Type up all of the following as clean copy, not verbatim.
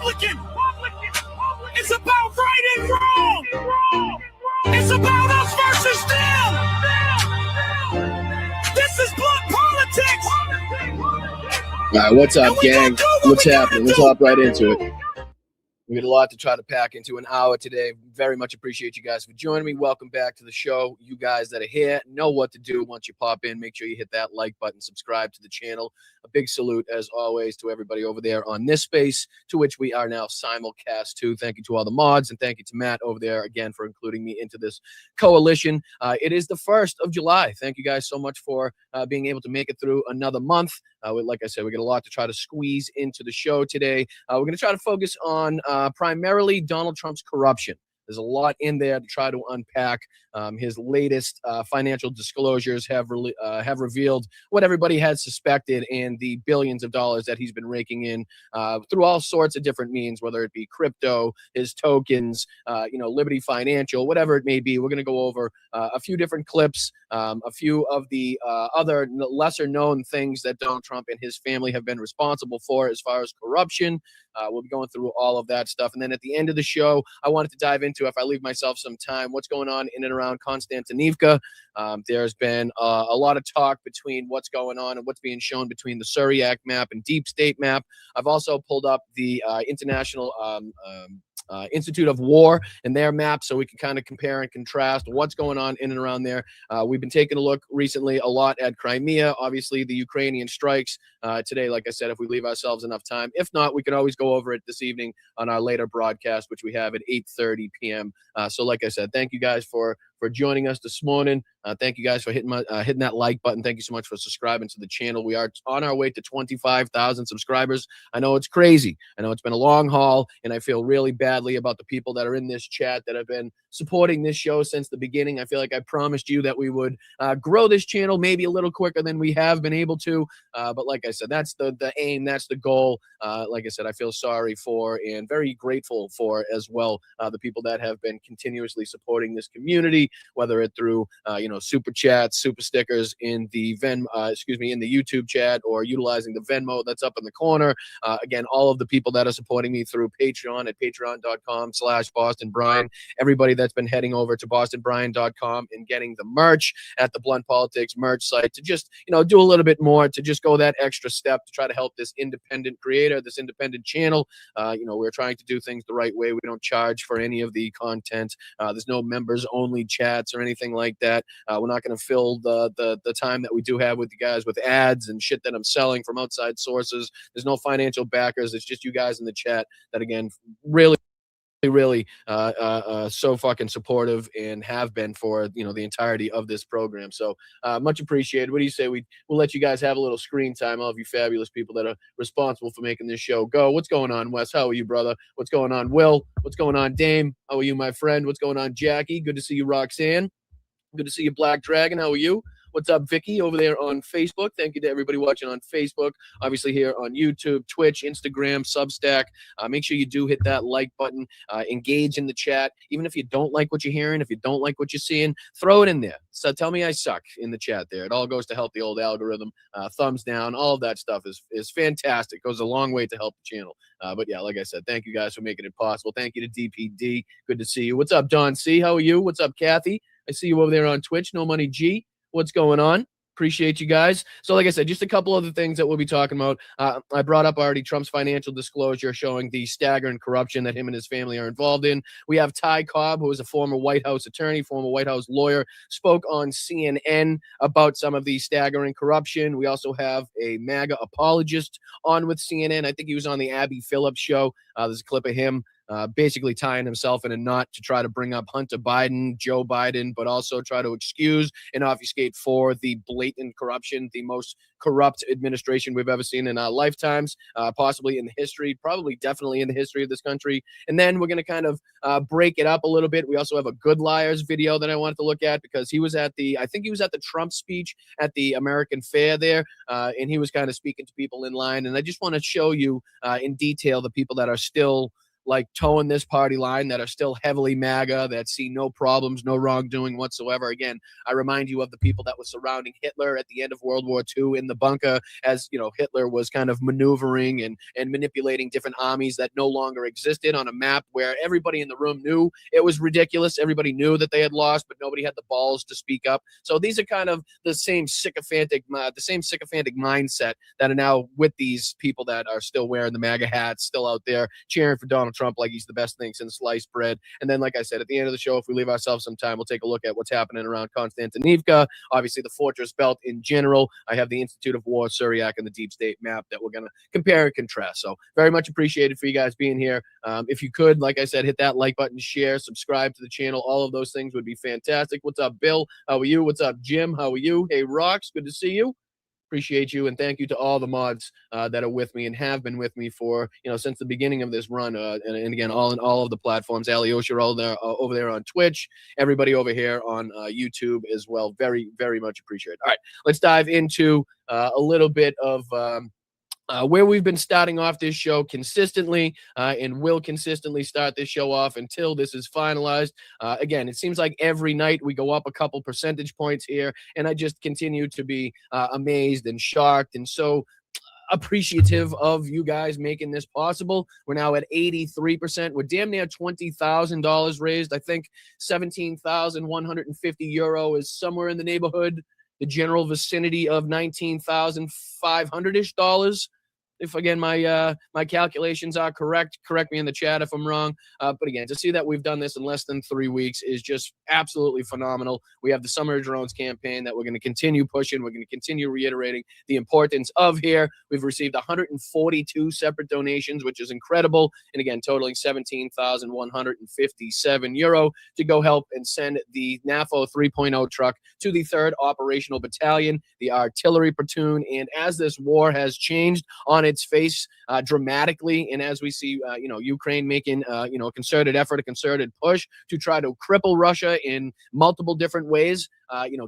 It's about right and wrong. It's about us versus them. This is blood politics. All right, what's up, gang? What's happening? Let's hop right into it. We got a lot to try to pack into an hour today. Very much appreciate you guys for joining me. Welcome back to the show. You guys that are here know what to do once you pop in. Make sure you hit that like button, subscribe to the channel. A big salute, as always, to everybody over there on this space, to which we are now simulcast to. Thank you to all the mods, and thank you to Matt over there, again, for including me into this coalition. It is the 1st of July. Thank you guys so much for being able to make it through another month. Like I said, we got a lot to try to squeeze into the show today. We're going to try to focus on primarily Donald Trump's corruption. There's a lot in there to try to unpack. His latest financial disclosures have revealed what everybody had suspected in the billions of dollars that he's been raking in through all sorts of different means, whether it be crypto, his tokens, Liberty Financial, whatever it may be. We're going to go over a few different clips, a few of the other lesser known things that Donald Trump and his family have been responsible for as far as corruption. We'll be going through all of that stuff. And then at the end of the show, I wanted to dive into, if I leave myself some time, what's going on in and around Konstantinivka. There's been a lot of talk between what's going on and what's being shown between the Syriac map and Deep State map. I've also pulled up the International Institute of War and their map, so we can kind of compare and contrast what's going on in and around there. We've been taking a look recently a lot at Crimea, obviously the Ukrainian strikes. Today, like I said, if we leave ourselves enough time. If not, we can always go over it this evening on our later broadcast, which we have at 8:30 p.m. So like I said, thank you guys for joining us this morning. Thank you guys for hitting that like button. Thank you so much for subscribing to the channel. We are on our way to 25,000 subscribers. I know it's crazy. I know it's been a long haul, and I feel really badly about the people that are in this chat that have been supporting this show since the beginning. I feel like I promised you that we would grow this channel maybe a little quicker than we have been able to. But like I said, that's the aim. That's the goal. Like I said, I feel sorry for and very grateful for as well the people that have been continuously supporting this community, whether it through super chats, super stickers in the in the YouTube chat, or utilizing the Venmo that's up in the corner. Again, all of the people that are supporting me through Patreon at patreon.com/BostonBrian. Everybody that's been heading over to bostonbrian.com and getting the merch at the Blunt Politics merch site to just do a little bit more, to just go that extra step to try to help this independent creator, this independent channel. We're trying to do things the right way. We don't charge for any of the content. There's no members only chats or anything like that. We're not going to fill the time that we do have with you guys with ads and shit that I'm selling from outside sources. There's no financial backers. It's just you guys in the chat that, again, really so fucking supportive and have been for the entirety of this program. So much appreciated. What do you say we'll let you guys have a little screen time, all of you fabulous people that are responsible for making this show go. What's going on, Wes? How are you, brother? What's going on, Will? What's going on, Dame? How are you, my friend? What's going on, Jackie? Good to see you, Roxanne. Good to see you, Black Dragon. How are you? What's up, Vicky, over there on Facebook? Thank you to everybody watching on Facebook. Obviously here on YouTube, Twitch, Instagram, Substack. Make sure you do hit that like button. Engage in the chat. Even if you don't like what you're hearing, if you don't like what you're seeing, throw it in there. So tell me I suck in the chat there. It all goes to help the old algorithm. Thumbs down. All of that stuff is fantastic. Goes a long way to help the channel. But yeah, like I said, thank you guys for making it possible. Thank you to DPD. Good to see you. What's up, Don C? How are you? What's up, Kathy? I see you over there on Twitch. No Money G. What's going on? Appreciate you guys. So like I said, just a couple other things that we'll be talking about. I brought up already Trump's financial disclosure showing the staggering corruption that him and his family are involved in. We have Ty Cobb, who is a former White House attorney, former White House lawyer, spoke on CNN about some of the staggering corruption. We also have a MAGA apologist on with CNN. I think he was on the Abby Phillips show. There's a clip of him basically tying himself in a knot to try to bring up Hunter Biden, Joe Biden, but also try to excuse and obfuscate for the blatant corruption, the most corrupt administration we've ever seen in our lifetimes, possibly in the history, probably definitely in the history of this country. And then we're going to kind of break it up a little bit. We also have a Good Liars video that I wanted to look at because he was at I think he was at the Trump speech at the American Fair there, and he was kind of speaking to people in line. And I just want to show you in detail the people that are still like towing this party line that are still heavily MAGA, that see no problems, no wrongdoing whatsoever. Again, I remind you of the people that were surrounding Hitler at the end of World War II in the bunker, as Hitler was kind of maneuvering and manipulating different armies that no longer existed on a map where everybody in the room knew it was ridiculous. Everybody knew that they had lost, but nobody had the balls to speak up. So these are kind of the same sycophantic mindset that are now with these people that are still wearing the MAGA hats, still out there cheering for Donald Trump like he's the best thing since sliced bread. And then, like I said, at the end of the show, if we leave ourselves some time, we'll take a look at what's happening around Konstantinivka, obviously the Fortress Belt in general. I have the Institute of War, Syriac, and the Deep State map that we're going to compare and contrast. So very much appreciated for you guys being here. If you could, like I said, hit that like button, share, subscribe to the channel. All of those things would be fantastic. What's up, Bill? How are you? What's up, Jim? How are you? Hey, Rocks, good to see you. Appreciate you, and thank you to all the mods that are with me and have been with me for since the beginning of this run. And again, all of the platforms. Alyosha all there over there on Twitch. Everybody over here on YouTube as well. Very, very much appreciated. All right, let's dive into a little bit of where we've been starting off this show consistently and will consistently start this show off until this is finalized. Again, it seems like every night we go up a couple percentage points here, and I just continue to be amazed and shocked and so appreciative of you guys making this possible. We're now at 83%. We're damn near $20,000 raised. I think 17,150 euro is somewhere in the neighborhood, the general vicinity of $19,500-ish dollars. If again my calculations are correct me in the chat if I'm wrong. But again, to see that we've done this in less than 3 weeks is just absolutely phenomenal. We have the Summer of Drones campaign that we're going to continue pushing. We're going to continue reiterating the importance of here. We've received 142 separate donations, which is incredible. And again, totaling 17,157 euro to go help and send the NAFO 3.0 truck to the 3rd Operational Battalion, the artillery platoon. And as this war has changed on its face dramatically, and as we see Ukraine making a concerted effort, a concerted push to try to cripple Russia in multiple different ways,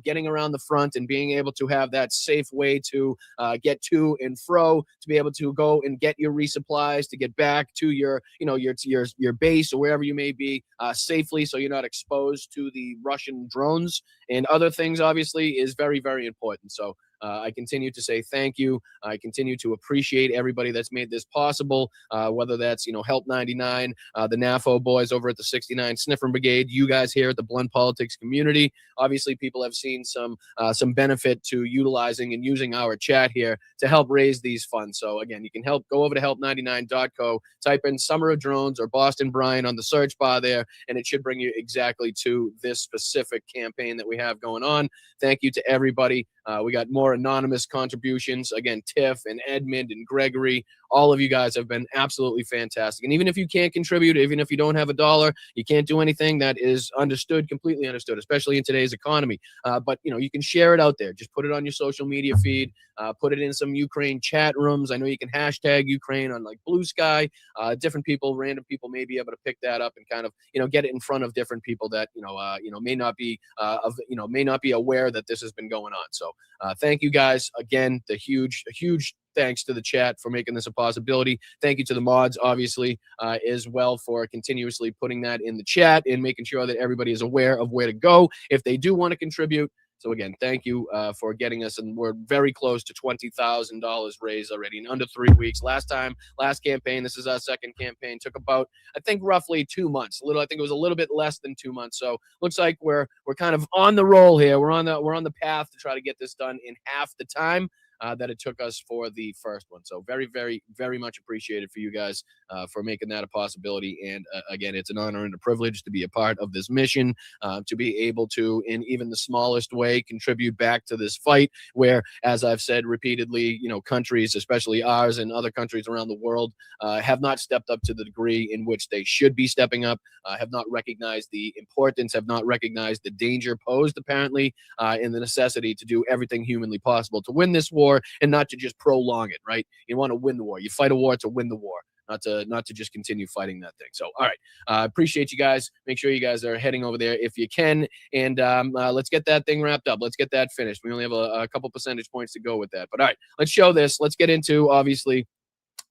getting around the front and being able to have that safe way to get to and fro, to be able to go and get your resupplies, to get back to your base or wherever you may be safely, so you're not exposed to the Russian drones and other things, obviously, is very, very important. So I continue to say thank you. I continue to appreciate everybody that's made this possible, whether that's, Help 99, the NAFO boys over at the 69 Sniffer Brigade, you guys here at the Blunt Politics community. Obviously, people have seen some benefit to utilizing and using our chat here to help raise these funds. So again, you can go over to help99.co, type in Summer of Drones or Boston Brian on the search bar there, and it should bring you exactly to this specific campaign that we have going on. Thank you to everybody. We got more anonymous contributions. Again, Tiff and Edmund and Gregory, all of you guys have been absolutely fantastic. And even if you can't contribute, even if you don't have a dollar, you can't do anything, that is understood, completely understood, especially in today's economy. But, you can share it out there. Just put it on your social media feed. Put it in some Ukraine chat rooms. I know you can hashtag Ukraine on like Blue Sky. Different people, random people may be able to pick that up and kind of, get it in front of different people that, may not be aware that this has been going on. So thank you guys again. A huge thanks to the chat for making this a possibility. Thank you to the mods, obviously, as well, for continuously putting that in the chat and making sure that everybody is aware of where to go if they do want to contribute. So again, thank you for getting us, and we're very close to $20,000 raised already in under 3 weeks. Last campaign, this is our second campaign, took about, I think, roughly 2 months. I think it was a little bit less than 2 months. So looks like we're kind of on the roll here. We're on the path to try to get this done in half the time that it took us for the first one. So very, very, very much appreciated for you guys for making that a possibility. And again, it's an honor and a privilege to be a part of this mission, to be able to, in even the smallest way, contribute back to this fight where, as I've said repeatedly, countries, especially ours and other countries around the world, have not stepped up to the degree in which they should be stepping up, have not recognized the importance, have not recognized the danger posed, apparently, and the necessity to do everything humanly possible to win this war and not to just prolong it, right? You want to win the war. You fight a war to win the war, not to just continue fighting that thing. So, all right. Appreciate you guys. Make sure you guys are heading over there if you can. And let's get that thing wrapped up. Let's get that finished. We only have a couple percentage points to go with that. But all right, let's show this. Let's get into, obviously,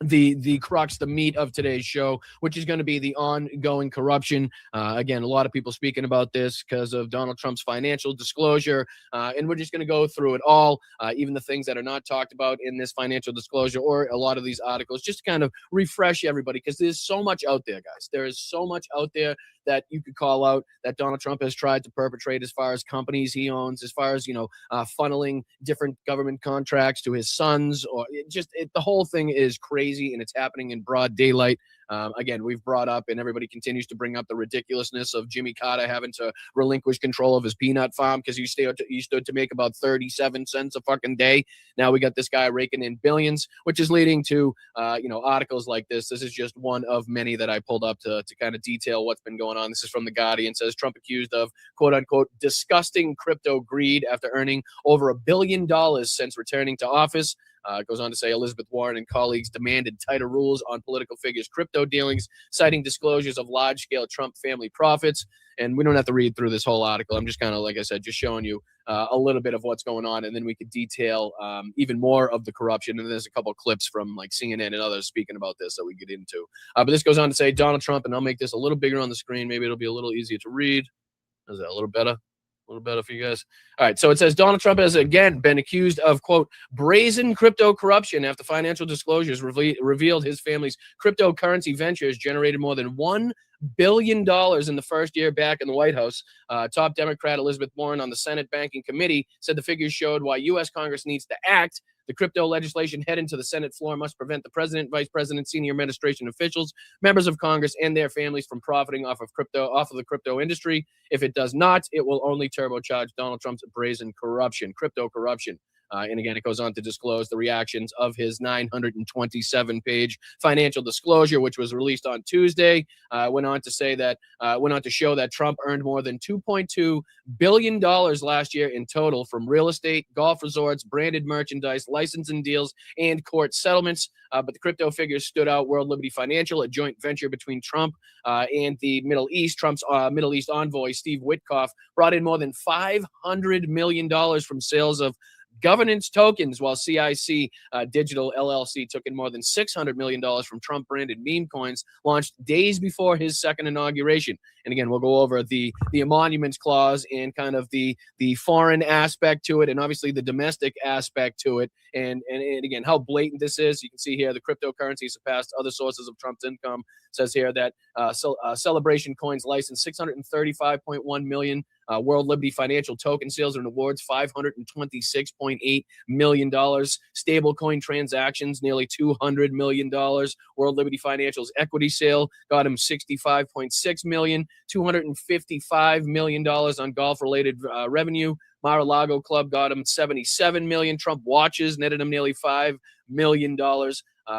the crux, the meat of today's show, which is going to be the ongoing corruption. Again, a lot of people speaking about this because of Donald Trump's financial disclosure, and we're just going to go through it all, even the things that are not talked about in this financial disclosure or a lot of these articles, just to kind of refresh everybody, because there's so much out there, guys. There is so much out there that you could call out that Donald Trump has tried to perpetrate as far as companies he owns, as far as, funneling different government contracts to his sons, or the whole thing is crazy, and it's happening in broad daylight. Again, we've brought up, and everybody continues to bring up, the ridiculousness of Jimmy Carter having to relinquish control of his peanut farm because he stood to make about 37 cents a fucking day. Now we got this guy raking in billions, which is leading to, articles like this. This is just one of many that I pulled up to kind of detail what's been going on. This is from The Guardian. It says Trump accused of, quote unquote, disgusting crypto greed after earning over $1 billion since returning to office. It goes on to say Elizabeth Warren and colleagues demanded tighter rules on political figures' crypto dealings, citing disclosures of large-scale Trump family profits. And we don't have to read through this whole article. I'm just kind of, like I said, just showing you a little bit of what's going on, and then we could detail even more of the corruption. And there's a couple of clips from like CNN and others speaking about this that we get into. But this goes on to say Donald Trump, and I'll make this a little bigger on the screen. Maybe it'll be a little easier to read. Is that a little better? A little better for you guys. All right. So it says Donald Trump has again been accused of, quote, brazen crypto corruption after financial disclosures revealed his family's cryptocurrency ventures generated more than $1 billion in the first year back in the White House. Top Democrat Elizabeth Warren on the Senate Banking Committee said the figures showed why U.S. Congress needs to act. The crypto legislation heading to the Senate floor must prevent the president, vice president, senior administration officials, members of Congress, and their families from profiting off of the crypto industry. If it does not, it will only turbocharge Donald Trump's brazen corruption, crypto corruption. And again, it goes on to disclose the reactions of his 927-page financial disclosure, which was released on Tuesday. Went on to show that Trump earned more than $2.2 billion last year in total from real estate, golf resorts, branded merchandise, licensing deals, and court settlements. But the crypto figures stood out. World Liberty Financial, a joint venture between Trump and the Middle East. Trump's Middle East envoy, Steve Witkoff, brought in more than $500 million from sales of governance tokens, while CIC Digital LLC took in more than $600 million from Trump-branded meme coins launched days before his second inauguration. And again, we'll go over the emoluments clause and kind of the foreign aspect to it, and obviously the domestic aspect to it, and again, how blatant this is. You can see here the cryptocurrency surpassed other sources of Trump's income. It says here that Celebration Coins licensed $635.1 million. World Liberty Financial token sales and awards, $526.8 million. Stablecoin transactions, nearly $200 million. World Liberty Financial's equity sale got him $65.6 million. $255 million on golf-related revenue. Mar-a-Lago Club got him $77 million. Trump watches netted him nearly $5 million.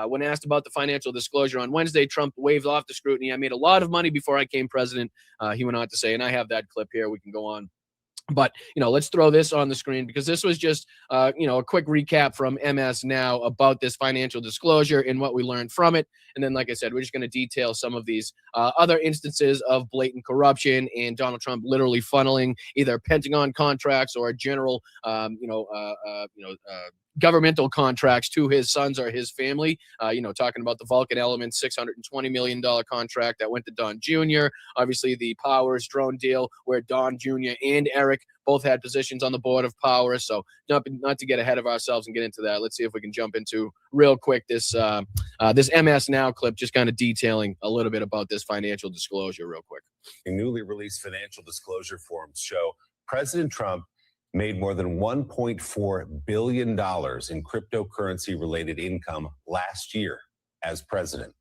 When asked about the financial disclosure on Wednesday, Trump waved off the scrutiny. I made a lot of money before I came president, he went on to say, and I have that clip here. We can go on. But, let's throw this on the screen because this was just, a quick recap from MS Now about this financial disclosure and what we learned from it. And then, like I said, we're just going to detail some of these other instances of blatant corruption and Donald Trump literally funneling either Pentagon contracts or general, governmental contracts to his sons or his family. Talking about the Vulcan Element $620 million contract that went to Don Jr. Obviously, the Powers drone deal where Don Jr. and Eric both had positions on the board of Power. So not to get ahead of ourselves and get into that. Let's see if we can jump into real quick this MS Now clip, just kind of detailing a little bit about this financial disclosure real quick. Newly released financial disclosure forms show President Trump made more than $1.4 billion in cryptocurrency-related income last year as president.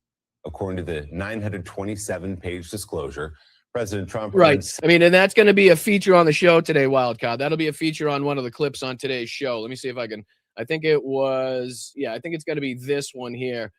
According to the 927-page disclosure, President Trump... Right. And that's going to be a feature on the show today, Wildcard. That'll be a feature on one of the clips on today's show. Let me see if I can... I think it's going to be this one here,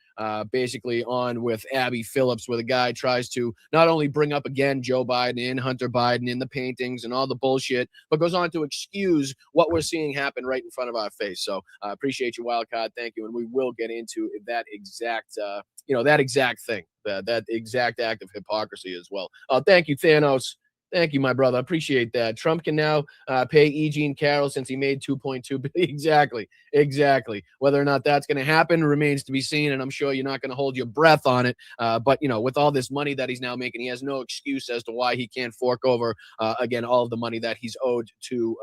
basically on with Abby Phillips, where the guy tries to not only bring up again Joe Biden and Hunter Biden in the paintings and all the bullshit, but goes on to excuse what we're seeing happen right in front of our face. So I appreciate you, Wildcard. Thank you. And we will get into that exact, that exact thing, that exact act of hypocrisy as well. Thank you, Thanos. Thank you, my brother. I appreciate that. Trump can now pay E. Jean Carroll since he made $2.2 billion. Exactly. Whether or not that's going to happen remains to be seen, and I'm sure you're not going to hold your breath on it. But, with all this money that he's now making, he has no excuse as to why he can't fork over, again, all of the money that he's owed to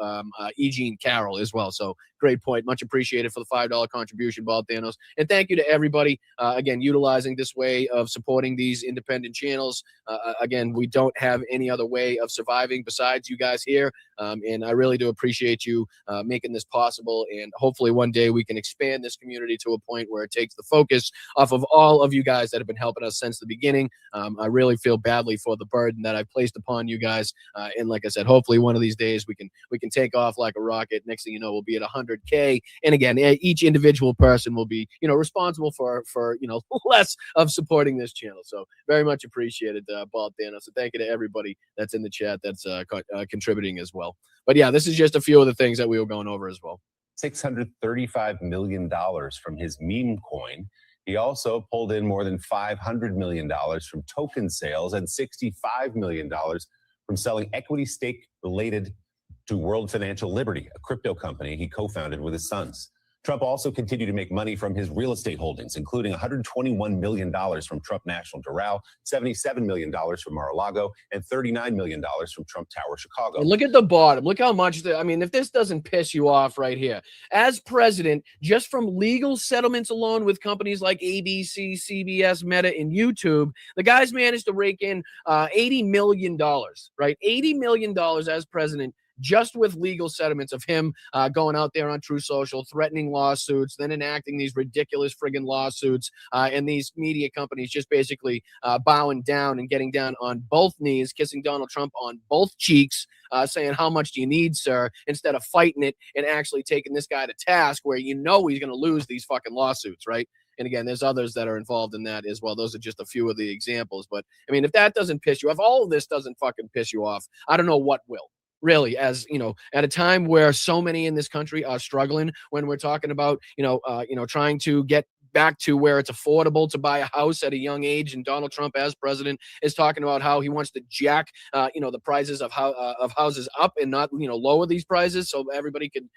E. Jean Carroll as well. So great point. Much appreciated for the $5 contribution, Bald Thanos. And thank you to everybody, again, utilizing this way of supporting these independent channels. Again, we don't have any other way of surviving besides you guys here. And I really do appreciate you making this possible. And hopefully one day we can expand this community to a point where it takes the focus off of all of you guys that have been helping us since the beginning. I really feel badly for the burden that I've placed upon you guys. And like I said, hopefully one of these days we can take off like a rocket. Next thing you know, we'll be at 100K. And again, each individual person will be, responsible for less of supporting this channel. So very much appreciated, Bald Thanos. So thank you to everybody that's in the chat that's contributing as well. But yeah, this is just a few of the things that we were going over as well. $635 million from his meme coin. He also pulled in more than $500 million from token sales and $65 million from selling equity stake related to World Financial Liberty, a crypto company he co-founded with his sons. Trump also continued to make money from his real estate holdings, including $121 million from Trump National Doral, $77 million from Mar-a-Lago, and $39 million from Trump Tower Chicago. And look at the bottom. Look how much, if this doesn't piss you off right here. As president, just from legal settlements alone with companies like ABC, CBS, Meta, and YouTube, the guy's managed to rake in $80 million, right? $80 million as president, just with legal settlements of him going out there on True Social, threatening lawsuits, then enacting these ridiculous friggin' lawsuits, and these media companies just basically bowing down and getting down on both knees, kissing Donald Trump on both cheeks, saying, how much do you need, sir, instead of fighting it and actually taking this guy to task where he's going to lose these fucking lawsuits, right? And again, there's others that are involved in that as well. Those are just a few of the examples. But, if that doesn't piss you off, all of this doesn't fucking piss you off, I don't know what will. Really, as at a time where so many in this country are struggling, when we're talking about, trying to get back to where it's affordable to buy a house at a young age, and Donald Trump, as president, is talking about how he wants to jack, the prices of houses up and not, lower these prices so everybody could,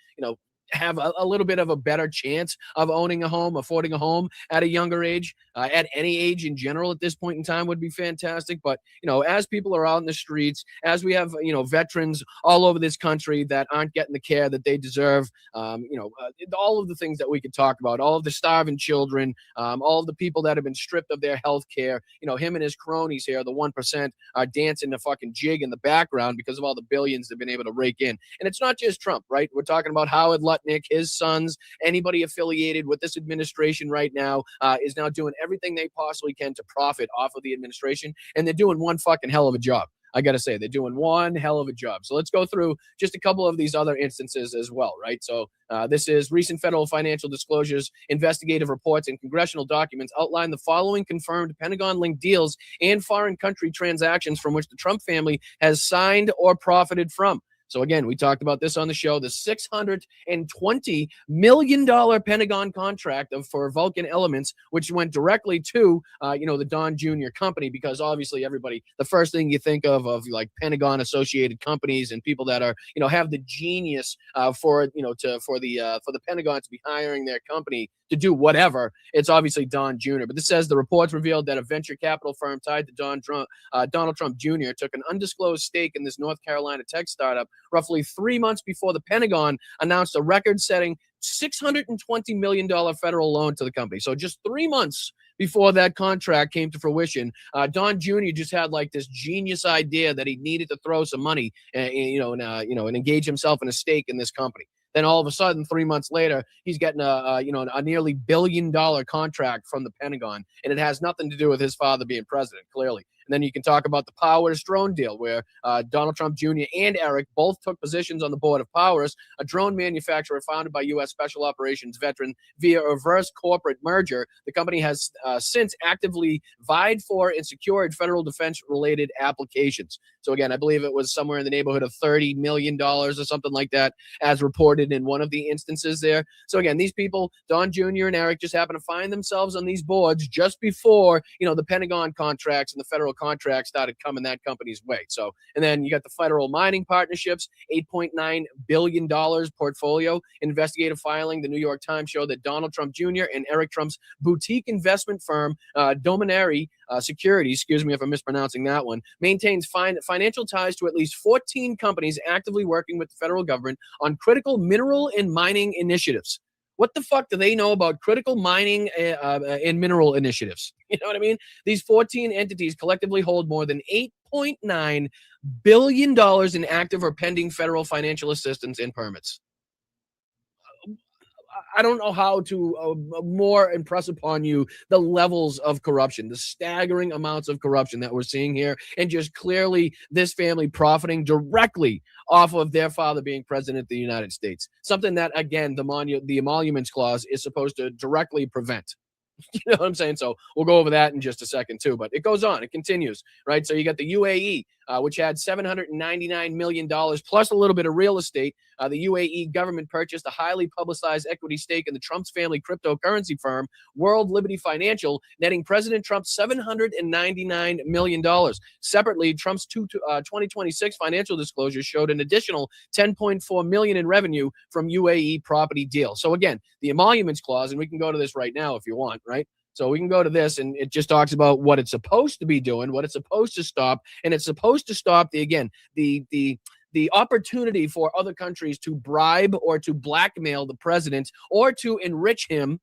have a little bit of a better chance of owning a home, affording a home at a younger age, at any age in general at this point in time would be fantastic. But, as people are out in the streets, as we have, veterans all over this country that aren't getting the care that they deserve, all of the things that we could talk about, all of the starving children, all of the people that have been stripped of their health care, him and his cronies here, the 1%, are dancing the fucking jig in the background because of all the billions they've been able to rake in. And it's not just Trump, right? We're talking about Howard Lutnick, his sons, anybody affiliated with this administration right now is now doing everything they possibly can to profit off of the administration. And they're doing one fucking hell of a job. I got to say, they're doing one hell of a job. So let's go through just a couple of these other instances as well, right? So this is recent federal financial disclosures, investigative reports, and congressional documents outline the following confirmed Pentagon-linked deals and foreign country transactions from which the Trump family has signed or profited from. So again, we talked about this on the show, the $620 million Pentagon contract for Vulcan Elements, which went directly to, the Don Jr. company, because obviously everybody, the first thing you think of like Pentagon associated companies and people that are, have the genius for the Pentagon to be hiring their company to do whatever, it's obviously Don Jr. But this says the reports revealed that a venture capital firm tied to Donald Trump Jr. took an undisclosed stake in this North Carolina tech startup roughly 3 months before the Pentagon announced a record-setting $620 million federal loan to the company. So just 3 months before that contract came to fruition, Don Jr. just had like this genius idea that he needed to throw some money, and engage himself in a stake in this company. Then all of a sudden, 3 months later, he's getting a nearly $1 billion contract from the Pentagon, and it has nothing to do with his father being president, clearly. And then you can talk about the Powers drone deal, where Donald Trump Jr. and Eric both took positions on the board of Powers, a drone manufacturer founded by U.S. Special Operations veteran via a reverse corporate merger. The company has since actively vied for and secured federal defense-related applications. So again, I believe it was somewhere in the neighborhood of $30 million or something like that, as reported in one of the instances there. So again, these people, Don Jr. and Eric, just happen to find themselves on these boards just before, the Pentagon contracts and the federal contracts started coming that company's way. So, and then you got the federal mining partnerships, $8.9 billion portfolio. Investigative filing, the New York Times showed that Donald Trump Jr. and Eric Trump's boutique investment firm, Dominari Securities, excuse me if I'm mispronouncing that one, maintains financial ties to at least 14 companies actively working with the federal government on critical mineral and mining initiatives. What the fuck do they know about critical mining and mineral initiatives? You know what I mean? These 14 entities collectively hold more than $8.9 billion in active or pending federal financial assistance and permits. I don't know how to more impress upon you the levels of corruption, the staggering amounts of corruption that we're seeing here, and just clearly this family profiting directly off of their father being president of the United States. Something that, again, the emoluments clause is supposed to directly prevent. You know what I'm saying? So we'll go over that in just a second too, but it goes on. It continues, right? So you got the UAE, which had $799 million plus a little bit of real estate. The UAE government purchased a highly publicized equity stake in the Trump's family cryptocurrency firm, World Liberty Financial, netting President Trump $799 million. Separately, Trump's 2026 financial disclosures showed an additional $10.4 million in revenue from UAE property deal. So again, the emoluments clause, and we can go to this right now if you want, right? So we can go to this, and it just talks about what it's supposed to be doing, what it's supposed to stop, and it's supposed to stop the opportunity for other countries to bribe or to blackmail the president or to enrich him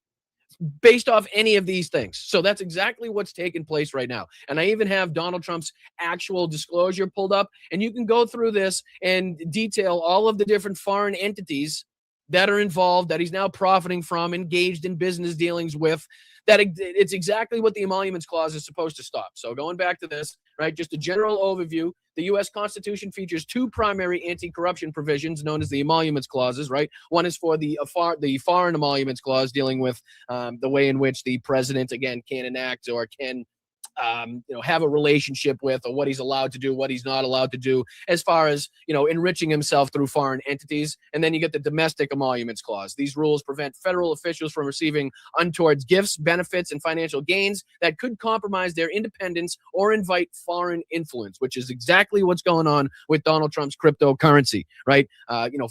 based off any of these things. So that's exactly what's taking place right now. And I even have Donald Trump's actual disclosure pulled up, and you can go through this and detail all of the different foreign entities that are involved, that he's now profiting from, engaged in business dealings with, that it's exactly what the emoluments clause is supposed to stop. So going back to this, right, just a general overview, the U.S. Constitution features two primary anti-corruption provisions known as the emoluments clauses, right? One is for the foreign emoluments clause, dealing with the way in which the president, again, can enact or can have a relationship with, or what he's allowed to do, what he's not allowed to do, as far as, enriching himself through foreign entities. And then you get the domestic emoluments clause. These rules prevent federal officials from receiving untoward gifts, benefits, and financial gains that could compromise their independence or invite foreign influence, which is exactly what's going on with Donald Trump's cryptocurrency, right?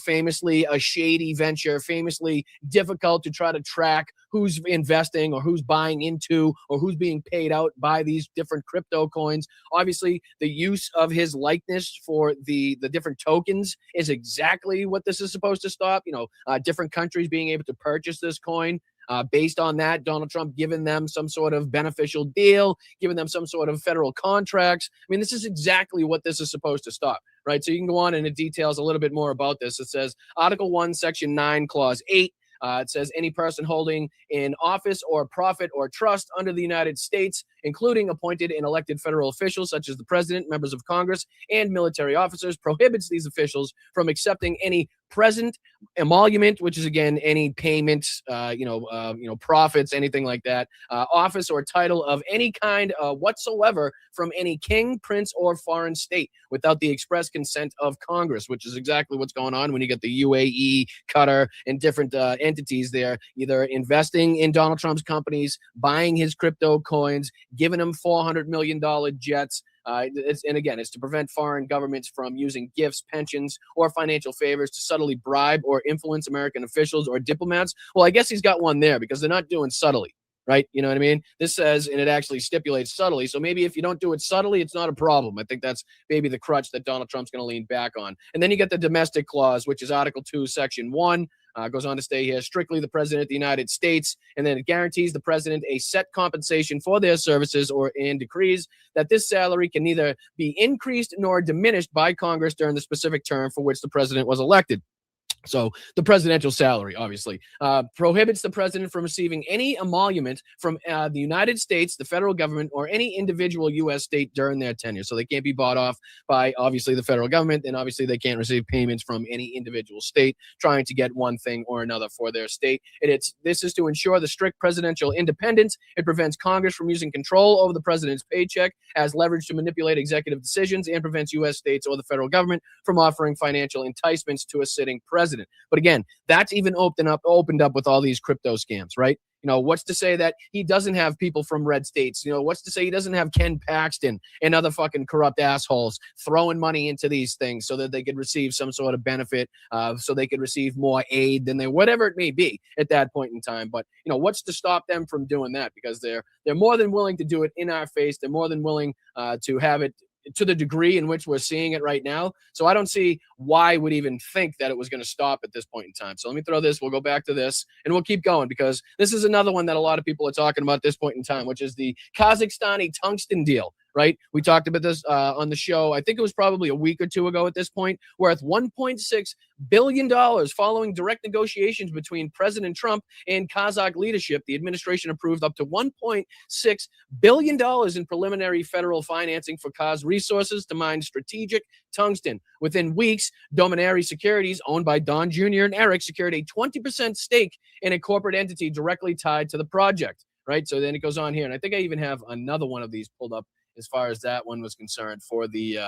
Famously a shady venture, famously difficult to try to track who's investing or who's buying into or who's being paid out by these different crypto coins. Obviously, the use of his likeness for the different tokens is exactly what this is supposed to stop. Different countries being able to purchase this coin. Based on that, Donald Trump giving them some sort of beneficial deal, giving them some sort of federal contracts. I mean, this is exactly what this is supposed to stop, right? So you can go on and it details a little bit more about this. It says Article 1, Section 9, Clause 8. It says any person holding in office or profit or trust under the United States, including appointed and elected federal officials such as the president, members of Congress, and military officers, prohibits these officials from accepting any present emolument, which is again any payments, profits, anything like that, office or title of any kind whatsoever from any king, prince, or foreign state without the express consent of Congress, which is exactly what's going on when you get the UAE, Qatar, and different entities there, either investing in Donald Trump's companies, buying his crypto coins, giving him $400 million jets. It's to prevent foreign governments from using gifts, pensions, or financial favors to subtly bribe or influence American officials or diplomats. Well, I guess he's got one there because they're not doing subtly, right? You know what I mean? This says, and it actually stipulates subtly. So maybe if you don't do it subtly, it's not a problem. I think that's maybe the crutch that Donald Trump's going to lean back on. And then you get the domestic clause, which is Article 2, Section 1. Goes on to stay here, strictly the president of the United States, and then it guarantees the president a set compensation for their services and decrees that this salary can neither be increased nor diminished by Congress during the specific term for which the president was elected. So the presidential salary, obviously, prohibits the president from receiving any emolument from the United States, the federal government, or any individual U.S. state during their tenure. So they can't be bought off by, obviously, the federal government, and obviously they can't receive payments from any individual state trying to get one thing or another for their state. This is to ensure the strict presidential independence. It prevents Congress from using control over the president's paycheck as leverage to manipulate executive decisions, and prevents U.S. states or the federal government from offering financial enticements to a sitting president. But again, that's even opened up with all these crypto scams, right? What's to say that he doesn't have people from red states? What's to say he doesn't have Ken Paxton and other fucking corrupt assholes throwing money into these things so that they could receive some sort of benefit, so they could receive more aid than whatever it may be at that point in time. But what's to stop them from doing that? Because they're more than willing to do it in our face. They're more than willing to have it to the degree in which we're seeing it right now. So I don't see why would even think that it was going to stop at this point in time. So let me throw this. We'll go back to this and we'll keep going, because this is another one that a lot of people are talking about at this point in time, which is the Kazakhstani tungsten deal. Right? We talked about this on the show. I think it was probably a week or two ago at this point, worth $1.6 billion following direct negotiations between President Trump and Kazakh leadership. The administration approved up to $1.6 billion in preliminary federal financing for Kaz Resources to mine strategic tungsten. Within weeks, Dominari Securities, owned by Don Jr. and Eric, secured a 20% stake in a corporate entity directly tied to the project. Right? So then it goes on here. And I think I even have another one of these pulled up as far as that one was concerned for the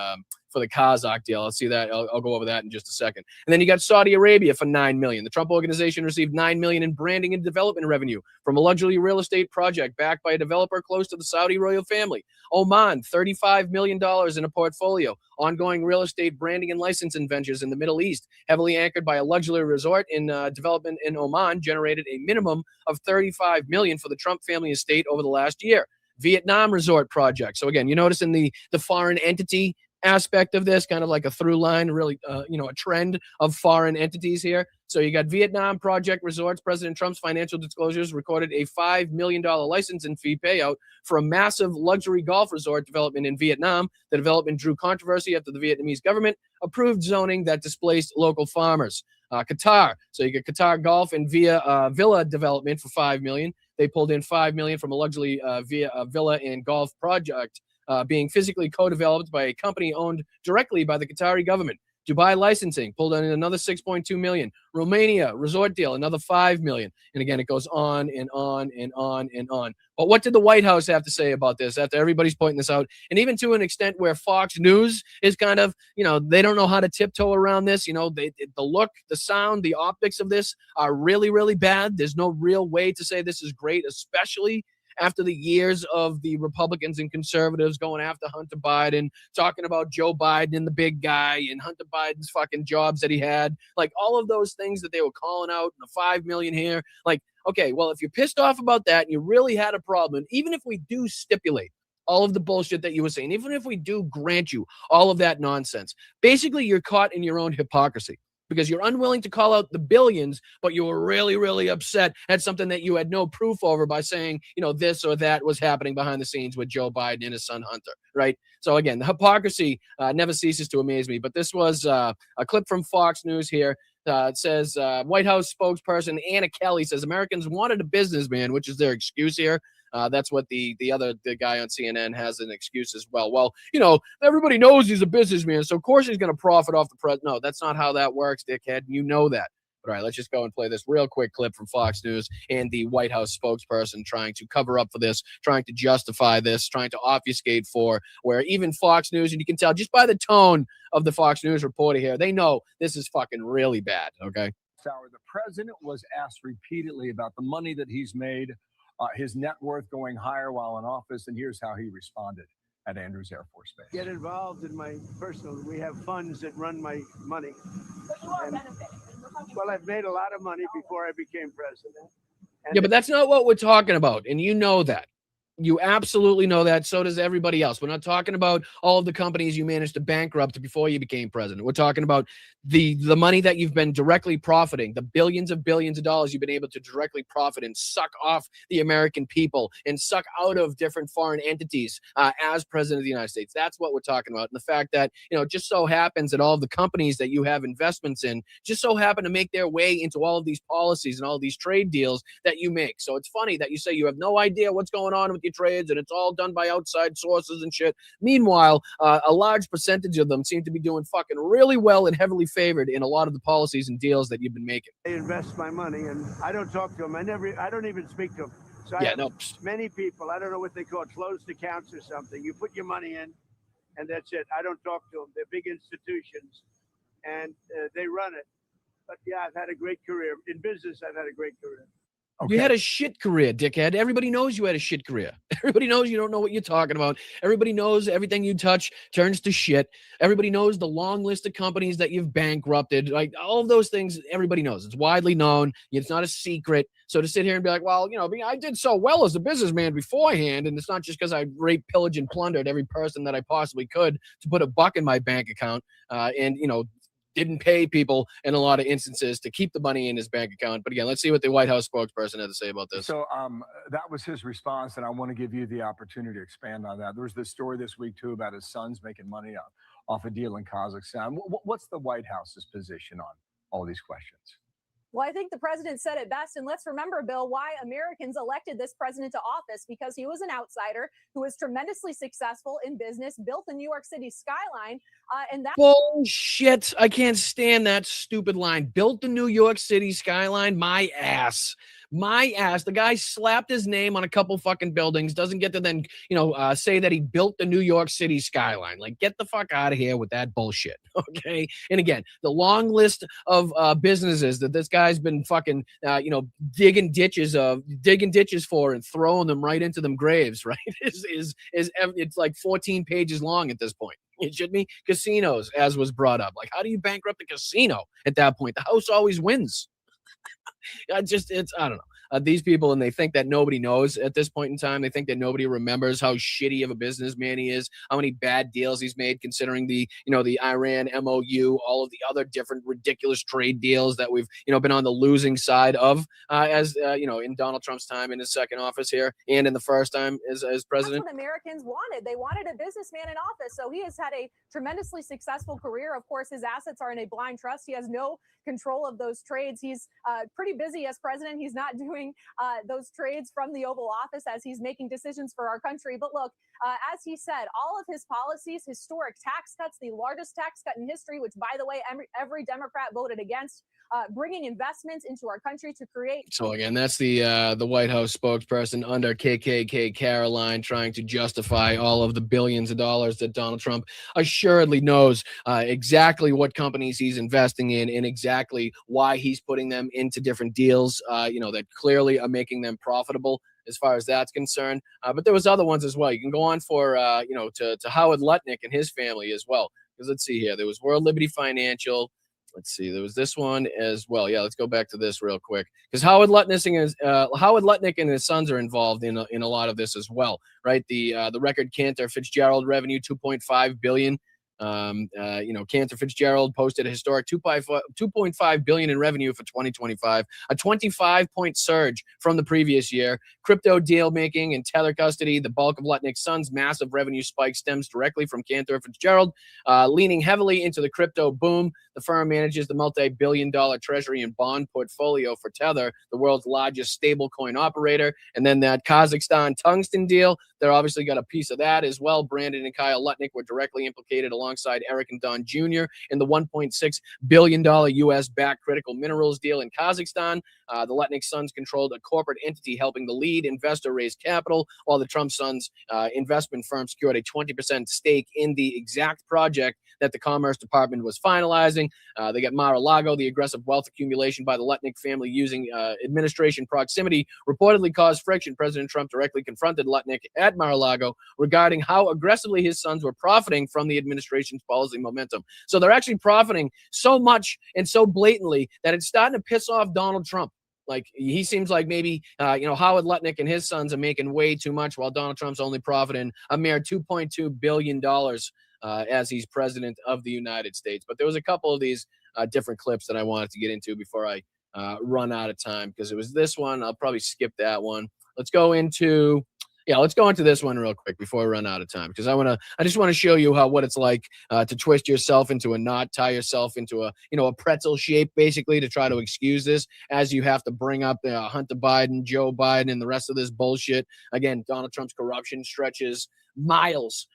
Kazakh deal. I'll see that. I'll go over that in just a second. And then you got Saudi Arabia for $9 million. The Trump organization received $9 million in branding and development revenue from a luxury real estate project backed by a developer close to the Saudi royal family. Oman, $35 million in a portfolio. Ongoing real estate branding and licensing ventures in the Middle East, heavily anchored by a luxury resort in development in Oman, generated a minimum of $35 million for the Trump family estate over the last year. Vietnam resort project. So again, you notice in the foreign entity aspect of this, kind of like a through line, really, a trend of foreign entities here. So you got Vietnam project resorts. President Trump's financial disclosures recorded a $5 million licensing fee payout for a massive luxury golf resort development in Vietnam. The development drew controversy after the Vietnamese government approved zoning that displaced local farmers. Qatar. So you get Qatar Golf and Villa development for $5 million. They pulled in $5 million from a luxury villa and golf project being physically co-developed by a company owned directly by the Qatari government. Dubai licensing pulled in another $6.2 million. Romania resort deal, another $5 million. And again, it goes on and on and on and on. But what did the White House have to say about this after everybody's pointing this out? And even to an extent where Fox News is kind of, they don't know how to tiptoe around this. The look, the sound, the optics of this are really, really bad. There's no real way to say this is great, especially after the years of the Republicans and conservatives going after Hunter Biden, talking about Joe Biden and the big guy and Hunter Biden's fucking jobs that he had, like all of those things that they were calling out, and the $5 million here. Like, okay, well, if you're pissed off about that and you really had a problem, even if we do stipulate all of the bullshit that you were saying, even if we do grant you all of that nonsense, basically you're caught in your own hypocrisy. Because you're unwilling to call out the billions, but you were really, really upset at something that you had no proof over by saying, this or that was happening behind the scenes with Joe Biden and his son Hunter, right? So again, the hypocrisy never ceases to amaze me. But this was a clip from Fox News here. It says White House spokesperson Anna Kelly says Americans wanted a businessman, which is their excuse here. That's what the guy on CNN has an excuse as well. Well, everybody knows he's a businessman, so of course he's going to profit off the press. No, that's not how that works, dickhead. You know that. All right, let's just go and play this real quick clip from Fox News and the White House spokesperson trying to cover up for this, trying to justify this, trying to obfuscate for where even Fox News, and you can tell just by the tone of the Fox News reporter here, they know this is fucking really bad, okay? The president was asked repeatedly about the money that he's made, his net worth going higher while in office, and here's how he responded at Andrews Air Force Base. Get involved in my personal, we have funds that run my money. But you are benefiting. Well, I've made a lot of money before I became president. Yeah, but that's not what we're talking about, and you know that. You absolutely know that. So does everybody else. We're not talking about all of the companies you managed to bankrupt before you became president. We're talking about the money that you've been directly profiting, the billions of dollars you've been able to directly profit and suck off the American people and suck out of different foreign entities as president of the United States. That's what we're talking about. And the fact that, just so happens that all of the companies that you have investments in just so happen to make their way into all of these policies and all of these trade deals that you make. So it's funny that you say you have no idea what's going on with your trades and it's all done by outside sources and shit. Meanwhile, a large percentage of them seem to be doing fucking really well and heavily favored in a lot of the policies and deals that you've been making. I invest my money, and I don't talk to them. I don't even speak to them. So I have many people, I don't know what they call it, closed accounts or something. You put your money in, and that's it. I don't talk to them. They're big institutions, and they run it. But yeah, I've had a great career. In business, I've had a great career. Okay. You had a shit career, dickhead. Everybody knows you had a shit career. Everybody knows you don't know what you're talking about. Everybody knows everything you touch turns to shit. Everybody knows the long list of companies that you've bankrupted. Like all of those things, everybody knows. It's widely known. It's not a secret. So to sit here and be like, well, I did so well as a businessman beforehand, and it's not just because I raped, pillaged, and plundered every person that I possibly could to put a buck in my bank account, and didn't pay people in a lot of instances to keep the money in his bank account. But again, let's see what the White House spokesperson had to say about this. So that was his response, and I want to give you the opportunity to expand on that. There was this story this week, too, about his sons making money off a deal in Kazakhstan. What's the White House's position on all these questions? Well, I think the president said it best. And let's remember, Bill, why Americans elected this president to office, because he was an outsider who was tremendously successful in business, built the New York City skyline. And that bullshit. I can't stand that stupid line. Built the New York City skyline. My ass. The guy slapped his name on a couple fucking buildings, doesn't get to then, say that he built the New York City skyline. Like, get the fuck out of here with that bullshit. Okay. And again, the long list of businesses that this guy's been fucking, digging ditches for and throwing them right into them graves, right? It's like 14 pages long at this point. It should be casinos, as was brought up. Like, how do you bankrupt a casino at that point? The house always wins. I don't know. These people, and they think that nobody knows at this point in time. They think that nobody remembers how shitty of a businessman he is, how many bad deals he's made, considering the Iran MOU, all of the other different ridiculous trade deals that we've, been on the losing side of, in Donald Trump's time in his second office here and in the first time as president. That's what Americans wanted. They wanted a businessman in office. So he has had a tremendously successful career. Of course, his assets are in a blind trust. He has no control of those trades. He's pretty busy as president. He's not doing those trades from the Oval Office as he's making decisions for our country. But look, as he said, all of his policies, historic tax cuts, the largest tax cut in history, which, by the way, every Democrat voted against, bringing investments into our country to create. So again, that's the White House spokesperson under KKK Caroline trying to justify all of the billions of dollars that Donald Trump assuredly knows exactly what companies he's investing in and exactly why he's putting them into different deals, that clearly are making them profitable as far as that's concerned. But there was other ones as well. You can go on for, to Howard Lutnick and his family as well. Because let's see here. There was World Liberty Financial. Let's see. There was this one as well. Yeah, let's go back to this real quick. Because Howard Lutnick and his sons are involved in a lot of this as well, right? The record Cantor Fitzgerald revenue, $2.5 billion. Cantor Fitzgerald posted a historic $2.5 billion in revenue for 2025, a 25-point surge from the previous year. Crypto deal making and Tether custody, the bulk of Lutnick's son's massive revenue spike stems directly from Cantor Fitzgerald, leaning heavily into the crypto boom. The firm manages the multi-billion-dollar treasury and bond portfolio for Tether, the world's largest stablecoin operator. And then that Kazakhstan tungsten deal, they're obviously got a piece of that as well. Brandon and Kyle Lutnick were directly implicated alongside Eric and Don Jr. in the $1.6 billion U.S.-backed critical minerals deal in Kazakhstan. The Lutnick sons controlled a corporate entity helping the lead investor raise capital, while the Trump sons' investment firm secured a 20% stake in the exact project that the Commerce Department was finalizing. They got Mar-a-Lago. The aggressive wealth accumulation by the Lutnick family using administration proximity reportedly caused friction. President Trump directly confronted Lutnick at Mar-a-Lago regarding how aggressively his sons were profiting from the administration's policy momentum. So they're actually profiting so much and so blatantly that it's starting to piss off Donald Trump. Like, he seems like maybe, Howard Lutnick and his sons are making way too much while Donald Trump's only profiting a mere $2.2 billion as he's president of the United States. But there was a couple of these different clips that I wanted to get into before I run out of time, because it was this one. I'll probably skip that one. Let's go into this one real quick before I run out of time, because I just want to show you what it's like to twist yourself into a knot, tie yourself into a pretzel shape, basically, to try to excuse this, as you have to bring up Hunter Biden, Joe Biden, and the rest of this bullshit. Again, Donald Trump's corruption stretches miles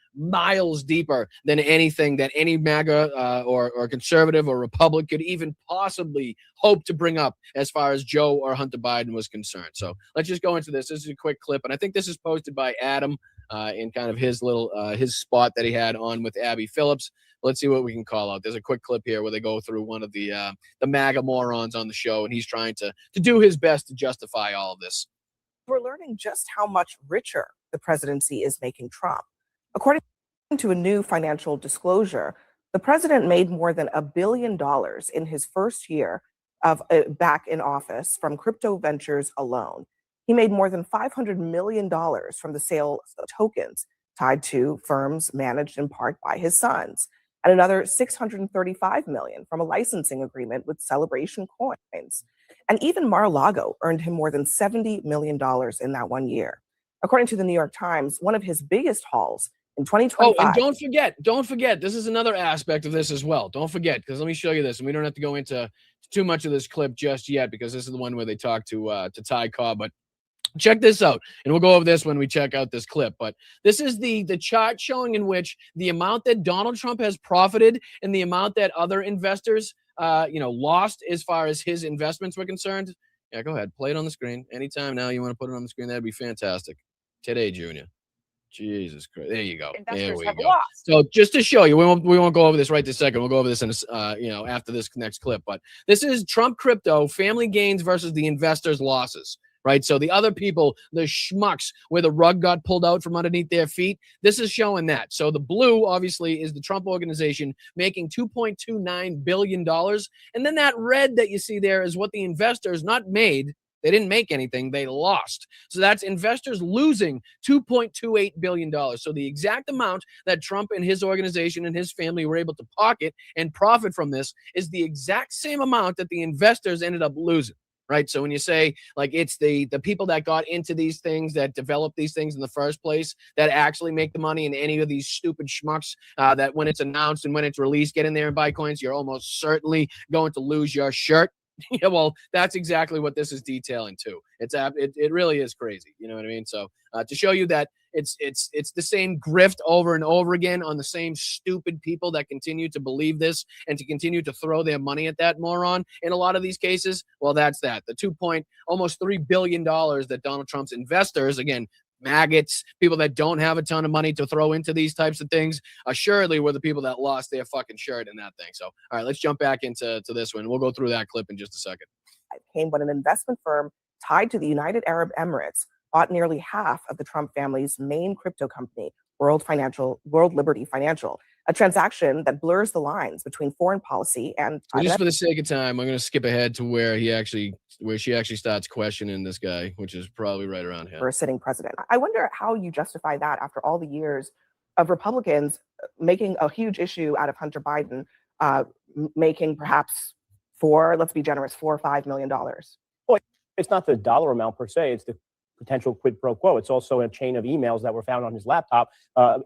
deeper than anything that any MAGA or conservative or Republican could even possibly hope to bring up as far as Joe or Hunter Biden was concerned. So let's just go into this. This is a quick clip, and I think this is posted by Adam in kind of his little his spot that he had on with Abby Phillips. Let's see what we can call out. There's a quick clip here where they go through one of the MAGA morons on the show, and he's trying to do his best to justify all of this. We're learning just how much richer the presidency is making Trump. According to a new financial disclosure, the president made more than $1 billion in his first year of back in office from crypto ventures alone. He made more than $500 million from the sale of tokens tied to firms managed in part by his sons, and another $635 million from a licensing agreement with Celebration Coins. And even Mar-a-Lago earned him more than $70 million in that 1 year. According to the New York Times, one of his biggest hauls in 2025. Oh, and don't forget, this is another aspect of this as well. Don't forget, because let me show you this, and we don't have to go into too much of this clip just yet, because this is the one where they talk to Ty Cobb. But check this out, and we'll go over this when we check out this clip. But this is the chart showing in which the amount that Donald Trump has profited and the amount that other investors lost as far as his investments were concerned. Yeah, go ahead. Play it on the screen. Anytime now you want to put it on the screen, that'd be fantastic. Today, Junior. Jesus Christ. There you go. There we go. So just to show you, we won't go over this right this second. We'll go over this in after this next clip. But this is Trump crypto family gains versus the investors' losses. Right. So the other people, the schmucks where the rug got pulled out from underneath their feet, this is showing that. So the blue, obviously, is the Trump organization making $2.29 billion. And then that red that you see there is what the investors not made. They didn't make anything. They lost. So that's investors losing $2.28 billion. So the exact amount that Trump and his organization and his family were able to pocket and profit from this is the exact same amount that the investors ended up losing. Right. So when you say, like, it's the people that got into these things, that developed these things in the first place, that actually make the money, and any of these stupid schmucks that when it's announced and when it's released, get in there and buy coins, you're almost certainly going to lose your shirt. Yeah, well, that's exactly what this is detailing too. It really is crazy. You know what I mean? So to show you that it's the same grift over and over again on the same stupid people that continue to believe this and to continue to throw their money at that moron in a lot of these cases. Well, that's that. The almost $3 billion that Donald Trump's investors, again, maggots, people that don't have a ton of money to throw into these types of things, assuredly were the people that lost their fucking shirt in that thing. So, all right, let's jump back into this one. We'll go through that clip in just a second. Came when an investment firm tied to the United Arab Emirates bought nearly half of the Trump family's main crypto company, World Liberty Financial, a transaction that blurs the lines between foreign policy and. So just for the sake of time, I'm going to skip ahead to where she actually starts questioning this guy, which is probably right around here. For a sitting president. I wonder how you justify that after all the years of Republicans making a huge issue out of Hunter Biden, making perhaps let's be generous, $4 or $5 million. Well, it's not the dollar amount per se, it's the potential quid pro quo. It's also a chain of emails that were found on his laptop,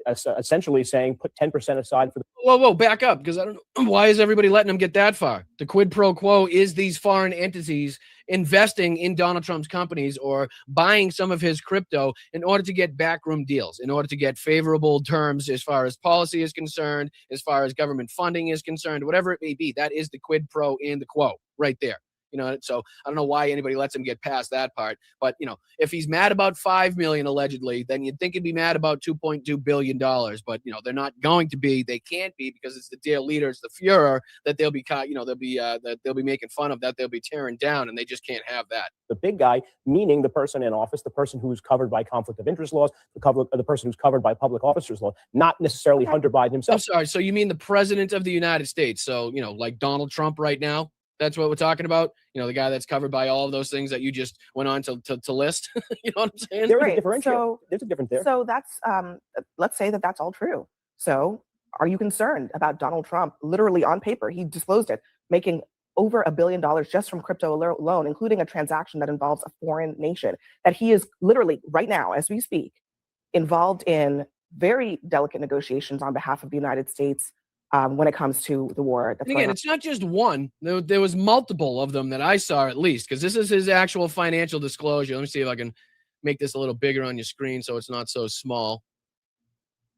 essentially saying put 10% aside for the. Whoa, back up, because I don't know why is everybody letting him get that far. The quid pro quo is these foreign entities investing in Donald Trump's companies or buying some of his crypto in order to get backroom deals, in order to get favorable terms as far as policy is concerned, as far as government funding is concerned, whatever it may be. That is the quid pro and the quo right there. So I don't know why anybody lets him get past that part. But, if he's mad about $5 million allegedly, then you'd think he'd be mad about $2.2 billion. But, they're not going to be. They can't be, because it's the dear leaders, the Fuhrer, that they'll be, that they'll be making fun of, that they'll be tearing down, and they just can't have that. The big guy, meaning the person in office, the person who's covered by conflict of interest laws, the person who's covered by public officers law, not necessarily Hunter Biden himself. I'm sorry. So you mean the president of the United States? So, like Donald Trump right now? That's what we're talking about. You know, the guy that's covered by all of those things that you just went on to list. You know what I'm saying? There's Right. a differential. So- There's a difference there. So that's let's say that that's all true. So are you concerned about Donald Trump? Literally on paper, he disclosed it, making over $1 billion just from crypto alone, including a transaction that involves a foreign nation that he is literally right now, as we speak, involved in very delicate negotiations on behalf of the United States when it comes to the war. That's And going again, on. it's not just one. There was multiple of them that I saw at least, because this is his actual financial disclosure. Let me see if I can make this a little bigger on your screen so it's not so small.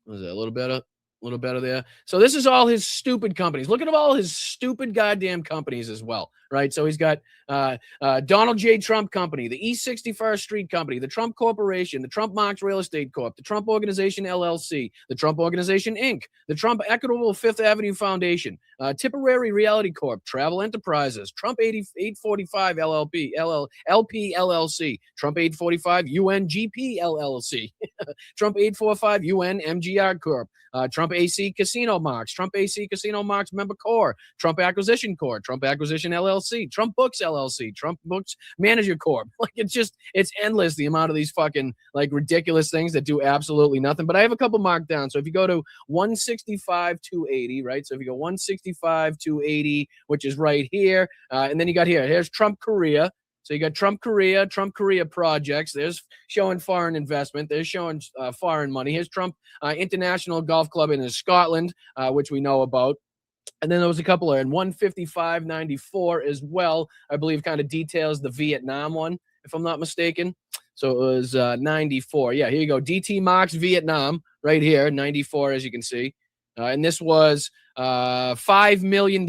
Was it a little better? A little better there. So this is all his stupid companies. Look at all his stupid goddamn companies as well, right? So he's got Donald J. Trump Company, the East 61st Street Company, the Trump Corporation, the Trump Marx Real Estate Corp, the Trump Organization LLC, the Trump Organization Inc., the Trump Equitable Fifth Avenue Foundation, Tipperary Reality Corp, Travel Enterprises, Trump 845 LLP, LP LLC, Trump 845 UNGP LLC, Trump 845 UN MGR Corp, Trump AC Casino Marks, Trump AC Casino Marks Member Corp, Trump Acquisition Corp, Trump Acquisition LLC, Trump Books LLC, Trump Books Manager Corp. Like it's endless the amount of these fucking like ridiculous things that do absolutely nothing. But I have a couple marked down. So if you go to 165,280, right? So if you go 165,280, which is right here, and then you got here's Trump Korea. So you got Trump Korea projects. There's showing foreign investment. There's showing foreign money. Here's Trump International Golf Club in Scotland, which we know about. And then there was a couple of, and 155.94 as well, I believe kind of details the Vietnam one, if I'm not mistaken. So it was 94. Yeah, here you go. DT Marks Vietnam right here, 94, as you can see. And this was $5 million.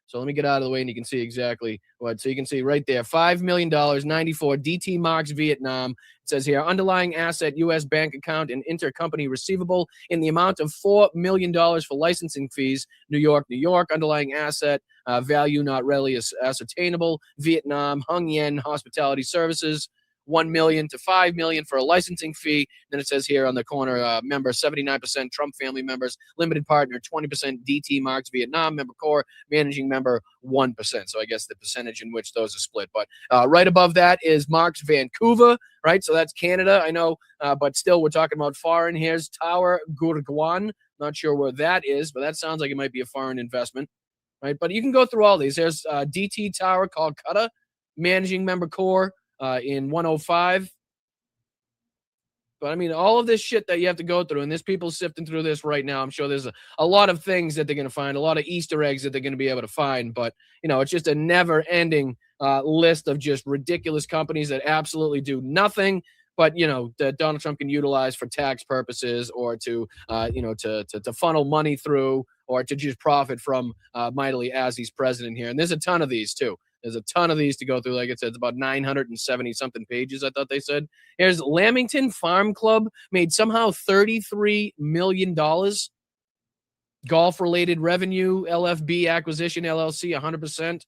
So let me get out of the way and you can see exactly what. So you can see right there, $5 million, 94, DT Marks Vietnam. It says here, underlying asset, U.S. bank account and intercompany receivable in the amount of $4 million for licensing fees. New York, underlying asset, value not readily ascertainable. Vietnam, Hung Yen Hospitality Services. 1 million to 5 million for a licensing fee. Then it says here on the corner, member 79% Trump family members, limited partner 20% DT Marks Vietnam, member core, managing member 1%. So I guess the percentage in which those are split. But right above that is Marks Vancouver, right? So that's Canada, I know, but still we're talking about foreign. Here's Tower Gurgaon. Not sure where that is, but that sounds like it might be a foreign investment, right? But you can go through all these. There's DT Tower Calcutta, managing member core. In 105. But I mean, all of this shit that you have to go through, and there's people sifting through this right now. I'm sure there's a lot of things that they're going to find, a lot of Easter eggs that they're going to be able to find. But, you know, it's just a never ending list of just ridiculous companies that absolutely do nothing. But, you know, that Donald Trump can utilize for tax purposes or to, to funnel money through or to just profit from mightily as he's president here. And there's a ton of these, too. There's a ton of these to go through. Like I said, it's about 970-something pages, I thought they said. Here's Lamington Farm Club, made somehow $33 million. Golf-related revenue, LFB Acquisition LLC, 100%.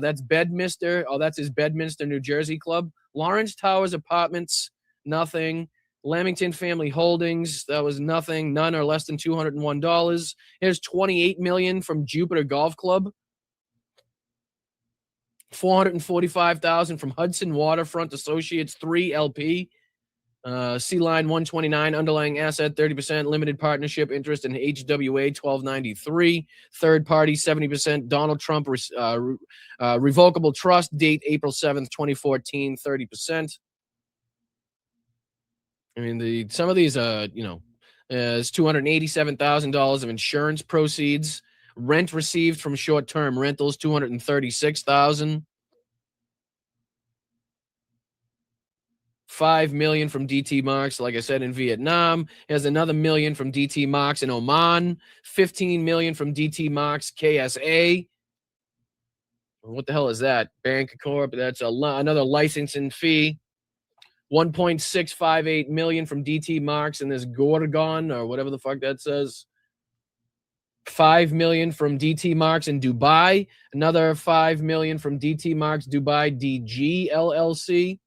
That's Bedminster. Oh, that's his Bedminster, New Jersey club. Lawrence Towers Apartments, nothing. Lamington Family Holdings, that was nothing. None or less than $201. Here's $28 million from Jupiter Golf Club. $445,000 from Hudson Waterfront Associates 3 LP. Sea Line 129, underlying asset 30%, limited partnership interest in HWA 1293, third party 70%, Donald Trump revocable trust, date April 7th, 2014, 30%. I mean, some of these, is $287,000 of insurance proceeds. Rent received from short-term rentals, $236,000. $5 million from DT Marks, like I said, in Vietnam. Has another $1 million from DT Marks in Oman. $15 million from DT Marks KSA. What the hell is that? Bank Corp. That's another licensing fee. $1.658 million from DT Marks in this Gorgon or whatever the fuck that says. $5 million from DT Marks in Dubai. Another $5 million from DT Marks Dubai DG LLC.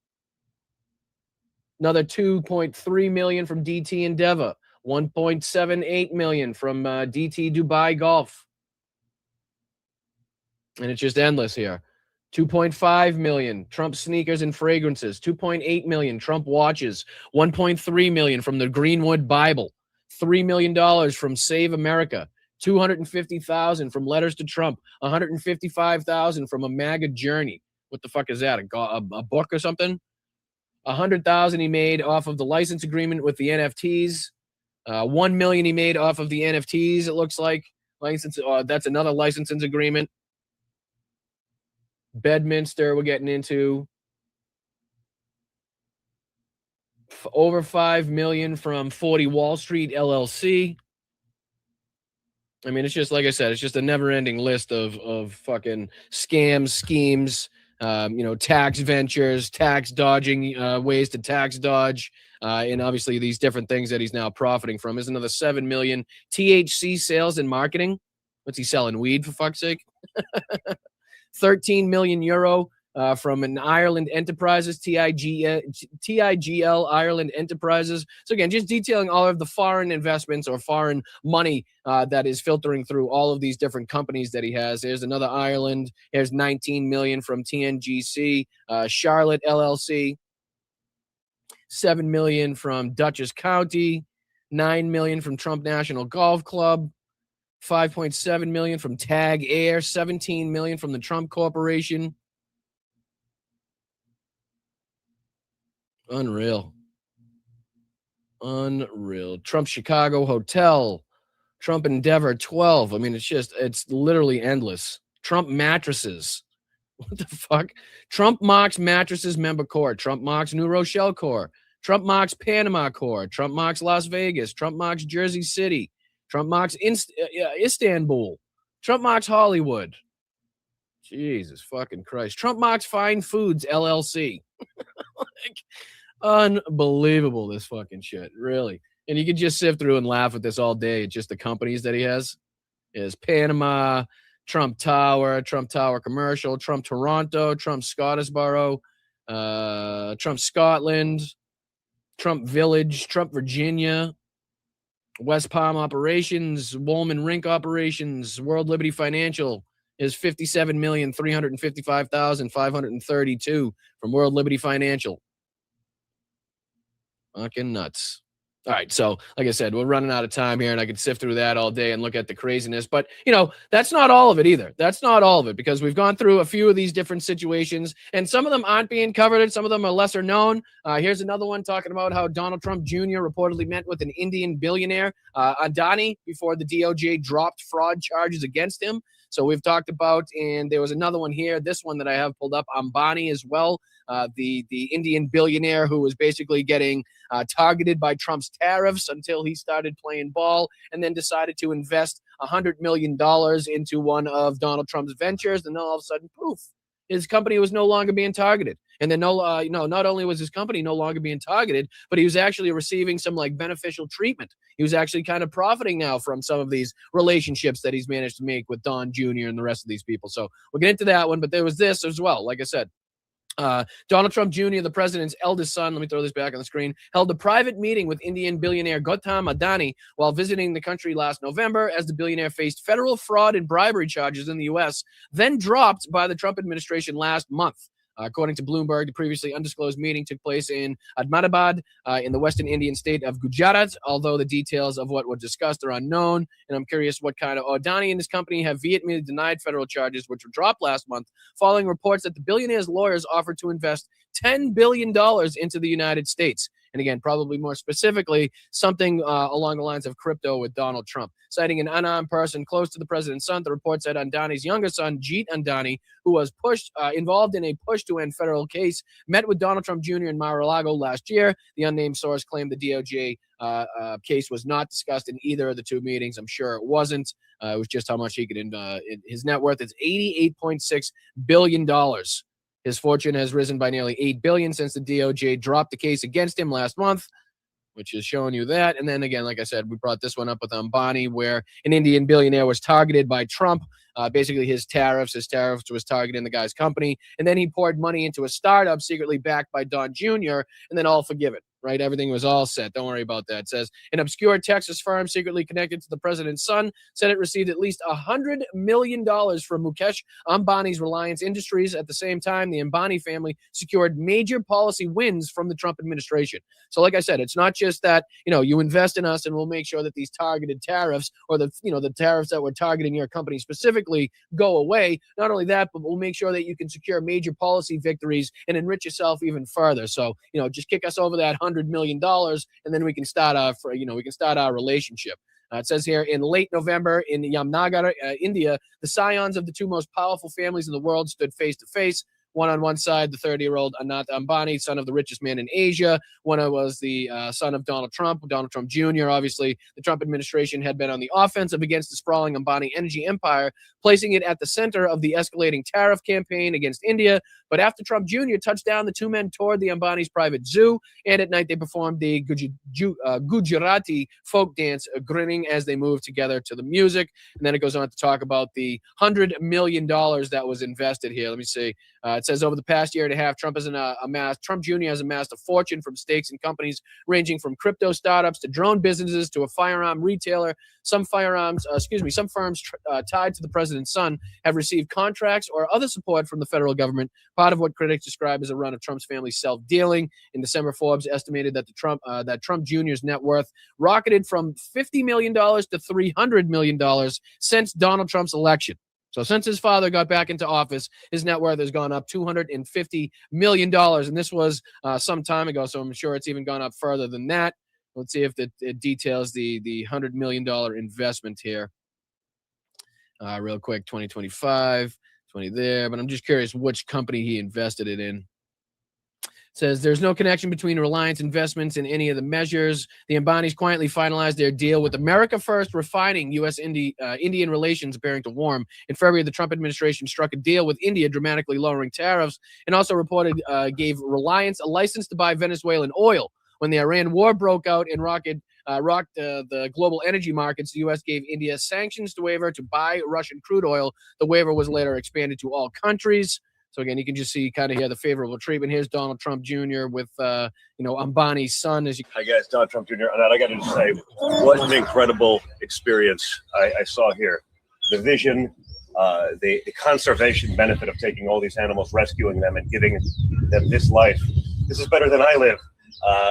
Another $2.3 million from DT Endeavor. $1.78 million from DT Dubai Golf. And it's just endless here. 2.5 million Trump sneakers and fragrances, 2.8 million Trump watches, 1.3 million from the Greenwood Bible, $3 million from Save America, 250,000 from Letters to Trump, 155,000 from a MAGA Journey. What the fuck is that? A book or something? 100,000 he made off of the license agreement with the NFTs. 1 million he made off of the NFTs. It looks like license. That's another licensing agreement. Bedminster, we're getting into over 5 million from 40 Wall Street LLC. I mean, it's just like I said, it's just a never-ending list of fucking scams, schemes, tax ventures, tax dodging, ways to tax dodge, and obviously these different things that he's now profiting from. Is another 7 million THC sales and marketing. What's he selling? Weed, for fuck's sake? 13 million euro from an Ireland Enterprises, TIGL Ireland Enterprises. So again, just detailing all of the foreign investments or foreign money that is filtering through all of these different companies that he has. There's another Ireland. There's 19 million from TNGC, Charlotte LLC, 7 million from Dutchess County, 9 million from Trump National Golf Club, 5.7 million from Tag Air, 17 million from the Trump Corporation. Unreal. Trump Chicago Hotel, Trump Endeavor 12. I mean, it's literally endless. Trump mattresses. What the fuck? Trump Mox Mattresses Member Corps, Trump Mox New Rochelle Corps, Trump Mox Panama Corps, Trump Mox Las Vegas, Trump Mox Jersey City, Trump Mox Istanbul, Trump Mox Hollywood. Jesus fucking Christ. Trump Mox Fine Foods LLC. Unbelievable, this fucking shit, really. And you can just sift through and laugh at this all day. It's just the companies that he has. Is Panama, Trump Tower Commercial, Trump Toronto, Trump Scottsboro, Trump Scotland, Trump Village, Trump Virginia, West Palm Operations, Woolman Rink Operations, World Liberty Financial is 57,355,532 from World Liberty Financial. Fucking nuts. All right, so like I said, we're running out of time here, and I could sift through that all day and look at the craziness. But, that's not all of it either. That's not all of it, because we've gone through a few of these different situations, and some of them aren't being covered. Some of them are lesser known. Here's another one talking about how Donald Trump Jr. reportedly met with an Indian billionaire, Adani, before the DOJ dropped fraud charges against him. So we've talked about, and there was another one here, this one that I have pulled up, Ambani as well, the Indian billionaire who was basically getting targeted by Trump's tariffs until he started playing ball and then decided to invest $100 million into one of Donald Trump's ventures. And then all of a sudden, poof, his company was no longer being targeted. And then not only was his company no longer being targeted, but he was actually receiving some beneficial treatment. He was actually kind of profiting now from some of these relationships that he's managed to make with Don Jr. and the rest of these people. So we'll get into that one, but there was this as well. Like I said, Donald Trump Jr., the president's eldest son, let me throw this back on the screen, held a private meeting with Indian billionaire Gautam Adani while visiting the country last November, as the billionaire faced federal fraud and bribery charges in the U.S., then dropped by the Trump administration last month. According to Bloomberg, the previously undisclosed meeting took place in Ahmedabad in the western Indian state of Gujarat, although the details of what were discussed are unknown. And I'm curious what kind of Adani and his company have vehemently denied federal charges, which were dropped last month, following reports that the billionaire's lawyers offered to invest $10 billion into the United States. And again, probably more specifically, something along the lines of crypto with Donald Trump. Citing an unarmed person close to the president's son, the report said Andani's younger son, Jeet Andani, who was involved in a push to end federal case, met with Donald Trump Jr. in Mar-a-Lago last year. The unnamed source claimed the DOJ case was not discussed in either of the two meetings. I'm sure it wasn't. It was just how much he could his net worth is $88.6 billion. His fortune has risen by nearly $8 billion since the DOJ dropped the case against him last month, which is showing you that. And then again, like I said, we brought this one up with Ambani, where an Indian billionaire was targeted by Trump. Basically, his tariffs was targeting the guy's company. And then he poured money into a startup secretly backed by Don Jr., and then all forgive it. right? Everything was all set. Don't worry about that. It says an obscure Texas firm secretly connected to the president's son said it received at least $100 million from Mukesh Ambani's Reliance Industries. At the same time, the Ambani family secured major policy wins from the Trump administration. So like I said, it's not just that, you invest in us and we'll make sure that these targeted tariffs or the tariffs that we're targeting your company specifically go away. Not only that, but we'll make sure that you can secure major policy victories and enrich yourself even further. So, just kick us over that $100 million and then we can start our relationship. It says here in late November in Yamnagar, India, the scions of the two most powerful families in the world stood face to face. One on one side, the 30-year-old Anant Ambani, son of the richest man in Asia. One was the son of Donald Trump Jr. Obviously, the Trump administration had been on the offensive against the sprawling Ambani energy empire, placing it at the center of the escalating tariff campaign against India. But after Trump Jr. touched down, the two men toured the Ambani's private zoo, and at night they performed the Gujarati folk dance, grinning as they moved together to the music. And then it goes on to talk about the $100 million that was invested here. Let me see. It says over the past year and a half, Trump Jr. has amassed a fortune from stakes in companies ranging from crypto startups to drone businesses to a firearm retailer. Some firms tied to the president's son have received contracts or other support from the federal government, part of what critics describe as a run of Trump's family's self-dealing. In December, Forbes estimated that Trump Jr.'s net worth rocketed from $50 million to $300 million since Donald Trump's election. So since his father got back into office, his net worth has gone up $250 million. And this was some time ago, so I'm sure it's even gone up further than that. Let's see if it details the $100 million investment here. Real quick, 2025, 20 there. But I'm just curious which company he invested it in. Says there's no connection between Reliance investments and any of the measures. The Ambanis quietly finalized their deal with America First Refining, U.S.-Indian relations appearing to warm. In February, the Trump administration struck a deal with India, dramatically lowering tariffs, and also reported gave Reliance a license to buy Venezuelan oil. When the Iran war broke out and rocked the global energy markets, the U.S. gave India sanctions waiver to buy Russian crude oil. The waiver was later expanded to all countries. So again, you can just see kind of here the favorable treatment. Here's Donald Trump Jr. with Ambani's son. Hi guys, Donald Trump Jr. And I got to just say, what an incredible experience I saw here. The vision, the conservation benefit of taking all these animals, rescuing them, and giving them this life. This is better than I live.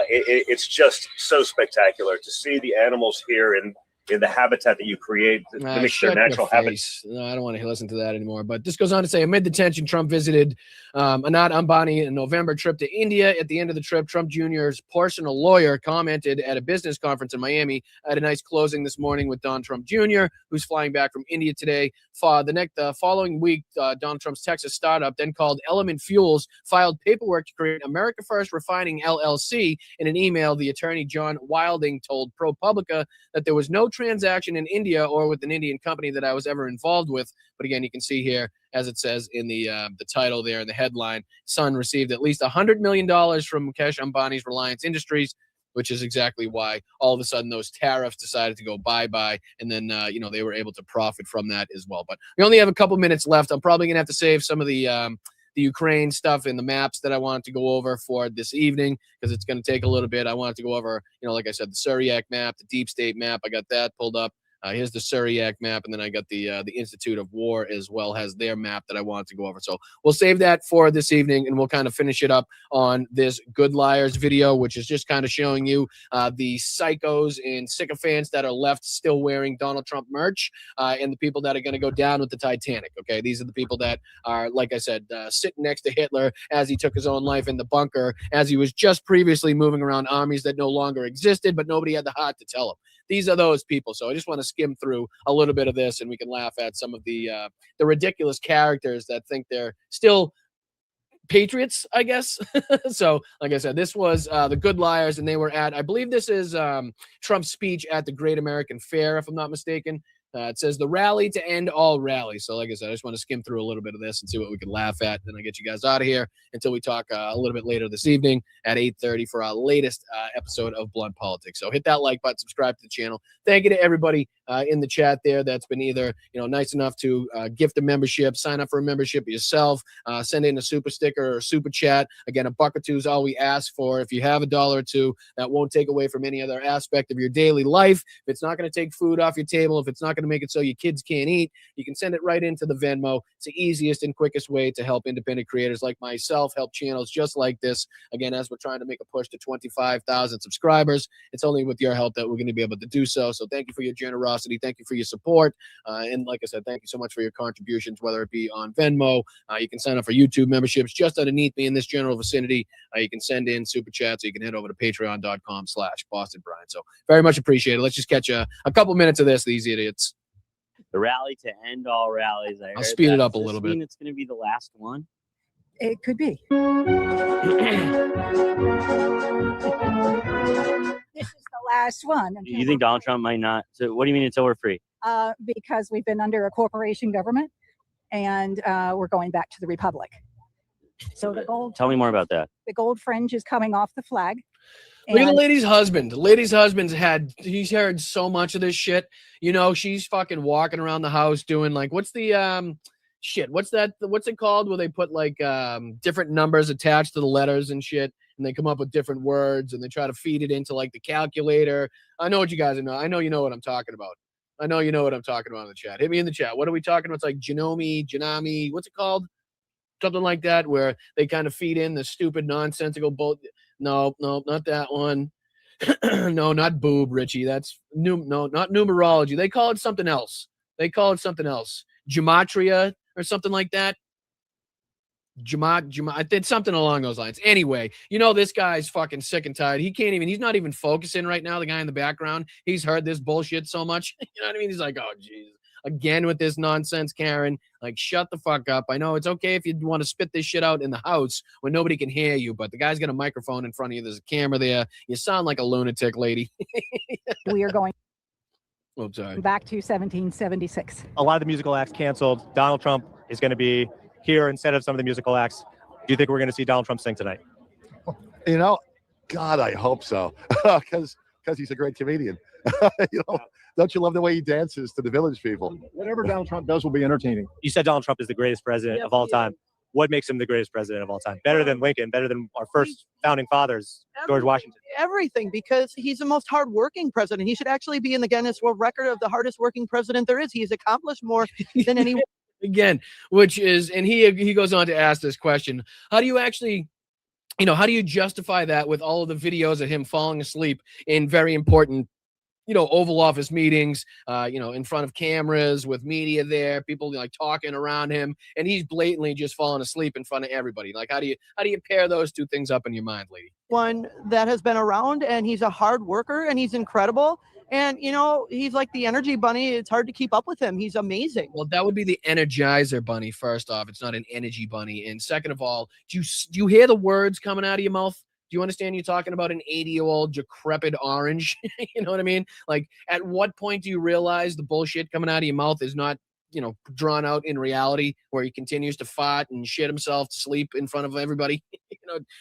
It's just so spectacular to see the animals here in the habitat that you create, mimic their natural habitat. No, I don't want to listen to that anymore. But this goes on to say, amid the tension, Trump visited Anant Ambani in a November trip to India. At the end of the trip, Trump Jr.'s personal lawyer commented at a business conference in Miami. I had a nice closing this morning with Don Trump Jr., who's flying back from India today. The following week, Donald Trump's Texas startup, then called Element Fuels, filed paperwork to create America First Refining LLC. In an email, the attorney John Wilding told ProPublica that there was no transaction in India or with an Indian company that I was ever involved with. But again, you can see here, as it says in the title there in the headline, son received at least $100 million from Mukesh Ambani's Reliance Industries, which is exactly why all of a sudden those tariffs decided to go bye-bye. And then, they were able to profit from that as well. But we only have a couple minutes left. I'm probably going to have to save some of the Ukraine stuff and the maps that I wanted to go over for this evening because it's going to take a little bit. I wanted to go over, like I said, the Syriac map, the Deep State map. I got that pulled up. Here's the Syriac map, and then I got the Institute of War as well has their map that I wanted to go over. So we'll save that for this evening, and we'll kind of finish it up on this Good Liars video, which is just kind of showing you the psychos and sycophants that are left still wearing Donald Trump merch, and the people that are going to go down with the Titanic. Okay, these are the people that are, like I said, sitting next to Hitler as he took his own life in the bunker, as he was just previously moving around armies that no longer existed, but nobody had the heart to tell him. These are those people. So I just want to skim through a little bit of this, and we can laugh at some of the ridiculous characters that think they're still patriots, I guess. So, like I said, this was the Good Liars, and they were at, I believe this is Trump's speech at the Great American Fair, if I'm not mistaken. It says the rally to end all rallies. So, like I said, I just want to skim through a little bit of this and see what we can laugh at. Then I get you guys out of here until we talk a little bit later this evening at 8:30 for our latest episode of Blunt Politics. So hit that like button, subscribe to the channel. Thank you to everybody in the chat there that's been either nice enough to gift a membership, sign up for a membership yourself, send in a super sticker or a super chat. Again, $1 or $2 is all we ask for. If you have $1 or $2, that won't take away from any other aspect of your daily life. If it's not going to take food off your table, if it's not going to make it so your kids can't eat, you can send it right into the Venmo. It's the easiest and quickest way to help independent creators like myself, help channels just like this. Again, as we're trying to make a push to 25,000 subscribers, it's only with your help that we're going to be able to do so. So thank you for your generosity. Thank you for your support. And like I said, thank you so much for your contributions, whether it be on Venmo. You can sign up for YouTube memberships just underneath me in this general vicinity. You can send in super chats, or you can head over to patreon.com/BostonBrian. So very much appreciated. Let's just catch a couple minutes of this, these idiots. The rally to end all rallies. I'll speed it up a little bit. It's going to be the last one. It could be. This is the last one. You think Donald Trump might not? So what do you mean until we're free? Because we've been under a corporation government, and we're going back to the republic. So the gold. Tell me more about that. The gold fringe is coming off the flag. Look at the lady's husband. The lady's husband's he's heard so much of this shit. She's fucking walking around the house doing like, what's the shit? What's it called? Where they put like different numbers attached to the letters and shit, and they come up with different words and they try to feed it into like the calculator. I know what you guys know. I know you know what I'm talking about. I know you know what I'm talking about in the chat. Hit me in the chat. What are we talking about? It's like Janami, what's it called? Something like that, where they kind of feed in the stupid, nonsensical bull. No, not that one. No, not boob, Richie. That's no, not numerology. They call it something else. Gematria or something like that. I did something along those lines. Anyway, this guy's fucking sick and tired. He's not even focusing right now, the guy in the background. He's heard this bullshit so much. You know what I mean? He's like, oh, Jesus. Again with this nonsense, Karen. Like, shut the fuck up. I know it's okay if you want to spit this shit out in the house when nobody can hear you, but the guy's got a microphone in front of you. There's a camera there. You sound like a lunatic, lady. We are going sorry. back to 1776. A lot of the musical acts canceled. Donald Trump is going to be here instead of some of the musical acts. Do you think we're going to see Donald Trump sing tonight? God, I hope so, because he's a great comedian. Don't you love the way he dances to the Village People? Whatever Donald Trump does will be entertaining. You said Donald Trump is the greatest president of all time. What makes him the greatest president of all time? Better than Lincoln, better than our first founding fathers, George Washington. Everything, because he's the most hardworking president. He should actually be in the Guinness World Record of the hardest working president there is. He's accomplished more than anyone. Again, which is, and he goes on to ask this question: how do you actually, how do you justify that with all of the videos of him falling asleep in very important, Oval Office meetings, in front of cameras with media there, people like talking around him, and he's blatantly just falling asleep in front of everybody. Like, how do you pair those two things up in your mind, lady? One that has been around, and he's a hard worker, and he's incredible. And, he's like the energy bunny. It's hard to keep up with him. He's amazing. Well, that would be the Energizer bunny, first off. It's not an energy bunny. And second of all, do you hear the words coming out of your mouth? Do you understand you're talking about an 80-year-old decrepit orange? You know what I mean? Like, at what point do you realize the bullshit coming out of your mouth is not, drawn out in reality, where he continues to fart and shit himself to sleep in front of everybody,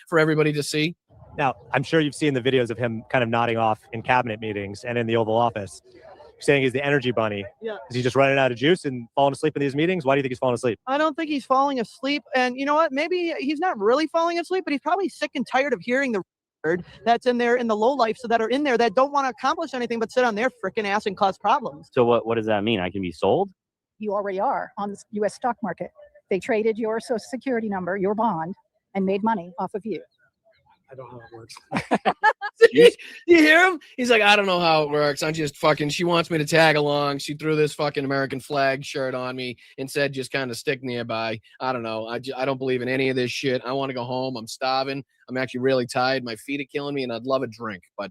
for everybody to see? Now, I'm sure you've seen the videos of him kind of nodding off in cabinet meetings and in the Oval Office, saying he's the energy bunny. Yeah. Is he just running out of juice and falling asleep in these meetings? Why do you think he's falling asleep? I don't think he's falling asleep. And you know what? Maybe he's not really falling asleep, but he's probably sick and tired of hearing the word that's in there in the lowlifes that are in there that don't want to accomplish anything but sit on their freaking ass and cause problems. So what does that mean? I can be sold? You already are on the U.S. stock market. They traded your Social Security number, your bond, and made money off of you. I don't know how it works. You hear him? He's like, I don't know how it works. I'm just fucking, she wants me to tag along. She threw this fucking American flag shirt on me and said, just kind of stick nearby. I don't know. I don't believe in any of this shit. I want to go home. I'm starving. I'm actually really tired. My feet are killing me and I'd love a drink. But,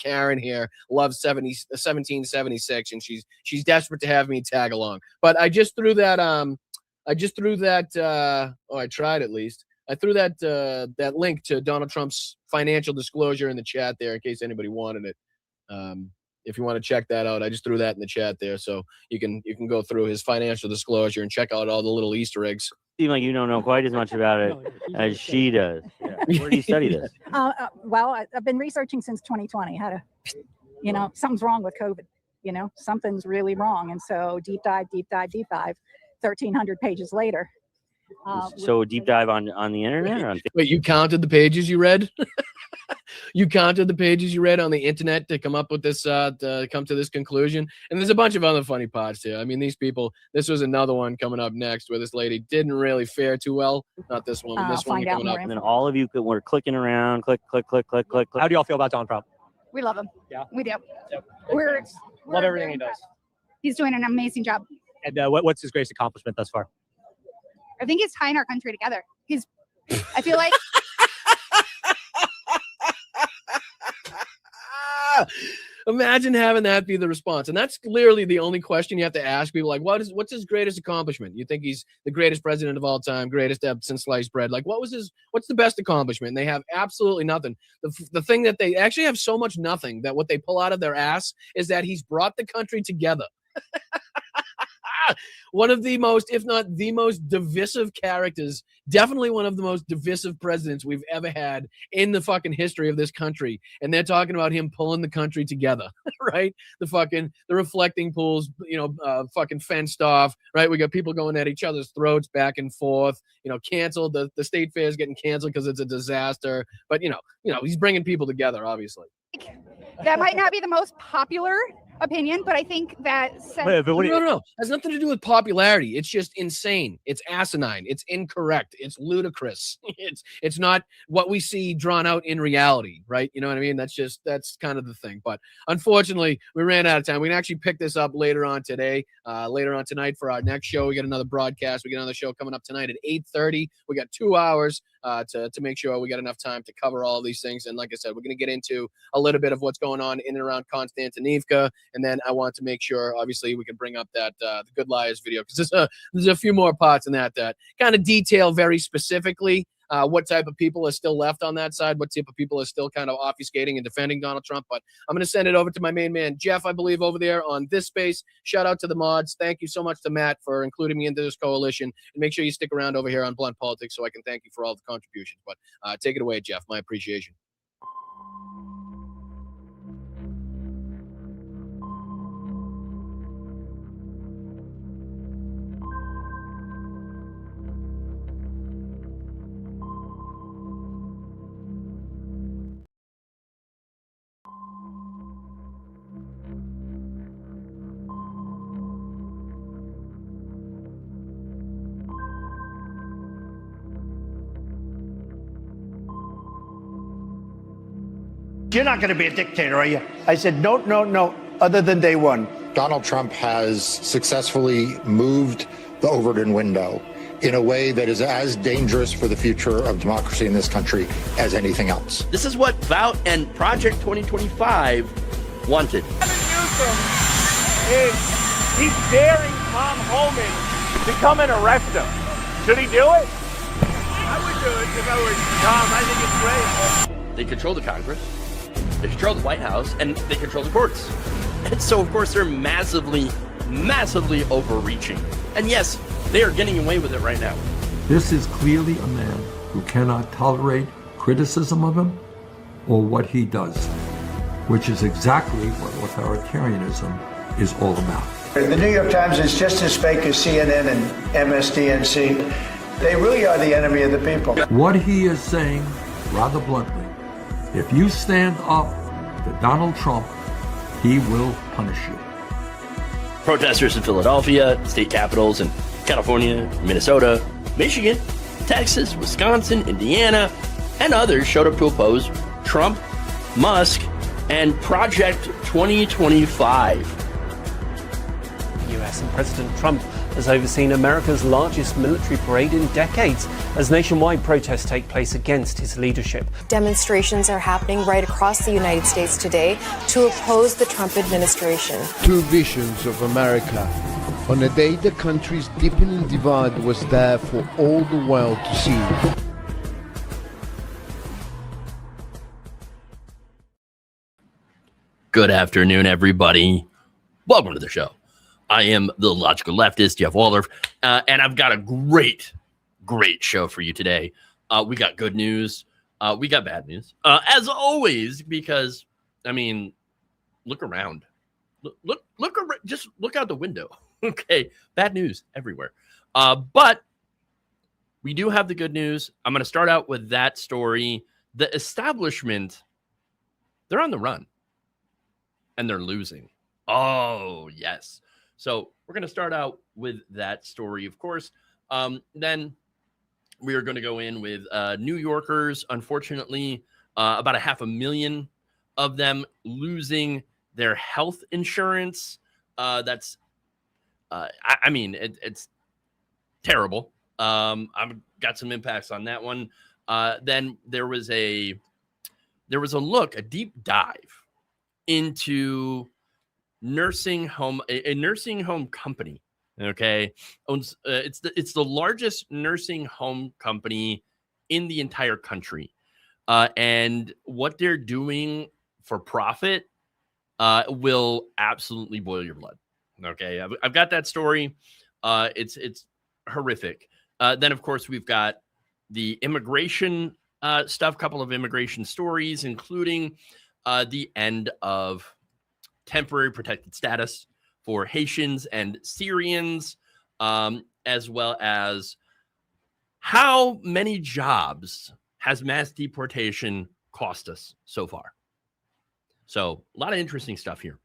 Karen here loves 1776 and she's desperate to have me tag along. But I just threw that, I tried at least. I threw that link to Donald Trump's financial disclosure in the chat there in case anybody wanted it. If you want to check that out, I just threw that in the chat there, so you can go through his financial disclosure and check out all the little Easter eggs. Seem like you don't know quite as much about it as she does. Yeah. Where do you study this? Well, I've been researching since 2020 how to, something's wrong with COVID. something's really wrong. And so deep dive, 1,300 pages later. So deep dive on the internet? Or on Wait, you counted the pages you read? You counted the pages you read on the internet to come up with this, to come to this conclusion? And there's a bunch of other funny parts here. I mean, these people, this was another one coming up next where this lady didn't really fare too well. Not this one, but this one coming up. And then all of you were clicking around, click. How do y'all feel about Donald Trump? We love him. Yeah. We do. Yep. We're Love everything he does. He's doing an amazing job. And what's his greatest accomplishment thus far? I think he's tying our country together. I feel like Imagine having that be the response. And that's clearly the only question you have to ask people. Like, what's his greatest accomplishment? You think he's the greatest president of all time, greatest since sliced bread? Like, what's the best accomplishment? And they have absolutely nothing. The thing that they actually have so much nothing that what they pull out of their ass is that he's brought the country together. One of the most, if not the most divisive characters, definitely one of the most divisive presidents we've ever had in the fucking history of this country. And they're talking about him pulling the country together, right? The reflecting pools, fucking fenced off, right? We got people going at each other's throats back and forth, canceled. The state fair is getting canceled because it's a disaster. But, he's bringing people together, obviously. that might not be the most popular opinion, but I think that no. It has nothing to do with popularity. It's just insane. It's asinine. It's incorrect. It's ludicrous. It's not what we see drawn out in reality, right? You know what I mean? That's kind of the thing. But unfortunately, we ran out of time. We can actually pick this up later on today, later on tonight for our next show. We got another broadcast. We got another show coming up tonight at 8:30. We got 2 hours to make sure we got enough time to cover all of these things. And like I said, we're going to get into a little bit of what's going on in and around Konstantinivka. And then I want to make sure, obviously, we can bring up that the Good Liars video, because there's a few more parts in that kind of detail very specifically what type of people are still left on that side, what type of people are still kind of obfuscating and defending Donald Trump. But I'm going to send it over to my main man, Jeff, I believe, over there on this space. Shout out to the mods. Thank you so much to Matt for including me into this coalition. And make sure you stick around over here on Blunt Politics so I can thank you for all the contributions. But take it away, Jeff. My appreciation. You're not going to be a dictator, are you? I said, no, other than day one. Donald Trump has successfully moved the Overton window in a way that is as dangerous for the future of democracy in this country as anything else. This is what Vout and Project 2025 wanted. He's daring Tom Homan to come and arrest him. Should he do it? I would do it if I were Tom. I think it's great. They control the Congress, they control the White House, and they control the courts. And so, of course, they're massively overreaching. And yes, they are getting away with it right now. This is clearly a man who cannot tolerate criticism of him or what he does, which is exactly what authoritarianism is all about. The New York Times is just as fake as CNN and MSDNC. They really are the enemy of the people. What he is saying, rather bluntly, if you stand up to Donald Trump, he will punish you. Protesters in Philadelphia, state capitals in California, Minnesota, Michigan, Texas, Wisconsin, Indiana, and others showed up to oppose Trump, Musk, and Project 2025. US and President Trump has overseen America's largest military parade in decades as nationwide protests take place against his leadership. Demonstrations are happening right across the United States today to oppose the Trump administration. Two visions of America. On a day the country's deepening divide was there for all the world to see. Good afternoon, everybody. Welcome to the show. I am the logical leftist, Jeff Waldorf, and I've got a great show for you today. We got good news. We got bad news, as always, because, I mean, look around. Just look out the window. Okay, bad news everywhere. But we do have the good news. I'm going to start out with that story. The establishment, they're on the run, and they're losing. Oh, yes. So we're going to start out with that story, of course. Then we are going to go in with New Yorkers, unfortunately, about 500,000 of them losing their health insurance. It's terrible. I've got some impacts on that one. Then there was a deep dive into a nursing home company. Okay, owns it's the largest nursing home company in the entire country, and what they're doing for profit will absolutely boil your blood. Okay, I've got that story. It's horrific. Then, of course, we've got the immigration stuff, couple of immigration stories, including the end of temporary protected status for Haitians and Syrians, as well as how many jobs has mass deportation cost us so far. So a lot of interesting stuff here.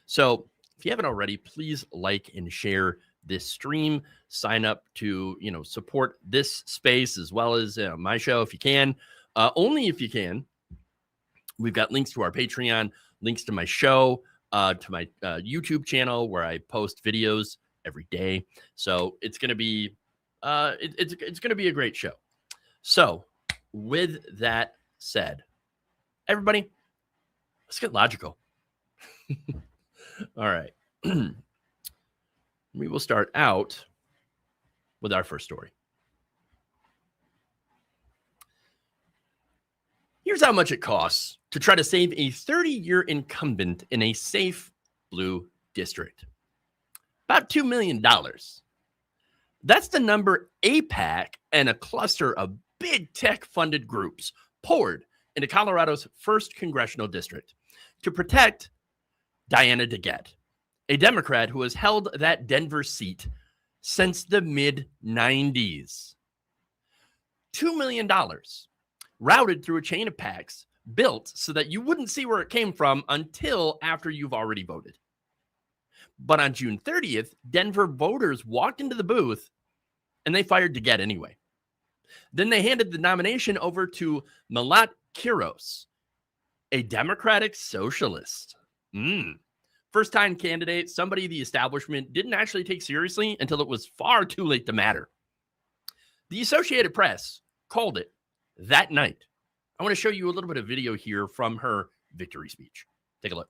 So if you haven't already, please like and share this stream. Sign up to, support this space as well as my show if you can. Only if you can. We've got links to our Patreon, links to my show, to my YouTube channel where I post videos every day. So it's going to be it's going to be a great show. So with that said, everybody, let's get logical. All right. We will start out with our first story. Here's how much it costs to try to save a 30-year incumbent in a safe blue district. About $2 million. That's the number AIPAC and a cluster of big tech-funded groups poured into Colorado's 1st congressional district to protect Diana DeGette, a Democrat who has held that Denver seat since the mid-90s. $2 million routed through a chain of PACs built so that you wouldn't see where it came from until after you've already voted. But on June 30th, Denver voters walked into the booth and they fired DeGette anyway. Then they handed the nomination over to Malat Quiros, a Democratic socialist. First-time candidate, somebody the establishment didn't actually take seriously until it was far too late to matter. The Associated Press called it that night. I want to show you a little bit of video here from her victory speech. Take a look.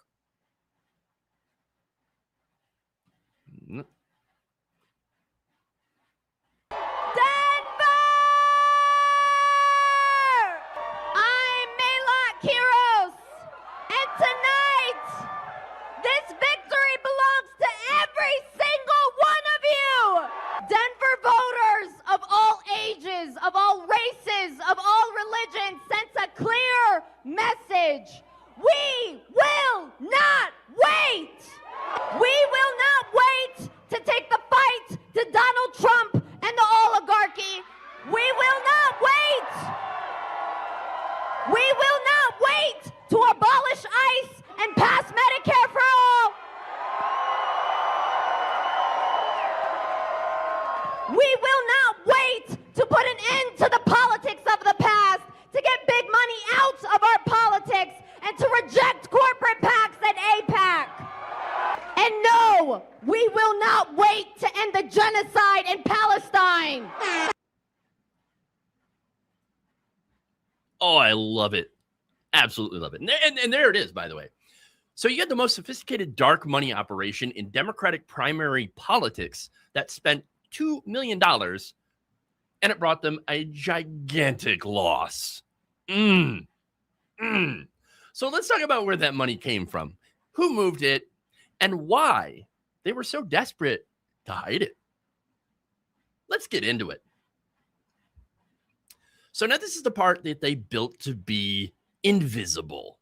I'm Malat Quiros, and tonight, this victory belongs to every single one of you. Denver voters of all ages, of all races, of all religions sends a clear message. We will not wait. We will not wait to take the fight to Donald Trump and the oligarchy. We will not wait. We will not wait to abolish ICE and pass Medicare for all. We will not wait to put an end to the politics of the past, to get big money out of our politics, and to reject corporate PACs and AIPAC. And no, we will not wait to end the genocide in Palestine. Oh, I love it. Absolutely love it. And there it is, by the way. So you had the most sophisticated dark money operation in Democratic primary politics that spent $2 million, and it brought them a gigantic loss. So let's talk about where that money came from, who moved it, and why they were so desperate to hide it. Let's get into it. So now this is the part that they built to be invisible.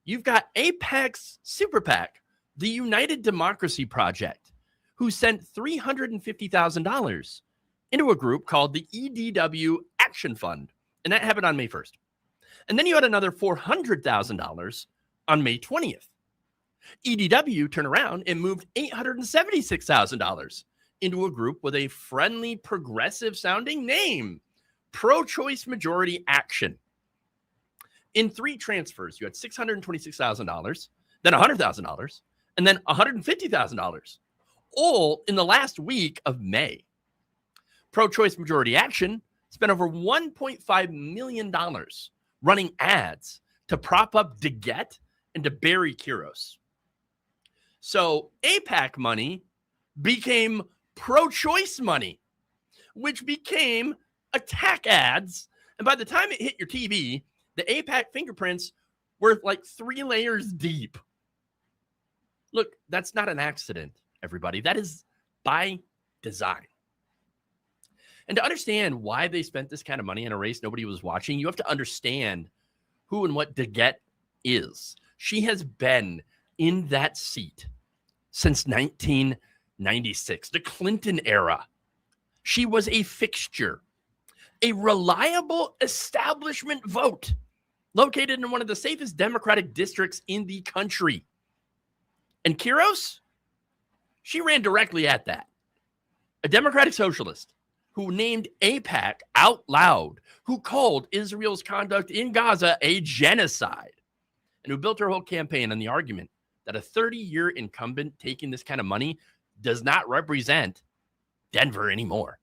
You've got AIPAC's super PAC, the United Democracy Project, who sent $350,000 into a group called the EDW Action Fund. And that happened on May 1st. And then you had another $400,000 on May 20th. EDW turned around and moved $876,000 into a group with a friendly, progressive-sounding name, Pro-Choice Majority Action. In 3 transfers, you had $626,000, then $100,000, and then $150,000, all in the last week of May. Pro-Choice Majority Action spent over $1.5 million running ads to prop up Deter and to bury Quiros. So AIPAC money became pro-choice money, which became attack ads. And by the time it hit your TV, the AIPAC fingerprints were like 3 layers deep. Look, that's not an accident, everybody. That is by design. And to understand why they spent this kind of money in a race nobody was watching, you have to understand who and what Deter is. She has been in that seat since 1996, the Clinton era. She was a fixture, a reliable establishment vote located in one of the safest Democratic districts in the country. And Quiros, she ran directly at that. A Democratic socialist who named AIPAC out loud, who called Israel's conduct in Gaza a genocide, and who built her whole campaign on the argument that a 30-year incumbent taking this kind of money does not represent Denver anymore.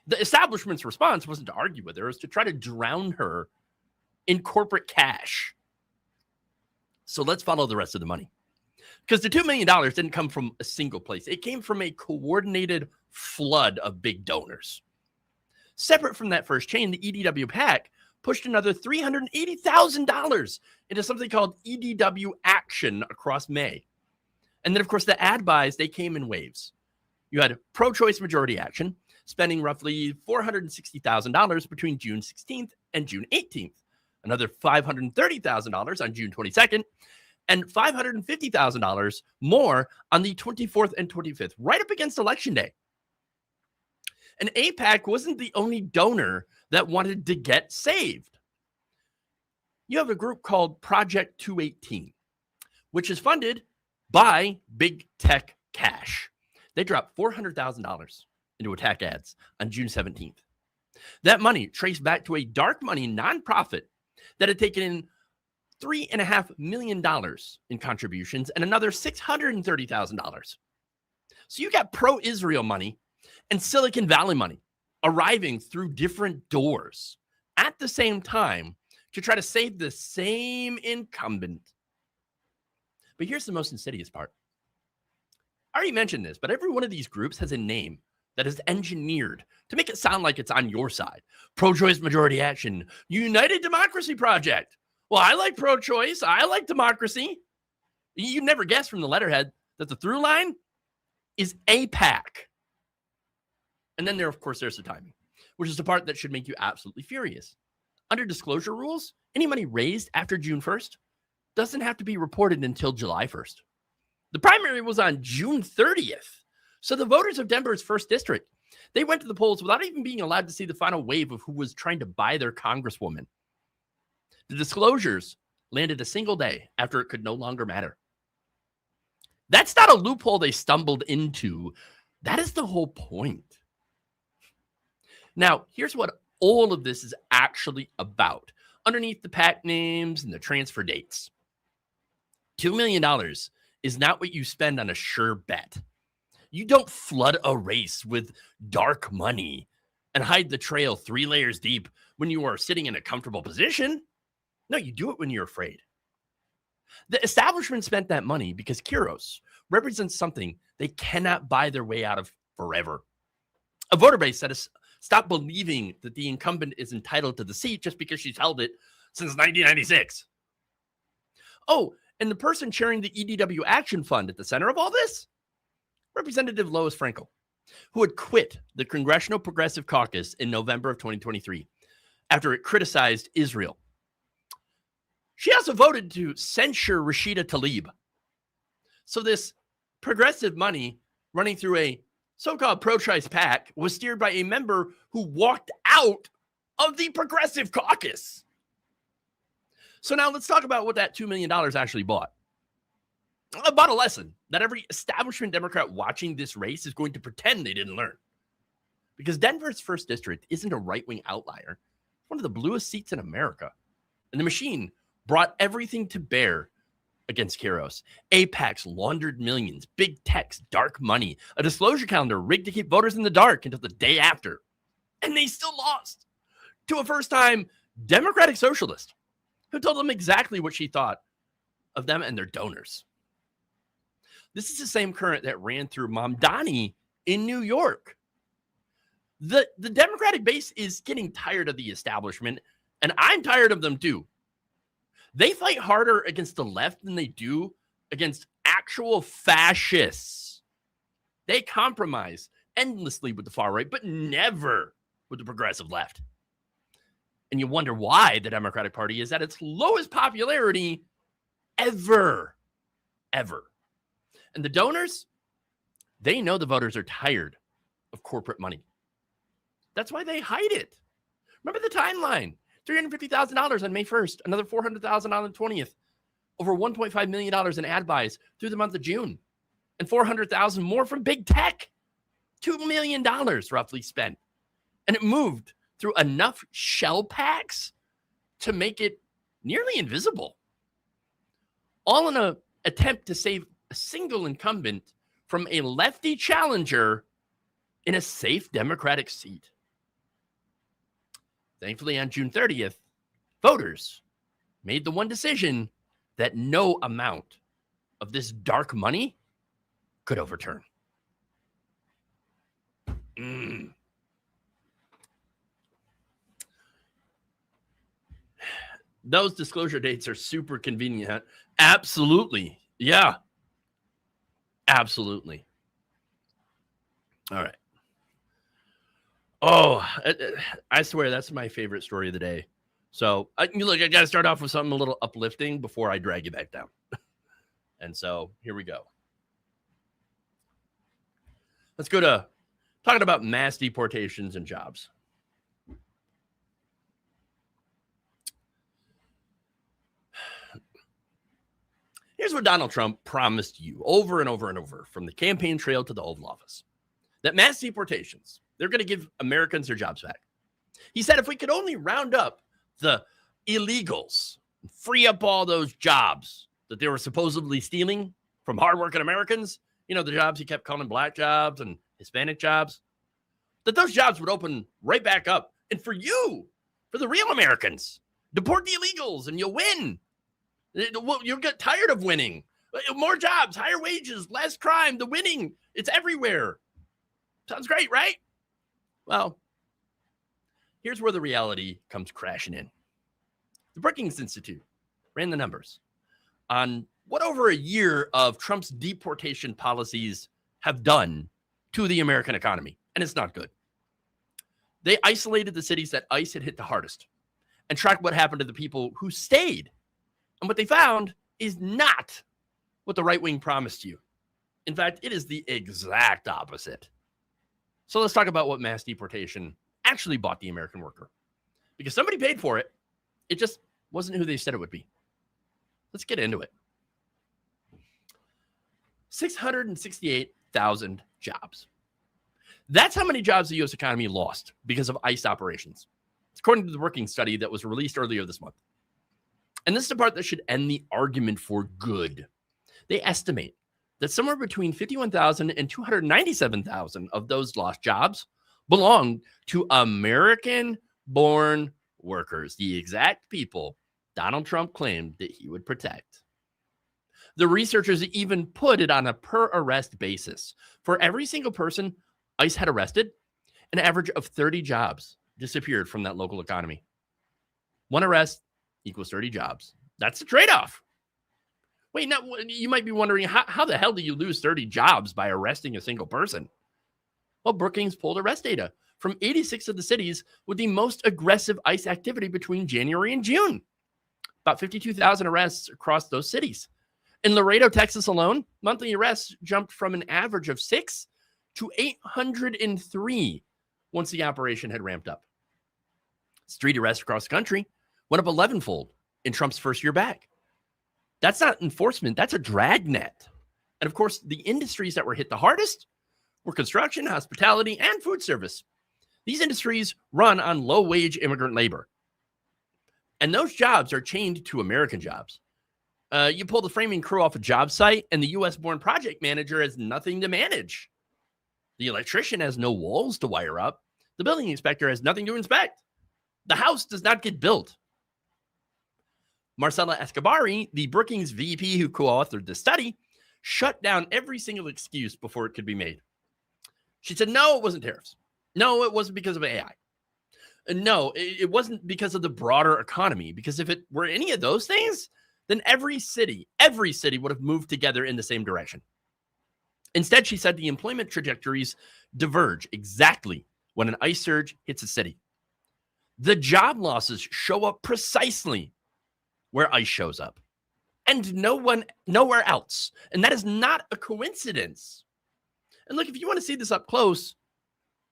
The establishment's response wasn't to argue with her, it was to try to drown her in corporate cash. So let's follow the rest of the money. Because the $2 million didn't come from a single place. It came from a coordinated flood of big donors. Separate from that first chain, the EDW PAC pushed another $380,000 into something called EDW Action across May. And then, of course, the ad buys, they came in waves. You had Pro-Choice Majority Action spending roughly $460,000 between June 16th and June 18th, another $530,000 on June 22nd, and $550,000 more on the 24th and 25th, right up against Election Day. And AIPAC wasn't the only donor that wanted to get saved. You have a group called Project 218, which is funded by Big Tech Cash. They dropped $400,000 into attack ads on June 17th. That money traced back to a dark money nonprofit that had taken in $3.5 million in contributions and another $630,000. So you got pro-Israel money and Silicon Valley money arriving through different doors at the same time to try to save the same incumbent. But here's the most insidious part. I already mentioned this, but every one of these groups has a name that is engineered to make it sound like it's on your side. Pro-Choice Majority Action, United Democracy Project. Well, I like pro-choice. I like democracy. You never guess from the letterhead that the through line is AIPAC. And then there, of course, there's the timing, which is the part that should make you absolutely furious. Under disclosure rules, any money raised after June 1st doesn't have to be reported until July 1st. The primary was on June 30th. So the voters of Denver's 1st district, they went to the polls without even being allowed to see the final wave of who was trying to buy their congresswoman. The disclosures landed a single day after it could no longer matter. That's not a loophole they stumbled into. That is the whole point. Now, here's what all of this is actually about. Underneath the PAC names and the transfer dates. $2 million is not what you spend on a sure bet. You don't flood a race with dark money and hide the trail 3 layers deep when you are sitting in a comfortable position. No, you do it when you're afraid. The establishment spent that money because Quiros represents something they cannot buy their way out of forever. A voter base that has stopped believing that the incumbent is entitled to the seat just because she's held it since 1996. Oh, and the person chairing the EDW Action Fund at the center of all this? Representative Lois Frankel, who had quit the Congressional Progressive Caucus in November of 2023 after it criticized Israel. She also voted to censure Rashida Tlaib. So this progressive money running through a so-called pro-choice PAC was steered by a member who walked out of the Progressive Caucus. So now let's talk about what that $2 million actually bought. It bought a lesson that every establishment Democrat watching this race is going to pretend they didn't learn. Because Denver's 1st District isn't a right-wing outlier. It's one of the bluest seats in America. And the machine brought everything to bear against Quiros. APACs laundered millions, big tech's dark money, a disclosure calendar rigged to keep voters in the dark until the day after. And they still lost to a first-time Democratic socialist who told them exactly what she thought of them and their donors. This is the same current that ran through Mamdani in New York. The Democratic base is getting tired of the establishment, and I'm tired of them too. They fight harder against the left than they do against actual fascists. They compromise endlessly with the far right, but never with the progressive left. And you wonder why the Democratic Party is at its lowest popularity ever. And the donors, they know the voters are tired of corporate money. That's why they hide it. Remember the timeline. $350,000 on May 1st, another $400,000 on the 20th, over $1.5 million in ad buys through the month of June, and $400,000 more from big tech. $2 million roughly spent. And it moved through enough shell packs to make it nearly invisible. All in an attempt to save a single incumbent from a lefty challenger in a safe Democratic seat. Thankfully, on June 30th, voters made the one decision that no amount of this dark money could overturn. Those disclosure dates are super convenient. Absolutely. Yeah. Absolutely. All right. Oh, I swear that's my favorite story of the day. So, I got to start off with something a little uplifting before I drag you back down. And so, here we go. Let's go to talking about mass deportations and jobs. Here's what Donald Trump promised you over and over and over from the campaign trail to the Oval Office. That mass deportations, they're going to give Americans their jobs back. He said if we could only round up the illegals, free up all those jobs that they were supposedly stealing from hardworking Americans, the jobs he kept calling black jobs and Hispanic jobs, that those jobs would open right back up. And for you, for the real Americans, deport the illegals and you'll win. You'll get tired of winning. More jobs, higher wages, less crime, the winning. It's everywhere. Sounds great, right? Well, here's where the reality comes crashing in. The Brookings Institute ran the numbers on what over a year of Trump's deportation policies have done to the American economy, and it's not good. They isolated the cities that ICE had hit the hardest and tracked what happened to the people who stayed. And what they found is not what the right wing promised you. In fact, it is the exact opposite. So let's talk about what mass deportation actually bought the American worker. Because somebody paid for it. It just wasn't who they said it would be. Let's get into it. 668,000 jobs. That's how many jobs the U.S. economy lost because of ICE operations. It's according to the working study that was released earlier this month. And this is the part that should end the argument for good. They estimate that somewhere between 51,000 and 297,000 of those lost jobs belong to American-born workers, the exact people Donald Trump claimed that he would protect. The researchers even put it on a per-arrest basis. For every single person ICE had arrested, an average of 30 jobs disappeared from that local economy. One arrest equals 30 jobs. That's the trade-off. Wait, now you might be wondering, how the hell do you lose 30 jobs by arresting a single person? Well, Brookings pulled arrest data from 86 of the cities with the most aggressive ICE activity between January and June. About 52,000 arrests across those cities. In Laredo, Texas alone, monthly arrests jumped from an average of 6 to 803 once the operation had ramped up. Street arrests across the country went up 11-fold in Trump's first year back. That's not enforcement, that's a dragnet. And of course, the industries that were hit the hardest were construction, hospitality, and food service. These industries run on low-wage immigrant labor. And those jobs are chained to American jobs. You pull the framing crew off a job site, and the U.S.-born project manager has nothing to manage. The electrician has no walls to wire up. The building inspector has nothing to inspect. The house does not get built. Marcela Escobari, the Brookings VP who co-authored the study, shut down every single excuse before it could be made. She said, no, it wasn't tariffs. No, it wasn't because of AI. No, it wasn't because of the broader economy, because if it were any of those things, then every city would have moved together in the same direction. Instead, she said the employment trajectories diverge exactly when an ICE surge hits a city. The job losses show up precisely where ICE shows up and nowhere else. And that is not a coincidence. And look, if you want to see this up close,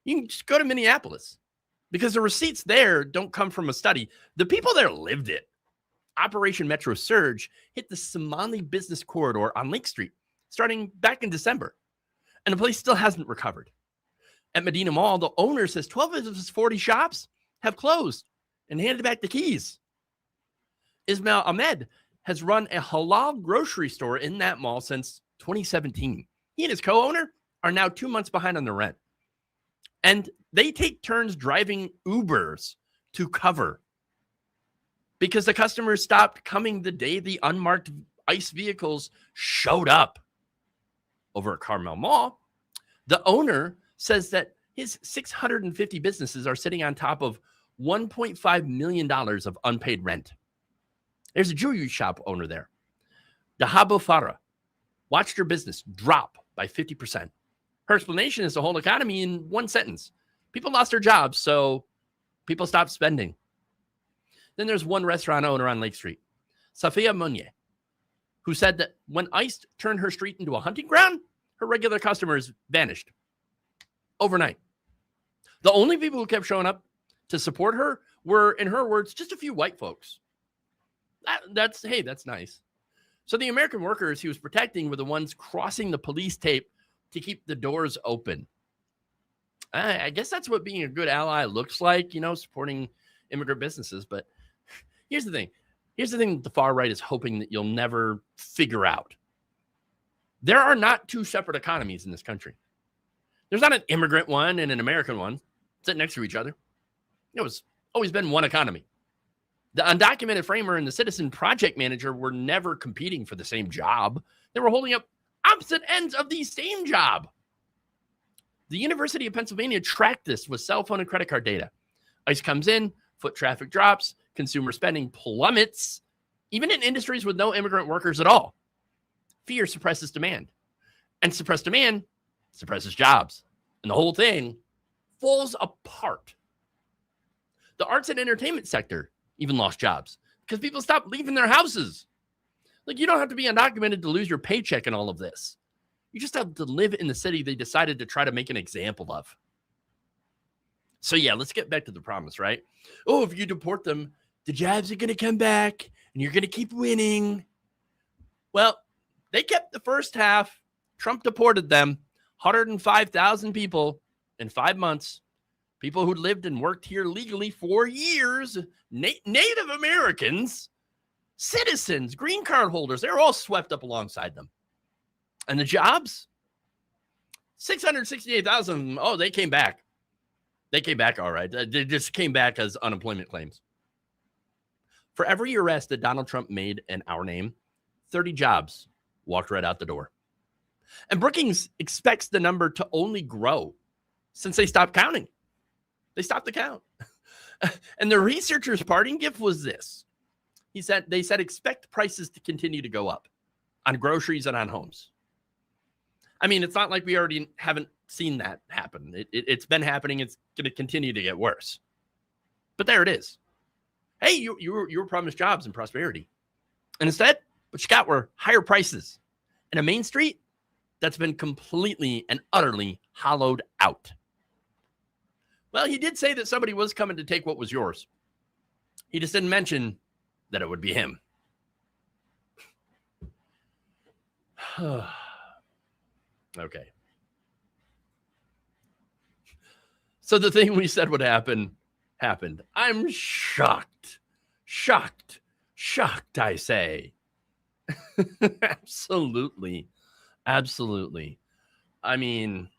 you can just go to Minneapolis because the receipts there don't come from a study. The people there lived it. Operation Metro Surge hit the Somali business corridor on Lake Street starting back in December, and the place still hasn't recovered. At Medina Mall, the owner says 12 of his 40 shops have closed and handed back the keys. Ismail Ahmed has run a halal grocery store in that mall since 2017. He and his co-owner are now 2 months behind on the rent. And they take turns driving Ubers to cover because the customers stopped coming the day the unmarked ICE vehicles showed up. Over at Carmel Mall, the owner says that his 650 businesses are sitting on top of $1.5 million of unpaid rent. There's a jewelry shop owner there. Dahabo Farah watched her business drop by 50%. Her explanation is the whole economy in one sentence. People lost their jobs, so people stopped spending. Then there's one restaurant owner on Lake Street, Safia Mounier, who said that when ICE turned her street into a hunting ground, her regular customers vanished overnight. The only people who kept showing up to support her were, in her words, just a few white folks. That's nice. So the American workers he was protecting were the ones crossing the police tape to keep the doors open. I guess that's what being a good ally looks like, supporting immigrant businesses. But here's the thing. Here's the thing that the far right is hoping that you'll never figure out. There are not two separate economies in this country. There's not an immigrant one and an American one sitting next to each other. It was always been one economy. The undocumented framer and the citizen project manager were never competing for the same job. They were holding up opposite ends of the same job. The University of Pennsylvania tracked this with cell phone and credit card data. ICE comes in, foot traffic drops, consumer spending plummets, even in industries with no immigrant workers at all. Fear suppresses demand, and suppressed demand suppresses jobs, and the whole thing falls apart. The arts and entertainment sector even lost jobs because people stopped leaving their houses. Like, you don't have to be undocumented to lose your paycheck in all of this. You just have to live in the city they decided to try to make an example of. So yeah, let's get back to the promise, right? Oh, if you deport them, the jobs are going to come back and you're going to keep winning. Well, they kept the first half. Trump deported them, 105,000 people in 5 months. People who lived and worked here legally for years, Native Americans, citizens, green card holders, they're all swept up alongside them. And the jobs? 668,000. Oh, they came back. They came back all right. They just came back as unemployment claims. For every arrest that Donald Trump made in our name, 30 jobs walked right out the door. And Brookings expects the number to only grow since they stopped counting. They stopped the count. And the researchers' parting gift was this. They said expect prices to continue to go up on groceries and on homes. I mean, it's not like we already haven't seen that happen. It's been happening. It's going to continue to get worse. But there it is. Hey, you were promised jobs and prosperity. And instead, What you got were higher prices and a Main Street that's been completely and utterly hollowed out. Well, he did say that somebody was coming to take what was yours. He just didn't mention that it would be him. Okay. So the thing we said would happen, happened. I'm shocked. Shocked. Shocked, I say. Absolutely. Absolutely. I mean,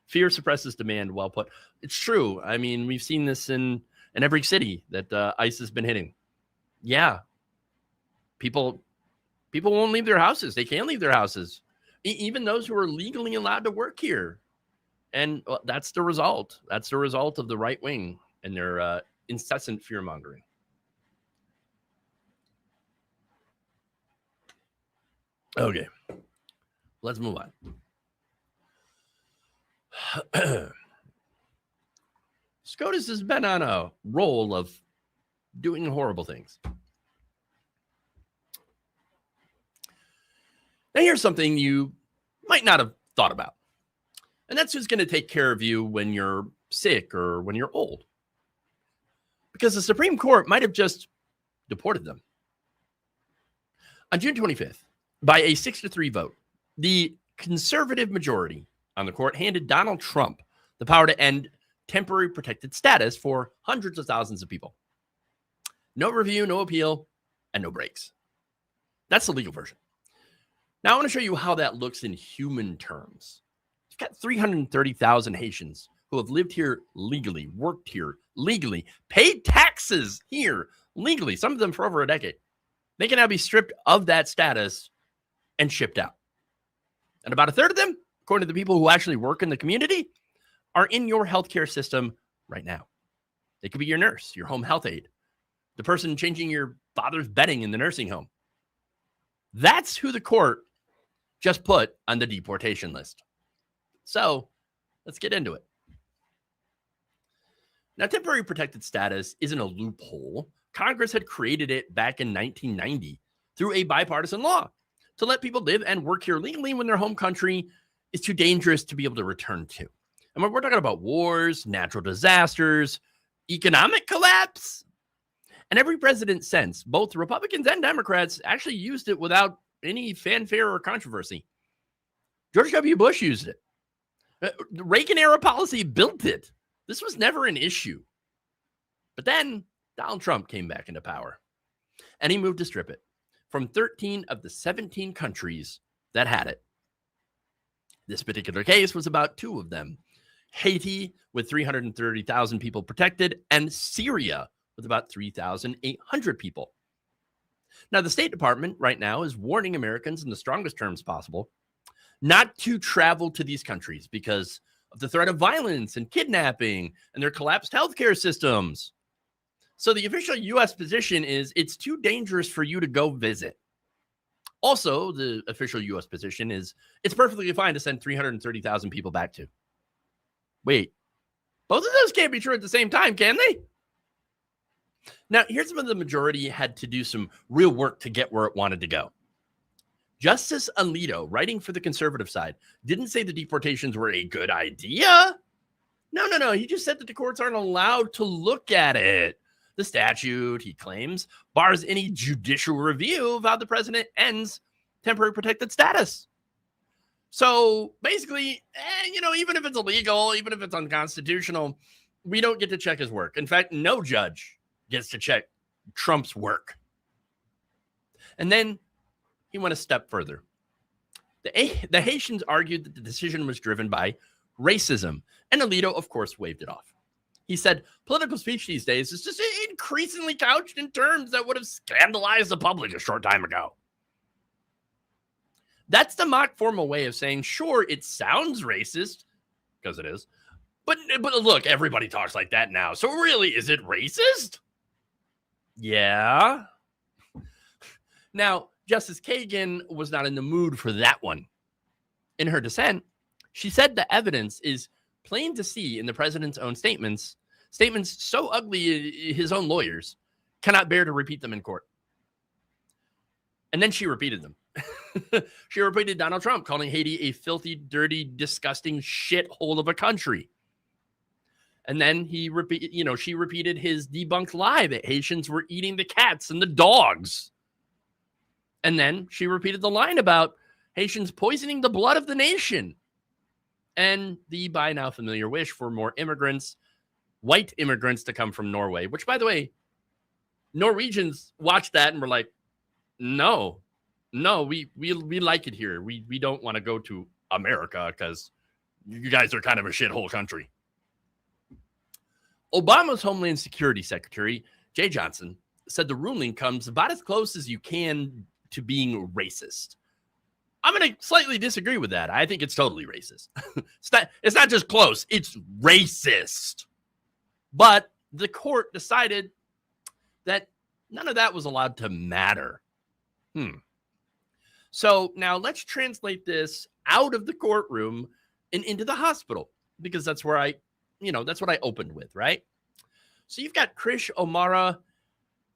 fear suppresses demand, well put. It's true. I mean, we've seen this in every city that ICE has been hitting. Yeah. People won't leave their houses. They can't leave their houses. Even those who are legally allowed to work here. And that's the result. That's the result of the right wing and their incessant fear mongering. Okay, let's move on. SCOTUS has been on a roll of doing horrible things. Now, here's something you might not have thought about. And that's who's going to take care of you when you're sick or when you're old. Because the Supreme Court might have just deported them. On June 25th, by a 6-3 vote, the conservative majority on the court handed Donald Trump the power to end temporary protected status for hundreds of thousands of people. No review, no appeal, and no breaks. That's the legal version. Now, I want to show you how that looks in human terms. You've got 330,000 Haitians who have lived here legally, worked here legally, paid taxes here legally, some of them for over a decade. They can now be stripped of that status and shipped out. And about a third of them, according to the people who actually work in the community, are in your healthcare system right now. They could be your nurse, your home health aide, the person changing your father's bedding in the nursing home. That's who the court just put on the deportation list. So let's get into it. Now, temporary protected status isn't a loophole. Congress had created it back in 1990 through a bipartisan law to let people live and work here legally when their home country is too dangerous to be able to return to. And we're talking about wars, natural disasters, economic collapse. And every president since, both Republicans and Democrats, actually used it without any fanfare or controversy. George W. Bush used it. The Reagan-era policy built it. This was never an issue. But then Donald Trump came back into power, and he moved to strip it from 13 of the 17 countries that had it. This particular case was about 2 of them. Haiti, with 330,000 people protected, and Syria, with about 3,800 people. Now, the State Department right now is warning Americans in the strongest terms possible not to travel to these countries because of the threat of violence and kidnapping and their collapsed healthcare systems. So the official U.S. position is it's too dangerous for you to go visit. Also, the official U.S. position is it's perfectly fine to send 330,000 people back to. Wait, both of those can't be true at the same time, can they? Now, here's when the majority had to do some real work to get where it wanted to go. Justice Alito, writing for the conservative side, didn't say the deportations were a good idea. No. He just said that the courts aren't allowed to look at it. The statute, he claims, bars any judicial review of how the president ends temporary protected status. So basically, even if it's illegal, even if it's unconstitutional, we don't get to check his work. In fact, no judge gets to check Trump's work. And then he went a step further. The Haitians argued that the decision was driven by racism, and Alito, of course, waved it off. He said, political speech these days is just increasingly couched in terms that would have scandalized the public a short time ago. That's the mock formal way of saying, sure, it sounds racist, because it is, but look, everybody talks like that now, so really, is it racist? Yeah. Now, Justice Kagan was not in the mood for that one. In her dissent, she said the evidence is plain to see in the president's own statements so ugly his own lawyers cannot bear to repeat them in court. And then she repeated them. She repeated Donald Trump calling Haiti a filthy, dirty, disgusting shithole of a country. And then she repeated his debunked lie that Haitians were eating the cats and the dogs. And then she repeated the line about Haitians poisoning the blood of the nation. And the by now familiar wish for more immigrants, white immigrants, to come from Norway, which, by the way, Norwegians watched that and were like, no, we like it here. We don't want to go to America because you guys are kind of a shithole country. Obama's Homeland Security Secretary, Jay Johnson, said the ruling comes about as close as you can to being racist. I'm going to slightly disagree with that. I think it's totally racist. It's not just close, it's racist. But the court decided that none of that was allowed to matter. So now let's translate this out of the courtroom and into the hospital, because that's where that's what I opened with, right? So you've got Krish Omara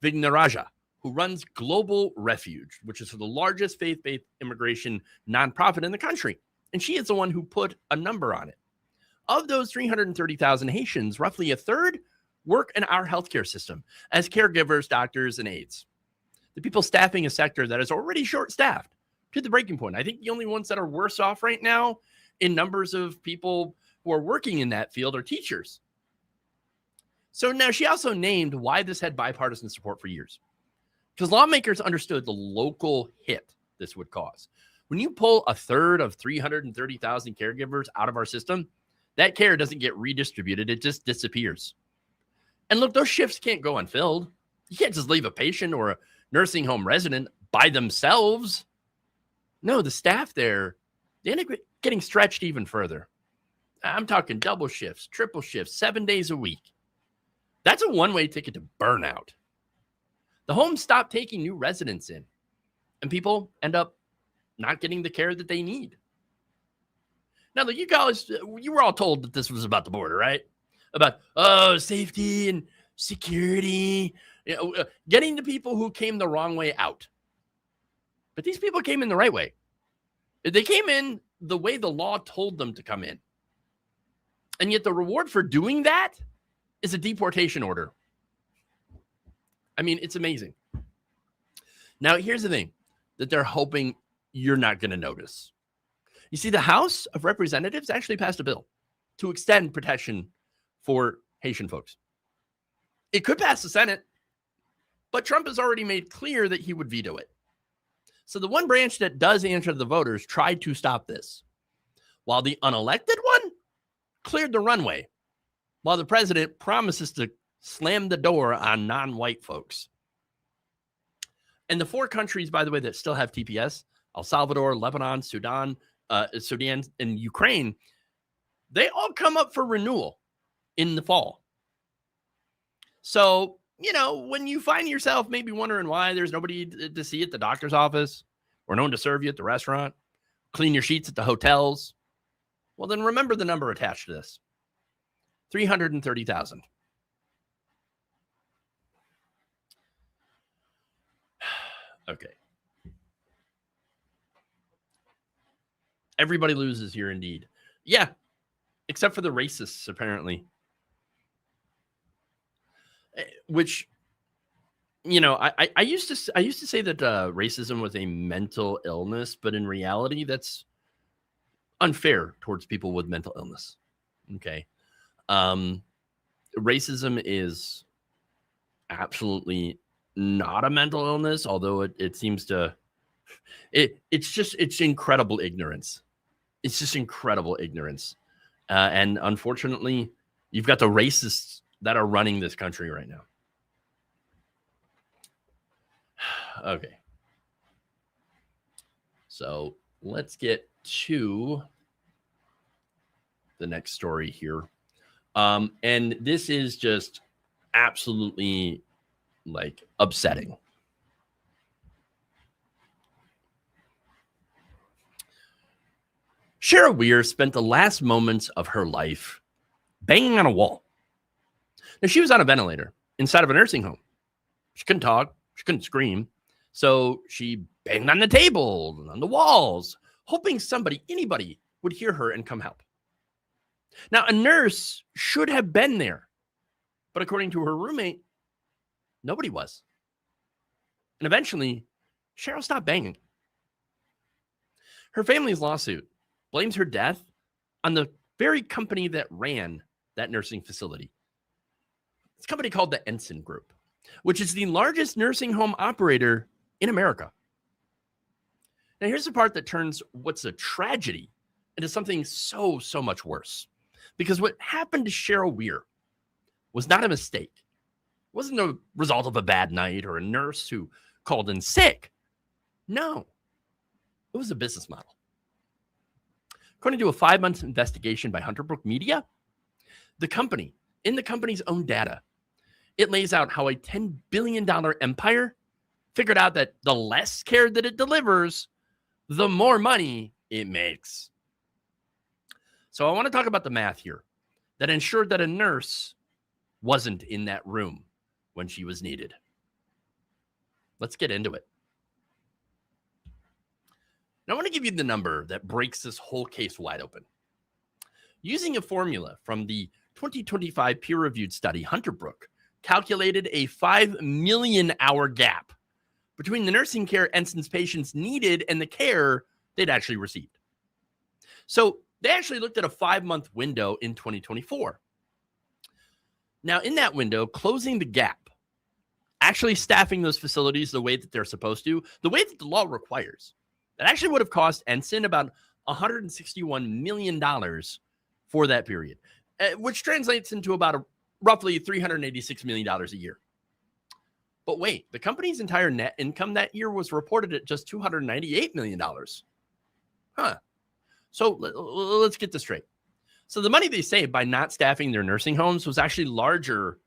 Vignaraja, who runs Global Refuge, which is the largest faith-based immigration nonprofit in the country. And she is the one who put a number on it. Of those 330,000 Haitians, roughly a third work in our healthcare system as caregivers, doctors, and aides. The people staffing a sector that is already short-staffed to the breaking point. I think the only ones that are worse off right now in numbers of people who are working in that field are teachers. So now she also named why this had bipartisan support for years. Because lawmakers understood the local hit this would cause. When you pull a third of 330,000 caregivers out of our system, that care doesn't get redistributed. It just disappears. And look, those shifts can't go unfilled. You can't just leave a patient or a nursing home resident by themselves. No, the staff there, they end up getting stretched even further. I'm talking double shifts, triple shifts, 7 days a week. That's a one-way ticket to burnout. The homes stop taking new residents in, and people end up not getting the care that they need. Now, you guys, you were all told that this was about the border, right? About, safety and security, getting the people who came the wrong way out. But these people came in the right way. They came in the way the law told them to come in. And yet the reward for doing that is a deportation order. I mean, it's amazing. Now, here's the thing that they're hoping you're not going to notice. You see, the House of Representatives actually passed a bill to extend protection for Haitian folks. It could pass the Senate, but Trump has already made clear that he would veto it. So the one branch that does answer to the voters tried to stop this, while the unelected one cleared the runway, while the president promises to slam the door on non-white folks. And the 4 countries, by the way, that still have TPS, El Salvador, Lebanon, Sudan, and Ukraine, they all come up for renewal in the fall. So, when you find yourself maybe wondering why there's nobody to see at the doctor's office or no one to serve you at the restaurant, clean your sheets at the hotels, well, then remember the number attached to this. 330,000. Okay. Everybody loses here indeed. Yeah, except for the racists, apparently. Which, I used to say that racism was a mental illness, but in reality, that's unfair towards people with mental illness. Okay. Racism is absolutely not a mental illness, although it seems to, it's incredible ignorance. It's just incredible ignorance. And unfortunately, you've got the racists that are running this country right now. Okay. So let's get to the next story here. And this is just absolutely upsetting. Shara Weir spent the last moments of her life banging on a wall. Now, she was on a ventilator inside of a nursing home. She couldn't talk. She couldn't scream. So she banging on the table, on the walls, hoping anybody would hear her and come help. Now, a nurse should have been there, but according to her roommate, nobody was. And eventually, Cheryl stopped banging. Her family's lawsuit blames her death on the very company that ran that nursing facility. It's a company called the Ensign Group, which is the largest nursing home operator in America. Now, here's the part that turns what's a tragedy into something so much worse. Because what happened to Cheryl Weir was not a mistake. It wasn't a result of a bad night or a nurse who called in sick. No, it was a business model. According to a 5-month investigation by Hunter Brook Media, the company, in the company's own data, it lays out how a $10 billion empire figured out that the less care that it delivers, the more money it makes. So I want to talk about the math here that ensured that a nurse wasn't in that room when she was needed. Let's get into it. Now I want to give you the number that breaks this whole case wide open. Using a formula from the 2025 peer-reviewed study, Hunter Brook calculated a 5 million hour gap between the nursing care Ensign's patients needed and the care they'd actually received. So they actually looked at a 5-month window in 2024. Now, in that window, closing the gap, actually staffing those facilities the way that they're supposed to, the way that the law requires, that actually would have cost Ensign about $161 million for that period, which translates into about roughly $386 million a year. But wait, the company's entire net income that year was reported at just $298 million. Huh. So let's get this straight. So the money they saved by not staffing their nursing homes was actually larger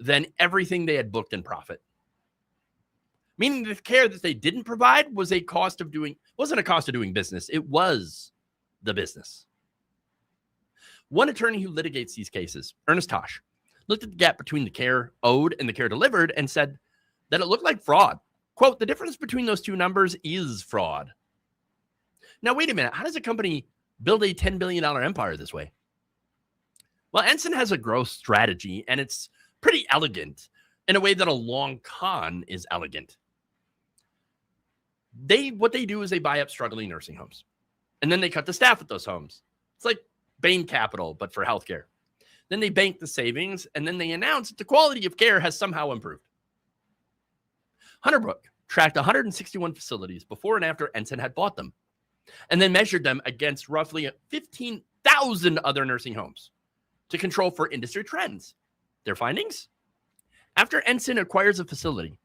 than everything they had booked in profit. Meaning the care that they didn't provide wasn't a cost of doing business. It was the business. One attorney who litigates these cases, Ernest Tosh, looked at the gap between the care owed and the care delivered and said that it looked like fraud. Quote, the difference between those two numbers is fraud. Now, wait a minute. How does a company build a $10 billion empire this way? Well, Ensign has a growth strategy, and it's pretty elegant in a way that a long con is elegant. What they do is they buy up struggling nursing homes, and then they cut the staff at those homes. It's like Bain Capital, but for healthcare. Then they bank the savings, and then they announce that the quality of care has somehow improved. Hunter Brook tracked 161 facilities before and after Ensign had bought them, and then measured them against roughly 15,000 other nursing homes to control for industry trends. Their findings? After Ensign acquires a facility,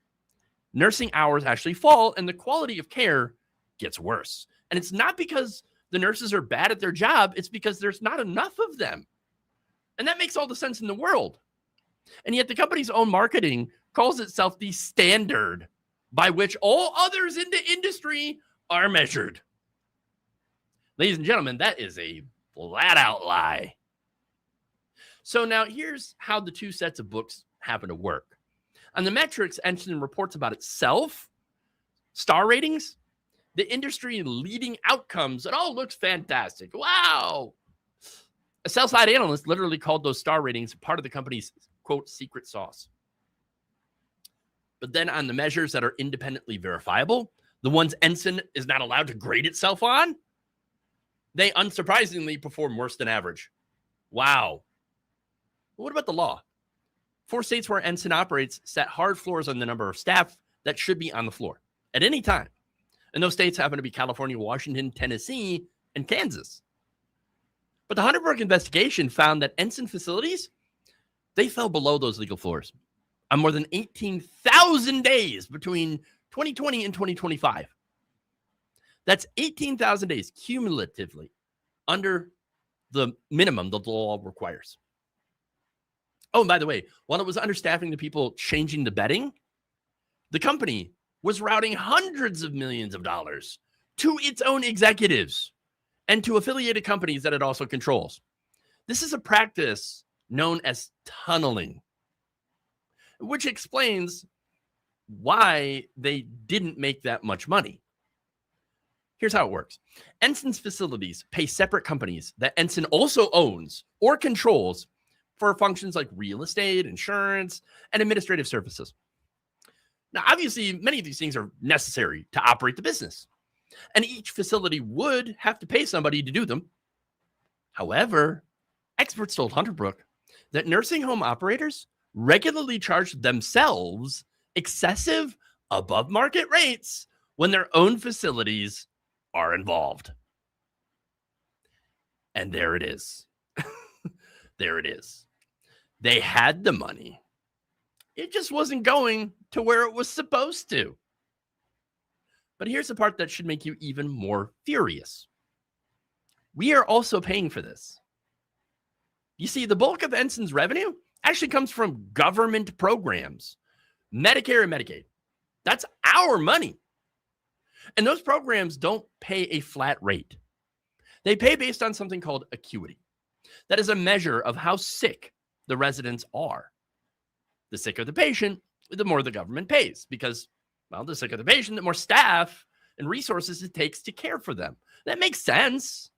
nursing hours actually fall and the quality of care gets worse. And it's not because the nurses are bad at their job, it's because there's not enough of them. And that makes all the sense in the world. And yet the company's own marketing calls itself the standard by which all others in the industry are measured. Ladies and gentlemen, that is a flat out lie. So now here's how the two sets of books happen to work. On the metrics Ensign reports about itself, star ratings, the industry leading outcomes, it all looks fantastic. Wow. A sell-side analyst literally called those star ratings part of the company's, quote, secret sauce. But then on the measures that are independently verifiable, the ones Ensign is not allowed to grade itself on, they unsurprisingly perform worse than average. Wow. What about the law? 4 states where Ensign operates set hard floors on the number of staff that should be on the floor at any time. And those states happen to be California, Washington, Tennessee, and Kansas. But the Hunter Brook investigation found that Ensign facilities, they fell below those legal floors on more than 18,000 days between 2020 and 2025. That's 18,000 days cumulatively under the minimum the law requires. Oh, and by the way, while it was understaffing the people changing the bedding, the company was routing hundreds of millions of dollars to its own executives and to affiliated companies that it also controls. This is a practice known as tunneling, which explains why they didn't make that much money. Here's how it works. Ensign's facilities pay separate companies that Ensign also owns or controls for functions like real estate, insurance, and administrative services. Now, obviously, many of these things are necessary to operate the business, and each facility would have to pay somebody to do them. However, experts told Hunterbrook that nursing home operators regularly charge themselves excessive above-market rates when their own facilities are involved. And there it is. There it is. They had the money. It just wasn't going to where it was supposed to. But here's the part that should make you even more furious. We are also paying for this. You see, the bulk of Ensign's revenue actually comes from government programs, Medicare and Medicaid. That's our money. And those programs don't pay a flat rate. They pay based on something called acuity. That is a measure of how sick the residents are. The sicker the patient, the more the government pays because, well, the sicker the patient, the more staff and resources it takes to care for them. That makes sense.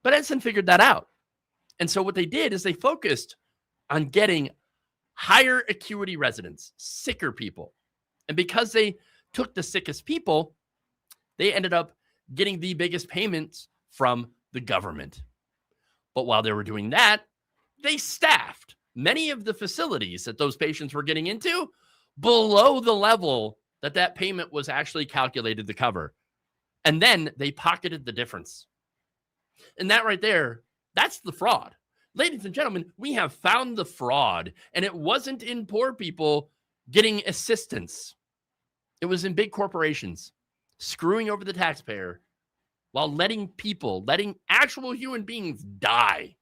But Ensign figured that out. And so what they did is they focused on getting higher acuity residents, sicker people. And because they took the sickest people, they ended up getting the biggest payments from the government. But while they were doing that, they staffed many of the facilities that those patients were getting into below the level that that payment was actually calculated to cover. And then they pocketed the difference. And that right there, that's the fraud. Ladies and gentlemen, we have found the fraud, and it wasn't in poor people getting assistance. It was in big corporations screwing over the taxpayer while letting actual human beings die.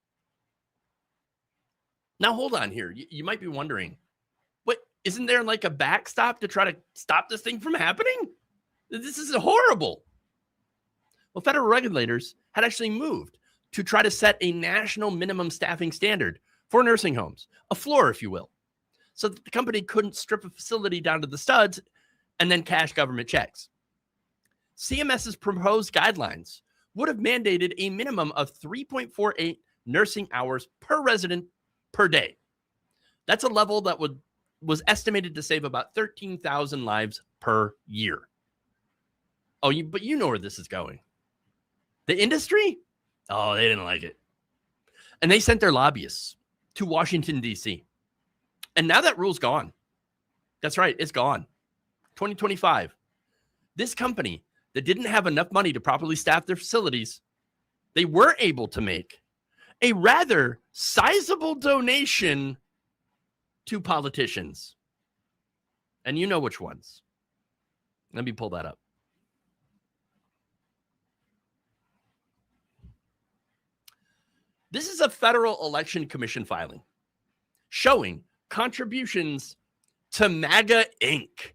Now, hold on here. You might be wondering, what, isn't there like a backstop to try to stop this thing from happening? This is horrible. Well, federal regulators had actually moved to try to set a national minimum staffing standard for nursing homes, a floor, if you will, so that the company couldn't strip a facility down to the studs and then cash government checks. CMS's proposed guidelines would have mandated a minimum of 3.48 nursing hours per resident per day. That's a level that was estimated to save about 13,000 lives per year. But you know where this is going. The industry? Oh, they didn't like it. And they sent their lobbyists to Washington, D.C. And now that rule's gone. That's right, it's gone. 2025. This company that didn't have enough money to properly staff their facilities, they were able to make a rather sizable donation to politicians. And you know which ones. Let me pull that up. This is a Federal Election Commission filing showing contributions to MAGA Inc.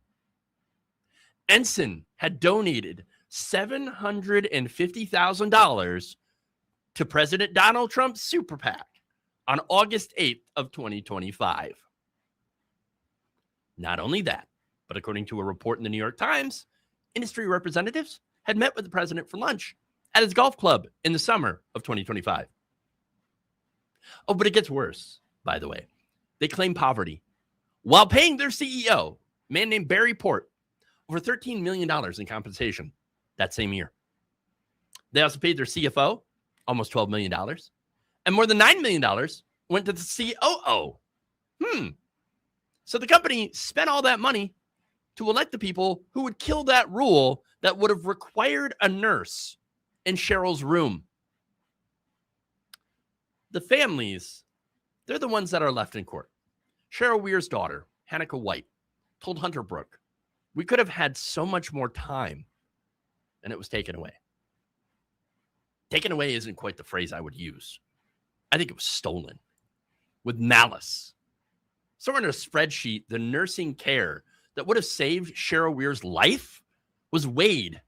Ensign had donated $750,000 to President Donald Trump's super PAC on August 8th of 2025. Not only that, but according to a report in the New York Times, industry representatives had met with the president for lunch at his golf club in the summer of 2025. Oh, but it gets worse, by the way. They claim poverty while paying their CEO, a man named Barry Port, over $13 million in compensation that same year. They also paid their CFO almost $12 million. And more than $9 million went to the COO. So the company spent all that money to elect the people who would kill that rule that would have required a nurse in Cheryl's room. The families, they're the ones that are left in court. Cheryl Weir's daughter, Hanukkah White, told Hunter Brook, we could have had so much more time, and it was taken away. Taken away isn't quite the phrase I would use. I think it was stolen with malice. Somewhere in a spreadsheet, the nursing care that would have saved Cheryl Weir's life was weighed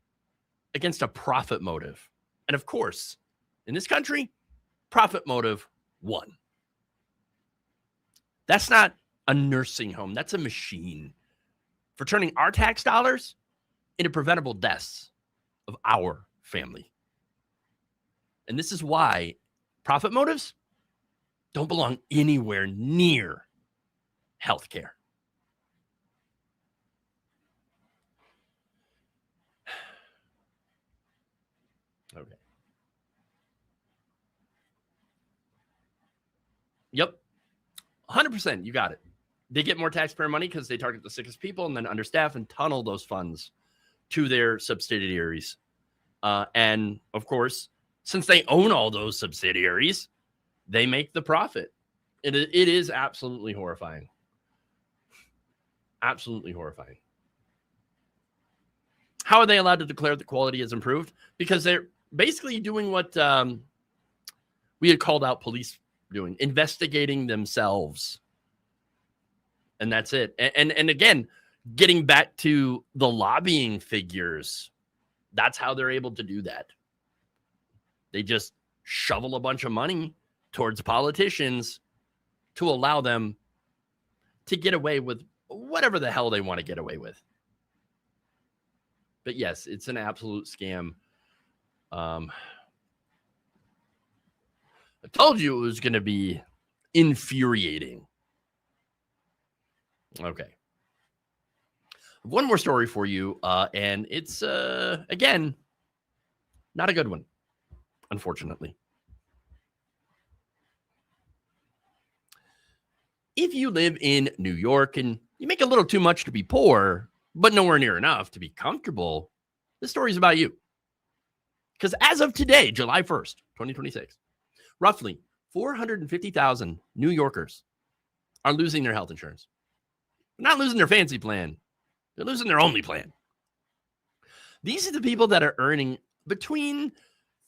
against a profit motive. And of course, in this country, profit motive won. That's not a nursing home. That's a machine for turning our tax dollars into preventable deaths of our family. And this is why profit motives don't belong anywhere near healthcare. Okay. Yep. 100%. You got it. They get more taxpayer money because they target the sickest people and then understaff and tunnel those funds to their subsidiaries. And of course, since they own all those subsidiaries, they make the profit. It is absolutely horrifying. Absolutely horrifying. How are they allowed to declare that quality has improved? Because they're basically doing what we had called out police doing, investigating themselves. And that's it. And again, getting back to the lobbying figures, that's how they're able to do that. They just shovel a bunch of money towards politicians to allow them to get away with whatever the hell they want to get away with. But yes, it's an absolute scam. I told you it was going to be infuriating. Okay. One more story for you, and it's, again, not a good one, unfortunately. If you live in New York and you make a little too much to be poor, but nowhere near enough to be comfortable, this story is about you. Because as of today, July 1st, 2026, roughly 450,000 New Yorkers are losing their health insurance. They're not losing their fancy plan. They're losing their only plan. These are the people that are earning between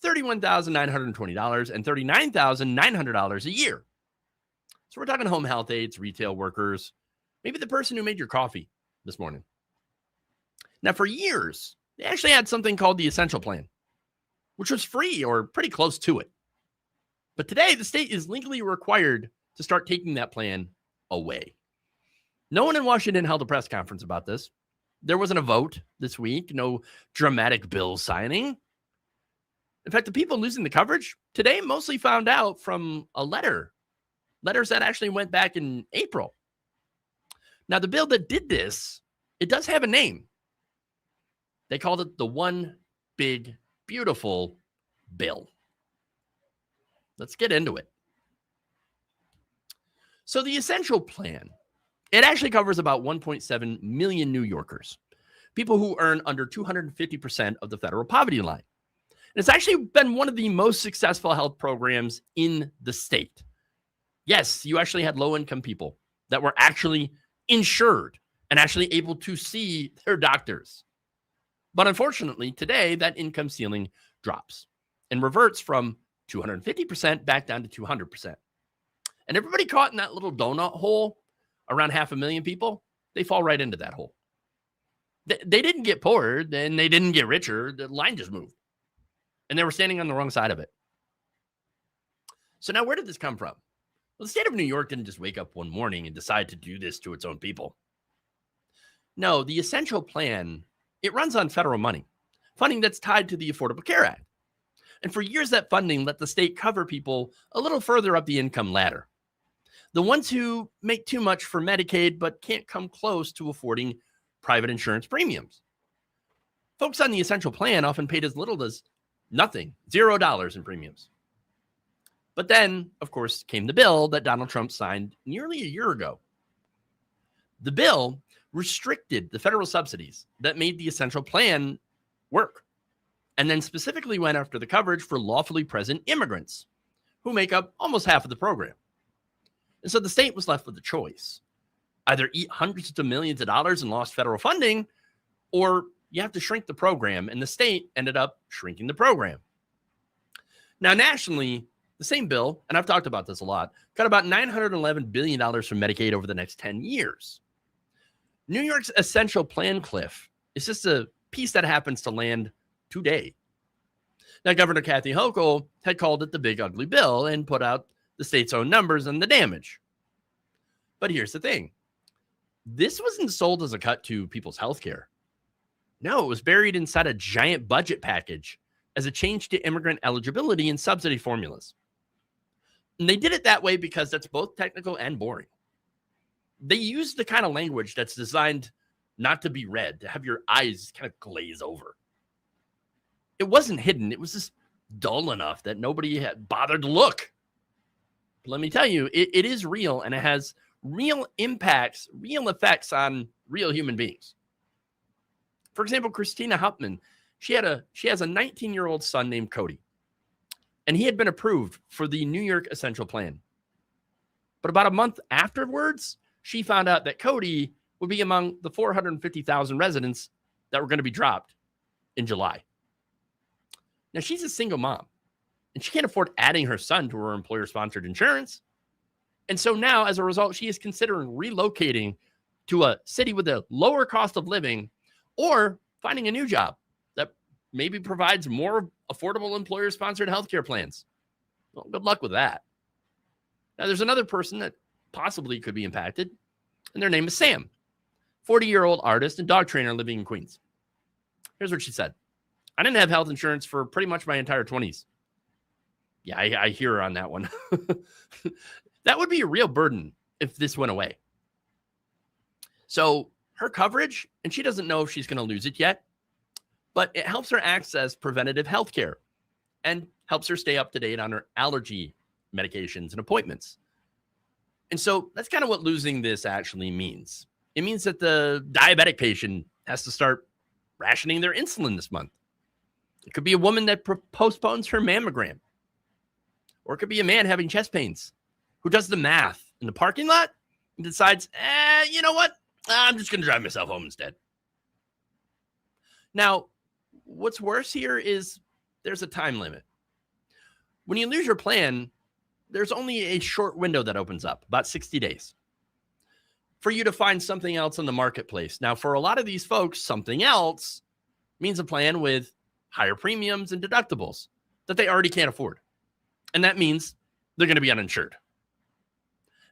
$31,920 and $39,900 a year. So we're talking home health aides, retail workers, maybe the person who made your coffee this morning. Now, for years, they actually had something called the Essential Plan, which was free or pretty close to it. But today, the state is legally required to start taking that plan away. No one in Washington held a press conference about this. There wasn't a vote this week, no dramatic bill signing. In fact, the people losing the coverage today mostly found out from a letters that actually went back in April. Now, the bill that did this, it does have a name. They called it the One Big Beautiful Bill. Let's get into it. So the Essential Plan, it actually covers about 1.7 million New Yorkers, people who earn under 250% of the federal poverty line. And it's actually been one of the most successful health programs in the state. Yes, you actually had low-income people that were actually insured and actually able to see their doctors. But unfortunately, today, that income ceiling drops and reverts from 250% back down to 200%. And everybody caught in that little donut hole, around 500,000 people, they fall right into that hole. They didn't get poorer, and they didn't get richer. The line just moved. And they were standing on the wrong side of it. So now where did this come from? Well, the state of New York didn't just wake up one morning and decide to do this to its own people. No, the Essential Plan, it runs on federal money, funding that's tied to the Affordable Care Act. And for years, that funding let the state cover people a little further up the income ladder. The ones who make too much for Medicaid but can't come close to affording private insurance premiums. Folks on the Essential Plan often paid as little as nothing, $0 in premiums. But then, of course, came the bill that Donald Trump signed nearly a year ago. The bill restricted the federal subsidies that made the Essential Plan work, and then specifically went after the coverage for lawfully present immigrants, who make up almost half of the program. And so the state was left with a choice. Either eat hundreds of millions of dollars in lost federal funding, or you have to shrink the program, and the state ended up shrinking the program. Now, nationally, the same bill, and I've talked about this a lot, cut about $911 billion from Medicaid over the next 10 years. New York's Essential Plan cliff is just a piece that happens to land today. Now, Governor Kathy Hochul had called it the Big Ugly Bill and put out the state's own numbers and the damage. But here's the thing. This wasn't sold as a cut to people's health care. No, it was buried inside a giant budget package as a change to immigrant eligibility and subsidy formulas. And they did it that way because that's both technical and boring. They used the kind of language that's designed not to be read, to have your eyes kind of glaze over. It wasn't hidden. It was just dull enough that nobody had bothered to look. But let me tell you, it is real, and it has real impacts, real effects on real human beings. For example, Christina Hauptman, she has a 19-year-old son named Cody, and he had been approved for the New York Essential Plan. But about a month afterwards, she found out that Cody would be among the 450,000 residents that were going to be dropped in July. Now, she's a single mom, and she can't afford adding her son to her employer-sponsored insurance. And so now, as a result, she is considering relocating to a city with a lower cost of living or finding a new job that maybe provides more affordable employer-sponsored healthcare plans. Well, good luck with that. Now, there's another person that possibly could be impacted, and their name is Sam, 40-year-old artist and dog trainer living in Queens. Here's what she said. I didn't have health insurance for pretty much my entire 20s. Yeah, I hear her on that one. That would be a real burden if this went away. So her coverage, and she doesn't know if she's going to lose it yet, but it helps her access preventative health care and helps her stay up to date on her allergy medications and appointments. And so that's kind of what losing this actually means. It means that the diabetic patient has to start rationing their insulin this month. It could be a woman that postpones her mammogram. Or it could be a man having chest pains who does the math in the parking lot and decides, you know what? I'm just going to drive myself home instead. Now, what's worse here is there's a time limit. When you lose your plan, there's only a short window that opens up, about 60 days, for you to find something else in the marketplace. Now, for a lot of these folks, something else means a plan with higher premiums and deductibles that they already can't afford. And that means they're going to be uninsured.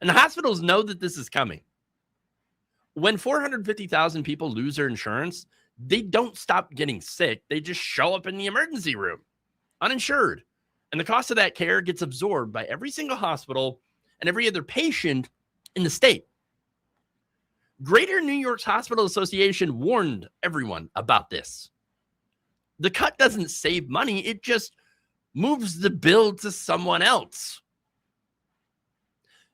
And the hospitals know that this is coming. When 450,000 people lose their insurance, they don't stop getting sick. They just show up in the emergency room, uninsured. And the cost of that care gets absorbed by every single hospital and every other patient in the state. Greater New York's Hospital Association warned everyone about this. The cut doesn't save money. It just moves the bill to someone else.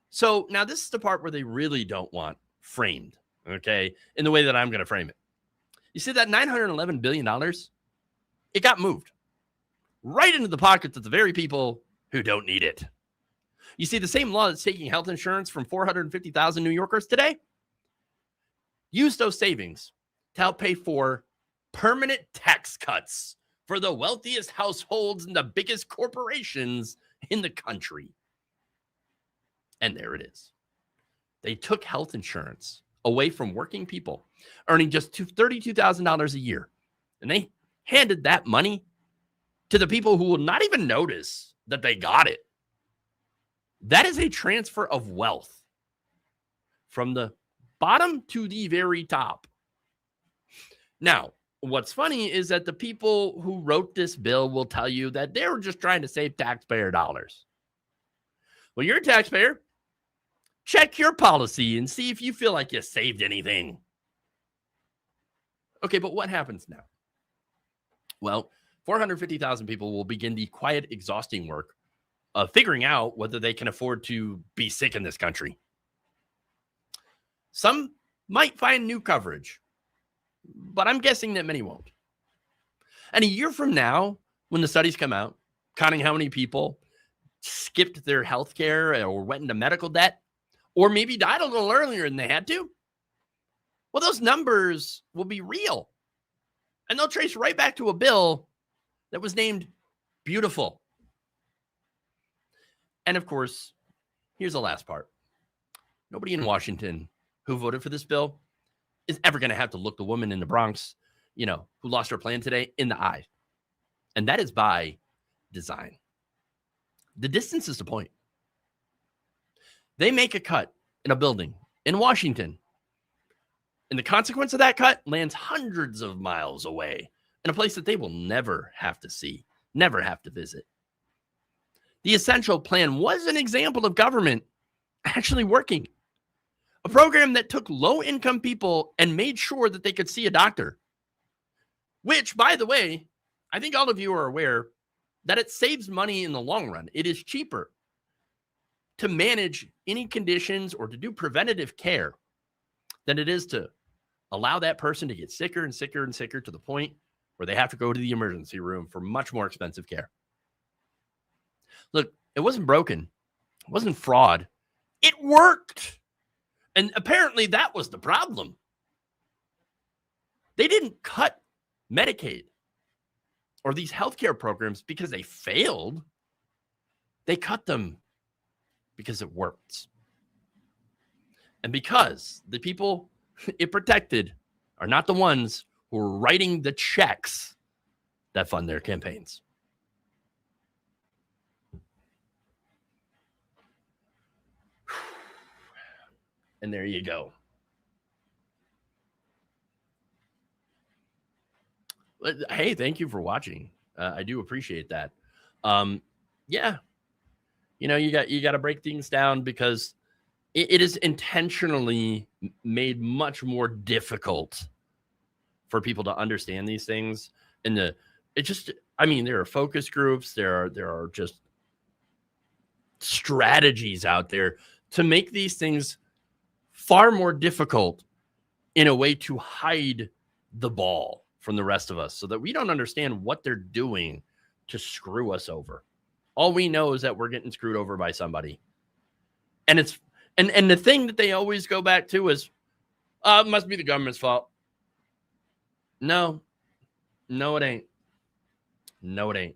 So now this is the part where they really don't want framed, okay, in the way that I'm going to frame it. You see that $911 billion? It got moved right into the pockets of the very people who don't need it. You see, the same law that's taking health insurance from 450,000 New Yorkers today used those savings to help pay for permanent tax cuts for the wealthiest households and the biggest corporations in the country. And there it is. They took health insurance away from working people earning just $32,000 a year. And they handed that money to the people who will not even notice that they got it. That is a transfer of wealth from the bottom to the very top. Now, what's funny is that the people who wrote this bill will tell you that they were just trying to save taxpayer dollars. Well, you're a taxpayer. Check your policy and see if you feel like you saved anything. Okay, but what happens now? Well, 450,000 people will begin the quiet, exhausting work of figuring out whether they can afford to be sick in this country. Some might find new coverage, but I'm guessing that many won't. And a year from now, when the studies come out, counting how many people skipped their health care or went into medical debt, or maybe died a little earlier than they had to, well, those numbers will be real. And they'll trace right back to a bill that was named beautiful. And of course, here's the last part. Nobody in Washington who voted for this bill is ever going to have to look the woman in the Bronx, who lost her plan today, in the eye. And that is by design. The distance is the point. They make a cut in a building in Washington And the consequence of that cut lands hundreds of miles away in a place that they will never have to see, never have to visit. The Essential Plan was an example of government actually working. A program that took low-income people and made sure that they could see a doctor. Which, by the way, I think all of you are aware that it saves money in the long run. It is cheaper to manage any conditions or to do preventative care than it is to allow that person to get sicker and sicker and sicker to the point where they have to go to the emergency room for much more expensive care. Look, it wasn't broken. It wasn't fraud. It worked. And apparently that was the problem. They didn't cut Medicaid or these healthcare programs because they failed. They cut them because it worked. And because the people it protected are not the ones who are writing the checks that fund their campaigns. And there you go. Hey, thank you for watching. I do appreciate that. Yeah, you know, you got to break things down because it is intentionally made much more difficult for people to understand these things. And there are focus groups. There are just strategies out there to make these things far more difficult in a way to hide the ball from the rest of us so that we don't understand what they're doing to screw us over. All we know is that we're getting screwed over by somebody. And it's and the thing that they always go back to is, it must be the government's fault. No, it ain't. No, it ain't.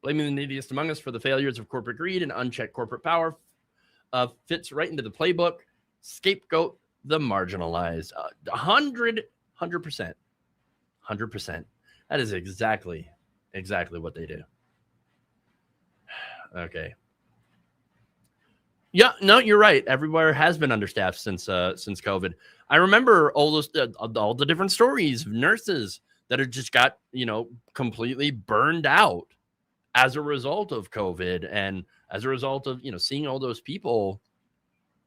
Blaming the neediest among us for the failures of corporate greed and unchecked corporate power fits right into the playbook. Scapegoat the marginalized. 100%. 100%. That is exactly what they do. Okay. Yeah, no, you're right. Everywhere has been understaffed since COVID. I remember all the different stories of nurses that have just got, completely burned out as a result of COVID and as a result of, seeing all those people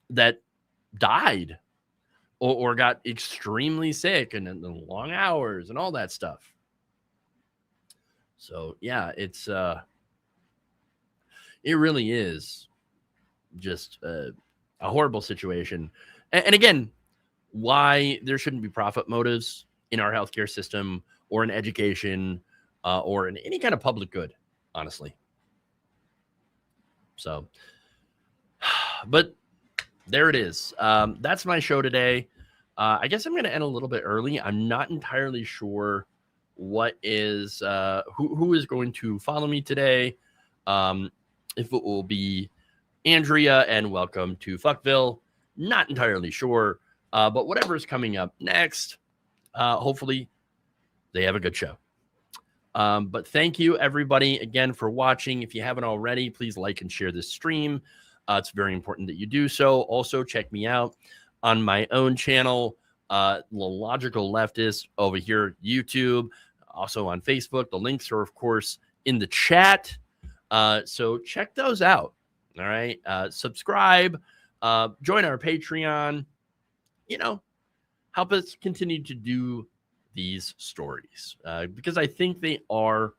that died or got extremely sick and the long hours and all that stuff. So yeah, it really is just a horrible situation. And again, why there shouldn't be profit motives in our healthcare system or in education or in any kind of public good, honestly. So, but there it is. That's my show today. I guess I'm going to end a little bit early. I'm not entirely sure what is who is going to follow me today. If it will be Andrea and welcome to Fville. Not entirely sure, but whatever is coming up next, hopefully they have a good show. But thank you, everybody, again, for watching. If you haven't already, please like and share this stream. It's very important that you do so. Also, check me out on my own channel, The Logical Leftist, over here, YouTube, also on Facebook. The links are, of course, in the chat. So check those out. All right. Subscribe, join our Patreon, help us continue to do these stories because I think they are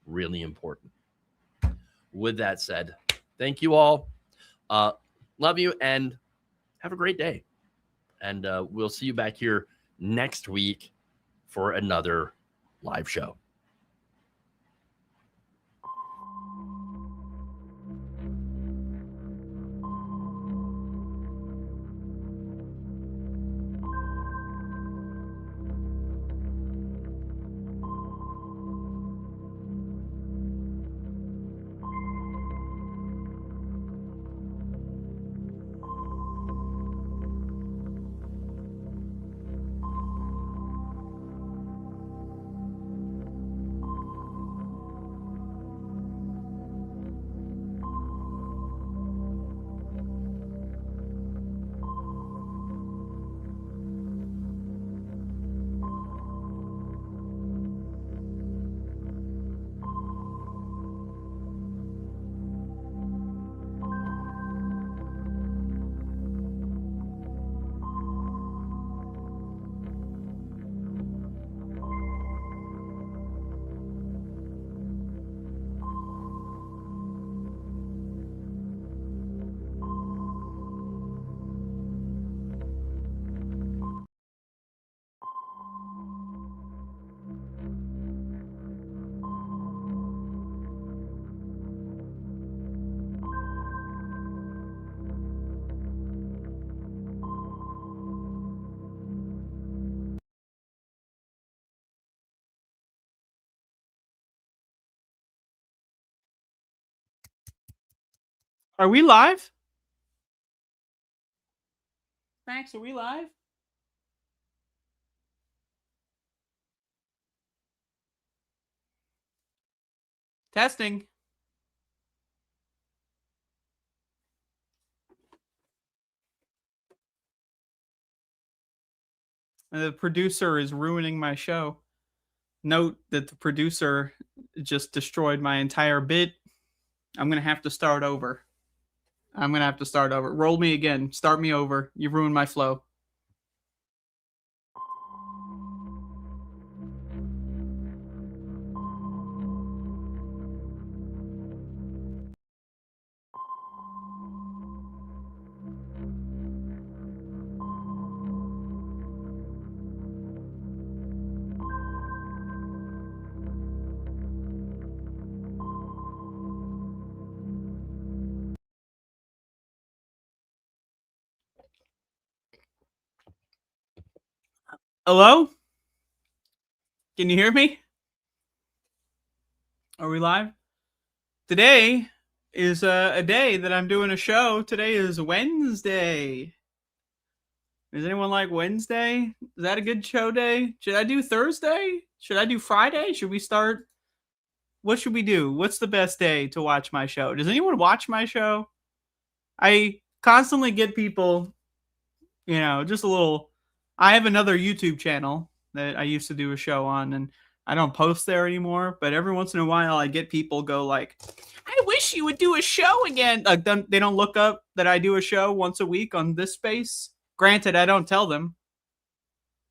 really important. With that said, thank you all. Love you and have a great day. And we'll see you back here next week for another live show. Are we live? Max, are we live? Testing. The producer is ruining my show. Note that the producer just destroyed my entire bit. I'm going to have to start over. Roll me again. Start me over. You ruined my flow. Hello? Can you hear me? Are we live? Today is a day that I'm doing a show. Today is Wednesday. Does anyone like Wednesday? Is that a good show day? Should I do Thursday? Should I do Friday? Should we start? What should we do? What's the best day to watch my show? Does anyone watch my show? I constantly get people, just a little. I have another YouTube channel that I used to do a show on, and I don't post there anymore. But every once in a while, I get people go like, I wish you would do a show again. Like, they don't look up that I do a show once a week on this space. Granted, I don't tell them.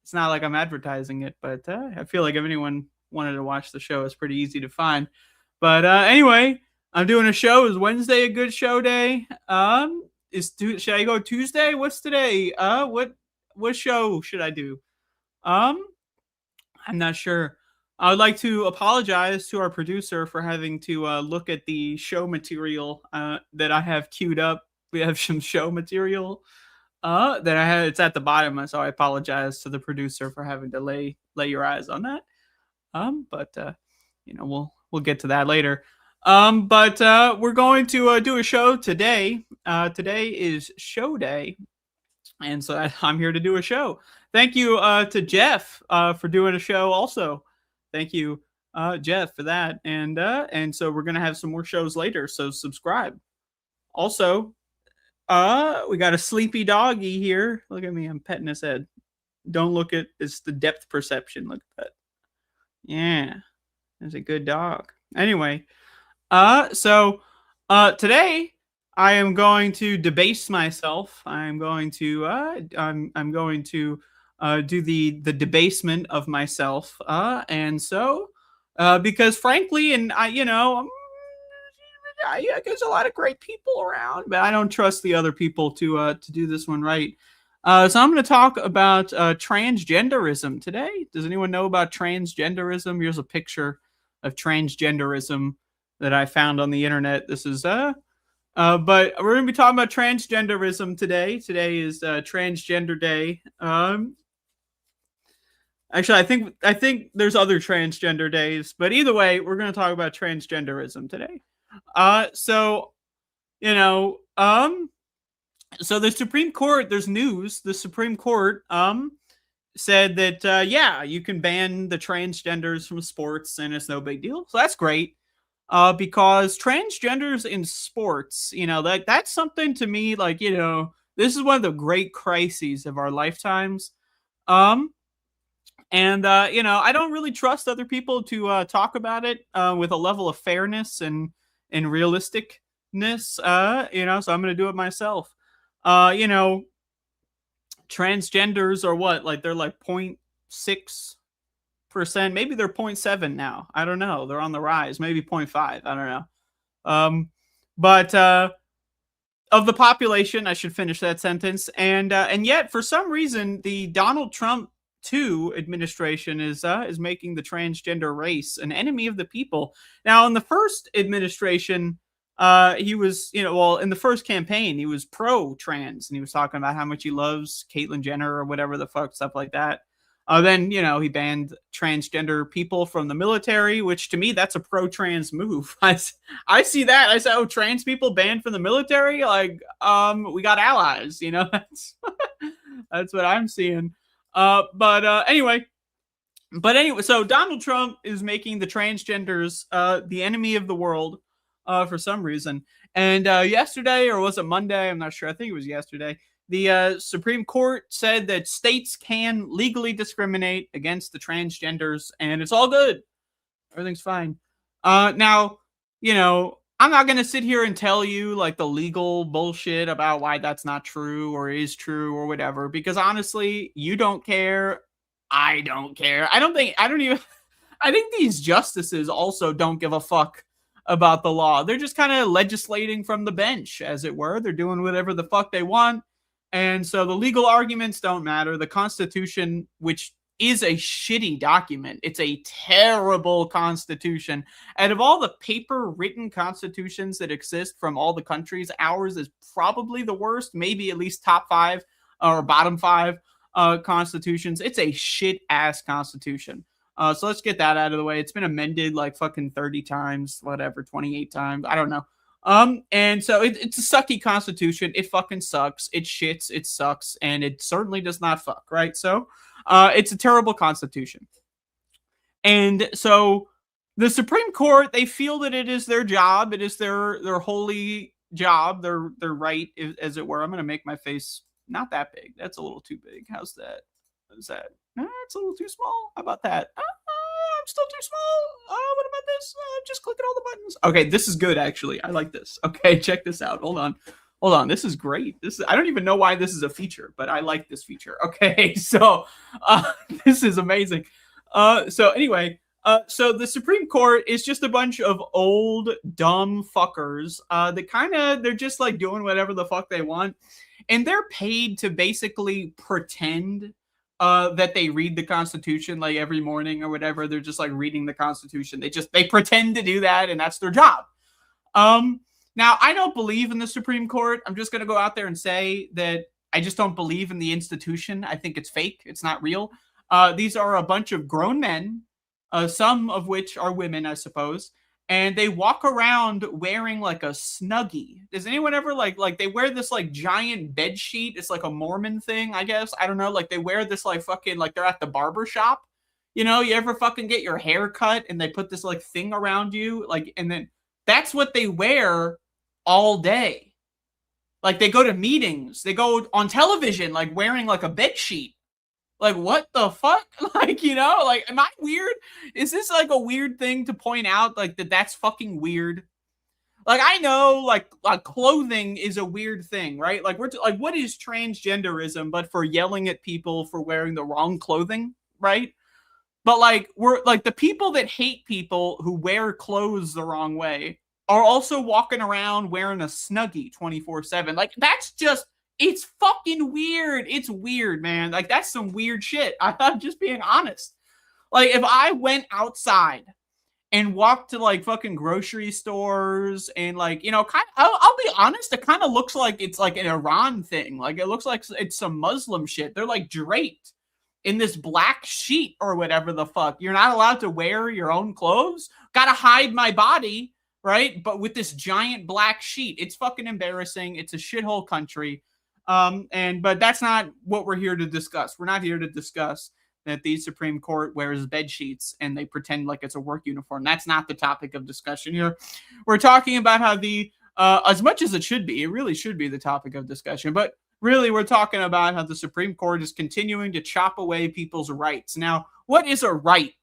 It's not like I'm advertising it, but I feel like if anyone wanted to watch the show, it's pretty easy to find. But anyway, I'm doing a show. Is Wednesday a good show day? Should I go Tuesday? What's today? What show should I do? I'm not sure. I would like to apologize to our producer for having to look at the show material that I have queued up. We have some show material that I had. It's at the bottom, so I apologize to the producer for having to lay your eyes on that. But we'll get to that later. But we're going to do a show today. Today is show day. And so I'm here to do a show. Thank you to Jeff for doing a show also. Thank you, Jeff, for that. And so we're going to have some more shows later. So subscribe. Also, we got a sleepy doggy here. Look at me. I'm petting his head. Don't look at it's the depth perception. Look at that. Yeah. That's a good dog. Anyway, so today I am going to debase myself. I'm going to do the debasement of myself. And so because frankly, and there's a lot of great people around, but I don't trust the other people to do this one right. So I'm going to talk about transgenderism today. Does anyone know about transgenderism? Here's a picture of transgenderism that I found on the internet. This is but we're going to be talking about transgenderism today. Today is Transgender Day. Actually, I think there's other transgender days, but either way, we're going to talk about transgenderism today. So the Supreme Court, there's news. The Supreme Court said that you can ban the transgenders from sports and it's no big deal. So that's great. Because transgenders in sports, that's something to me, this is one of the great crises of our lifetimes. I don't really trust other people to talk about it with a level of fairness and realisticness, so I'm going to do it myself. Transgenders are what? They're 0.6%. Maybe they're 0.7 now. I don't know. They're on the rise. Maybe 0.5. I don't know. But of the population, I should finish that sentence. And yet, for some reason, the Donald Trump 2 administration is making the transgender race an enemy of the people. Now, in the first administration, he was, in the first campaign, he was pro-trans, and he was talking about how much he loves Caitlyn Jenner or whatever the fuck, stuff like that. Then, he banned transgender people from the military, which to me, that's a pro-trans move. I see that. I say, oh, trans people banned from the military? Like, we got allies, that's what I'm seeing. Anyway, so Donald Trump is making the transgenders the enemy of the world for some reason. And yesterday, or was it Monday? I'm not sure. I think it was yesterday. The Supreme Court said that states can legally discriminate against the transgenders, and it's all good. Everything's fine. Now, I'm not going to sit here and tell you like the legal bullshit about why that's not true or is true or whatever, because honestly, you don't care. I don't care. I think these justices also don't give a fuck about the law. They're just kind of legislating from the bench, as it were. They're doing whatever the fuck they want. And so the legal arguments don't matter. The Constitution, which is a shitty document, it's a terrible constitution. Out of all the paper written constitutions that exist from all the countries, ours is probably the worst, maybe at least top 5 or bottom 5 constitutions. It's a shit ass constitution. So let's get that out of the way. It's been amended like fucking 30 times, whatever, 28 times. I don't know. And so it's a sucky constitution. It fucking sucks. It shits. It sucks. And it certainly does not fuck, right? So, it's a terrible constitution. And so the Supreme Court, they feel that it is their job. It is their holy job, their right, as it were. I'm going to make my face not that big. That's a little too big. How's that? Is that? It's a little too small. How about that? I'm still too small. What about this? Just clicking all the buttons. Okay, this is good, actually. I like this. Okay, check this out. Hold on. This is great. I don't even know why this is a feature, but I like this feature. Okay, so this is amazing. So anyway, so the Supreme Court is just a bunch of old, dumb fuckers they're just like doing whatever the fuck they want. And they're paid to basically pretend that they read the Constitution like every morning or whatever. They're just like reading the Constitution. They pretend to do that, and that's their job. Now, I don't believe in the Supreme Court. I'm just going to go out there and say that I just don't believe in the institution. I think it's fake. It's not real. These are a bunch of grown men, some of which are women, I suppose. And they walk around wearing like a Snuggie. Does anyone ever like they wear this like giant bed sheet? It's like a Mormon thing, I guess. I don't know. Like they wear this like fucking like they're at the barber shop. You ever fucking get your hair cut and they put this like thing around you? Like, and then that's what they wear all day. Like they go to meetings. They go on television like wearing like a bed sheet. Like, what the fuck? Like, like, am I weird? Is this like a weird thing to point out? Like, that's fucking weird. Like, I know, like clothing is a weird thing, right? Like, what is transgenderism but for yelling at people for wearing the wrong clothing, right? But like, we're like the people that hate people who wear clothes the wrong way are also walking around wearing a Snuggie 24/7. Like, that's just... It's fucking weird. It's weird, man. Like, that's some weird shit. I'm just being honest. Like, if I went outside and walked to, like, fucking grocery stores and, like, I'll be honest, it kind of looks like it's, like, an Iran thing. Like, it looks like it's some Muslim shit. They're, like, draped in this black sheet or whatever the fuck. You're not allowed to wear your own clothes? Gotta hide my body, right? But with this giant black sheet. It's fucking embarrassing. It's a shithole country. But that's not what we're here to discuss. We're not here to discuss that the Supreme Court wears bed sheets and they pretend like it's a work uniform. That's not the topic of discussion here. We're talking about how as much as it really should be the topic of discussion, but really we're talking about how the Supreme Court is continuing to chop away people's rights. Now, what is a right?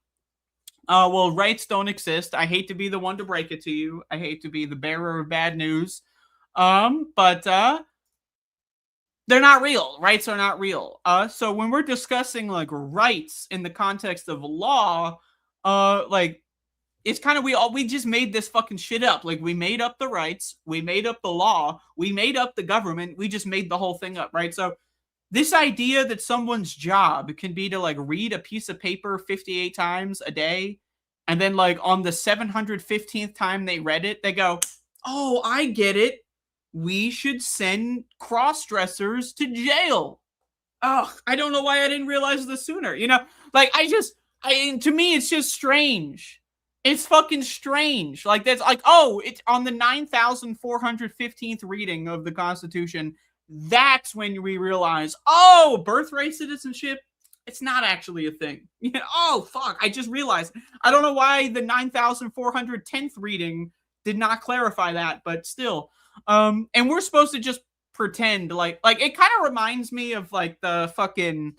Well, rights don't exist. I hate to be the one to break it to you. I hate to be the bearer of bad news. But they're not real. Rights are not real. So when we're discussing like rights in the context of law, like it's kind of we just made this fucking shit up. Like we made up the rights, we made up the law, we made up the government, we just made the whole thing up, right? So this idea that someone's job can be to like read a piece of paper 58 times a day, and then like on the 715th time they read it, they go, "Oh, I get it. We should send cross-dressers to jail." oh, I don't know why I didn't realize this sooner. You know, like to me, it's just strange. It's fucking strange. Like that's like, oh, it's on the 9,415th reading of the Constitution. That's when we realize, oh, birthright citizenship, it's not actually a thing. You know, oh, fuck, I just realized. I don't know why the 9,410th reading did not clarify that, but still. And we're supposed to just pretend like it kind of reminds me of like the fucking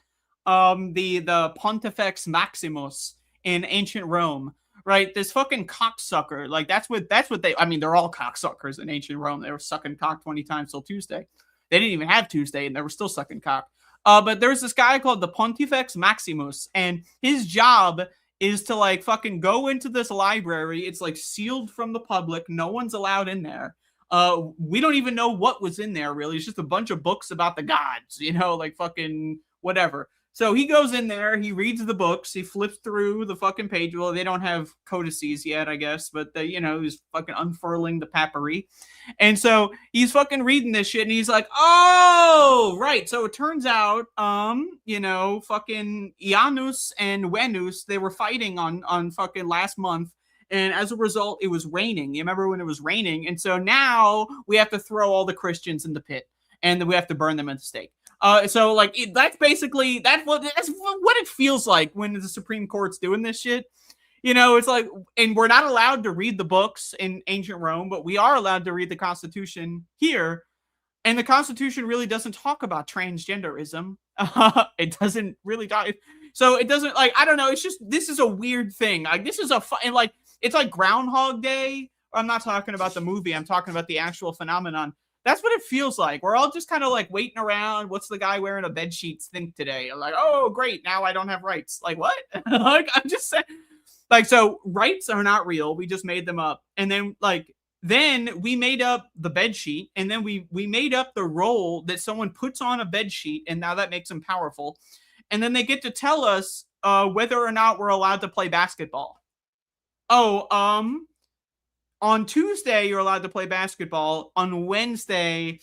the Pontifex Maximus in ancient Rome, right? This fucking cocksucker, like that's what they, I mean, they're all cocksuckers in ancient Rome. They were sucking cock 20 times till Tuesday. They didn't even have Tuesday and they were still sucking cock. But there's this guy called the Pontifex Maximus, and his job is to like fucking go into this library. It's like sealed from the public. No one's allowed in there. We don't even know what was in there really. It's just a bunch of books about the gods, you know, like fucking whatever. So he goes in there, he reads the books, he flips through the fucking page. Well, they don't have codices yet, I guess, but you know, he's fucking unfurling the papyri. And so he's fucking reading this shit and he's like, oh, right. So it turns out, you know, fucking Janus and Venus, they were fighting on fucking last month. And as a result, it was raining. You remember when it was raining? And so now we have to throw all the Christians in the pit and then we have to burn them at the stake. So like that's basically that's what it feels like when the Supreme Court's doing this shit. You know, it's like, and we're not allowed to read the books in ancient Rome, but we are allowed to read the Constitution here. And the Constitution really doesn't talk about transgenderism. It doesn't really talk. So it doesn't, like, I don't know. It's just, this is a weird thing. Like, this is like, it's like Groundhog Day. I'm not talking about the movie. I'm talking about the actual phenomenon. That's what it feels like. We're all just kind of like waiting around. What's the guy wearing a bed sheets think today? I'm like, oh, great. Now I don't have rights. Like, what? Like, I'm just saying. Like, so rights are not real. We just made them up. And then, like, then we made up the bed sheet. And then we made up the role that someone puts on a bed sheet. And now that makes them powerful. And then they get to tell us whether or not we're allowed to play basketball. Oh, on Tuesday, you're allowed to play basketball. On Wednesday,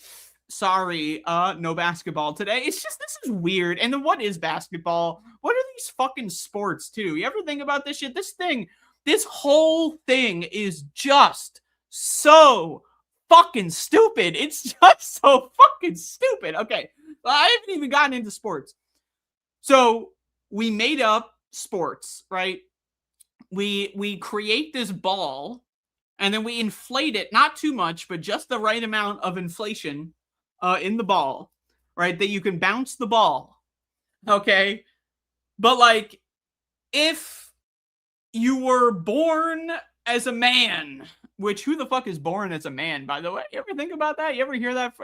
sorry, no basketball today. It's just, this is weird. And then what is basketball? What are these fucking sports, too? You ever think about this shit? This whole thing is just so fucking stupid. It's just so fucking stupid. Okay, I haven't even gotten into sports. So we made up sports, right? We create this ball. And then we inflate it, not too much, but just the right amount of inflation in the ball, right? That you can bounce the ball, okay? But, like, if you were born as a man, which who the fuck is born as a man, by the way? You ever think about that? You ever hear that?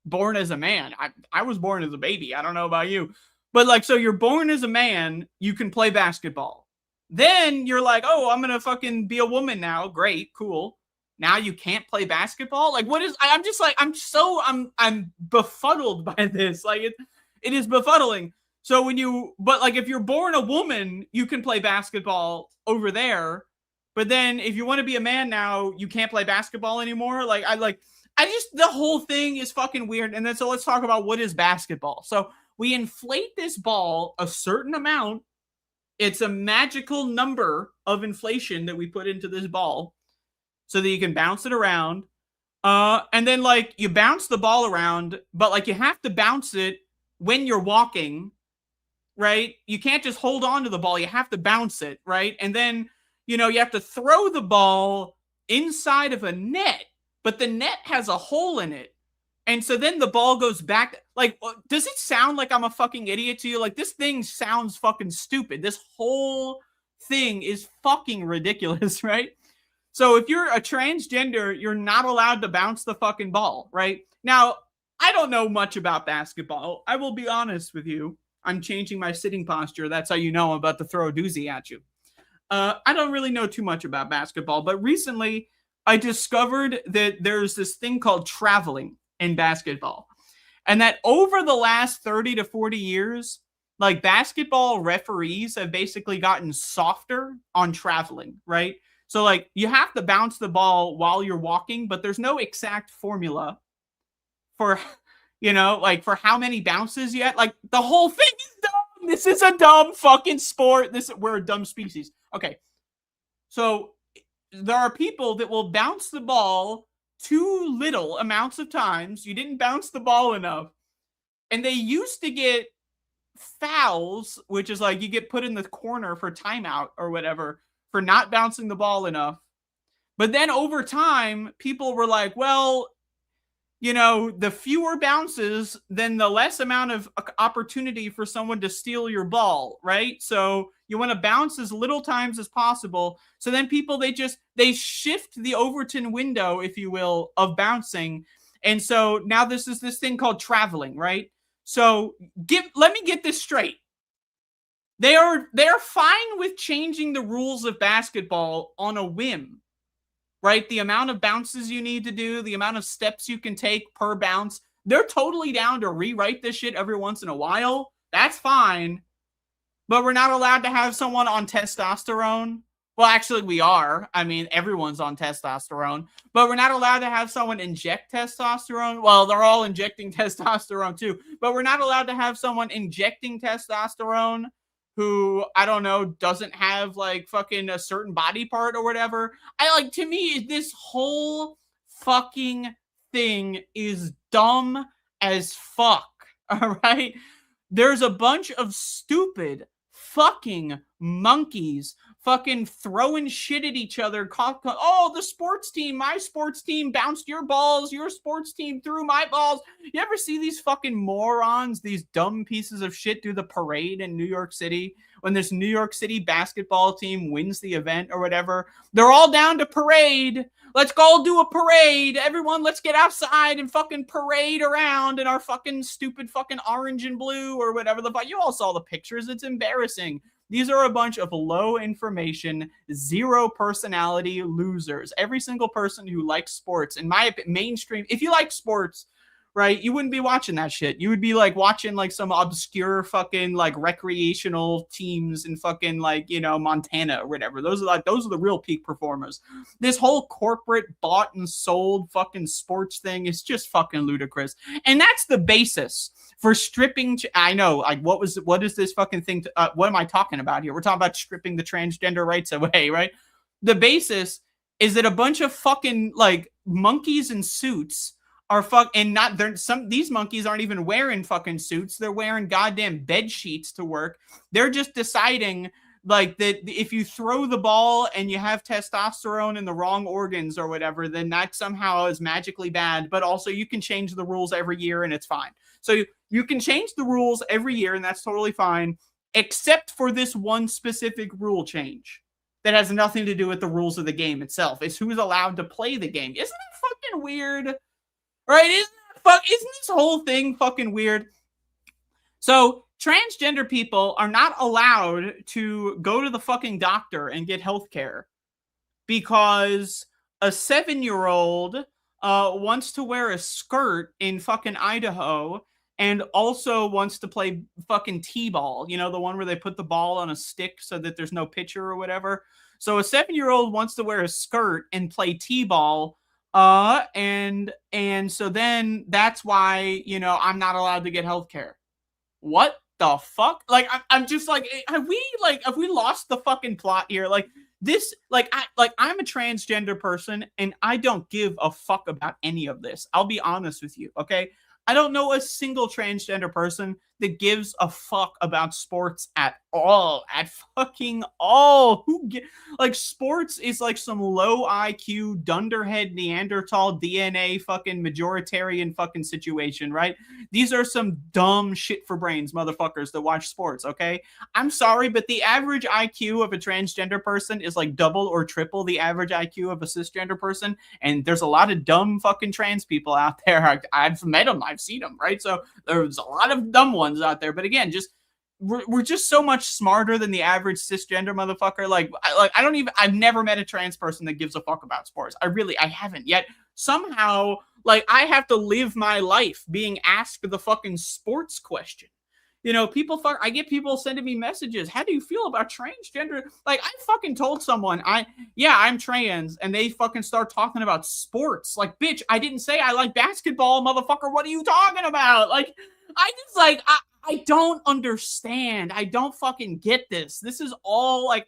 Born as a man. I was born as a baby. I don't know about you. But, like, so you're born as a man, you can play basketball. Then you're like, oh, I'm going to fucking be a woman now. Great, cool. Now you can't play basketball? Like, what is, I'm just like, I'm befuddled by this. Like, it is befuddling. So but like, if you're born a woman, you can play basketball over there. But then if you want to be a man now, you can't play basketball anymore. The whole thing is fucking weird. And then, so let's talk about what is basketball. So we inflate this ball a certain amount. It's a magical number of inflation that we put into this ball so that you can bounce it around. And then, like, you bounce the ball around, but, like, you have to bounce it when you're walking, right? You can't just hold on to the ball. You have to bounce it, right? And then, you know, you have to throw the ball inside of a net, but the net has a hole in it. And so then the ball goes back. Like, does it sound like I'm a fucking idiot to you? Like, this thing sounds fucking stupid. This whole thing is fucking ridiculous, right? So if you're a transgender, you're not allowed to bounce the fucking ball, right? Now, I don't know much about basketball. I will be honest with you. I'm changing my sitting posture. That's how you know I'm about to throw a doozy at you. I don't really know too much about basketball, but recently I discovered that there's this thing called traveling in basketball. And that over the last 30 to 40 years, like, basketball referees have basically gotten softer on traveling, right? So, like, you have to bounce the ball while you're walking, but there's no exact formula for, You know, like for how many bounces yet? Like the whole thing is dumb. This is a dumb fucking sport. We're a dumb species. Okay. So there are people that will bounce the ball too little amounts of times. You didn't bounce the ball enough. And they used to get fouls, which is like you get put in the corner for timeout or whatever for not bouncing the ball enough. But then over time, people were like, well, you know, the fewer bounces, then the less amount of opportunity for someone to steal your ball, right? So you want to bounce as little times as possible. So then people, they shift the Overton window, if you will, of bouncing. And so now this is this thing called traveling, right? So let me get this straight. They're fine with changing the rules of basketball on a whim, right? The amount of bounces you need to do, the amount of steps you can take per bounce. They're totally down to rewrite this shit every once in a while. That's fine. But we're not allowed to have someone on testosterone. Well, actually, we are. I mean, everyone's on testosterone. But we're not allowed to have someone inject testosterone. Well, they're all injecting testosterone too. But we're not allowed to have someone injecting testosterone who, I don't know, doesn't have like fucking a certain body part or whatever. To me, this whole fucking thing is dumb as fuck. All right? There's a bunch of stupid fucking monkeys fucking throwing shit at each other. Oh, the sports team, my sports team bounced your balls. Your sports team threw my balls. You ever see these fucking morons, these dumb pieces of shit do the parade in New York City? When this New York City basketball team wins the event or whatever, they're all down to parade. Let's go do a parade. Everyone, let's get outside and fucking parade around in our fucking stupid fucking orange and blue or whatever the fuck. You all saw the pictures. It's embarrassing. These are a bunch of low information, zero personality losers. Every single person who likes sports, in my mainstream, if you like sports, right, you wouldn't be watching that shit. You would be like watching like some obscure fucking like recreational teams in fucking like, you know, Montana or whatever. Those are the real peak performers. This whole corporate bought and sold fucking sports thing is just fucking ludicrous. And that's the basis for stripping. I know, like, what is this fucking thing? What am I talking about here? We're talking about stripping the transgender rights away, right? The basis is that a bunch of fucking like monkeys in suits are these monkeys aren't even wearing fucking suits. They're wearing goddamn bed sheets to work. They're just deciding like that if you throw the ball and you have testosterone in the wrong organs or whatever, then that somehow is magically bad. But also you can change the rules every year and it's fine. So you can change the rules every year and that's totally fine, except for this one specific rule change that has nothing to do with the rules of the game itself. It's who's allowed to play the game. Isn't that fucking weird? Right? Isn't this whole thing fucking weird? So transgender people are not allowed to go to the fucking doctor and get health care because a 7-year-old wants to wear a skirt in fucking Idaho and also wants to play fucking t-ball. You know, the one where they put the ball on a stick so that there's no pitcher or whatever. So a 7-year-old wants to wear a skirt and play t-ball. And so then that's why, you know, I'm not allowed to get healthcare. What the fuck? Like, I'm just like, have we lost the fucking plot here? Like this, I'm a transgender person and I don't give a fuck about any of this. I'll be honest with you. Okay. I don't know a single transgender person that gives a fuck about sports at all. At fucking all. Sports is like some low IQ, dunderhead Neanderthal DNA fucking majoritarian fucking situation, right? These are some dumb shit for brains motherfuckers that watch sports, okay? I'm sorry, but the average IQ of a transgender person is like double or triple the average IQ of a cisgender person. And there's a lot of dumb fucking trans people out there. I've met them. I've seen them, right? So there's a lot of dumb ones out there. But again, we're just so much smarter than the average cisgender motherfucker. I've never met a trans person that gives a fuck about sports. I haven't yet. Somehow, I have to live my life being asked the fucking sports question. You know, I get people sending me messages. How do you feel about transgender? Like, I fucking told someone, I'm trans, and they fucking start talking about sports. Like, bitch, I didn't say I like basketball, motherfucker. What are you talking about? Like, I don't understand. I don't fucking get this. This is all like,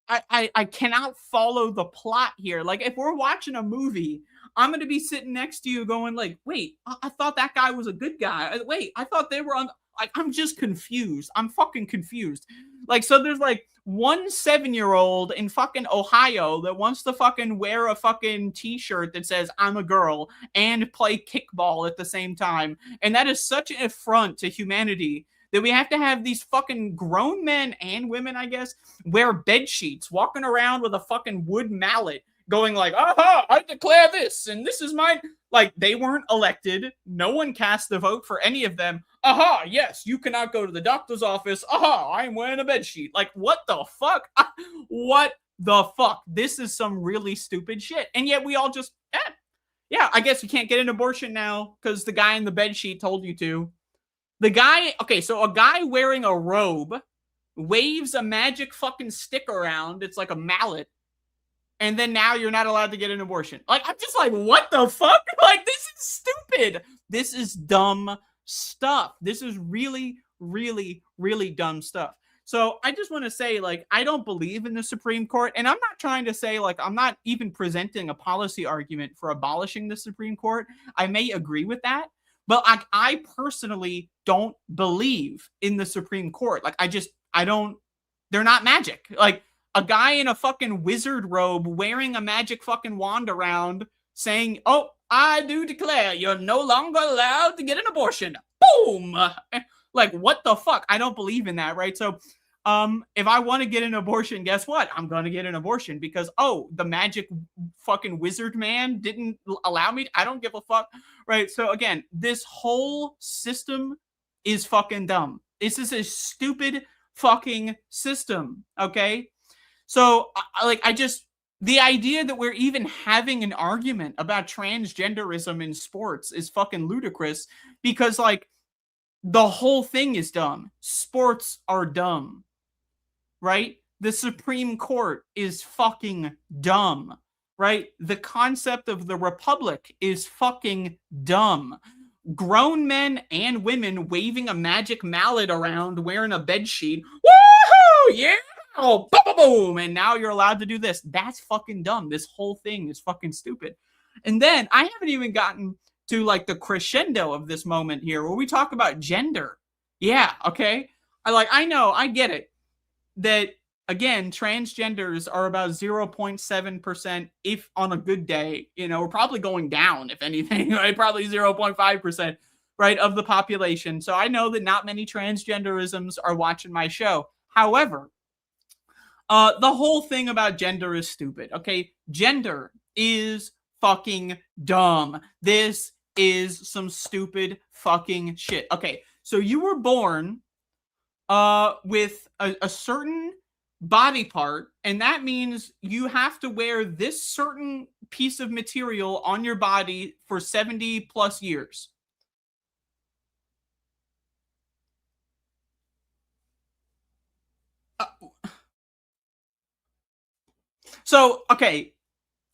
I cannot follow the plot here. Like, if we're watching a movie, I'm going to be sitting next to you going like, wait, I thought that guy was a good guy. Wait, I thought they were on. Like, I'm just confused. I'm fucking confused. Like, so there's like one 7-year-old in fucking Ohio that wants to fucking wear a fucking t-shirt that says I'm a girl and play kickball at the same time. And that is such an affront to humanity that we have to have these fucking grown men and women, I guess, wear bed sheets, walking around with a fucking wood mallet, going like, aha, I declare this, and this is mine. Like, they weren't elected. No one cast a vote for any of them. Aha, yes, you cannot go to the doctor's office. Aha, I'm wearing a bed sheet. Like, what the fuck? What the fuck? This is some really stupid shit. And yet we all just, yeah, I guess you can't get an abortion now because the guy in the bed sheet told you to. The guy, okay, so a guy wearing a robe waves a magic fucking stick around. It's like a mallet. And then now you're not allowed to get an abortion. Like, I'm just like, what the fuck? Like, this is stupid. This is dumb stuff. This is really, really, really dumb stuff. So I just want to say, like, I don't believe in the Supreme Court. And I'm not trying to say, like, I'm not even presenting a policy argument for abolishing the Supreme Court. I may agree with that. But like, I personally don't believe in the Supreme Court. Like, they're not magic. Like, a guy in a fucking wizard robe wearing a magic fucking wand around saying, oh, I do declare you're no longer allowed to get an abortion. Boom! Like, what the fuck? I don't believe in that, right? So, if I want to get an abortion, guess what? I'm going to get an abortion because, oh, the magic fucking wizard man didn't allow me. I don't give a fuck, right? So, again, this whole system is fucking dumb. This is a stupid fucking system, okay? So, the idea that we're even having an argument about transgenderism in sports is fucking ludicrous because, like, the whole thing is dumb. Sports are dumb, right? The Supreme Court is fucking dumb, right? The concept of the Republic is fucking dumb. Grown men and women waving a magic mallet around wearing a bedsheet. Woohoo! Yeah! Oh, boom, boom, and now you're allowed to do this. That's fucking dumb. This whole thing is fucking stupid. And then I haven't even gotten to like the crescendo of this moment here where we talk about gender. Yeah, okay. I know, I get it. That again, transgenders are about 0.7% if on a good day, you know, we're probably going down, if anything, right? Probably 0.5%, right, of the population. So I know that not many transgenderisms are watching my show. However, the whole thing about gender is stupid, okay? Gender is fucking dumb. This is some stupid fucking shit. Okay, so you were born with a certain body part, and that means you have to wear this certain piece of material on your body for 70 plus years. So, okay,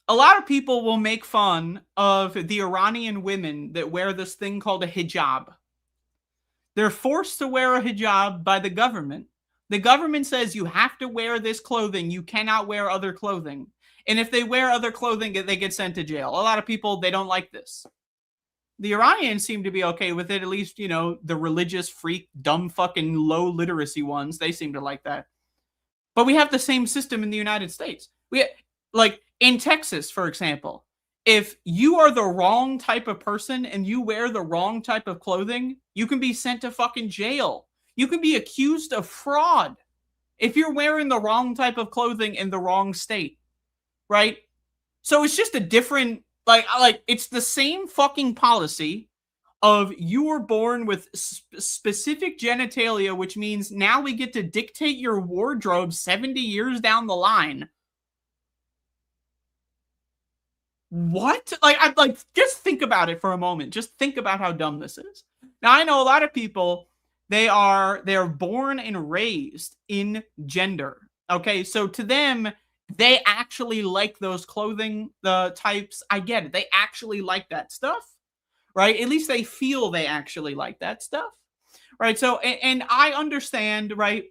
a lot of people will make fun of the Iranian women that wear this thing called a hijab. They're forced to wear a hijab by the government. The government says you have to wear this clothing. You cannot wear other clothing. And if they wear other clothing, they get sent to jail. A lot of people, they don't like this. The Iranians seem to be okay with it. At least, you know, the religious freak, dumb fucking low literacy ones, they seem to like that. But we have the same system in the United States. Like in Texas, for example, if you are the wrong type of person and you wear the wrong type of clothing, you can be sent to fucking jail. You can be accused of fraud if you're wearing the wrong type of clothing in the wrong state, right? So it's just a different, like it's the same fucking policy of you were born with specific genitalia, which means now we get to dictate your wardrobe 70 years down the line. What? Just think about it for a moment. Just think about how dumb this is. Now, I know a lot of people they're born and raised in gender. Okay, so to them, they actually like those clothing types. I get it. They actually like that stuff, right? At least they feel they actually like that stuff, right? So, and I understand, right?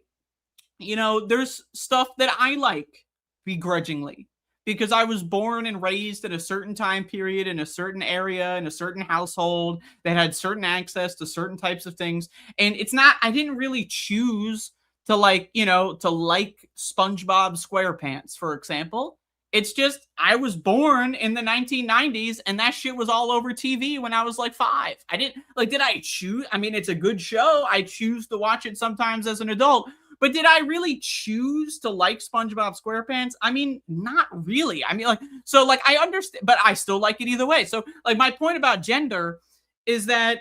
You know, there's stuff that I like begrudgingly because I was born and raised in a certain time period, in a certain area, in a certain household that had certain access to certain types of things. And it's not, I didn't really choose to like, you know, to like SpongeBob SquarePants, for example. It's just, I was born in the 1990s and that shit was all over TV when I was like 5. I didn't, like, did I choose? I mean, it's a good show. I choose to watch it sometimes as an adult. But did I really choose to like SpongeBob SquarePants? I mean, not really. I mean, like, so like I understand, but I still like it either way. So like my point about gender is that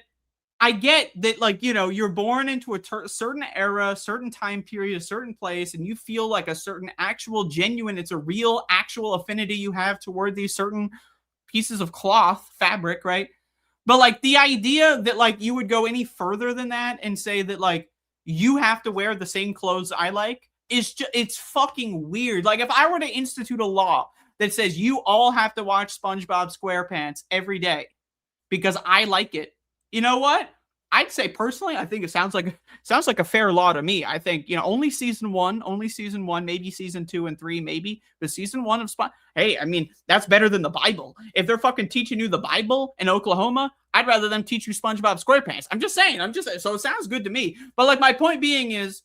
I get that, like, you know, you're born into a certain era, certain time period, a certain place, and you feel like a certain actual genuine, it's a real actual affinity you have toward these certain pieces of cloth, fabric, right? But like the idea that like you would go any further than that and say that like, you have to wear the same clothes I like is just, it's fucking weird. Like if I were to institute a law that says you all have to watch SpongeBob SquarePants every day because I like it, you know what? I'd say personally, I think it sounds like a fair law to me. I think, you know, only season one, maybe season 2 and 3, maybe, but season 1 of hey, I mean, that's better than the Bible. If they're fucking teaching you the Bible in Oklahoma, I'd rather them teach you SpongeBob SquarePants. I'm just saying, so it sounds good to me. But like my point being is,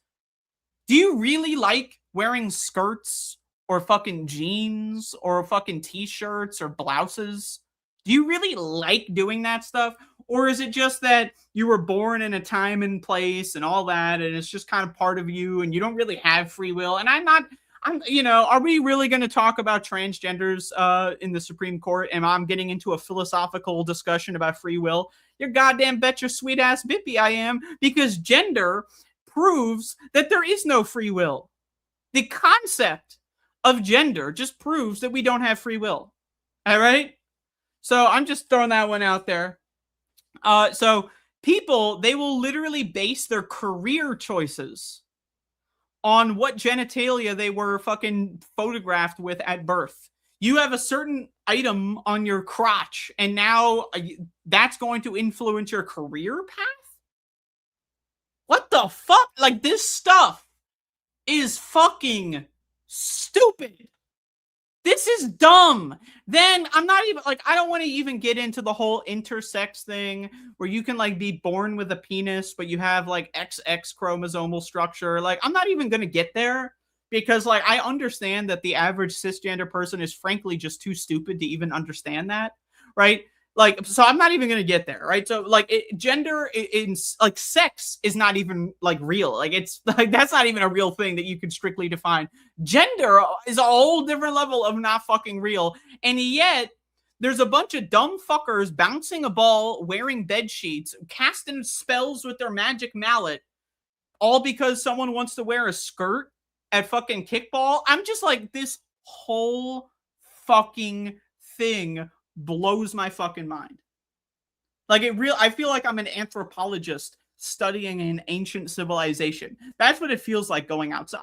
do you really like wearing skirts or fucking jeans or fucking t-shirts or blouses? Do you really like doing that stuff? Or is it just that you were born in a time and place and all that, and it's just kind of part of you and you don't really have free will? And you know, are we really going to talk about transgenders in the Supreme Court? And I'm getting into a philosophical discussion about free will? You're goddamn bet your sweet ass bippy I am, because gender proves that there is no free will. The concept of gender just proves that we don't have free will. All right? So I'm just throwing that one out there. So people, they will literally base their career choices on what genitalia they were fucking photographed with at birth. You have a certain item on your crotch, and now that's going to influence your career path? What the fuck? Like, this stuff is fucking stupid. This is dumb. Then I'm not even like, I don't want to even get into the whole intersex thing where you can like be born with a penis, but you have like XX chromosomal structure. Like, I'm not even going to get there because like, I understand that the average cisgender person is frankly just too stupid to even understand that. Right. Like, so I'm not even going to get there. Right. So like gender in like sex is not even like real. Like it's like, that's not even a real thing that you can strictly define. Gender is a whole different level of not fucking real. And yet there's a bunch of dumb fuckers bouncing a ball, wearing bed sheets, casting spells with their magic mallet, all because someone wants to wear a skirt at fucking kickball. I'm just like, this whole fucking thing blows my fucking mind. Like I feel like I'm an anthropologist studying an ancient civilization. That's what it feels like going outside.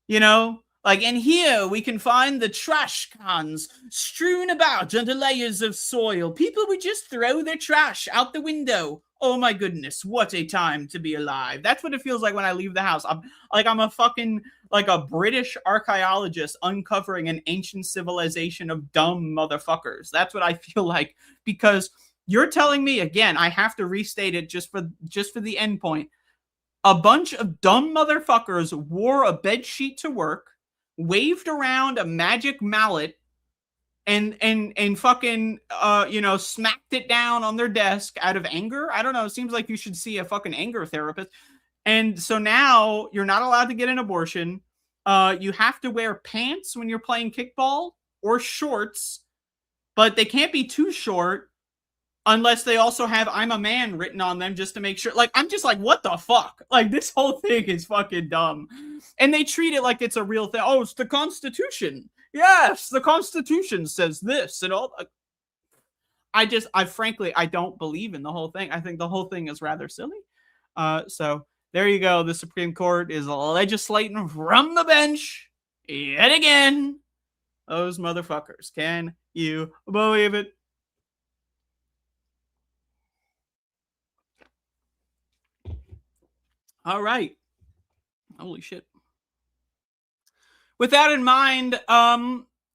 You know, like in here we can find the trash cans strewn about under layers of soil. People would just throw their trash out the window. Oh my goodness, what a time to be alive. That's what it feels like when I leave the house. I'm a fucking like a British archaeologist uncovering an ancient civilization of dumb motherfuckers. That's what I feel like, because you're telling me, again, I have to restate it just for the end point. A bunch of dumb motherfuckers wore a bed sheet to work, waved around a magic mallet, and fucking you know, smacked it down on their desk out of anger. I don't know. It seems like you should see a fucking anger therapist. And so now you're not allowed to get an abortion. You have to wear pants when you're playing kickball, or shorts, but they can't be too short unless they also have "I'm a man" written on them just to make sure. Like, I'm just like, what the fuck? Like, this whole thing is fucking dumb. And they treat it like it's a real thing. Oh, it's the Constitution. Yes, the Constitution says this and all. I frankly, I don't believe in the whole thing. I think the whole thing is rather silly. So there you go. The Supreme Court is legislating from the bench yet again. Those motherfuckers. Can you believe it? All right. Holy shit. With that in mind,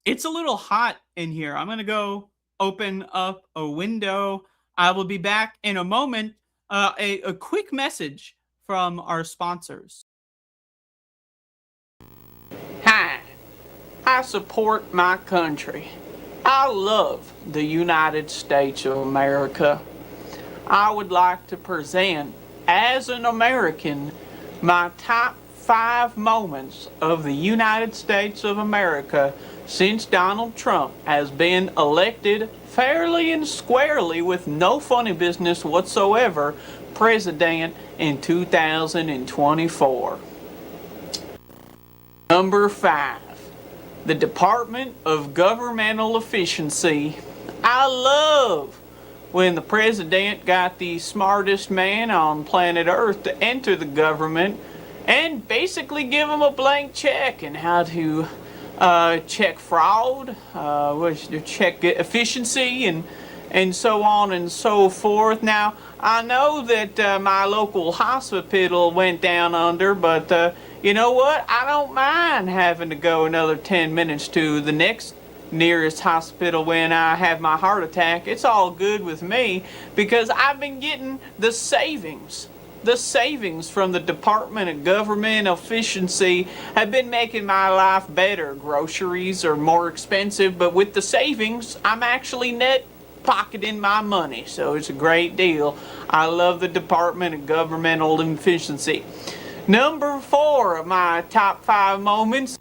it's a little hot in here. I'm going to go open up a window. I will be back in a moment. A quick message from our sponsors. Hi. I support my country. I love the United States of America. I would like to present, as an American, my top 5 moments of the United States of America since Donald Trump has been elected fairly and squarely with no funny business whatsoever president in 2024. Number 5. The Department of Governmental Efficiency. I love when the president got the smartest man on planet Earth to enter the government and basically give him a blank check and how to check fraud, check efficiency, and so on and so forth. Now, I know that my local hospital went down under, but you know what? I don't mind having to go another 10 minutes to the next nearest hospital when I have my heart attack. It's all good with me because I've been getting the savings. The savings from the Department of Government Efficiency have been making my life better. Groceries are more expensive, but with the savings, I'm actually net pocketing my money. So it's a great deal. I love the Department of Governmental Efficiency. Number 4 of my top 5 moments,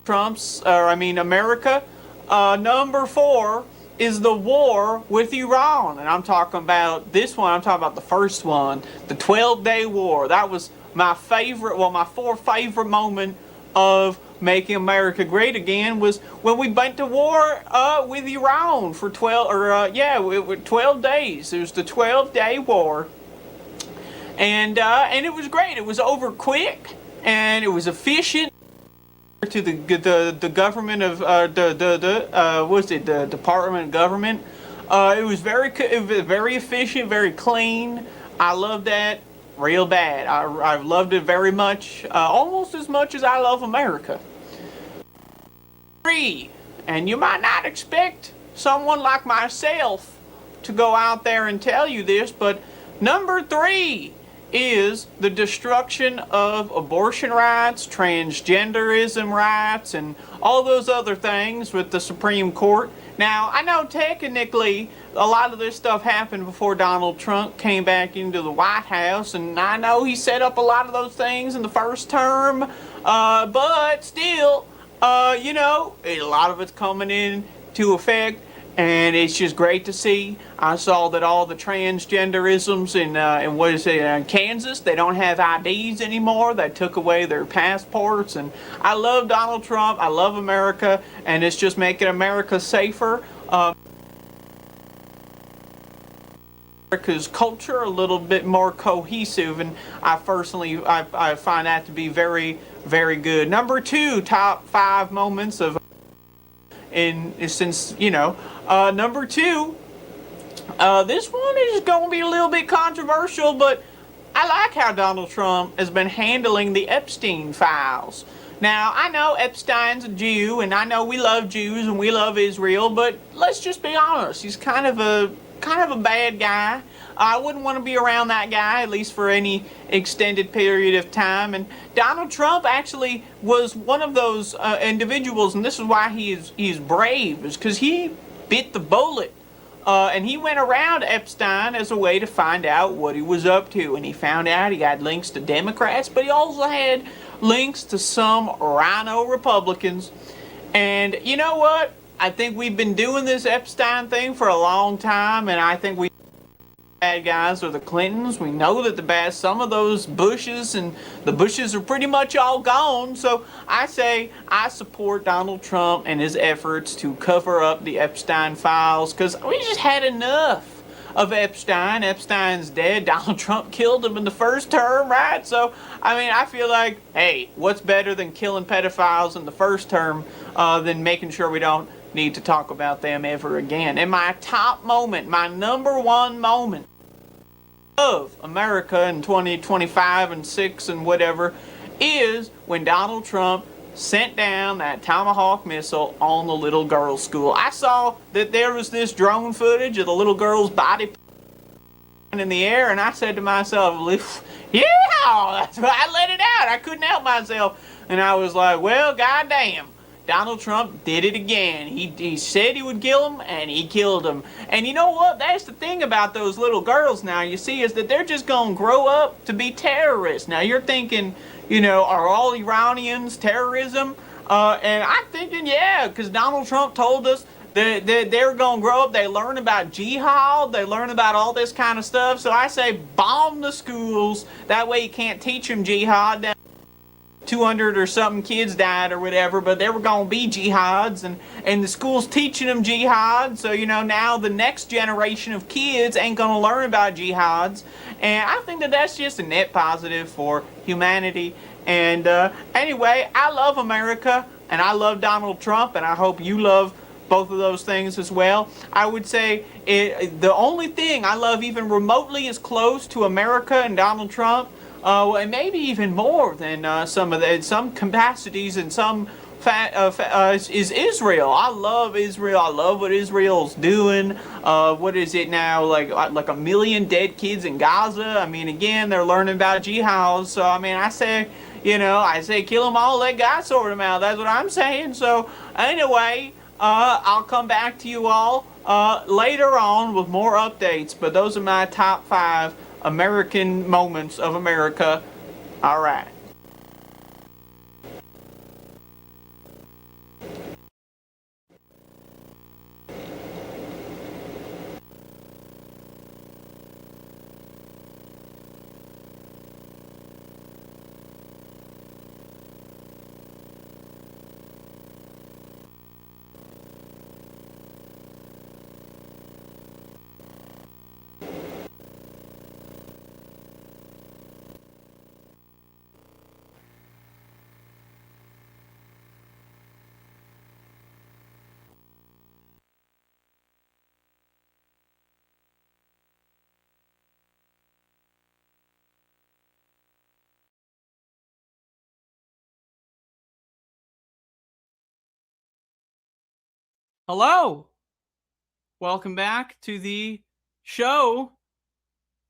America. Number 4 is the war with Iran. And I'm talking about this one. I'm talking about the first one, the 12-day war. That was my favorite, my 4th favorite moment of making America great again was when we went to war with Iran for 12 days. It was the 12-day war. And it was great. It was over quick and it was efficient. To the government of the Department of Government. It was very efficient, very clean. I loved that real bad. I loved it very much, almost as much as I love America. 3, and you might not expect someone like myself to go out there and tell you this, but number 3 is the destruction of abortion rights, transgenderism rights, and all those other things with the Supreme Court. Now, I know technically a lot of this stuff happened before Donald Trump came back into the White House, and I know he set up a lot of those things in the first term, but still, a lot of it's coming into effect. And it's just great to see. I saw that all the transgenderisms in Kansas, they don't have IDs anymore. They took away their passports. And I love Donald Trump. I love America. And it's just making America safer. America's culture a little bit more cohesive. And I find that to be very, very good. Number 2, top 5 moments of number 2, this one is going to be a little bit controversial, but I like how Donald Trump has been handling the Epstein files. Now, I know Epstein's a Jew, and I know we love Jews and we love Israel, but let's just be honest, he's kind of a bad guy. I wouldn't want to be around that guy, at least for any extended period of time. And Donald Trump actually was one of those individuals, and this is why he's brave, is because he bit the bullet. And he went around Epstein as a way to find out what he was up to. And he found out he had links to Democrats, but he also had links to some rhino Republicans. And you know what? I think we've been doing this Epstein thing for a long time, and I think bad guys are the Clintons. We know that some of those Bushes, and the Bushes are pretty much all gone. So I say I support Donald Trump and his efforts to cover up the Epstein files, because we just had enough. of Epstein. Epstein's dead. Donald Trump killed him in the first term, right? So, I mean, I feel like, hey, what's better than killing pedophiles in the first term than making sure we don't need to talk about them ever again? And my top moment, my number one moment of America in 2025 and 6 and whatever is when Donald Trump sent down that Tomahawk missile on the little girl's school. I saw that there was this drone footage of the little girl's body in the air, and I said to myself, yeah, that's why I let it out. I couldn't help myself. And I was like, well, goddamn, Donald Trump did it again. He said he would kill him, and he killed him. And you know what? That's the thing about those little girls now, you see, is that they're just going to grow up to be terrorists. Now, you're thinking, you know, are all Iranians terrorism? And I'm thinking, yeah, because Donald Trump told us that they're going to grow up. They learn about jihad. They learn about all this kind of stuff. So I say bomb the schools. That way you can't teach them jihad. 200 or something kids died or whatever, but there were going to be jihads, and the school's teaching them jihad, so, you know, now the next generation of kids ain't going to learn about jihads, and I think that that's just a net positive for humanity. And anyway, I love America, and I love Donald Trump, and I hope you love both of those things as well. I would say the only thing I love even remotely as close to America and Donald Trump, and maybe even more than some capacities and some is Israel. I love Israel. I love what Israel's doing. What is it now? Like 1 million dead kids in Gaza. I mean, again, they're learning about jihad. So I mean, I say kill them all. Let God sort them out. That's what I'm saying. So anyway, I'll come back to you all later on with more updates. But those are my top 5 American moments of America. All right. Hello. Welcome back to the show.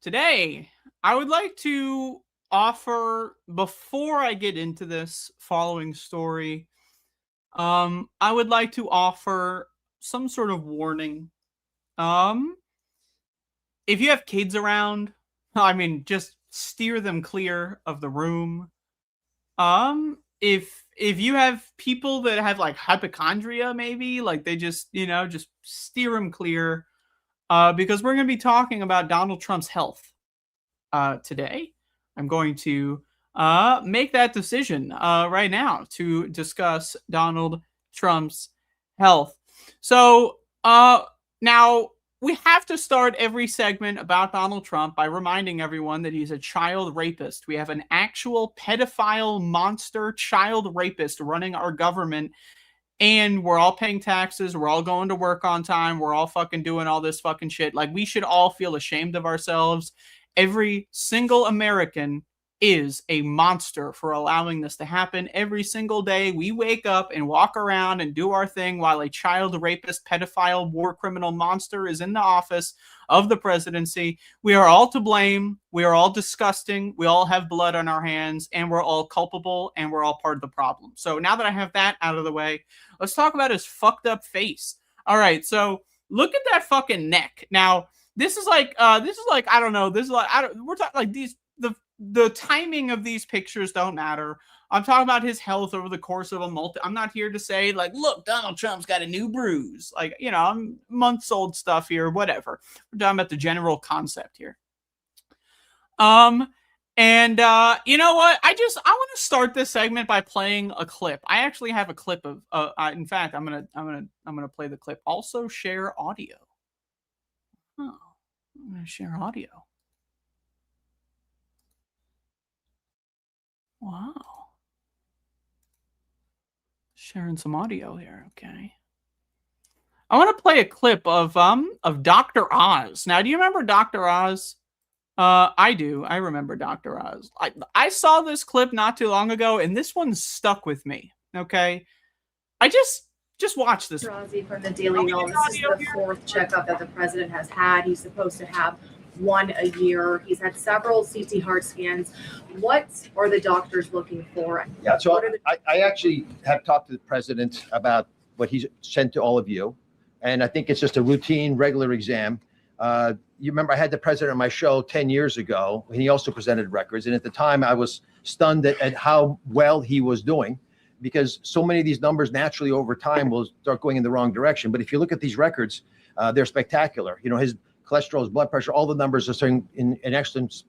Today, I would like to offer, before I get into this following story, I would like to offer some sort of warning. If you have kids around, I mean, just steer them clear of the room. If you have people that have like hypochondria, maybe like they just, just steer them clear, because we're going to be talking about Donald Trump's health today. I'm going to make that decision right now to discuss Donald Trump's health. So now we have to start every segment about Donald Trump by reminding everyone that he's a child rapist. We have an actual pedophile monster child rapist running our government, and we're all paying taxes. We're all going to work on time. We're all fucking doing all this fucking shit. Like, we should all feel ashamed of ourselves. Every single American is a monster for allowing this to happen. Every single day we wake up and walk around and do our thing while a child rapist, pedophile, war criminal monster is in the office of the presidency. We are all to blame. We are all disgusting. We all have blood on our hands, and we're all culpable, and we're all part of the problem. So now that I have that out of the way, let's talk about his fucked up face. All right, so look at that fucking neck. Now, this is like I don't know. This is like, we're talking like these, the timing of these pictures don't matter. I'm talking about his health over the course of I'm not here to say like, look, Donald Trump's got a new bruise. Like, I'm months old stuff here, whatever. We're talking about the general concept here. And you know what? I want to start this segment by playing a clip. I actually have a clip of, in fact, I'm going to play the clip. Also share audio. Oh, I'm going to share audio. Wow. Sharing some audio here, okay. I want to play a clip of Dr. Oz. Now, do you remember Dr. Oz? I do. I remember Dr. Oz. I saw this clip not too long ago, and this one stuck with me, okay? I just watch this. Ozzy from the Daily Mail. This is the fourth checkup that the president has had. He's supposed to have one a year. He's had several CT heart scans. What are the doctors looking for? Yeah, so I actually have talked to the president about what he's sent to all of you. And I think it's just a routine, regular exam. You remember I had the president on my show 10 years ago, and he also presented records. And at the time, I was stunned at how well he was doing, because so many of these numbers naturally over time will start going in the wrong direction. But if you look at these records, they're spectacular. You know, his cholesterol, his blood pressure, all the numbers are starting in excellent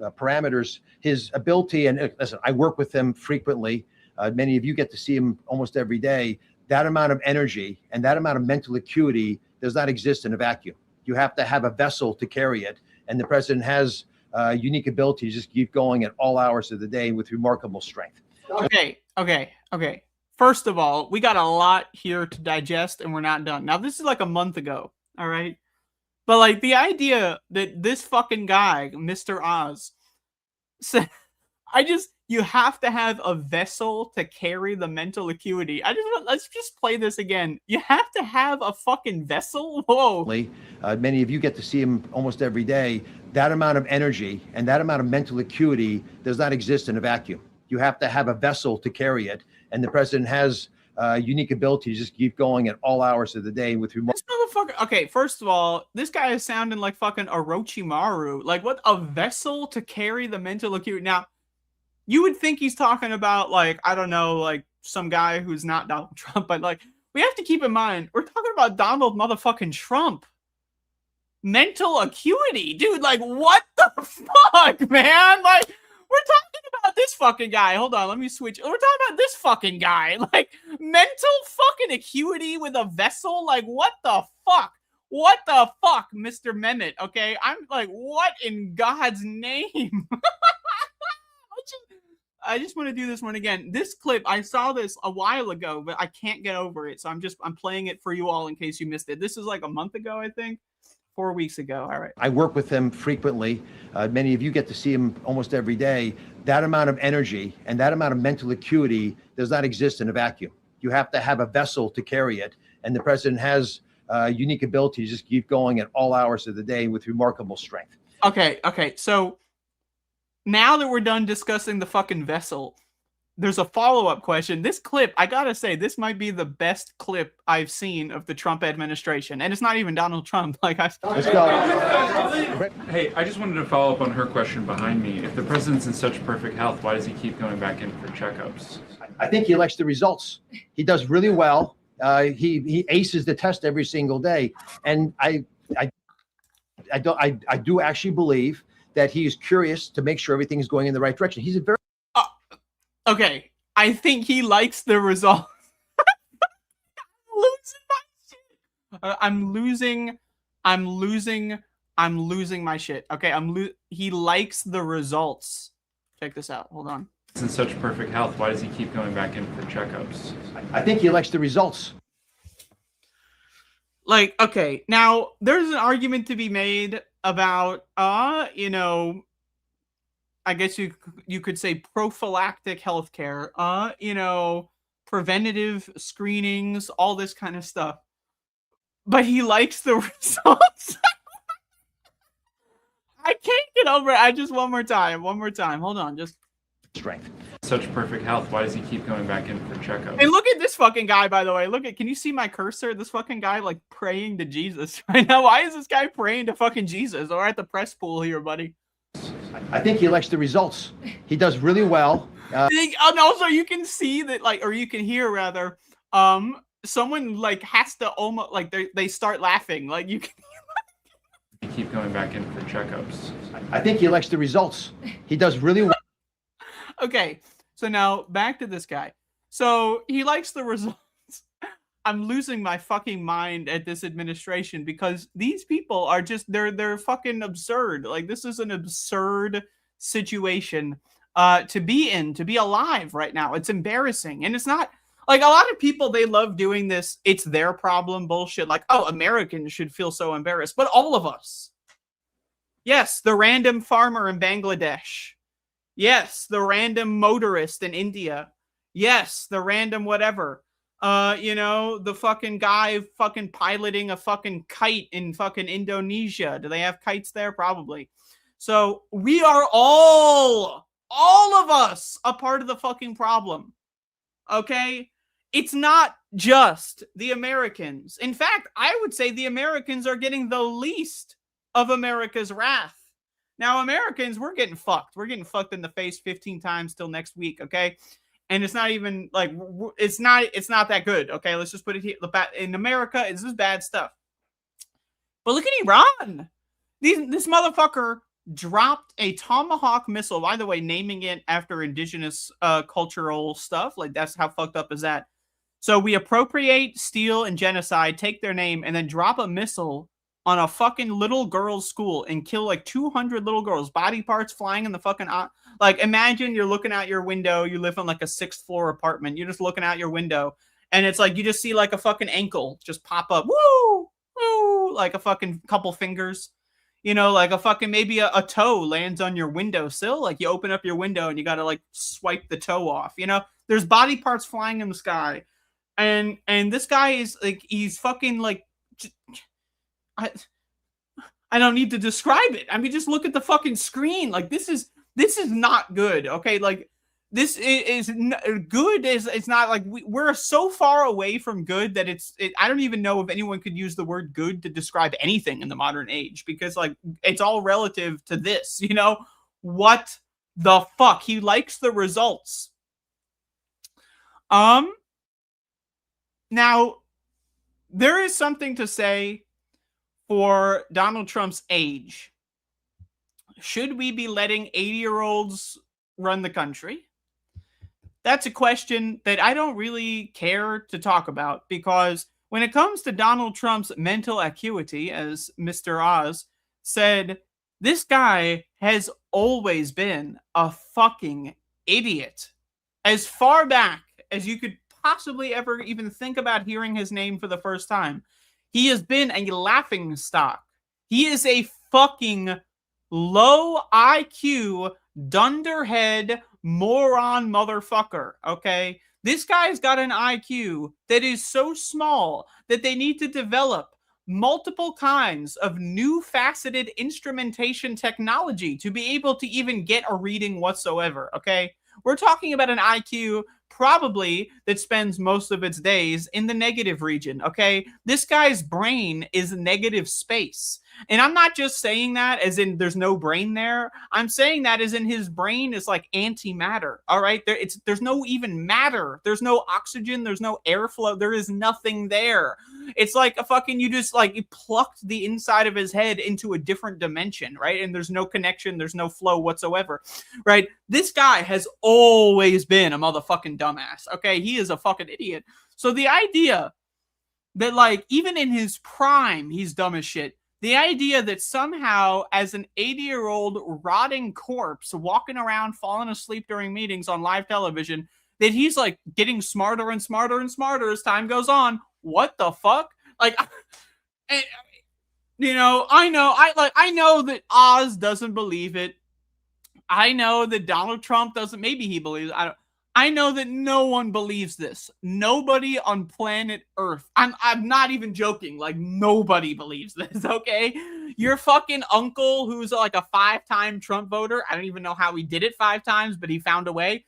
parameters. His ability, and listen, I work with him frequently. Many of you get to see him almost every day. That amount of energy and that amount of mental acuity does not exist in a vacuum. You have to have a vessel to carry it. And the president has unique ability to just keep going at all hours of the day with remarkable strength. Okay. First of all, we got a lot here to digest, and we're not done. Now, this is like a month ago, all right? But, like, the idea that this fucking guy, Mr. Oz, said, you have to have a vessel to carry the mental acuity. Let's just play this again. You have to have a fucking vessel? Whoa. Many of you get to see him almost every day. That amount of energy and that amount of mental acuity does not exist in a vacuum. You have to have a vessel to carry it. And the president has unique ability to just keep going at all hours of the day with remote. This motherfucker. Okay, first of all, this guy is sounding like fucking Orochimaru. Like, what? A vessel to carry the mental acuity? Now, you would think he's talking about, like, I don't know, like some guy who's not Donald Trump, but like, we have to keep in mind, we're talking about Donald motherfucking Trump. Mental acuity, dude, like, what the fuck, man? Like, we're talking about this fucking guy. Hold on, let me switch. We're talking about this fucking guy. Like, mental fucking acuity with a vessel? Like, what the fuck? What the fuck, Mr. Mehmet, okay? I'm like, what in God's name? I just want to do this one again. This clip, I saw this a while ago, but I can't get over it. So I'm playing it for you all in case you missed it. This is like a month ago, I think. 4 weeks ago. All right. I work with him frequently. Many of you get to see him almost every day. That amount of energy and that amount of mental acuity does not exist in a vacuum. You have to have a vessel to carry it. And the president has unique ability to just keep going at all hours of the day with remarkable strength. Okay. So now that we're done discussing the fucking vessel, there's a follow-up question. This clip, I gotta say, this might be the best clip I've seen of the Trump administration. And it's not even Donald Trump. Like, let's go. Hey, I just wanted to follow up on her question behind me. If the president's in such perfect health, why does he keep going back in for checkups? I think he likes the results. He does really well. He aces the test every single day. And I do actually believe that he is curious to make sure everything is going in the right direction. He's a very okay. I think he likes the results. I'm losing my shit. Okay, he likes the results. Check this out. Hold on. He's in such perfect health. Why does he keep going back in for checkups? I think he likes the results. Like, okay, now there's an argument to be made about, you know, I guess you could say prophylactic healthcare, you know, preventative screenings, all this kind of stuff. But he likes the results. I can't get over it. I just one more time. Hold on, just strength. Such perfect health. Why does he keep going back in for checkups? Hey, look at this fucking guy, by the way. Can you see my cursor? This fucking guy, like, praying to Jesus right now. Why is this guy praying to fucking Jesus? Or at the press pool here, buddy. I think he likes the results. He does really well. And also, you can see that, like, or you can hear rather, someone like has to almost like they start laughing. Like, you can. You keep going back in for checkups. I think he likes the results. He does really well. Okay, so now back to this guy. So he likes the results. I'm losing my fucking mind at this administration because these people are just they're fucking absurd. Like this is an absurd situation to be in, to be alive right now. It's embarrassing. And it's not like a lot of people, they love doing this it's their problem bullshit. Like, oh, Americans should feel so embarrassed, but all of us. Yes, the random farmer in Bangladesh. Yes, the random motorist in India. Yes, the random whatever. The fucking guy fucking piloting a fucking kite in fucking Indonesia. Do they have kites there? Probably. So we are all of us, a part of the fucking problem. Okay? It's not just the Americans. In fact, I would say the Americans are getting the least of America's wrath. Now, Americans, we're getting fucked. We're getting fucked in the face 15 times till next week, okay? And it's not even like it's not that good. Okay, let's just put it here. In America, this is bad stuff. But look at Iran. This motherfucker dropped a Tomahawk missile. By the way, naming it after indigenous cultural stuff. Like that's how fucked up is that? So we appropriate, steal, and genocide, take their name, and then drop a missile on a fucking little girl's school and kill like 200 little girls, body parts flying in the fucking like imagine you're looking out your window, you live in like a 6th floor apartment, you're just looking out your window and it's like you just see like a fucking ankle just pop up, woo, woo, like a fucking couple fingers, like a fucking maybe a toe lands on your windowsill, like you open up your window and you gotta like swipe the toe off, there's body parts flying in the sky, and this guy is like he's fucking like I don't need to describe it. I mean, just look at the fucking screen. Like this is not good. Okay, like this is good. It's not like we're so far away from good that I don't even know if anyone could use the word good to describe anything in the modern age because like it's all relative to this. What the fuck? He likes the results. Now there is something to say for Donald Trump's age. Should we be letting 80-year-olds run the country? That's a question that I don't really care to talk about because when it comes to Donald Trump's mental acuity, as Mr. Oz said, this guy has always been a fucking idiot. As far back as you could possibly ever even think about hearing his name for the first time, he has been a laughing stock. He is a fucking low IQ, dunderhead, moron motherfucker, okay? This guy's got an IQ that is so small that they need to develop multiple kinds of new faceted instrumentation technology to be able to even get a reading whatsoever, okay? We're talking about an IQ probably that spends most of its days in the negative region, okay? This guy's brain is negative space. And I'm not just saying that as in there's no brain there. I'm saying that as in his brain is like antimatter, all right? There's no even matter. There's no oxygen. There's no airflow. There is nothing there. It's like a fucking, you just like you plucked the inside of his head into a different dimension, right? And there's no connection. There's no flow whatsoever, right? This guy has always been a motherfucking dumbass, okay? He is a fucking idiot. So the idea that like even in his prime, he's dumb as shit. The idea that somehow as an 80-year-old rotting corpse walking around, falling asleep during meetings on live television, that he's like getting smarter and smarter and smarter as time goes on. What the fuck? Like, I know that Oz doesn't believe it. I know that Donald Trump doesn't. Maybe he believes it. I know that no one believes this. Nobody on planet Earth. I'm not even joking. Like, nobody believes this, okay? Your fucking uncle, who's like a 5-time Trump voter. I don't even know how he did it 5 times, but he found a way.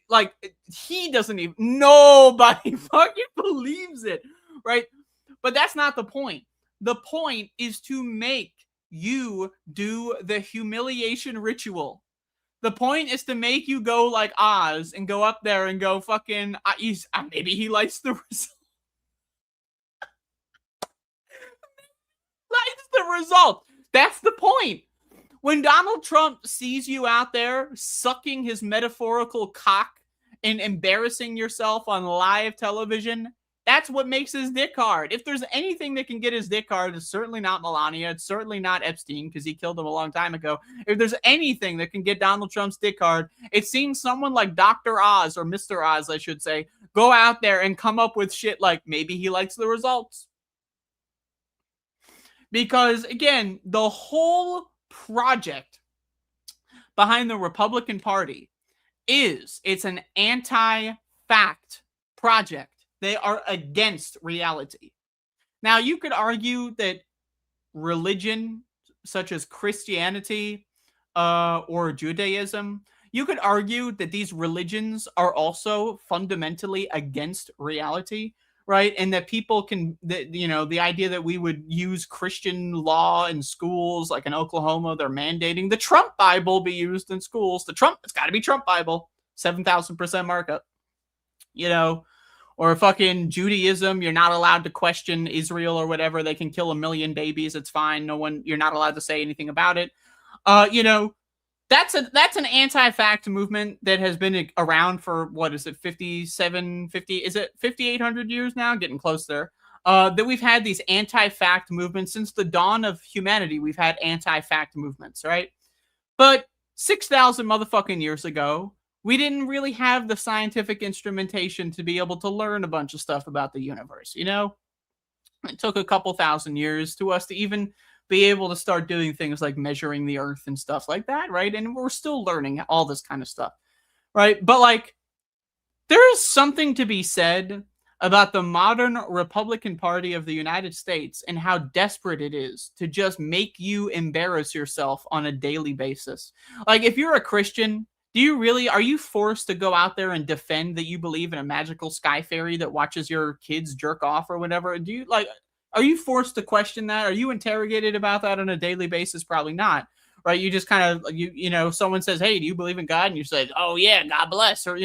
Like, he doesn't even... Nobody fucking believes it, right? But that's not the point. The point is to make you do the humiliation ritual. The point is to make you go like Oz and go up there and go fucking, maybe he likes the result. Likes the result. That's the point. When Donald Trump sees you out there sucking his metaphorical cock and embarrassing yourself on live television, That's what makes his dick hard. If there's anything that can get his dick hard, it's certainly not Melania. It's certainly not Epstein, because he killed him a long time ago. If there's anything that can get Donald Trump's dick hard, it's seeing someone like Dr. Oz, or Mr. Oz, I should say, go out there and come up with shit like maybe he likes the results. Because, again, the whole project behind the Republican Party it's an anti-fact project. They are against reality. Now, you could argue that religion, such as Christianity or Judaism, you could argue that these religions are also fundamentally against reality, right? And that people can, the idea that we would use Christian law in schools, like in Oklahoma, they're mandating the Trump Bible be used in schools. It's got to be Trump Bible, 7,000% markup, or fucking Judaism, you're not allowed to question Israel or whatever. They can kill 1 million babies. It's fine. You're not allowed to say anything about it. That's an anti-fact movement that has been around for, 5,800 years now? Getting close there. That we've had these anti-fact movements since the dawn of humanity. We've had anti-fact movements, right? But 6,000 motherfucking years ago, we didn't really have the scientific instrumentation to be able to learn a bunch of stuff about the universe, It took a couple thousand years to us to even be able to start doing things like measuring the earth and stuff like that, right? And we're still learning all this kind of stuff, right? But, there is something to be said about the modern Republican Party of the United States and how desperate it is to just make you embarrass yourself on a daily basis. If you're a Christian, are you forced to go out there and defend that you believe in a magical sky fairy that watches your kids jerk off or whatever? Are you forced to question that? Are you interrogated about that on a daily basis? Probably not, right? You just kind of, someone says, hey, do you believe in God? And you say, oh yeah, God bless. Or,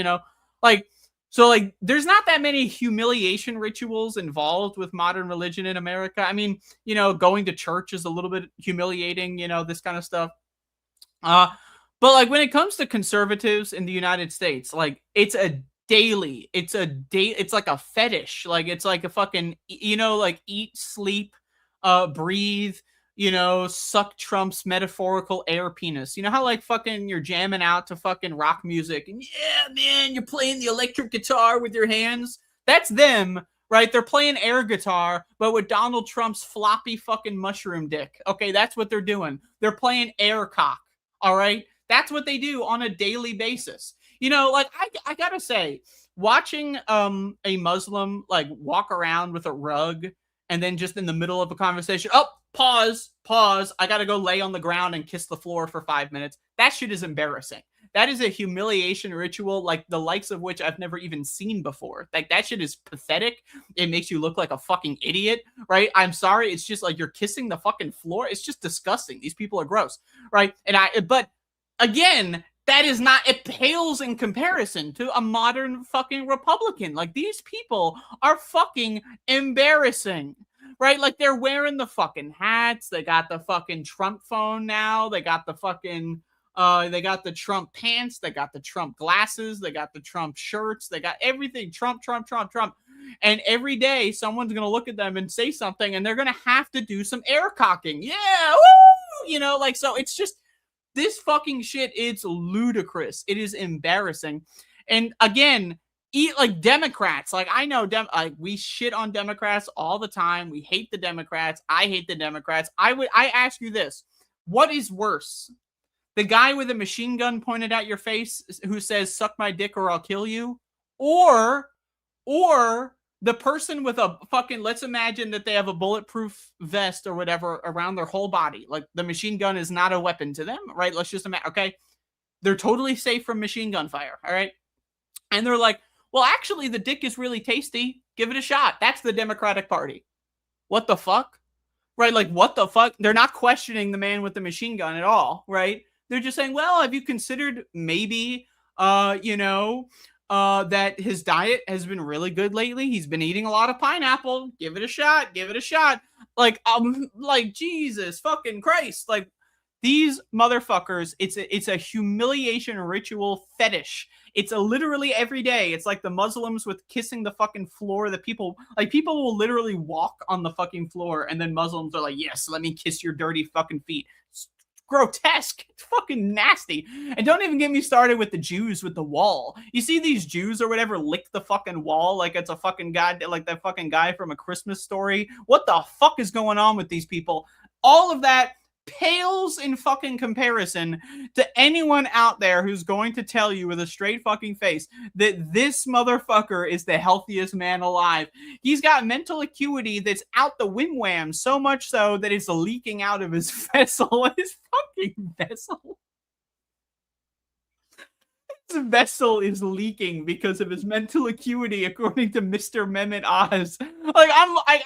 there's not that many humiliation rituals involved with modern religion in America. I mean, going to church is a little bit humiliating, this kind of stuff. But when it comes to conservatives in the United States, it's like a fetish. It's like a fucking, eat, sleep, breathe, suck Trump's metaphorical air penis. You know how fucking you're jamming out to fucking rock music and yeah, man, you're playing the electric guitar with your hands? That's them, right? They're playing air guitar, but with Donald Trump's floppy fucking mushroom dick. Okay, that's what they're doing. They're playing air cock, all right? That's what they do on a daily basis. I gotta say, watching a Muslim walk around with a rug and then just in the middle of a conversation, pause, I gotta go lay on the ground and kiss the floor for 5 minutes. That shit is embarrassing. That is a humiliation ritual the likes of which I've never even seen before. That shit is pathetic. It makes you look like a fucking idiot, right? I'm sorry. It's just you're kissing the fucking floor. It's just disgusting. These people are gross, right? But again, that is not, it pales in comparison to a modern fucking Republican. These people are fucking embarrassing, right? They're wearing the fucking hats. They got the fucking Trump phone now. They got the fucking, they got the Trump pants. They got the Trump glasses. They got the Trump shirts. They got everything. Trump. And every day someone's going to look at them and say something and they're going to have to do some air cocking. Yeah. Woo! So it's just, this fucking shit, it's ludicrous. It is embarrassing. And again, Democrats. I know we shit on Democrats all the time. We hate the Democrats. I hate the Democrats. I ask you this. What is worse? The guy with a machine gun pointed at your face who says, suck my dick or I'll kill you? Or the person with a fucking, let's imagine that they have a bulletproof vest or whatever around their whole body. The machine gun is not a weapon to them, right? Let's just imagine, okay? They're totally safe from machine gun fire, all right? And they're like, well, actually, the dick is really tasty. Give it a shot. That's the Democratic Party. What the fuck? Right? What the fuck? They're not questioning the man with the machine gun at all, right? They're just saying, well, have you considered maybe, that his diet has been really good lately? He's been eating a lot of pineapple. Give it a shot. Jesus fucking Christ. These motherfuckers, it's a humiliation ritual fetish. It's a literally every day. It's like the Muslims with kissing the fucking floor. That people will literally walk on the fucking floor, and then Muslims are like, yes, let me kiss your dirty fucking feet. It's grotesque. It's fucking nasty. And don't even get me started with the Jews with the wall. You see these Jews or whatever lick the fucking wall like it's a fucking guy, like that fucking guy from A Christmas Story. What the fuck is going on with these people? All of that pales in fucking comparison to anyone out there who's going to tell you with a straight fucking face that this motherfucker is the healthiest man alive. He's got mental acuity that's out the wim-wham, so much so that it's leaking out of his vessel. His fucking vessel. His vessel is leaking because of his mental acuity, according to Mr. Mehmet Oz. Like,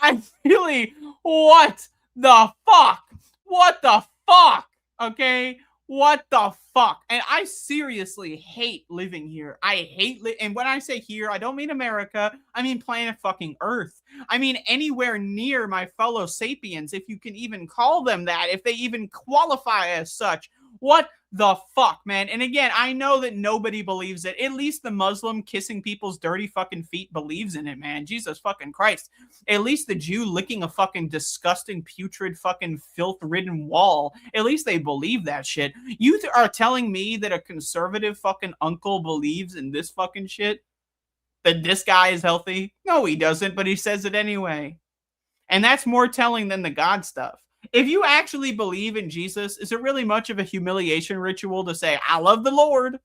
I'm really, what the fuck? What the fuck? Okay? What the fuck? And I seriously hate living here. I hate and when I say here, I don't mean America. I mean planet fucking Earth. I mean anywhere near my fellow sapiens, if you can even call them that, if they even qualify as such. What the fuck, man? And again, I know that nobody believes it. At least the Muslim kissing people's dirty fucking feet believes in it, man. Jesus fucking Christ. At least the Jew licking a fucking disgusting, putrid, fucking filth-ridden wall. At least they believe that shit. You are telling me that a conservative fucking uncle believes in this fucking shit? That this guy is healthy? No, he doesn't, but he says it anyway. And that's more telling than the God stuff. If you actually believe in Jesus, is it really much of a humiliation ritual to say, I love the Lord?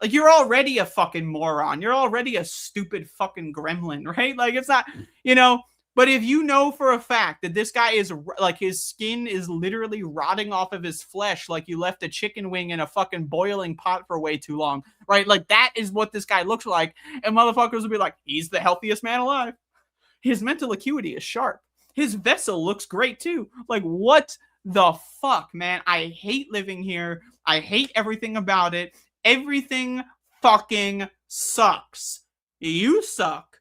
Like, you're already a fucking moron. You're already a stupid fucking gremlin, right? Like, it's not, you know, but if you know for a fact that this guy is, like, his skin is literally rotting off of his flesh like you left a chicken wing in a fucking boiling pot for way too long, right? Like, that is what this guy looks like. And motherfuckers will be like, he's the healthiest man alive. His mental acuity is sharp. His vessel looks great too. Like, what the fuck, man? I hate living here. I hate everything about it. Everything fucking sucks. You suck.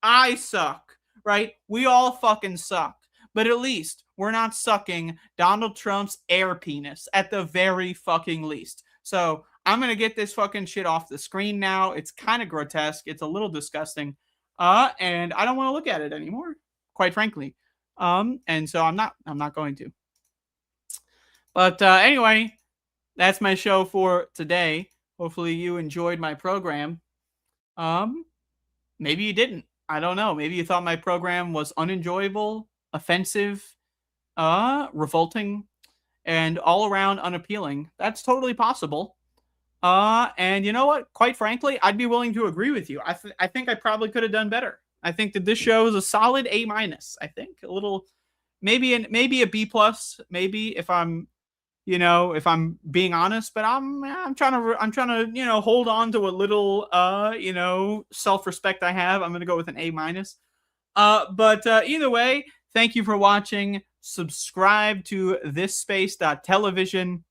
I suck, right? We all fucking suck. But at least we're not sucking Donald Trump's air penis at the very fucking least. So I'm going to get this fucking shit off the screen now. It's kind of grotesque. It's a little disgusting. And I don't want to look at it anymore, quite frankly. And so I'm not going to. But anyway, that's my show for today. Hopefully you enjoyed my program. Maybe you didn't. I don't know. Maybe you thought my program was unenjoyable, offensive, revolting, and all around unappealing. That's totally possible. And you know what? Quite frankly, I'd be willing to agree with you. I think I probably could have done better. I think that this show is a solid A-. I think a little, maybe a B+, maybe if I'm being honest, but I'm trying to, hold on to a little, self-respect I have. I'm going to go with an A-. But either way, thank you for watching. Subscribe to thisspace.television.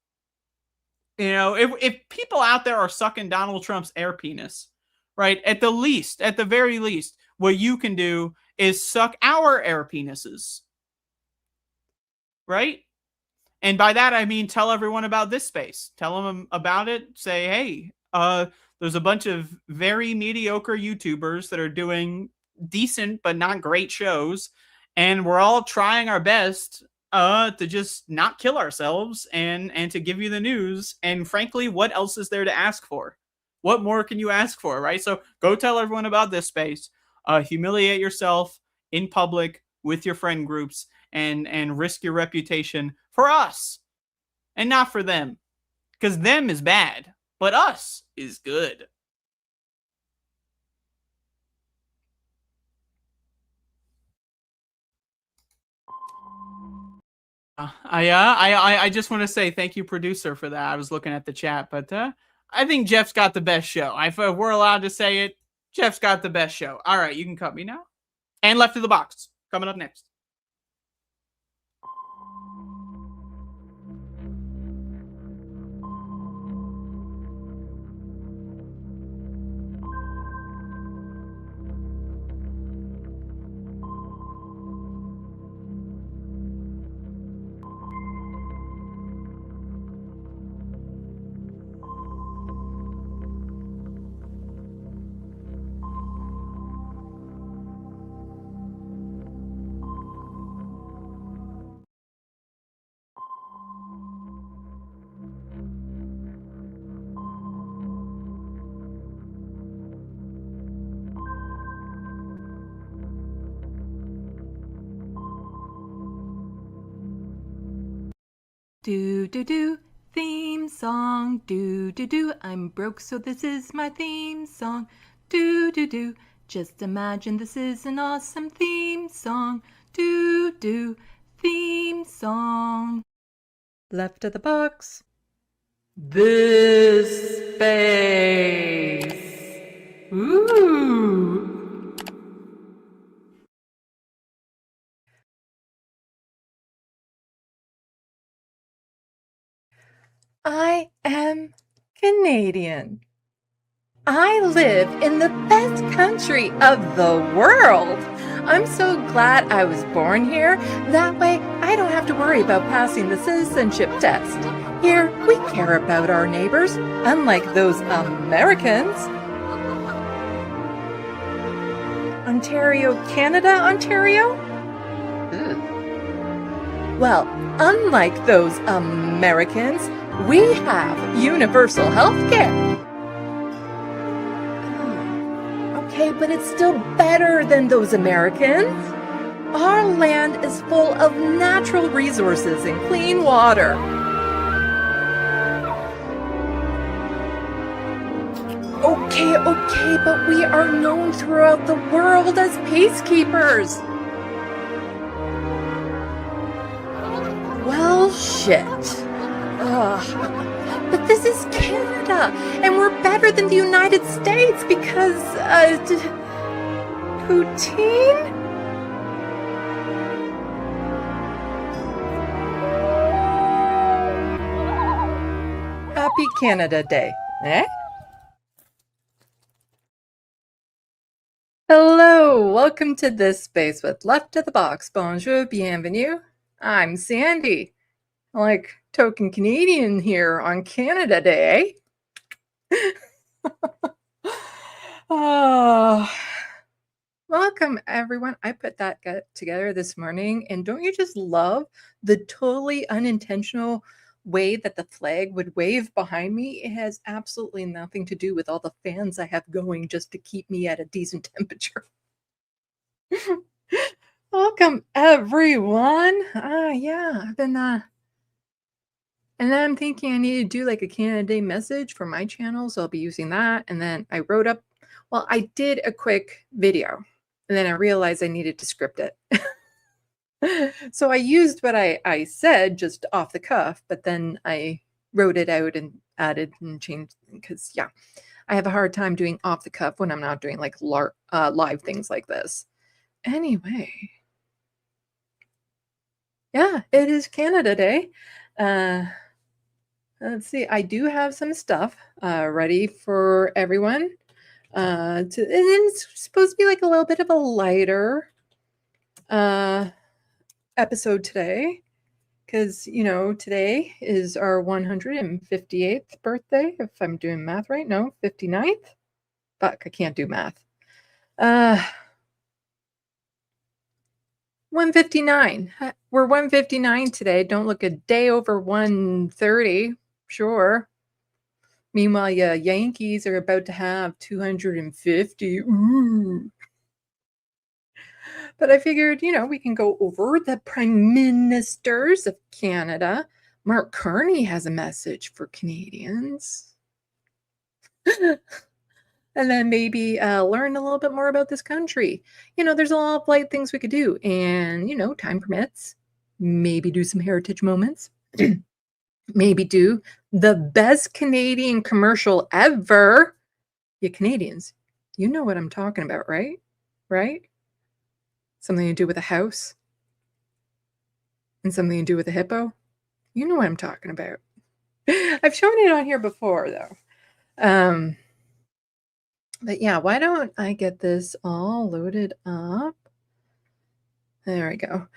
If people out there are sucking Donald Trump's air penis, right? At the very least, what you can do is suck our air penises, right? And by that, I mean, tell everyone about this space. Tell them about it. Say, hey, there's a bunch of very mediocre YouTubers that are doing decent but not great shows. And we're all trying our best to just not kill ourselves and to give you the news. And frankly, what else is there to ask for? What more can you ask for, right? So go tell everyone about this space. Humiliate yourself in public with your friend groups and risk your reputation for us and not for them, because them is bad, but us is good. I just want to say thank you, producer, for that. I was looking at the chat, but I think Jeff's got the best show. If we're allowed to say it, Jeff's got the best show. All right, you can cut me now. And Left of the Box coming up next. Do do do, theme song. Do do do, I'm broke, so this is my theme song. Do do do, just imagine this is an awesome theme song. Do do, theme song. Left of the box. This space. Ooh. I am Canadian. I live in the best country of the world. I'm so glad I was born here. That way, I don't have to worry about passing the citizenship test. Here, we care about our neighbors, unlike those Americans. Ontario, Canada, Ontario? Ugh. Well, unlike those Americans, we have universal health care. Okay, but it's still better than those Americans. Our land is full of natural resources and clean water. Okay, but we are known throughout the world as peacekeepers. Well, shit. Ugh. But this is Canada, and we're better than the United States because, poutine? Happy Canada Day, eh? Hello, welcome to This Space with Left of the Box. Bonjour, bienvenue. I'm Sandee. Like token Canadian here on Canada Day. Oh, welcome everyone. I put that together this morning, and don't you just love the totally unintentional way that the flag would wave behind me? It has absolutely nothing to do with all the fans I have going just to keep me at a decent temperature. Welcome everyone. Yeah, I've been and then I'm thinking I need to do like a Canada Day message for my channel, so I'll be using that. And then I wrote up, well, I did a quick video, and then I realized I needed to script it. So I used what I said just off the cuff, but then I wrote it out and added and changed, because yeah, I have a hard time doing off the cuff when I'm not doing like live things like this. Anyway, yeah, it is Canada Day. Let's see, I do have some stuff ready for everyone. And it's supposed to be like a little bit of a lighter episode today, because, you know, today is our 158th birthday, if I'm doing math right. No, 59th. Fuck, I can't do math. 159. We're 159 today. Don't look a day over 130. Sure. Meanwhile, yeah, Yankees are about to have 250. Ooh. But I figured, you know, we can go over the prime ministers of Canada. Mark Carney has a message for Canadians. And then maybe learn a little bit more about this country. You know, there's a lot of light things we could do. And, you know, time permits. Maybe do some heritage moments. Maybe do the best Canadian commercial ever. You Canadians, you know what I'm talking about, right? Right? Something to do with a house. And something to do with a hippo. You know what I'm talking about. I've shown it on here before, though. But yeah, why don't I get this all loaded up? There we go.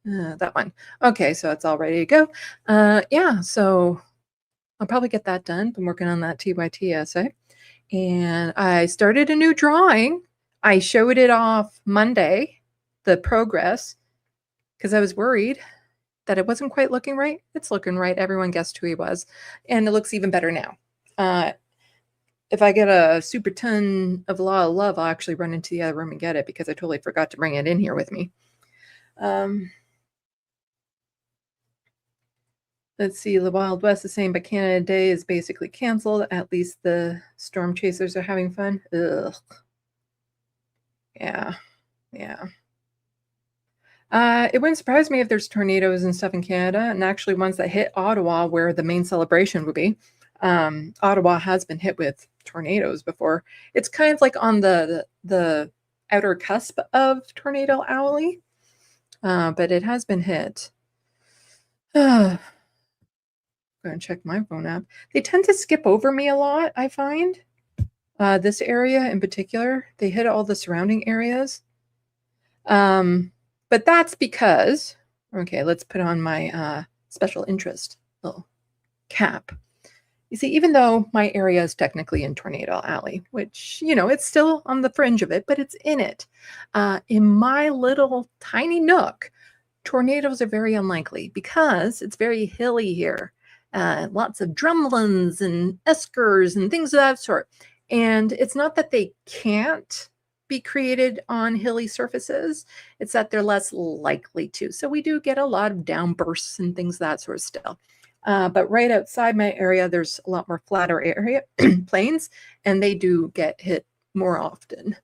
That one. Okay, so it's all ready to go. Yeah, so I'll probably get that done. Been working on that TYT essay. And I started a new drawing. I showed it off Monday, the progress, because I was worried that it wasn't quite looking right. It's looking right. Everyone guessed who he was. And it looks even better now. If I get a super ton of a lot of love, I'll actually run into the other room and get it, because I totally forgot to bring it in here with me. Let's see. The Wild West is saying, but Canada Day is basically canceled. At least the storm chasers are having fun. Ugh. Yeah. Yeah. It wouldn't surprise me if there's tornadoes and stuff in Canada, and actually ones that hit Ottawa, where the main celebration would be. Ottawa has been hit with tornadoes before. It's kind of like on the outer cusp of Tornado Alley, but it has been hit. I'm going to check my phone app. They tend to skip over me a lot, I find. This area in particular, they hit all the surrounding areas. But that's because, okay, let's put on my special interest little cap. You see, even though my area is technically in Tornado Alley, which, you know, it's still on the fringe of it, but it's in it. In my little tiny nook, tornadoes are very unlikely because it's very hilly here. Lots of drumlins and eskers and things of that sort. And it's not that they can't be created on hilly surfaces, it's that they're less likely to. So we do get a lot of downbursts and things of that sort of stuff. But right outside my area, there's a lot more flatter area plains, and they do get hit more often.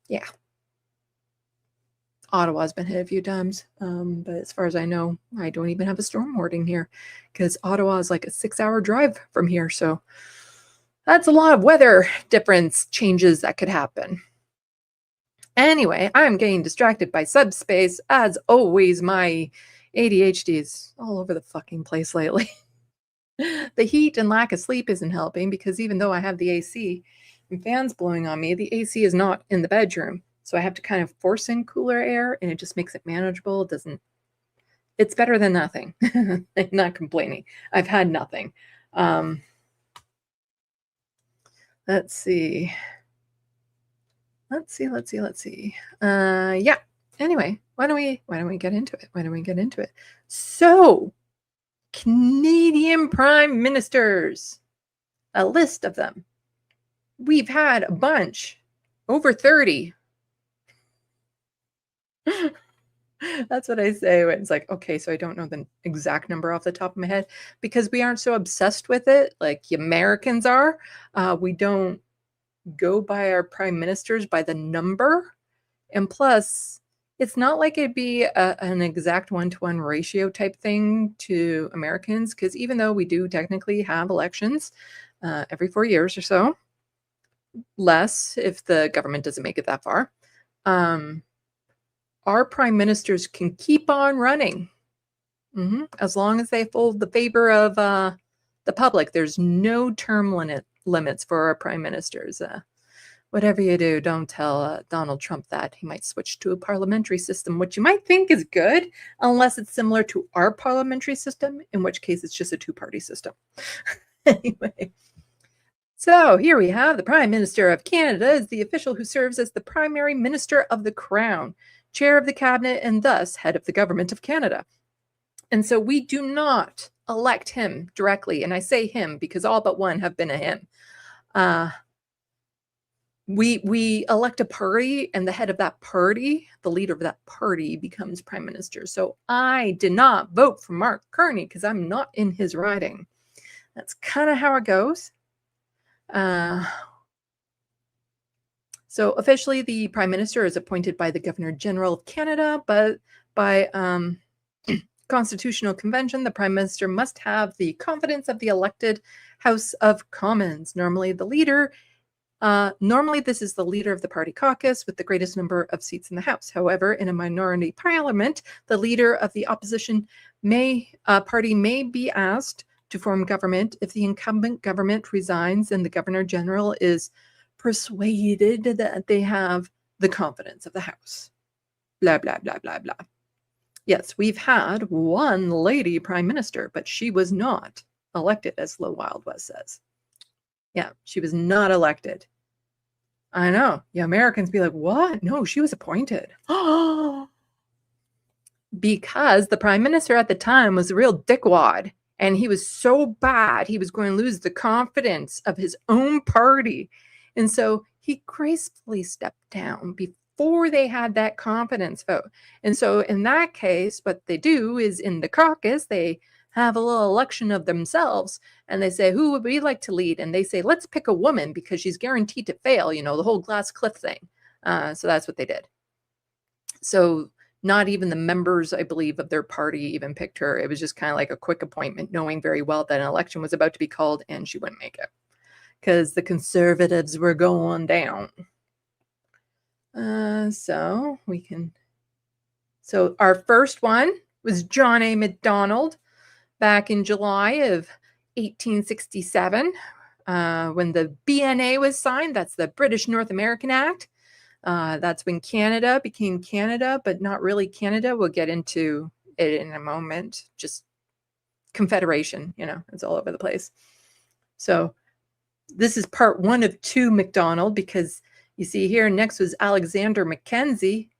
Yeah. Ottawa's been hit a few times, but as far as I know, I don't even have a storm warning here because Ottawa is like a 6-hour drive from here. So that's a lot of weather difference changes that could happen. Anyway, I'm getting distracted by subspace. As always, my ADHD is all over the fucking place lately. The heat and lack of sleep isn't helping because even though I have the AC and fans blowing on me, the AC is not in the bedroom. So I have to kind of force in cooler air, and it just makes it manageable. It doesn't, it's better than nothing. I'm not complaining. I've had nothing. Let's see. Yeah. Anyway, why don't we get into it? So, Canadian prime ministers, a list of them. We've had a bunch, over 30. That's what I say when it's like, okay, so I don't know the exact number off the top of my head because we aren't so obsessed with it like Americans are. We don't go by our prime ministers by the number. And plus, it's not like it'd be an exact 1-to-1 ratio type thing to Americans because even though we do technically have elections every 4 years or so, less if the government doesn't make it that far, our prime ministers can keep on running as long as they hold the favor of the public. There's no term limits for our prime ministers. Whatever you do, don't tell Donald Trump that. He might switch to a parliamentary system, which you might think is good, unless it's similar to our parliamentary system, in which case it's just a two-party system. Anyway, so here we have the Prime Minister of Canada is the official who serves as the primary minister of the Crown, chair of the cabinet, and thus head of the government of Canada. And so we do not elect him directly. And I say him because all but one have been a him. We elect a party, and the head of that party, the leader of that party, becomes prime minister. So I did not vote for Mark Carney because I'm not in his riding. That's kind of how it goes. So officially, the prime minister is appointed by the Governor General of Canada, but by Constitutional Convention, the prime minister must have the confidence of the elected House of Commons. Normally, this is the leader of the party caucus with the greatest number of seats in the House. However, in a minority parliament, the leader of the opposition party may be asked to form government if the incumbent government resigns and the Governor General is persuaded that they have the confidence of the House. Blah, blah, blah, blah, blah. Yes, we've had one lady prime minister, but she was not elected, as the Wild West says. Yeah, she was not elected. I know. Yeah, Americans be like, what? No, she was appointed. Because the prime minister at the time was a real dickwad, and he was so bad, he was going to lose the confidence of his own party. And so he gracefully stepped down before they had that confidence vote. And so in that case, what they do is in the caucus, they have a little election of themselves and they say, who would we like to lead? And they say, let's pick a woman because she's guaranteed to fail, you know, the whole glass cliff thing. So that's what they did. So not even the members, I believe, of their party even picked her. It was just kind of like a quick appointment, knowing very well that an election was about to be called and she wouldn't make it because the conservatives were going down. So our first one was John A. MacDonald back in July of 1867 when the BNA was signed. That's the British North American Act. That's when Canada became Canada, but not really Canada. We'll get into it in a moment. Just Confederation, you know, it's all over the place. So this is part 1 of 2 MacDonald, because you see here next was Alexander Mackenzie,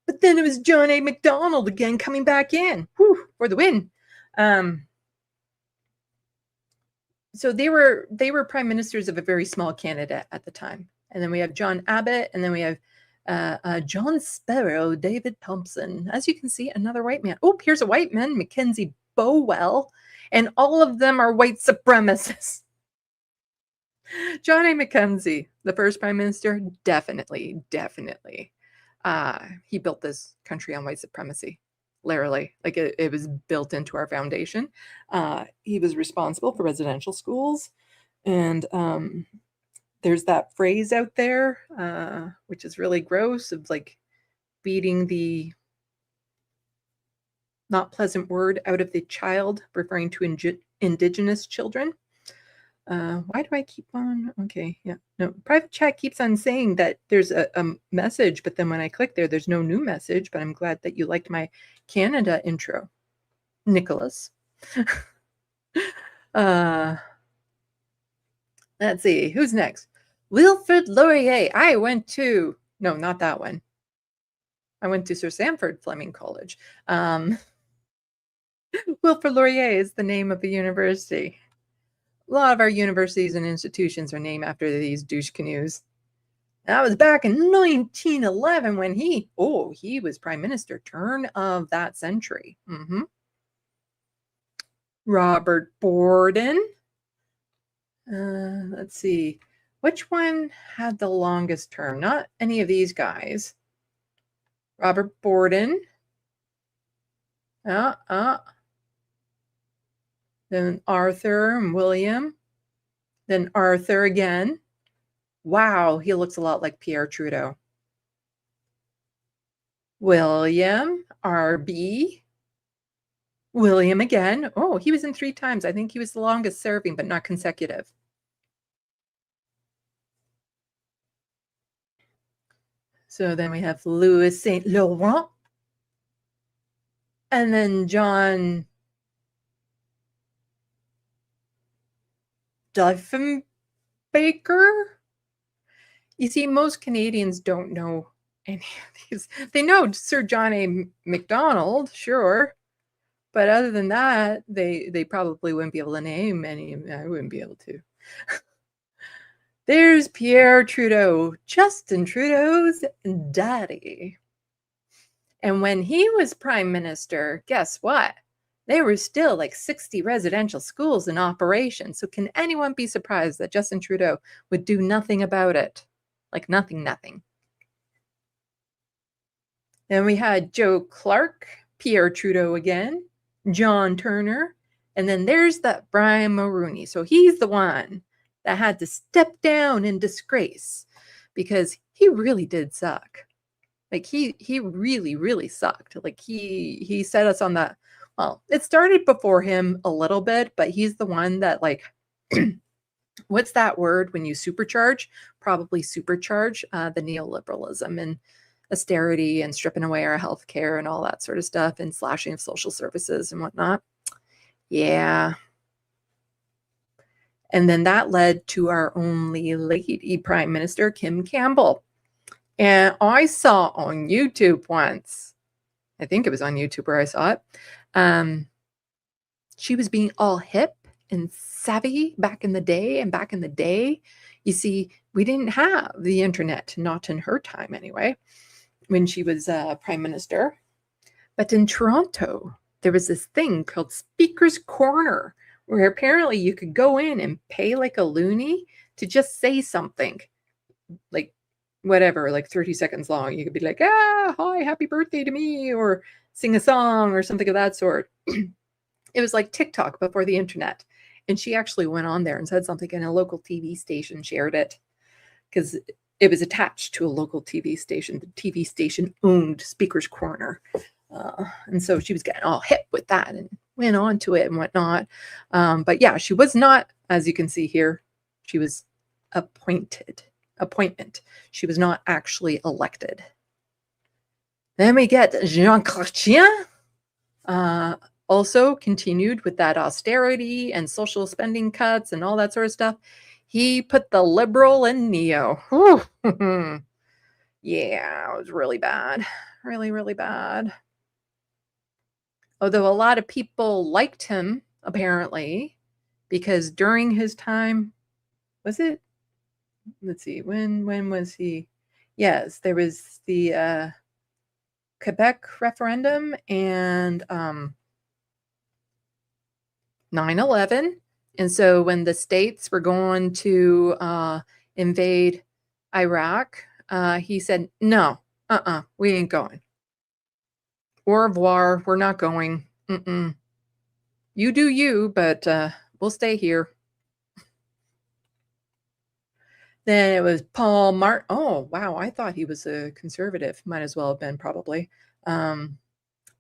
but then it was John A. MacDonald again coming back in for the win. So they were prime ministers of a very small Canada at the time. And then we have John Abbott, and then we have John Sparrow, David Thompson. As you can see, another white man. Oh, here's a white man, Mackenzie Bowell, and all of them are white supremacists. John A. Mackenzie, the first prime minister, definitely. He built this country on white supremacy, literally. Like it was built into our foundation. He was responsible for residential schools, and there's that phrase out there, which is really gross, of like beating the not pleasant word out of the child, referring to indigenous children. Why do I keep on? Okay, yeah. No, private chat keeps on saying that there's a message, but then when I click there, there's no new message, but I'm glad that you liked my Canada intro, Nicholas. Let's see, who's next? Wilfrid Laurier. I went to, no, not that one. I went to Sir Sandford Fleming College. Wilfrid Laurier is the name of the university. A lot of our universities and institutions are named after these douche canoes. That was back in 1911 when he was prime minister, turn of that century. Robert Borden. Let's see. Which one had the longest term? Not any of these guys. Robert Borden. Then Arthur and William. Then Arthur again. Wow, he looks a lot like Pierre Trudeau. William, RB. William again. Oh, he was in 3 times. I think he was the longest serving, but not consecutive. So then we have Louis St. Laurent. And then John Diefenbaker. You see, most Canadians don't know any of these. They know Sir John A. MacDonald, sure. But other than that, they probably wouldn't be able to name any. I wouldn't be able to. There's Pierre Trudeau, Justin Trudeau's daddy. And when he was prime minister, guess what? There were still like 60 residential schools in operation. So can anyone be surprised that Justin Trudeau would do nothing about it? Like nothing. Then we had Joe Clark, Pierre Trudeau again, John Turner, and then there's that Brian Mulroney. So he's the one that had to step down in disgrace because he really did suck. Like he really sucked. Like he set us on that. Well, it started before him a little bit, but he's the one that like, what's that word when you supercharge? Probably supercharge the neoliberalism and austerity and stripping away our health care and all that sort of stuff and slashing of social services and whatnot. Yeah. And then that led to our only lady prime minister, Kim Campbell. And I saw on YouTube once, I think it was on YouTube where I saw it, she was being all hip and savvy back in the day. And back in the day, you see, we didn't have the internet, not in her time anyway. when she was prime minister. But in Toronto, there was this thing called Speaker's Corner, where apparently you could go in and pay like a loony to just say something, like whatever, like 30 seconds long. You could be like, hi, happy birthday to me, or sing a song or something of that sort. It was like TikTok before the internet. And she actually went on there and said something, and a local TV station shared it because it was attached to a local TV station. The TV station owned Speaker's Corner. And so she was getting all hip with that and went on to it and whatnot. But yeah, she was not, as you can see here, she was appointment. She was not actually elected. Then we get Jean Chrétien, also continued with that austerity and social spending cuts and all that sort of stuff. He put the Liberal in Neo. Yeah, it was really bad. Really, really bad. Although a lot of people liked him, apparently, because during his time, was it? Let's see, when was he? Yes, there was the Quebec referendum and 9/11. And so when the states were going to invade Iraq, he said, no, we ain't going. Au revoir, we're not going. You do you, but we'll stay here. Then it was Paul Martin. Oh, wow, I thought he was a conservative. Might as well have been, probably. Then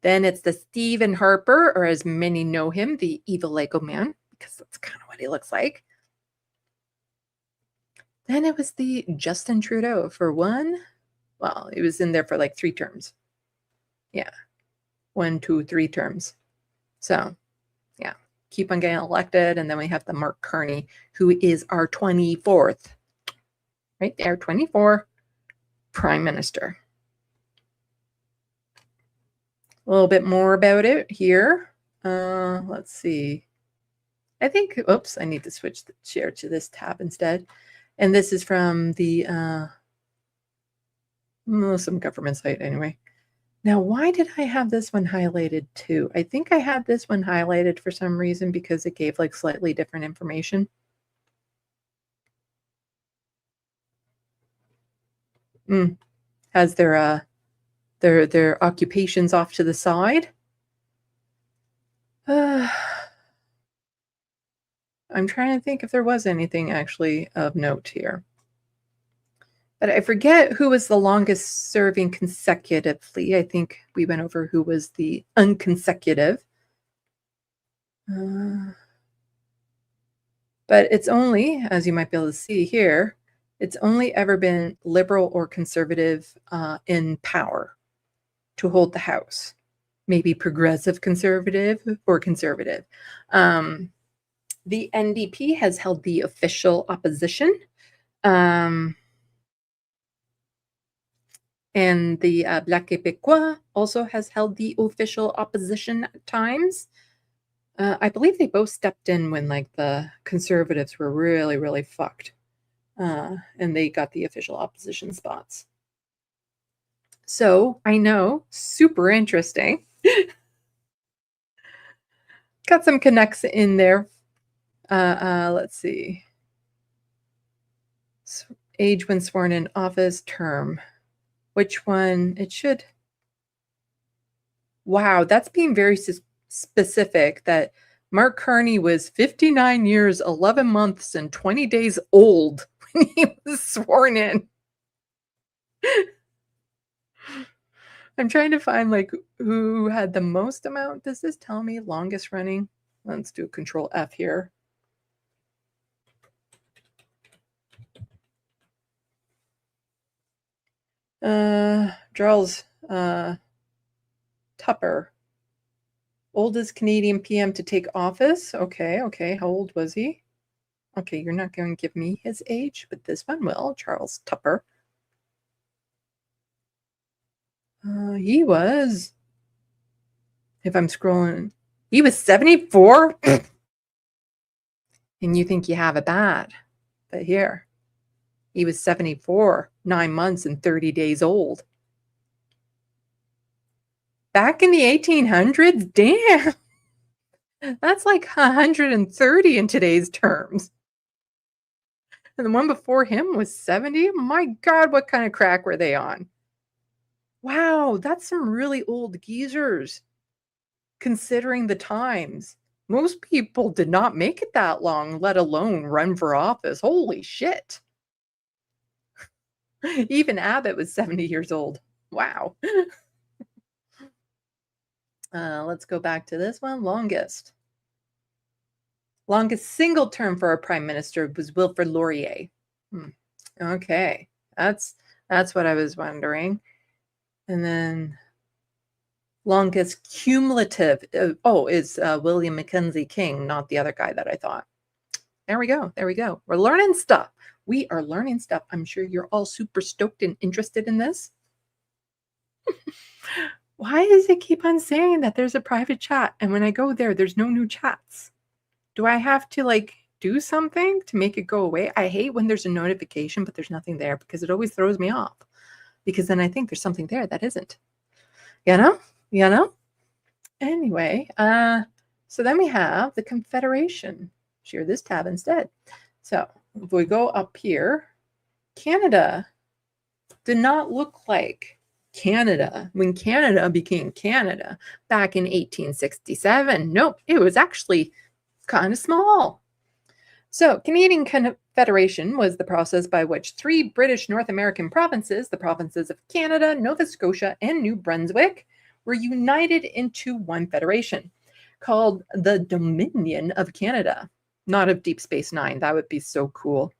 it's the Stephen Harper, or as many know him, the evil Lego man, because that's kind of what he looks like. Then it was the Justin Trudeau for he was in there for like 3 terms. Yeah. 1, 2, 3 terms. So, yeah, keep on getting elected. And then we have the Mark Carney, who is our 24th, right there, 24 prime minister. A little bit more about it here. Let's see. I think, oops, I need to switch the share to this tab instead. And this is from the some government site anyway. Now, why did I have this one highlighted too? I think I had this one highlighted for some reason because it gave like slightly different information. Has their occupations off to the side. I'm trying to think if there was anything actually of note here. But I forget who was the longest serving consecutively. I think we went over who was the unconsecutive. But it's only, as you might be able to see here, it's only ever been liberal or conservative in power to hold the House. Maybe progressive conservative or conservative. The NDP has held the official opposition. And the Black Québécois also has held the official opposition at times. I believe they both stepped in when like the conservatives were really, really fucked. And they got the official opposition spots. So I know, super interesting. Got some connects in there. Let's see. Age when sworn in office, term. Which one? It should. Wow, that's being very specific that Mark Carney was 59 years, 11 months, and 20 days old when he was sworn in. I'm trying to find like who had the most amount. Does this tell me longest running? Let's do Control F here. Charles Tupper, oldest Canadian PM to take office. Okay. How old was he? Okay, you're not going to give me his age, but this one will. Charles Tupper. He was, if I'm scrolling, he was 74. And you think you have it bad, but here, he was 74, 9 months and 30 days old. Back in the 1800s? Damn. That's like 130 in today's terms. And the one before him was 70? My God, what kind of crack were they on? Wow, that's some really old geezers, considering the times. Most people did not make it that long, let alone run for office. Holy shit. Even Abbott was 70 years old. Wow. Let's go back to this one. Longest single term for a prime minister was Wilfrid Laurier. Okay, that's what I was wondering. And then longest cumulative, is William Mackenzie King, not the other guy that I thought. There we go. We're learning stuff. We are learning stuff. I'm sure you're all super stoked and interested in this. Why does it keep on saying that there's a private chat? And when I go there, there's no new chats. Do I have to do something to make it go away? I hate when there's a notification, but there's nothing there because it always throws me off. Because then I think there's something there that isn't. You know? Anyway, so then we have the Confederation. Share this tab instead. So if we go up here, Canada did not look like Canada when Canada became Canada back in 1867. Nope, it was actually kind of small. So Canadian Confederation was the process by which 3 British North American provinces, the provinces of Canada, Nova Scotia, and New Brunswick, were united into one federation called the Dominion of Canada. Not of Deep Space Nine. That would be so cool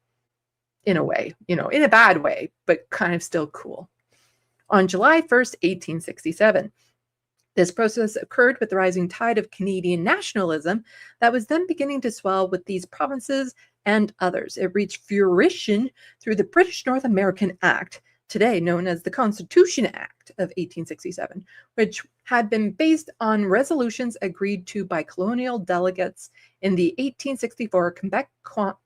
in a way, in a bad way, but kind of still cool. On July 1st, 1867. This process occurred with the rising tide of Canadian nationalism that was then beginning to swell with these provinces and others. It reached fruition through the British North American Act, today known as the Constitution Act of 1867, which had been based on resolutions agreed to by colonial delegates in the 1864 Quebec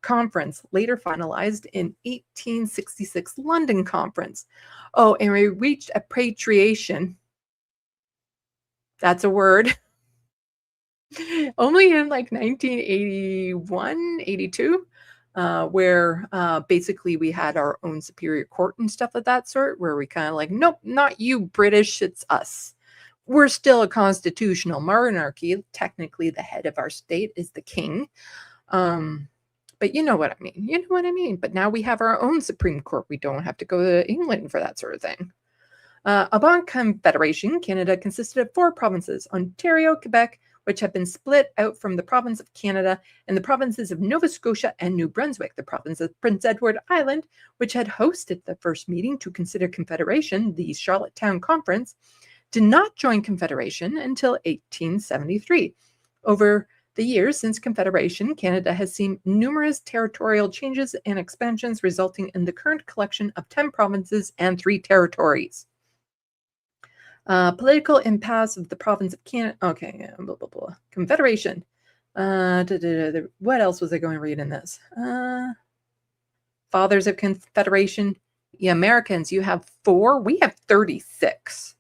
Conference, later finalized in 1866 London Conference. Oh, and we reached a patriation. That's a word. Only in 1981, 82, where basically we had our own superior court and stuff of that sort, where we kind of nope, not you British, it's us. We're still a constitutional monarchy. Technically, the head of our state is the king. But you know what I mean. But now we have our own Supreme Court. We don't have to go to England for that sort of thing. Upon Confederation, Canada consisted of 4 provinces: Ontario, Quebec, which had been split out from the province of Canada, and the provinces of Nova Scotia and New Brunswick. The province of Prince Edward Island, which had hosted the first meeting to consider Confederation, the Charlottetown Conference, did not join Confederation until 1873. Over the years since Confederation, Canada has seen numerous territorial changes and expansions, resulting in the current collection of 10 provinces and 3 territories. Political impasse of the province of Canada. Okay, yeah, blah, blah, blah. Confederation. What else was I going to read in this? Fathers of Confederation. The Americans, you have 4. We have 36.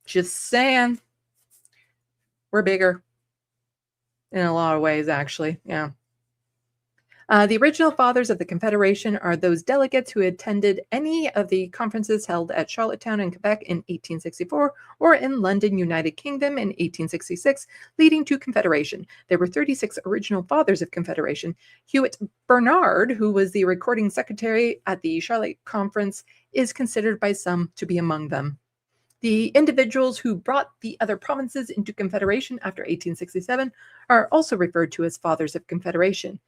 Just saying. We're bigger. In a lot of ways, actually. Yeah. The original fathers of the Confederation are those delegates who attended any of the conferences held at Charlottetown in Quebec in 1864 or in London, United Kingdom in 1866, leading to Confederation. There were 36 original fathers of Confederation. Hewitt Bernard, who was the recording secretary at the Charlotte Conference, is considered by some to be among them. The individuals who brought the other provinces into Confederation after 1867 are also referred to as Fathers of Confederation.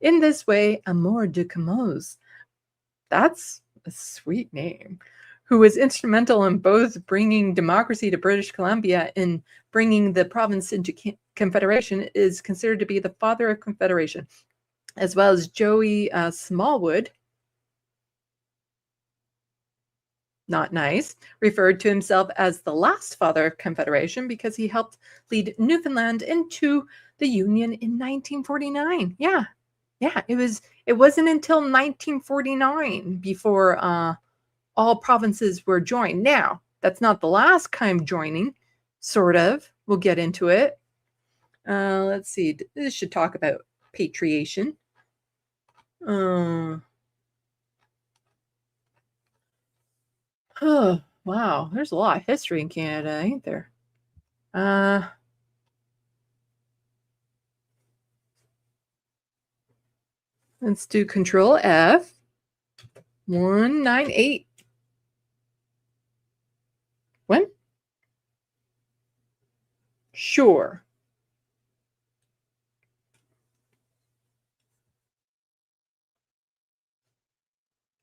In this way, Amour de Camus, that's a sweet name, who was instrumental in both bringing democracy to British Columbia and bringing the province into Confederation, is considered to be the father of Confederation, as well as Joey Smallwood, not nice, referred to himself as the last father of Confederation because he helped lead Newfoundland into the Union in 1949. Yeah, it wasn't until 1949 before all provinces were joined. Now, that's not the last time joining, sort of. We'll get into it. Let's see. This should talk about patriation. Oh, wow. There's a lot of history in Canada, ain't there? Let's do Control F. 198. When? Sure.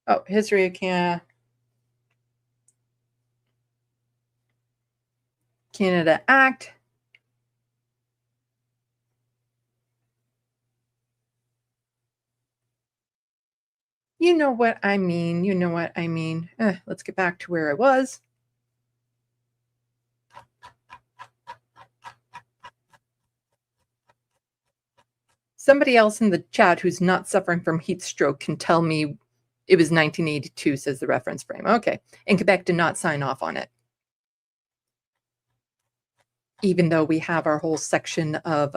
Oh, history of Canada Act. You know what I mean. You know what I mean. Let's get back to where I was. Somebody else in the chat who's not suffering from heat stroke can tell me it was 1982, says the reference frame. Okay. And Quebec did not sign off on it. Even though we have our whole section of,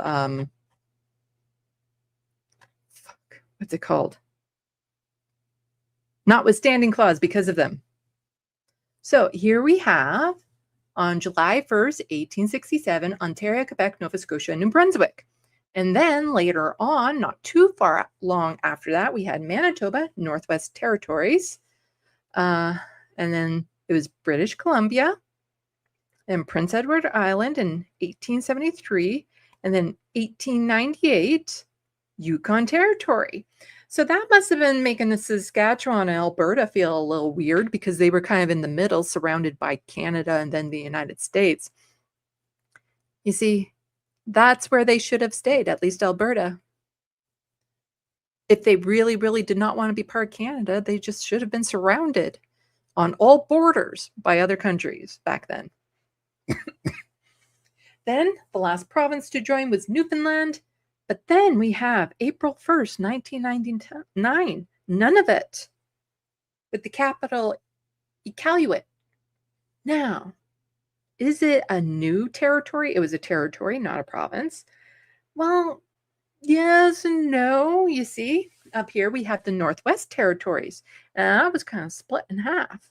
what's it called? Notwithstanding clause because of them. So here we have, on July 1st, 1867, Ontario, Quebec, Nova Scotia, and New Brunswick. And then later on, not too far long after that, we had Manitoba, Northwest Territories. And then it was British Columbia, then Prince Edward Island in 1873, and then 1898, Yukon Territory. So that must have been making the Saskatchewan and Alberta feel a little weird because they were kind of in the middle, surrounded by Canada and then the United States. You see, that's where they should have stayed, at least Alberta. If they really, really did not want to be part of Canada, they just should have been surrounded on all borders by other countries back then. Then the last province to join was Newfoundland. But then we have April 1st, 1999, Nunavut, with the capital Iqaluit. Now, is it a new territory? It was a territory, not a province. Well, yes and no. You see, up here we have the Northwest Territories. And that was kind of split in half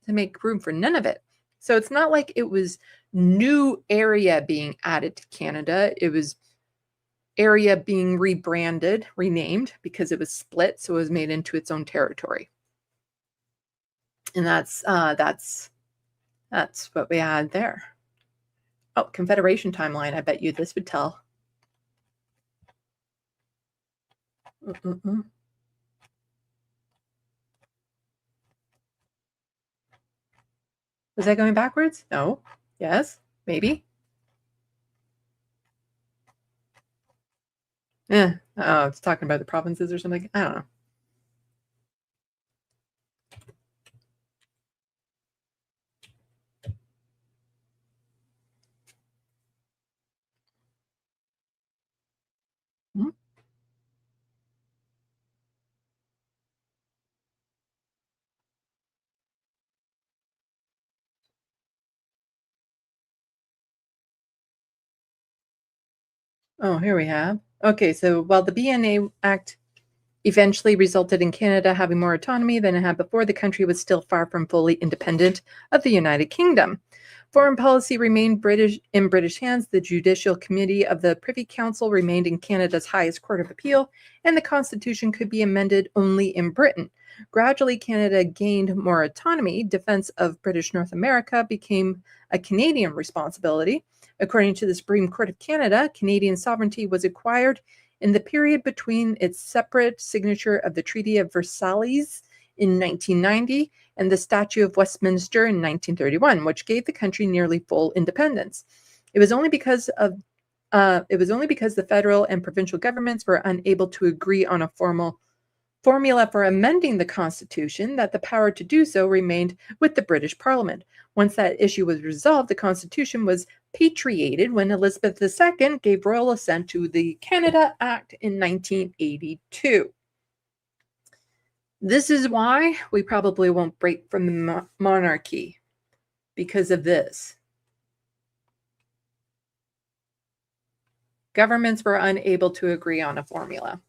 to make room for Nunavut. So it's not like it was new area being added to Canada. It was area being rebranded, renamed, because it was split, so it was made into its own territory. And that's what we had there. Oh, Confederation timeline. I bet you this would tell. Was that going backwards? No. Yes. Maybe. Oh, it's talking about the provinces or something. I don't know. Oh, here we have. Okay, so while the BNA Act eventually resulted in Canada having more autonomy than it had before, the country was still far from fully independent of the United Kingdom. Foreign policy remained in British hands. The Judicial Committee of the Privy Council remained in Canada's highest court of appeal, and the Constitution could be amended only in Britain. Gradually, Canada gained more autonomy. Defense of British North America became a Canadian responsibility. According to the Supreme Court of Canada, Canadian sovereignty was acquired in the period between its separate signature of the Treaty of Versailles in 1990 and the Statute of Westminster in 1931, which gave the country nearly full independence. It was only because the federal and provincial governments were unable to agree on a formula for amending the Constitution that the power to do so remained with the British Parliament. Once that issue was resolved, the Constitution was patriated when Elizabeth II gave royal assent to the Canada Act in 1982. This is why we probably won't break from the monarchy, because of this. Governments were unable to agree on a formula.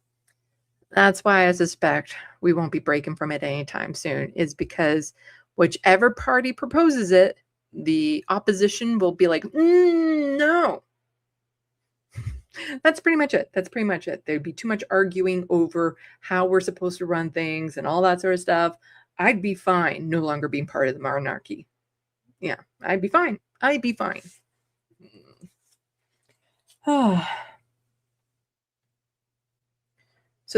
That's why I suspect we won't be breaking from it anytime soon, is because whichever party proposes it, the opposition will be like, no. That's pretty much it. That's pretty much it. There'd be too much arguing over how we're supposed to run things and all that sort of stuff. I'd be fine no longer being part of the monarchy. Yeah, I'd be fine. I'd be fine. So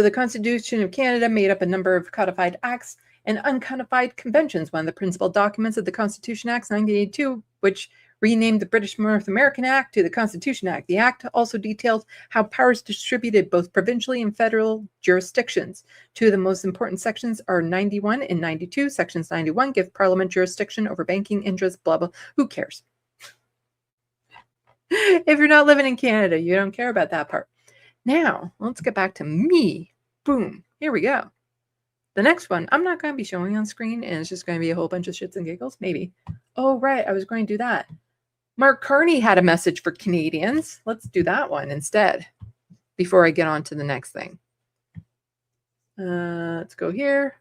the Constitution of Canada made up a number of codified acts and uncodified conventions. One of the principal documents of the Constitution Act 1982, which renamed the British North American Act to the Constitution Act. The Act also detailed how powers distributed both provincially and federal jurisdictions. Two of the most important sections are 91 and 92. Sections 91 give Parliament jurisdiction over banking interests, blah, blah. Who cares? If you're not living in Canada, you don't care about that part. Now, let's get back to me. Boom. Here we go. The next one, I'm not going to be showing on screen, and it's just going to be a whole bunch of shits and giggles. Maybe. Oh, right. I was going to do that. Mark Carney had a message for Canadians. Let's do that one instead before I get on to the next thing. Let's go here.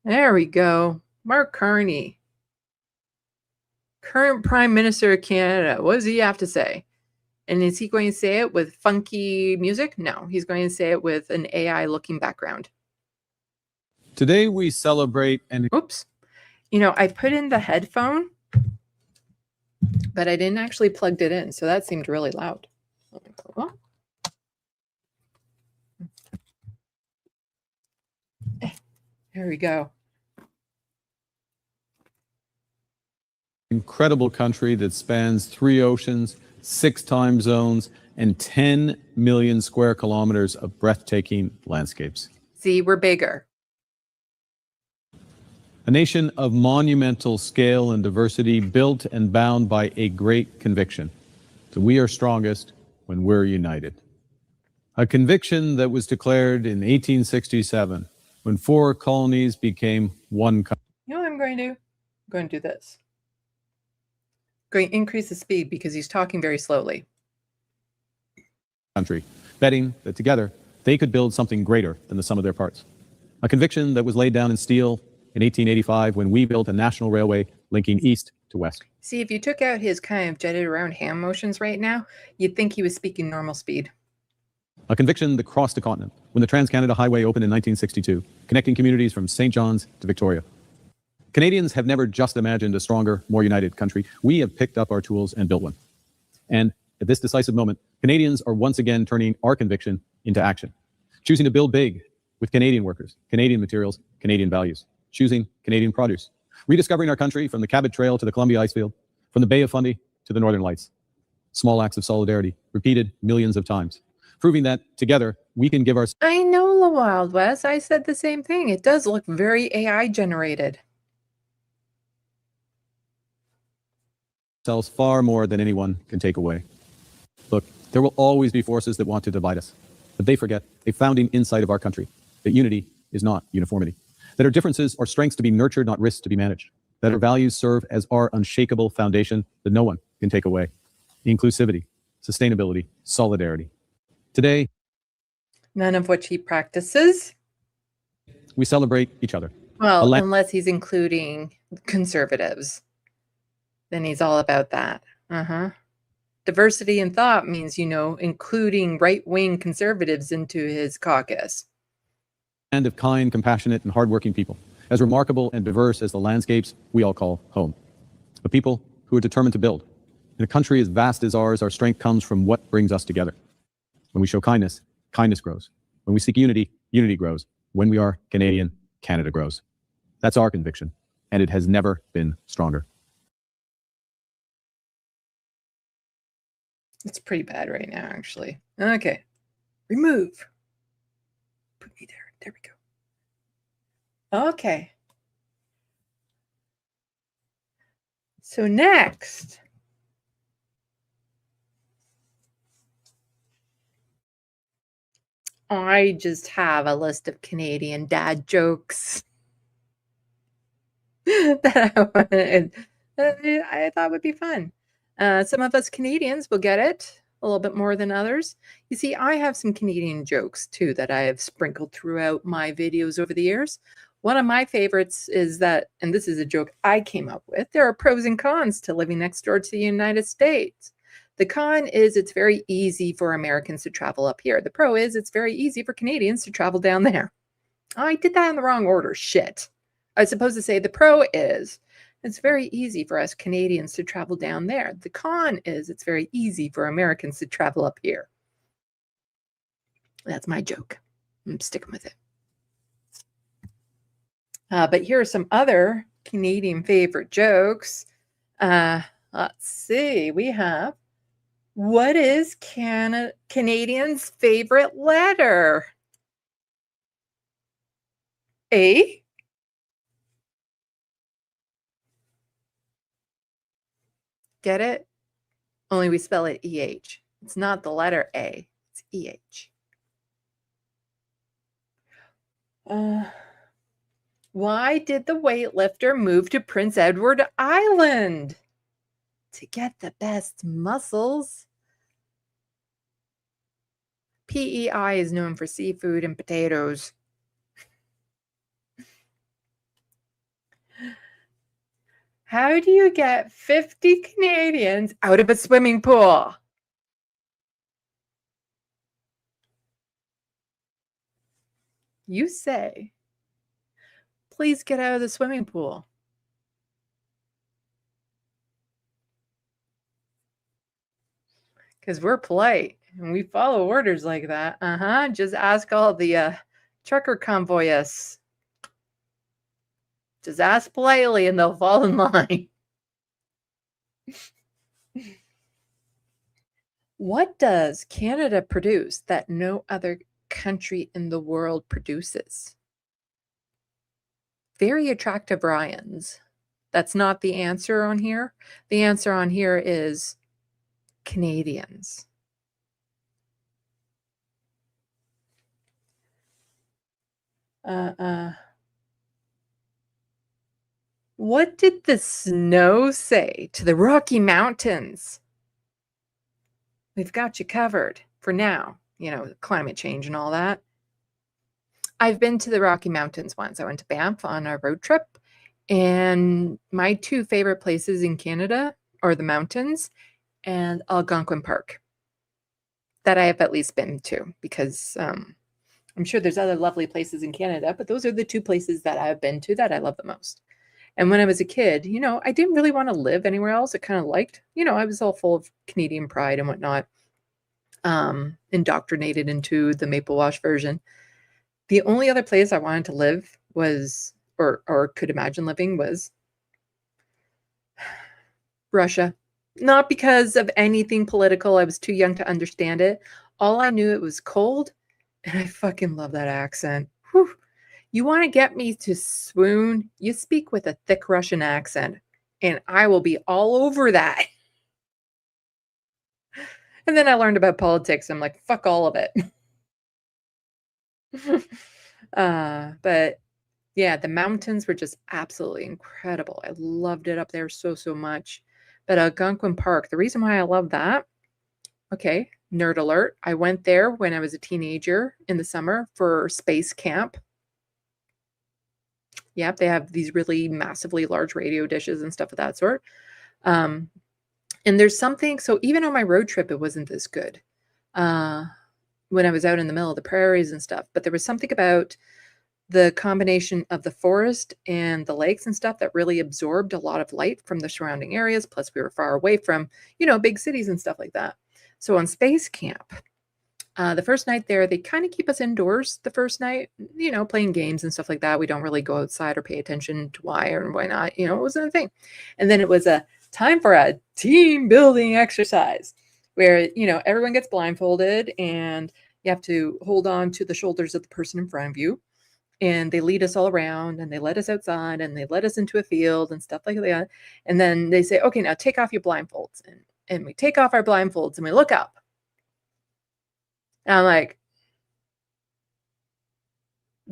There we go. Mark Carney, current Prime Minister of Canada. What does he have to say? And is he going to say it with funky music? No, he's going to say it with an AI-looking background. Today we celebrate and... Oops. You know, I put in the headphone, but I didn't actually plug it in, so that seemed really loud. There we go. Incredible country that spans 3 oceans, 6 time zones, and 10 million square kilometers of breathtaking landscapes. See, we're bigger. A nation of monumental scale and diversity, built and bound by a great conviction that we are strongest when we're united. A conviction that was declared in 1867 when 4 colonies became 1 country. You know what I'm going to do? I'm going to do this. I'm going to increase the speed because he's talking very slowly. Country, betting that together they could build something greater than the sum of their parts. A conviction that was laid down in steel in 1885 when we built a national railway linking east to west. See, if you took out his kind of jetted around hand motions right now, you'd think he was speaking normal speed. A conviction that crossed the continent when the Trans-Canada Highway opened in 1962, connecting communities from St. John's to Victoria. Canadians have never just imagined a stronger, more united country. We have picked up our tools and built one. And at this decisive moment, Canadians are once again turning our conviction into action, choosing to build big with Canadian workers, Canadian materials, Canadian values, choosing Canadian produce, rediscovering our country from the Cabot Trail to the Columbia Icefield, from the Bay of Fundy to the Northern Lights. Small acts of solidarity, repeated millions of times, proving that together we can give our... I know, the Wild West. I said the same thing. It does look very AI generated. ...ourselves far more than anyone can take away. Look, there will always be forces that want to divide us, but they forget a founding insight of our country, that unity is not uniformity, that our differences are strengths to be nurtured, not risks to be managed, that our values serve as our unshakable foundation that no one can take away. Inclusivity, sustainability, solidarity. Today, none of which he practices. We celebrate each other. Well, unless he's including conservatives, then he's all about that. Diversity in thought means, you know, including right-wing conservatives into his caucus. And of kind, compassionate, and hardworking people, as remarkable and diverse as the landscapes we all call home. A people who are determined to build. In a country as vast as ours, our strength comes from what brings us together. When we show kindness, kindness grows. When we seek unity, unity grows. When we are Canadian, Canada grows. That's our conviction, and it has never been stronger. It's pretty bad right now, actually. Okay. Remove. Put me there. There we go. Okay. So next, I just have a list of Canadian dad jokes that I thought would be fun. Some of us Canadians will get it a little bit more than others. You see, I have some Canadian jokes too that I have sprinkled throughout my videos over the years. One of my favorites is that, and this is a joke I came up with, there are pros and cons to living next door to the United States. The con is it's very easy for Americans to travel up here. The pro is it's very easy for Canadians to travel down there. I did that in the wrong order. Shit. I was supposed to say the pro is it's very easy for us Canadians to travel down there. The con is it's very easy for Americans to travel up here. That's my joke. I'm sticking with it. But here are some other Canadian favorite jokes. Let's see. We have, what is Canadians' favorite letter? A. Get it? Only we spell it EH. It's not the letter A. It's EH. Why did the weightlifter move to Prince Edward Island? To get the best muscles. PEI is known for seafood and potatoes. How do you get 50 Canadians out of a swimming pool? You say, please get out of the swimming pool. Because we're polite and we follow orders like that. Just ask all the trucker convoyists. Just ask politely and they'll fall in line. What does Canada produce that no other country in the world produces? Very attractive Ryans. That's not the answer on here. The answer on here is Canadians. What did the snow say to the Rocky Mountains? We've got you covered for now. You know, climate change and all that. I've been to the Rocky Mountains once. I went to Banff on a road trip. And my two favorite places in Canada are the mountains and Algonquin Park. That I have at least been to because I'm sure there's other lovely places in Canada, but those are the two places that I've been to that I love the most. And when I was a kid, you know, I didn't really want to live anywhere else. I kind of liked, you know, I was all full of Canadian pride and whatnot, indoctrinated into the Maple Wash version. The only other place I wanted to live was, or could imagine living was Russia. Not because of anything political. I was too young to understand it. All I knew it was cold, and I fucking love that accent. Whew. You want to get me to swoon? You speak with a thick Russian accent, and I will be all over that. And then I learned about politics. I'm like, fuck all of it. But yeah, the mountains were just absolutely incredible. I loved it up there so much. But Algonquin Park, the reason why I love that, okay, nerd alert. I went there when I was a teenager in the summer for space camp. Yep, they have these really massively large radio dishes and stuff of that sort. And there's something, so even on my road trip, it wasn't this good when I was out in the middle of the prairies and stuff. But there was something about the combination of the forest and the lakes and stuff that really absorbed a lot of light from the surrounding areas. Plus, we were far away from, you know, big cities and stuff like that. So on space camp, the first night there, they kind of keep us indoors the first night, you know, playing games and stuff like that. We don't really go outside or pay attention to why or why not. You know, it wasn't a thing. And then it was a time for a team building exercise where, you know, everyone gets blindfolded and you have to hold on to the shoulders of the person in front of you. And they lead us all around and they let us outside and they let us into a field and stuff like that. And then they say, okay, now take off your blindfolds. And we take off our blindfolds and we look up. And I'm like,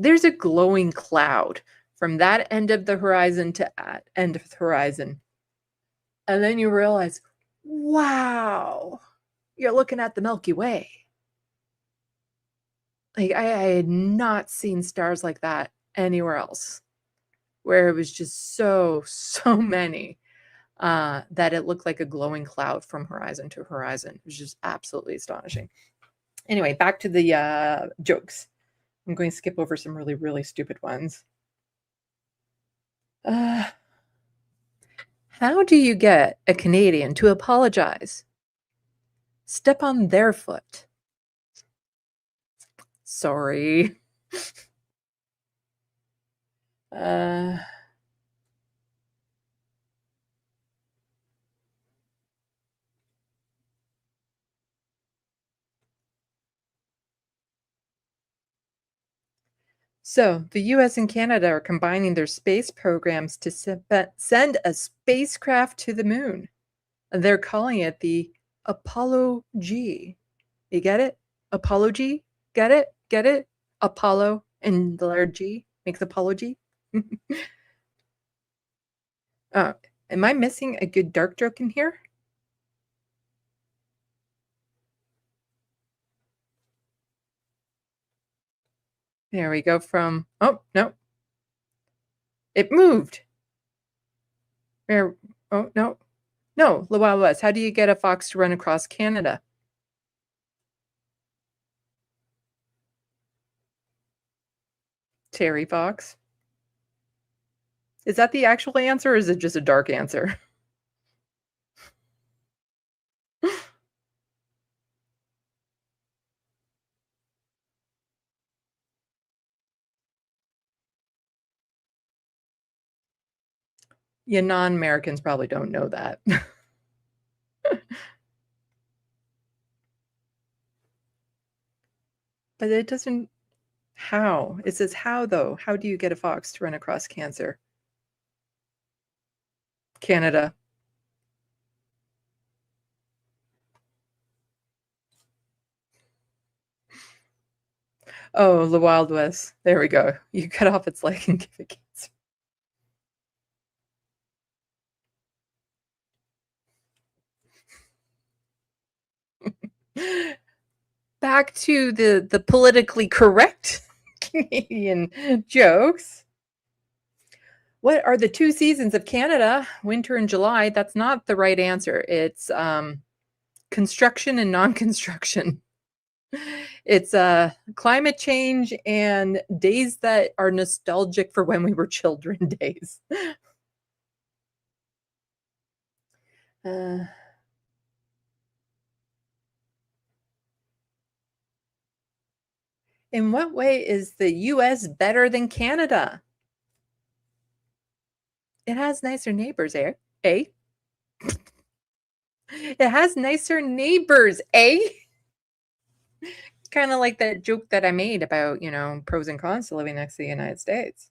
There's a glowing cloud from that end of the horizon to that end of the horizon. And then you realize, wow, you're looking at the Milky Way. Like I had not seen stars like that anywhere else, where it was just so many that it looked like a glowing cloud from horizon to horizon. It was just absolutely astonishing. Anyway, back to the jokes. I'm going to skip over some really, really stupid ones. How do you get a Canadian to apologize? Step on their foot. Sorry. So the US and Canada are combining their space programs to send a spacecraft to the moon. They're calling it the Apollo G. You get it? Apollo G? Get it? Get it? Apollo and the letter G makes Apollo G. Am I missing a good dark joke in here? There we go from, oh, no. It moved. Where, oh, no. No, Lovas, how do you get a fox to run across Canada? Terry Fox. Is that the actual answer or is it just a dark answer? Yeah, non-Americans probably don't know that. But it doesn't, how? It says how though? How do you get a fox to run across Canada? Oh, the Wild West. There we go. You cut off its leg and give it cancer. Back to the politically correct Canadian jokes. What are the 2 seasons of Canada? Winter and July. That's not the right answer. It's construction and non-construction. It's climate change and days that are nostalgic for when we were children days. In what way is the US better than Canada? It has nicer neighbors, eh? It has nicer neighbors, eh? Kind of like that joke that I made about, you know, pros and cons to living next to the United States.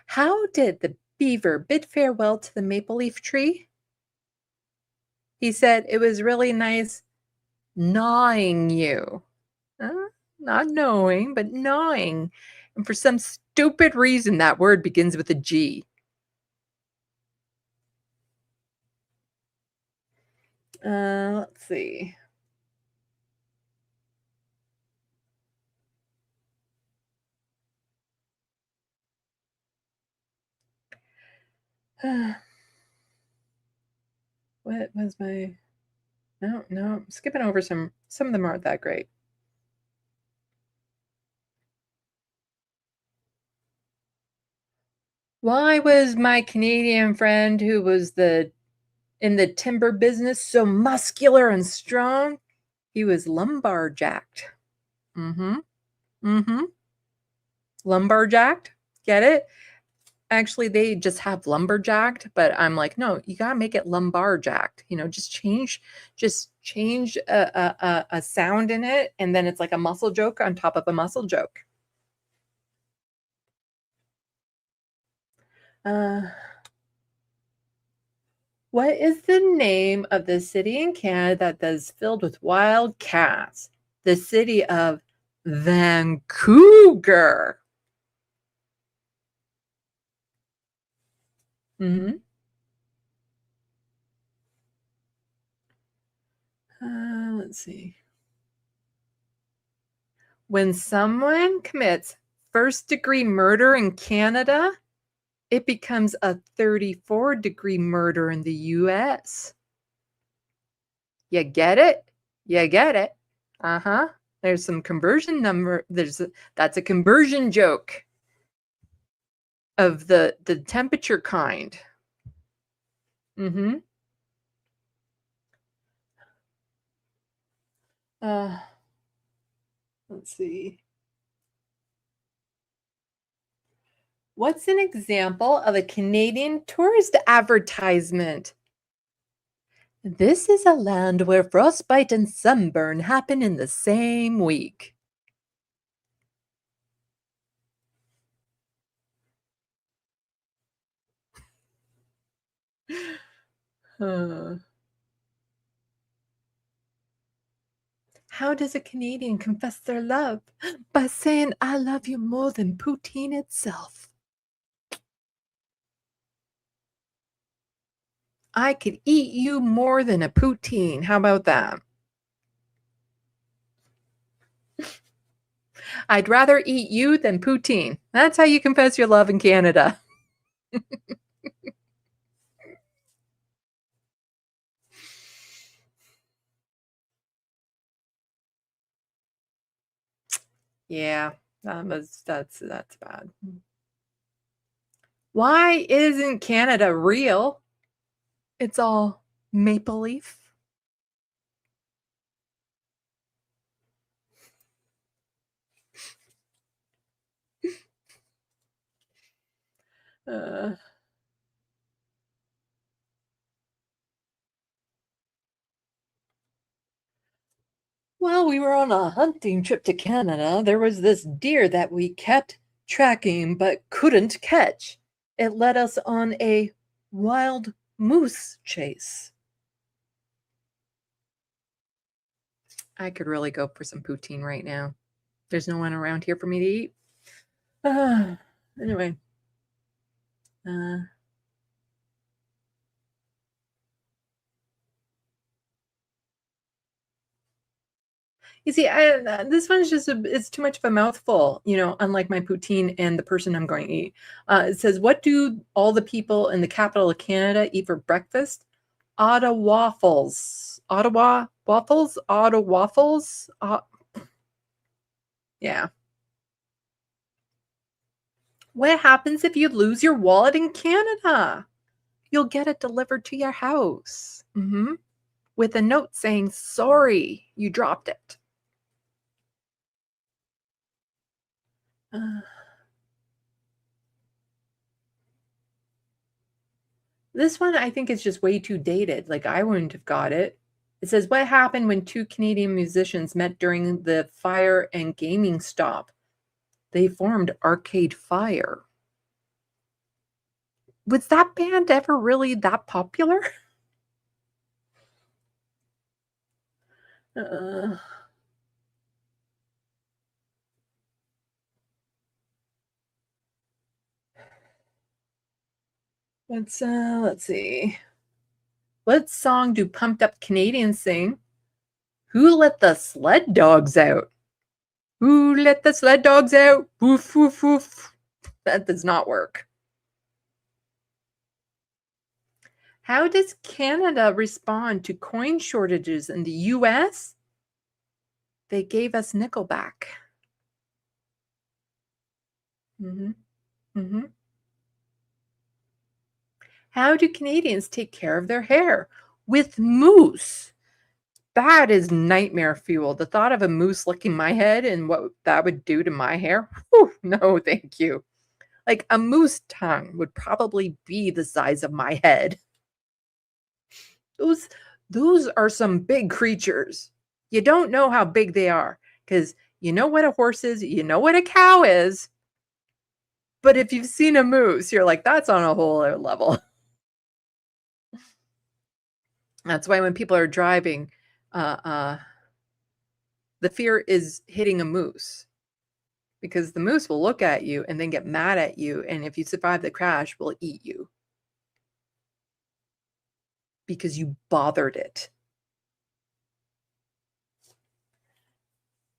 How did the beaver bid farewell to the maple leaf tree? He said, it was really nice gnawing you. Not knowing, but gnawing. And for some stupid reason, that word begins with a G. Let's see. What was my... No, I'm skipping over some of them aren't that great. Why was my Canadian friend who was in the timber business so muscular and strong? He was lumberjacked. Lumberjacked? Get it? Actually, they just have lumberjacked, but I'm like, no, you gotta make it lumbarjacked. You know, just change a sound in it, and then it's like a muscle joke on top of a muscle joke. What is the name of the city in Canada that is filled with wild cats? the city of Vancouver. Mm-hmm. Let's see. When someone commits first-degree murder in Canada, it becomes a 34-degree murder in the U.S. You get it? You get it. Uh-huh. There's some conversion number. That's a conversion joke of the temperature kind. Mm-hmm. Let's see. What's an example of a Canadian tourist advertisement? This is a land where frostbite and sunburn happen in the same week. How does a Canadian confess their love? By saying, I love you more than poutine itself. I could eat you more than a poutine. How about that? I'd rather eat you than poutine. That's how you confess your love in Canada. Yeah, that's bad. Why isn't Canada real? It's all maple leaf. While we were on a hunting trip to Canada, there was this deer that we kept tracking but couldn't catch. It led us on a wild moose chase. I could really go for some poutine right now. There's no one around here for me to eat. Anyway. You see, this one's just, it's too much of a mouthful, you know, unlike my poutine and the person I'm going to eat. It says, what do all the people in the capital of Canada eat for breakfast? Ottawa waffles. Ottawa waffles? Ottawa waffles? Yeah. What happens if you lose your wallet in Canada? You'll get it delivered to your house. With a note saying, sorry, you dropped it. This one I think is just way too dated. Like, I wouldn't have got it. It says, what happened when two Canadian musicians met during the fire and gaming stop? They formed Arcade Fire. Was that band ever really that popular? Let's see. What song do Pumped Up Canadians sing? Who let the sled dogs out? Who let the sled dogs out? Woof, woof, woof. That does not work. How does Canada respond to coin shortages in the US? They gave us Nickelback. How do Canadians take care of their hair? With mousse. That is nightmare fuel. The thought of a moose licking my head and what that would do to my hair. Whew, no, thank you. Like, a moose tongue would probably be the size of my head. Those are some big creatures. You don't know how big they are because you know what a horse is, you know what a cow is. But if you've seen a moose, you're like, that's on a whole other level. That's why when people are driving the The fear is hitting a moose, because the moose will look at you and then get mad at you. And if you survive the crash, will eat you because you bothered it.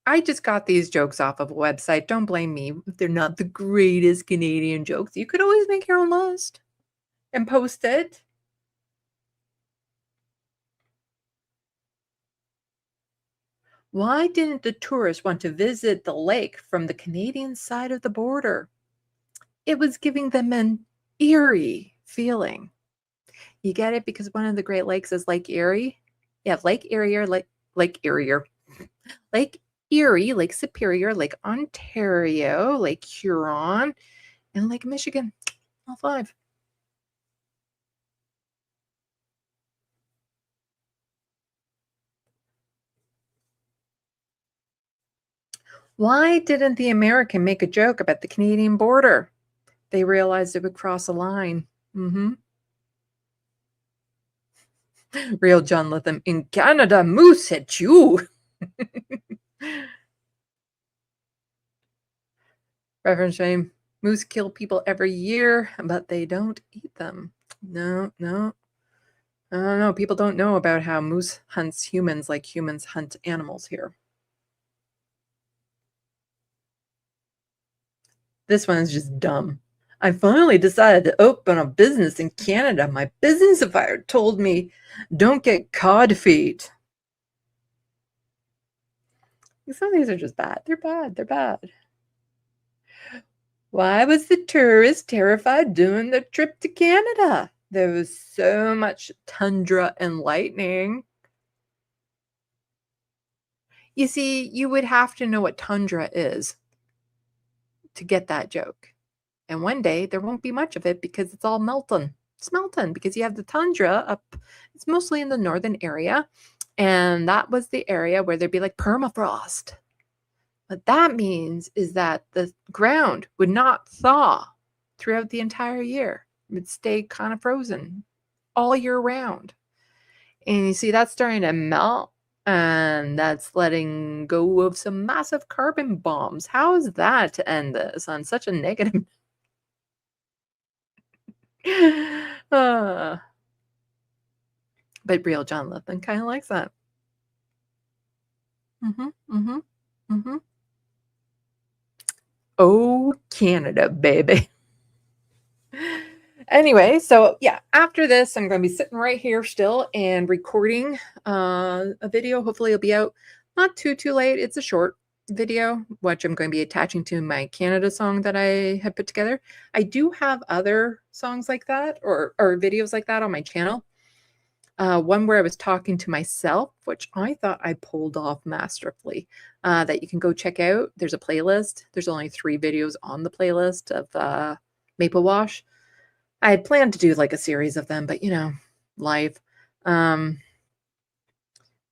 I just got these jokes off of a website. Don't blame me if they're not the greatest Canadian jokes. You could always make your own list and post it. Why didn't the tourists want to visit the lake from the Canadian side of the border? It was giving them an eerie feeling. You get it? Because one of the Great Lakes is Lake Erie. Yeah, Lake Erie, Lake Erie, Lake Erie, Lake Superior, Lake Ontario, Lake Huron, and Lake Michigan. All 5. Why didn't the American make a joke about the Canadian border? They realized it would cross a line. Real John Latham, in Canada, moose hit you. Reverend Shame, moose kill people every year, but they don't eat them. No. I don't know. People don't know about how moose hunts humans like humans hunt animals here. This one is just dumb. I finally decided to open a business in Canada. My business advisor told me, don't get cod feet. Some of these are just bad. They're bad. Why was the tourist terrified doing the trip to Canada? There was so much tundra and lightning. You see, you would have to know what tundra is to get that joke. And one day there won't be much of it because it's all melting. It's melting because you have the tundra up. It's mostly in the northern area. And that was the area where there'd be like permafrost. What that means is that the ground would not thaw throughout the entire year. It would stay kind of frozen all year round. And you see that's starting to melt, and that's letting go of some massive carbon bombs. How is that to end this on such a negative? But real John Lithman kind of likes that. Oh, Canada, baby. Anyway, so yeah, after this, I'm going to be sitting right here still and recording a video. Hopefully it'll be out not too late. It's a short video, which I'm going to be attaching to my Canada song that I had put together. I do have other songs like that or videos like that on my channel. One where I was talking to myself, which I thought I pulled off masterfully, that you can go check out. There's a playlist. There's only 3 videos on the playlist of Maple Wash. I had planned to do like a series of them, but you know, life. Yeah,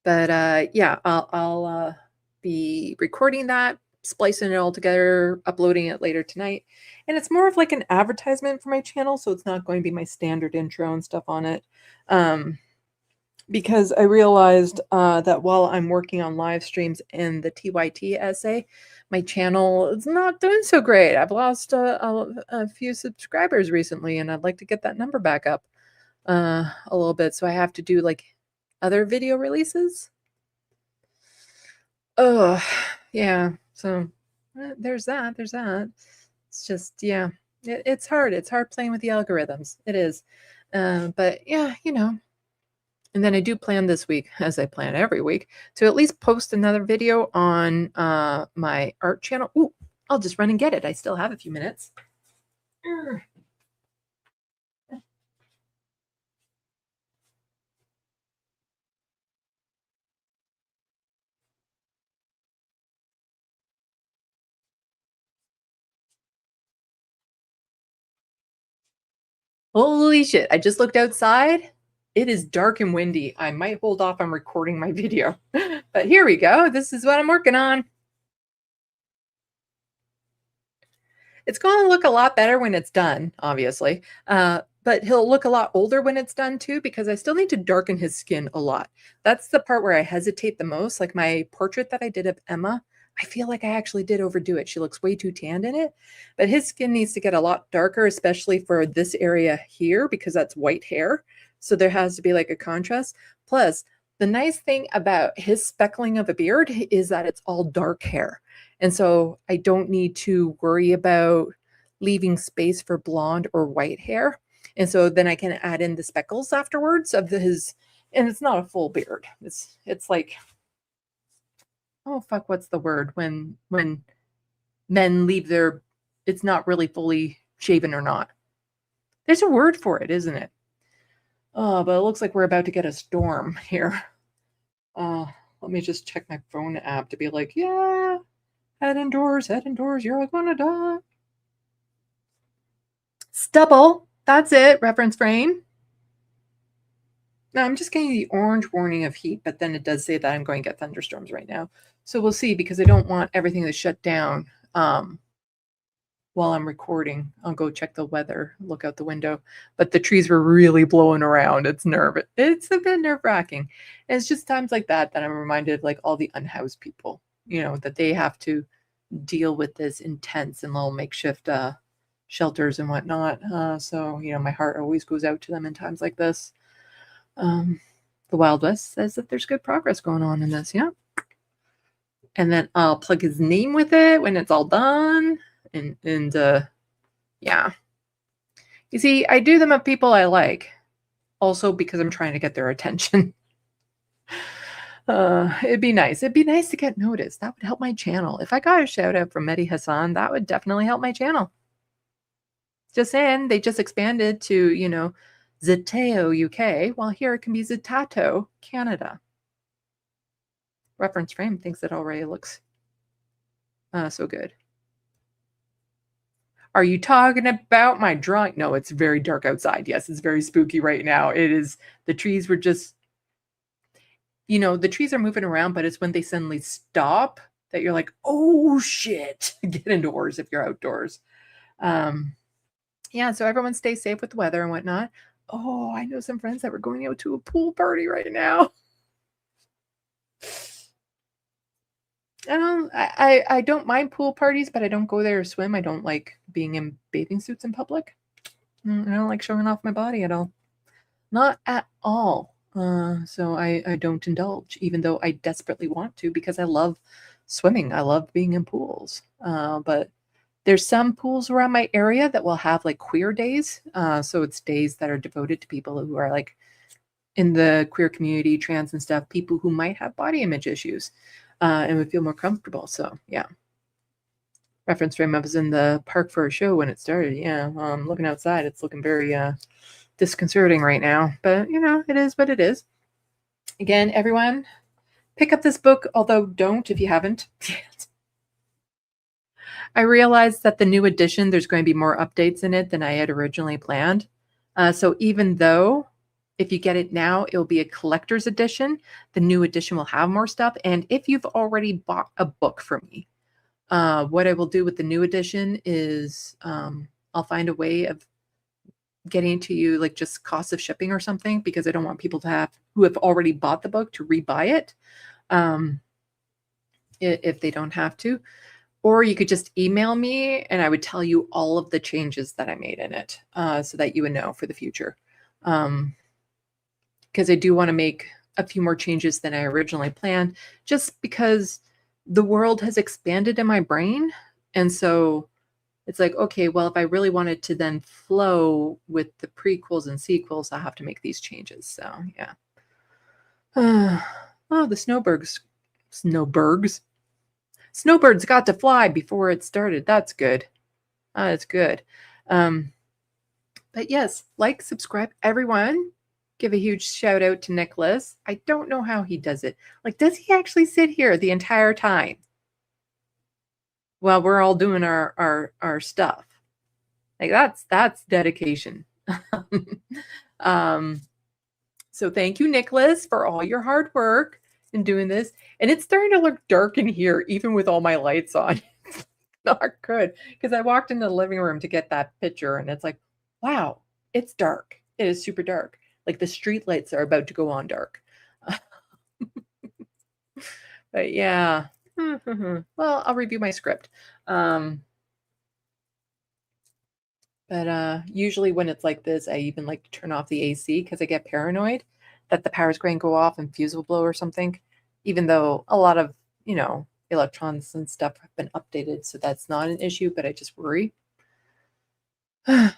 I'll be recording that, splicing it all together, uploading it later tonight. And it's more of like an advertisement for my channel, so it's not going to be my standard intro and stuff on it. Because I realized that while I'm working on live streams in the TYT essay, my channel is not doing so great. I've lost a few subscribers recently, and I'd like to get that number back up a little bit. So I have to do like other video releases. Oh, yeah. So there's that. It's just, yeah, it's hard. It's hard playing with the algorithms. It is. But yeah, you know. And then I do plan this week, as I plan every week, to at least post another video on my art channel. Ooh, I'll just run and get it. I still have a few minutes. Holy shit. I just looked outside. It is dark and windy. I might hold off on recording my video. But here we go. This is what I'm working on. It's going to look a lot better when it's done, obviously. but he'll look a lot older when it's done too, because I still need to darken his skin a lot. That's the part where I hesitate the most. Like my portrait that I did of Emma, I feel like I actually did overdo it. She looks way too tanned in it, but his skin needs to get a lot darker, especially for this area here, because that's white hair. So there has to be like a contrast. Plus, the nice thing about his speckling of a beard is that it's all dark hair. And so I don't need to worry about leaving space for blonde or white hair. And so then I can add in the speckles afterwards of his, and it's not a full beard. It's like, oh fuck, what's the word when men leave their, it's not really fully shaven or not. There's a word for it, isn't it? Oh, but it looks like we're about to get a storm here. Let me just check my phone app to be like, yeah, head indoors, you're gonna die. Stubble, that's it, reference frame. Now I'm just getting the orange warning of heat, but then it does say that I'm going to get thunderstorms right now. So we'll see, because I don't want everything to shut down while I'm recording. I'll go check the weather, look out the window. But the trees were really blowing around. It's a bit nerve-wracking. And it's just times like that that I'm reminded of like all the unhoused people, you know, that they have to deal with this intense and little makeshift shelters and whatnot. So, you know, my heart always goes out to them in times like this. The Wild West says that there's good progress going on in this, yeah. And then I'll plug his name with it when it's all done. And yeah. You see, I do them of people I like. Also because I'm trying to get their attention. It'd be nice. It'd be nice to get noticed. That would help my channel. If I got a shout out from Mehdi Hassan, that would definitely help my channel. Just saying, they just expanded to, you know, Zeteo UK, while here it can be Zetato Canada. Reference frame thinks it already looks so good. Are you talking about my drawing? No, it's very dark outside. Yes, it's very spooky right now. It is. The trees were just, you know, the trees are moving around, but it's when they suddenly stop that you're like, oh shit, get indoors if you're outdoors. Yeah, so everyone stay safe with the weather and whatnot. Oh, I know some friends that were going out to a pool party right now. I don't mind pool parties, but I don't go there to swim. I don't like being in bathing suits in public. I don't like showing off my body at all. Not at all. So I don't indulge, even though I desperately want to, because I love swimming. I love being in pools. But there's some pools around my area that will have like queer days. So it's days that are devoted to people who are like in the queer community, trans and stuff, people who might have body image issues and would feel more comfortable. So yeah. Reference frame, I was in the park for a show when it started. Yeah, looking outside, it's looking very disconcerting right now. But, you know, it is what it is. Again, everyone, pick up this book, although don't if you haven't. I realized that the new edition, there's going to be more updates in it than I had originally planned. So even though if you get it now, it'll be a collector's edition, the new edition will have more stuff. And if you've already bought a book from me, what I will do with the new edition is I'll find a way of getting to you like just cost of shipping or something, because I don't want people to have who have already bought the book to rebuy it if they don't have to. Or you could just email me and I would tell you all of the changes that I made in it so that you would know for the future. Because I do want to make a few more changes than I originally planned, just because the world has expanded in my brain. And so it's like, okay, well, if I really wanted to then flow with the prequels and sequels, I have to make these changes. So yeah. Oh, the snowbirds got to fly before it started. That's good. That's good. But yes, like, subscribe, everyone. Give a huge shout out to Nicholas. I don't know how he does it. Like, does he actually sit here the entire time while we're all doing our stuff? Like, that's dedication. So thank you, Nicholas, for all your hard work in doing this. And it's starting to look dark in here, even with all my lights on. Not good. Because I walked into the living room to get that picture, and it's like, wow, It's dark. It is super dark. Like the street lights are about to go on dark. But yeah. Well, I'll review my script. But usually when it's like this, I even like to turn off the AC because I get paranoid that the power's going to go off and fuse will blow or something, even though a lot of, electrons and stuff have been updated. So that's not an issue, but I just worry.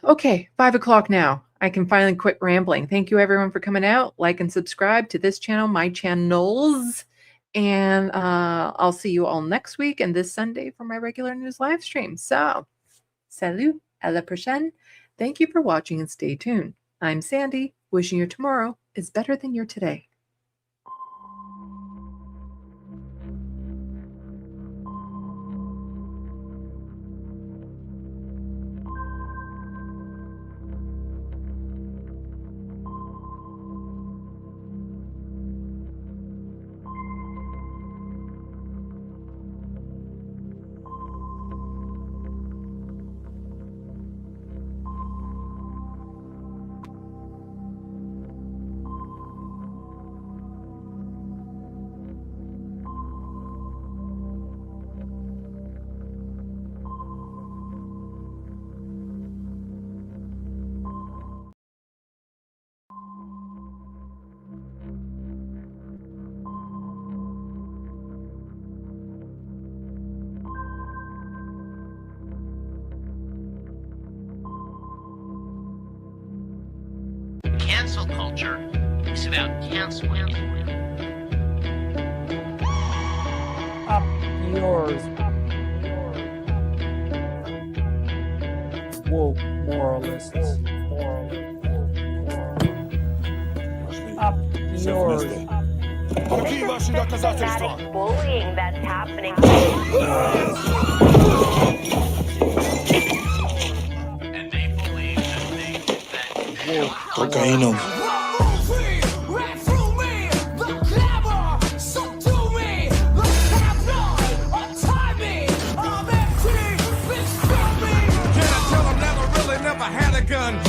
Okay, 5 o'clock now. I can finally quit rambling. Thank you everyone for coming out. Like and subscribe to this channel, my channels. And I'll see you all next week and this Sunday for my regular news live stream. So, salut, à la prochaine. Thank you for watching and stay tuned. I'm Sandee, wishing your tomorrow is better than your today. Cancel culture is about canceling. Up yours. Woke moralists. Up yours. Systematic bullying that's happening. And they believe that Cocaine.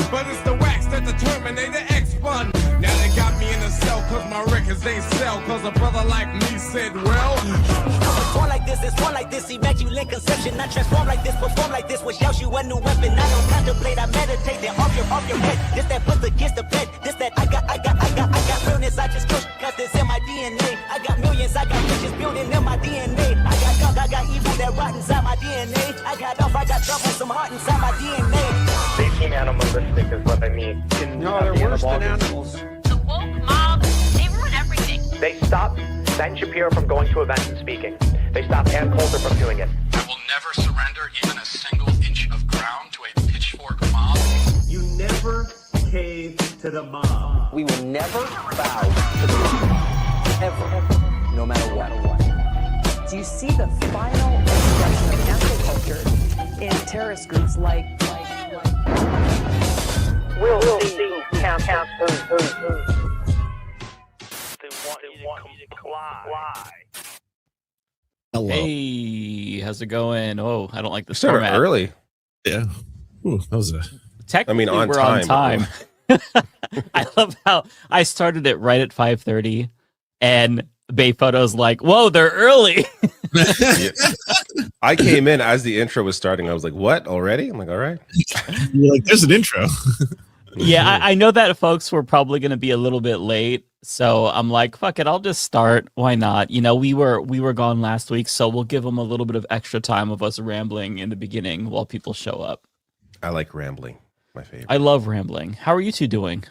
But it's the wax that the Terminator X spun. Now they got me in a cell cause my records ain't sell. Cause a brother like me said, well, it's one like this, immaculate conception. I transform like this, perform like this, which yells you a new weapon. I don't contemplate, I meditate, then off your head. This that puts against the bed. This that I got realness, I just push, cause this in my DNA. I got millions, I got riches building in my DNA. I got gunk, I got evil that rot inside my DNA. I got off, I got trouble, some heart inside my DNA. They seem animalistic is what I mean. No, they're worse than animals. The woke mob, they ruin everything. They stopped Ben Shapiro from going to events and speaking. They stopped Ann Coulter from doing it. I will never surrender even a single inch of ground to a pitchfork mob. You never cave to the mob. We will never bow to the mob. Ever. No matter what. Do you see the final expression of cancel culture in terrorist groups like We'll see. Count. They want you to fly. Hello. Hey, how's it going? Oh, I don't like the Started format. early. Yeah. Ooh, that was a. Technically, on we're time. on time. I love how I started it right at 5:30, and Bay Photo's like, "Whoa, they're early." Yeah. I came in as the intro was starting. I was like, "What already?" I'm like, "All right." You're like, "There's an intro." Yeah, I know that folks were probably going to be a little bit late, so I'm like, "Fuck it, I'll just start. Why not?" You know, we were gone last week, so we'll give them a little bit of extra time of us rambling in the beginning while people show up. I like rambling. My favorite. I love rambling. How are you two doing?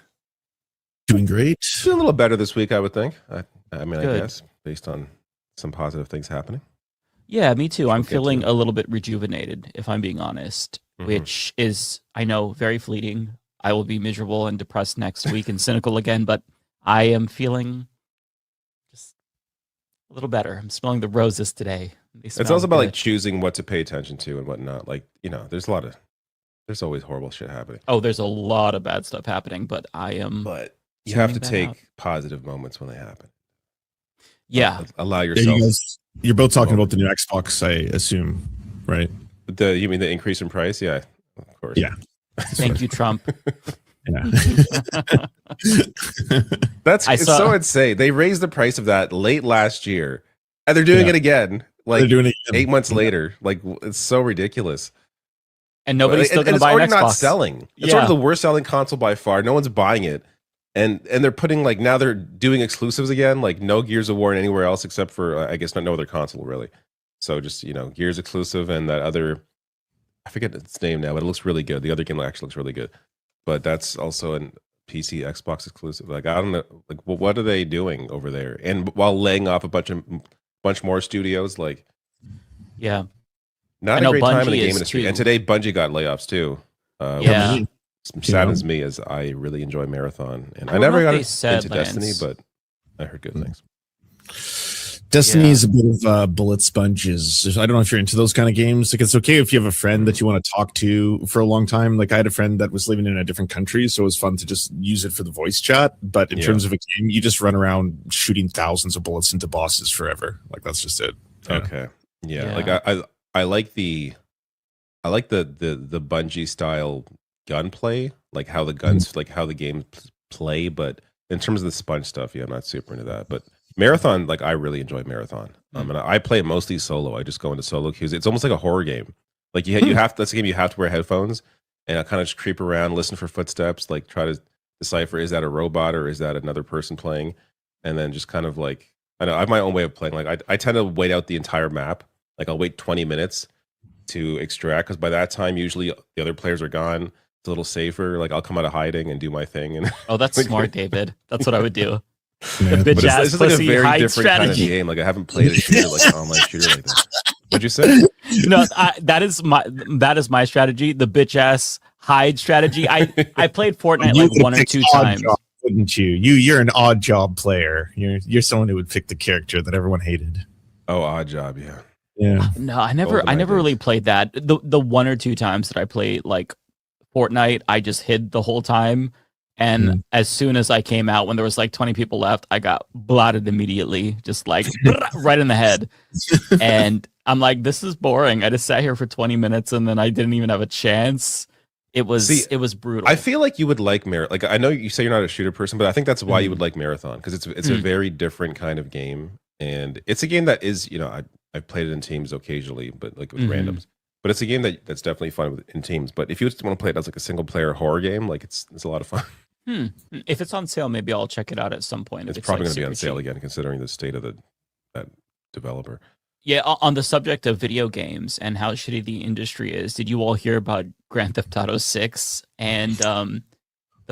Doing great. Doing a little better this week, I would think. I mean, Good. I guess based on some positive things happening. Yeah, me too. I'm get feeling to a little bit rejuvenated, if I'm being honest, which is, I know, very fleeting. I will be miserable and depressed next week and cynical again, but I am feeling just a little better. I'm smelling the roses today. It's also about like choosing what to pay attention to and whatnot. Like, you know, there's always horrible shit happening. Oh, there's a lot of bad stuff happening, but I am. But you have to tuning that take out. positive moments when they happen. Yeah. Allow Yeah, yourself. you're both talking about the new Xbox, I assume, right? You mean the increase in price? Yeah, of course. Yeah. Thank you, Trump. Yeah. That's I it's saw- so insane. They raised the price of that late last year, and they're doing Yeah. it again. Like They're doing it again. 8 months later. Like it's so ridiculous. And nobody's still And going to it's buy an already Xbox. not selling. It's already the worst selling console by far. No one's buying it, and they're putting like now they're doing exclusives again. Like no Gears of War anywhere else except for I guess no other console really. So just Gears exclusive and that other, I forget its name now, but it looks really good. The other game actually looks really good, but that's also an PC Xbox exclusive. Like I don't know, like what are they doing over there? And while laying off a bunch more studios, like Yeah. not I a know great time in Bungie the game is industry. too. And today Bungie got layoffs too. Yeah. Which saddens me as I really enjoy Marathon, and I I don't never know if got they into said, Destiny, Lance. but I heard good things. Destiny is a bit of bullet sponges. I don't know if you're into those kind of games. Like, it's okay if you have a friend that you want to talk to for a long time. Like, I had a friend that was living in a different country, so it was fun to just use it for the voice chat. But in terms of a game, you just run around shooting thousands of bullets into bosses forever. Like, that's just it. Yeah. Okay, yeah. Like I like the Bungie style gunplay, like how the guns, like how the games play. But in terms of the sponge stuff, yeah, I'm not super into that. But Marathon, like I really enjoy Marathon. And I play it mostly solo. I just go into solo queues. It's almost like a horror game. Like you have that's a game you have to wear headphones, and I kind of just creep around, listen for footsteps, like try to decipher is that a robot or is that another person playing, and then just kind of like I know I have my own way of playing. Like I tend to wait out the entire map. Like I'll wait 20 minutes to extract because by that time usually the other players are gone. It's a little safer. Like I'll come out of hiding and do my thing. And Oh, that's smart, David. That's what I would do. Yeah. The But bitch it's ass just like a pussy very hide different kind of strategy. game. Like I haven't played a shooter like an online shooter like that. What'd you say? No, that is my strategy. The bitch ass hide strategy. I played Fortnite You like would one or pick two odd times. job, wouldn't you? You're an odd job player. You're someone who would pick the character that everyone hated. Oh, Odd Job, yeah. Yeah. No, I never really played that. The one or two times that I played like Fortnite, I just hid the whole time. And as soon as I came out, when there was like 20 people left, I got blotted immediately, just like right in the head. And I'm like, this is boring. I just sat here for 20 minutes and then I didn't even have a chance. It was brutal. I feel like you would like Marathon. Like I know you say you're not a shooter person, but I think that's why you would like Marathon because it's a very different kind of game, and it's a game that is I've played it in teams occasionally, but like with randoms. But it's a game that's definitely fun in teams. But if you just want to play it as like a single player horror game, like it's a lot of fun. If it's on sale, maybe I'll check it out at some point. It's if probably like, going to be super on sale cheap. again, considering the state of that developer. Yeah, on the subject of video games and how shitty the industry is, did you all hear about Grand Theft Auto 6 and the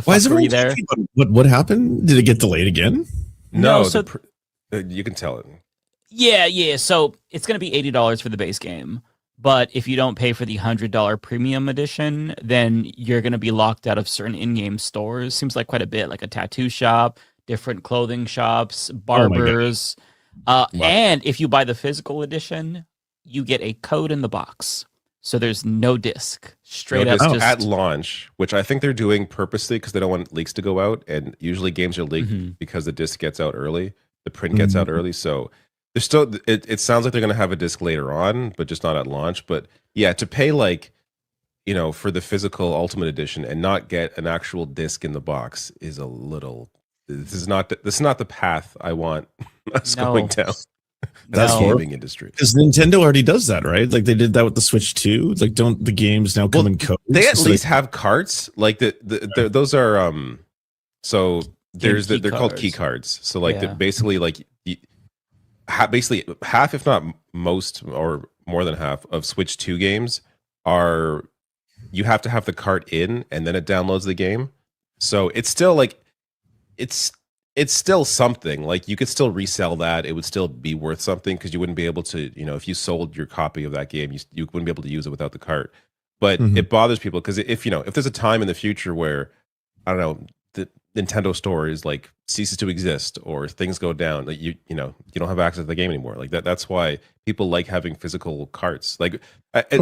Why is fuckery everyone there? talking about what happened? Did it get delayed again? No, so you can tell it. yeah. So it's going to be $80 for the base game, but if you don't pay for the $100 premium edition, then you're going to be locked out of certain in-game stores. Seems like quite a bit, like a tattoo shop, different clothing shops, barbers. And if you buy the physical edition, you get a code in the box. So there's no disc. Straight up just at launch, which I think they're doing purposely because they don't want leaks to go out. And usually games are leaked because the disc gets out early, the print gets out early. So there's still it sounds like they're going to have a disc later on, but just not at launch. But yeah, to pay like for the physical Ultimate Edition and not get an actual disc in the box is a little. This is not the path I want us going down. That's the gaming industry. Because Nintendo already does that, right? Like they did that with the Switch 2. Like, don't the games now come in codes? They at least have carts. Like those are so there's they're called key cards. So like basically like basically half, if not most or more than half of Switch 2 games are you have to have the cart in and then it downloads the game. So it's still like it's still something. Like you could still resell that. It would still be worth something because you wouldn't be able to, if you sold your copy of that game, you wouldn't be able to use it without the cart. But it bothers people because if there's a time in the future where, I don't know, the Nintendo store is like ceases to exist or things go down, like you don't have access to the game anymore. Like that's why people like having physical carts. Like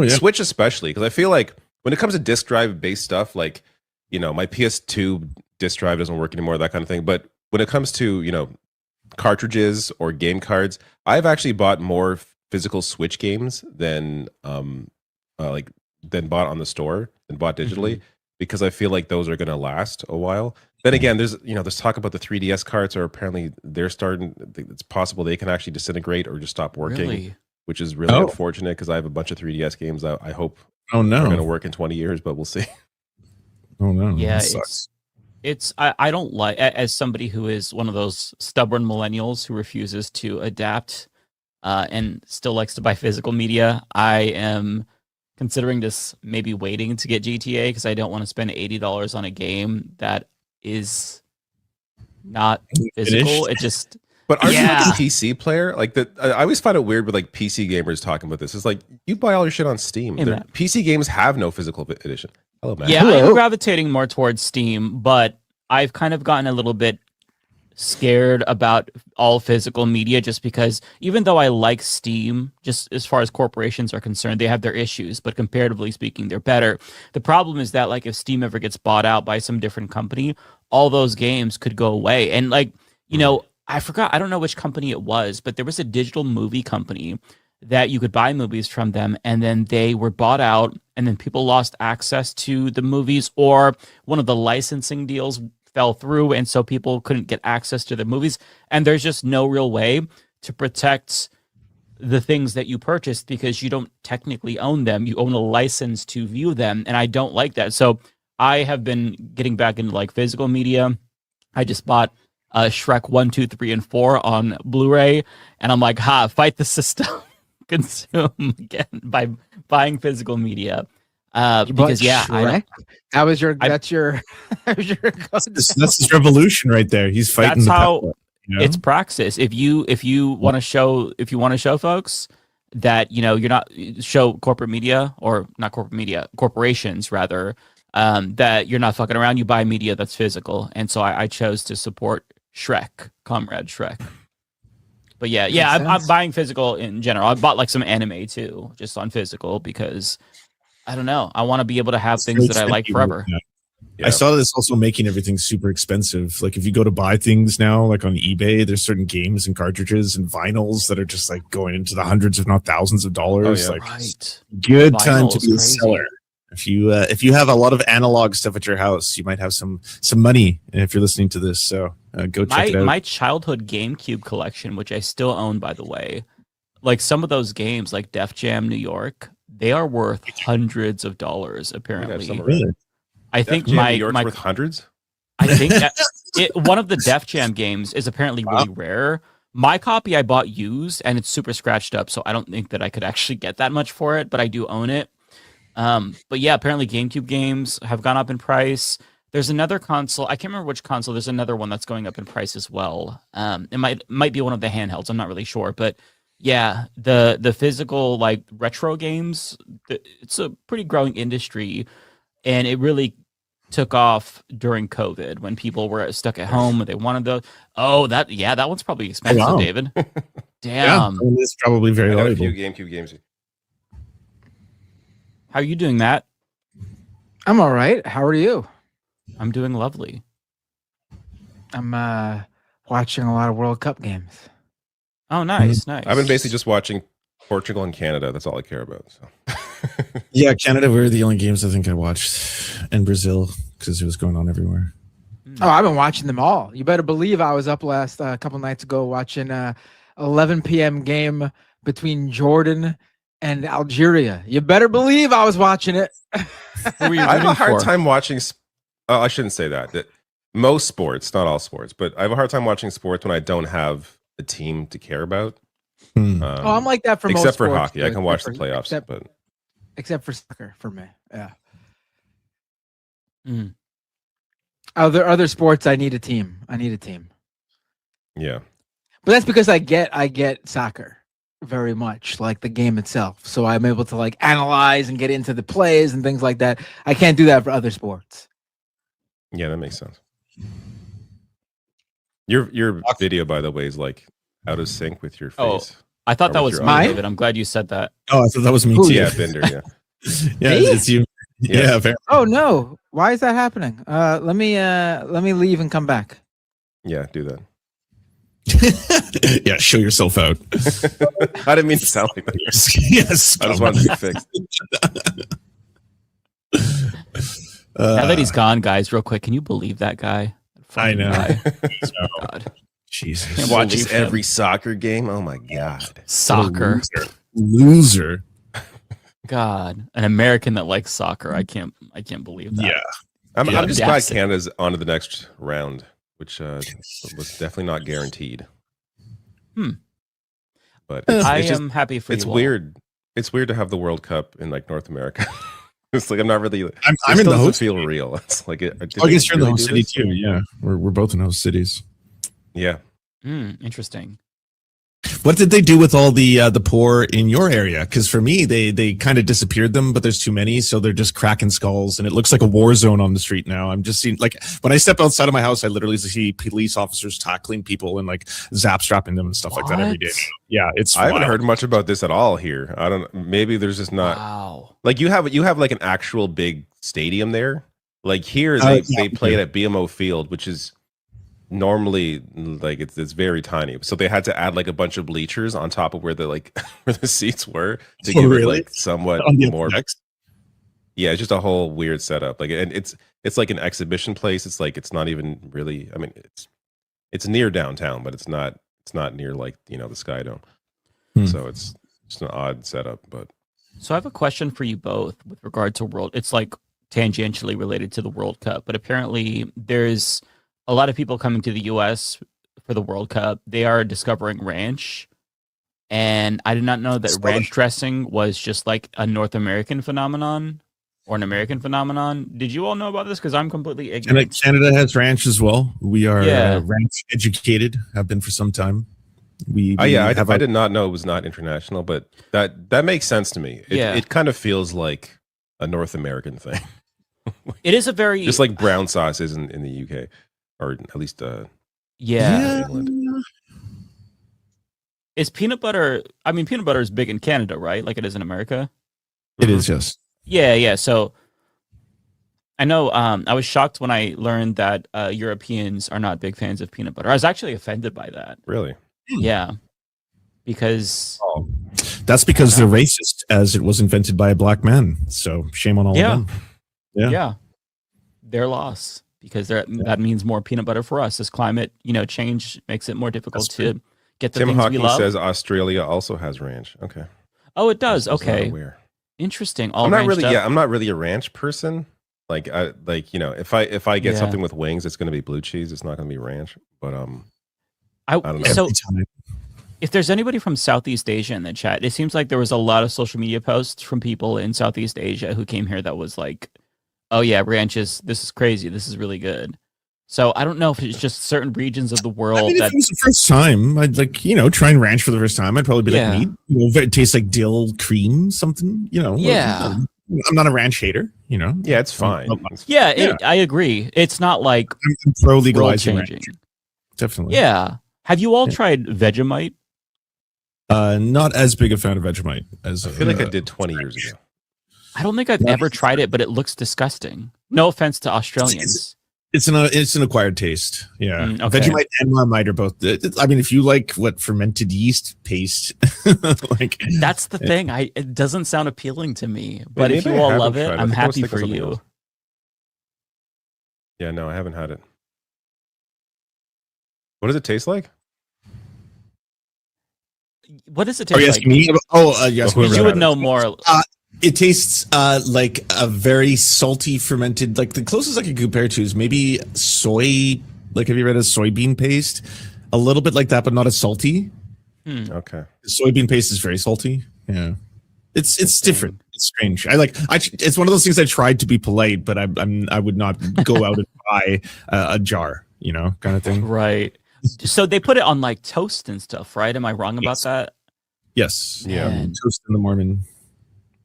Switch especially, because I feel like when it comes to disc drive based stuff, like my PS2 disc drive doesn't work anymore, that kind of thing. But when it comes to cartridges or game cards, I've actually bought more physical Switch games than bought on the store than bought digitally because I feel like those are going to last a while. Then again, there's talk about the 3DS carts are apparently they're starting. It's possible they can actually disintegrate or just stop working, Really? which is really unfortunate because I have a bunch of 3DS games that I hope are going to work in 20 years, but we'll see. Oh no! Yeah, I don't like, as somebody who is one of those stubborn millennials who refuses to adapt and still likes to buy physical media. I am considering just maybe waiting to get GTA because I don't want to spend $80 on a game that is not physical. It just. But are you like a PC player? Like that, I always find it weird with like PC gamers talking about this. It's like you buy all your shit on Steam. PC games have no physical edition. Hello, man. Yeah, I'm gravitating more towards Steam, but I've kind of gotten a little bit scared about all physical media just because even though I like Steam, just as far as corporations are concerned, they have their issues, but comparatively speaking, they're better. The problem is that like if Steam ever gets bought out by some different company, all those games could go away. And like, I forgot, I don't know which company it was, but there was a digital movie company that you could buy movies from them, and then they were bought out, and then people lost access to the movies, or one of the licensing deals fell through, and so people couldn't get access to the movies, and there's just no real way to protect the things that you purchased because you don't technically own them. You own a license to view them, and I don't like that. So I have been getting back into like physical media. I just bought Shrek 1, 2, 3, and 4 on Blu-ray, and I'm like, fight the system. Consume again by buying physical media because Shrek? That's your that's his revolution right there. He's fighting. That's how it's praxis. If you want to show folks that you're not show corporate media or not corporate media corporations rather that you're not fucking around, you buy media that's physical, and so I chose to support Shrek, Comrade Shrek. But yeah, I'm buying physical in general. I bought like some anime too, just on physical because I don't know. I want to be able to have things that I like forever. I saw this also making everything super expensive. Like if you go to buy things now, like on eBay, there's certain games and cartridges and vinyls that are just like going into the hundreds, if not thousands of dollars. Like good time to be a seller. If you have a lot of analog stuff at your house, you might have some money if you're listening to this. So go check it out. My childhood GameCube collection, which I still own, by the way, like some of those games, like Def Jam New York, they are worth hundreds of dollars. Apparently, I think Def Jam New York's worth hundreds. I think that one of the Def Jam games is apparently really rare. My copy I bought used, and it's super scratched up, so I don't think that I could actually get that much for it. But I do own it. But yeah, apparently GameCube games have gone up in price. There's another console. I can't remember which console. There's another one that's going up in price as well. It might be one of the handhelds. I'm not really sure, but yeah, the physical like retro games, it's a pretty growing industry, and it really took off during COVID when people were stuck at home and they wanted the. Oh, that one's probably expensive, wow. David. Damn, it's probably very I got a valuable. few GameCube games. How are you doing, Matt? I'm all right. How are you? I'm doing lovely. I'm watching a lot of World Cup games. Oh, nice, nice. I've been basically just watching Portugal and Canada. That's all I care about. So. Yeah, Canada were the only games I think I watched, and Brazil because it was going on everywhere. Oh, I've been watching them all. You better believe I was up last couple nights ago watching 11 p.m. game between Jordan and Algeria. You better believe I was watching it. I have a hard time watching. I shouldn't say that. Most sports, not all sports, but I have a hard time watching sports when I don't have a team to care about. I'm like that for most except for sports, hockey. I can watch the playoffs, except for soccer for me. Yeah. Other sports, I need a team. Yeah. But that's because I get soccer very much, like the game itself. So I'm able to like analyze and get into the plays and things like that. I can't do that for other sports. Yeah, that makes sense. Your video, by the way, is like out of sync with your face. Oh, I thought that was me, David. I'm glad you said that. Oh, I thought that was me too. Yeah, Bender. Yeah. Yeah, it's you. Yeah. Oh no! Why is that happening? Let me leave and come back. Yeah, do that. Yeah, show yourself out. I didn't mean to sound like that. Yes, I just wanted to be fixed. Now that he's gone, guys, real quick, can you believe that guy? I know. Oh, God. Jesus. Watches every soccer game. Oh my God. Soccer. Loser. God, an American that likes soccer. I can't believe that. Yeah. I'm just glad Canada's on to the next round, which was definitely not guaranteed. But I am happy for you. It's all. weird. It's weird to have the World Cup in like North America. It's like I'm not really. I'm in the host. Feel real. It's like I guess you're in the host city too. Yeah, we're both in host cities. Yeah. Interesting. What did they do with all the poor in your area? Because for me, they kind of disappeared them, but there's too many, so they're just cracking skulls, and it looks like a war zone on the street now. I'm just seeing, like, when I step outside of my house, I literally see police officers tackling people and like zap strapping them and stuff like that every day. Yeah, it's. I haven't heard much about this at all here. I don't. Maybe there's just not. Wow. Like you have like an actual big stadium there. Like here, they play it at BMO Field, which is normally like it's very tiny, so they had to add like a bunch of bleachers on top of where the where the seats were to give it like somewhat more. Yeah, it's just a whole weird setup. Like, and it's like an exhibition place. It's like it's not even really. I mean, it's near downtown, but it's not near like the Sky Dome. So it's just an odd setup. But so I have a question for you both with regard to World. It's like tangentially related to the World Cup, but apparently there's a lot of people coming to the U.S. for the World Cup. They are discovering ranch, and I did not know that ranch dressing was just like a North American phenomenon or an American phenomenon. Did you all know about this? Because I'm completely ignorant. Canada has ranch as well. We are ranch educated. Have been for some time. I did not know it was not international, but that makes sense to me. It kind of feels like a North American thing. It is a very just like brown sauce is in the UK. Or at least, England. Is peanut butter? I mean, peanut butter is big in Canada, right? Like it is in America. It is, yes. Yeah. So I know. I was shocked when I learned that Europeans are not big fans of peanut butter. I was actually offended by that. Really? Yeah. Because that's because they're racist, as it was invented by a black man. So shame on all of them. Yeah. Their loss. Because that means more peanut butter for us. As climate, change makes it more difficult to get the Tim things Hawking we love. says Australia also has ranch. Okay. Oh, it does. Okay. Interesting. I'm not really a ranch person. Like if I get something with wings, it's going to be blue cheese. It's not going to be ranch. But I don't know. So if there's anybody from Southeast Asia in the chat, it seems like there was a lot of social media posts from people in Southeast Asia who came here that was like, oh yeah, ranches. This is crazy. This is really good. So I don't know if it's just certain regions of the world. I mean, if it was the first time, I'd try and ranch for the first time. I'd probably be like meat. It tastes like dill cream, something. Yeah. I'm not a ranch hater. Yeah, it's fine. I agree. It's not like I'm pro legalizing ranch. Definitely. Yeah. Have you all tried Vegemite? Not as big a fan of Vegemite as I feel like I did 20 years ago. I don't think I've ever tried it, but it looks disgusting. No offense to Australians. It's an acquired taste. Yeah. Okay. Vegemite and Marmite are both. I mean, if you like fermented yeast paste, that's the thing. It doesn't sound appealing to me, but if you all love it, I'm happy for you. Else. Yeah, no, I haven't had it. What does it taste like? What does it taste like? Me? Yes. You would know more. It tastes like a very salty fermented, like the closest I could compare to is maybe soy. Like, have you read a soybean paste? A little bit like that, but not as salty. Okay. Soybean paste is very salty. Yeah. It's different. It's strange. It's one of those things I tried to be polite, but I would not go out and buy a jar, kind of thing. Right. So they put it on like toast and stuff, right? Am I wrong about that? Yes. Yeah. Toast in the morning.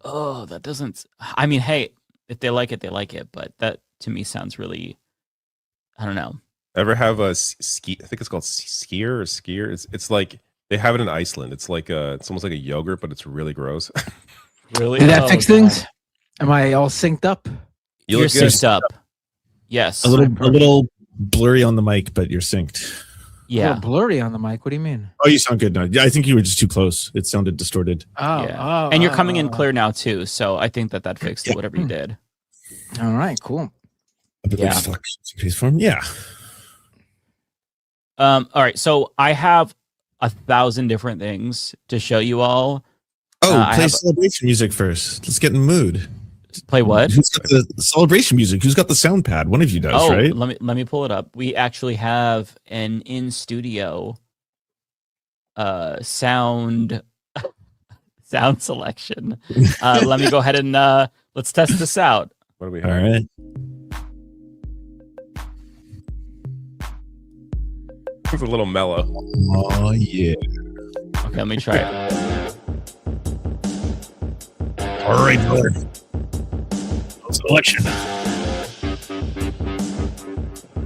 Oh, that doesn't. I mean, hey, if they like it, they like it. But that to me sounds really. I don't know. Ever have a ski? I think it's called skier or skier. It's like they have it in Iceland. It's like it's almost like a yogurt, but it's really gross. Really? Did that fix things? Am I all synced up? You're synced up. Yes. A little blurry on the mic, but you're synced. Yeah. A little blurry on the mic. What do you mean? Oh, you sound good now. I think you were just too close. It sounded distorted. And you're coming in clear now too. So I think that fixed it, whatever you did. All right, cool. A big fuck piece for him. Yeah. All right, so I have 1,000 different things to show you all. Play celebration music first. Let's get in the mood. Play what? Who's got the celebration music? Who's got the sound pad? One of you does, right? Let me pull it up. We actually have an in studio sound selection. Let me go ahead and let's test this out. What do we have? All right. It's a little mellow. Oh yeah. Okay, let me try it. All right, brother. Selection.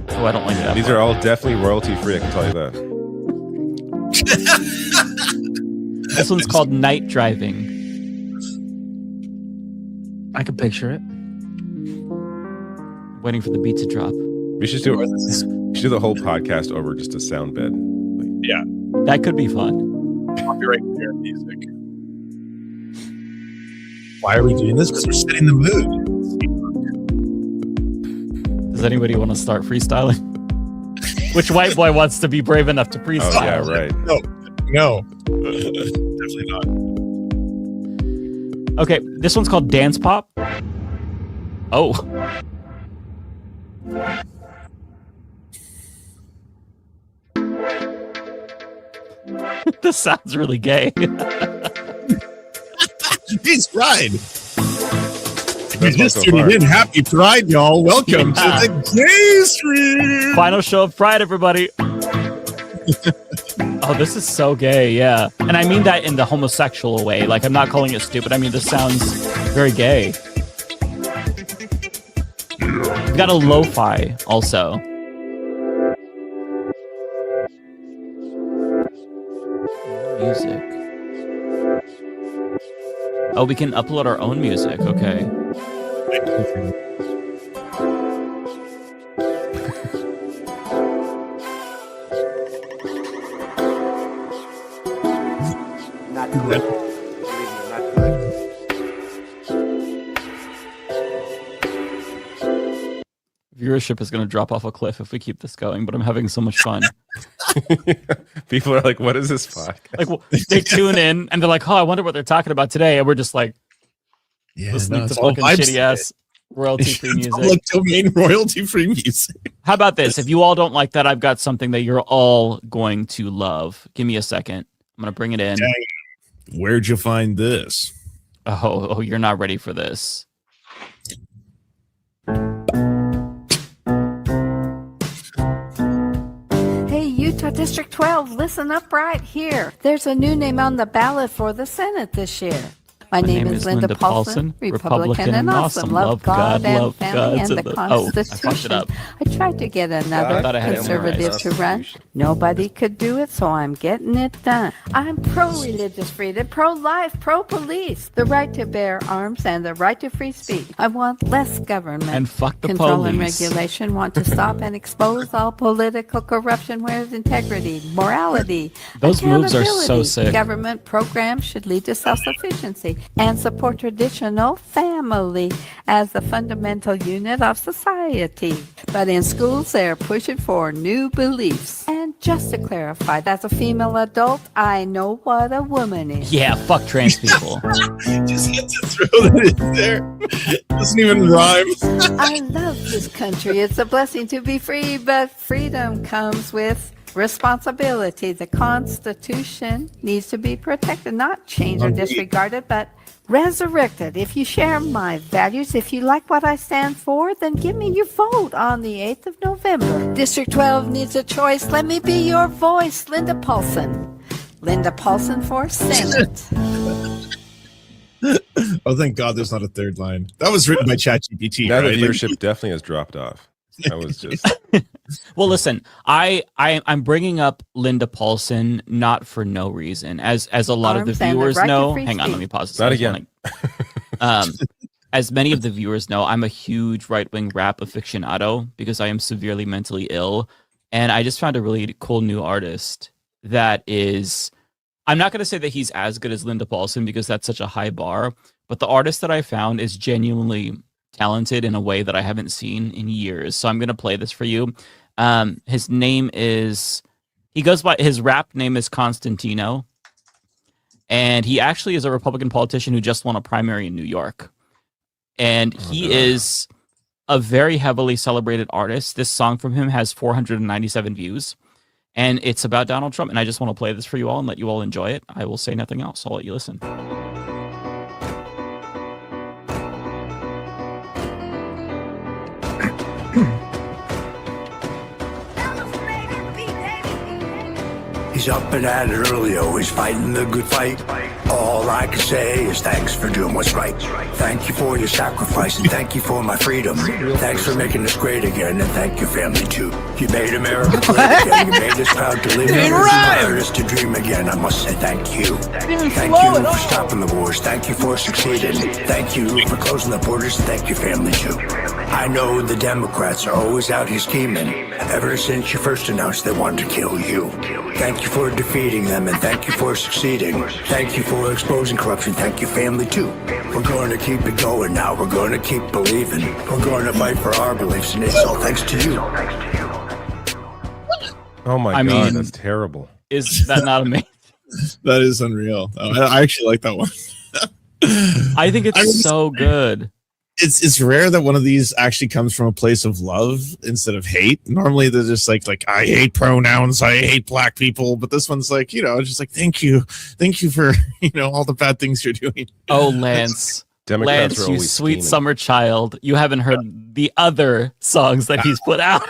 Oh, I don't like that. These are all definitely royalty free. I can tell you that. This one's called Night Driving. I can picture it. Waiting for the beat to drop. We should do the whole podcast over just a sound bed. Yeah, that could be fun. Copyright clear music. Why are we doing this? Because we're setting the mood. Does anybody want to start freestyling? Which white boy wants to be brave enough to freestyle? Oh, yeah, right. No. Definitely not. Okay, this one's called Dance Pop. Oh. This sounds really gay. Peace Pride. You just tuning in. Happy Pride, y'all. Welcome to the gay stream. Final show of Pride, everybody. Oh, this is so gay, yeah. And I mean that in the homosexual way. Like, I'm not calling it stupid. I mean, this sounds very gay. We've got a lo-fi also. Music. Oh, we can upload our own music. Okay. Not good. Not good. Viewership is going to drop off a cliff if we keep this going, but I'm having so much fun. People are like, what is this fuck? Like, well, they tune in and they're like, oh, I wonder what they're talking about today. And we're just like, listening to fucking shitty ass royalty-free music. Public domain royalty-free music. How about this? If you all don't like that, I've got something that you're all going to love. Give me a second. I'm going to bring it in. Dang. Where'd you find this? Oh, you're not ready for this. Hey, Utah District 12, listen up right here. There's a new name on the ballot for the Senate this year. My name is Linda Paulson, Republican and awesome. Love God and family and the Constitution. I tried to get another conservative to run. Nobody could do it, so I'm getting it done. I'm pro-religious freedom, pro-life, pro-police, the right to bear arms and the right to free speech. I want less government and fuck the control police. And regulation. Want to stop and expose all political corruption where there's integrity, morality, Those moves are so sick. Government programs should lead to self-sufficiency and support traditional family as the fundamental unit of society. But in schools, they're pushing for new beliefs. And just to clarify, as a female adult, I know what a woman is. Yeah, fuck trans people. Just had to throw that in there. Doesn't even rhyme. I love this country. It's a blessing to be free, but freedom comes with responsibility. The Constitution needs to be protected, not changed or disregarded, but resurrected. If you share my values, if you like what I stand for, then give me your vote on the 8th of November. District 12 needs a choice. Let me be your voice, Linda Paulson. Linda Paulson for Senate. Oh, thank God there's not a third line. That was written by ChatGPT. Now right? the viewership definitely has dropped off. That was just... Well, listen, I'm bringing up Linda Paulson not for no reason, as a lot of the viewers know. Hang on, let me pause this. Not again. As many of the viewers know, I'm a huge right-wing rap aficionado because I am severely mentally ill, and I just found a really cool new artist that is. I'm not going to say that he's as good as Linda Paulson because that's such a high bar, but the artist that I found is genuinely talented in a way that I haven't seen in years. So I'm going to play this for you. His name is, his rap name is Constantino. And he actually is a Republican politician who just won a primary in New York. And he is a very heavily celebrated artist. This song from him has 497 views. And it's about Donald Trump. And I just want to play this for you all and let you all enjoy it. I will say nothing else. I'll let you listen. He's up and at it early, always fighting the good fight. All I can say is thanks for doing what's right. Thank you for your sacrifice and thank you for my freedom. Thanks for making us great again and thank your family too. You made America great again, you made us proud to live here. You inspired us to dream again, I must say thank you. Thank you for stopping the wars, thank you for succeeding. Thank you for closing the borders, thank your family too. I know the Democrats are always out here scheming. Ever since you first announced they wanted to kill you. Thank you for defeating them and thank you for succeeding. Thank you for exposing corruption. Thank you, family, too. We're going to keep it going now. We're going to keep believing. We're going to fight for our beliefs, and it's all thanks to you. Oh my God, that's terrible. Is that not amazing? That is unreal. I actually like that one. I think it's so good. It's rare that one of these actually comes from a place of love instead of hate. Normally they're just like I hate pronouns, I hate black people, but this one's like, just like thank you for all the bad things you're doing. Oh, Lance, Democrats Lance, you sweet summer child, you haven't heard the other songs that he's put out.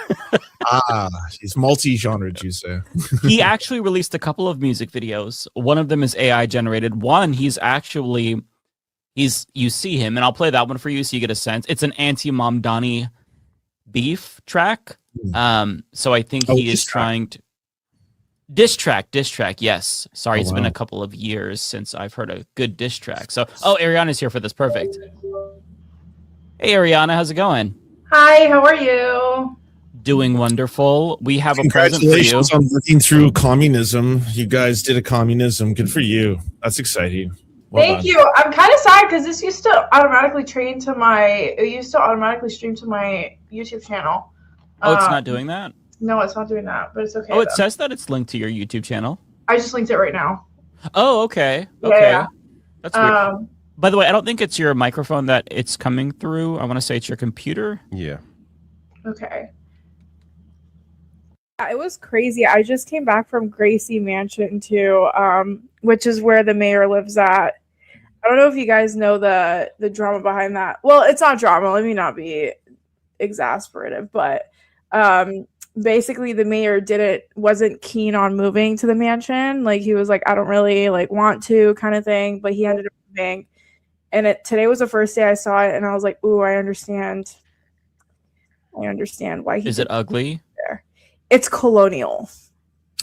He's multi-genre, you say. He actually released a couple of music videos. One of them is AI generated. One, you see him, and I'll play that one for you so you get a sense. It's an anti-Mom Donnie beef track. So I think he is trying to diss track. Yes. Sorry, it's been a couple of years since I've heard a good diss track. So, Ariana's here for this. Perfect. Hey, Ariana, how's it going? Hi, how are you? Doing wonderful. We have a present for you. Congratulations on working through communism. You guys did a communism. Good for you. That's exciting. Well Thank done. you. I'm kind of sad because this used to automatically stream to my YouTube channel. Oh, it's not doing that? No, it's not doing that, but it's okay. Oh, it says that it's linked to your YouTube channel. I just linked it right now. Oh, okay. Yeah. That's weird. By the way, I don't think it's your microphone that it's coming through. I want to say it's your computer. Yeah. Okay. It was crazy. I just came back from Gracie Mansion too, which is where the mayor lives at. I don't know if you guys know the drama behind that. Well, it's not drama. Let me not be exasperative, but basically the mayor wasn't keen on moving to the mansion. Like he was like, I don't really want to kind of thing, but he ended up moving. And today was the first day I saw it, and I was like, ooh, I understand why he. Is it ugly? There. It's colonial.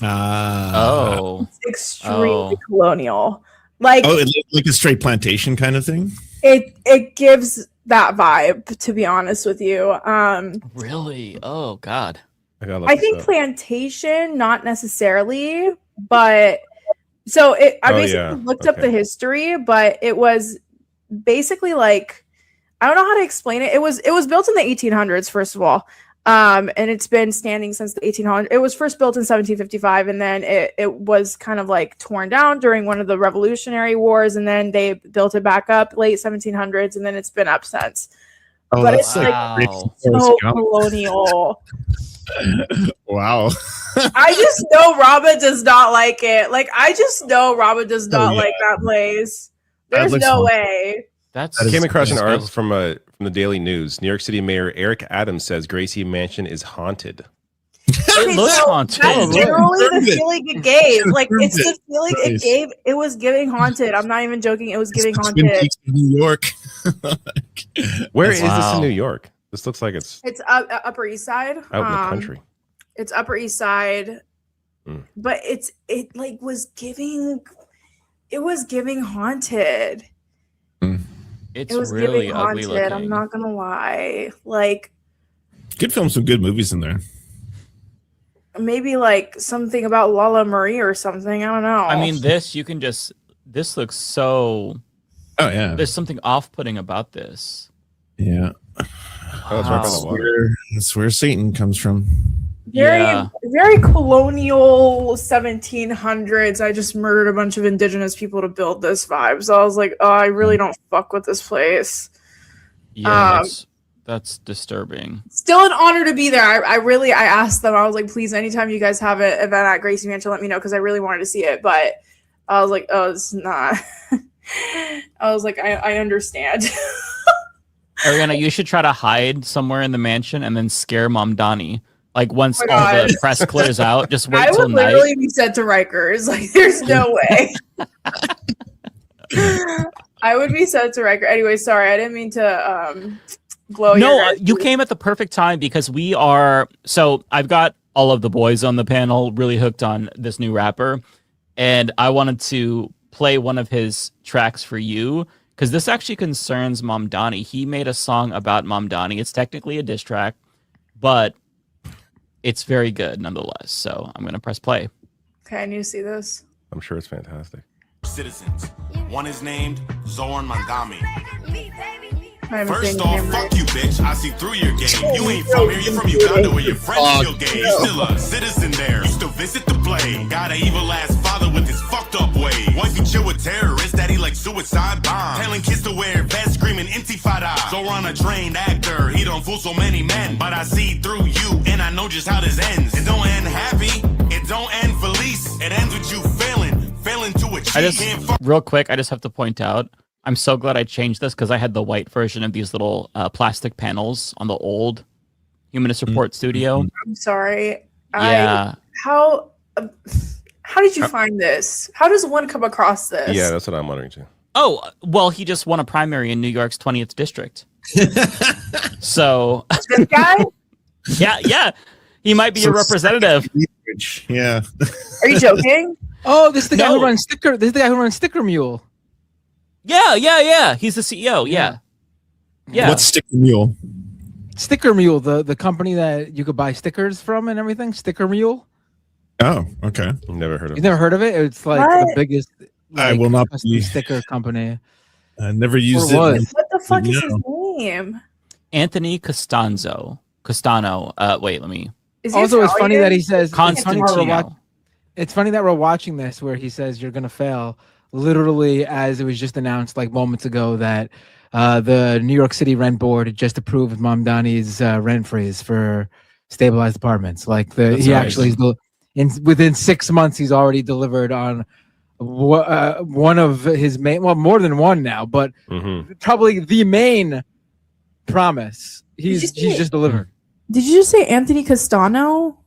It's extremely colonial. Like a straight plantation kind of thing. It gives that vibe, to be honest with you. Really? Oh God. I think plantation, not necessarily, but so I basically looked up the history, but it was basically like, I don't know how to explain it. It was built in the 1800s, first of all. And it's been standing since the 1800s. It was first built in 1755, and then it was kind of like torn down during one of the Revolutionary Wars, and then they built it back up late 1700s, and then it's been up since. Oh, but that's it's like so colonial. Wow. I just know Robin does not like it. Like I just know Robin does not like that place. There's no way. I came across an article from the Daily News. New York City Mayor Eric Adams says Gracie Mansion is haunted. It looks haunted. That's literally the feeling it gave. Like it's the feeling it gave. It was giving haunted. I'm not even joking. It was giving haunted. New York. Where is this in New York? This looks like it's Upper East Side. Out in the country. It's Upper East Side. But it was giving haunted. It's it was really giving ugly haunted. looking. I'm not gonna lie. Like Could film some good movies in there. Maybe like something about Lala Marie or something. I don't know. I mean, this looks so. Oh yeah. There's something off-putting about this. Yeah. Oh, it's right by the water. That's where Satan comes from. Very colonial 1700s. I just murdered a bunch of indigenous people to build this vibe. So I was like, oh, I really don't fuck with this place. Yeah, that's disturbing. Still an honor to be there. I asked them, I was like, please, anytime you guys have an event at Gracie Mansion, let me know, because I really wanted to see it. But I was like, oh, it's not. I was like, I understand. Ariana, you should try to hide somewhere in the mansion and then scare Mom Donnie. Like once all the press clears out, just wait till night. I would literally be sent to Rikers. Like, there's no way. I would be sent to Rikers. Anyway, sorry, I didn't mean to blow your guys' you came at the perfect time because we are. So I've got all of the boys on the panel really hooked on this new rapper, and I wanted to play one of his tracks for you because this actually concerns Mom Donnie. He made a song about Mom Donnie. It's technically a diss track, but it's very good nonetheless. So I'm going to press play. Okay, I need to see this. I'm sure it's fantastic. Citizens. One is named Zoran Mandami. First off, fuck you, bitch. I see through your game. You ain't from here, you're from Uganda where your friends feel gay. Still a citizen there. Used to visit the play. Got an evil ass father with his fucked up ways. Wifey chill with terrorists, daddy like suicide bomb. Telling kids to wear vests, screaming intifada. Zoran a trained actor, he don't fool so many men. But I see through you, and I know just how this ends. It don't end happy, it don't end felice. It ends with you failing to achieve. Real quick, I just have to point out, I'm so glad I changed this because I had the white version of these little plastic panels on the old Humanist Report studio. I'm sorry. Yeah. How did you find this? How does one come across this? Yeah, that's what I'm wondering too. Oh, well, he just won a primary in New York's 20th district. So this guy? Yeah. He might be a representative. Yeah. Are you joking? Oh, this is the guy who runs Sticker. This is the guy who runs Sticker Mule. Yeah. He's the CEO. Yeah. What's Sticker Mule? Sticker Mule, the company that you could buy stickers from and everything. Sticker Mule. Oh, okay. Never heard of it. You've never heard of it? It's like the biggest. I will not be sticker company. I never used it. What the fuck is his name? Anthony Castano. Wait, let me. Also, it's funny that he says Constantino. It's funny that we're watching this where he says you're gonna fail. Literally, as it was just announced like moments ago that the New York City Rent Board had just approved Mom Donnie's rent freeze for stabilized apartments. Like within 6 months, he's already delivered on one of his main, well, more than one now, but probably the main promise. He's just delivered. Did you just say Anthony Castano?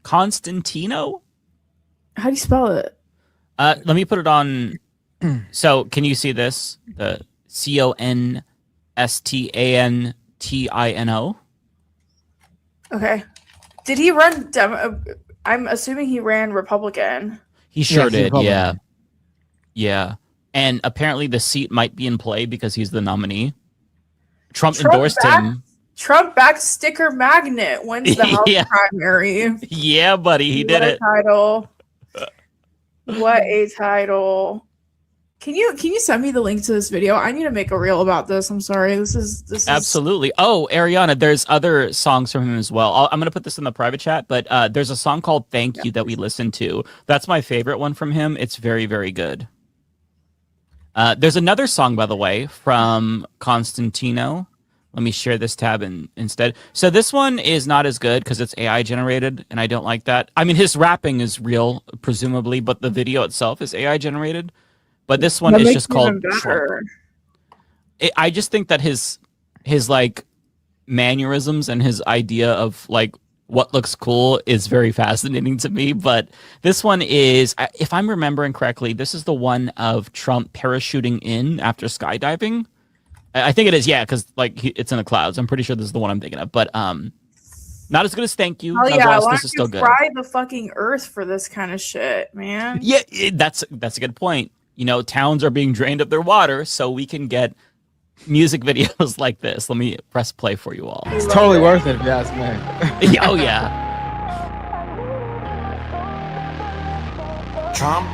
Constantino? How do you spell it? Let me put it on. So, can you see this? The Constantino. Okay. Did he run I'm assuming he ran Republican. He sure did. Yeah. And apparently the seat might be in play because he's the nominee. Trump endorsed him. Trump backed Sticker Magnet wins the House primary. Yeah, buddy, he did it. What a title. Can you send me the link to this video? I need to make a reel about this. I'm sorry. This is absolutely. Oh, Ariana, there's other songs from him as well. I'm going to put this in the private chat, but there's a song called Thank You that we listened to. That's my favorite one from him. It's very, very good. There's another song, by the way, from Constantino. Let me share this tab instead. So this one is not as good because it's AI generated, and I don't like that. I mean, his rapping is real, presumably, but the video itself is AI generated. But this one is just called Trump. I just think that his like mannerisms and his idea of like what looks cool is very fascinating to me. But this one is, if I'm remembering correctly, this is the one of Trump parachuting in after skydiving. I think it is, yeah, because like it's in the clouds. I'm pretty sure this is the one I'm thinking of, but not as good as Thank You. Oh yeah, why this is still good. Fry the fucking earth for this kind of shit, man. Yeah, that's a good point. You know, towns are being drained of their water, so we can get music videos like this. Let me press play for you all. It's totally worth it, if you ask me. Oh yeah. Trump.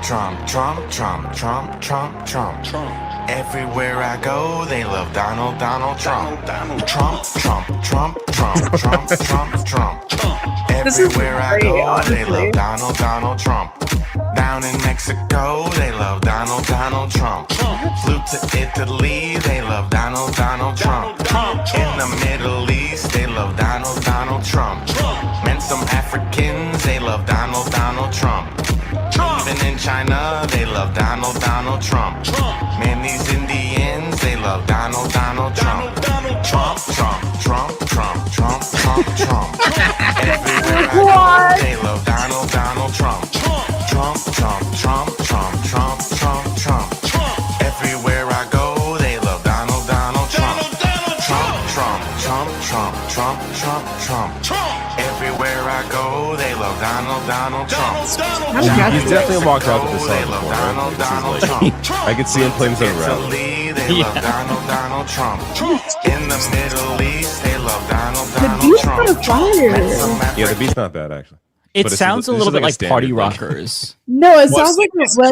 Everywhere I go, they love Donald Trump. Trump, Trump, Trump, Trump, Trump, Trump, Trump. Everywhere I go, they love Donald Trump. Down in Mexico, they love Donald Trump. Flew to Italy, they love Donald Trump. In the Middle East, they love Donald Trump. Men, some Africans, they love Donald Trump. Even in China, they love Donald Trump. Man, these Indians, they love Donald Trump. Trump, Trump, Trump, Trump, Trump, Trump, Trump. Everywhere I go, they love Donald Trump. Trump, Trump, Trump, Trump, Trump, Trump, Trump. Everywhere I go, they love Donald Trump. Trump, Trump, Trump, Trump, Trump, Trump, Trump. Everywhere I go, they love Donald Trump. He's definitely walked out with this song before, right? I could see him playing this around. They love Donald Trump. In the Middle East, they love Donald Trump. Yeah, the beat's not bad actually. It sounds a little bit like Party Rockers. No, it sounds like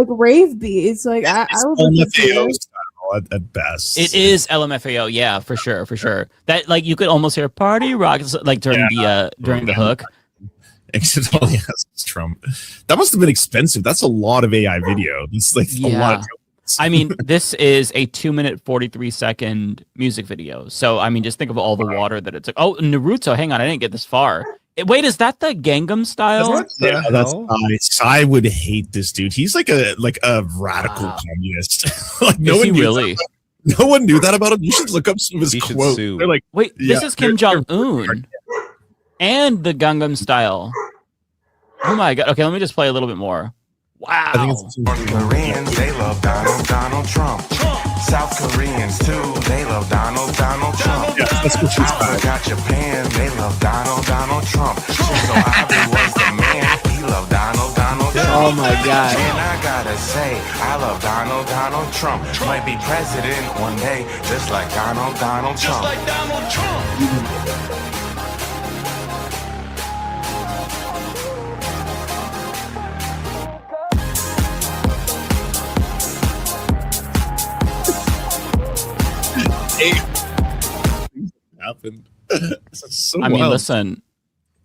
rave beats. Like I would at best. It is LMFAO, yeah, for sure. That like you could almost hear Party Rockers like during the hook. Accidentally has Trump. That must have been expensive. That's a lot of AI video. It's like a lot. I mean, this is a 2-minute 43-second music video. So I mean, just think of all the water that it took. Oh, Naruto. Hang on, I didn't get this far. Wait, is that the Gangnam Style? That's I would hate this dude. He's like a radical communist. Like no one really? No one knew that about him. You should look up some of his quotes. They're like, wait, this is Kim Jong-un and the Gangnam Style. Oh my god. Okay, let me just play a little bit more. Wow. I think it's North Koreans, they love Donald Trump. South Koreans too, they love Donald Trump. Yeah, that's what she's I forgot Japan, they love Donald Trump. Shinzo Abe was the man, he loved Donald Trump. Oh my god. And I gotta say, I love Donald Trump. Might be president one day, just like Donald Trump. Just like Donald Trump. Happened. So I mean, listen,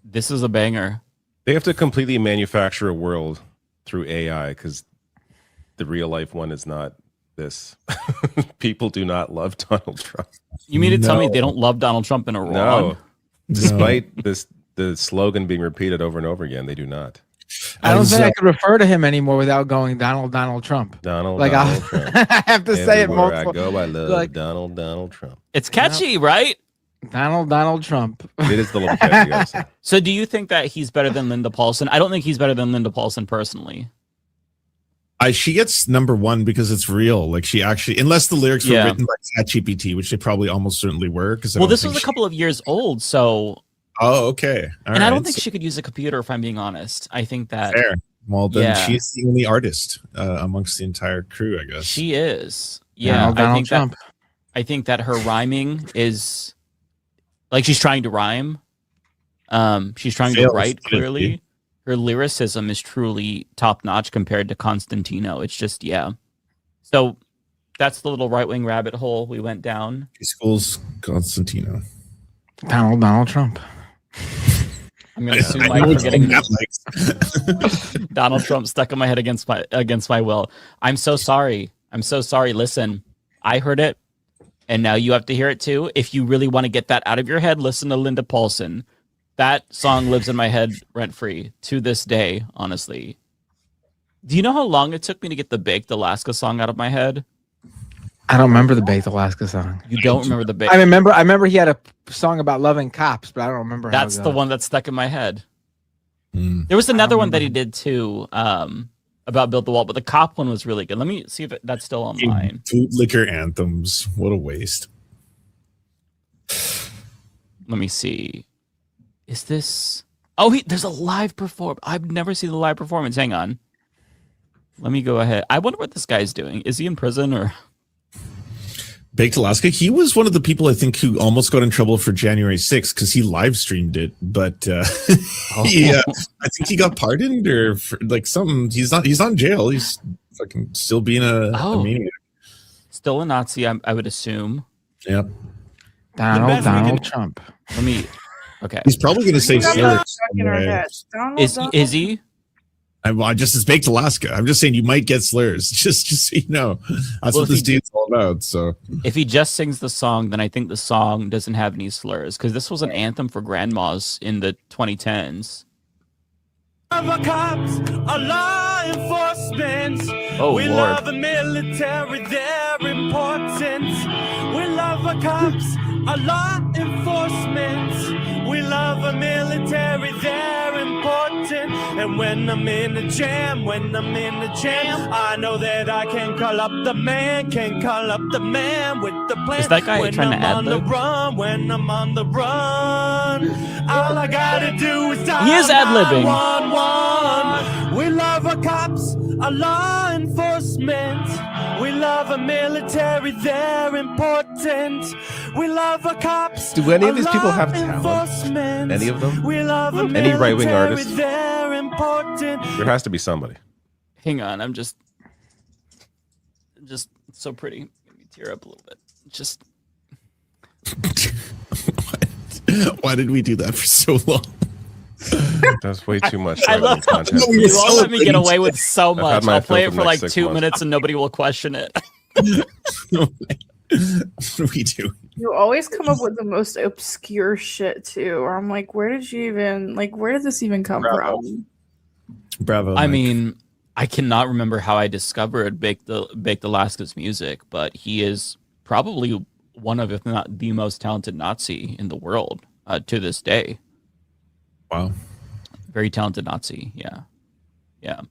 this is a banger. They have to completely manufacture a world through AI because the real life one is not this. People do not love Donald Trump. You mean to tell me they don't love Donald Trump in Iran? No. Despite the slogan being repeated over and over again, they do not. I don't think I could refer to him anymore without going Donald Trump. Donald Trump. I have to say it multiple. I go, I love Donald Trump. It's catchy, right? Donald Trump. It is the little catchy. So do you think that he's better than Linda Paulson? I don't think he's better than Linda Paulson personally. She gets number one because it's real. Like she actually, unless the lyrics were written by ChatGPT, which they probably almost certainly were. Because this was a couple of years old, so. Oh, okay. I don't think she could use a computer, if I'm being honest. I think that. Fair. Well, then she's the only artist amongst the entire crew, I guess. She is. Yeah, Donald Trump. I think that her rhyming is like she's trying to rhyme. She's trying to write clearly. Her lyricism is truly top notch compared to Constantino. It's just So that's the little right wing rabbit hole we went down. Schools Constantino. Donald Trump. I'm gonna sue Mike for getting Donald Trump stuck in my head against my will. I'm so sorry. Listen, I heard it, and now you have to hear it too. If you really want to get that out of your head, listen to Linda Paulson. That song lives in my head rent free to this day. Honestly, do you know how long it took me to get the Baked Alaska song out of my head? I don't remember the Baked Alaska song. You don't remember the Baked? I remember he had a song about loving cops, but I don't remember. That's the one that's stuck in my head. There was another one that he did too, about Build the Wall, but the cop one was really good. Let me see if that's still online. Bootlicker anthems. What a waste. Let me see. Is this? Oh, there's a live performance. I've never seen the live performance. Hang on. Let me go ahead. I wonder what this guy's doing. Is he in prison or? Baked Alaska, he was one of the people I think who almost got in trouble for January 6th because he live streamed it, but I think he got pardoned or like something. He's not in jail. He's fucking still being a maniac. Still a Nazi, I would assume. Yep. Donald Trump. Let me. Okay. He's probably going to say slurs. Is he? I just it's baked Alaska. I'm just saying you might get slurs. Just so you know, that's what this dude's all about. So if he just sings the song, then I think the song doesn't have any slurs because this was an anthem for grandmas in the 2010s. Cops, a law enforcement. Oh, we Lord. love the military, they're important. We love our cops, a law enforcement. We love the military, they're important. And when I'm in the jam, I know that I can call up the man, with the plan. Is that guy when trying to I'm ad on the lib? run, when I'm on the run, all I gotta do is dial He is ad-libbing. 911. We love our cops, our law enforcement. We love our military, they're important. We love our cops. Do any of these our people law have talent? enforcement. Any of them? We love our Any right-wing military, artists? they're important. There has to be somebody. Hang on, I'm just so pretty. Let me tear up a little bit. Just why did we do that for so long? That's way too much. I love how content. you all let me get away with so I've had much. my I'll play fill it for for the like next 2 6 months. minutes and nobody will question it. What are we doing? You always come up with the most obscure shit too. Or I'm like, where did this even come from? Bravo. I Mike. mean, I cannot remember how I discovered Baked Alaska's music, but he is probably one of, if not the most talented Nazi in the world to this day. Wow. Very talented Nazi. Yeah. Yeah.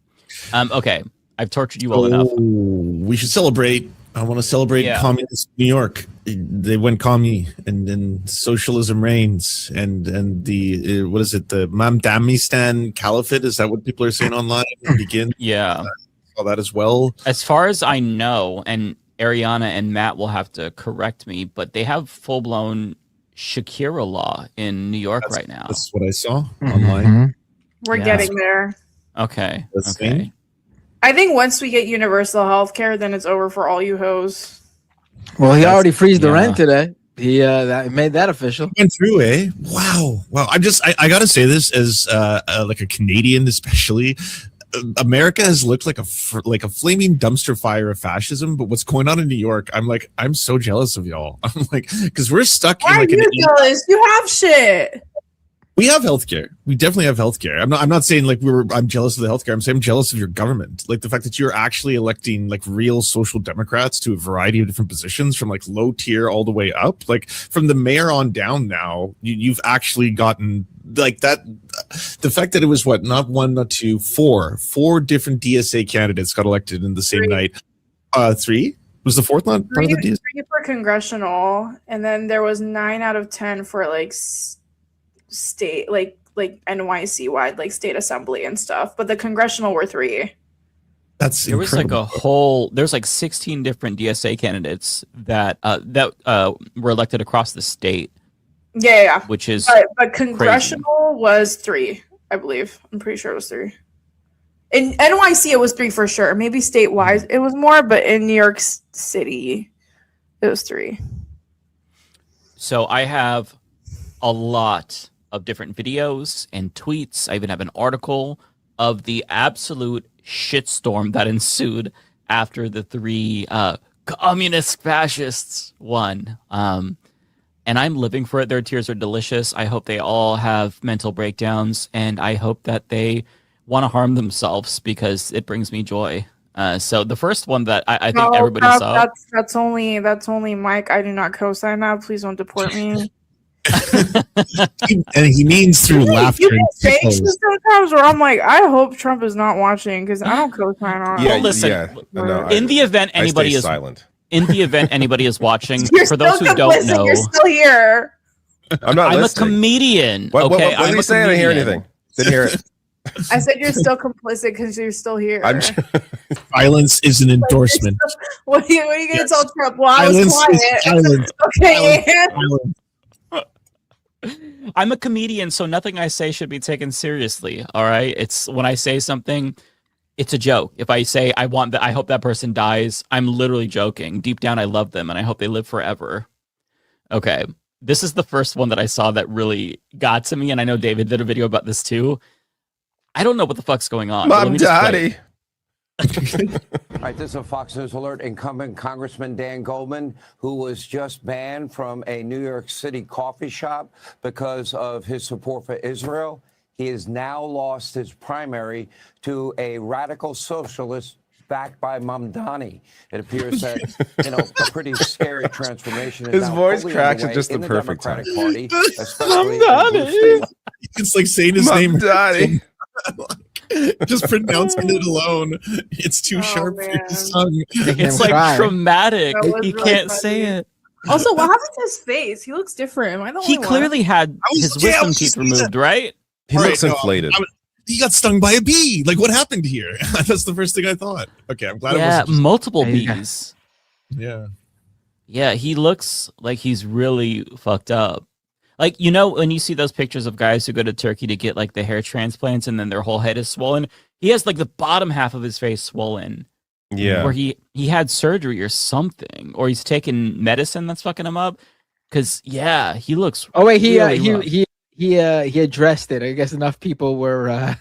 Okay. I've tortured you all enough. We should celebrate. I want to celebrate communist New York. They went commie, and then socialism reigns. And the what is it? The Mamdamistan Caliphate? Is that what people are saying online? Begin. Yeah. All that as well. As far as I know, and Ariana and Matt will have to correct me, but they have full blown Shakira law in New York right now. That's what I saw online. We're getting there. Okay. Let's Okay. see. I think once we get universal health care, then it's over for all you hoes. Well, he already freezed the rent today. He that made that official. Went through, eh? Wow. I gotta say this as like a Canadian, especially. America has looked like a flaming dumpster fire of fascism, but what's going on in New York? I'm so jealous of y'all. I'm like, because we're stuck Why in like are you jealous? You have shit. We have healthcare. We definitely have healthcare. I'm not saying like I'm jealous of the healthcare. I'm saying I'm jealous of your government. Like the fact that you're actually electing like real social democrats to a variety of different positions from like low tier all the way up. Like from the mayor on down now, you've actually gotten like that. The fact that it was not one, not two, four different DSA candidates got elected in the same night. 3? Was the fourth not part of the DSA? 3 for congressional, and then there was 9 out of 10 for like state, like NYC wide, like state assembly and stuff. But the congressional were 3. That's there was like a whole. There's like 16 different DSA candidates that were elected across the state. Yeah. Which is but congressional was 3, I believe. I'm pretty sure it was 3. In NYC, it was 3 for sure. Maybe statewide it was more, but in New York City, it was 3. So I have a lot of different videos and tweets. I even have an article of the absolute shitstorm that ensued after the 3 communist fascists won. And I'm living for it. Their tears are delicious. I hope they all have mental breakdowns, and I hope that they want to harm themselves because it brings me joy. So the first one that I think everybody saw. That's only Mike. I do not co-sign that. Please don't deport me. And he means through laughter. You say sometimes where I'm like, I hope Trump is not watching because I don't co-sign on. Well, listen. In the event anybody is silent. In the event anybody is watching, You're for those who don't know, you're still here. I'm not. I'm listening. a comedian. What Okay, did you say? I didn't hear anything. Didn't hear it. I said you're still complicit because you're still here. Violence is an endorsement. What are you going to tell Trump? Well, I was Violence is quiet. violence. Okay, Violence. I'm a comedian, so nothing I say should be taken seriously. All right, it's when I say something, it's a joke. If I say I hope that person dies, I'm literally joking. Deep down, I love them and I hope they live forever. Okay, this is the first one that I saw that really got to me, and I know David did a video about this too. I don't know what the fuck's going on. Mom, Daddy. All right, this is a Fox News alert. Incumbent Congressman Dan Goldman, who was just banned from a New York City coffee shop because of his support for Israel. He has now lost his primary to a radical socialist backed by Mamdani. It appears that, a pretty scary transformation. His voice cracks at just the perfect time. Party, Mamdani. It's like saying his name. Mamdani. Just pronouncing it alone, it's too sharp for your tongue. It's like traumatic. He really can't funny. say it. Also, what happened to his face? He looks different. Am I the only He one? clearly had his wisdom teeth removed, right? He looks inflated. He got stung by a bee. Like, what happened here? That's the first thing I thought. Okay, I'm glad it wasn't just... multiple bees. Yeah. Yeah, he looks like he's really fucked up. Like, when you see those pictures of guys who go to Turkey to get like the hair transplants and then their whole head is swollen, he has like the bottom half of his face swollen. Yeah. Where he had surgery or something, or he's taking medicine that's fucking him up. Cause he looks. Oh wait, he addressed it. I guess enough people were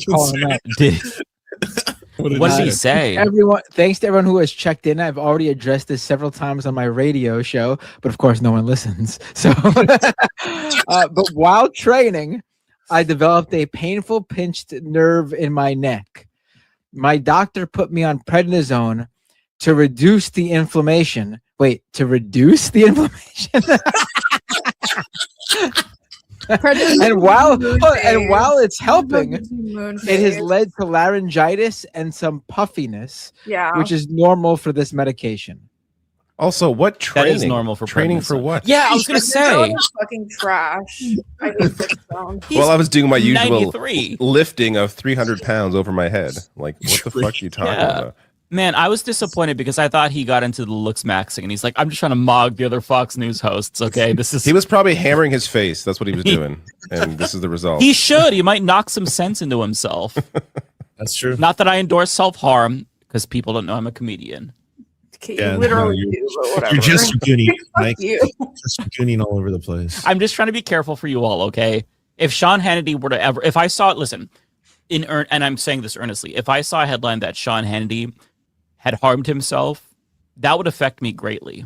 calling him out. What did he say? Thanks to everyone who has checked in. I've already addressed this several times on my radio show, but of course no one listens. So, but while training, I developed a painful pinched nerve in my neck. My doctor put me on prednisone to reduce the inflammation. Wait, to reduce the inflammation? and while it's helping, it has led to laryngitis and some puffiness, which is normal for this medication. Also, what training? That is normal for training pregnancy. for what? Yeah, I was gonna say. Fucking trash. I hate prednisone. Well, I was doing my usual 93. lifting of 300 pounds over my head. Like, what the fuck are you talking about? Man, I was disappointed because I thought he got into the looks maxing, and he's like, "I'm just trying to mog the other Fox News hosts." Okay, this is. He was probably hammering his face. That's what he was doing, and this is the result. He should. He might knock some sense into himself. That's true. Not that I endorse self-harm, because people don't know I'm a comedian. Okay, you literally do, but whatever. You're just gooning, Mike. you. Just gooning all over the place. I'm just trying to be careful for you all, okay? If Sean Hannity were to ever, if I saw it, listen, and I'm saying this earnestly, if I saw a headline that Sean Hannity had harmed himself, that would affect me greatly.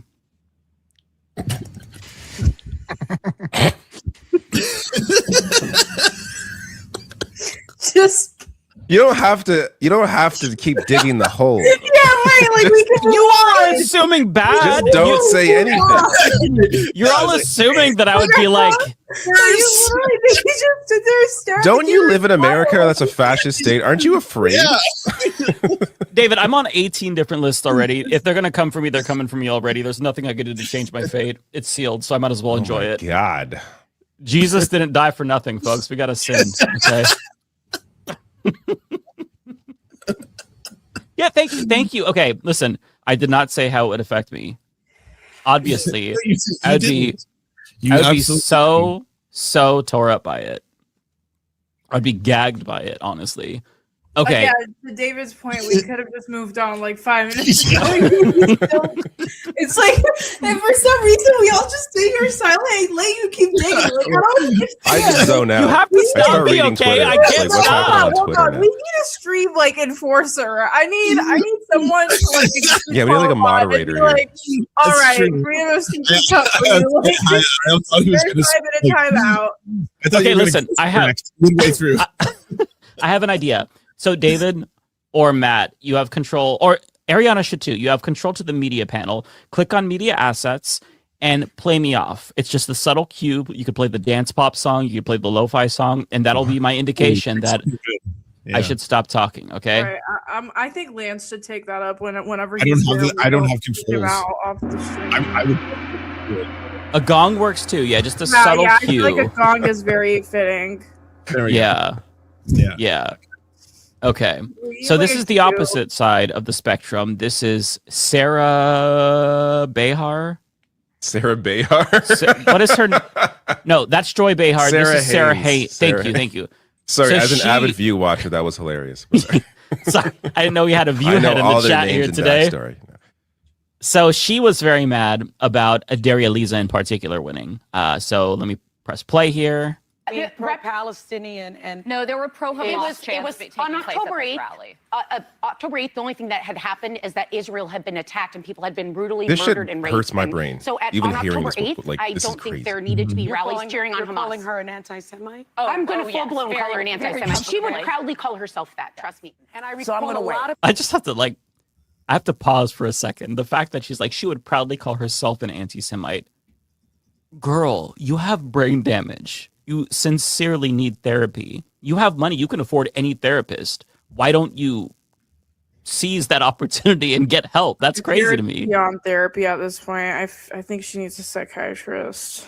Just You don't have to keep digging the hole. yeah, right. Like we can. You are assuming bad. Just don't say anything. You're all assuming that I would be like. Don't you live in America? That's a fascist state. Aren't you afraid? David, I'm on 18 different lists already. If they're gonna come for me, they're coming for me already. There's nothing I could do to change my fate. It's sealed, so I might as well enjoy it. God, Jesus didn't die for nothing, folks. We gotta sin. Okay. Yeah, thank you. Okay, listen, I did not say how it would affect me. Obviously, I'd be so tore up by it. I'd be gagged by it, honestly. Okay. Yeah, to David's point, we could have just moved on like 5 minutes ago. It's like, and for some reason, we all just stay here silent and let you keep digging. Like, I just zone out. You have to stop me, okay? Twitter. I can't Like, stop. Hold on. We need a stream like enforcer. I need someone to like. Yeah, we need like a moderator here. Like, all right, three of us can keep up. There's 5 minute timeout. Okay, listen. I have midway through. I have an idea. So David or Matt, you have control, or Ariana should too. You have control to the media panel. Click on media assets and play me off. It's just the subtle cue. You could play the dance pop song. You could play the lo-fi song, and that'll be my indication that I should stop talking. Okay. All right, I think Lance should take that up whenever I don't have controls. Off the stream. A gong works too. Yeah, just a subtle I cue. feel like a gong is very fitting. Yeah. Okay, so this is the opposite side of the spectrum. This is Sarah Behar. Sarah Behar? What is her? No, that's Joy Behar. Sarah this is Sarah Hayes. Hayes. Thank you. Sorry, So as an avid View watcher, that was hilarious. Sorry, I didn't know we had a view head in the chat here today. So she was very mad about Daria Lisa in particular winning. So let me press play here. Pro-Palestinian and no, there were pro-Hamas. It was on October 8th. October 8th, the only thing that had happened is that Israel had been attacked and people had been brutally This murdered shit and raped. hurts my brain. So Even on hearing October this, 8th, like, I this is don't think crazy. there needed to be rallies cheering on you're Hamas. calling her an anti-Semite? Oh, I'm going to yes, full-blown call her an anti-Semite. She would proudly call herself that. Trust me. And I So I'm recall gonna a wait. lot of I just have to I have to pause for a second. The fact that she's like, she would proudly call herself an anti-Semite. Girl, you have brain damage. You sincerely need therapy. You have money. You can afford any therapist. Why don't you seize that opportunity and get help? That's crazy to me. Beyond therapy at this point, I think she needs a psychiatrist.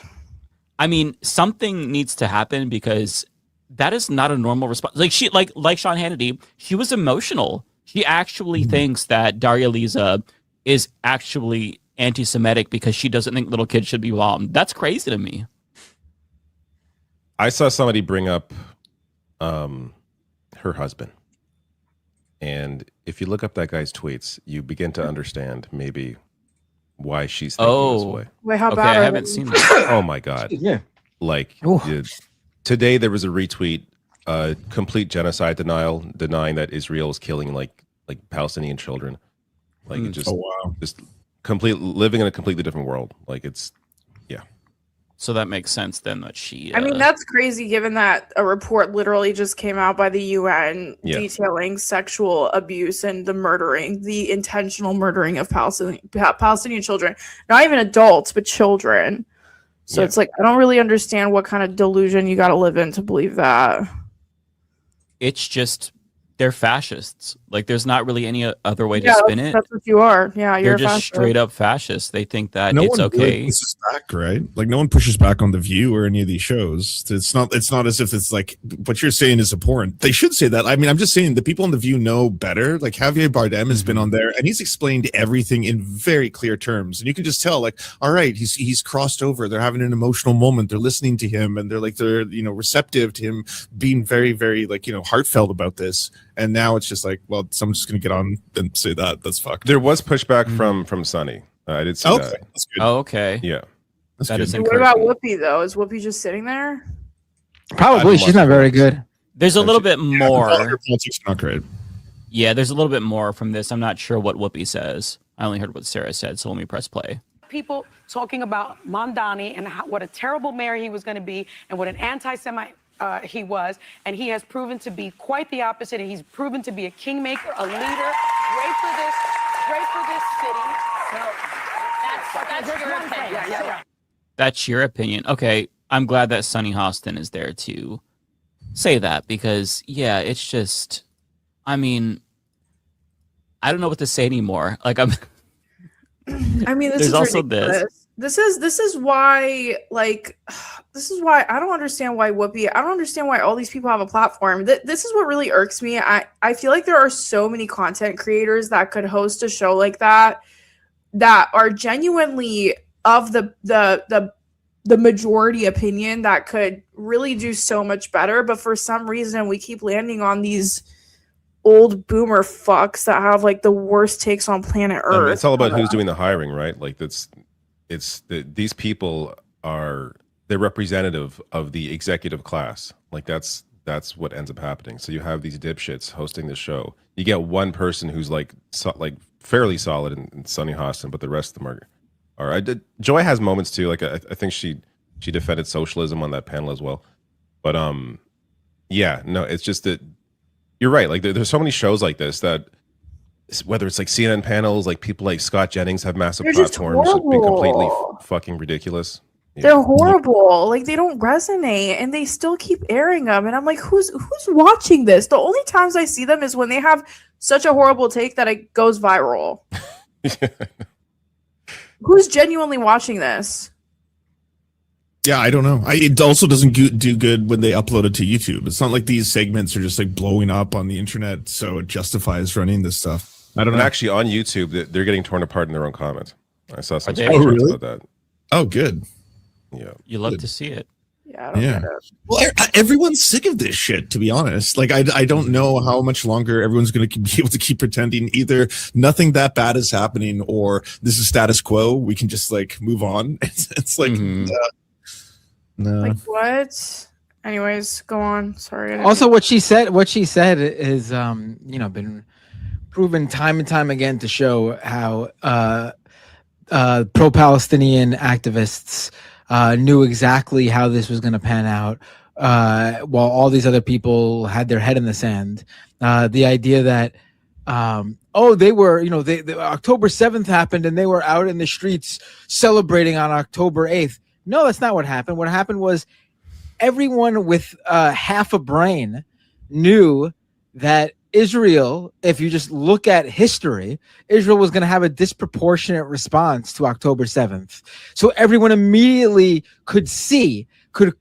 I mean, something needs to happen because that is not a normal response. Like Sean Hannity, she was emotional. She actually thinks that Daria Lisa is actually anti-Semitic because she doesn't think little kids should be bombed. That's crazy to me. I saw somebody bring up her husband. And if you look up that guy's tweets, you begin to understand maybe why she's thinking this way. Wait, how okay, bad? I haven't seen that. Oh my God. Yeah. Like today there was a retweet, complete genocide denial, denying that Israel is killing like Palestinian children. Like it just, just living in a completely different world. Like it's, yeah. So that makes sense then that she. I mean, that's crazy given that a report literally just came out by the UN detailing sexual abuse and the intentional murdering of Palestinian children. Not even adults, but children. So it's like, I don't really understand what kind of delusion you got to live in to believe that. It's just, they're fascists. Like, there's not really any other way to spin it. That's what you are. Yeah, you're They're a just fascist. straight up fascists. They think that No it's one okay. really pushes back, right? Like no one pushes back on The View or any of these shows. It's not as if it's like what you're saying is abhorrent. They should say that. I mean, I'm just saying the people on The View know better. Like Javier Bardem has been on there and he's explained everything in very clear terms. And you can just tell, like, all right, he's crossed over. They're having an emotional moment. They're listening to him and they're receptive to him being very, very heartfelt about this. And now it's just like, well, someone's just going to get on and say that. That's fucked. There was pushback from Sandee. I did see that. That's good. Oh, okay. Yeah. That is What about Whoopi, though? Is Whoopi just sitting there? Probably. She's not very good. There's a little bit more. Her politics are not great. Yeah, there's a little bit more from this. I'm not sure what Whoopi says. I only heard what Sarah said, so let me press play. people talking about Mondani and what a terrible mayor he was going to be and what an anti-Semite he was, and he has proven to be quite the opposite. And he's proven to be a kingmaker, a leader. Great for this city. So that's your opinion. Yeah. That's your opinion. Okay, I'm glad that Sunny Hostin is there to say that because, yeah, it's just, I mean, I don't know what to say anymore. Like, I mean, this there's is also ridiculous. This is why, like, this is why I don't understand why Whoopi, I don't understand why all these people have a platform. This is what really irks me. I feel like there are so many content creators that could host a show like that are genuinely of the majority opinion that could really do so much better. But for some reason, we keep landing on these old boomer fucks that have like the worst takes on planet Earth. It's all about who's doing the hiring, right? Like these people they're representative of the executive class. Like that's what ends up happening. So you have these dipshits hosting the show. You get one person who's like fairly solid in Sunny Hostin, but the rest of them are. Joy has moments too. Like I think she defended socialism on that panel as well. But yeah, no, it's just that you're right. Like there's so many shows like this that whether it's like CNN panels, like people like Scott Jennings have massive platforms, it's been completely fucking ridiculous. Yeah. They're horrible. Like they don't resonate, and they still keep airing them. And I'm like, who's watching this? The only times I see them is when they have such a horrible take that it goes viral. Who's genuinely watching this? Yeah, I don't know. It also doesn't do good when they upload it to YouTube. It's not like these segments are just like blowing up on the internet, so it justifies running this stuff. I don't know. Actually, on YouTube, they're getting torn apart in their own comments. I saw some really? about that. Oh, good. Yeah, you love to see it. Yeah, I don't get it. Well, everyone's sick of this shit, to be honest. Like, I don't know how much longer everyone's going to be able to keep pretending either nothing that bad is happening or this is status quo. We can just like move on. It's like, no. Like what? Anyways, go on. Sorry. Also, what she said is, been proven time and time again to show how pro-Palestinian activists knew exactly how this was going to pan out, while all these other people had their head in the sand. The idea that, they were, October 7th happened and they were out in the streets celebrating on October 8th. No, that's not what happened. What happened was everyone with half a brain knew that Israel, if you just look at history, Israel was going to have a disproportionate response to October 7th. So everyone immediately could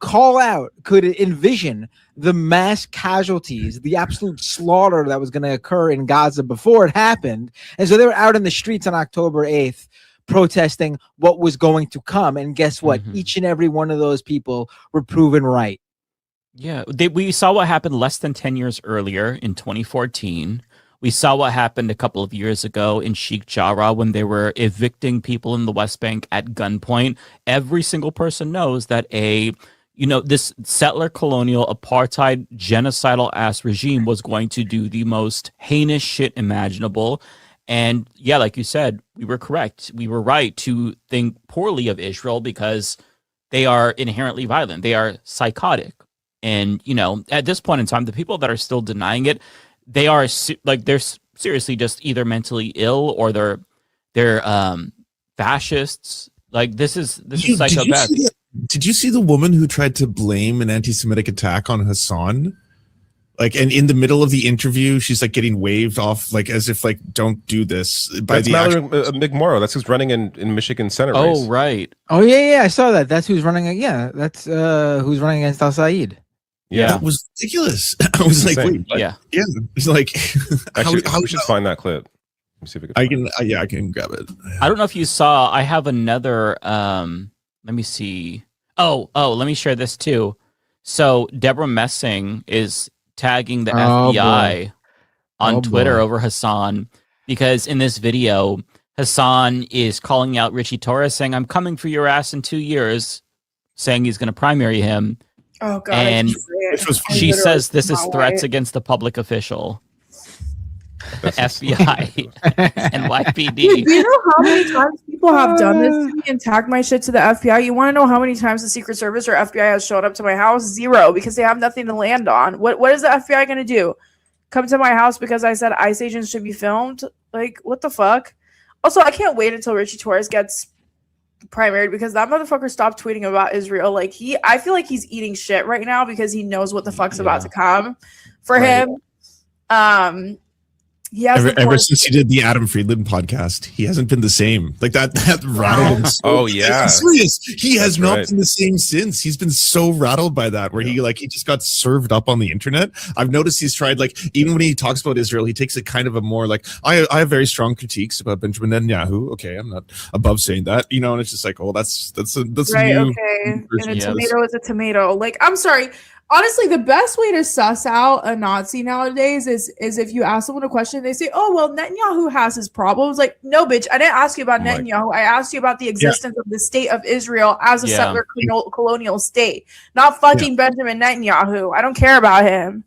call out, could envision the mass casualties, the absolute slaughter that was going to occur in Gaza before it happened. And so they were out in the streets on October 8th protesting what was going to come. And guess what? Each and every one of those people were proven right. Yeah, we saw what happened less than 10 years earlier in 2014. We saw what happened a couple of years ago in Sheikh Jarrah when they were evicting people in the West Bank at gunpoint. Every single person knows that this settler colonial apartheid genocidal ass regime was going to do the most heinous shit imaginable. And yeah, like you said, we were correct. We were right to think poorly of Israel because they are inherently violent. They are psychotic. And, at this point in time, the people that are still denying it, they are they're seriously just either mentally ill or they're fascists. Like this is psychopathy. Did you see the woman who tried to blame an anti-Semitic attack on Hassan? Like, and in the middle of the interview, she's like getting waved off, like as if like, don't do this. That's Mallory McMorrow. That's who's running in Michigan Senate race. Oh, right. Oh, yeah, I saw that. That's who's running. Yeah, that's who's running against Al-Said. Yeah, that was ridiculous. I was like, wait, yeah. It's like, actually, we should find that clip. Let me see if we can. I can grab it. I don't know if you saw. I have another. Let me see. Oh, let me share this too. So Deborah Messing is tagging the FBI on Twitter over Hassan because in this video, Hassan is calling out Richie Torres, saying, "I'm coming for your ass in 2 years," saying he's going to primary him. Oh God! And she says this is threats against the public official, FBI, and YPD. Dude, do you know how many times people have done this to me and tagged my shit to the FBI? You want to know how many times the Secret Service or FBI has showed up to my house? 0, because they have nothing to land on. What is the FBI going to do? Come to my house because I said ICE agents should be filmed? Like, what the fuck? Also, I can't wait until Richie Torres gets primaried because that motherfucker stopped tweeting about Israel. Like I feel like he's eating shit right now because he knows what the fuck's about to come for him. He has ever since he did the Adam Friedland podcast, he hasn't been the same. Like that rattled him. Oh yeah, I'm serious. He has not been the same since. He's been so rattled by that, where he just got served up on the internet. I've noticed he's tried, like, even when he talks about Israel, he takes it kind of a more like, I have very strong critiques about Benjamin Netanyahu. Okay, I'm not above saying that, and it's just like, oh, that's right. New okay, and a tomato is a tomato. Like, I'm sorry. Honestly, the best way to suss out a Nazi nowadays is if you ask someone a question, they say, "Oh, well, Netanyahu has his problems." Like, no, bitch, I didn't ask you about Netanyahu. I asked you about the existence of the state of Israel as a settler colonial state, not fucking Benjamin Netanyahu. I don't care about him.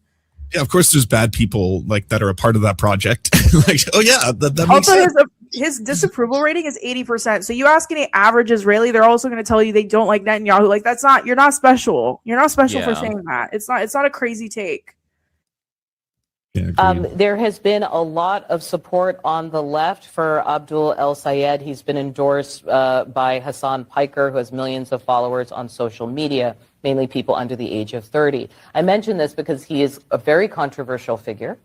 Yeah, of course, there's bad people like that are a part of that project. Like, oh yeah, that makes also sense. His disapproval rating is 80%. So you ask any average Israeli, they're also going to tell you they don't like Netanyahu. Like, you're not special. You're not special for saying that. It's not a crazy take. Yeah, there has been a lot of support on the left for Abdul El Sayed. He's been endorsed by Hassan Piker, who has millions of followers on social media, mainly people under the age of 30. I mention this because he is a very controversial figure.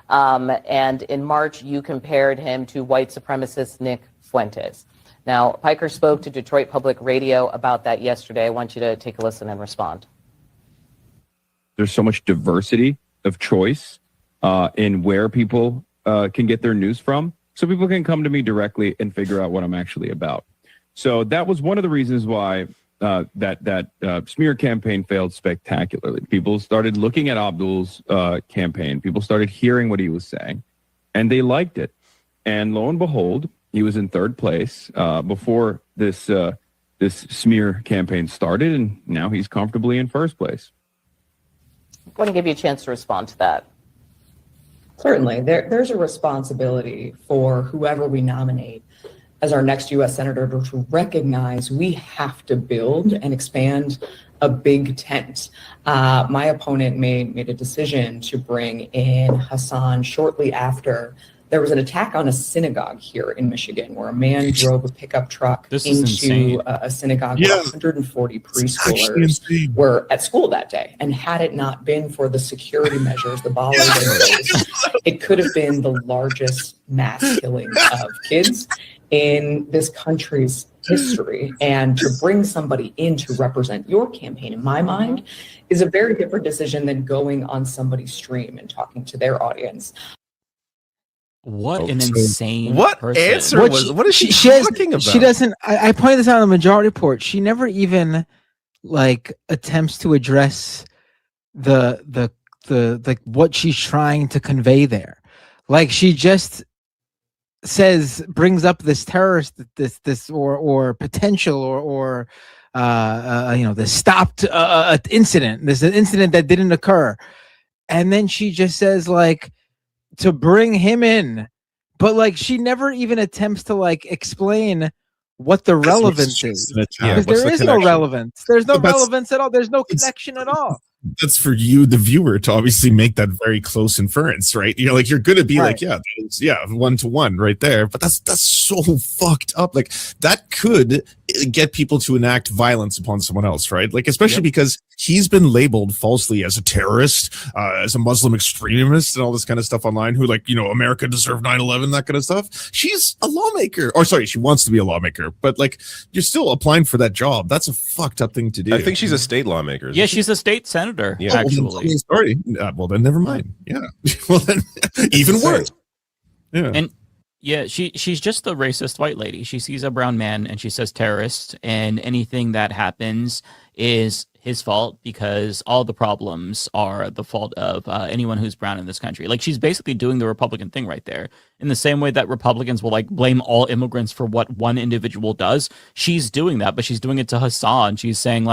And in March, you compared him to white supremacist Nick Fuentes. Now, Piker spoke to Detroit Public Radio about that yesterday. I want you to take a listen and respond. There's so much diversity of choice in where people can get their news from, so people can come to me directly and figure out what I'm actually about. So that was one of the reasons why that smear campaign failed spectacularly. People started looking at Abdul's campaign. People started hearing what he was saying, and they liked it. And lo and behold, he was in third place before this smear campaign started, and now he's comfortably in first place. I want to give you a chance to respond to that. Certainly. There's a responsibility for whoever we nominate as our next U.S. Senator to recognize we have to build and expand a big tent. My opponent made a decision to bring in Hassan shortly after there was an attack on a synagogue here in Michigan where a man drove a pickup truck into a synagogue where 140 preschoolers were at school that day. And had it not been for the security measures the bollards, it could have been the largest mass killing of kids in this country's history. And to bring somebody in to represent your campaign, in my mind, is a very different decision than going on somebody's stream and talking to their audience. What an insane what person. answer was? What is she talking about? She doesn't. I pointed this out in the majority report. She never even attempts to address the what she's trying to convey there. Like, she just brings up this terrorist, this or potential or the stopped incident, this incident that didn't occur, and then she just says to bring him in, but she never even attempts to explain what the relevance is, because there is no relevance. There's no relevance at all. There's no connection at all. That's for you, the viewer, to obviously make that very close inference, right? You're going to be right. that is, 1-to-1 right there. But that's so fucked up. That could get people to enact violence upon someone else, right? Especially because he's been labeled falsely as a terrorist, as a Muslim extremist, and all this kind of stuff online. Who America deserved 9/11, that kind of stuff. She's a lawmaker, or sorry, she wants to be a lawmaker, but you're still applying for that job. That's a fucked up thing to do. I think she's a state lawmaker. Yeah, she's a state senator. Yeah, actually. Sorry. Well, then never mind. Yeah. Well, then even worse. Yeah. And she's just the racist white lady. She sees a brown man and she says terrorist, and anything that happens is his fault because all the problems are the fault of anyone who's brown in this country. She's basically doing the Republican thing right there. In the same way that Republicans will blame all immigrants for what one individual does, she's doing that, but she's doing it to Hassan. She's saying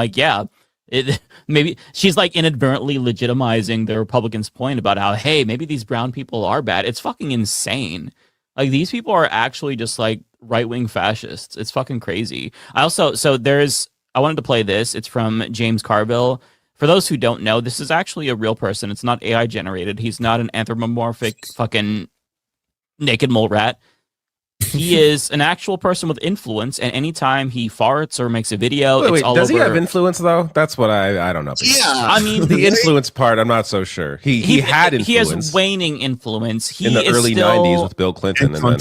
maybe she's inadvertently legitimizing the Republicans' point about how, hey, maybe these brown people are bad. It's fucking insane. These people are actually just right-wing fascists. It's fucking crazy. I wanted to play this. It's from James Carville. For those who don't know, this is actually a real person. It's not AI generated. He's not an anthropomorphic fucking naked mole rat. He is an actual person with influence, and anytime he farts or makes a video, it's all does over. He have influence though? That's what I don't know. Yeah, I mean the influence part, I'm not so sure. He had influence. He has waning influence. In the early '90s with Bill Clinton, and then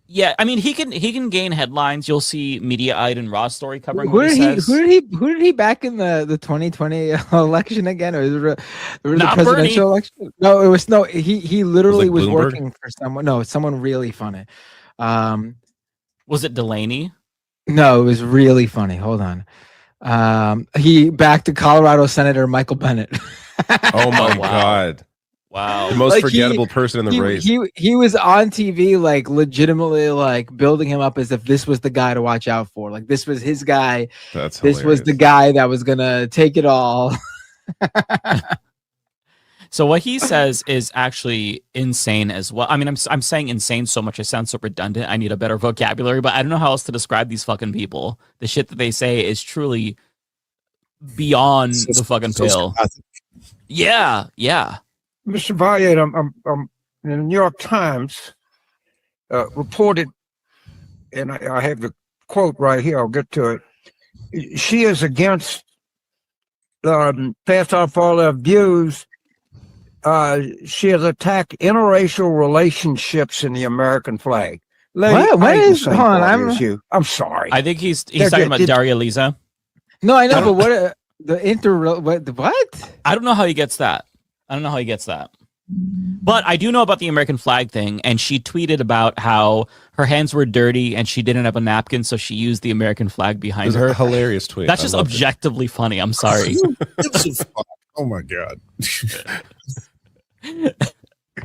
yeah, I mean he can gain headlines. You'll see Mediaite and Raw Story covering. Who did he back in the 2020 election again? Or the presidential Bernie. election? No, it was he literally was working for someone. No, someone really funny. Was it Delaney? No, it was really funny. Hold on. He backed Colorado Senator Michael Bennett. Oh my God. Wow. The most forgettable person in the race. He was on TV, legitimately, building him up as if this was the guy to watch out for. This was his guy. That's hilarious. This was the guy that was gonna take it all. So what he says is actually insane as well. I mean, I'm saying insane so much it sounds so redundant. I need a better vocabulary, but I don't know how else to describe these fucking people. The shit that they say is truly beyond the fucking pale. Yeah. Mr. Valiant, I'm in the New York Times reported, and I have the quote right here. I'll get to it. She is against passed off all her views. She has attacked interracial relationships in the American flag. I'm sorry. I think he's talking about Daria Lisa. No, I know, but what? I don't know how he gets that. But I do know about the American flag thing, and she tweeted about how her hands were dirty and she didn't have a napkin, so she used the American flag behind her. A hilarious tweet. That's just objectively funny. I'm sorry. Oh my god.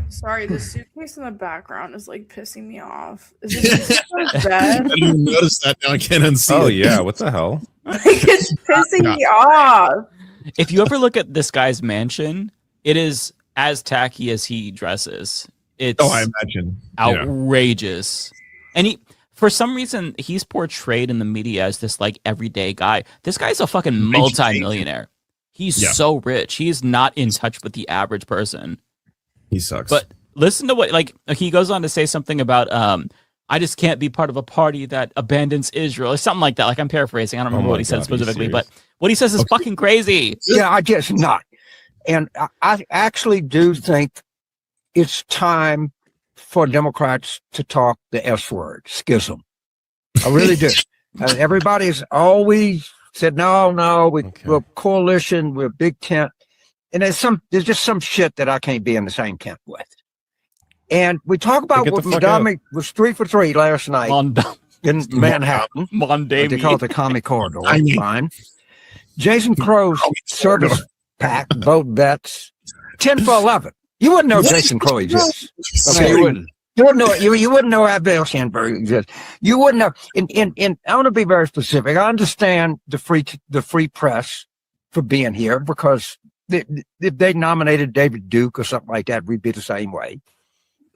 Sorry, the suitcase in the background is like pissing me off. Is it bad? I didn't even notice that. Now I can't unsee it. Oh yeah, what the hell? Like, it's pissing me off. If you ever look at this guy's mansion, it is as tacky as he dresses. It's I imagine outrageous. And he, for some reason, he's portrayed in the media as this like everyday guy. This guy's a fucking multi-millionaire. He's so rich. He's not in touch with the average person. He sucks. But listen to what, like, he goes on to say something about, I just can't be part of a party that abandons Israel or something like that. Like, I'm paraphrasing. I don't remember what he said specifically, but what he says is fucking crazy. Yeah, I guess not. And I actually do think it's time for Democrats to talk the S word, schism. I really do. Everybody's always said, no, we're coalition, we're big tent. And there's just some shit that I can't be in the same tent with. And we talk about what Mondami was 3 for 3 last night in Manhattan. They call it the Commie Corridor. Fine. Jason Crow's service pack, vote bets, 10 for 11. You wouldn't know Jason Crow exists. Okay, you wouldn't. You wouldn't know. You wouldn't know Abel Sandberg exists. You wouldn't know. And I want to be very specific. I understand the free press for being here because if they nominated David Duke or something like that, we'd be the same way.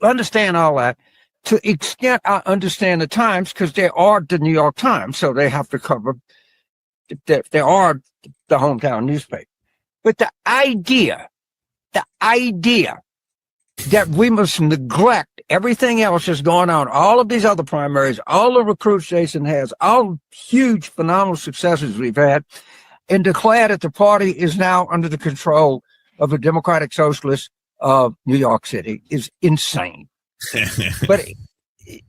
I understand all that. To the extent I understand the Times, because they are the New York Times, so they have to cover. They are the hometown newspaper. But the idea that we must neglect everything else that's going on, all of these other primaries, all the recruits Jason has, all huge, phenomenal successes we've had, and declare that the party is now under the control of the Democratic Socialists of New York City is insane. But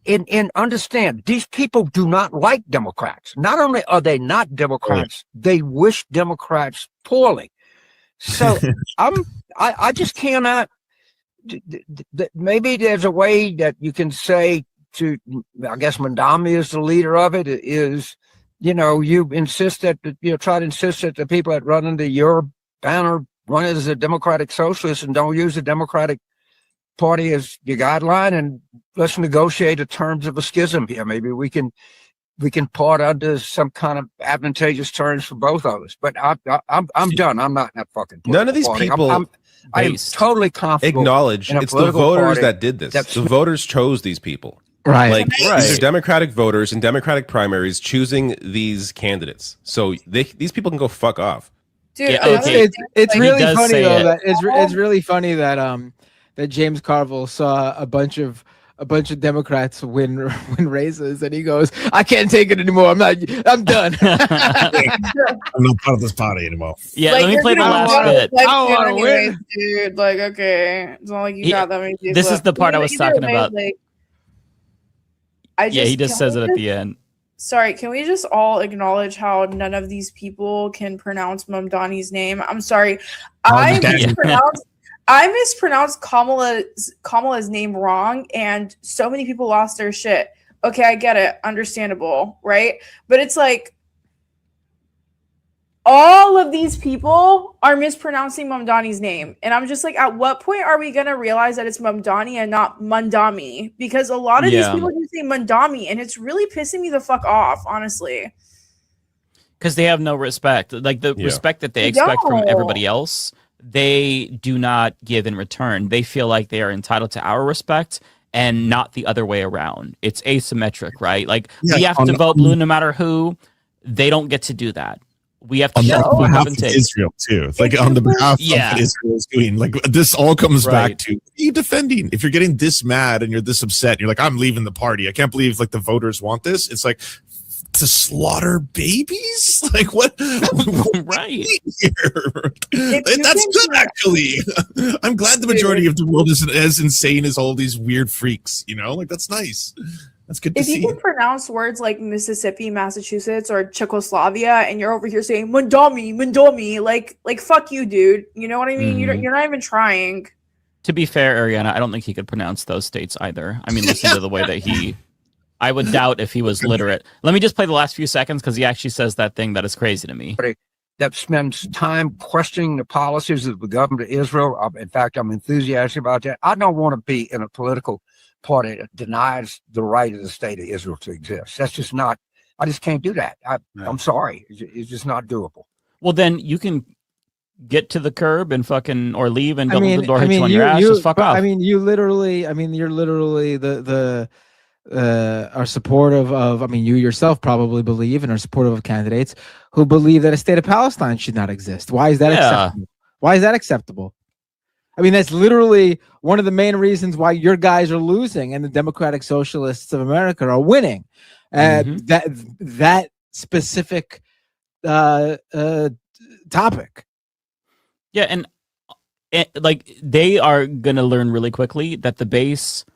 and understand, these people do not like Democrats. Not only are they not Democrats, they wish Democrats poorly. So I just cannot. Maybe there's a way that you can say to, I guess Mondami is the leader of it, is, you insist that, try to insist that the people that run under your banner run as a Democratic Socialist and don't use the Democratic Party as your guideline, and let's negotiate the terms of a schism here. Maybe we can part under some kind of advantageous terms for both of us. But I'm done. I'm not in that fucking party. None of these people I am totally comfortable. Acknowledge it's the voters that did this. The voters chose these people. Right. These are Democratic voters in Democratic primaries choosing these candidates. So these people can go fuck off. Dude, it's really funny though that it's really funny that that James Carville saw a bunch of Democrats win races, and he goes, "I can't take it anymore. I'm done. I'm not part of this party anymore." Yeah, let me play the last bit. I don't want to win, dude. Like, okay, it's not like you got that many people. This is the part I was talking about. He just says it at the end. Sorry, can we just all acknowledge how none of these people can pronounce Mamdani's name? I'm sorry. I mispronounced Kamala's name wrong, and so many people lost their shit. Okay, I get it. Understandable, right? But it's like all of these people are mispronouncing Mamdani's name. And I'm just like, at what point are we going to realize that it's Mamdani and not Mandami? Because a lot of these people do say Mandami, and it's really pissing me the fuck off, honestly. Because they have no respect. Like the respect that they expect from everybody else, they do not give in return. They feel like they are entitled to our respect and not the other way around. It's asymmetric, right? Like we have to vote blue no matter who. They don't get to do that. We have to on behalf of Israel too. Like on the behalf of Israel's doing. Like this all comes back to you defending. If you're getting this mad and you're this upset, and you're like, I'm leaving the party. I can't believe like the voters want this. It's like to slaughter babies. Like what? Right. That's good actually. I'm glad the majority of the world isn't as insane as all these weird freaks. Like that's nice. That's good to see. If you can pronounce words like Mississippi, Massachusetts, or Czechoslovakia, and you're over here saying Mandami, like fuck you, dude. You know what I mean? You're not even trying. To be fair, Ariana, I don't think he could pronounce those states either. I mean, listen to the way that he... I would doubt if he was literate. Let me just play the last few seconds because he actually says that thing that is crazy to me. That spends time questioning the policies of the government of Israel. In fact, I'm enthusiastic about that. I don't want to be in a political party that denies the right of the state of Israel to exist. That's just not, I just can't do that. I'm sorry. It's just not doable. Well, then you can get to the curb and fucking, or leave and double the door, hit you on your ass, just fuck off. I mean, you're literally are supportive of, I mean, you yourself probably believe and are supportive of candidates who believe that a state of Palestine should not exist. Why is that acceptable? Why is that acceptable? I mean, that's literally one of the main reasons why your guys are losing and the Democratic Socialists of America are winning. That specific topic. Yeah, and like they are gonna learn really quickly that the base,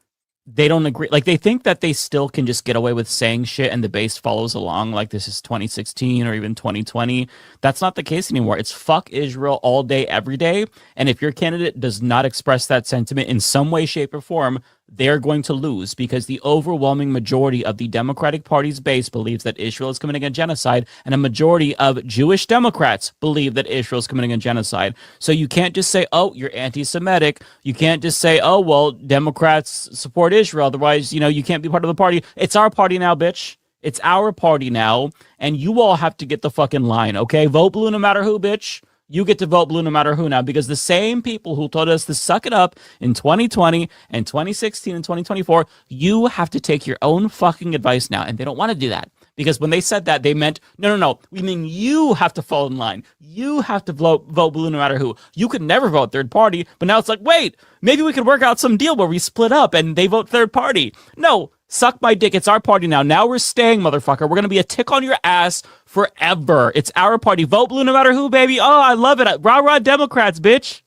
they don't agree. Like they think that they still can just get away with saying shit and the base follows along like this is 2016 or even 2020. That's not the case anymore. It's fuck Israel all day, every day. And if your candidate does not express that sentiment in some way, shape, or form, they're going to lose because the overwhelming majority of the Democratic Party's base believes that Israel is committing a genocide, and a majority of Jewish Democrats believe that Israel is committing a genocide. So you can't just say, oh, you're anti-Semitic. You can't just say, oh, well, Democrats support Israel. Otherwise, you can't be part of the party. It's our party now, bitch. It's our party now, and you all have to get the fucking line, okay? Vote blue no matter who, bitch. You get to vote blue no matter who now, because the same people who told us to suck it up in 2020 and 2016 and 2024, you have to take your own fucking advice now. And they don't want to do that, because when they said that, they meant, no. We mean you have to fall in line. You have to vote blue no matter who. You could never vote third party, but now it's like, wait, maybe we could work out some deal where we split up and they vote third party. No. Suck my dick. It's our party now. Now we're staying, motherfucker. We're going to be a tick on your ass forever. It's our party. Vote blue no matter who, baby. Oh, I love it. Rah, Democrats, bitch.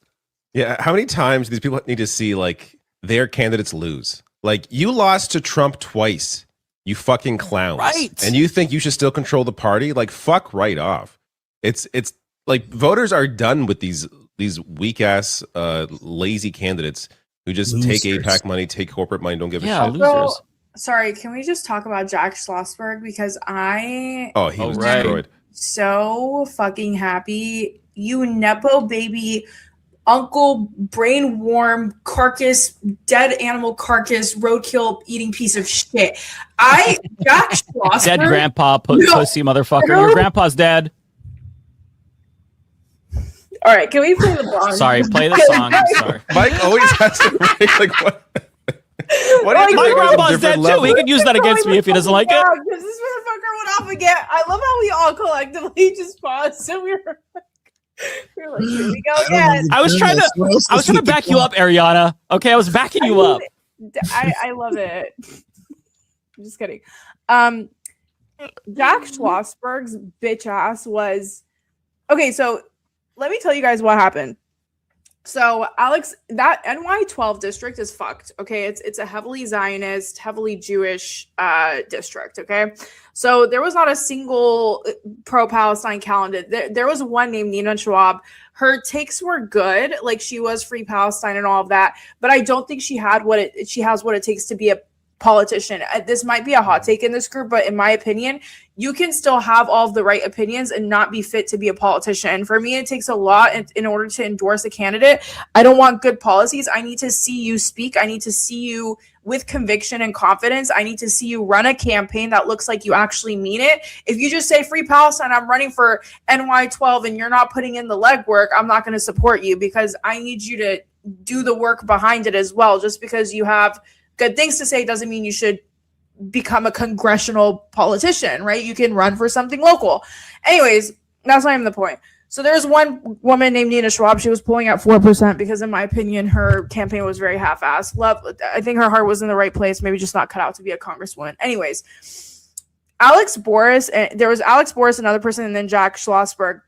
Yeah, how many times do these people need to see, like, their candidates lose? Like, you lost to Trump twice, you fucking clowns. Right. And you think you should still control the party? Like, fuck right off. It's like, voters are done with these weak-ass, lazy candidates who just take APAC money, take corporate money, don't give a shit. Losers. Sorry, can we just talk about Jack Schlossberg? Because he was destroyed. So fucking happy. You Nepo baby, uncle, brain warm, carcass, dead animal carcass, roadkill eating piece of shit. Jack Schlossberg. Dead grandpa, pussy motherfucker. Your grandpa's dead. All right, can we play the song? Sorry, play the song. I'm sorry. Mike always has to make, like, what? My grandpa's dead too. He could use that against me if he doesn't like it. Because this motherfucker went off again. I love how we all collectively just paused. So we were like, here we go again. I was trying to back you up, Ariana. Okay, I was backing you up. I love it. I'm just kidding. Jack Schlossberg's bitch ass was okay. So let me tell you guys what happened. So Alex, that NY12 district is fucked. Okay, it's a heavily Zionist, heavily Jewish district. Okay, so there was not a single pro-Palestine candidate. There was one named Nina Schwab. Her takes were good, like she was free Palestine and all of that. But I don't think she has what it takes to be a politician. This might be a hot take in this group, but in my opinion, you can still have all of the right opinions and not be fit to be a politician. And for me, it takes a lot in order to endorse a candidate. I don't want good policies. I need to see you speak. I need to see you with conviction and confidence. I need to see you run a campaign that looks like you actually mean it. If you just say free Palestine, I'm running for NY12 and you're not putting in the legwork, I'm not going to support you, because I need you to do the work behind it as well. Just because you have good things to say doesn't mean you should become a congressional politician, right? You can run for something local. Anyways, that's not even the point. So there's one woman named Nina Schwab. She was pulling out 4% because, in my opinion, her campaign was very half-assed. I think her heart was in the right place, maybe just not cut out to be a congresswoman. Anyways, Alex Boris, there was Alex Boris, another person, and then Jack Schlossberg.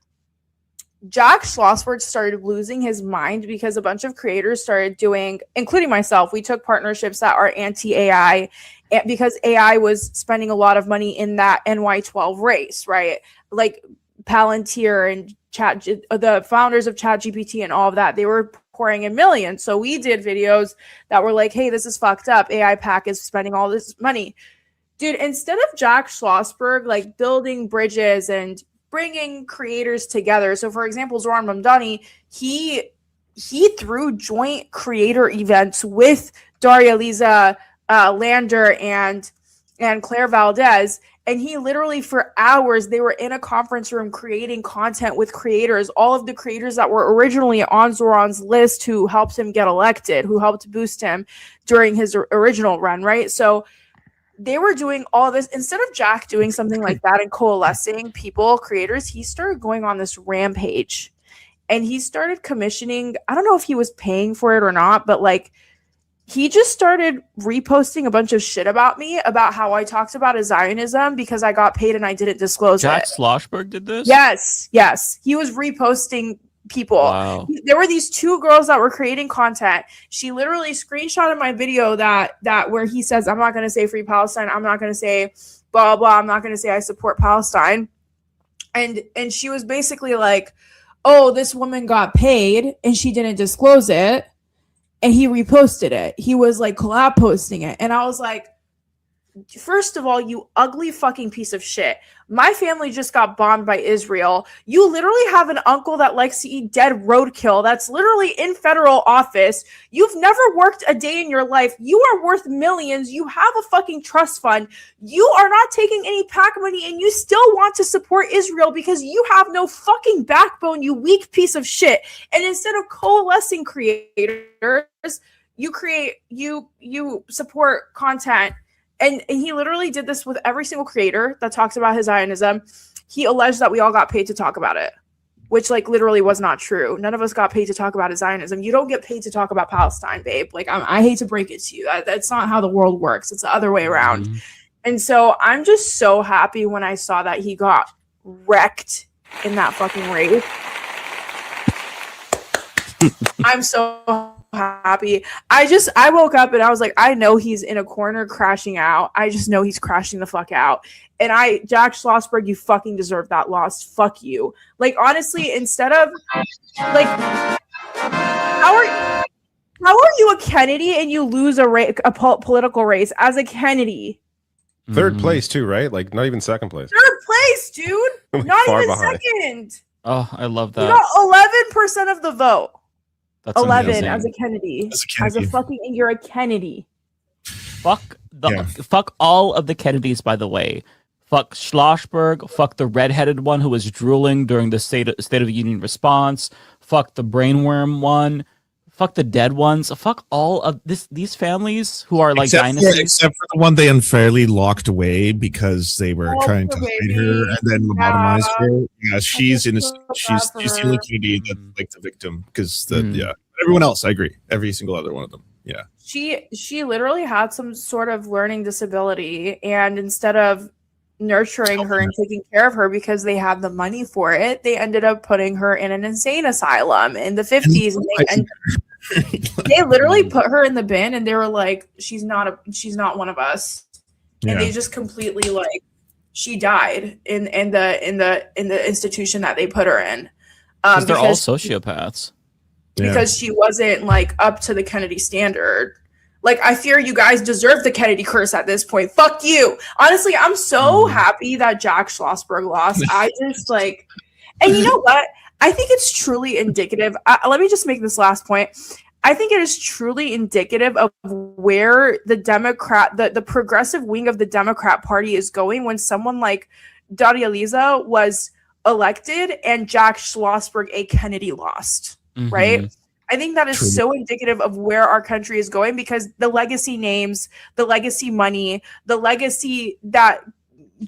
Jack Schlossberg started losing his mind because a bunch of creators started doing, including myself, we took partnerships that are anti-AI because AI was spending a lot of money in that NY12 race, right? Like Palantir and the founders of ChatGPT and all of that, they were pouring in millions. So we did videos that were like, hey, this is fucked up. AI Pack is spending all this money. Dude, instead of Jack Schlossberg like building bridges and bringing creators together. So for example, Zoran Mamdani, he threw joint creator events with Daria Lisa Lander and Claire Valdez. And he literally, for hours, they were in a conference room creating content with creators, all of the creators that were originally on Zoran's list who helped him get elected, who helped boost him during his original run, right? So they were doing all this. Instead of Jack doing something like that and coalescing people, creators, he started going on this rampage. And he started commissioning, I don't know if he was paying for it or not, but like, he just started reposting a bunch of shit about me, about how I talked about Zionism because I got paid and I didn't disclose Jack it. Schlossberg did this? Yes. He was reposting people. Wow. There were these two girls that were creating content. She literally screenshotted my video that where he says, I'm not going to say free Palestine. I'm not going to say blah, blah. I'm not going to say I support Palestine. And she was basically like, oh, this woman got paid and she didn't disclose it. And he reposted it. He was like collab posting it. And I was like, first of all, you ugly fucking piece of shit. My family just got bombed by Israel. You literally have an uncle that likes to eat dead roadkill that's literally in federal office. You've never worked a day in your life. You are worth millions. You have a fucking trust fund. You are not taking any PAC money and you still want to support Israel because you have no fucking backbone, you weak piece of shit. And instead of coalescing creators, you support content. And he literally did this with every single creator that talks about his Zionism. He alleged that we all got paid to talk about it, which like literally was not true. None of us got paid to talk about his Zionism. You don't get paid to talk about Palestine, babe. Like I hate to break it to you. That's not how the world works. It's the other way around. Mm-hmm. And so I'm just so happy when I saw that he got wrecked in that fucking race. I'm so happy. I woke up and I was like, I know he's in a corner crashing out. I just know he's crashing the fuck out. And Jack Schlossberg, you fucking deserve that loss. Fuck you. Like honestly, instead of like, how are you a Kennedy and you lose a political race as a Kennedy? Third place too, right? Like not even second place. Third place, dude. Not even behind. Second. Oh, I love that. You got 11% of the vote. That's 11 amazing. as a Kennedy. You're a Kennedy. Fuck all of the Kennedys, by the way. Fuck Schlossberg. Fuck the redheaded one who was drooling during the State of the Union response. Fuck the brainworm one. Fuck the dead ones. Fuck all of these families who are like dynasties. Except for the one they unfairly locked away because they were trying to hide her and then lobotomize her. Yeah, she's innocent. She's the only Kennedy that's like the victim because everyone else, I agree. Every single other one of them. Yeah. She literally had some sort of learning disability, and instead of nurturing her and taking care of her because they had the money for it, they ended up putting her in an insane asylum in the 50s. And they literally put her in the bin and they were like, she's not one of us. And they just completely like, she died in the institution that they put her in. Because they're all sociopaths. Because she wasn't like up to the Kennedy standard. Like, I fear you guys deserve the Kennedy curse at this point. Fuck you. Honestly, I'm so happy that Jack Schlossberg lost. I just like, and you know what? I think it's truly indicative. Let me just make this last point. I think it is truly indicative of where the progressive wing of the Democrat Party is going when someone like Daria Lisa was elected and Jack Schlossberg, a Kennedy, lost, right? I think that is so indicative of where our country is going because the legacy names, the legacy money, the legacy that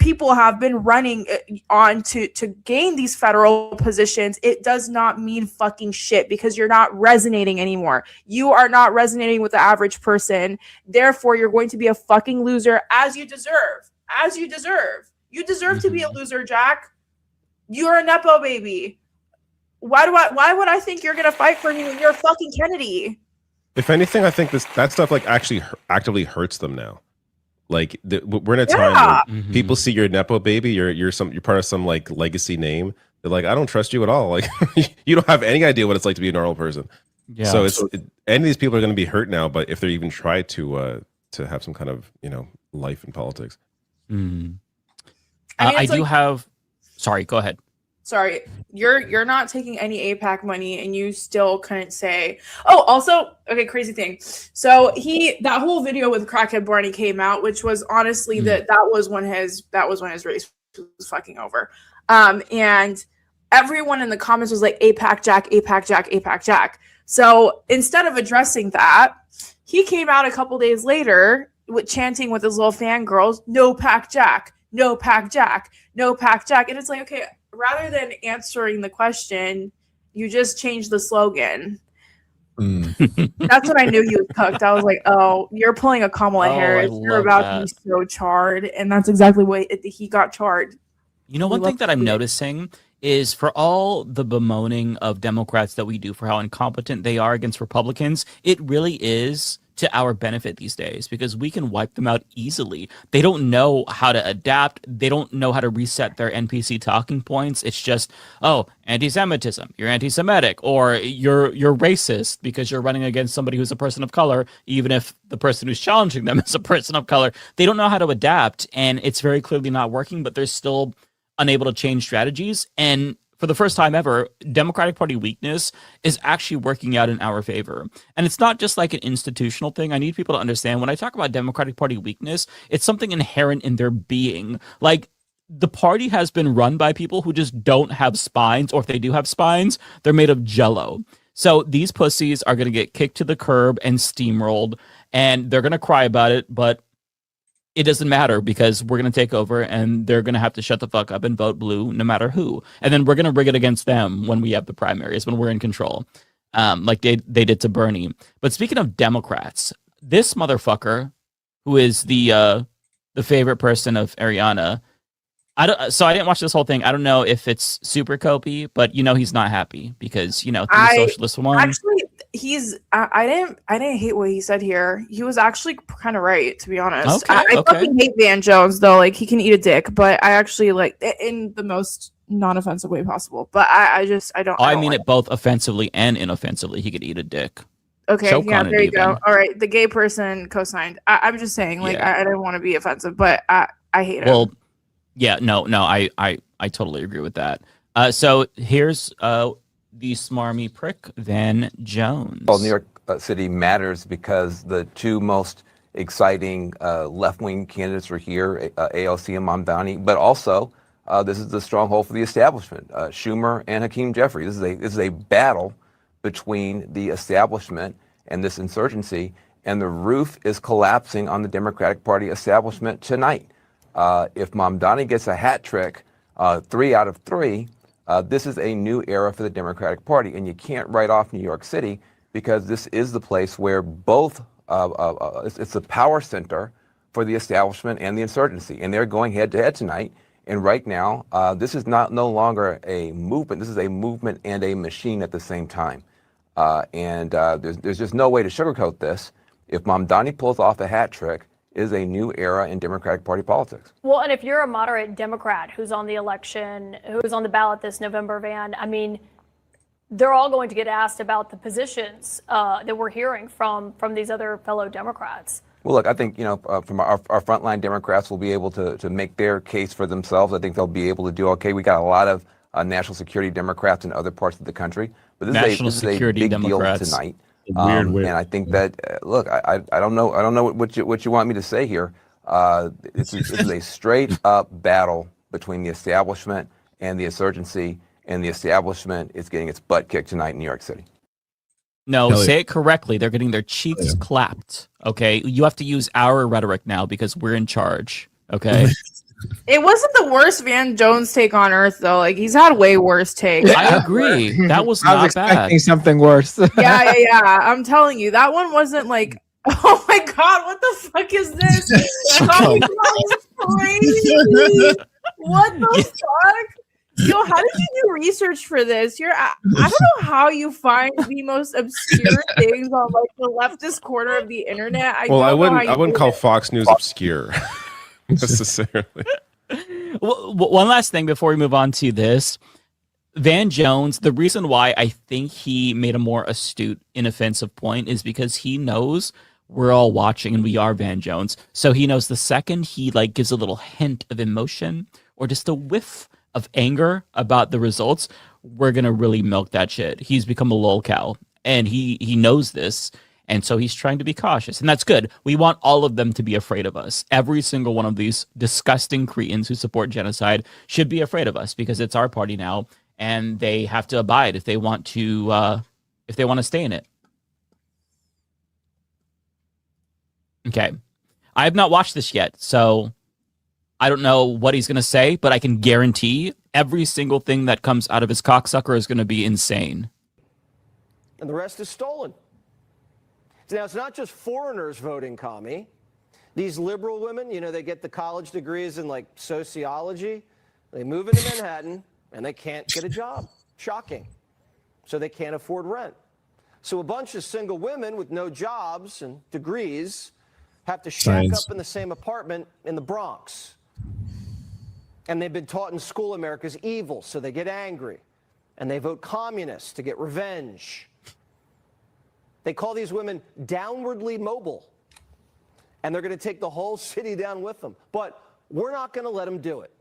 people have been running on to gain these federal positions, it does not mean fucking shit because you're not resonating anymore. You are not resonating with the average person. Therefore, you're going to be a fucking loser as you deserve. As you deserve. You deserve to be a loser, Jack. You're a Nepo baby. Why would I think you're gonna fight for me when you're a fucking Kennedy? If anything, I think that stuff like actually actively hurts them now. Like we're in a time where people see you're a Nepo baby, you're part of some like legacy name. They're like, I don't trust you at all. Like you don't have any idea what it's like to be a normal person. Yeah. So any of these people are going to be hurt now, but if they even try to have some kind of life in politics. I do have. Sorry, go ahead. Sorry, you're not taking any APAC money, and you still couldn't say. Oh, also, okay, crazy thing. So that whole video with Crackhead Barney came out, which was honestly that was when his race was fucking over. And everyone in the comments was like APAC Jack, APAC Jack, APAC Jack. So instead of addressing that, he came out a couple days later chanting with his little fangirls, "No Pac Jack, no Pac Jack, no Pac Jack," and it's like, okay. Rather than answering the question, you just changed the slogan. That's when I knew he was cooked. I was like, oh, you're pulling a Kamala Harris. You're about to be so charred. And that's exactly what he got charred. You know, one thing that I'm noticing is for all the bemoaning of Democrats that we do for how incompetent they are against Republicans, it really is to our benefit these days because we can wipe them out easily. They don't know how to adapt. They don't know how to reset their NPC talking points. It's just, oh, anti-Semitism, you're anti-Semitic, or you're racist because you're running against somebody who's a person of color, even if the person who's challenging them is a person of color. They don't know how to adapt, and it's very clearly not working, but they're still unable to change strategies. And for the first time ever, Democratic Party weakness is actually working out in our favor. And it's not just like an institutional thing. I need people to understand when I talk about Democratic Party weakness, it's something inherent in their being. Like, the party has been run by people who just don't have spines, or if they do have spines, they're made of jello. So these pussies are going to get kicked to the curb and steamrolled, and they're going to cry about it, but it doesn't matter because we're going to take over and they're going to have to shut the fuck up and vote blue no matter who. And then we're going to rig it against them when we have the primaries, when we're in control, like they did to Bernie. But speaking of Democrats, this motherfucker who is the favorite person of Ariana, I didn't watch this whole thing. I don't know if it's super copy, but he's not happy because three socialists won. Actually, I didn't hate what he said here. He was actually kind of right, to be honest. Okay, I fucking hate Van Jones though. Like, he can eat a dick, but I actually like it in the most non-offensive way possible. But I don't. I mean it both offensively and inoffensively. He could eat a dick. Okay, yeah, there you go. All right, the gay person co-signed. I'm just saying, like, I didn't want to be offensive, but I hate it. Well, yeah, no, I totally agree with that. So here's the smarmy prick, Van Jones. Well, New York City matters because the two most exciting left-wing candidates are here, AOC and Mamdani, but also this is the stronghold for the establishment, Schumer and Hakeem Jeffrey. This is a battle between the establishment and this insurgency, and the roof is collapsing on the Democratic Party establishment tonight. If Mamdani gets a hat trick, 3 out of 3, this is a new era for the Democratic Party, and you can't write off New York City because this is the place where both it's the power center for the establishment and the insurgency, and they're going head to head tonight. And right now, this is no longer a movement. This is a movement and a machine at the same time. And there's just no way to sugarcoat this. If Mamdani pulls off a hat trick, is a new era in Democratic Party politics. Well, and if you're a moderate Democrat who's on the election, who's on the ballot this November, Van, I mean, they're all going to get asked about the positions that we're hearing from these other fellow Democrats. Well, look, I think, from our frontline Democrats will be able to make their case for themselves. I think they'll be able to do okay. We got a lot of national security Democrats in other parts of the country, but this is a big Democrats. deal tonight. Weird way. And I think that look, I don't know what you want me to say here. This is a straight up battle between the establishment and the insurgency, and the establishment is getting its butt kicked tonight in New York City. No, say it correctly. They're getting their cheeks clapped. Okay, you have to use our rhetoric now because we're in charge. Okay. It wasn't the worst Van Jones take on earth, though. Like, he's had way worse takes. I agree. That was I was not expecting bad. something worse. Yeah. I'm telling you, that one wasn't like, oh my God, what the fuck is this? Oh my God, it's crazy. What the fuck? Yo, how did you do research for this? I don't know how you find the most obscure things on like the leftist corner of the internet. I wouldn't call Fox News obscure necessarily. One last thing before we move on to this. Van Jones, the reason why I think he made a more astute, inoffensive point is because he knows we're all watching and we are Van Jones. So he knows the second he like gives a little hint of emotion or just a whiff of anger about the results, we're going to really milk that shit. He's become a lolcow and he knows this. And so he's trying to be cautious, and that's good. We want all of them to be afraid of us. Every single one of these disgusting cretins who support genocide should be afraid of us because it's our party now, and they have to abide if they want to stay in it. Okay, I have not watched this yet, so I don't know what he's going to say, but I can guarantee every single thing that comes out of his cocksucker is going to be insane. And the rest is stolen. Now, it's not just foreigners voting commie. These liberal women, you know, they get the college degrees in like sociology. They move into Manhattan and they can't get a job. Shocking. So they can't afford rent. So a bunch of single women with no jobs and degrees have to shack up in the same apartment in the Bronx. And they've been taught in school America's evil, so they get angry. And they vote communist to get revenge. They call these women downwardly mobile, and they're going to take the whole city down with them. But we're not going to let them do it.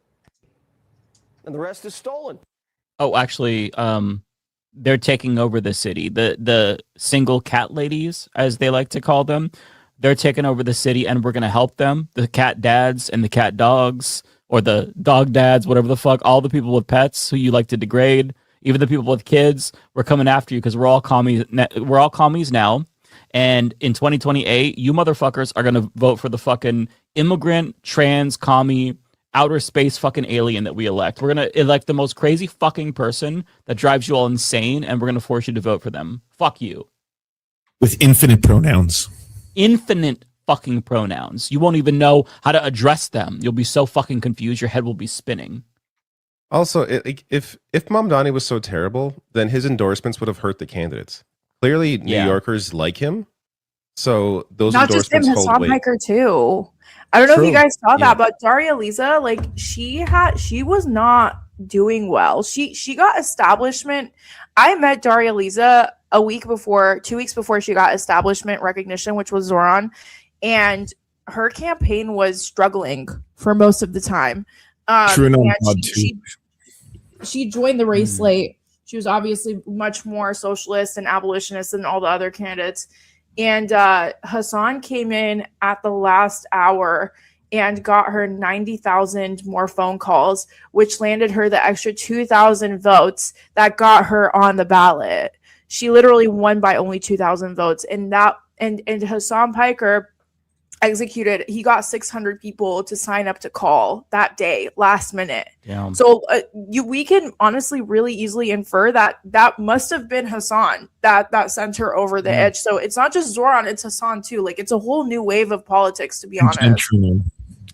And the rest is stolen. Oh, actually, they're taking over the city. The single cat ladies, as they like to call them, they're taking over the city, and we're going to help them. The cat dads and the cat dogs, or the dog dads, whatever the fuck, all the people with pets who you like to degrade. Even the people with kids, we're coming after you because we're all commies. We're all commies now. And in 2028, you motherfuckers are going to vote for the fucking immigrant, trans, commie, outer space fucking alien that we elect. We're going to elect the most crazy fucking person that drives you all insane, and we're going to force you to vote for them. Fuck you. With infinite pronouns. Infinite fucking pronouns. You won't even know how to address them. You'll be so fucking confused. Your head will be spinning. Also, if Mamdani was so terrible, then his endorsements would have hurt the candidates. Clearly, New Yorkers like him, so those not just him, endorsements hold Hassan weight. Piker too. I don't know if you guys saw that, but Daria Lisa, like she was not doing well. She got establishment. I met Daria Lisa 2 weeks before she got establishment recognition, which was Zoran, and her campaign was struggling for most of the time. She joined the race late. She was obviously much more socialist and abolitionist than all the other candidates. And Hassan came in at the last hour and got her 90,000 more phone calls, which landed her the extra 2,000 votes that got her on the ballot. She literally won by only 2,000 votes. And Hassan Piker executed, he got 600 people to sign up to call that day, last minute. Damn. So we can honestly really easily infer that must have been Hassan that sent her over the edge. So it's not just Zoran, it's Hassan too. Like, it's a whole new wave of politics, to be honest. And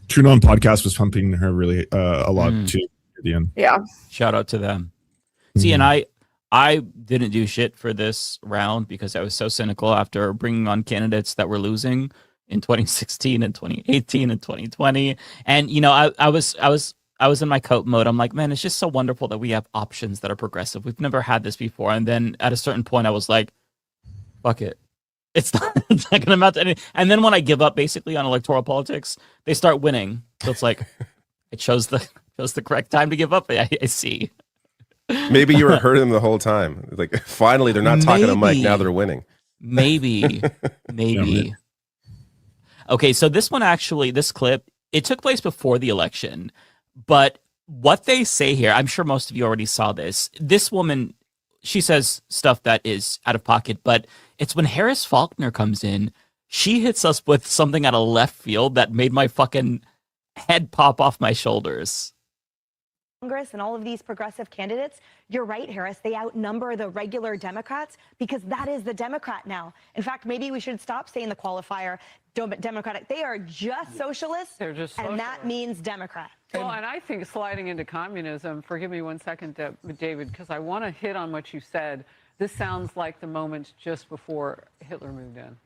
TrueNon podcast was pumping her really a lot too at the end. Yeah. Shout out to them. See, and I didn't do shit for this round because I was so cynical after bringing on candidates that were losing in 2016 and 2018 and 2020. And, you know, I was in my coat mode. I'm like, man, it's just so wonderful that we have options that are progressive. We've never had this before. And then at a certain point, I was like, fuck it. It's not going to amount to anything. And then when I give up basically on electoral politics, they start winning. So it's like, I chose the correct time to give up. I see. Maybe you were hurting them the whole time. Like, finally, they're not talking to Mike. Now they're winning. Maybe. Okay, so this clip, it took place before the election, but what they say here, I'm sure most of you already saw this. This woman, she says stuff that is out of pocket, but it's when Harris Faulkner comes in, she hits us with something out of left field that made my fucking head pop off my shoulders. Congress and all of these progressive candidates, you're right, Harris, they outnumber the regular Democrats because that is the Democrat now. In fact, maybe we should stop saying the qualifier Democratic. They are just socialists, and that means Democrat. Well, and I think sliding into communism, forgive me one second, David, because I want to hit on what you said. This sounds like the moment just before Hitler moved in.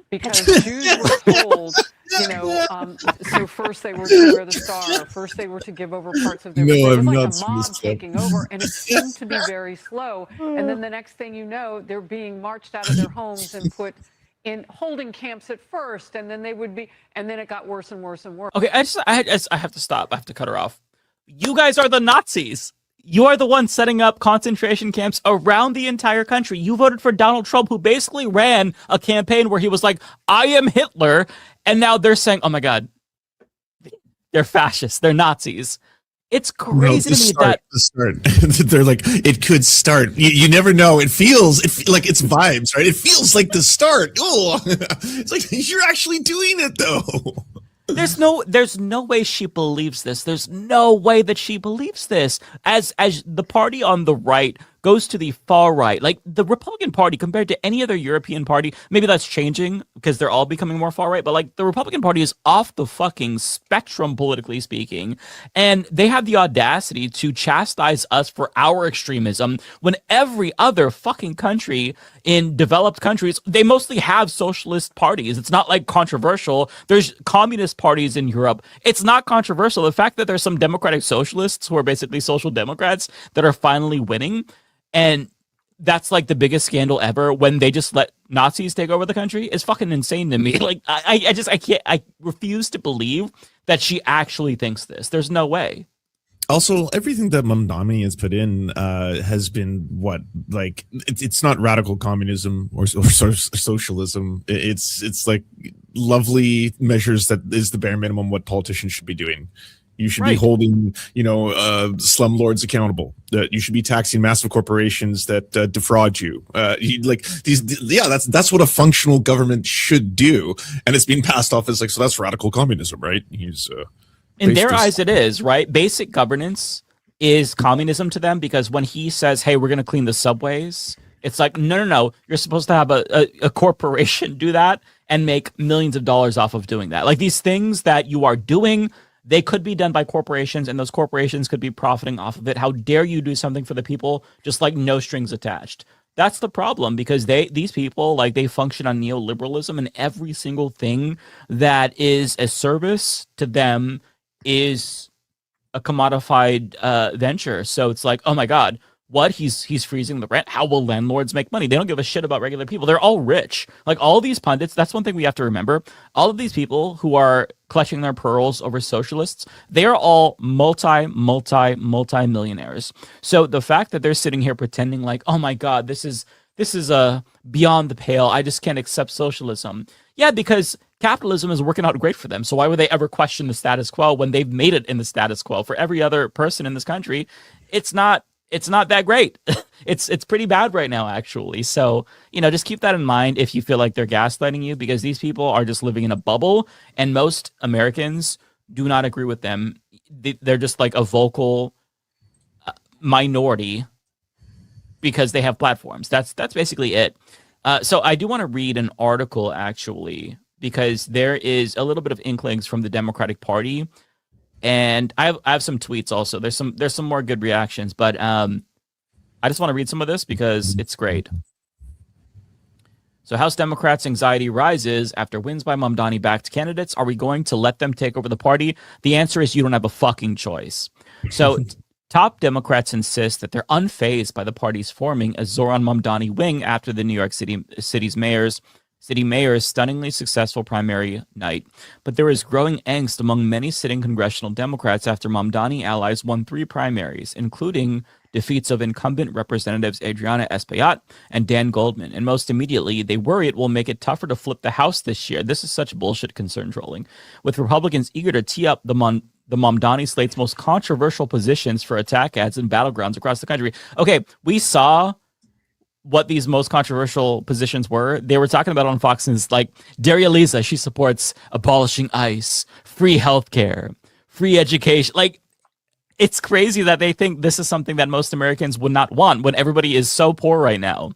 Because Jews were told, so first they were to wear the star, first they were to give over parts of their body. It was like a mob taking over, and it seemed to be very slow. And then the next thing you know, they're being marched out of their homes and put in holding camps at first, and then and then it got worse and worse and worse. Okay, I have to stop. I have to cut her off. You guys are the Nazis. You are the ones setting up concentration camps around the entire country. You voted for Donald Trump, who basically ran a campaign where he was like, I am Hitler. And now they're saying, oh my God, they're fascists. They're Nazis. It's crazy to me that they're like, it could start. You never know. It feels like it's vibes, right? It feels like the start. Oh, it's like you're actually doing it though. There's no way she believes this. There's no way that she believes this. As the party on the right goes to the far right, like the Republican Party compared to any other European party, maybe that's changing because they're all becoming more far right, but like the Republican Party is off the fucking spectrum, politically speaking, and they have the audacity to chastise us for our extremism when every other fucking country in developed countries, they mostly have socialist parties. It's not like controversial. There's communist parties in Europe. It's not controversial. The fact that there's some democratic socialists who are basically social democrats that are finally winning, and that's like the biggest scandal ever when they just let Nazis take over the country is fucking insane to me. Like I refuse to believe that she actually thinks this. There's no way. Also, everything that Mamdani has put in has been it's not radical communism or socialism. It's like lovely measures that is the bare minimum what politicians should be doing. You should be holding, slumlords accountable. You should be taxing massive corporations that defraud you. That's what a functional government should do. And it's being passed off as so that's radical communism, right? In their eyes, it is, right? Basic governance is communism to them because when he says, hey, we're going to clean the subways, it's like, no. You're supposed to have a corporation do that and make millions of dollars off of doing that. Like these things that you are doing, they could be done by corporations, and those corporations could be profiting off of it. How dare you do something for the people, just like no strings attached? That's the problem, because these people, like, they function on neoliberalism, and every single thing that is a service to them is a commodified venture. So it's like, oh my God, what? He's freezing the rent. How will landlords make money? They don't give a shit about regular people. They're all rich. Like all these pundits, that's one thing we have to remember. All of these people who are clutching their pearls over socialists, they are all multi-millionaires. So the fact that they're sitting here pretending like, oh my God, this is beyond the pale. I just can't accept socialism. Yeah, because capitalism is working out great for them. So why would they ever question the status quo when they've made it in the status quo? For every other person in this country, it's not that great. It's pretty bad right now, actually. So, just keep that in mind if you feel like they're gaslighting you, because these people are just living in a bubble, and most Americans do not agree with them. They're just like a vocal minority because they have platforms. That's basically it. So I do want to read an article, actually, because there is a little bit of inklings from the Democratic Party. And I have some tweets also. There's some more good reactions, but I just want to read some of this because it's great. So House Democrats' anxiety rises after wins by Mamdani-backed candidates. Are we going to let them take over the party? The answer is you don't have a fucking choice. So top Democrats insist that they're unfazed by the party's forming a Azor Mamdani wing after the New York City's mayor's stunningly successful primary night. But there is growing angst among many sitting congressional Democrats after Mamdani allies won 3 primaries, including defeats of incumbent representatives Adriana Espaillat and Dan Goldman. And most immediately, they worry it will make it tougher to flip the House this year. This is such bullshit concern trolling, with Republicans eager to tee up the Mamdani slate's most controversial positions for attack ads in battlegrounds across the country. Okay, we saw what these most controversial positions were. They were talking about on Fox News, like Daria Lisa, she supports abolishing ICE, free healthcare, free education. Like, it's crazy that they think this is something that most Americans would not want when everybody is so poor right now.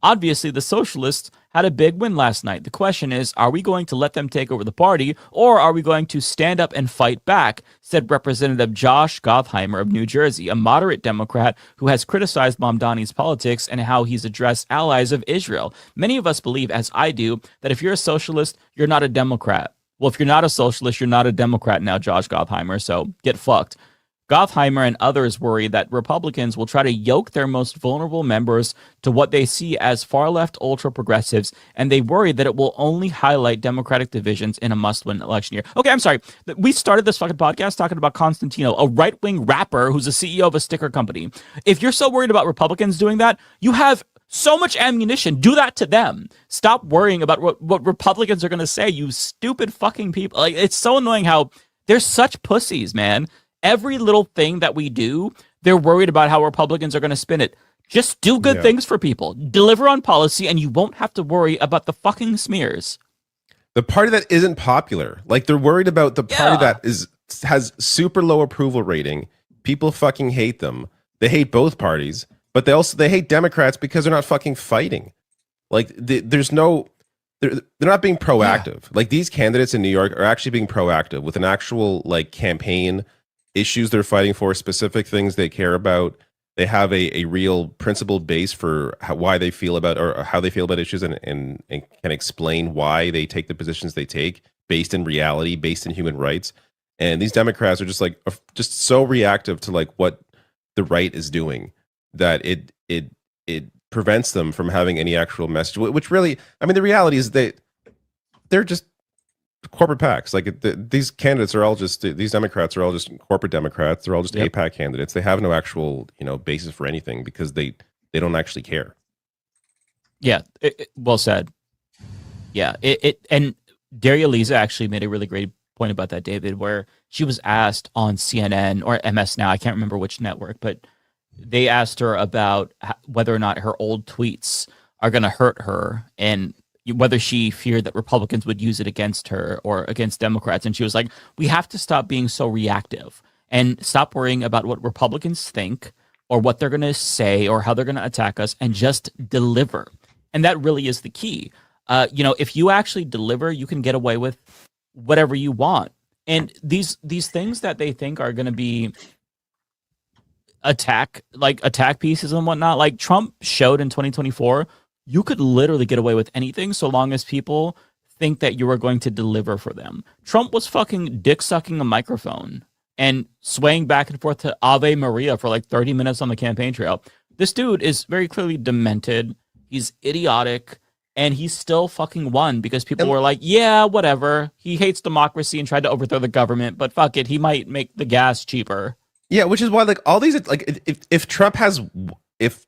Obviously, the socialists had a big win last night. The question is, are we going to let them take over the party, or are we going to stand up and fight back, said Representative Josh Gottheimer of New Jersey, a moderate Democrat who has criticized Mamdani's politics and how he's addressed allies of Israel. Many of us believe, as I do, that if you're a socialist, you're not a Democrat. Well, if you're not a socialist, you're not a Democrat now, Josh Gottheimer, so get fucked. Gottheimer and others worry that Republicans will try to yoke their most vulnerable members to what they see as far-left ultra-progressives, and they worry that it will only highlight Democratic divisions in a must-win election year. Okay, I'm sorry. We started this fucking podcast talking about Constantino, a right-wing rapper who's the CEO of a sticker company. If you're so worried about Republicans doing that, you have so much ammunition. Do that to them. Stop worrying about what Republicans are going to say, you stupid fucking people. Like, it's so annoying how they're such pussies, man. Every little thing that we do, they're worried about how Republicans are going to spin it. Just do good things for people. Deliver on policy, and you won't have to worry about the fucking smears. The party that isn't popular. Like, they're worried about the party that has super low approval rating. People fucking hate them. They hate both parties, but they hate Democrats because they're not fucking fighting. Like, there's no... They're not being proactive. Like, these candidates in New York are actually being proactive with an actual, like, campaign, issues they're fighting for, specific things they care about. They have a real principled base for why they feel about, or how they feel about issues, and can explain why they take the positions they take based in reality, based in human rights. And these Democrats are just so reactive to like what the right is doing that it prevents them from having any actual message, which really, I mean, the reality is they're just corporate PACs. Like these candidates are all these Democrats are all just corporate Democrats. They're all just APAC candidates. They have no actual, basis for anything because they don't actually care. Yeah, well said. Yeah, and Daria Lisa actually made a really great point about that, David, where she was asked on CNN or MS Now, I can't remember which network, but they asked her about whether or not her old tweets are going to hurt her and whether she feared that Republicans would use it against her or against Democrats. And she was like, we have to stop being so reactive and stop worrying about what Republicans think or what they're going to say or how they're going to attack us, and just deliver. And that really is the key. If you actually deliver, you can get away with whatever you want. And these things that they think are going to be attack pieces and whatnot, like Trump showed in 2024, you could literally get away with anything so long as people think that you are going to deliver for them. Trump was fucking dick sucking a microphone and swaying back and forth to Ave Maria for like 30 minutes on the campaign trail. This dude is very clearly demented. He's idiotic, and he still fucking won because people were like, yeah, whatever. He hates democracy and tried to overthrow the government, but fuck it, he might make the gas cheaper. Yeah, which is why like all these, like if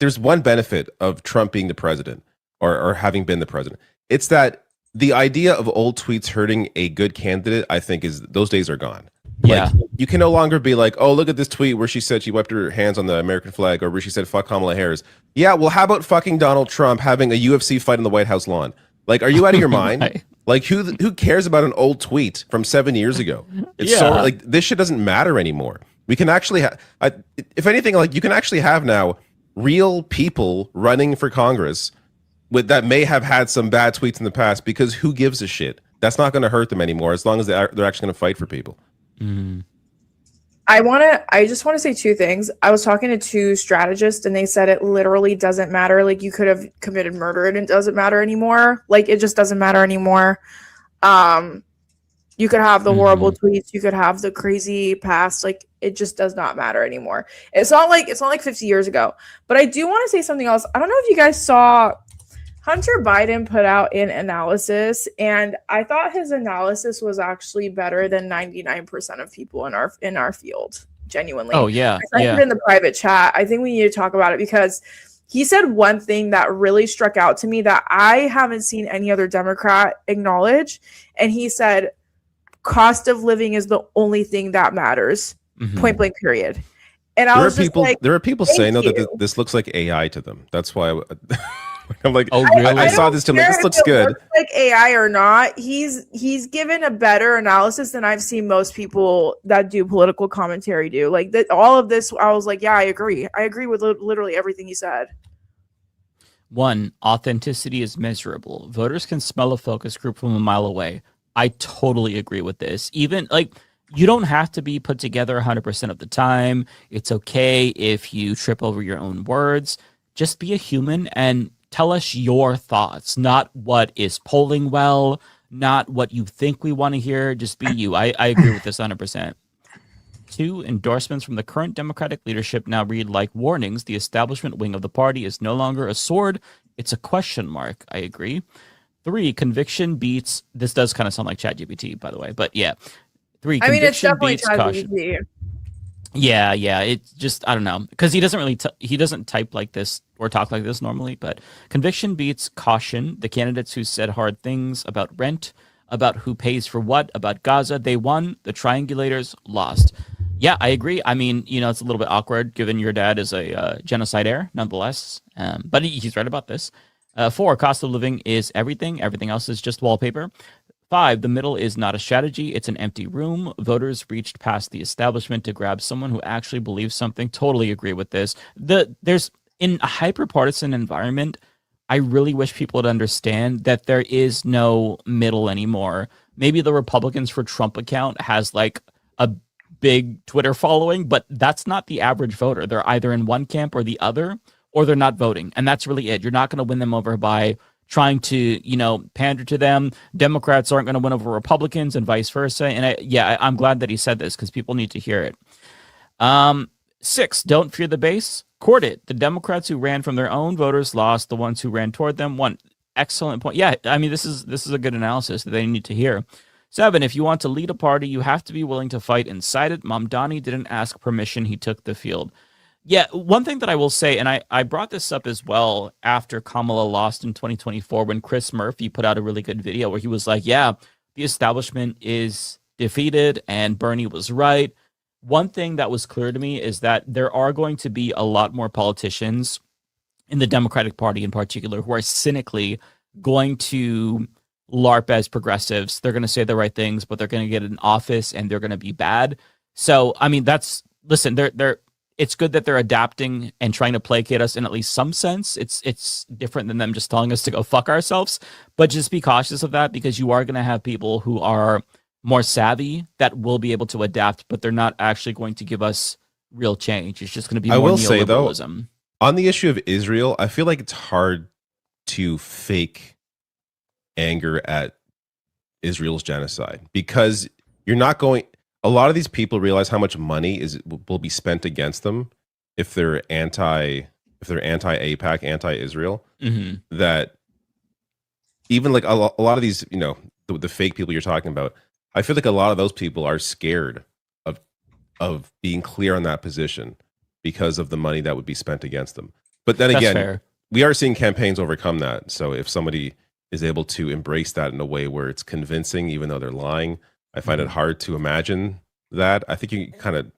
there's one benefit of Trump being the president or having been the president, it's that the idea of old tweets hurting a good candidate, I think, is those days are gone. Yeah. Like, you can no longer be like, oh, look at this tweet where she said she wiped her hands on the American flag, or where she said fuck Kamala Harris. Yeah, well, how about fucking Donald Trump having a UFC fight on the White House lawn? Like, are you out of your mind? Right. Like, who cares about an old tweet from 7 years ago? It's so like this shit doesn't matter anymore. We can actually have, if anything, like you can actually have now real people running for Congress that may have had some bad tweets in the past, because who gives a shit? That's not going to hurt them anymore as long as they're actually going to fight for people. Mm. I just want to say two things. I was talking to two strategists and they said it literally doesn't matter. Like, you could have committed murder and it doesn't matter anymore. Like, it just doesn't matter anymore. You could have the horrible tweets, you could have the crazy past, like it just does not matter anymore. It's not like 50 years ago. But I do want to say something else. I don't know if you guys saw Hunter Biden put out an analysis, and I thought his analysis was actually better than 99% of people in our field. Genuinely. Oh yeah. I sent it in the private chat. I think we need to talk about it because he said one thing that really struck out to me that I haven't seen any other Democrat acknowledge. And he said, cost of living is the only thing that matters. Point blank, period. And I was just like, there are people saying though that this looks like AI to them. That's why I'm like, oh really? I saw this too. Like, this looks good. Looks like AI or not, he's given a better analysis than I've seen most people that do political commentary do. Like all of this, I was like, yeah, I agree with literally everything he said. One, authenticity is measurable. Voters can smell a focus group from a mile away. I totally agree with this. Even like, you don't have to be put together 100% of the time. It's okay if you trip over your own words. Just be a human and tell us your thoughts, not what is polling well, not what you think we want to hear. Just be you. I agree with this 100%. Two, endorsements from the current Democratic leadership now read like warnings. The establishment wing of the party is no longer a sword. It's a question mark. I agree. Three, conviction beats. This does kind of sound like ChatGPT, by the way, but yeah. Three, I mean, it's conviction definitely beats caution. ChatGPT. Yeah. It's just, I don't know, because he doesn't really, he doesn't type like this or talk like this normally, but conviction beats caution. The candidates who said hard things about rent, about who pays for what, about Gaza, they won. The triangulators lost. Yeah, I agree. I mean, it's a little bit awkward given your dad is a genocidaire, nonetheless, but he's right about this. Four, cost of living is everything. Everything else is just wallpaper. Five, the middle is not a strategy. It's an empty room. Voters reached past the establishment to grab someone who actually believes something. Totally agree with this. There's in a hyper-partisan environment, I really wish people would understand that there is no middle anymore. Maybe the Republicans for Trump account has like a big Twitter following, but that's not the average voter. They're either in one camp or the other, or they're not voting. And that's really it. You're not going to win them over by trying to, pander to them. Democrats aren't going to win over Republicans and vice versa. And I'm glad that he said this because people need to hear it. 6, don't fear the base. Court it. The Democrats who ran from their own voters lost. The ones who ran toward them won. Excellent point. Yeah, I mean, this is a good analysis that they need to hear. 7, if you want to lead a party, you have to be willing to fight inside it. Mamdani didn't ask permission. He took the field. Yeah, one thing that I will say, and I brought this up as well after Kamala lost in 2024 when Chris Murphy put out a really good video where he was like, yeah, the establishment is defeated and Bernie was right. One thing that was clear to me is that there are going to be a lot more politicians in the Democratic Party in particular who are cynically going to LARP as progressives. They're going to say the right things, but they're going to get in office and they're going to be bad. So, I mean, it's good that they're adapting and trying to placate us in at least some sense. It's different than them just telling us to go fuck ourselves, but just be cautious of that because you are going to have people who are more savvy that will be able to adapt, but they're not actually going to give us real change. It's just going to be more neoliberalism. Say, though, on the issue of Israel, I feel like it's hard to fake anger at Israel's genocide because you're not going. A lot of these people realize how much money will be spent against them if they're anti-AIPAC, anti-Israel. Mm-hmm. That even like a lot of these, the fake people you're talking about, I feel like a lot of those people are scared of being clear on that position because of the money that would be spent against them. But then again, we are seeing campaigns overcome that. So if somebody is able to embrace that in a way where it's convincing, even though they're lying, I find it hard to imagine that. I think you kind of,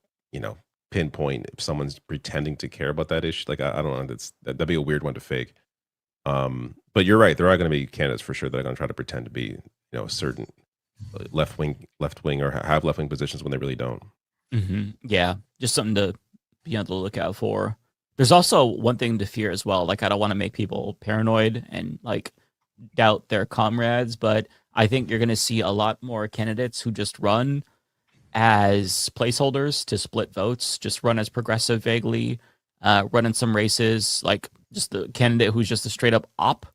pinpoint if someone's pretending to care about that issue. Like, I don't know, that'd be a weird one to fake. But you're right. There are going to be candidates for sure that are going to try to pretend to be, a certain left wing or have left wing positions when they really don't. Mm-hmm. Yeah. Just something to be on the lookout for. There's also one thing to fear as well. Like, I don't want to make people paranoid and like doubt their comrades, but I think you're going to see a lot more candidates who just run as placeholders to split votes, just run as progressive vaguely, run in some races, like just the candidate who's just a straight up op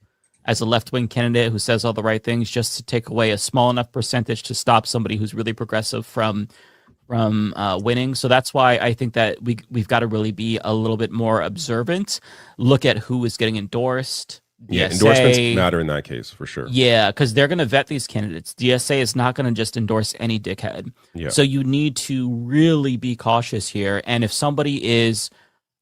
as a left-wing candidate who says all the right things just to take away a small enough percentage to stop somebody who's really progressive from winning. So that's why I think that we've got to really be a little bit more observant, look at who is getting endorsed. Yeah, DSA, endorsements matter in that case for sure. Yeah, because they're going to vet these candidates. DSA is not going to just endorse any dickhead. Yeah. So you need to really be cautious here. And if somebody is,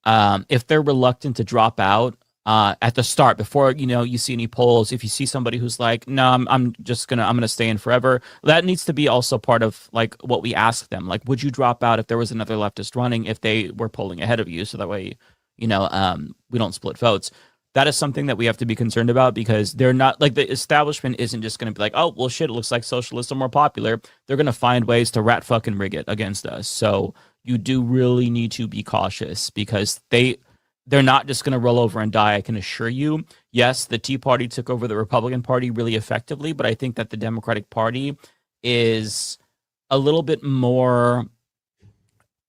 if they're reluctant to drop out at the start before you see any polls, if you see somebody who's like, no, I'm gonna stay in forever, that needs to be also part of like what we ask them. Like, would you drop out if there was another leftist running if they were polling ahead of you? So that way, we don't split votes. That is something that we have to be concerned about because they're not like the establishment isn't just going to be like, oh, well, shit, it looks like socialists are more popular. They're going to find ways to rat fucking rig it against us. So you do really need to be cautious because they they're not just going to roll over and die. I can assure you. Yes, the Tea Party took over the Republican Party really effectively, but I think that the Democratic Party is a little bit more.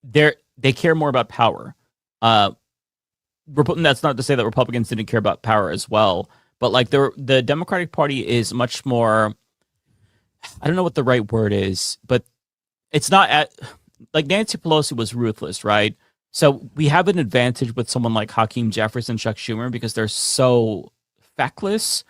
They care more about power. That's not to say that Republicans didn't care about power as well, but like the Democratic Party is much more. I don't know what the right word is, but it's not like Nancy Pelosi was ruthless, right? So we have an advantage with someone like Hakeem Jeffries and Chuck Schumer because they're so feckless,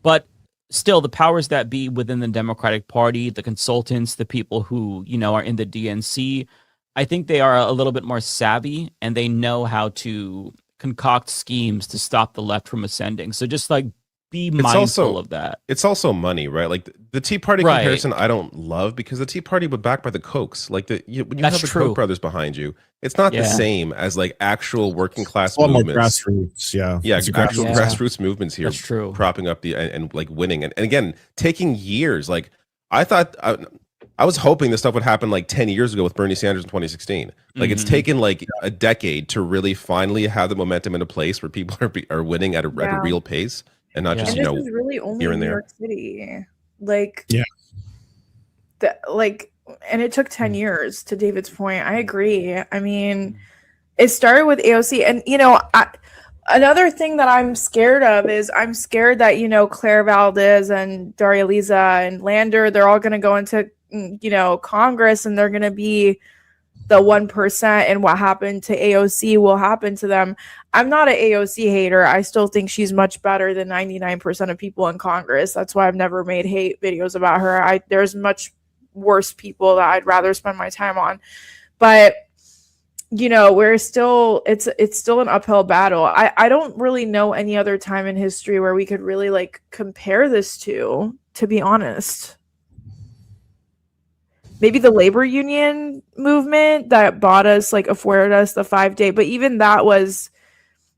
but still the powers that be within the Democratic Party, the consultants, the people who, are in the DNC, I think they are a little bit more savvy and they know how to concoct schemes to stop the left from ascending. So just like be mindful of that. It's also money, right? Like the Tea Party comparison, I don't love because the Tea Party was backed by the Kochs. Like when you have the Koch brothers behind you, it's not the same as like actual working class movements. Grassroots, actual grassroots movements here. That's true. Propping up and like winning, and again taking years. Like I thought, I was hoping this stuff would happen like 10 years ago with Bernie Sanders in 2016. Like it's taken like a decade to really finally have the momentum in a place where people are winning at a real pace. And not just, and this is really only here in and New there. York City. Like, and it took 10 years to David's point. I agree. I mean, it started with AOC. And, another thing that I'm scared of is I'm scared that, Claire Valdez and Daria Liza and Lander, they're all going to go into, Congress and they're going to be the 1%, and what happened to AOC will happen to them. I'm not an AOC hater. I still think she's much better than 99% of people in Congress. That's why I've never made hate videos about her. There's much worse people that I'd rather spend my time on. But we're still it's still an uphill battle. I don't really know any other time in history where we could really like compare this to be honest. Maybe the labor union movement that afforded us the 5-day, but even that was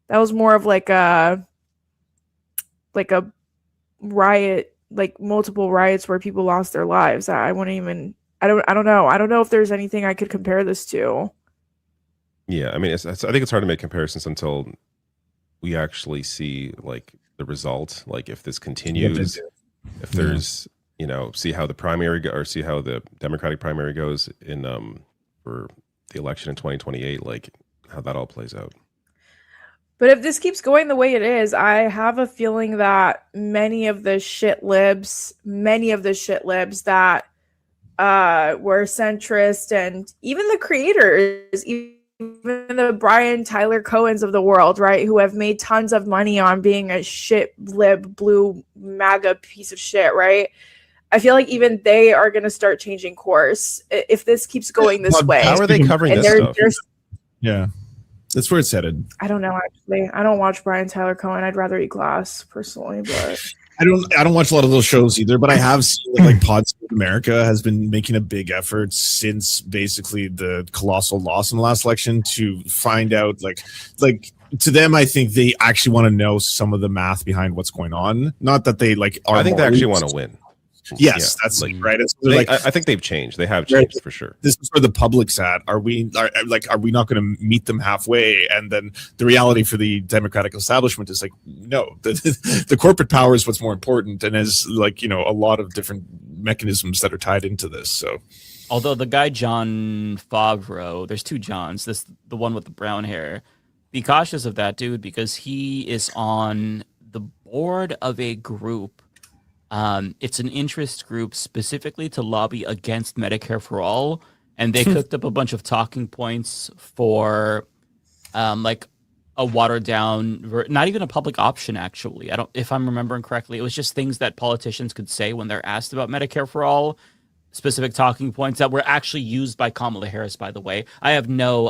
more of like a riot, like multiple riots where people lost their lives. I don't know. I don't know if there's anything I could compare this to. Yeah, I mean, I think it's hard to make comparisons until we actually see like the result. Like if this continues, if there's see how the primary or see how the Democratic primary goes in for the election in 2028, like how that all plays out. But if this keeps going the way it is, I have a feeling that many of the shit libs that were centrist, and even the creators, even the Brian Tyler Cohens of the world, right, who have made tons of money on being a shit lib blue MAGA piece of shit, right? I feel like even they are going to start changing course if this keeps going this way. How are they covering this stuff? Yeah, that's where it's headed. I don't know, actually. I don't watch Brian Tyler Cohen. I'd rather eat glass personally, but I don't watch a lot of those shows either, but I have seen like Pod Save America has been making a big effort since basically the colossal loss in the last election to find out like to them, I think they actually want to know some of the math behind what's going on. Not that they like are. I think they actually want to win. Yes, that's like right. So I think they've changed. They have changed for sure. This is where the public's at. Are we not going to meet them halfway? And then the reality for the Democratic establishment is like, no, the corporate power is what's more important, and has a lot of different mechanisms that are tied into this. So, although the guy John Favreau, there's two Johns. The one with the brown hair. Be cautious of that dude because he is on the board of a group. It's an interest group specifically to lobby against Medicare for all, and they cooked up a bunch of talking points for like a watered down, not even a public option actually. If I'm remembering correctly, it was just things that politicians could say when they're asked about Medicare for all, specific talking points that were actually used by Kamala Harris, by the way. I have no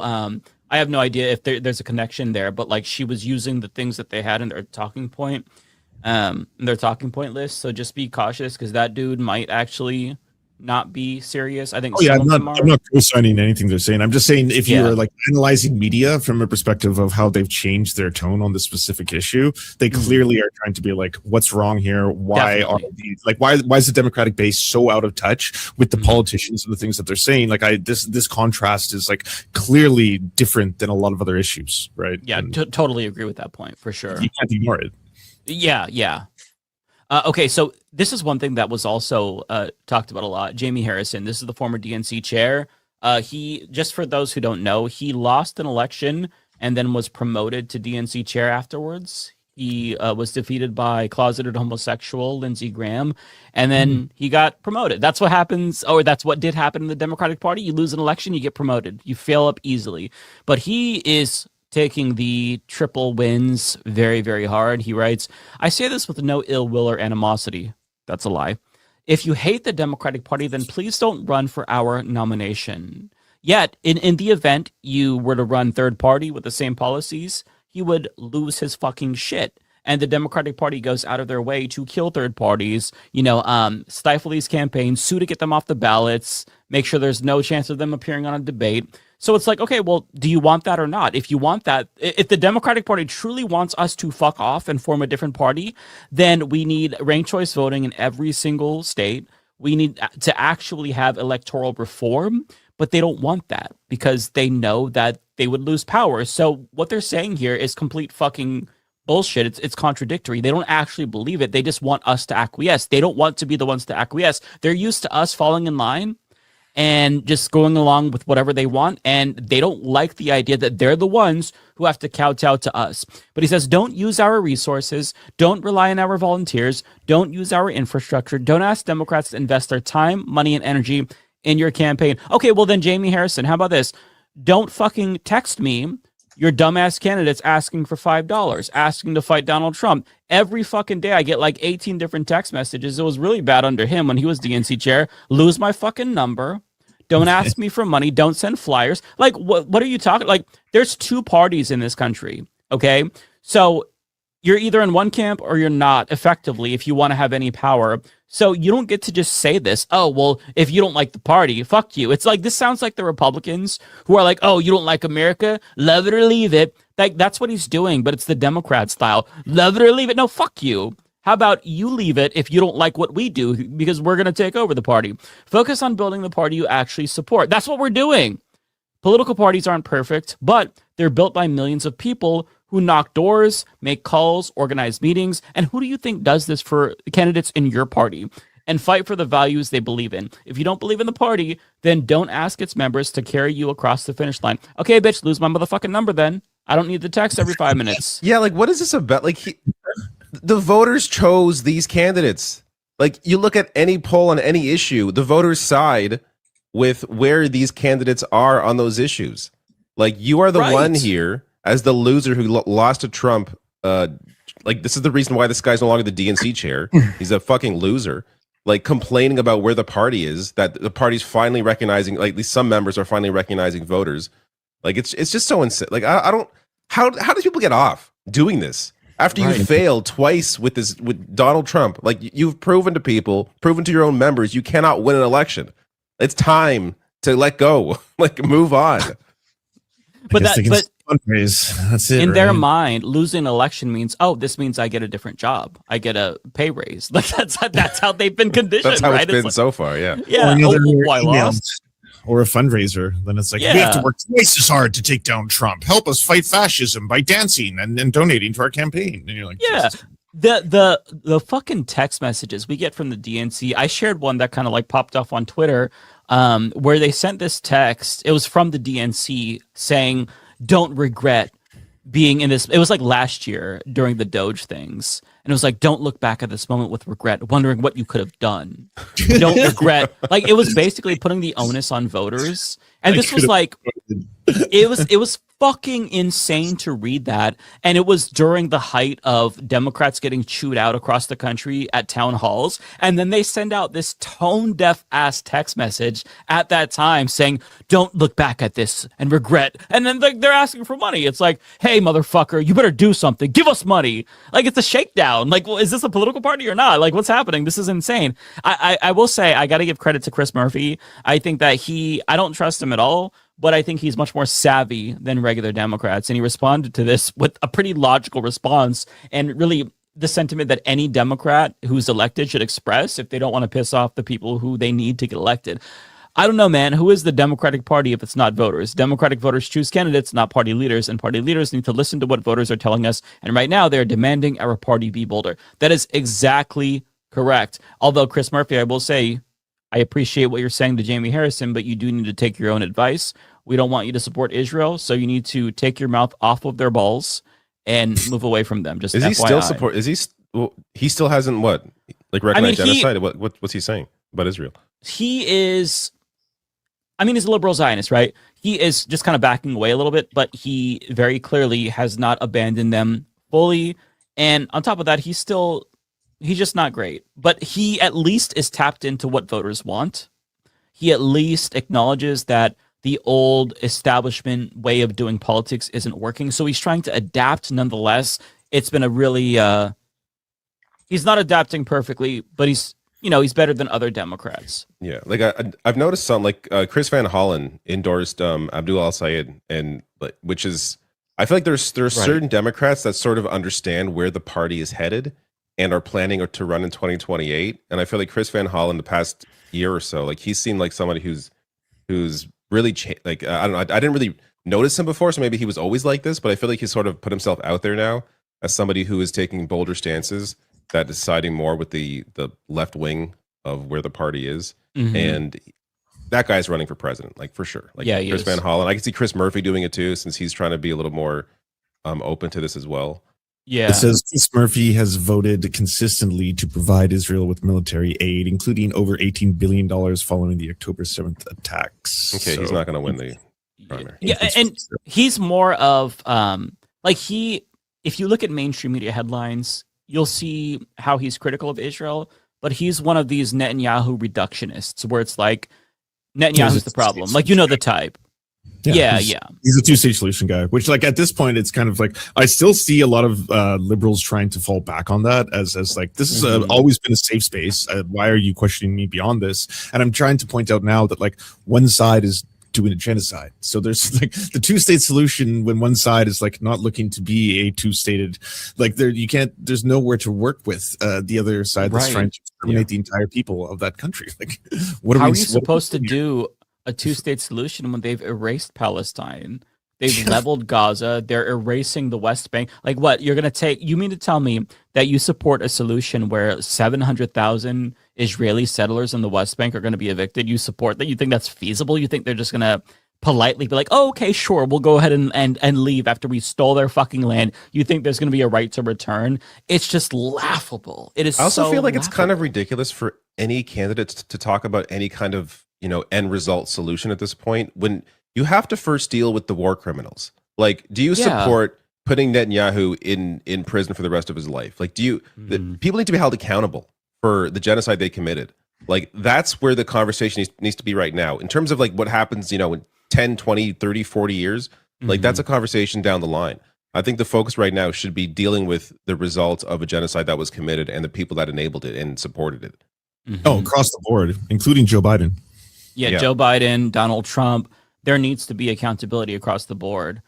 idea if there's a connection there, but like she was using the things that they had in their talking point list. So just be cautious because that dude might actually not be serious. I think I'm not co-signing anything they're saying. I'm just saying if you're like analyzing media from a perspective of how they've changed their tone on this specific issue, they clearly are trying to be like, what's wrong here? Why are these, like why is the Democratic base so out of touch with the politicians and the things that they're saying? Like this contrast is like clearly different than a lot of other issues, right? Yeah, totally agree with that point for sure. You can't ignore it. Yeah. Okay, so this is one thing that was also talked about a lot. Jamie Harrison, this is the former DNC chair. He, just for those who don't know, he lost an election and then was promoted to DNC chair afterwards. He was defeated by closeted homosexual Lindsey Graham, and then he got promoted. That's what happens, or that's what did happen in the Democratic Party. You lose an election, you get promoted. You fail up easily. But he is taking the triple wins very, very hard. He writes, I say this with no ill will or animosity. That's a lie. If you hate the Democratic Party, then please don't run for our nomination. Yet, in the event you were to run third party with the same policies, he would lose his fucking shit. And the Democratic Party goes out of their way to kill third parties, stifle these campaigns, sue to get them off the ballots, make sure there's no chance of them appearing on a debate. So it's like, okay, well, do you want that or not? If you want that, if the Democratic Party truly wants us to fuck off and form a different party, then we need ranked choice voting in every single state. We need to actually have electoral reform, but they don't want that because they know that they would lose power. So what they're saying here is complete fucking bullshit. It's contradictory. They don't actually believe it. They just want us to acquiesce. They don't want to be the ones to acquiesce. They're used to us falling in line and just going along with whatever they want, and they don't like the idea that they're the ones who have to kowtow to us. But he says, don't use our resources, don't rely on our volunteers, don't use our infrastructure, don't ask Democrats to invest their time, money, and energy in your campaign. Okay, well then, Jamie Harrison, how about this? Don't fucking text me your dumbass candidates asking for $5, asking to fight Donald Trump. Every fucking day I get like 18 different text messages. It was really bad under him when he was DNC chair. Lose my fucking number. Don't ask me for money. Don't send flyers. Like, what are you talking? Like, there's two parties in this country, okay? So you're either in one camp or you're not, effectively, if you want to have any power. So you don't get to just say this, oh, well, if you don't like the party, fuck you. It's like, this sounds like the Republicans who are like, oh, you don't like America? Love it or leave it. Like, that's what he's doing, but it's the Democrat style. Love it or leave it. No, fuck you. How about you leave it if you don't like what we do, because we're going to take over the party. Focus on building the party you actually support. That's what we're doing. Political parties aren't perfect, but they're built by millions of people who knock doors, make calls, organize meetings. And who do you think does this for candidates in your party? And fight for the values they believe in. If you don't believe in the party, then don't ask its members to carry you across the finish line. Okay, bitch, lose my motherfucking number then. I don't need the text every 5 minutes. Yeah, like, what is this about? Like, the voters chose these candidates. Like, you look at any poll on any issue, the voters side with where these candidates are on those issues. Like, you are the one here as the loser who lost to Trump. Like, this is the reason why this guy's no longer the DNC chair. He's a fucking loser. Like, complaining about where the party is, that the party's finally recognizing, like, at least some members are finally recognizing voters. Like, it's just so insane. Like, I don't, how do people get off doing this? After you failed twice with Donald Trump, like, you've proven to people, proven to your own members, you cannot win an election. It's time to let go, like, move on. But fundraise. That's it. In their mind, losing an election means, oh, this means I get a different job. I get a pay raise. Like, that's how they've been conditioned. That's how right? it's been like, so far. Yeah. Yeah. I lost. Or a fundraiser, then it's like, we have to work twice as hard to take down Trump. Help us fight fascism by dancing and donating to our campaign. And you're like, yeah, the fucking text messages we get from the DNC. I shared one that kind of like popped off on Twitter, where they sent this text. It was from the DNC saying, "Don't regret being in this." It was like last year during the Doge things. And it was like, don't look back at this moment with regret, wondering what you could have done. Don't regret. Like, it was basically putting the onus on voters. And this was like, it was fucking insane to read that. And it was during the height of Democrats getting chewed out across the country at town halls. And then they send out this tone deaf ass text message at that time saying, don't look back at this and regret. And then they're asking for money. It's like, hey, motherfucker, you better do something. Give us money. Like, it's a shakedown. Like, well, is this a political party or not? Like, what's happening? This is insane. I will say, I got to give credit to Chris Murphy. I think that I don't trust him at all, but I think he's much more savvy than regular Democrats. And he responded to this with a pretty logical response, and really the sentiment that any Democrat who's elected should express if they don't want to piss off the people who they need to get elected. I don't know, man. Who is the Democratic Party if it's not voters? Democratic voters choose candidates, not party leaders, and party leaders need to listen to what voters are telling us. And right now, they're demanding our party be bolder. That is exactly correct. Although, Chris Murphy, I will say, I appreciate what you're saying to Jamie Harrison, but you do need to take your own advice. We don't want you to support Israel, so you need to take your mouth off of their balls and move away from them. Just is FYI. He still support? Is he? Well, he still hasn't recognized genocide. What's he saying about Israel? He is. I mean, he's a liberal Zionist, right? He is just kind of backing away a little bit, but he very clearly has not abandoned them fully. And on top of that, he's just not great. But he at least is tapped into what voters want. He at least acknowledges that the old establishment way of doing politics isn't working. So he's trying to adapt nonetheless. It's been a really, he's not adapting perfectly, but he's better than other Democrats. Yeah, like I've noticed some, like Chris Van Hollen endorsed Abdul al-Sayed, and which is, I feel like there's certain Democrats that sort of understand where the party is headed and are planning to run in 2028. And I feel like Chris Van Hollen, the past year or so, like he's seemed like somebody who's really I don't know, I didn't really notice him before, so maybe he was always like this, but I feel like he's sort of put himself out there now as somebody who is taking bolder stances, that deciding more with the left wing of where the party is. Mm-hmm. And that guy's running for president, like for sure. Like yeah, Chris Van Hollen. I can see Chris Murphy doing it too, since he's trying to be a little more open to this as well. Yeah. It says Chris Murphy has voted consistently to provide Israel with military aid, including over $18 billion following the October 7th attacks. Okay, so he's not going to win the primary. Yeah, and he's more of if you look at mainstream media headlines, you'll see how he's critical of Israel, but he's one of these Netanyahu reductionists where it's like Netanyahu's the problem. Like, the type. Yeah. He's a two-state solution guy, which, like, at this point, it's kind of like I still see a lot of liberals trying to fall back on that as like, this has always been a safe space. Why are you questioning me beyond this? And I'm trying to point out now that, like, one side is doing a genocide. So there's like the two-state solution when one side is like not looking to be a two-stated, like there's nowhere to work with the other side that's trying to exterminate the entire people of that country. Like, how are you supposed to do a two-state solution when they've erased Palestine? They've leveled Gaza. They're erasing the West Bank. Like, what you're going to you mean to tell me that you support a solution where 700,000 Israeli settlers in the West Bank are going to be evicted? You support that? You think that's feasible? You think they're just going to politely be like, oh, okay, sure, we'll go ahead and leave after we stole their fucking land? You think there's going to be a right to return? It's just laughable. It is. I also feel like laughable. it's kind of ridiculous for any candidate to talk about any kind of end result solution at this point, when you have to first deal with the war criminals. Like, do you support putting Netanyahu in prison for the rest of his life? Like, people need to be held accountable for the genocide they committed? Like, that's where the conversation needs to be right now. In terms of like what happens, in 10, 20, 30, 40 years, like that's a conversation down the line. I think the focus right now should be dealing with the results of a genocide that was committed and the people that enabled it and supported it. Oh, across the board, including Joe Biden. Yeah, Joe Biden, Donald Trump. There needs to be accountability across the board.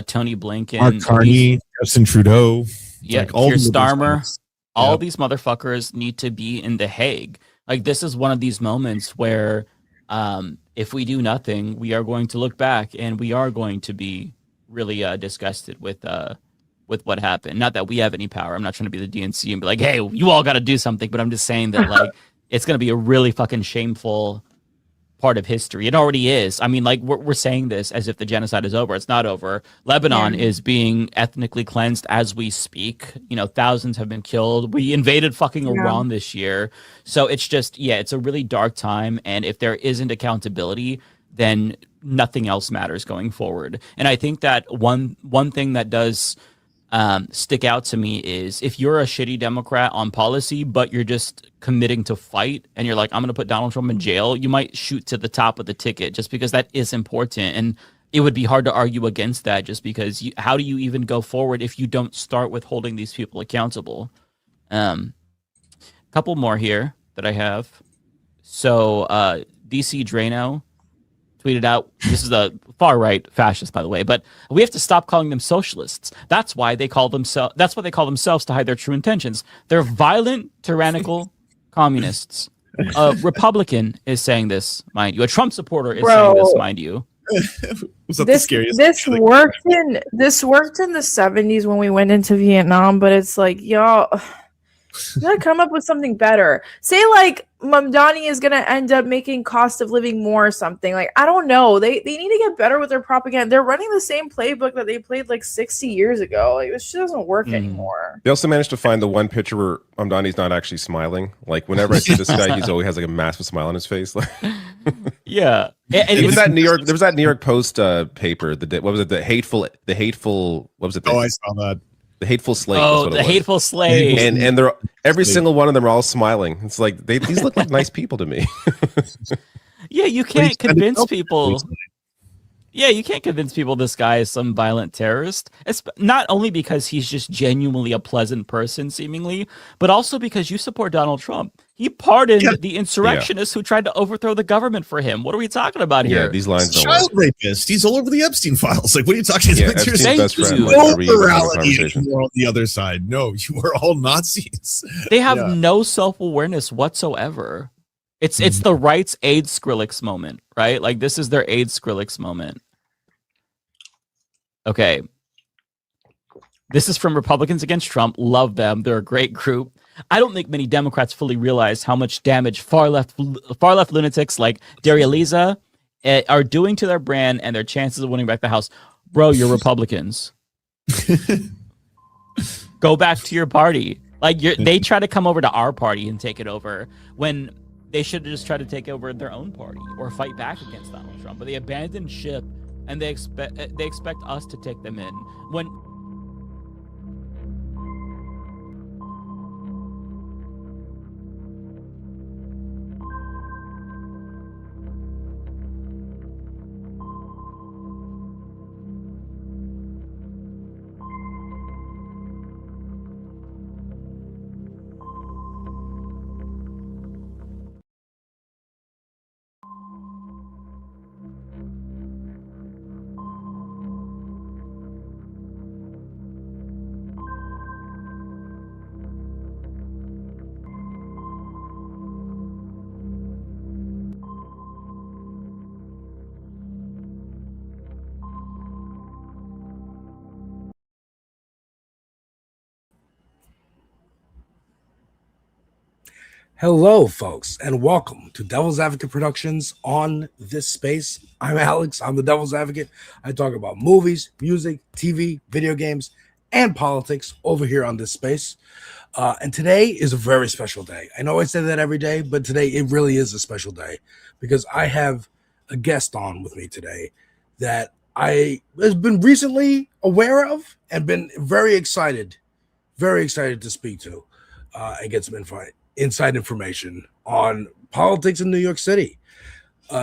Tony Blinken, Mark Carney, Justin Trudeau, Keir Starmer. All these motherfuckers need to be in The Hague. Like, this is one of these moments where if we do nothing, we are going to look back and we are going to be really disgusted with what happened. Not that we have any power. I'm not trying to be the DNC and be like, hey, you all got to do something. But I'm just saying that like it's going to be a really fucking shameful part of history. It already is. I mean, like, we're saying this as if the genocide is over. It's not over. Lebanon is being ethnically cleansed as we speak. Thousands have been killed. We invaded fucking Iran this year. So it's just, it's a really dark time. And if there isn't accountability, then nothing else matters going forward. And I think that one thing that does stick out to me is if you're a shitty Democrat on policy, but you're just committing to fight and you're like, I'm going to put Donald Trump in jail, you might shoot to the top of the ticket just because that is important. And it would be hard to argue against that just because how do you even go forward if you don't start with holding these people accountable? Couple more here that I have. So DC Drano tweeted out, this is a far right fascist, by the way, but we have to stop calling them socialists. That's why they call themselves. That's what they call themselves to hide their true intentions. They're violent, tyrannical communists. A Republican is saying this, mind you. A Trump supporter is saying this, mind you. This worked in the 70s when we went into Vietnam, but it's like, y'all, you gotta come up with something better. Say like Mamdani is gonna end up making cost of living more or something. Like, I don't know. They need to get better with their propaganda. They're running the same playbook that they played like 60 years ago. Like, this shit doesn't work anymore. They also managed to find the one picture where Mamdani's not actually smiling. Like whenever I see this guy, he's always has like a massive smile on his face. Yeah. And there was that New York Post paper. What was it? The hateful. What was it? I saw that. The Hateful Slate. Oh, the Hateful Slate. And they're every single one of them are all smiling. It's like these look like nice people to me. Yeah, you can't convince people. Yeah, you can't convince people this guy is some violent terrorist. It's not only because he's just genuinely a pleasant person, seemingly, but also because you support Donald Trump. He pardoned the insurrectionists who tried to overthrow the government for him. What are we talking about here? Yeah, these lines don't Child rapist. He's all over the Epstein files. Like, what are you talking about? Epstein's best friend. No morality anymore on the other side. No, you are all Nazis. They have no self-awareness whatsoever. It's the right's AIDS Skrillex moment, right? Like, this is their AIDS Skrillex moment. Okay. This is from Republicans Against Trump. Love them. They're a great group. I don't think many Democrats fully realize how much damage far left lunatics like Daria Lisa are doing to their brand and their chances of winning back the House. Bro, you're Republicans. Go back to your party. Like, they try to come over to our party and take it over when they should have just tried to take over their own party or fight back against Donald Trump. But they abandoned ship and they expect us to take them in when. Hello, folks, and welcome to Devil's Advocate Productions on this space. I'm Alex. I'm the Devil's Advocate. I talk about movies, music, TV, video games, and politics over here on this space. And today is a very special day. I know I say that every day, but today it really is a special day because I have a guest on with me today that I have been recently aware of and been very excited to speak to and get some inside information on politics in New York City.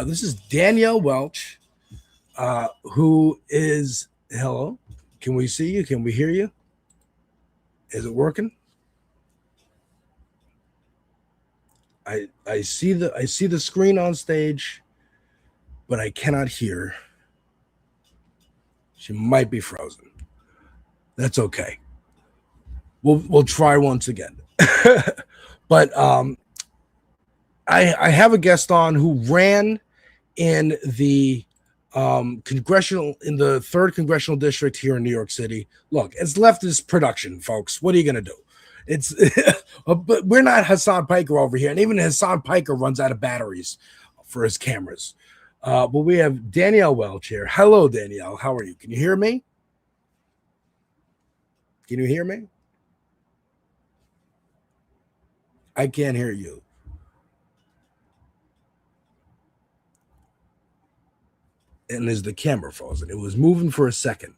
This is Danielle Welch, who is, hello, can we see you? Can we hear you? Is it working? I see the screen on stage, but I cannot hear. She might be frozen. That's okay. We'll try once again. But I have a guest on who ran in the in the 3rd congressional district here in New York City. Look, it's leftist production, folks. What are you gonna do? It's but we're not Hassan Piker over here, and even Hassan Piker runs out of batteries for his cameras. But we have Danielle Welch here. Hello, Danielle. How are you? Can you hear me? Can you hear me? I can't hear you. and is the camera frozen? It was moving for a second.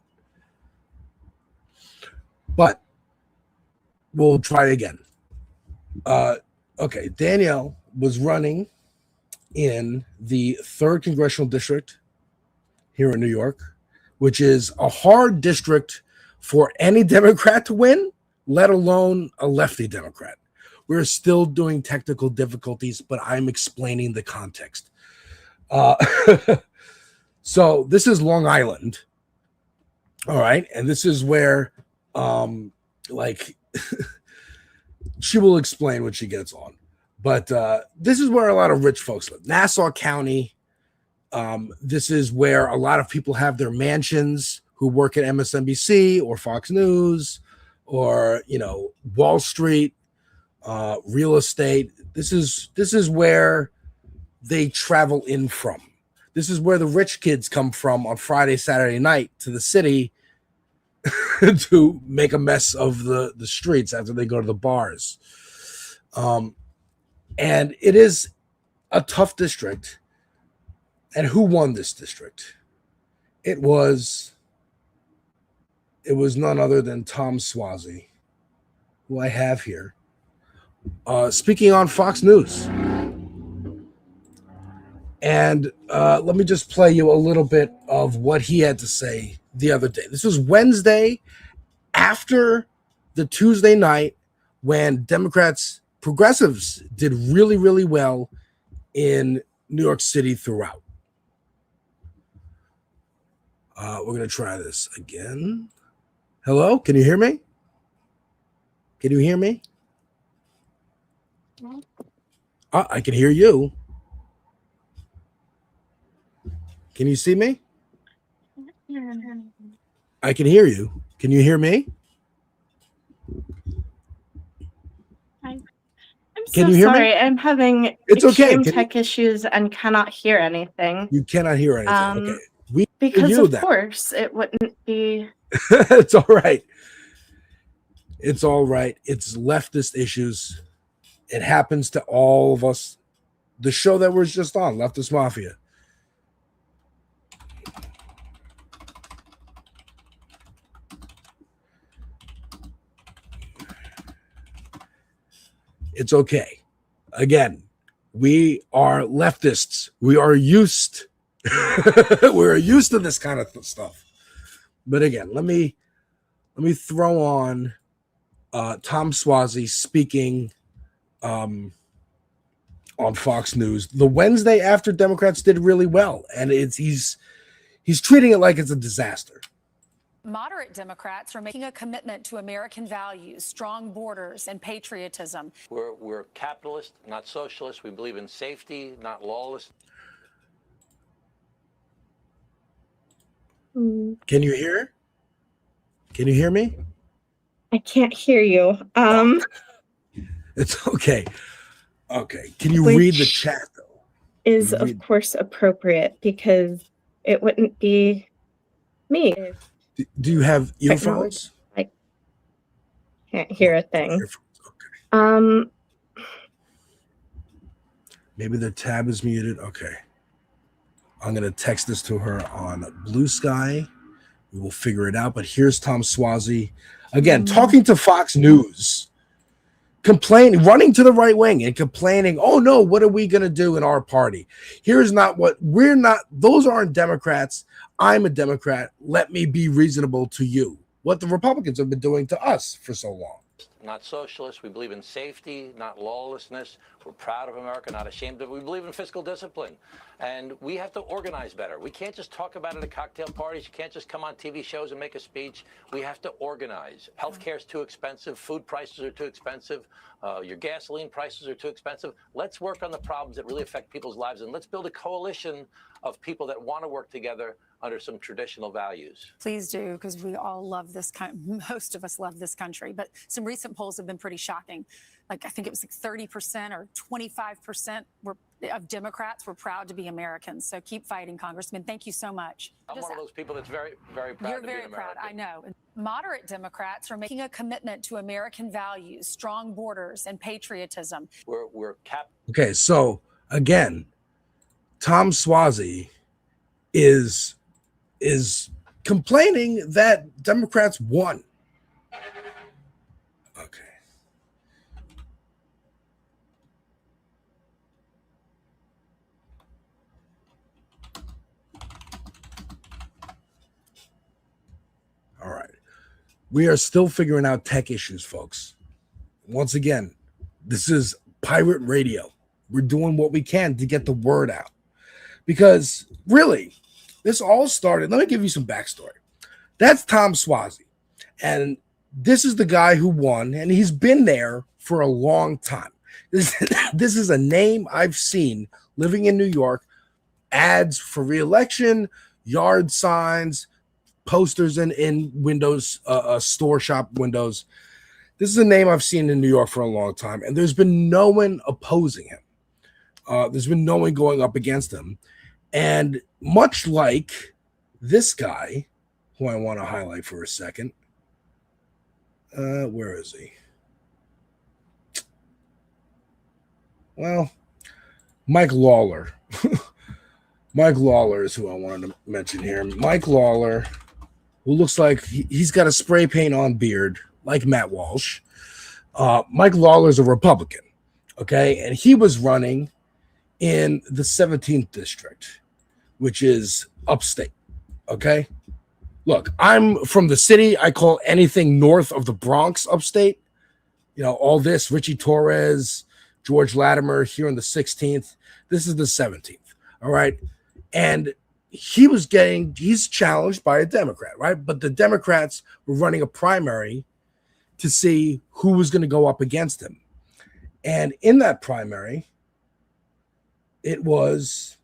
But we'll try again. Okay, Danielle was running in the 3rd Congressional District here in New York, which is a hard district for any Democrat to win, let alone a lefty Democrat. We're still doing technical difficulties, but I'm explaining the context. So this is Long Island. All right. And this is where, she will explain when she gets on. But this is where a lot of rich folks live. Nassau County. This is where a lot of people have their mansions who work at MSNBC or Fox News or, Wall Street, real estate. This is where they travel in from. This is where the rich kids come from on Friday, Saturday night to the city to make a mess of the streets after they go to the bars. And it is a tough district. And who won this district? It was none other than Tom Suozzi, who I have here, speaking on Fox News. And let me just play you a little bit of what he had to say the other day. This was Wednesday after the Tuesday night when progressives did really, really well in New York City throughout. We're going to try this again. Hello? Can you hear me? Can you hear me? I can hear you. Can you see me? I can hear you. Can you hear me? Can you hear me? I'm having extreme tech issues and cannot hear anything. You cannot hear anything. Okay. Because of course it wouldn't be. It's all right. It's all right. It's leftist issues. It happens to all of us. The show that we're just on, Leftist Mafia. It's okay. Again, we are leftists. We are used. We're used to this kind of stuff. But again, let me throw on Tom Suozzi speaking on Fox News the Wednesday after Democrats did really well, and he's treating it like it's a disaster. Moderate Democrats are making a commitment to American values, strong borders, and patriotism. We're capitalist, not socialist. We believe in safety, not lawless. Can you hear? Can you hear me? I can't hear you. It's okay. Okay. Can you read the chat though? Is of course appropriate because it wouldn't be me. Do you have earphones? I can't hear a thing. Maybe the tab is muted. Okay. I'm going to text this to her on Blue Sky. We will figure it out. But here's Tom Suozzi, again, talking to Fox News, running to the right wing and complaining, oh, no, what are we going to do in our party? Here's not what we're not. Those aren't Democrats. I'm a Democrat. Let me be reasonable to you. What the Republicans have been doing to us for so long. Not socialist. We believe in safety, not lawlessness. We're proud of America, not ashamed of it. We believe in fiscal discipline. And we have to organize better. We can't just talk about it at cocktail parties. You can't just come on TV shows and make a speech. We have to organize. Healthcare is too expensive. Food prices are too expensive. Your gasoline prices are too expensive. Let's work on the problems that really affect people's lives. And let's build a coalition of people that want to work together under some traditional values. Please do, because we all love this most of us love this country. But some recent polls have been pretty shocking. Like I think it was like 30% or 25% of Democrats were proud to be Americans. So keep fighting, Congressman. Thank you so much. I'm one of those people that's very, very proud You're to be very an proud, American. I know. Moderate Democrats are making a commitment to American values, strong borders, and patriotism. Okay, so again, Tom Suozzi is complaining that Democrats won. Okay. All right. We are still figuring out tech issues, folks. Once again, this is pirate radio. We're doing what we can to get the word out. Because really, this all started. Let me give you some backstory. That's Tom Suozzi. And this is the guy who won, and he's been there for a long time. This is a name I've seen living in New York, ads for re-election, yard signs, posters in windows, store shop windows. This is a name I've seen in New York for a long time, and there's been no one opposing him. There's been no one going up against him. And much like this guy, who I want to highlight for a second, where is he? Well, Mike Lawler. Mike Lawler is who I wanted to mention here. Mike Lawler, who looks like he's got a spray paint on beard, like Matt Walsh. Mike Lawler's a Republican, okay? And he was running in the 17th district, which is upstate, okay? Look, I'm from the city. I call anything north of the Bronx upstate. You know, all this, Richie Torres, George Latimer here in the 16th. This is the 17th, all right? And he's challenged by a Democrat, right? But the Democrats were running a primary to see who was going to go up against him. And in that primary, it was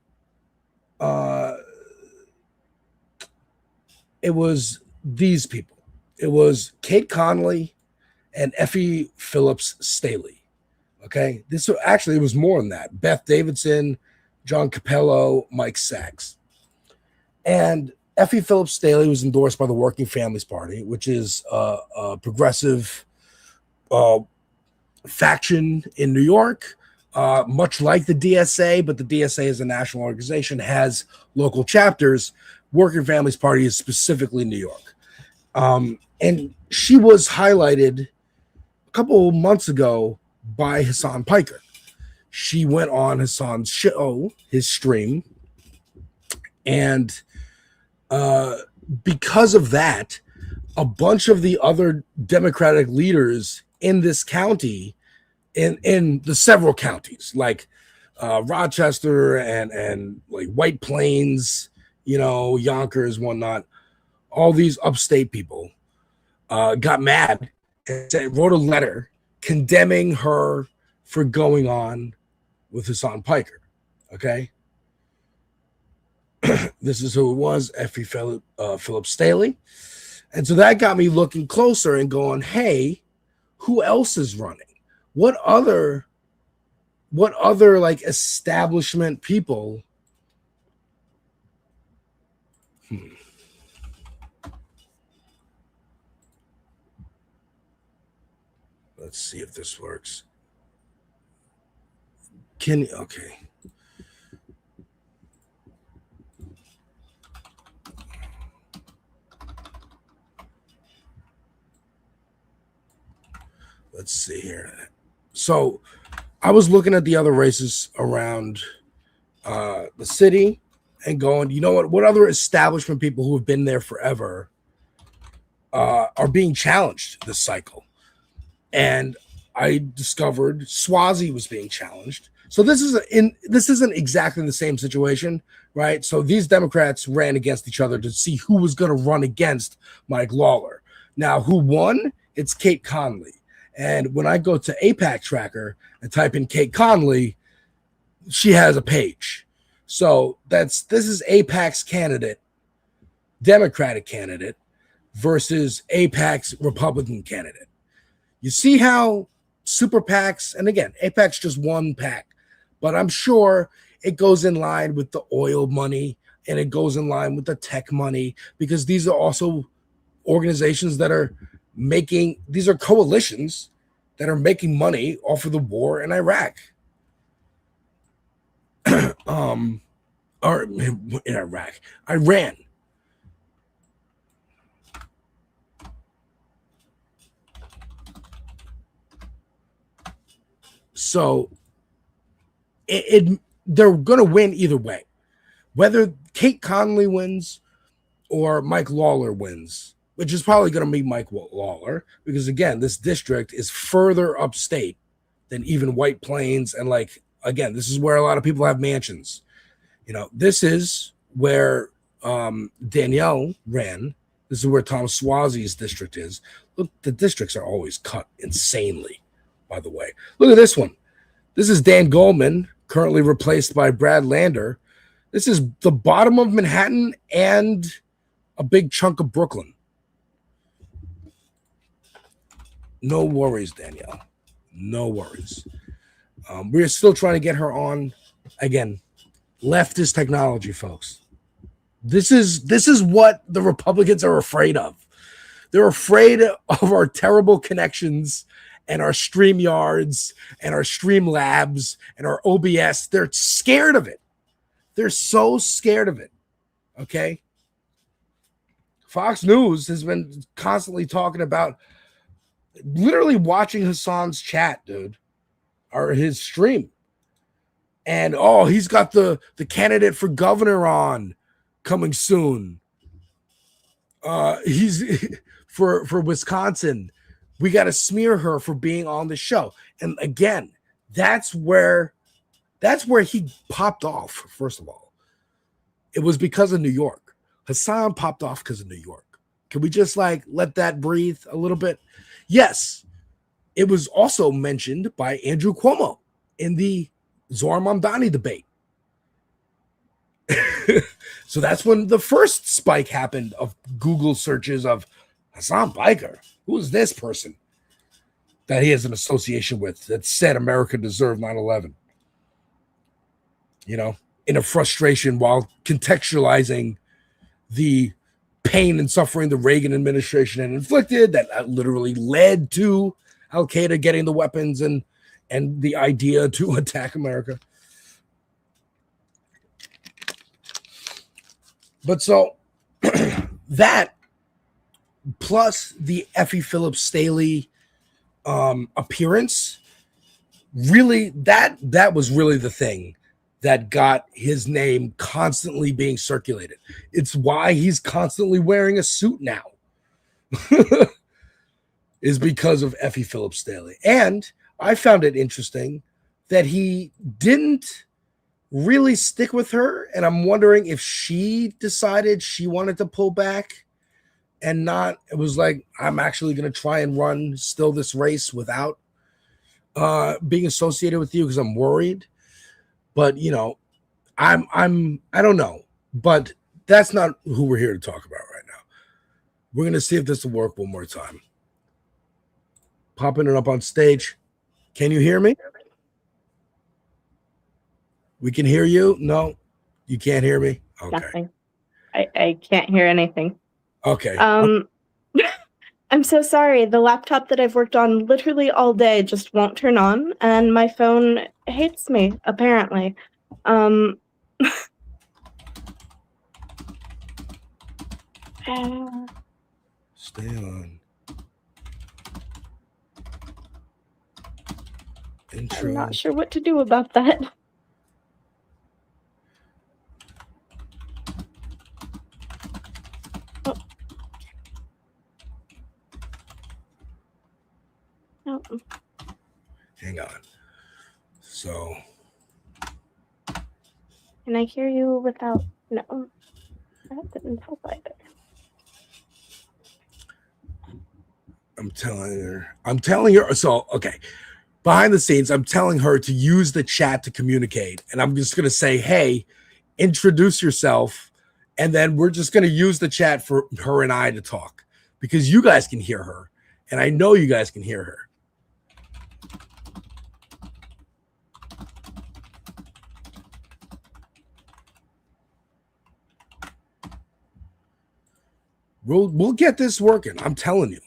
these people. It was Kate Conley and Effie Phillips Staley. Okay, it was more than that. Beth Davidson, John Capello, Mike Sachs. And Effie Phillips Staley was endorsed by the Working Families Party, which is a progressive faction in New York, much like the DSA, but the DSA is a national organization, has local chapters. Working Families Party is specifically New York. And she was highlighted a couple months ago by Hassan Piker. She went on Hassan's show, his stream, and because of that, a bunch of the other Democratic leaders in this county, in the several counties, like Rochester and like White Plains, you know, Yonkers, whatnot, all these upstate people got mad and wrote a letter condemning her for going on with Hassan Piker. Okay. This is who it was, Effie Phillips Staley. And so that got me looking closer and going, hey, who else is running? What other like establishment people? Let's see if this works. Okay. Let's see here. So I was looking at the other races around the city and going, you know what other establishment people who have been there forever are being challenged this cycle? And I discovered Suozzi was being challenged. So this isn't exactly the same situation, right? So these Democrats ran against each other to see who was going to run against Mike Lawler. Now, who won? It's Kate Conley. And when I go to AIPAC Tracker and type in Kate Conley, she has a page. So this is AIPAC's candidate, Democratic candidate, versus AIPAC's Republican candidate. You see how super PACs, and again, AIPAC's just one PAC, but I'm sure it goes in line with the oil money and it goes in line with the tech money, because these are also organizations that are these are coalitions that are making money off of the war in Iraq. or in Iraq, Iran. So they're going to win either way. Whether Kate Conley wins or Mike Lawler wins, which is probably going to be Mike Lawler, because again, this district is further upstate than even White Plains. And like, again, this is where a lot of people have mansions. You know, this is where Danielle ran. This is where Tom Swazi's district is. Look, the districts are always cut insanely, by the way. Look at this one. This is Dan Goldman, currently replaced by Brad Lander. This is the bottom of Manhattan and a big chunk of Brooklyn. No worries, Danielle. No worries. We're still trying to get her on. Again, leftist technology, folks. This is what the Republicans are afraid of. They're afraid of our terrible connections and our StreamYards and our Streamlabs and our OBS. They're scared of it. They're so scared of it. Okay? Fox News has been constantly talking about literally watching Hassan's chat, dude, or his stream. And he's got the candidate for governor on coming soon. He's for Wisconsin. We got to smear her for being on the show. And again, that's where he popped off. First of all, it was because of New York. Hassan popped off because of New York. Can we just let that breathe a little bit? Yes, it was also mentioned by Andrew Cuomo in the Zohar Mamdani debate. So that's when the first spike happened of Google searches of Hassan Biker. Who is this person that he has an association with that said America deserved 9/11? You know, in a frustration while contextualizing the pain and suffering the Reagan administration had inflicted that literally led to Al-Qaeda getting the weapons and the idea to attack America. But so that plus the Effie Phillips Staley appearance, really that was really the thing that got his name constantly being circulated. It's why he's constantly wearing a suit now. Is because of Effie Phillips Staley. And I found it interesting that he didn't really stick with her. And I'm wondering if she decided she wanted to pull back and not, it was like, I'm actually going to try and run still this race without being associated with you because I'm worried. But, you know, I don't know. But that's not who we're here to talk about right now. We're going to see if this will work one more time. Popping it up on stage. Can you hear me? We can hear you. No, you can't hear me. Okay. Nothing. I can't hear anything. Okay. I'm so sorry. The laptop that I've worked on literally all day just won't turn on, and my phone hates me, apparently. Stay on. Intro. I'm not sure what to do about that. Oh. Oh. Hang on. So. Can I hear you without? No. That didn't help either. I'm telling her. So, okay. Behind the scenes, I'm telling her to use the chat to communicate. And I'm just going to say, hey, introduce yourself. And then we're just going to use the chat for her and I to talk because you guys can hear her. And I know you guys can hear her. We'll get this working. I'm telling you.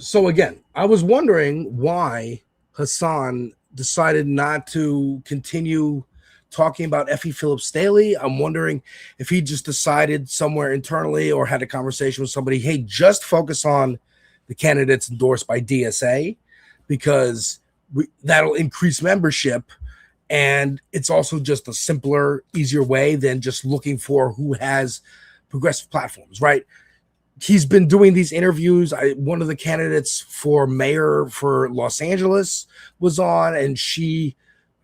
So again, I was wondering why Hassan decided not to continue talking about Effie Phillips Daly. I'm wondering if he just decided somewhere internally or had a conversation with somebody, hey, just focus on the candidates endorsed by DSA because that'll increase membership. And it's also just a simpler, easier way than just looking for who has progressive platforms, right? He's been doing these interviews. One of the candidates for mayor for Los Angeles was on, and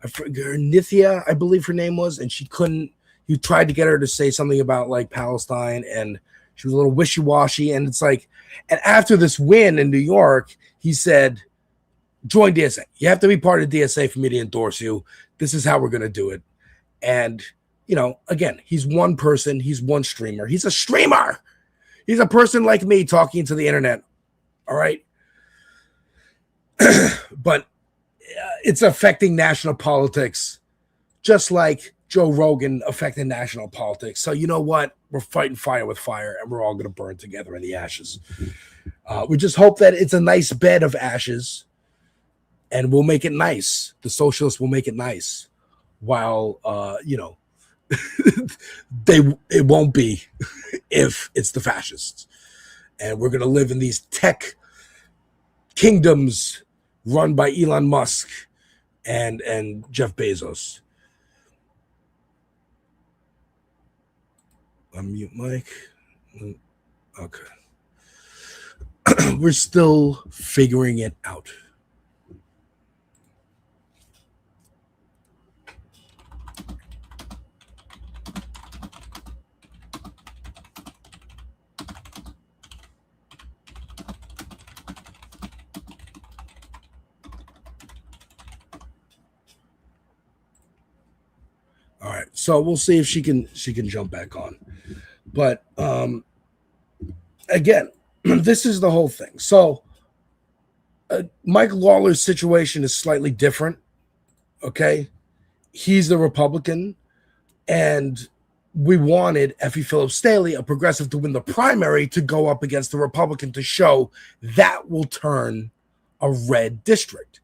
Nithya, I believe her name was, and she couldn't. You tried to get her to say something about like Palestine, and she was a little wishy-washy. And it's like, and after this win in New York, he said, join DSA. You have to be part of DSA for me to endorse you. This is how we're going to do it. And, you know, again, he's one person. He's one streamer. He's a streamer. He's a person like me talking to the internet. All right. But it's affecting national politics, just like Joe Rogan affected national politics. So you know what? We're fighting fire with fire, and we're all going to burn together in the ashes. We just hope that it's a nice bed of ashes, and we'll make it nice. The socialists will make it nice, while you know, it won't be if it's the fascists. And we're going to live in these tech kingdoms run by Elon Musk and Jeff Bezos. Unmute mic. Okay. We're still figuring it out. All right, so we'll see if she can jump back on. But again, this is the whole thing. So Mike Lawler's situation is slightly different. Okay, he's the Republican, and we wanted Effie Phillips Daly, a progressive, to win the primary to go up against the Republican to show that will turn a red district.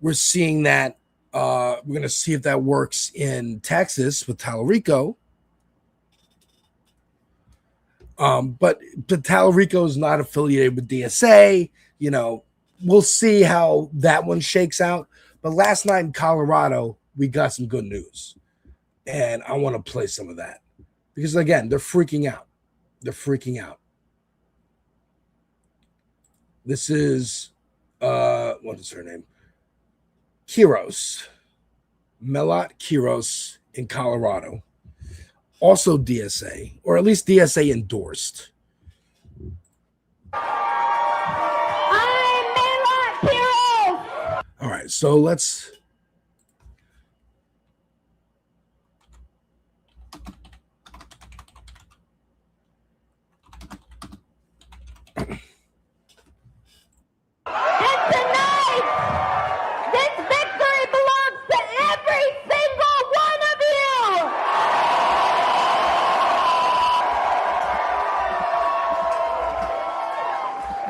We're seeing that. We're going to see if that works in Texas with Tallarico. But Tallarico is not affiliated with DSA. You know, we'll see how that one shakes out. But last night in Colorado, we got some good news. And I want to play some of that. Because, again, they're freaking out. They're freaking out. This is, what is her name? Quiros, Melat Quiros in Colorado, also DSA, or at least DSA endorsed. I'm Melat Quiros. All right, so let's. And tonight, this victory belongs to every single one of you.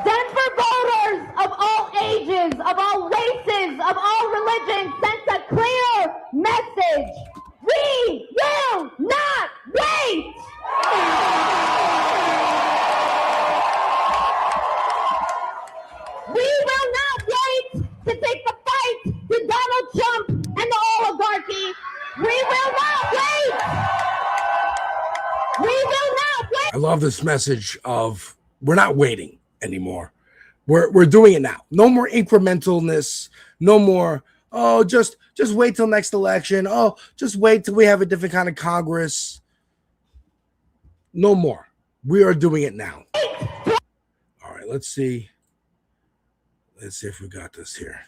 Denver voters of all ages, of all races, of all religions sent a clear message. We will not wait. We will not wait to take the fight to Donald Trump and the oligarchy. We will not wait. We will not wait. I love this message of we're not waiting anymore. We're doing it now. No more incrementalness. No more, oh, just wait till next election. Oh, just wait till we have a different kind of Congress. No more. We are doing it now. All right, let's see. Let's see if we got this here.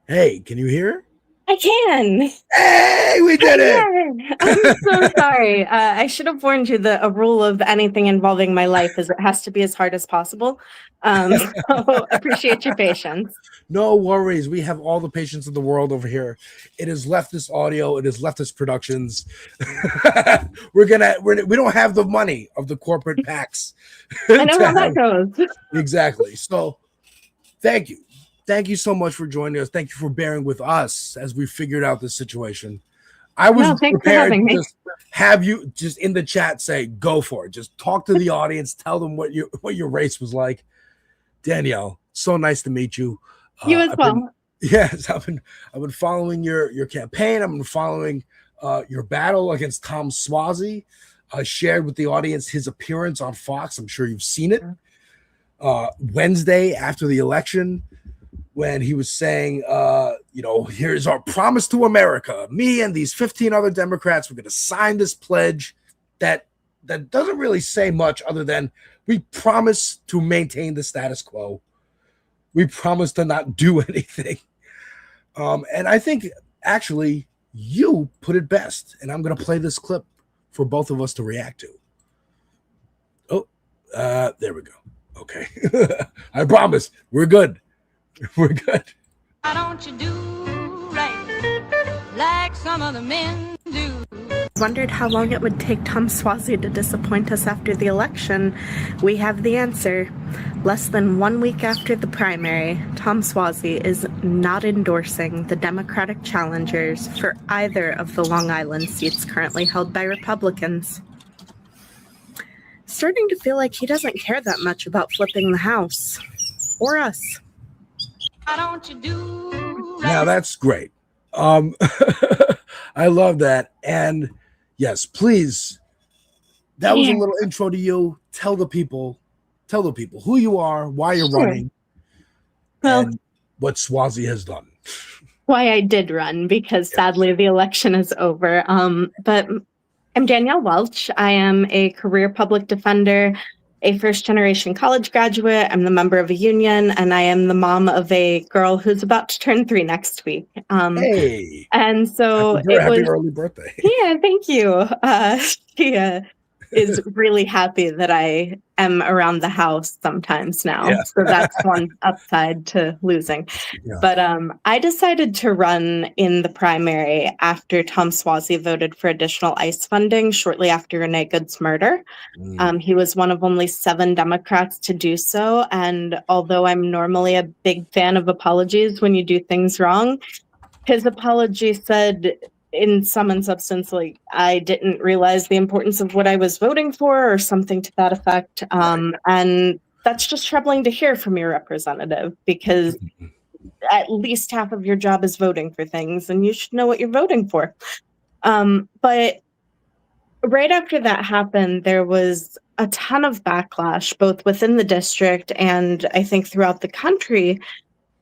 Hey, can you hear? I can. Hey, we did it. I'm so sorry. I should have warned you that a rule of anything involving my life is it has to be as hard as possible. So appreciate your patience. No worries. We have all the patience in the world over here. It is Leftist Audio. It is Leftist Productions. we don't have the money of the corporate PACs. I know how that goes. Exactly. So thank you so much for joining us. Thank you for bearing with us as we figured out this situation. I was prepared to just have you just in the chat say go for it. Just talk to the audience, tell them what your race was like. Danielle, so nice to meet you. You as well. Yes, I've been following your campaign. I've been following your battle against Tom Swazi. I shared with the audience his appearance on Fox. I'm sure you've seen it. Wednesday after the election, when he was saying, here's our promise to America. Me and these 15 other Democrats, we're going to sign this pledge that doesn't really say much other than we promise to maintain the status quo. We promise to not do anything. And I think actually you put it best. And I'm going to play this clip for both of us to react to. Oh, there we go. Okay. I promise we're good. We're good. Why don't you do right like some other men do? Wondered how long it would take Tom Swazi to disappoint us after the election. We have the answer. Less than 1 week after the primary, Tom Swazi is not endorsing the Democratic challengers for either of the Long Island seats currently held by Republicans. Starting to feel like he doesn't care that much about flipping the House. Or us. Why don't you do right? Now that's great. I love that. And yes, please. That was a little intro to you. Tell the people who you are, why you're running, and what Swazi has done. Why I did run, because sadly the election is over. But I'm Danielle Welch. I am a career public defender, a first-generation college graduate. I'm the member of a union, and I am the mom of a girl who's about to turn 3 next week. Hey! And so happy early birthday. Yeah, thank you. She is really happy that I am around the house sometimes now. Yeah. So that's one upside to losing. Yeah. But I decided to run in the primary after Tom Swazi voted for additional ICE funding shortly after Renee Good's murder. He was one of only 7 Democrats to do so. And although I'm normally a big fan of apologies when you do things wrong, his apology said, in sum and substance, like, I didn't realize the importance of what I was voting for, or something to that effect. And that's just troubling to hear from your representative, because at least half of your job is voting for things, and you should know what you're voting for. But right after that happened, there was a ton of backlash, both within the district and I think throughout the country,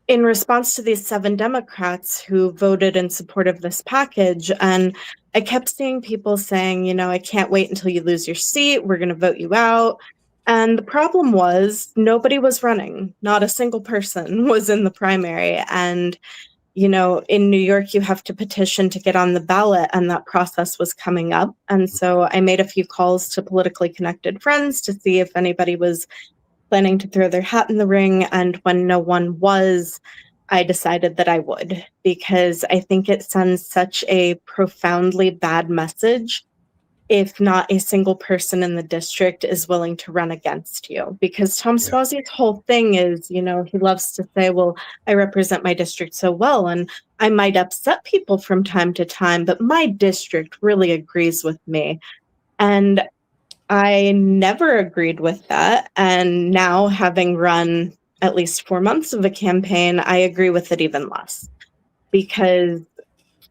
in response to these 7 Democrats who voted in support of this package. And I kept seeing people saying, I can't wait until you lose your seat. We're going to vote you out. And the problem was nobody was running. Not a single person was in the primary. And, in New York, you have to petition to get on the ballot, and that process was coming up. And so I made a few calls to politically connected friends to see if anybody was planning to throw their hat in the ring. And when no one was, I decided that I would, because I think it sends such a profoundly bad message if not a single person in the district is willing to run against you. Because Tom Swazi's whole thing is, he loves to say, well, I represent my district so well, and I might upset people from time to time, but my district really agrees with me. And I never agreed with that. And now, having run at least 4 months of a campaign, I agree with it even less. Because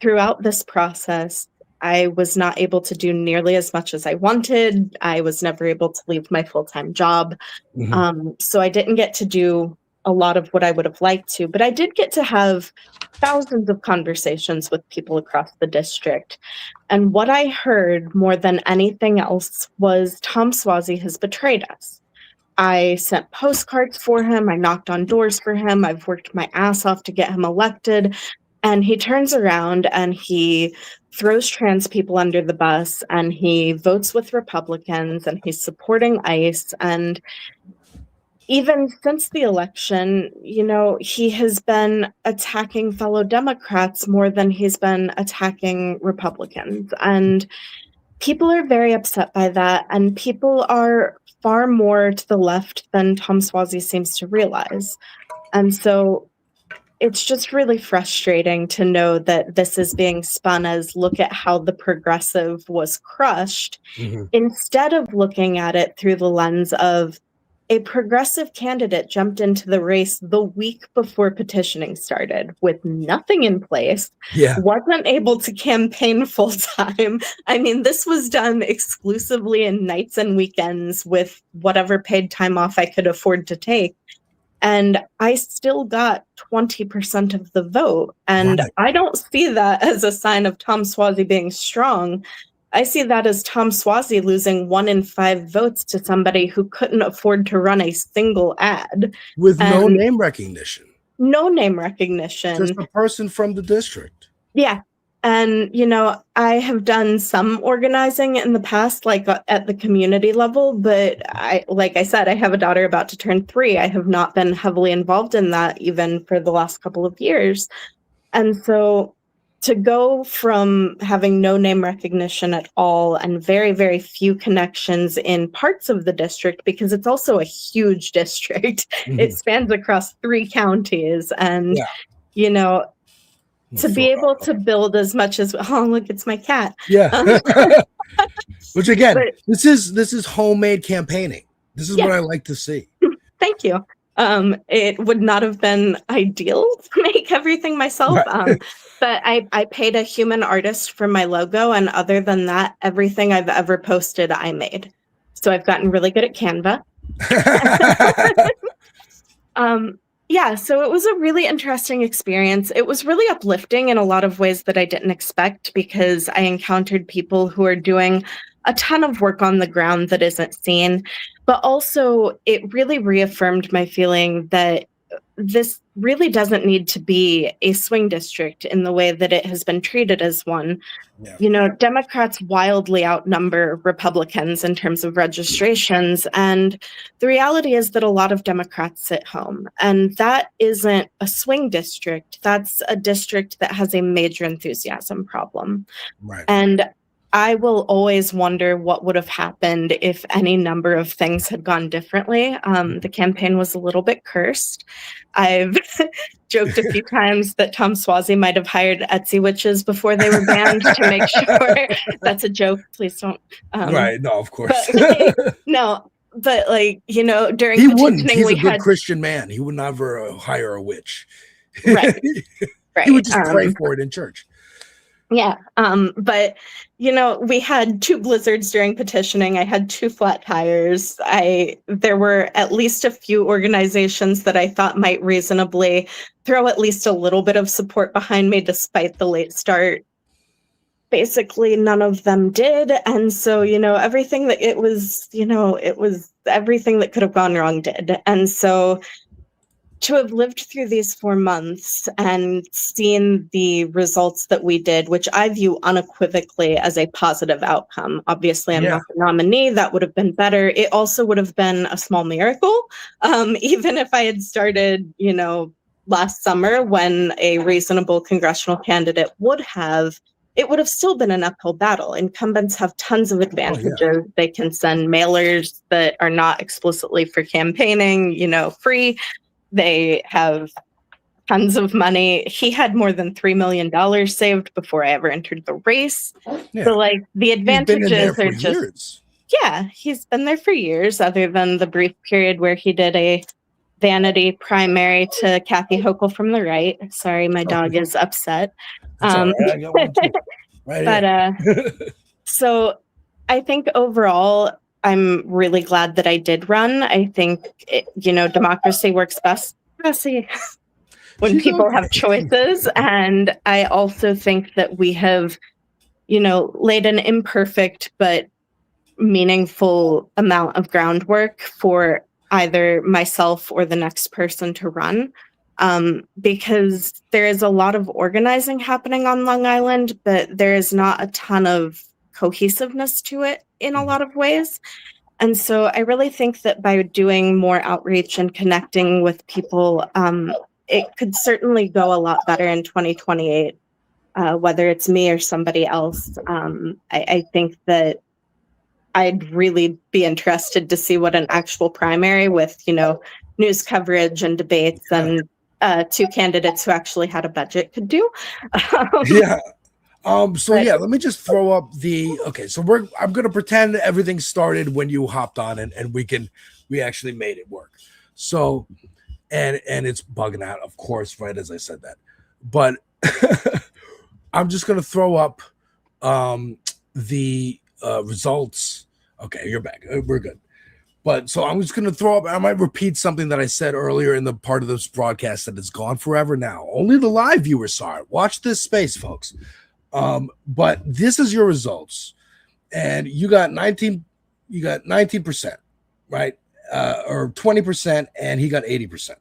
throughout this process, I was not able to do nearly as much as I wanted. I was never able to leave my full-time job. So I didn't get to do a lot of what I would have liked to, but I did get to have thousands of conversations with people across the district. And what I heard more than anything else was Tom Swazi has betrayed us. I sent postcards for him. I knocked on doors for him. I've worked my ass off to get him elected. And he turns around and he throws trans people under the bus, and he votes with Republicans, and he's supporting ICE. And even since the election, he has been attacking fellow Democrats more than he's been attacking Republicans. And people are very upset by that, and people are far more to the left than Tom Suozzi seems to realize. And so it's just really frustrating to know that this is being spun as look at how the progressive was crushed, instead of looking at it through the lens of a progressive candidate jumped into the race the week before petitioning started with nothing in place, wasn't able to campaign full time. I mean, this was done exclusively in nights and weekends with whatever paid time off I could afford to take. And I still got 20% of the vote. And I don't see that as a sign of Tom Suozzi being strong. I see that as Tom Suozzi losing 1 in 5 votes to somebody who couldn't afford to run a single ad. With no name recognition. No name recognition. Just a person from the district. Yeah. And, I have done some organizing in the past, like at the community level, but like I said, I have a daughter about to turn 3. I have not been heavily involved in that even for the last couple of years. And so to go from having no name recognition at all and very, very few connections in parts of the district, because it's also a huge district. It spans across 3 counties. And, to be able to build as much as, oh, look, it's my cat. Yeah. Which again, this is homemade campaigning. This is what I like to see. Thank you. It would not have been ideal to make everything myself. But I paid a human artist for my logo. And other than that, everything I've ever posted, I made. So I've gotten really good at Canva. Yeah, so it was a really interesting experience. It was really uplifting in a lot of ways that I didn't expect, because I encountered people who are doing a ton of work on the ground that isn't seen. But also, it really reaffirmed my feeling that this really doesn't need to be a swing district in the way that it has been treated as one. Democrats wildly outnumber Republicans in terms of registrations. And the reality is that a lot of Democrats sit home. And that isn't a swing district. That's a district that has a major enthusiasm problem. And I will always wonder what would have happened if any number of things had gone differently. The campaign was a little bit cursed. I've joked a few times that Tom Suozzi might have hired Etsy witches before they were banned to make sure. That's a joke. Please don't. Right. No, of course. No, but during he petitioning, wouldn't. He's a good had Christian man. He would never hire a witch. Right. He would just pray for it in church. Yeah. But we had 2 blizzards during petitioning. I had 2 flat tires. There were at least a few organizations that I thought might reasonably throw at least a little bit of support behind me despite the late start. Basically, none of them did. And so, everything that it was everything that could have gone wrong did. And so to have lived through these 4 months and seen the results that we did, which I view unequivocally as a positive outcome. Obviously, I'm not the nominee. That would have been better. It also would have been a small miracle. Even if I had started, last summer when a reasonable congressional candidate it would have still been an uphill battle. Incumbents have tons of advantages. They can send mailers that are not explicitly for campaigning, free. They have tons of money. He had more than $3 million saved before I ever entered the race. Yeah. So the advantages are just, years. He's been there for years, other than the brief period where he did a vanity primary to Kathy Hochul from the right. Sorry, my dog is upset. So I think overall, I'm really glad that I did run. I think, democracy works best when people have choices. And I also think that we have, laid an imperfect but meaningful amount of groundwork for either myself or the next person to run. Because there is a lot of organizing happening on Long Island, but there is not a ton of cohesiveness to it in a lot of ways. And so I really think that by doing more outreach and connecting with people, it could certainly go a lot better in 2028. whether it's me or somebody else. I think that I'd really be interested to see what an actual primary with, news coverage and debates and two candidates who actually had a budget could do. Yeah. Let me just throw up so I'm gonna pretend everything started when you hopped on and we actually made it work. So and it's bugging out, of course, right as I said that. But I'm just gonna throw up the results. Okay, you're back. We're good. But so I'm just gonna throw up. I might repeat something that I said earlier in the part of this broadcast that is gone forever now. Only the live viewers saw it. Watch this space, folks. But this is your results, and you got 19%, right? Or 20%, and he got 80%.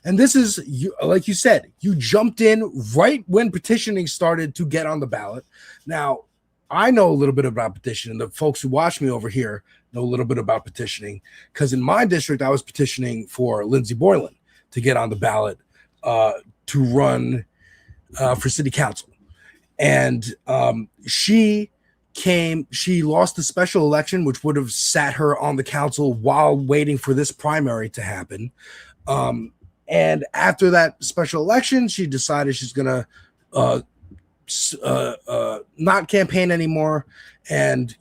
And this is, like you said, you jumped in right when petitioning started to get on the ballot. Now, I know a little bit about petitioning. The folks who watch me over here know a little bit about petitioning, because in my district, I was petitioning for Lindsey Boylan to get on the ballot to run for city council. And she lost the special election, which would have sat her on the council while waiting for this primary to happen. And after that special election, she decided she's going to not campaign anymore. And,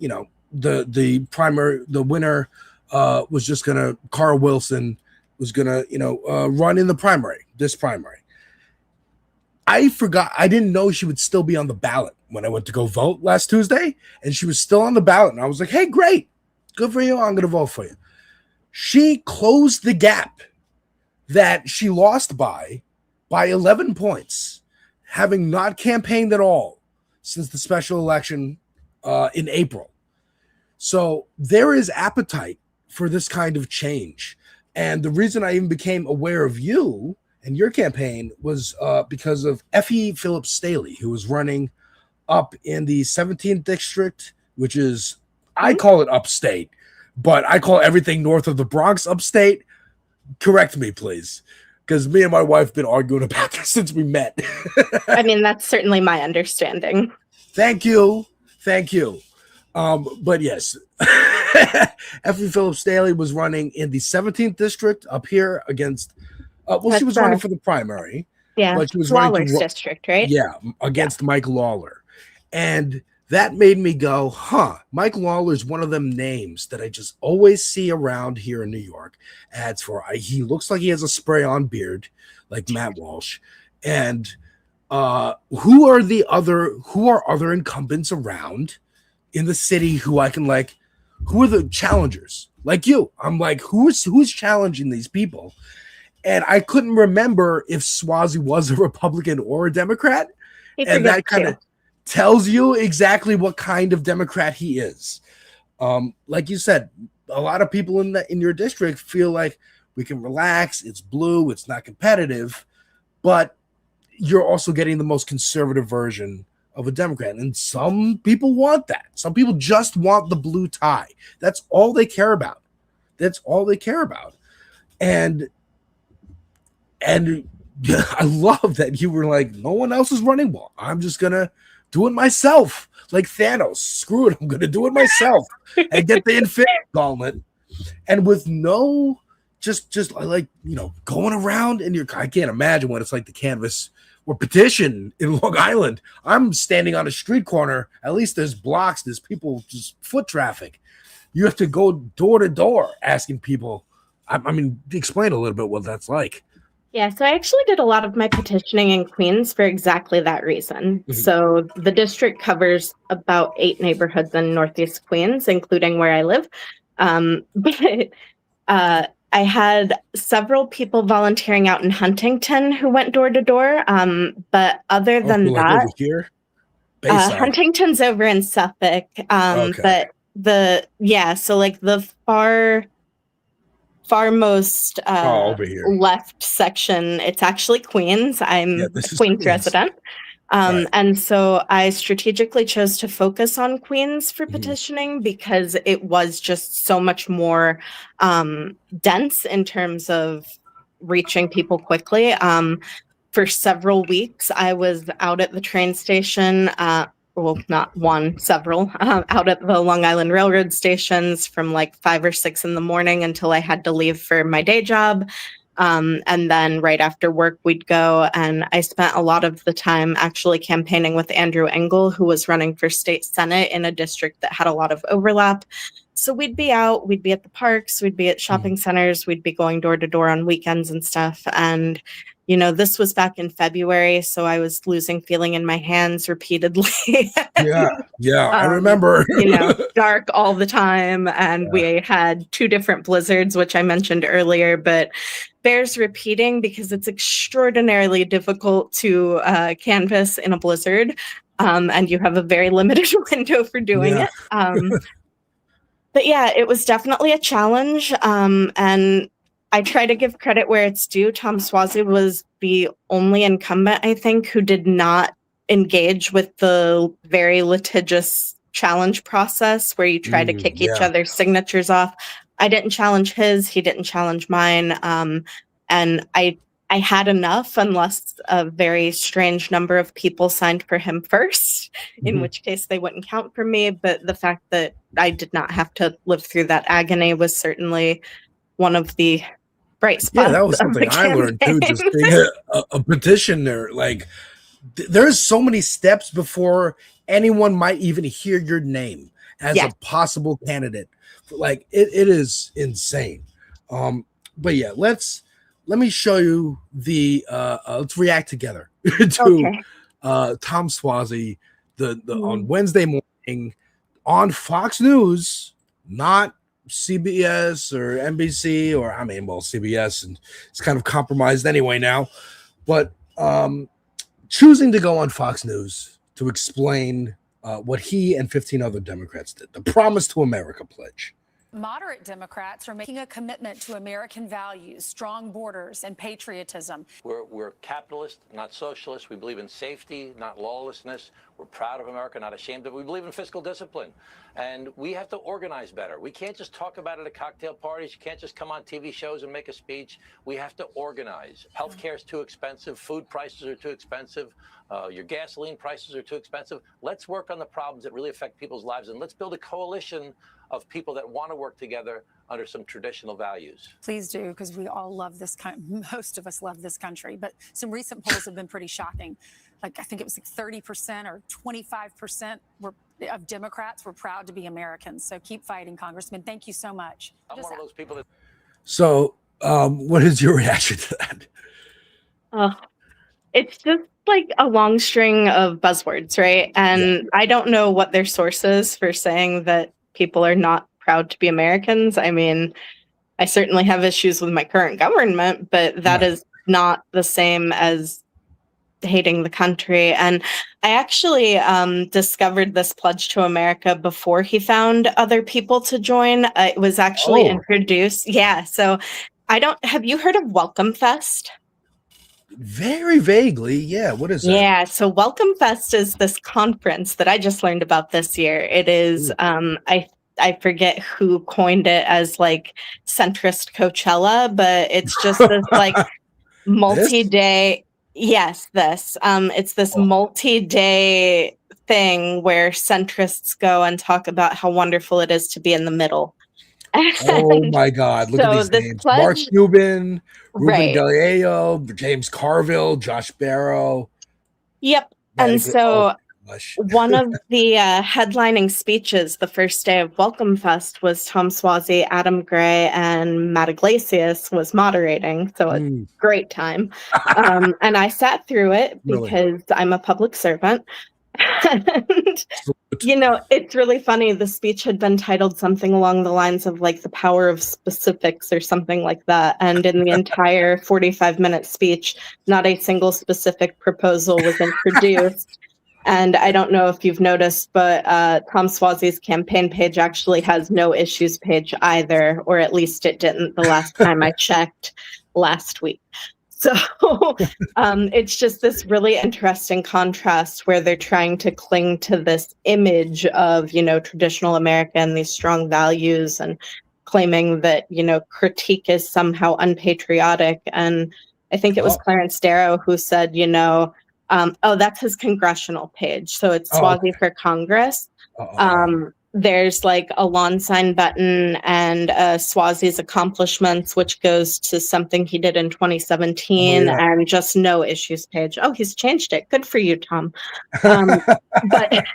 the winner was just going to, Carl Wilson was going to, run in this primary. I forgot. I didn't know she would still be on the ballot when I went to go vote last Tuesday, and she was still on the ballot. And I was like, hey, great. Good for you. I'm going to vote for you. She closed the gap that she lost by 11 points, having not campaigned at all since the special election in April. So there is appetite for this kind of change. And the reason I even became aware of you and your campaign was because of Effie Phillips Staley, who was running up in the 17th district, which is, I call it upstate, but I call everything north of the Bronx upstate. Correct me, please, because me and my wife have been arguing about this since we met. I mean, that's certainly my understanding. Thank you. But yes, Effie Phillips Staley was running in the 17th district up here against she was running for the primary. Yeah, but she was Lawler's district, right? Yeah, against Mike Lawler. And that made me go, Mike Lawler's one of them names that I just always see around here in New York. Ads for, he looks like he has a spray-on beard, like Matt Walsh. And who are other incumbents around in the city who I can who are the challengers? Like you. I'm like, who's challenging these people? And I couldn't remember if Swazi was a Republican or a Democrat. And that kind of tells you exactly what kind of Democrat he is. Like you said, a lot of people in your district feel like we can relax. It's blue. It's not competitive. But you're also getting the most conservative version of a Democrat. And some people want that. Some people just want the blue tie. That's all they care about. And I love that you were like, no one else is running well. I'm just going to do it myself. Like Thanos. Screw it. I'm going to do it myself and get the Infinity Gauntlet. And with no, just going around in I can't imagine what it's like to canvas or petition in Long Island. I'm standing on a street corner. At least there's blocks. There's people, just foot traffic. You have to go door to door asking people. I mean, explain a little bit what that's like. Yeah, so I actually did a lot of my petitioning in Queens for exactly that reason. Mm-hmm. So the district covers about 8 neighborhoods in Northeast Queens, including where I live. But I had several people volunteering out in Huntington who went door to door. But other than that, over here? Huntington's over in Suffolk. Okay. But so the farmost over here. Left section, it's actually Queens. I'm a Queens resident. Right. And so I strategically chose to focus on Queens for petitioning because it was just so much more dense in terms of reaching people quickly. for several weeks, I was out at the train station, well, not one, several, out at the Long Island Railroad stations from like 5 or 6 in the morning until I had to leave for my day job. And then right after work, we'd go. And I spent a lot of the time actually campaigning with Andrew Engel, who was running for state senate in a district that had a lot of overlap. So we'd be out, we'd be at the parks, we'd be at shopping centers, we'd be going door to door on weekends and stuff. And, you know, this was back in February, so I was losing feeling in my hands repeatedly. I remember. You know, dark all the time. And we had 2 different blizzards, which I mentioned earlier, but bears repeating because it's extraordinarily difficult to canvas in a blizzard. And you have a very limited window for doing it. But yeah, it was definitely a challenge. And I try to give credit where it's due. Tom Suozzi was the only incumbent, I think, who did not engage with the very litigious challenge process where you try to kick each other's signatures off. I didn't challenge his, he didn't challenge mine. And I had enough unless a very strange number of people signed for him first, in which case they wouldn't count for me. But the fact that I did not have to live through that agony was certainly one of the bright spots. Yeah, that was something I learned too, just being a petitioner. Like, there's so many steps before anyone might even hear your name as a possible candidate. Like, it is insane. But yeah, let me show you the let's react together to Tom Suozzi on Wednesday morning on Fox News, not CBS or NBC, or I mean, well, CBS, and it's kind of compromised anyway now, but choosing to go on Fox News to explain what he and 15 other Democrats did, the Promise to America pledge. Moderate Democrats are making a commitment to American values, strong borders, and patriotism. We're capitalist, not socialist. We believe in safety, not lawlessness. We're proud of America, not ashamed of it. We believe in fiscal discipline. And we have to organize better. We can't just talk about it at cocktail parties. You can't just come on TV shows and make a speech. We have to organize. Healthcare is too expensive. Food prices are too expensive. Your gasoline prices are too expensive. Let's work on the problems that really affect people's lives. And let's build a coalition of people that want to work together under some traditional values. Please do, because we all love this country. Most of us love this country, but some recent polls have been pretty shocking. Like, I think it was like 30% or 25% of Democrats were proud to be Americans. So keep fighting, Congressman. Thank you so much. I'm one of those people that... So what is your reaction to that? It's just like a long string of buzzwords, right? And I don't know what their source is for saying that people are not proud to be Americans. I mean, I certainly have issues with my current government, but that is not the same as hating the country. And I actually discovered this pledge to America before he found other people to join. It was actually introduced. Yeah. So have you heard of Welcome Fest? Very vaguely, yeah. What is that? Yeah, so Welcome Fest is this conference that I just learned about this year. It is, I forget who coined it as like centrist Coachella, but it's just this like multi-day. Yes, it's this multi-day thing where centrists go and talk about how wonderful it is to be in the middle. Oh my God! Look at these names: Mark Cuban, Ruben Galileo, James Carville, Josh Barrow. Yep. And so one of the headlining speeches the first day of Welcome Fest was Tom Suozzi, Adam Gray, and Matt Iglesias was moderating. So a great time. And I sat through it because I'm a public servant. And, you know, it's really funny. The speech had been titled something along the lines of like the power of specifics or something like that. And in the entire 45-minute speech, not a single specific proposal was introduced. And I don't know if you've noticed, but Tom Suozzi's campaign page actually has no issues page either, or at least it didn't the last time I checked last week. So it's just this really interesting contrast where they're trying to cling to this image of, you know, traditional America and these strong values and claiming that, you know, critique is somehow unpatriotic. And I think it was Clarence Darrow who said, oh, that's his congressional page. So it's Swazi for Congress. There's like a lawn sign button and Swazi's accomplishments, which goes to something he did in 2017 and just no issues page. Oh, he's changed it. Good for you, Tom. But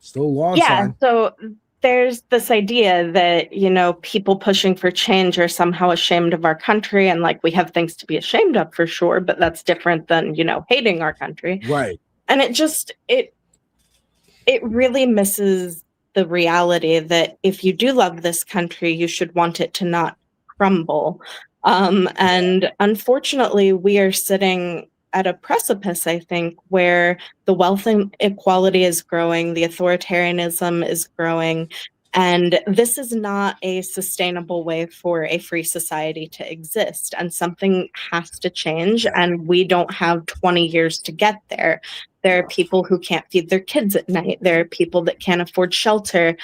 still lawn yeah, sign. so there's this idea that, people pushing for change are somehow ashamed of our country. And like, we have things to be ashamed of for sure, but that's different than, hating our country. Right. And it really misses the reality that if you do love this country, you should want it to not crumble. And unfortunately, we are sitting at a precipice, I think, where the wealth inequality is growing, the authoritarianism is growing, and this is not a sustainable way for a free society to exist. And something has to change, and we don't have 20 years to get there. There are people who can't feed their kids at night. There are people that can't afford shelter.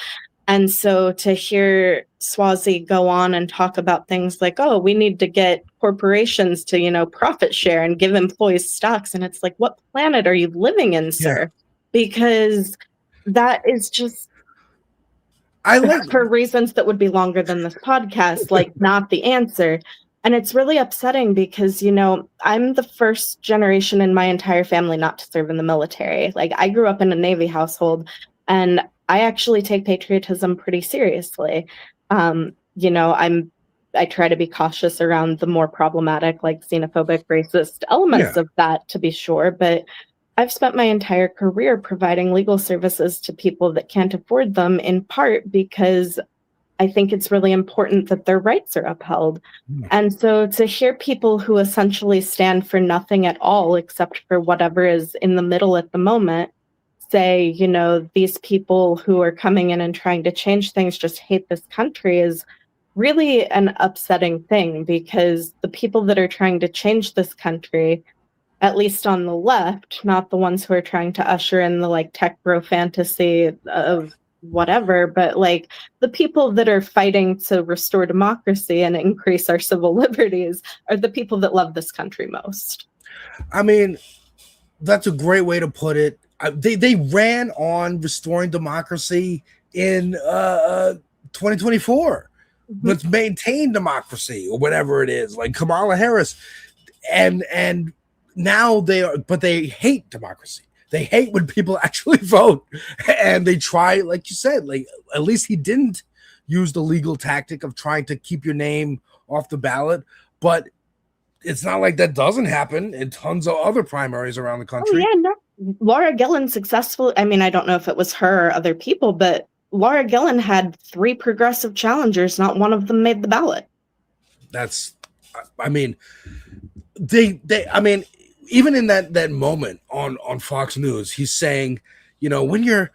And so to hear Swazi go on and talk about things like, oh, we need to get corporations to, profit share and give employees stocks. And it's like, what planet are you living in, sir? Because that is just, for reasons that would be longer than this podcast, like not the answer. And it's really upsetting because, I'm the first generation in my entire family not to serve in the military. Like, I grew up in a Navy household, and I actually take patriotism pretty seriously. I try to be cautious around the more problematic, like xenophobic, racist elements of that, to be sure. But I've spent my entire career providing legal services to people that can't afford them, in part because I think it's really important that their rights are upheld. And so to hear people who essentially stand for nothing at all except for whatever is in the middle at the moment say, these people who are coming in and trying to change things just hate this country is really an upsetting thing, because the people that are trying to change this country, at least on the left, not the ones who are trying to usher in the like tech bro fantasy of whatever, but like the people that are fighting to restore democracy and increase our civil liberties are the people that love this country most. I mean, that's a great way to put it. They ran on restoring democracy in 2024. Let's maintain democracy or whatever it is, like Kamala Harris, and now they hate democracy. They hate when people actually vote, and they try, like you said, like at least he didn't use the legal tactic of trying to keep your name off the ballot. But it's not like that doesn't happen in tons of other primaries around the country. Oh, yeah, no. Laura Gillen successfully, I mean, I don't know if it was her or other people, but Laura Gillen had 3 progressive challengers. Not one of them made the ballot. That's, I mean, even in that moment on Fox News, he's saying, when you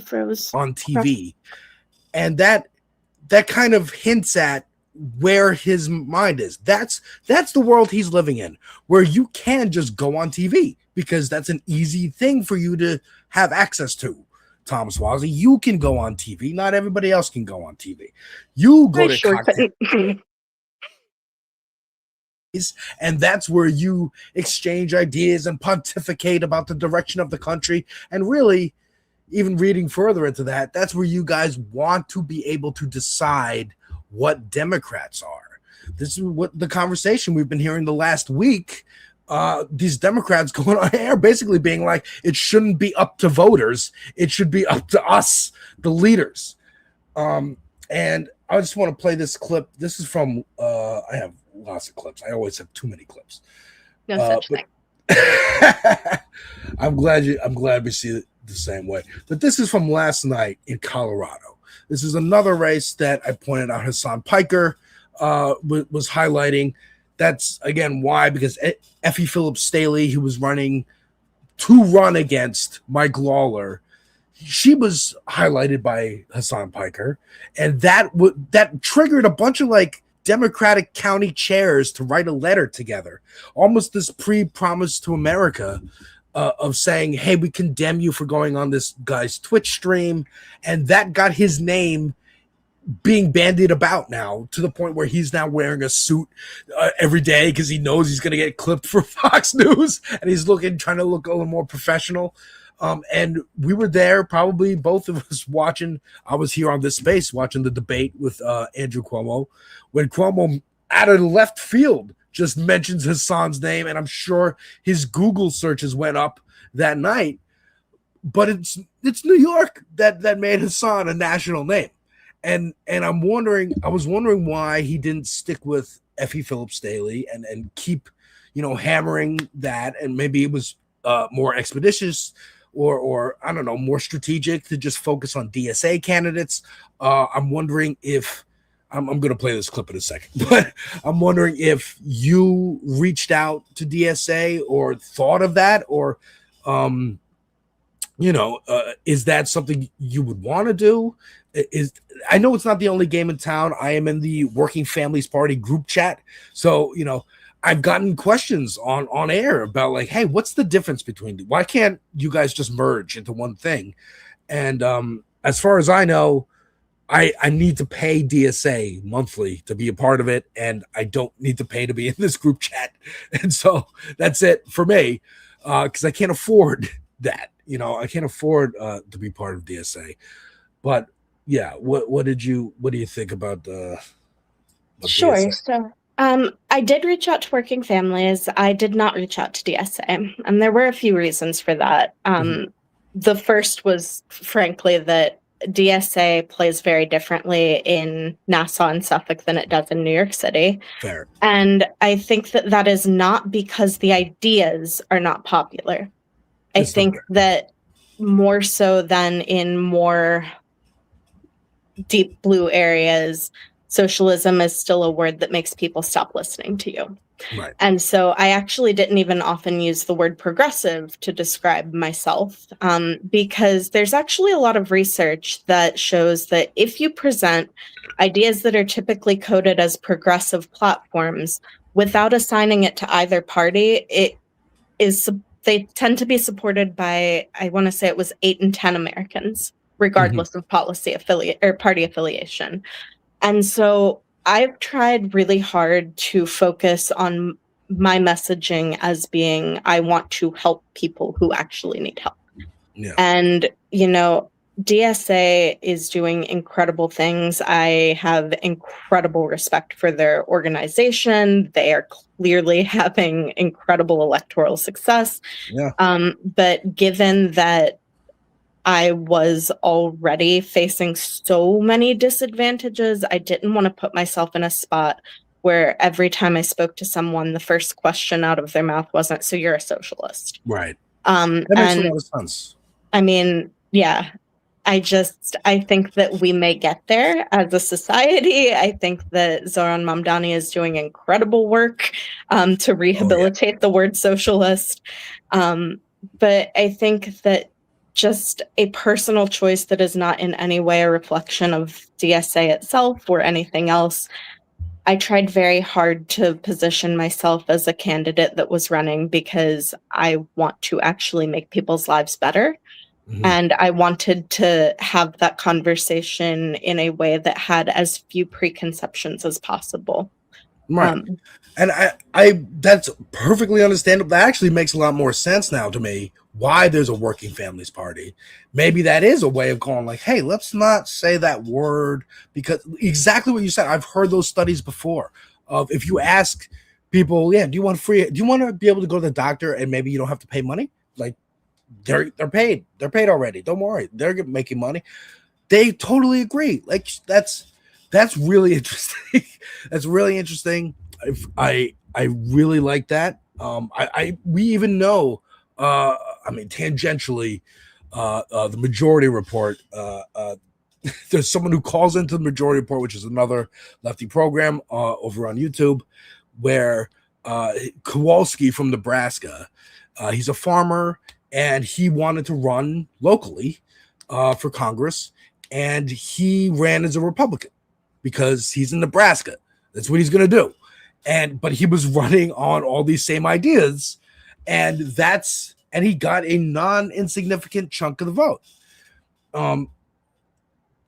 froze on TV, and that kind of hints at where his mind is. That's the world he's living in, where you can just go on TV because that's an easy thing for you to have access to. Tom Swazi, you can go on TV. Not everybody else can go on TV. You go to cocktail. And that's where you exchange ideas and pontificate about the direction of the country. And really, even reading further into that, that's where you guys want to be able to decide what Democrats are. This is what the conversation we've been hearing the last week. These Democrats going on air basically being like, it shouldn't be up to voters. It should be up to us, the leaders. And I just want to play this clip. This is from, I have lots of clips. I always have too many clips. No such thing. I'm glad we see it the same way. But this is from last night in Colorado. This is another race that I pointed out Hassan Piker was highlighting. That's, again, why? Because Effie Phillips Staley, who was running to run against Mike Lawler, she was highlighted by Hassan Piker. And that triggered a bunch of, like, Democratic county chairs to write a letter together. Almost this pre-promise to America of saying, hey, we condemn you for going on this guy's Twitch stream. And that got his name being bandied about now to the point where he's now wearing a suit every day because he knows he's going to get clipped for Fox News, and he's trying to look a little more professional. And we were there, probably both of us watching. I was here on this space watching the debate with Andrew Cuomo, when Cuomo out of left field just mentions Hassan's name, and I'm sure his Google searches went up that night. But it's New York that made Hassan a national name. And I was wondering why he didn't stick with Effie Phillips Daly and keep, hammering that, and maybe it was more expeditious or I don't know, more strategic to just focus on DSA candidates. I'm wondering if I'm going to play this clip in a second, but I'm wondering if you reached out to DSA or thought of that, or is that something you would want to do? I know it's not the only game in town. I am in the Working Families Party group chat. So, I've gotten questions on air about like, hey, what's the difference why can't you guys just merge into one thing? And as far as I know, I need to pay DSA monthly to be a part of it, and I don't need to pay to be in this group chat. And so that's it for me, because I can't afford that. I can't afford to be part of DSA. But yeah, what do you think about Sure. DSA? So I did reach out to Working Families. I did not reach out to DSA, and there were a few reasons for that. The first was, frankly, that DSA plays very differently in Nassau and Suffolk than it does in New York City. Fair. And I think that is not because the ideas are not popular. I think that more so than in more deep blue areas, socialism is still a word that makes people stop listening to you. Right. And so I actually didn't even often use the word progressive to describe myself, because there's actually a lot of research that shows that if you present ideas that are typically coded as progressive platforms without assigning it to either party, they tend to be supported by, I want to say it was 8 in 10 Americans, regardless of party affiliation. And so I've tried really hard to focus on my messaging as being, I want to help people who actually need help. Yeah. And, DSA is doing incredible things. I have incredible respect for their organization. They are clearly having incredible electoral success. Yeah. But given that I was already facing so many disadvantages, I didn't want to put myself in a spot where every time I spoke to someone, the first question out of their mouth wasn't, "So you're a socialist?" Right. That makes a lot of sense. I mean, yeah. I think that we may get there as a society. I think that Zoran Mamdani is doing incredible work to rehabilitate the word socialist. But I think that just a personal choice that is not in any way a reflection of DSA itself or anything else. I tried very hard to position myself as a candidate that was running because I want to actually make people's lives better. And I wanted to have that conversation in a way that had as few preconceptions as possible. Right. And I that's perfectly understandable. That actually makes a lot more sense now to me, why there's a Working Families Party. Maybe that is a way of going like, hey, let's not say that word, because exactly what you said. I've heard those studies before of if you ask people, do you want to be able to go to the doctor and maybe you don't have to pay money? Like, they're paid. They're paid already. Don't worry. They're making money. They totally agree. Like that's really interesting. That's really interesting. I really like that. We even know. Tangentially, the Majority Report. There's someone who calls into the Majority Report, which is another lefty program over on YouTube, where Kowalski from Nebraska. He's a farmer. And he wanted to run locally for Congress, and he ran as a Republican because he's in Nebraska. That's what he's going to do. But he was running on all these same ideas, and he got a non-insignificant chunk of the vote.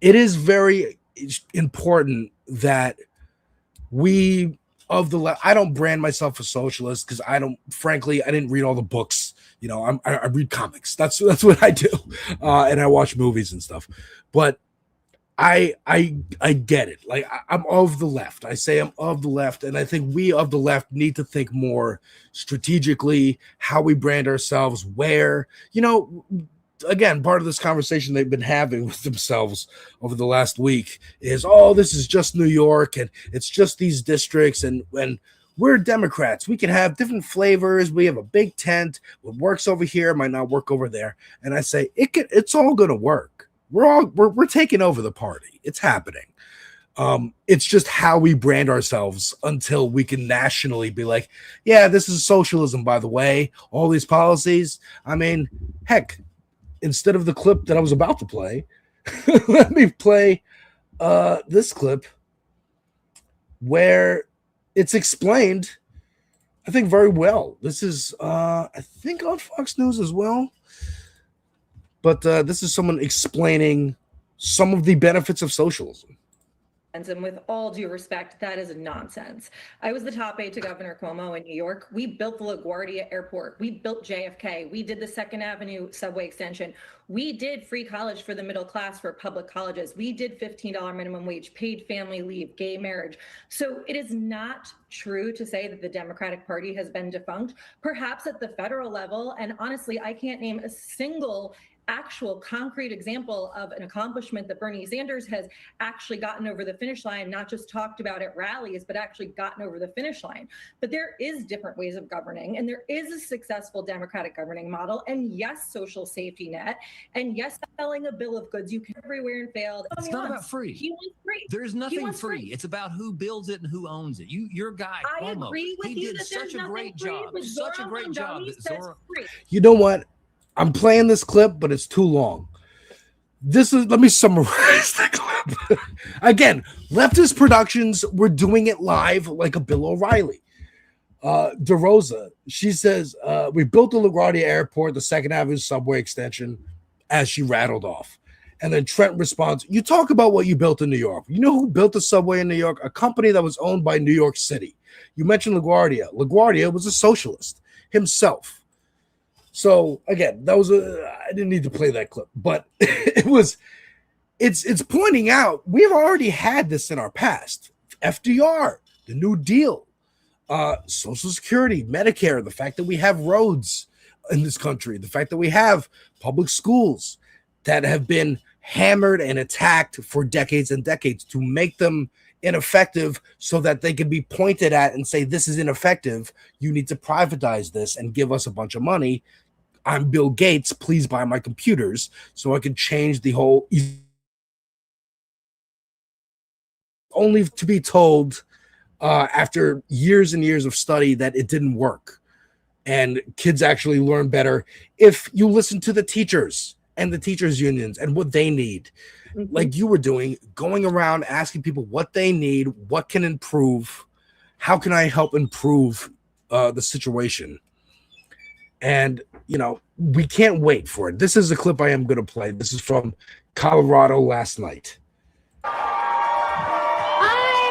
It is very important that we of the left. I don't brand myself a socialist because I didn't read all the books. You know, I read comics. That's what I do, and I watch movies and stuff. But I get it. Like I'm of the left. I say I'm of the left, and I think we of the left need to think more strategically how we brand ourselves. Where, you know, again, part of this conversation they've been having with themselves over the last week is, oh, this is just New York and it's just these districts, and we're Democrats. We can have different flavors. We have a big tent. What works over here might not work over there. And I say it's all going to work. We're taking over the party. It's happening. It's just how we brand ourselves until we can nationally be like, yeah, this is socialism, by the way. All these policies. I mean, heck, instead of the clip that I was about to play, let me play this clip where it's explained, I think, very well. This is, I think, on Fox News as well. But this is someone explaining some of the benefits of socialism. And with all due respect, that is nonsense. I was the top aide to Governor Cuomo in New York. We built the LaGuardia Airport. We built JFK. We did the 2nd Avenue subway extension. We did free college for the middle class for public colleges. We did $15 minimum wage, paid family leave, gay marriage. So it is not true to say that the Democratic Party has been defunct, perhaps at the federal level. And honestly, I can't name a single actual concrete example of an accomplishment that Bernie Sanders has actually gotten over the finish line, not just talked about at rallies, but actually gotten over the finish line. But there is different ways of governing, and there is a successful Democratic governing model, and yes, social safety net, and yes, selling a bill of goods. You can everywhere and failed. It's not about free. He wants free. There's nothing free. It's about who builds it and who owns it. Your guy, I Cuomo, agree with he you did that such there's a nothing great free, job. but Such a great job. Mondani says free. You know what? I'm playing this clip, but it's too long. Let me summarize the clip. Again, Leftist Productions, we're doing it live like a Bill O'Reilly. DeRosa, she says, we built the LaGuardia Airport, the 2nd Avenue subway extension, as she rattled off. And then Trent responds, you talk about what you built in New York. You know who built the subway in New York? A company that was owned by New York City. You mentioned LaGuardia. LaGuardia was a socialist himself. So again, I didn't need to play that clip, but it's pointing out we've already had this in our past. FDR, the New Deal, Social Security, Medicare, the fact that we have roads in this country, the fact that we have public schools that have been hammered and attacked for decades and decades to make them ineffective so that they can be pointed at and say, this is ineffective. You need to privatize this and give us a bunch of money. I'm Bill Gates. Please buy my computers so I can change the whole. Only to be told after years and years of study that it didn't work. And kids actually learn better if you listen to the teachers and the teachers unions and what they need. Mm-hmm. Like you were doing, going around asking people what they need, what can improve, how can I help improve the situation. And, you know, we can't wait for it. This is a clip I am going to play. This is from Colorado last night. I'm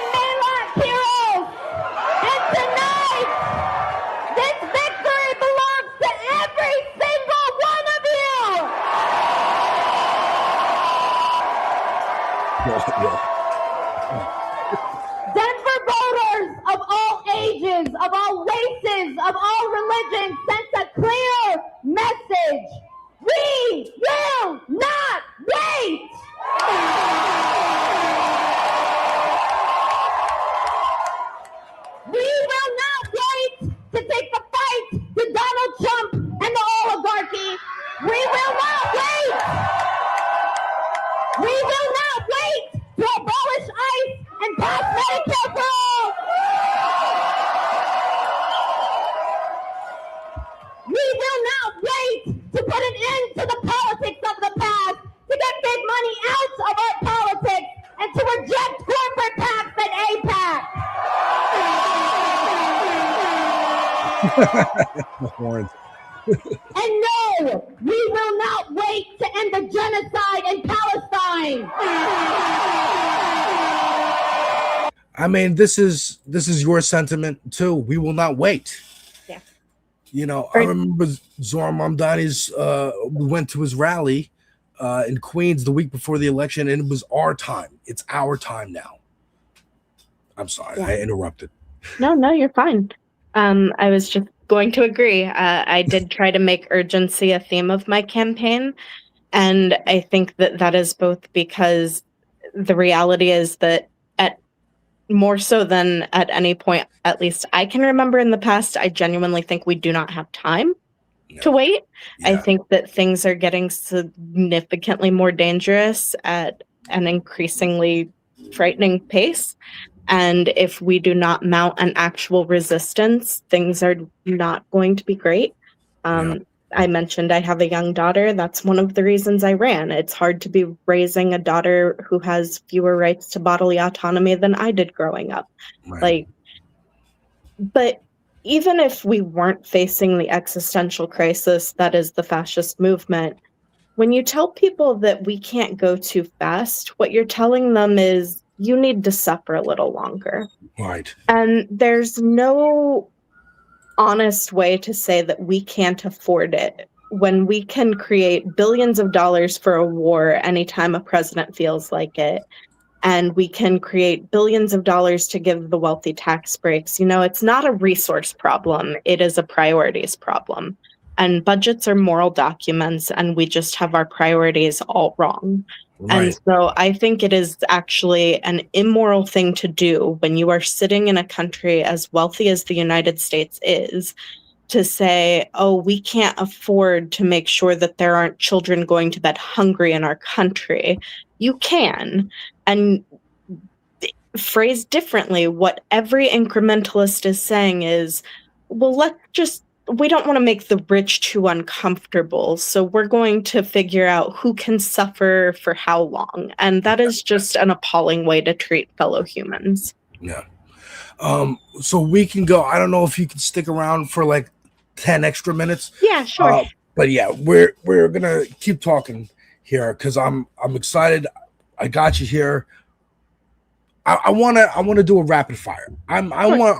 Maylock Heroes, and tonight, this victory belongs to every single one of you. Denver voters of all ages, of all races, of all religions sent a clear message. We will not wait. We will not wait to take the fight to Donald Trump and the oligarchy. We will not wait. We will not wait to abolish ICE and pass Medicare for all. We will not wait to put an end to the politics of the past, to get big money out of our politics, and to reject corporate PACs and APAC. And no, we will not wait to end the genocide in Palestine. I mean, this is your sentiment too. We will not wait. Yeah. You know, I remember Zohar Mamdani's. We went to his rally in Queens the week before the election, and it was our time. It's our time now. I'm sorry, I interrupted. No, you're fine. I was just going to agree. I did try to make urgency a theme of my campaign, and I think that is both because the reality is that at more so than at any point, at least I can remember in the past, I genuinely think we do not have time to wait. I think that things are getting significantly more dangerous at an increasingly frightening pace. And if we do not mount an actual resistance, things are not going to be great. I mentioned I have a young daughter. That's one of the reasons I ran. It's hard to be raising a daughter who has fewer rights to bodily autonomy than I did growing up. Right. But even if we weren't facing the existential crisis that is the fascist movement, when you tell people that we can't go too fast, what you're telling them is you need to suffer a little longer. Right. And there's no honest way to say that we can't afford it when we can create billions of dollars for a war anytime a president feels like it. And we can create billions of dollars to give the wealthy tax breaks. You know, it's not a resource problem. It is a priorities problem. And budgets are moral documents, and we just have our priorities all wrong. Right. And so I think it is actually an immoral thing to do when you are sitting in a country as wealthy as the United States is, to say, oh, we can't afford to make sure that there aren't children going to bed hungry in our country. You can. And phrased differently, what every incrementalist is saying is, well, we don't want to make the rich too uncomfortable, so we're going to figure out who can suffer for how long. And that is just an appalling way to treat fellow humans. Yeah. So we can go. I don't know if you can stick around for like 10 extra minutes. Yeah, sure. But yeah, we're gonna keep talking here because I'm excited. I got you here. I want to do a rapid fire. I'm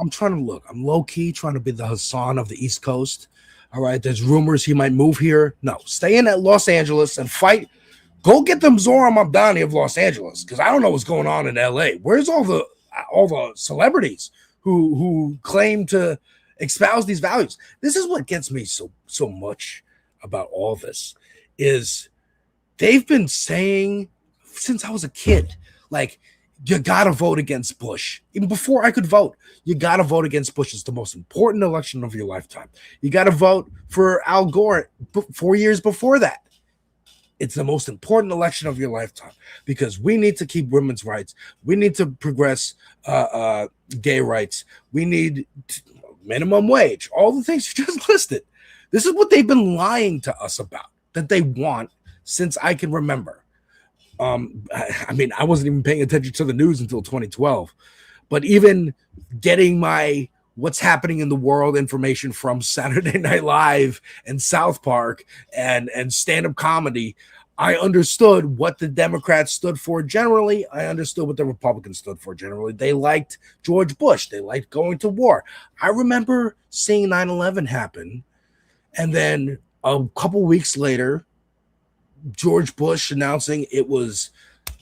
trying to look. I'm low key trying to be the Hassan of the East Coast. All right. There's rumors he might move here. No, stay in at Los Angeles and fight. Go get them Zohar Mamdani of Los Angeles because I don't know what's going on in LA. Where's all the celebrities who claim to espouse these values? This is what gets me so much about all this is they've been saying since I was a kid, like, you got to vote against Bush. Even before I could vote, you got to vote against Bush. It's the most important election of your lifetime. You got to vote for Al Gore 4 years before that. It's the most important election of your lifetime because we need to keep women's rights. We need to progress gay rights. We need minimum wage, all the things you just listed. This is what they've been lying to us about, that they want since I can remember. I mean, I wasn't even paying attention to the news until 2012, but even getting my what's happening in the world information from Saturday Night Live and South Park and stand-up comedy, I understood what the Democrats stood for generally. I understood what the Republicans stood for generally. They liked George Bush. They liked going to war. I remember seeing 9/11 happen, and then a couple weeks later, George Bush announcing it was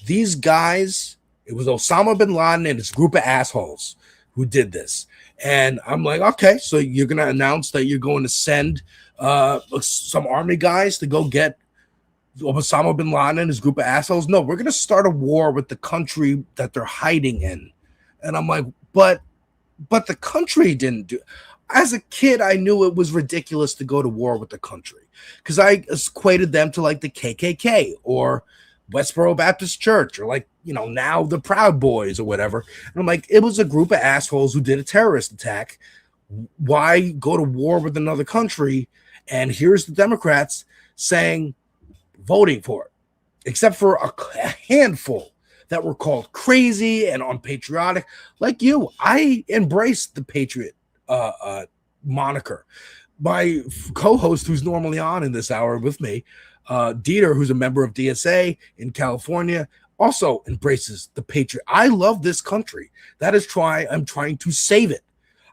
these guys, it was Osama bin Laden and his group of assholes who did this. And I'm like, okay, so you're going to announce that you're going to send some army guys to go get Osama bin Laden and his group of assholes? No, we're going to start a war with the country that they're hiding in. And I'm like, but the country didn't do. As a kid, I knew it was ridiculous to go to war with the country because I equated them to like the KKK or Westboro Baptist Church or like, you know, now the Proud Boys or whatever. And I'm like, it was a group of assholes who did a terrorist attack. Why go to war with another country? And here's the Democrats saying, voting for it, except for a handful that were called crazy and unpatriotic. Like you, I embraced the patriot moniker. My co-host, who's normally on in this hour with me, Deter, who's a member of DSA in California, also embraces the patriot. I love this country. That is why I'm trying to save it.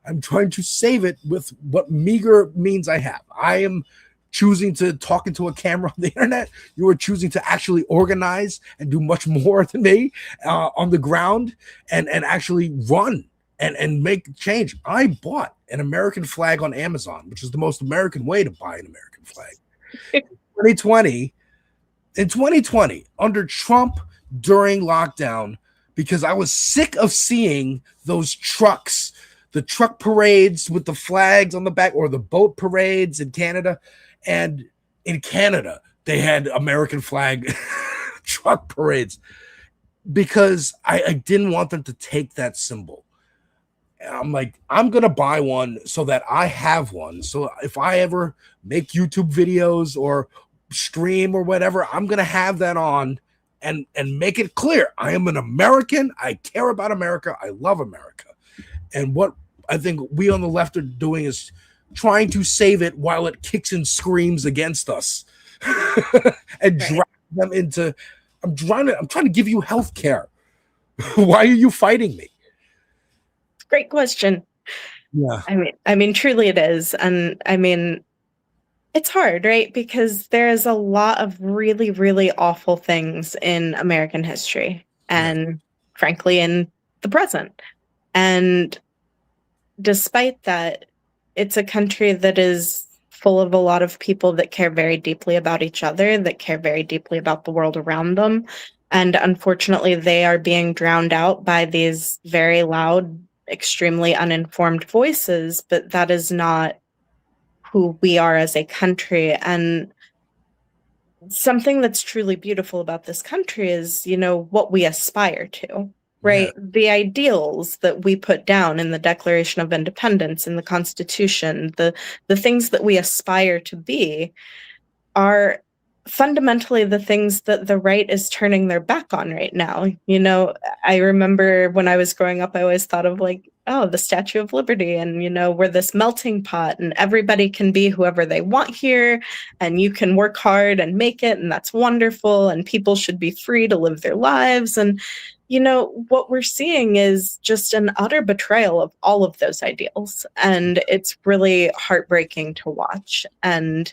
I'm trying to save it with what meager means I have. I am choosing to talk into a camera on the internet. You are choosing to actually organize and do much more than me on the ground and actually run and make change. I bought an American flag on Amazon, which is the most American way to buy an American flag. In 2020, under Trump during lockdown, because I was sick of seeing those trucks, the truck parades with the flags on the back, or the boat parades in Canada. And in Canada, they had American flag truck parades because I didn't want them to take that symbol. And I'm like, I'm going to buy one so that I have one. So if I ever make YouTube videos or stream or whatever, I'm going to have that on and make it clear. I am an American. I care about America. I love America. And what I think we on the left are doing is trying to save it while it kicks and screams against us and drag them into, I'm trying to give you health care. Why are you fighting me? Great question. Yeah. I mean, truly it is. And I mean, it's hard, right? Because there is a lot of really, really awful things in American history and frankly in the present. And despite that, it's a country that is full of a lot of people that care very deeply about each other, that care very deeply about the world around them. And unfortunately, they are being drowned out by these very loud, extremely uninformed voices, but that is not who we are as a country. And something that's truly beautiful about this country is, you know, what we aspire to. Right. Yeah. The ideals that we put down in the Declaration of Independence, in the Constitution, the things that we aspire to be are fundamentally the things that the right is turning their back on right now. You know, I remember when I was growing up, I always thought of like, oh, the Statue of Liberty, and, you know, we're this melting pot and everybody can be whoever they want here and you can work hard and make it. And that's wonderful. And people should be free to live their lives. And, you know, what we're seeing is just an utter betrayal of all of those ideals. And it's really heartbreaking to watch. And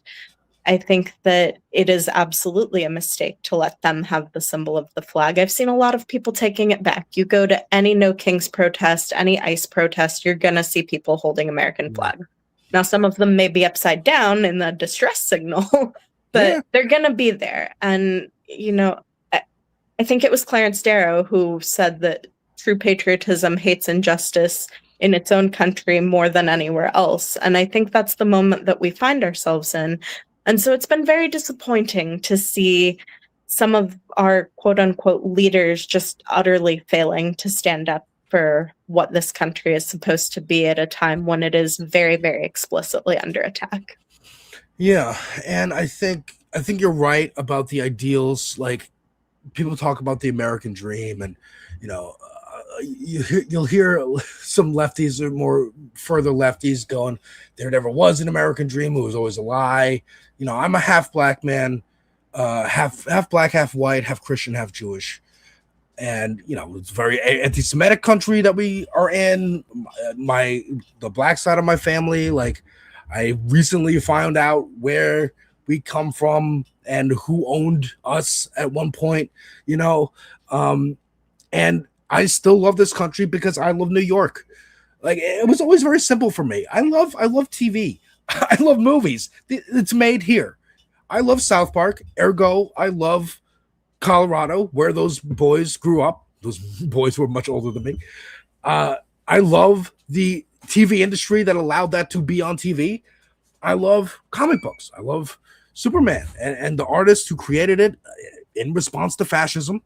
I think that it is absolutely a mistake to let them have the symbol of the flag. I've seen a lot of people taking it back. You go to any No Kings protest, any ICE protest, you're going to see people holding American flag. Now, some of them may be upside down in the distress signal, but they're going to be there. And, you know, I think it was Clarence Darrow who said that true patriotism hates injustice in its own country more than anywhere else. And I think that's the moment that we find ourselves in. And so it's been very disappointing to see some of our quote unquote leaders just utterly failing to stand up for what this country is supposed to be at a time when it is very, very explicitly under attack. Yeah. And I think you're right about the ideals. Like, people talk about the American dream, and, you know, you'll hear some lefties or more further lefties going, there never was an American dream. It was always a lie. You know, I'm a half black man, half black, half white, half Christian, half Jewish. And, you know, it's a very anti-Semitic country that we are in. The black side of my family, like, I recently found out where we come from and who owned us at one point, you know, and I still love this country because I love New York. Like, it was always very simple for me. I love TV. I love movies. It's made here. I love South Park. Ergo, I love Colorado, where those boys grew up. Those boys were much older than me. I love the TV industry that allowed that to be on TV. I love comic books. I love Superman and the artists who created it in response to fascism.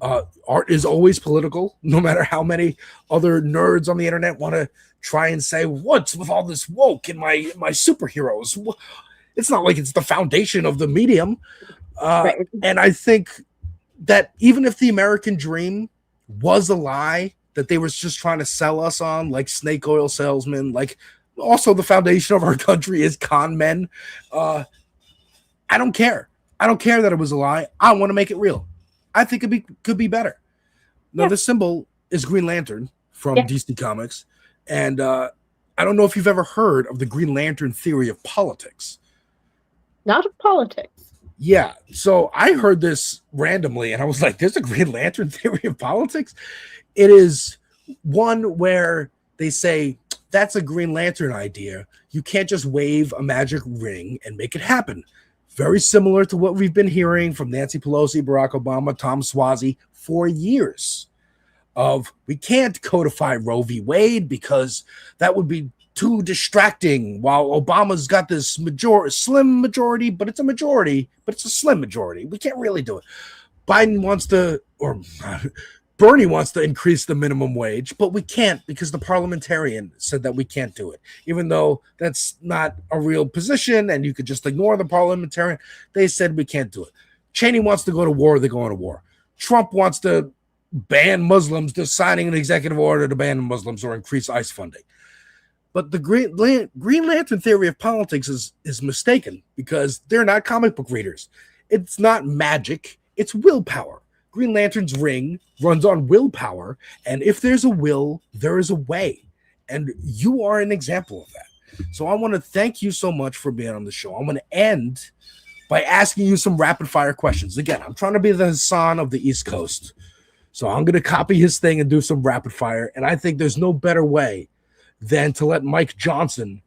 Art is always political, no matter how many other nerds on the internet want to try and say, what's with all this woke in my superheroes? It's not like it's the foundation of the medium. Right. And I think that even if the American dream was a lie that they were just trying to sell us on, like snake oil salesmen, like also the foundation of our country is con men. I don't care. I don't care that it was a lie. I want to make it real. I think it could be better. Now, the symbol is Green Lantern from DC Comics. And I don't know if you've ever heard of the Green Lantern theory of politics. Not of politics. Yeah. So I heard this randomly, and I was like, there's a Green Lantern theory of politics? It is one where they say, that's a Green Lantern idea. You can't just wave a magic ring and make it happen. Very similar to what we've been hearing from Nancy Pelosi, Barack Obama, Tom Suozzi for years. We can't codify Roe v. Wade because that would be too distracting. While Obama's got this slim majority, but it's a majority, but it's a slim majority. We can't really do it. Biden wants to, or Bernie wants to increase the minimum wage, but we can't because the parliamentarian said that we can't do it, even though that's not a real position and you could just ignore the parliamentarian. They said we can't do it. Cheney wants to go to war. They're going to war. Trump wants to ban Muslims. They're signing an executive order to ban Muslims or increase ICE funding. But the Green Lantern theory of politics is mistaken because they're not comic book readers. It's not magic. It's willpower. Green Lantern's ring runs on willpower, and if there's a will, there is a way. And you are an example of that. So I want to thank you so much for being on the show. I'm going to end by asking you some rapid-fire questions. Again, I'm trying to be the Hassan of the East Coast. So I'm going to copy his thing and do some rapid-fire, and I think there's no better way than to let Mike Johnson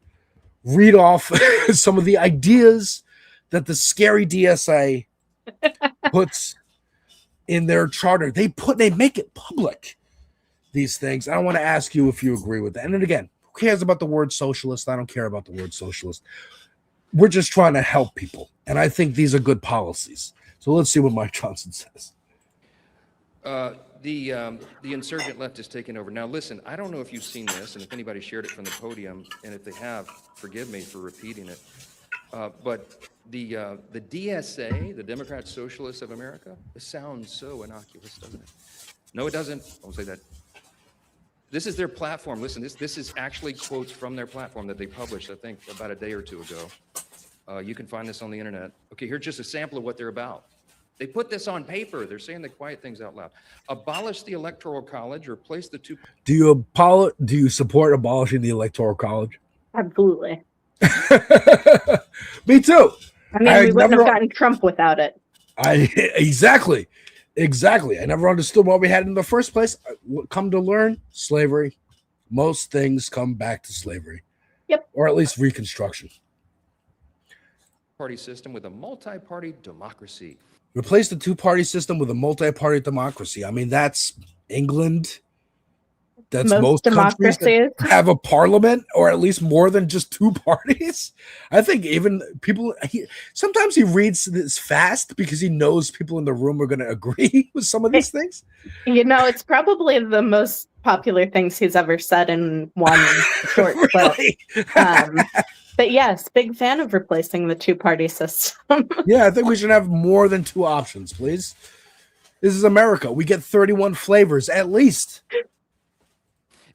read off some of the ideas that the scary DSA puts in their charter. They make it public, these things. I want to ask you if you agree with that. And then again, who cares about the word socialist? I don't care about the word socialist. We're just trying to help people. And I think these are good policies. So let's see what Mike Johnson says. The insurgent left is taking over. Now, listen, I don't know if you've seen this and if anybody shared it from the podium, and if they have, forgive me for repeating it. But the DSA, the Democrat Socialists of America, it sounds so innocuous, doesn't it? No, it doesn't. I won't say that. This is their platform. Listen, this is actually quotes from their platform that they published, I think, about a day or two ago. You can find this on the internet. Okay, here's just a sample of what they're about. They put this on paper. They're saying the quiet things out loud. Abolish the Electoral College, replace the two. Do you support abolishing the Electoral College? Absolutely. Me too. I mean, we wouldn't have gotten Trump without it. Exactly. I never understood why we had it in the first place. Come to learn, slavery. Most things come back to slavery. Yep. Or at least Reconstruction. Party system with a multi-party democracy. Replace the two-party system with a multi-party democracy. I mean, that's England. That's most countries that have a parliament, or at least more than just two parties. I think even people, sometimes he reads this fast because he knows people in the room are going to agree with some of these things. You know, it's probably the most popular things he's ever said in one short clip. But yes, big fan of replacing the two-party system. Yeah, I think we should have more than two options, please. This is America. We get 31 flavors at least.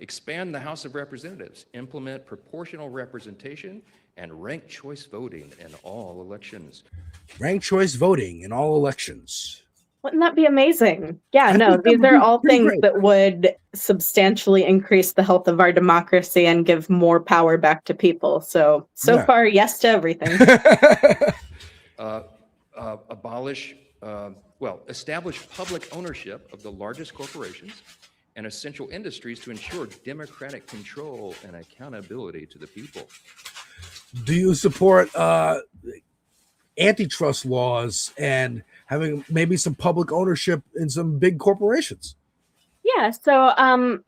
Expand the House of Representatives, implement proportional representation, and ranked choice voting in all elections. Ranked choice voting in all elections. Wouldn't that be amazing? Yeah, no, these are all things that would substantially increase the health of our democracy and give more power back to people. So far, yes to everything. Establish public ownership of the largest corporations and essential industries to ensure democratic control and accountability to the people. Do you support antitrust laws and having maybe some public ownership in some big corporations? Yeah, so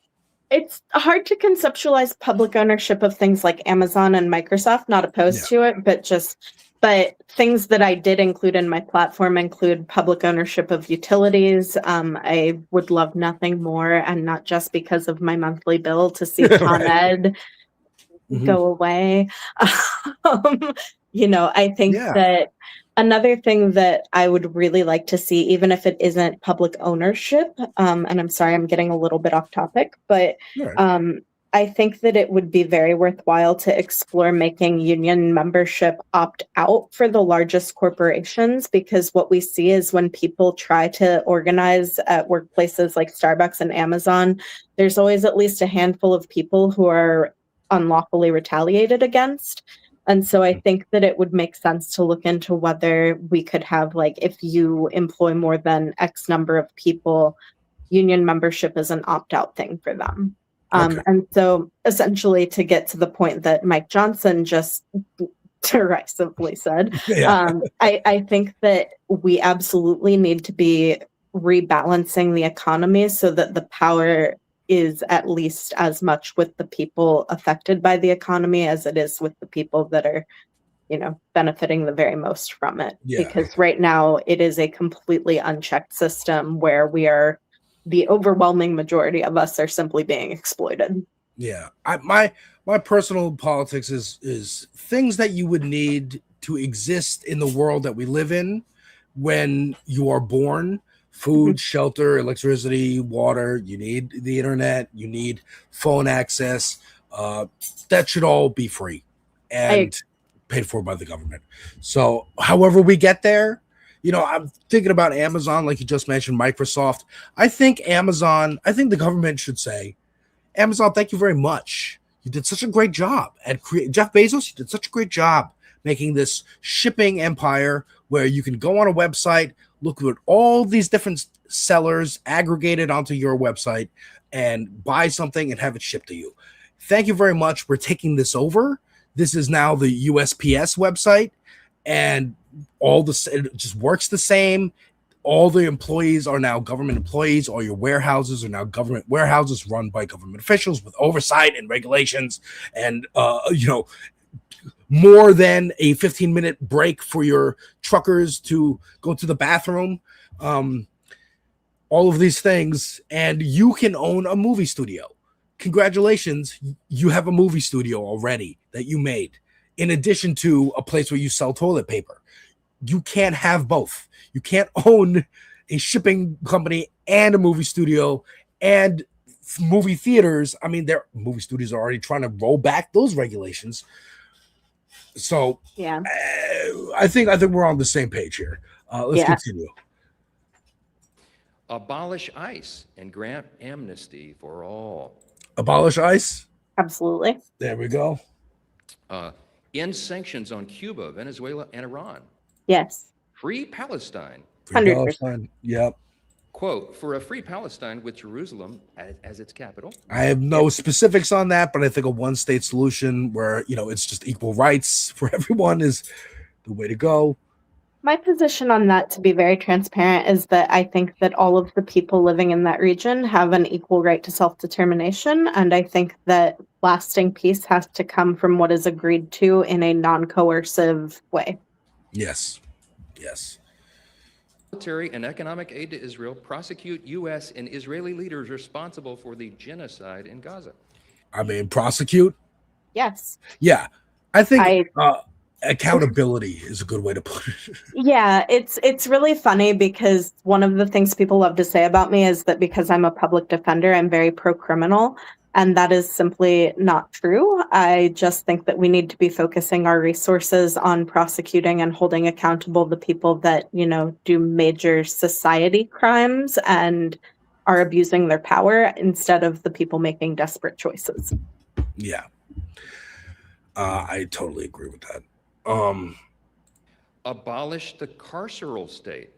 it's hard to conceptualize public ownership of things like Amazon and Microsoft, not opposed to it, but things that I did include in my platform include public ownership of utilities. I would love nothing more, and not just because of my monthly bill, to see Con Ed go away. I think that another thing that I would really like to see, even if it isn't public ownership, and I'm sorry, I'm getting a little bit off topic, but I think that it would be very worthwhile to explore making union membership opt out for the largest corporations, because what we see is when people try to organize at workplaces like Starbucks and Amazon, there's always at least a handful of people who are unlawfully retaliated against. And so I think that it would make sense to look into whether we could have, like, if you employ more than X number of people, union membership is an opt-out thing for them. And so essentially, to get to the point that Mike Johnson just derisively said, I think that we absolutely need to be rebalancing the economy so that the power is at least as much with the people affected by the economy as it is with the people that are, benefiting the very most from it. Because right now it is a completely unchecked system where the overwhelming majority of us are simply being exploited. Yeah. My personal politics is things that you would need to exist in the world that we live in when you are born: food, shelter, electricity, water. You need the internet, you need phone access. That should all be free and paid for by the government. So however we get there, I'm thinking about Amazon, like you just mentioned, Microsoft. I think the government should say, Amazon, thank you very much. You did such a great job. And Jeff Bezos, you did such a great job making this shipping empire where you can go on a website, look at all these different sellers aggregated onto your website and buy something and have it shipped to you. Thank you very much. We're taking this over. This is now the USPS website, and it just works the same. All the employees are now government employees. All your warehouses are now government warehouses run by government officials with oversight and regulations, and more than a 15-minute break for your truckers to go to the bathroom. All of these things, and you can own a movie studio. Congratulations, you have a movie studio already that you made, in addition to a place where you sell toilet paper. You can't have both. You can't own a shipping company and a movie studio and movie theaters. I mean, movie studios are already trying to roll back those regulations. So yeah, I think we're on the same page here. Let's continue. Abolish ICE and grant amnesty for all. Abolish ICE? Absolutely. There we go. End sanctions on Cuba, Venezuela, and Iran. Yes. Free Palestine. Free Palestine. Yep. Quote, for a free Palestine with Jerusalem as its capital. I have no specifics on that, but I think a one-state solution where, it's just equal rights for everyone is the way to go. My position on that, to be very transparent, is that I think that all of the people living in that region have an equal right to self-determination, and I think that lasting peace has to come from what is agreed to in a non-coercive way. Yes. Military and economic aid to Israel, prosecute U.S. and Israeli leaders responsible for the genocide in Gaza. I mean, prosecute? Yes. Yeah. I think accountability is a good way to put it. Yeah, it's really funny because one of the things people love to say about me is that because I'm a public defender, I'm very pro-criminal, and that is simply not true. I just think that we need to be focusing our resources on prosecuting and holding accountable the people that, do major society crimes and are abusing their power instead of the people making desperate choices. Yeah. I totally agree with that. Abolish the carceral state.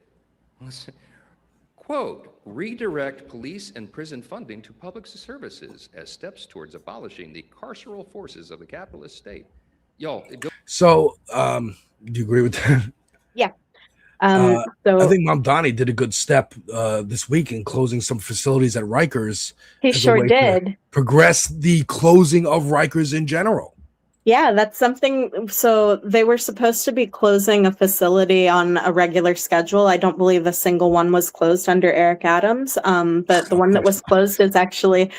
Quote, redirect police and prison funding to public services as steps towards abolishing the carceral forces of the capitalist state. So, do you agree with that? Yeah. So I think Mom Donnie did a good step this week in closing some facilities at Rikers. He sure did. Progress the closing of Rikers in general. Yeah, that's something. So they were supposed to be closing a facility on a regular schedule. I don't believe a single one was closed under Eric Adams. But the one that was closed is actually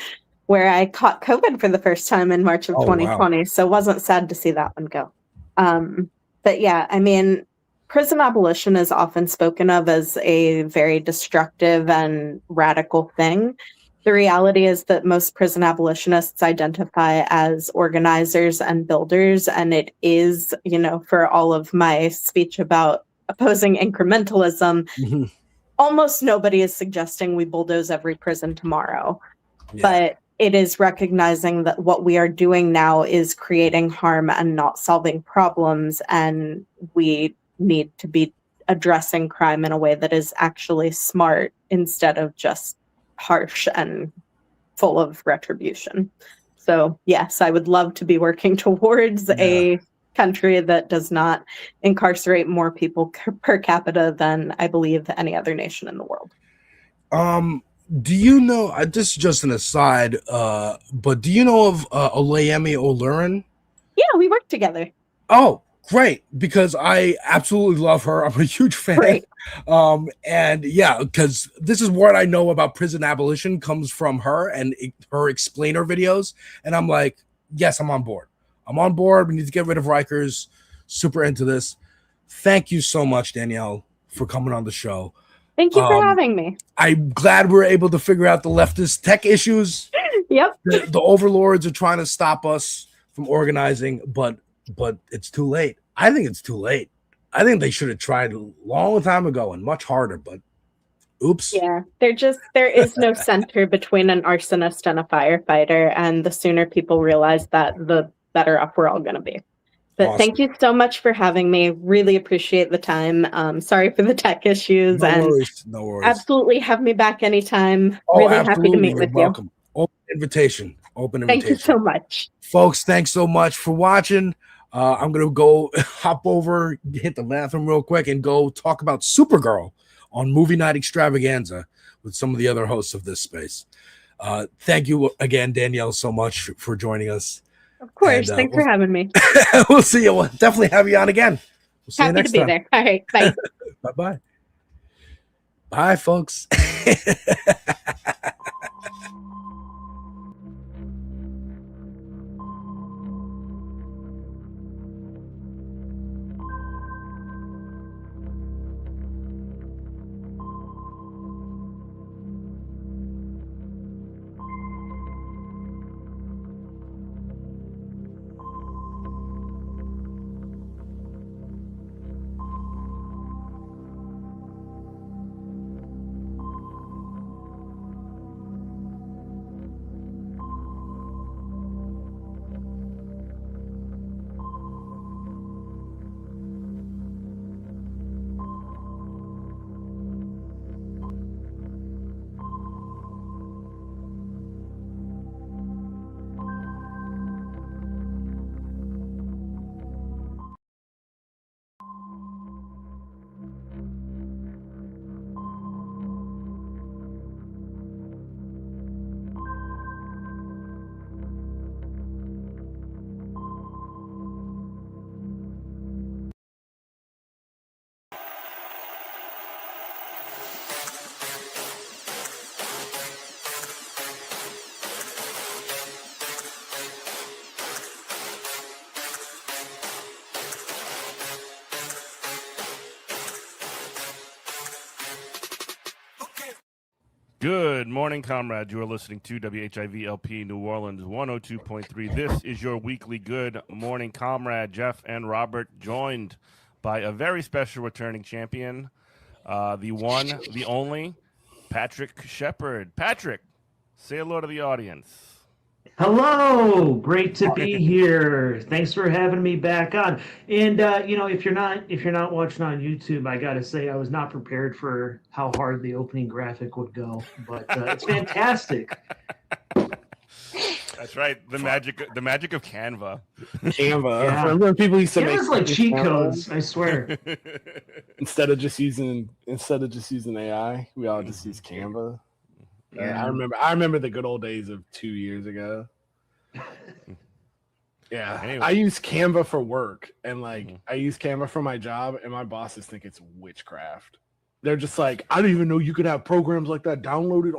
where I caught COVID for the first time in March of 2020. Wow. So it wasn't sad to see that one go. But yeah, I mean, prison abolition is often spoken of as a very destructive and radical thing. The reality is that most prison abolitionists identify as organizers and builders, and it is, for all of my speech about opposing incrementalism, almost nobody is suggesting we bulldoze every prison tomorrow. Yeah. But it is recognizing that what we are doing now is creating harm and not solving problems, and we need to be addressing crime in a way that is actually smart instead of just harsh and full of retribution. So yes, I would love to be working towards a country that does not incarcerate more people per capita than I believe any other nation in the world. Do you know, this is just an aside, but do you know of Olayemi Olurin? Yeah, we work together. Oh, great, because I absolutely love her. I'm a huge fan. Great. And yeah, because this is what I know about prison abolition comes from her and her explainer videos. And I'm like, yes, I'm on board. I'm on board. We need to get rid of Rikers. Super into this. Thank you so much, Danielle, for coming on the show. Thank you for having me. I'm glad we're able to figure out the leftist tech issues. Yep. The overlords are trying to stop us from organizing, but it's too late. I think it's too late. I think they should have tried a long time ago and much harder, but oops. Yeah, there is no center between an arsonist and a firefighter, and the sooner people realize that, the better off we're all going to be. But Awesome. Thank you so much for having me. Really appreciate the time. Sorry for the tech issues. No worries. Absolutely have me back anytime. Oh, really absolutely. happy to meet You're with welcome. Open invitation. Thank you so much. Folks, thanks so much for watching. I'm going to go hop over, hit the bathroom real quick, and go talk about Supergirl on Movie Night Extravaganza with some of the other hosts of this space. Thank you again, Danielle, so much for joining us. Of course. Thanks for having me. We'll see you. We'll definitely have you on again. We'll see you Happy next to be time. there. All right. Bye. Bye-bye. Bye, folks. Good morning, comrades. You are listening to WHIVLP New Orleans 102.3. This is your weekly Good Morning Comrade, Jeff and Robert, joined by a very special returning champion, the one, the only, Patrick Shepard. Patrick, say hello to the audience. Hello, great to be here. Thanks for having me back on. And if you're not watching on YouTube, I gotta say I was not prepared for how hard the opening graphic would go, but it's fantastic. That's right, the magic of Canva. Canva. Yeah. Remember when people used to make Canva's like cheat Canva? codes, I swear. instead of just using AI, we all just use Canva. Yeah. I remember the good old days of 2 years ago. Yeah, Anyway. I use Canva for work, and I use Canva for my job, and my bosses think it's witchcraft. They're just like, I didn't even know you could have programs like that downloaded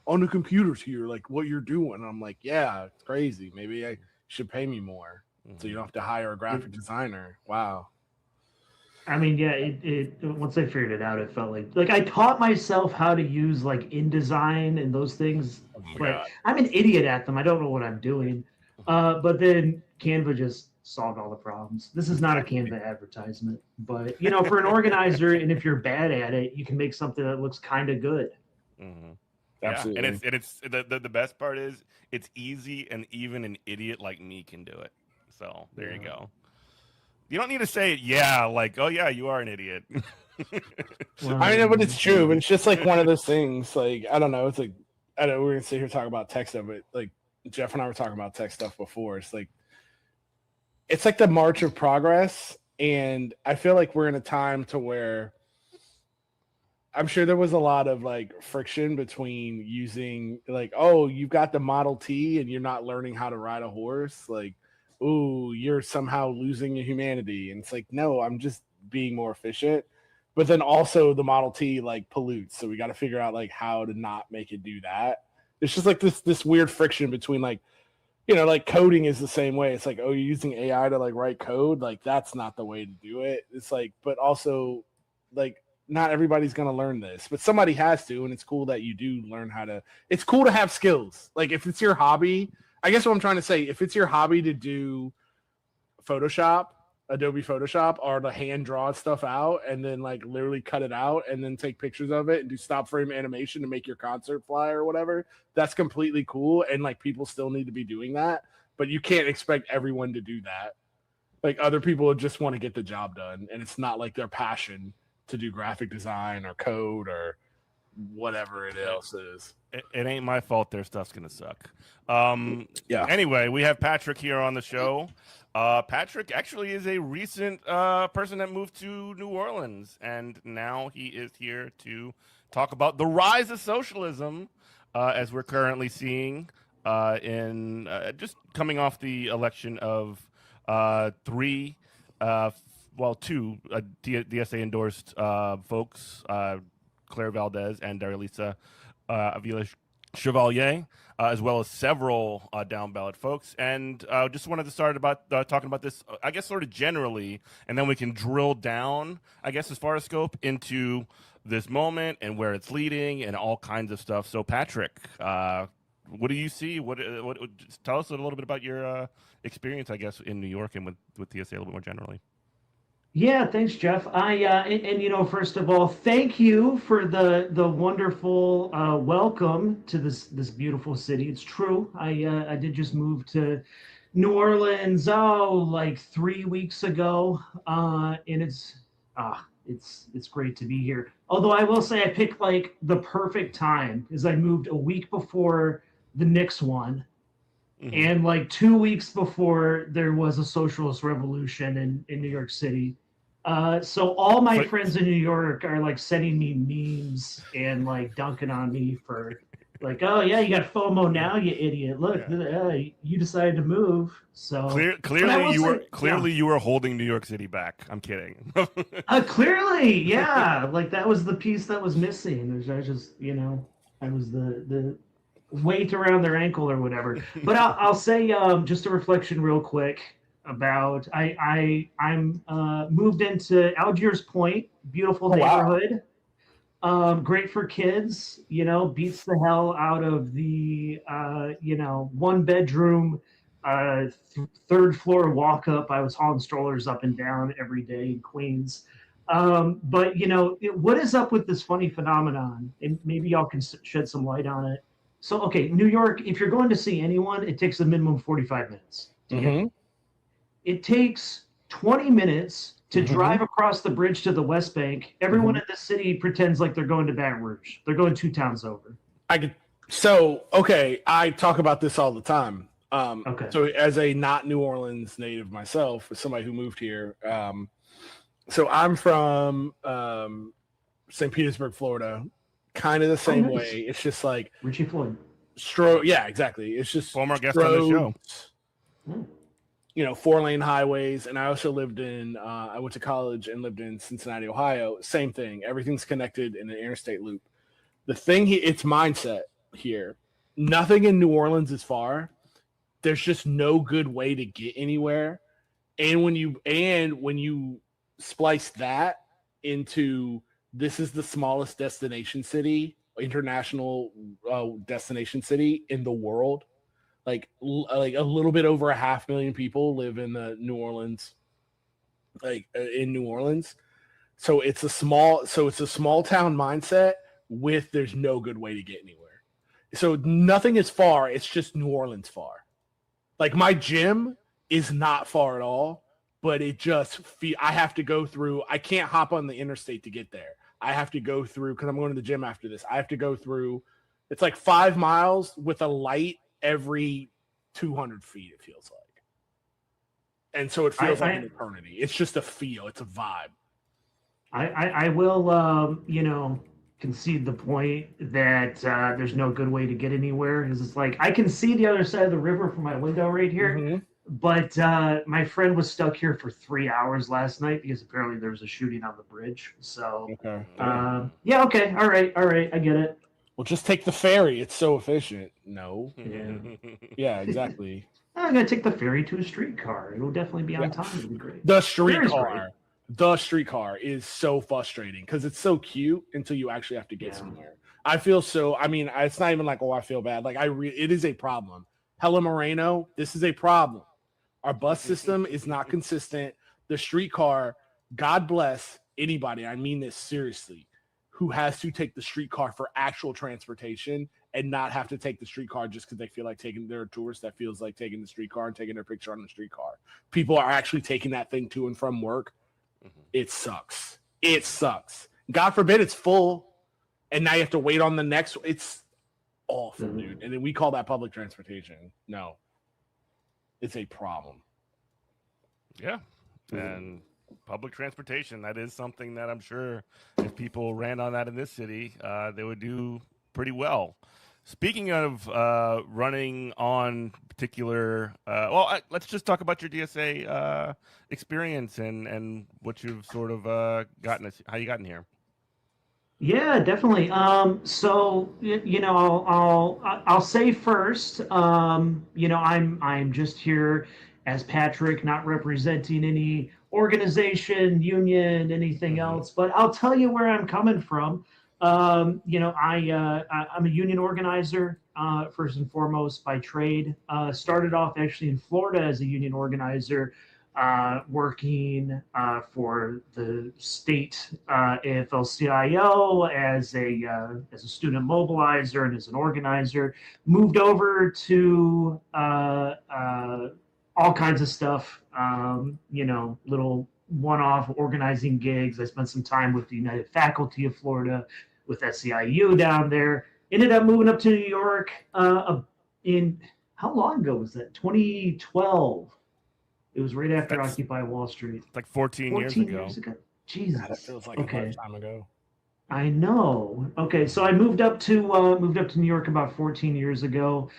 on the computers here, like what you're doing. And I'm like, yeah, it's crazy. Maybe I should pay me more, so you don't have to hire a graphic designer. Wow. I mean, yeah, it once I figured it out, it felt like I taught myself how to use like InDesign and those things but I'm an idiot at them. I don't know what I'm doing. But then Canva just solved all the problems. This is not a Canva advertisement, but for an organizer, and if you're bad at it, you can make something that looks kind of good. Mm-hmm. Absolutely. Yeah, and it's the best part is it's easy, and even an idiot like me can do it. So there you go. You don't need to say it. Yeah, like, oh yeah, you are an idiot. I know, but it's true. But it's just like one of those things. Like, I don't know. It's like, I don't know. We're gonna sit here talking about tech stuff, but like Jeff and I were talking about tech stuff before. It's like the march of progress, and I feel like we're in a time to where I'm sure there was a lot of like friction between using like, oh, you've got the Model T and you're not learning how to ride a horse. Like, ooh, you're somehow losing your humanity. And it's like, no, I'm just being more efficient. But then also the Model T like pollutes. So we got to figure out like how to not make it do that. It's just like this weird friction between like, like coding is the same way. It's like, oh, you're using AI to like write code. Like that's not the way to do it. It's like, but also like, not everybody's going to learn this, but somebody has to. And it's cool that you do learn how to, it's cool to have skills. Like if it's your hobby, I guess what I'm trying to say, if it's your hobby to do Photoshop, Adobe Photoshop, or to hand draw stuff out and then like literally cut it out and then take pictures of it and do stop frame animation to make your concert flyer or whatever, that's completely cool. And like people still need to be doing that, but you can't expect everyone to do that. Like other people just want to get the job done, and it's not like their passion to do graphic design or code or whatever it else is. It ain't my fault their stuff's gonna suck. Yeah. Anyway, we have Patrick here on the show. Patrick actually is a recent person that moved to New Orleans, and now he is here to talk about the rise of socialism as we're currently seeing in just coming off the election of two DSA endorsed folks, Claire Valdez and Darlisa Avila Chevalier, as well as several down ballot folks. And just wanted to start about talking about this, I guess, sort of generally, and then we can drill down, I guess, as far as scope into this moment and where it's leading and all kinds of stuff. So, Patrick, what do you see? What just tell us a little bit about your experience, I guess, in New York and with TSA a little bit more generally. Yeah, thanks, Jeff. And first of all, thank you for the wonderful welcome to this beautiful city. It's true. I did just move to New Orleans like 3 weeks ago, and it's great to be here. Although I will say I picked like the perfect time, because I moved a week before the Knicks won. Mm-hmm. And like 2 weeks before there was a socialist revolution in New York City. So all my friends in New York are like sending me memes and like dunking on me for like, oh yeah, you got FOMO now, you idiot. Look, you decided to move. So clearly you were holding New York City back. I'm kidding. Clearly, yeah. Like that was the piece that was missing. I just, I was the weight around their ankle or whatever. But I'll say just a reflection real quick about I'm moved into Algiers Point, beautiful neighborhood. Wow. Great for kids, beats the hell out of the 1 bedroom third floor walk up. I was hauling strollers up and down every day in Queens. But what is up with this funny phenomenon? And maybe y'all can shed some light on it. So, okay, New York, if you're going to see anyone, it takes a minimum 45 minutes. Mm-hmm. It takes 20 minutes to drive across the bridge to the West Bank. Everyone in the city pretends like they're going to Baton Rouge. They're going 2 towns over. I talk about this all the time. So as a not New Orleans native myself, as somebody who moved here, so I'm from St. Petersburg, Florida. Kind of the same way. It's just like Richie Floyd. Yeah, exactly. It's just former guest on the show. 4-lane highways. And I also lived in I went to college and lived in Cincinnati, Ohio. Same thing. Everything's connected in an interstate loop. The thing it's mindset here. Nothing in New Orleans is far. There's just no good way to get anywhere. And when you splice that into this is the smallest destination city international destination city in the world. Like a little bit over 500,000 people live in the New Orleans, in New Orleans. So it's a small town mindset with there's no good way to get anywhere. So nothing is far. It's just New Orleans far. Like my gym is not far at all, but it just I have to go through. I can't hop on the interstate to get there. I have to go through because I'm going to the gym after this. I have to go through. It's like 5 miles with a light every 200 feet. It feels like, and so it feels like an eternity. It's just a feel. It's a vibe. I will, concede the point that there's no good way to get anywhere. Because it's like I can see the other side of the river from my window right here, but my friend was stuck here for 3 hours last night because apparently there was a shooting on the bridge. So, okay, all right, I get it. Well, just take the ferry. It's so efficient. No. Yeah, exactly. I'm gonna take the ferry to a streetcar. It'll definitely be on time. It'll be great. The streetcar is so frustrating because it's so cute until you actually have to get somewhere. I feel so. I mean, it's not even like, oh, I feel bad. Like it is a problem. Hella Moreno, this is a problem. Our bus system is not consistent. The streetcar, God bless anybody. I mean this seriously, who has to take the streetcar for actual transportation and not have to take the streetcar just because they feel like taking their tourist that feels like taking the streetcar and taking their picture on the streetcar. People are actually taking that thing to and from work. It sucks. It sucks. God forbid it's full and now you have to wait on the next. It's awful, dude. And then we call that public transportation. No, it's a problem. Yeah. And public transportation, that is something that I'm sure if people ran on that in this city, they would do pretty well. Speaking of running on particular, let's just talk about your DSA experience and what you've sort of gotten, how you gotten here. Yeah, definitely. So I'll say first, I'm just here as Patrick, not representing any organization, union, anything else. But I'll tell you where I'm coming from. I'm a union organizer, first and foremost by trade. Started off actually in Florida as a union organizer, working for the state AFL-CIO as a student mobilizer and as an organizer. Moved over to all kinds of stuff, little one-off organizing gigs. I spent some time with the United Faculty of Florida, with SEIU down there. Ended up moving up to New York in, how long ago was that? 2012. It was right after Occupy Wall Street. Like 14 years ago. Jesus. That feels like a lifetime ago. I know. Okay, so I moved up to New York about 14 years ago.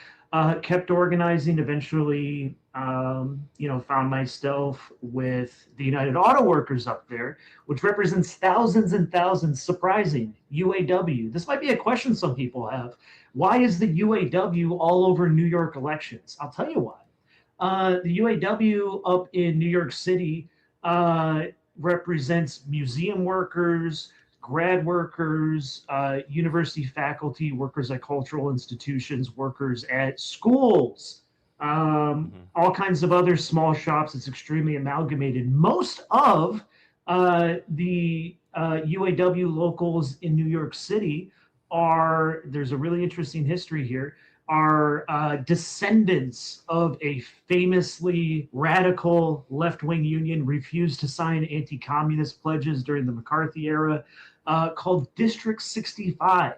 Kept organizing. Eventually, found myself with the United Auto Workers up there, which represents thousands and thousands. Surprising, UAW. This might be a question some people have. Why is the UAW all over New York elections? I'll tell you why. The UAW up in New York City represents museum workers, grad workers, university faculty, workers at cultural institutions, workers at schools, all kinds of other small shops. It's extremely amalgamated. Most of the UAW locals in New York City there's a really interesting history here, are descendants of a famously radical left-wing union, refused to sign anti-communist pledges during the McCarthy era, called District 65.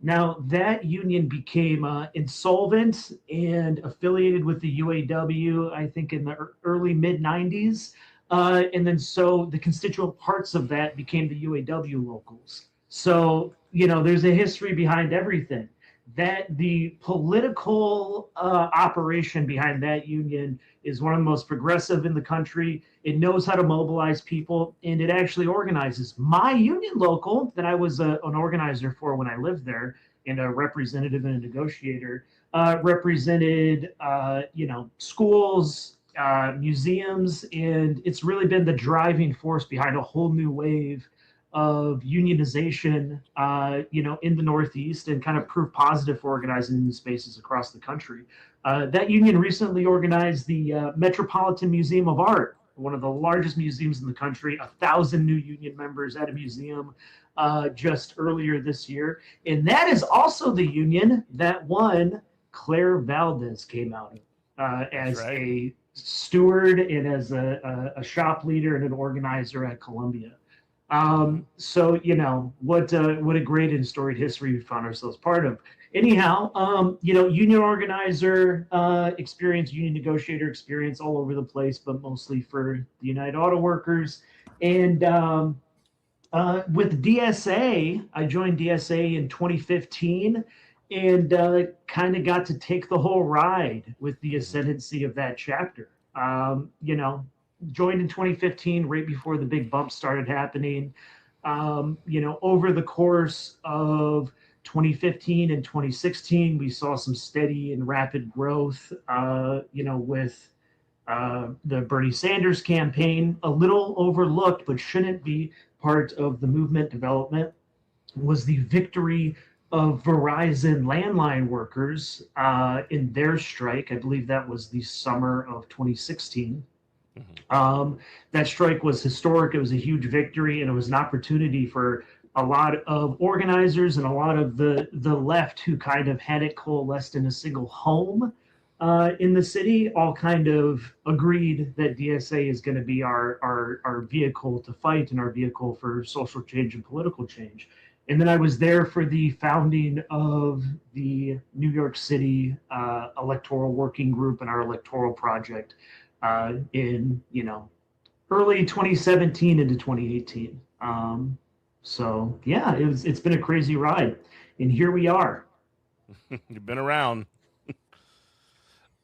Now, that union became insolvent and affiliated with the UAW, I think, in the early mid-90s. And then so the constituent parts of that became the UAW locals. So, there's a history behind everything. That the political operation behind that union is one of the most progressive in the country. It knows how to mobilize people, and it actually organizes. My union local that I was an organizer for when I lived there, and a representative and a negotiator, represented schools, museums, and it's really been the driving force behind a whole new wave of unionization, in the Northeast, and kind of proof positive for organizing in these spaces across the country. That union recently organized the Metropolitan Museum of Art, one of the largest museums in the country, 1,000 new union members at a museum just earlier this year. And that is also the union that one Claire Valdez came out of as a steward and as a shop leader and an organizer at Columbia. So, what a great and storied history we found ourselves part of. Anyhow, union organizer experience, union negotiator experience all over the place, but mostly for the United Auto Workers. And with DSA, I joined DSA in 2015 and kind of got to take the whole ride with the ascendancy of that chapter. Joined in 2015, right before the big bumps started happening. Over the course of 2015 and 2016, we saw some steady and rapid growth, with the Bernie Sanders campaign. A little overlooked, but shouldn't be part of the movement development, was the victory of Verizon landline workers in their strike. I believe that was the summer of 2016. That strike was historic. It was a huge victory, and it was an opportunity for a lot of organizers and a lot of the left who kind of hadn't coalesced in a single home in the city, all kind of agreed that DSA is going to be our vehicle to fight and our vehicle for social change and political change. And then I was there for the founding of the New York City Electoral Working Group and our electoral project in early 2017 into 2018. So yeah, it's been a crazy ride, and here we are. You've been around.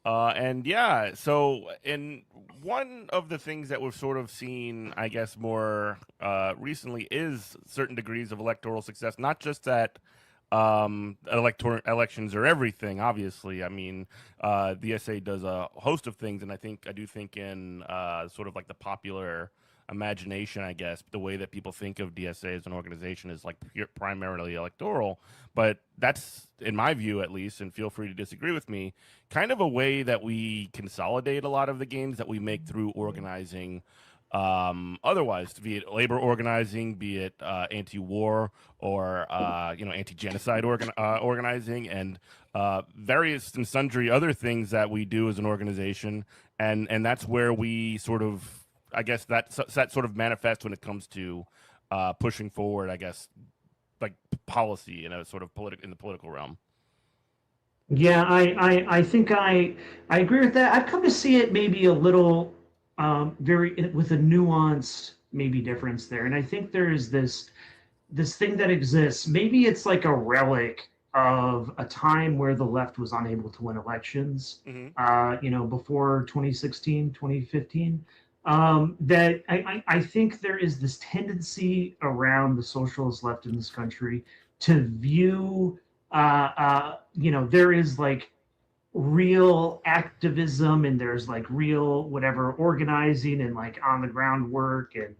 And one of the things that we've sort of seen, I guess, more recently is certain degrees of electoral success, not just that elections are everything, obviously. I mean, the SA does a host of things, and I do think in sort of like the popular imagination, I guess, the way that people think of DSA as an organization is like primarily electoral. But that's, in my view at least, and feel free to disagree with me, kind of a way that we consolidate a lot of the gains that we make through organizing otherwise, be it labor organizing, be it anti-war or anti-genocide organizing, and various and sundry other things that we do as an organization, and that's where we sort of, I guess, that sort of manifests when it comes to pushing forward, I guess, like policy in a sort of in the political realm. Yeah, I think I agree with that. I've come to see it maybe a little with a nuanced maybe difference there. And I think there's this thing that exists. Maybe it's like a relic of a time where the left was unable to win elections, before 2016, 2015. That I think there is this tendency around the socialist left in this country to view, there is like real activism and there's like real whatever organizing and like on the ground work, and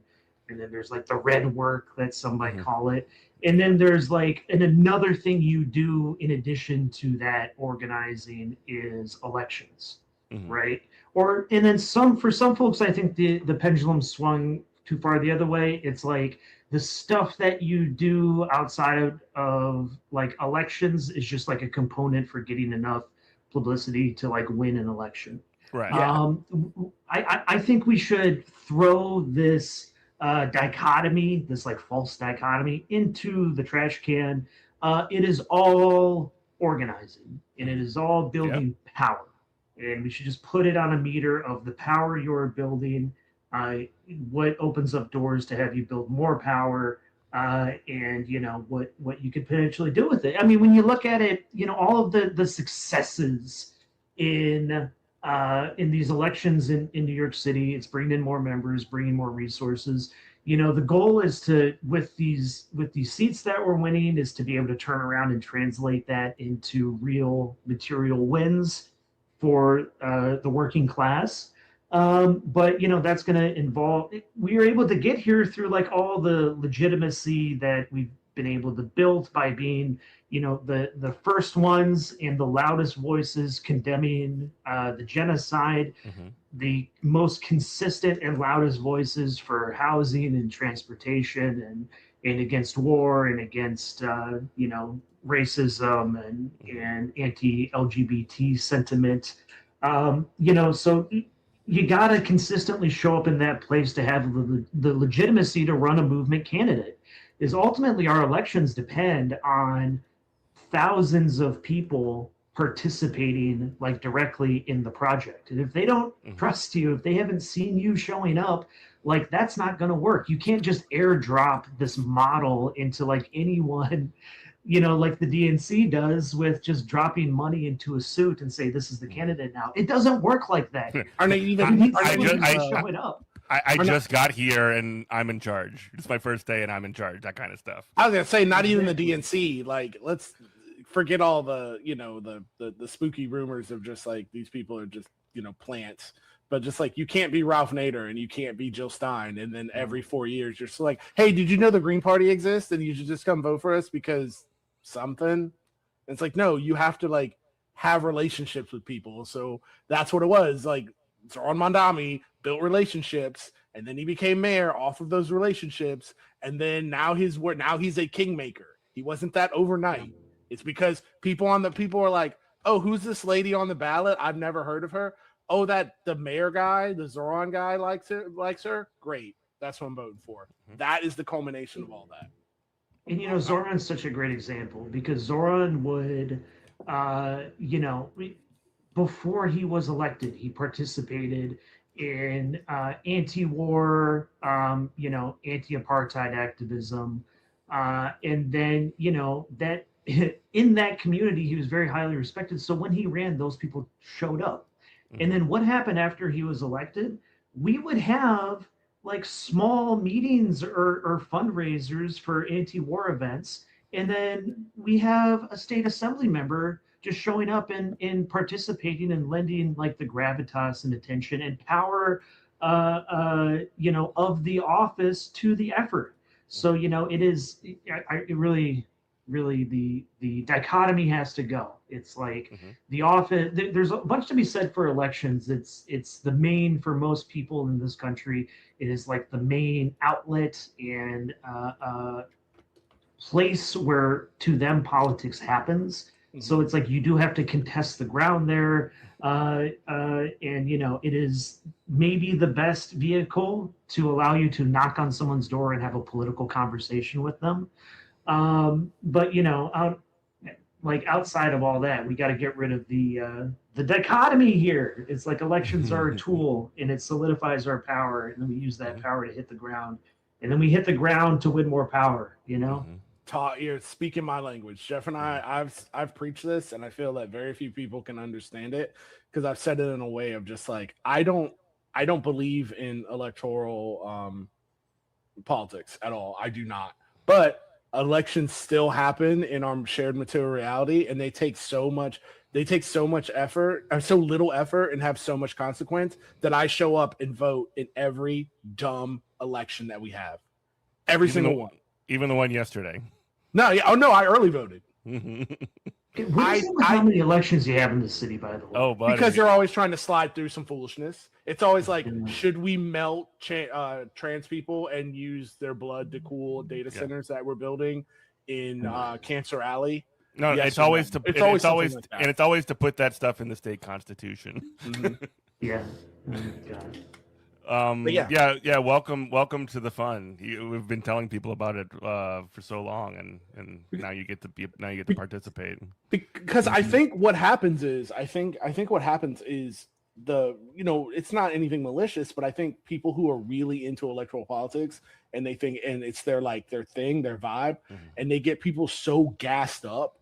then there's like the red work that some might call it, and then there's like another thing you do in addition to that organizing is elections, right? And then for some folks, I think the pendulum swung too far the other way. It's like the stuff that you do outside of like elections is just like a component for getting enough publicity to like win an election. Right. I think we should throw this dichotomy, this like false dichotomy, into the trash can. It is all organizing, and it is all building power. And we should just put it on a meter of the power you're building, what opens up doors to have you build more power, and what you could potentially do with it. I mean, when you look at it, all of the successes in these elections in New York City, it's bringing in more members, bringing more resources. The goal is to, with these seats that we're winning, is to be able to turn around and translate that into real material wins for the working class. But that's going to involve. We were able to get here through like all the legitimacy that we've been able to build by being, the first ones and the loudest voices condemning the genocide, the most consistent and loudest voices for housing and transportation and against war and against racism and anti-LGBT sentiment. So you got to consistently show up in that place to have the legitimacy to run a movement candidate. Is ultimately our elections depend on thousands of people participating like directly in the project. And if they don't trust you, if they haven't seen you showing up, like that's not going to work. You can't just airdrop this model into like anyone, like the DNC does with just dropping money into a suit and say, this is the candidate now. It doesn't work like that. Are they even showing up? I just got here and I'm in charge. It's my first day and I'm in charge. That kind of stuff. I was gonna say, not even the DNC. Like, let's forget all the the spooky rumors of just like these people are just plants. But just like you can't be Ralph Nader and you can't be Jill Stein, and then every 4 years you're just like, hey, did you know the Green Party exists and you should just come vote for us because something? And it's like, no, you have to like have relationships with people. So that's what it was. Like Zoran Mandami built relationships, and then he became mayor off of those relationships, and then now he's a kingmaker. He wasn't that overnight. It's because people are like, oh, who's this lady on the ballot? I've never heard of her. Oh, that the mayor guy, the Zoran guy likes her. Great, that's what I'm voting for. That is the culmination of all that. And Zoran's such a great example because Zoran would, before he was elected, he participated in anti-war, anti-apartheid activism, and then that in that community he was very highly respected. So when he ran, those people showed up. And then what happened after he was elected? We would have like small meetings or fundraisers for anti-war events, and then we have a state assembly member just showing up and participating and lending like the gravitas and attention and power of the office to the effort. So it is really the dichotomy has to go. It's like the office, there's a bunch to be said for elections. It's the main, for most people in this country, it is like the main outlet and place where to them politics happens. So it's like you do have to contest the ground there, and it is maybe the best vehicle to allow you to knock on someone's door and have a political conversation with them. But outside of all that, we got to get rid of the dichotomy here. It's like elections are a tool, and it solidifies our power, and then we use that power to hit the ground, and then we hit the ground to win more power. You're speaking my language. Jeff and I've preached this, and I feel that very few people can understand it because I've said it in a way of just like I don't believe in electoral politics at all. I do not. But elections still happen in our shared material reality, and they take so much effort, or so little effort, and have so much consequence that I show up and vote in every dumb election that we have. Every single one. Even the one yesterday. No, yeah. Oh no, I early voted. How many elections you have in the city, by the way? Oh, buddy. Because they're always trying to slide through some foolishness. It's always like, should we melt trans people and use their blood to cool data centers that we're building in Cancer Alley? No, yes, it's always to like it's always to put that stuff in the state constitution. Yeah. Yeah. Welcome to the fun. We've been telling people about it for so long, and now you get to participate. Because I think what happens is it's not anything malicious, but I think people who are really into electoral politics and they think, and it's their thing, their vibe, and they get people so gassed up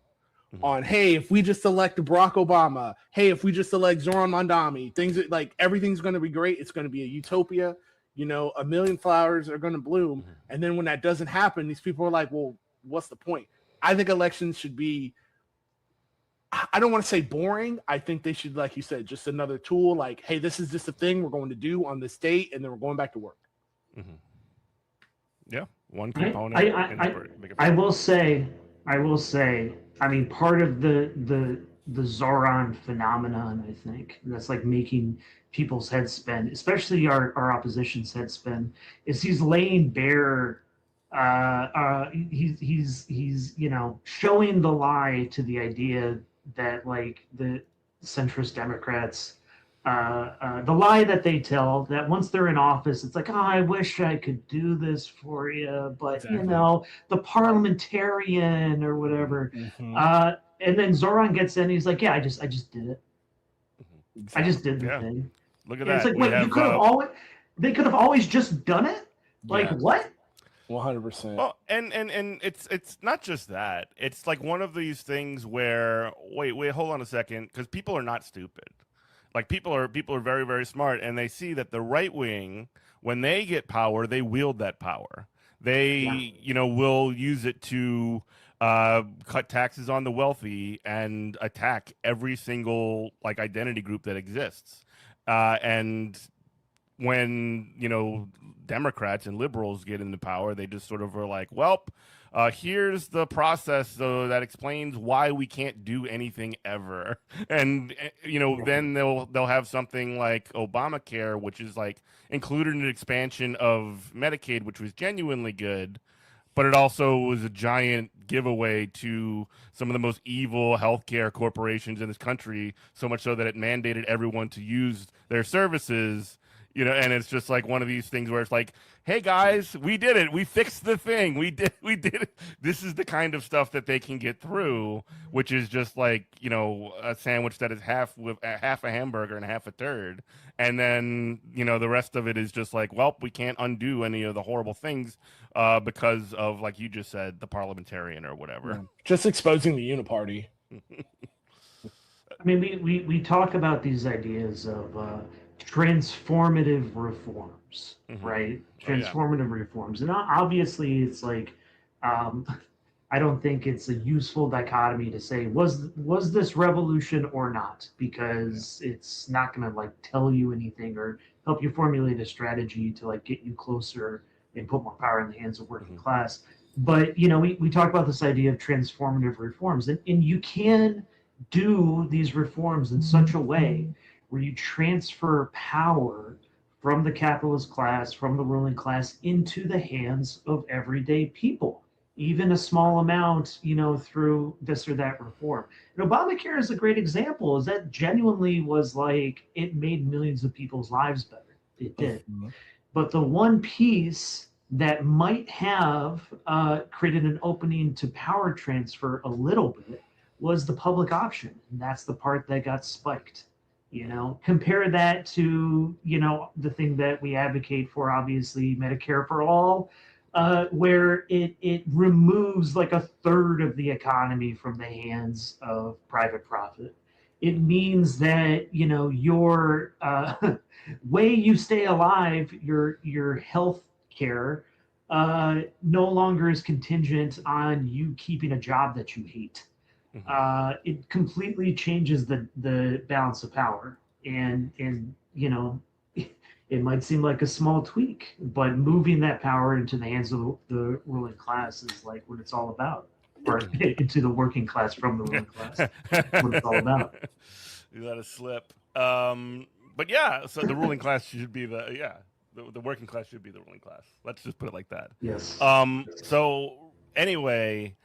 on, hey, if we just elect Barack Obama, hey, if we just elect Zoran Mandami, things like everything's going to be great. It's going to be a utopia. A million flowers are going to bloom. And then when that doesn't happen, these people are like, well, what's the point? I think elections should be I don't want to say boring. I think they should, like you said, just another tool. Like, hey, this is just a thing we're going to do on this date, and then we're going back to work. Mm-hmm. Yeah, one component. I will say, I mean, part of the Zoran phenomenon, I think, that's like making people's heads spin, especially our opposition's head spin, is he's laying bare. He's showing the lie to the idea that like the centrist Democrats, the lie that they tell that once they're in office, it's like, oh, I wish I could do this for you, but the parliamentarian or whatever. And then Zoran gets in, he's like, yeah, I just did it. I just did the thing. Look at And that. it's like, wait, you could have they could have always just done it? Like what? 100%. Well, and it's not just that. It's like one of these things where wait, hold on a second, because people are not stupid. Like people are very, very smart, and they see that the right wing, when they get power, they wield that power. They will use it to cut taxes on the wealthy and attack every single like identity group that exists. And when Democrats and liberals get into power, they just sort of are like, well, here's the process that explains why we can't do anything ever. And then they'll have something like Obamacare, which is like included an expansion of Medicaid, which was genuinely good, but it also was a giant giveaway to some of the most evil healthcare corporations in this country, so much so that it mandated everyone to use their services. And it's just like one of these things where it's like, hey guys, we did it. We fixed the thing. We did it. This is the kind of stuff that they can get through, which is just like, a sandwich that is half a hamburger and half a turd. And then, the rest of it is just like, well, we can't undo any of the horrible things because of, like you just said, the parliamentarian or whatever. Just exposing the uniparty. I mean, we talk about these ideas of transformative reforms, right? Transformative reforms. And obviously it's like, I don't think it's a useful dichotomy to say, was this revolution or not? Because it's not going to like tell you anything or help you formulate a strategy to like get you closer and put more power in the hands of working class. But, we talk about this idea of transformative reforms, and you can do these reforms in such a way where you transfer power from the capitalist class, from the ruling class, into the hands of everyday people, even a small amount, through this or that reform. And Obamacare is a great example, is that genuinely was like, it made millions of people's lives better. It did. But the one piece that might have created an opening to power transfer a little bit was the public option. And that's the part that got spiked. Compare that to, the thing that we advocate for, obviously, Medicare for all, where it removes like a third of the economy from the hands of private profit. It means that, your way you stay alive, your health care, no longer is contingent on you keeping a job that you hate. It completely changes the balance of power, and it might seem like a small tweak, but moving that power into the hands of the ruling class is like what it's all about, or into the working class from the ruling class. What it's all about. You let it slip. But yeah, so the ruling class should be the working class should be the ruling class. Let's just put it like that. Yes. So anyway,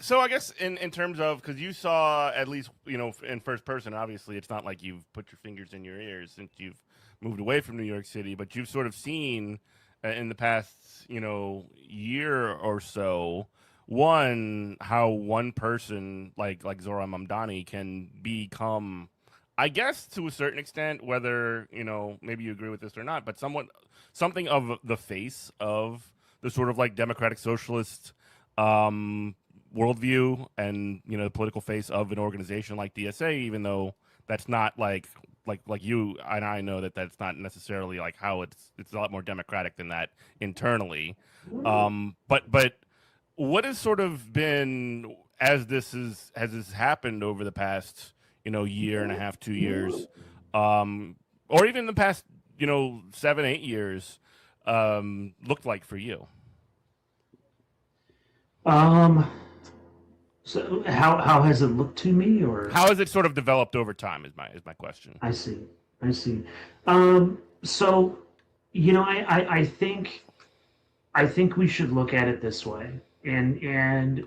so I guess in terms of, because you saw at least, in first person, obviously it's not like you've put your fingers in your ears since you've moved away from New York City, but you've sort of seen in the past, year or so, how one person like Zoran Mamdani can become, I guess to a certain extent, whether, maybe you agree with this or not, but something of the face of the sort of like democratic socialist worldview and the political face of an organization like DSA, even though that's not like you and I know that that's not necessarily like how it's a lot more democratic than that internally. But what has sort of been, as this has happened over the past year and a half, 2 years, or even the past 7-8 years, looked like for you? So how has it looked to me, or how has it sort of developed over time? Is my question. I see. So I think we should look at it this way, and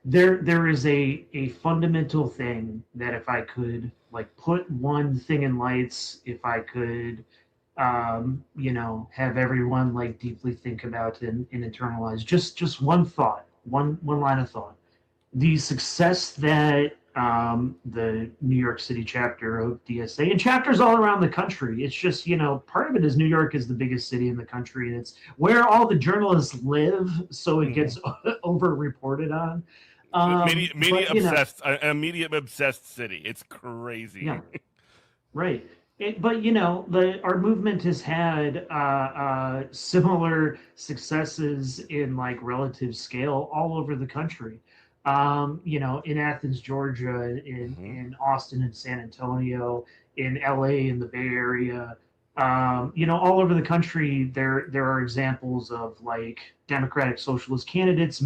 there is a fundamental thing that if I could put one thing in lights, if I could have everyone deeply think about and internalize just one thought, one line of thought. The success that the New York City chapter of DSA and chapters all around the country, it's just, part of it is New York is the biggest city in the country, and it's where all the journalists live, so it gets over-reported on. A media-obsessed city. It's crazy. Yeah, right. But our movement has had similar successes in relative scale all over the country. In Athens, Georgia, in Austin and San Antonio, in LA, in the Bay Area, all over the country, there are examples of Democratic Socialist candidates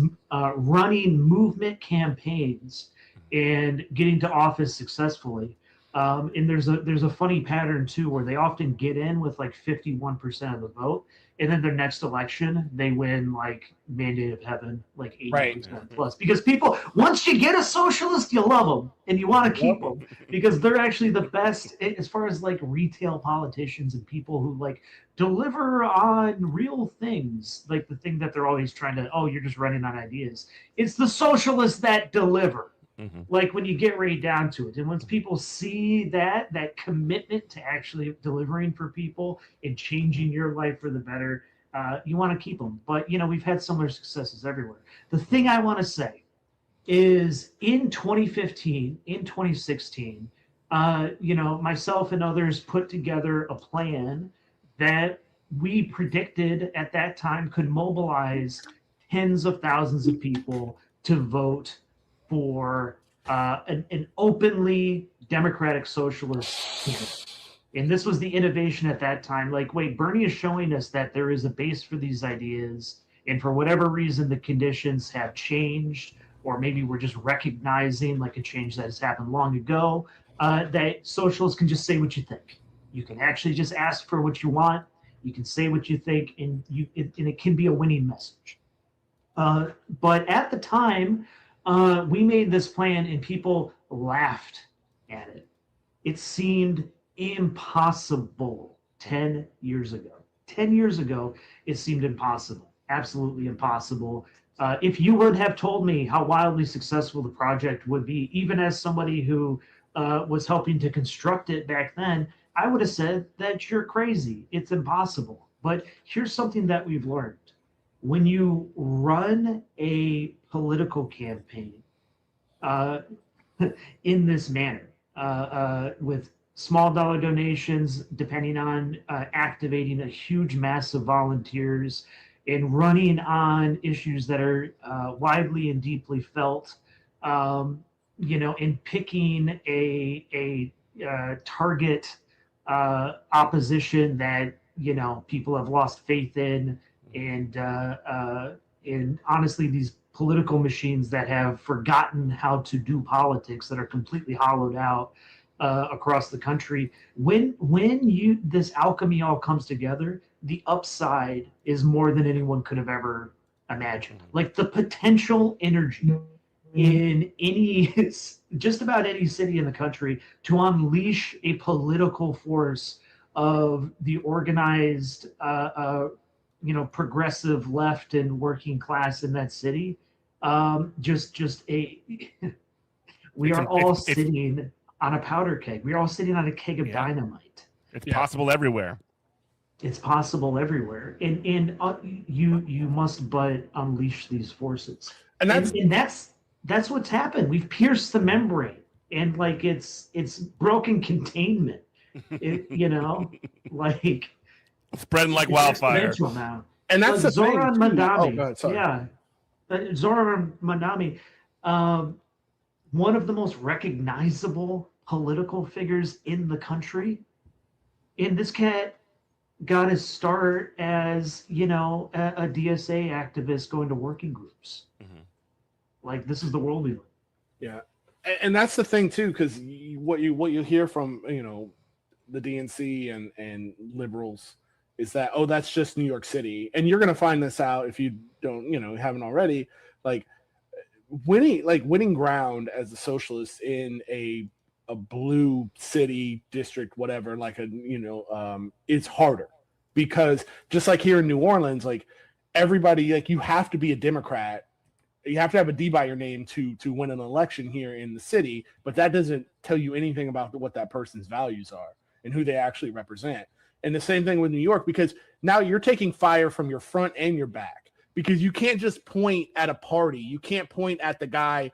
running movement campaigns and getting to office successfully. And there's a funny pattern too, where they often get in with 51% of the vote, and then their next election they win mandate of heaven 80% plus, because people, once you get a socialist, you love them and you want to keep them because they're actually the best as far as retail politicians and people who deliver on real things, the thing that they're always trying to, you're just running on ideas. It's the socialists that deliver. When you get right down to it, and once people see that commitment to actually delivering for people and changing your life for the better, you want to keep them. But we've had similar successes everywhere. The thing I want to say is, in 2015, in 2016, myself and others put together a plan that we predicted at that time could mobilize tens of thousands of people to vote for an openly democratic socialist candidate. And this was the innovation at that time. Wait, Bernie is showing us that there is a base for these ideas, and for whatever reason the conditions have changed, or maybe we're just recognizing a change that has happened long ago, that socialists can just say what you think. You can actually just ask for what you want, you can say what you think, and it can be a winning message. But at the time, we made this plan and people laughed at it. It seemed impossible 10 years ago. 10 years ago, it seemed impossible, absolutely impossible. If you would have told me how wildly successful the project would be, even as somebody who was helping to construct it back then, I would have said that you're crazy. It's impossible. But here's something that we've learned. When you run a political campaign in this manner, with small dollar donations, depending on activating a huge mass of volunteers and running on issues that are widely and deeply felt, and picking a target opposition that people have lost faith in, and honestly, these political machines that have forgotten how to do politics, that are completely hollowed out across the country. When this alchemy all comes together, the upside is more than anyone could have ever imagined. The potential energy in just about any city in the country to unleash a political force of the organized progressive left and working class in that city, we are all sitting on a powder keg. We're all sitting on a keg of dynamite. It's possible everywhere. It's possible everywhere, and you must but unleash these forces, and that's what's happened. We've pierced the membrane, and it's broken containment. Spreading like wildfire. Now. And that's the Zoran thing. Mandami. Zoran Mandami. one of the most recognizable political figures in the country. And this cat got his start as, you know, a DSA activist going to working groups. Like, this is the world we live in. Yeah, and that's the thing too, because what you hear from, you know, the DNC and liberals is that, oh, that's just New York City, and you're gonna find this out if you don't, you know, haven't already. Like winning ground as a socialist in a blue city district, whatever, like a, you know, it's harder, because just like here in New Orleans, like everybody, like you have to be a Democrat. You have to have a D by your name to win an election here in the city, but that doesn't tell you anything about what that person's values are and who they actually represent. And the same thing with New York, because now you're taking fire from your front and your back, because you can't just point at a party. You can't point at the guy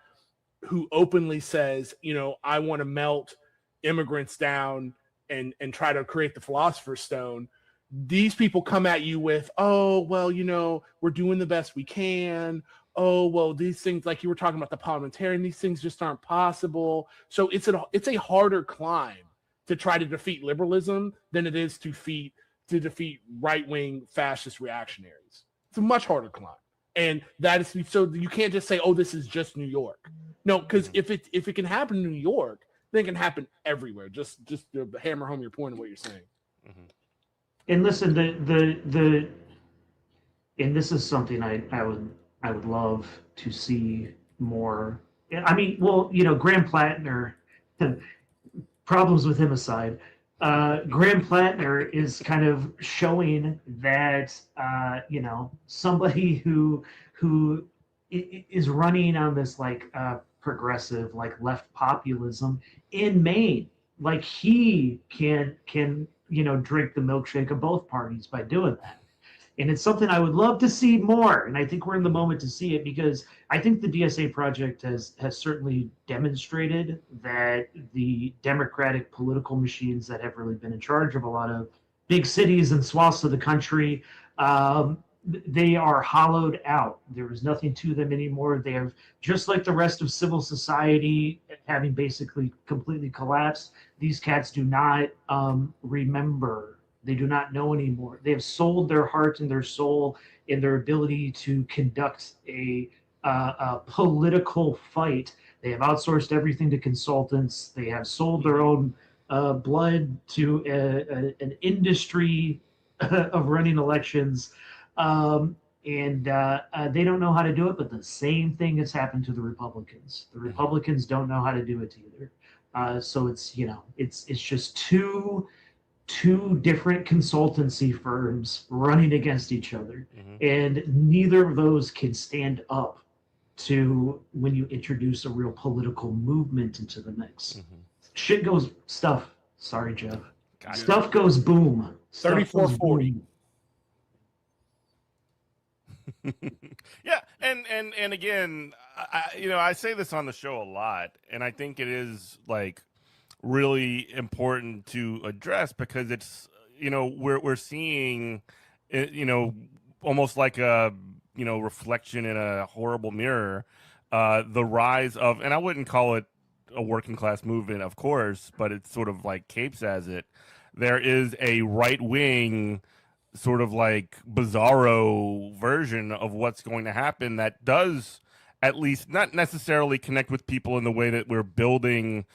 who openly says, you know, I want to melt immigrants down and try to create the Philosopher's Stone. These people come at you with, oh, well, you know, we're doing the best we can. Oh, well, these things, like you were talking about the parliamentarian, these things just aren't possible. So it's a harder climb to try to defeat liberalism than it is to defeat right-wing fascist reactionaries. It's a much harder climb. And that is, so you can't just say, oh, this is just New York. No, because if it can happen in New York, then it can happen everywhere. Just to hammer home your point of what you're saying. And listen, and this is something I would love to see more. I mean, well, you know, Graham Plattner, problems with him aside, Graham Plattner is kind of showing that, you know, somebody who is running on this like progressive, like left populism in Maine, like he can you know, drink the milkshake of both parties by doing that. And it's something I would love to see more. And I think we're in the moment to see it, because I think the DSA project has certainly demonstrated that the democratic political machines that have really been in charge of a lot of big cities and swaths of the country, they are hollowed out. There is nothing to them anymore. They have, just like the rest of civil society having basically completely collapsed, these cats do not remember. They do not know anymore. They have sold their heart and their soul in their ability to conduct a political fight. They have outsourced everything to consultants. They have sold their own blood to an industry of running elections. And they don't know how to do it, but the same thing has happened to the Republicans. The Republicans don't know how to do it either. So it's, you know, it's just two different consultancy firms running against each other, and neither of those can stand up to when you introduce a real political movement into the mix. Shit goes stuff. Sorry, Jeff. Stuff goes boom. 3440. Yeah, and again, I say this on the show a lot, and I think it is like really important to address, because it's, you know, we're seeing, you know, almost like a, you know, reflection in a horrible mirror, the rise of, and I wouldn't call it a working class movement, of course, but it's sort of like capes as it. There is a right wing sort of like bizarro version of what's going to happen that does at least not necessarily connect with people in the way that we're building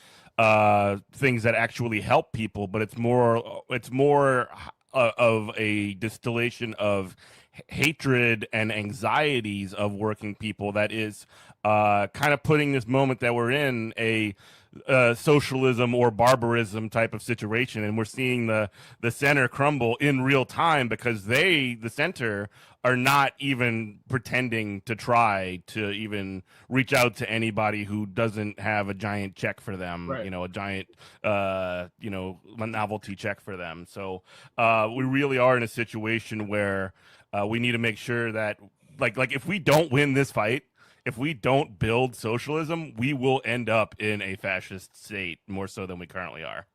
things that actually help people, but it's more of a distillation of hatred and anxieties of working people that is kind of putting this moment that we're in a socialism or barbarism type of situation, and we're seeing the center crumble in real time, because the center are not even pretending to try to even reach out to anybody who doesn't have a giant check for them, right. You know, a giant you know, novelty check for them. So we really are in a situation where we need to make sure that like if we don't win this fight, if we don't build socialism, we will end up in a fascist state more so than we currently are.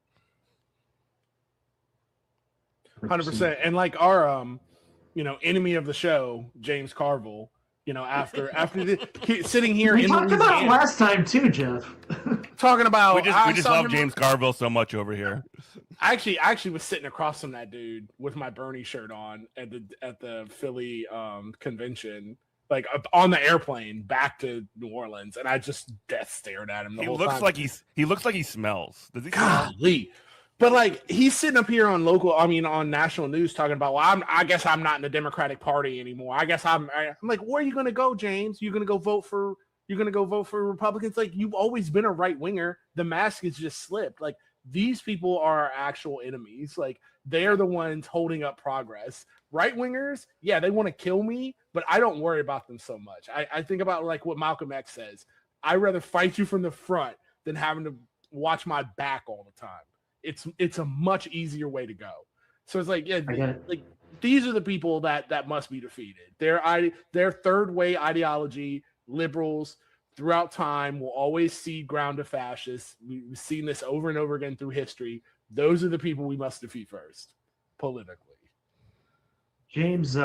100%. And like our, you know, enemy of the show, James Carville, after sitting here We in talked about it Louisiana, last time too, Jeff. talking about We just love James Carville so much over here. I actually was sitting across from that dude with my Bernie shirt on at the Philly convention, like on the airplane back to New Orleans, and I just death stared at him the whole time. He looks like he smells. Does he? Golly. But like he's sitting up here on national news talking about, well, I guess I'm not in the Democratic Party anymore. I guess I'm like, where are you going to go, James? You're going to go vote for Republicans? Like, you've always been a right winger. The mask has just slipped. Like, these people are our actual enemies. Like, they're the ones holding up progress. Right wingers, yeah, they want to kill me, but I don't worry about them so much. I think about like what Malcolm X says. I'd rather fight you from the front than having to watch my back all the time. It's a much easier way to go. So it's like, yeah, like these are the people that must be defeated. Their third way ideology, liberals throughout time will always seed ground to fascists. We've seen this over and over again through history. Those are the people we must defeat first, politically. James,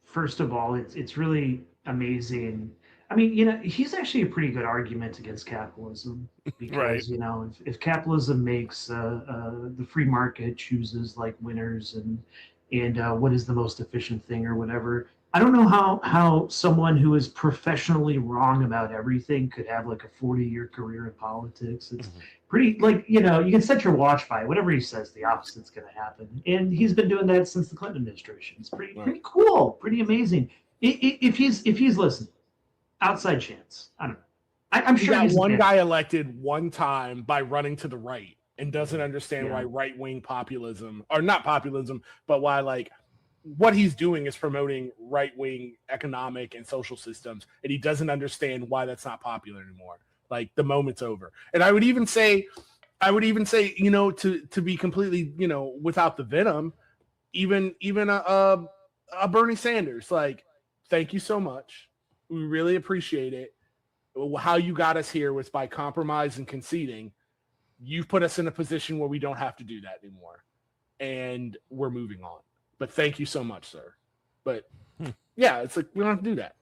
first of all, it's really amazing. I mean, he's actually a pretty good argument against capitalism because, right. If capitalism makes the free market chooses like winners and what is the most efficient thing or whatever, I don't know how someone who is professionally wrong about everything could have like a 40-year career in politics. It's pretty like, you can set your watch by it. Whatever he says, the opposite's going to happen. And he's been doing that since the Clinton administration. It's pretty cool, pretty amazing. If he's listening. Outside chance. I don't know. I'm sure got one guy elected one time by running to the right and doesn't understand why right-wing populism, or not populism, but why like what he's doing is promoting right-wing economic and social systems, and he doesn't understand why that's not popular anymore. Like the moment's over. And I would even say, to be completely, without the venom, even a Bernie Sanders, like, thank you so much. We really appreciate it. How you got us here was by compromise and conceding. You've put us in a position where we don't have to do that anymore. And we're moving on. But thank you so much, sir. But yeah, it's like we don't have to do that.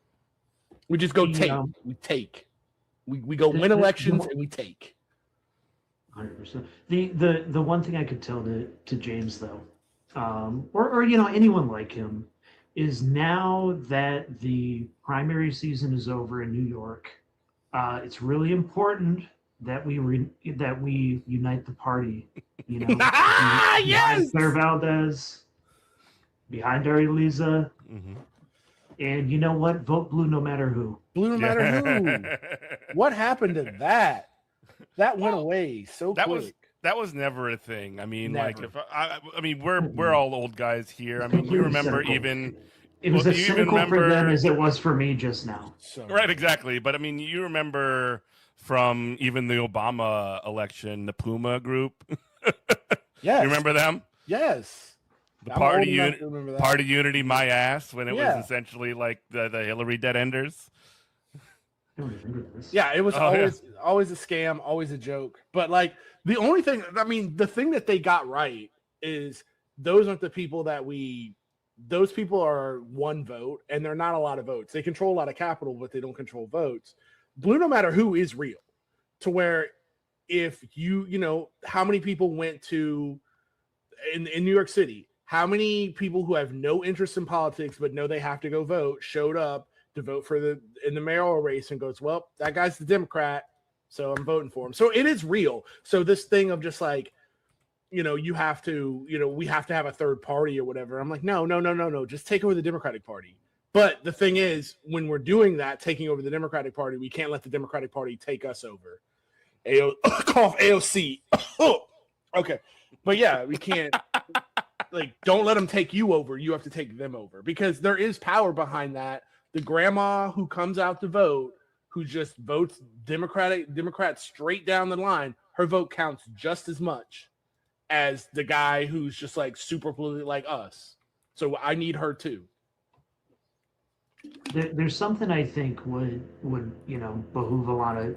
We just go take. We take. We go win elections and we take. 100%. The one thing I could tell to James though, or anyone like him, is now that the primary season is over in New York, it's really important that we unite the party. Yes! Behind Claire Valdez, behind Ari Lisa, and you know what? Vote blue no matter who. Blue no matter who. What happened to that? That went away so quick. That was never a thing. I mean, Never. like, we're all old guys here. I mean, you remember even. It was as cynical for them as it was for me just now. Right, exactly. But I mean, you remember from even the Obama election, the Puma group. Yes. You remember them? Yes. The I'm Party old enough to remember that. Party Unity, my ass, when it Yeah. was essentially like the Hillary dead enders. Yeah, it was always a scam, always a joke. But like the only thing, the thing that they got right is those aren't the people those people are one vote, and they're not a lot of votes. They control a lot of capital, but they don't control votes. Blue no matter who is real, to where if how many people went to in New York City, how many people who have no interest in politics but know they have to go vote showed up to vote in the mayoral race and goes, well, that guy's the Democrat, so I'm voting for him. So it is real. So this thing of just like, you have to, we have to have a third party or whatever. I'm like, no. Just take over the Democratic Party. But the thing is, when we're doing that, taking over the Democratic Party, we can't let the Democratic Party take us over. Cough AOC. Okay. But yeah, we can't, don't let them take you over. You have to take them over because there is power behind that. The grandma who comes out to vote, who just votes Democrat straight down the line, her vote counts just as much as the guy who's just like super politically like us. So I need her too. There's something I think would behoove a lot of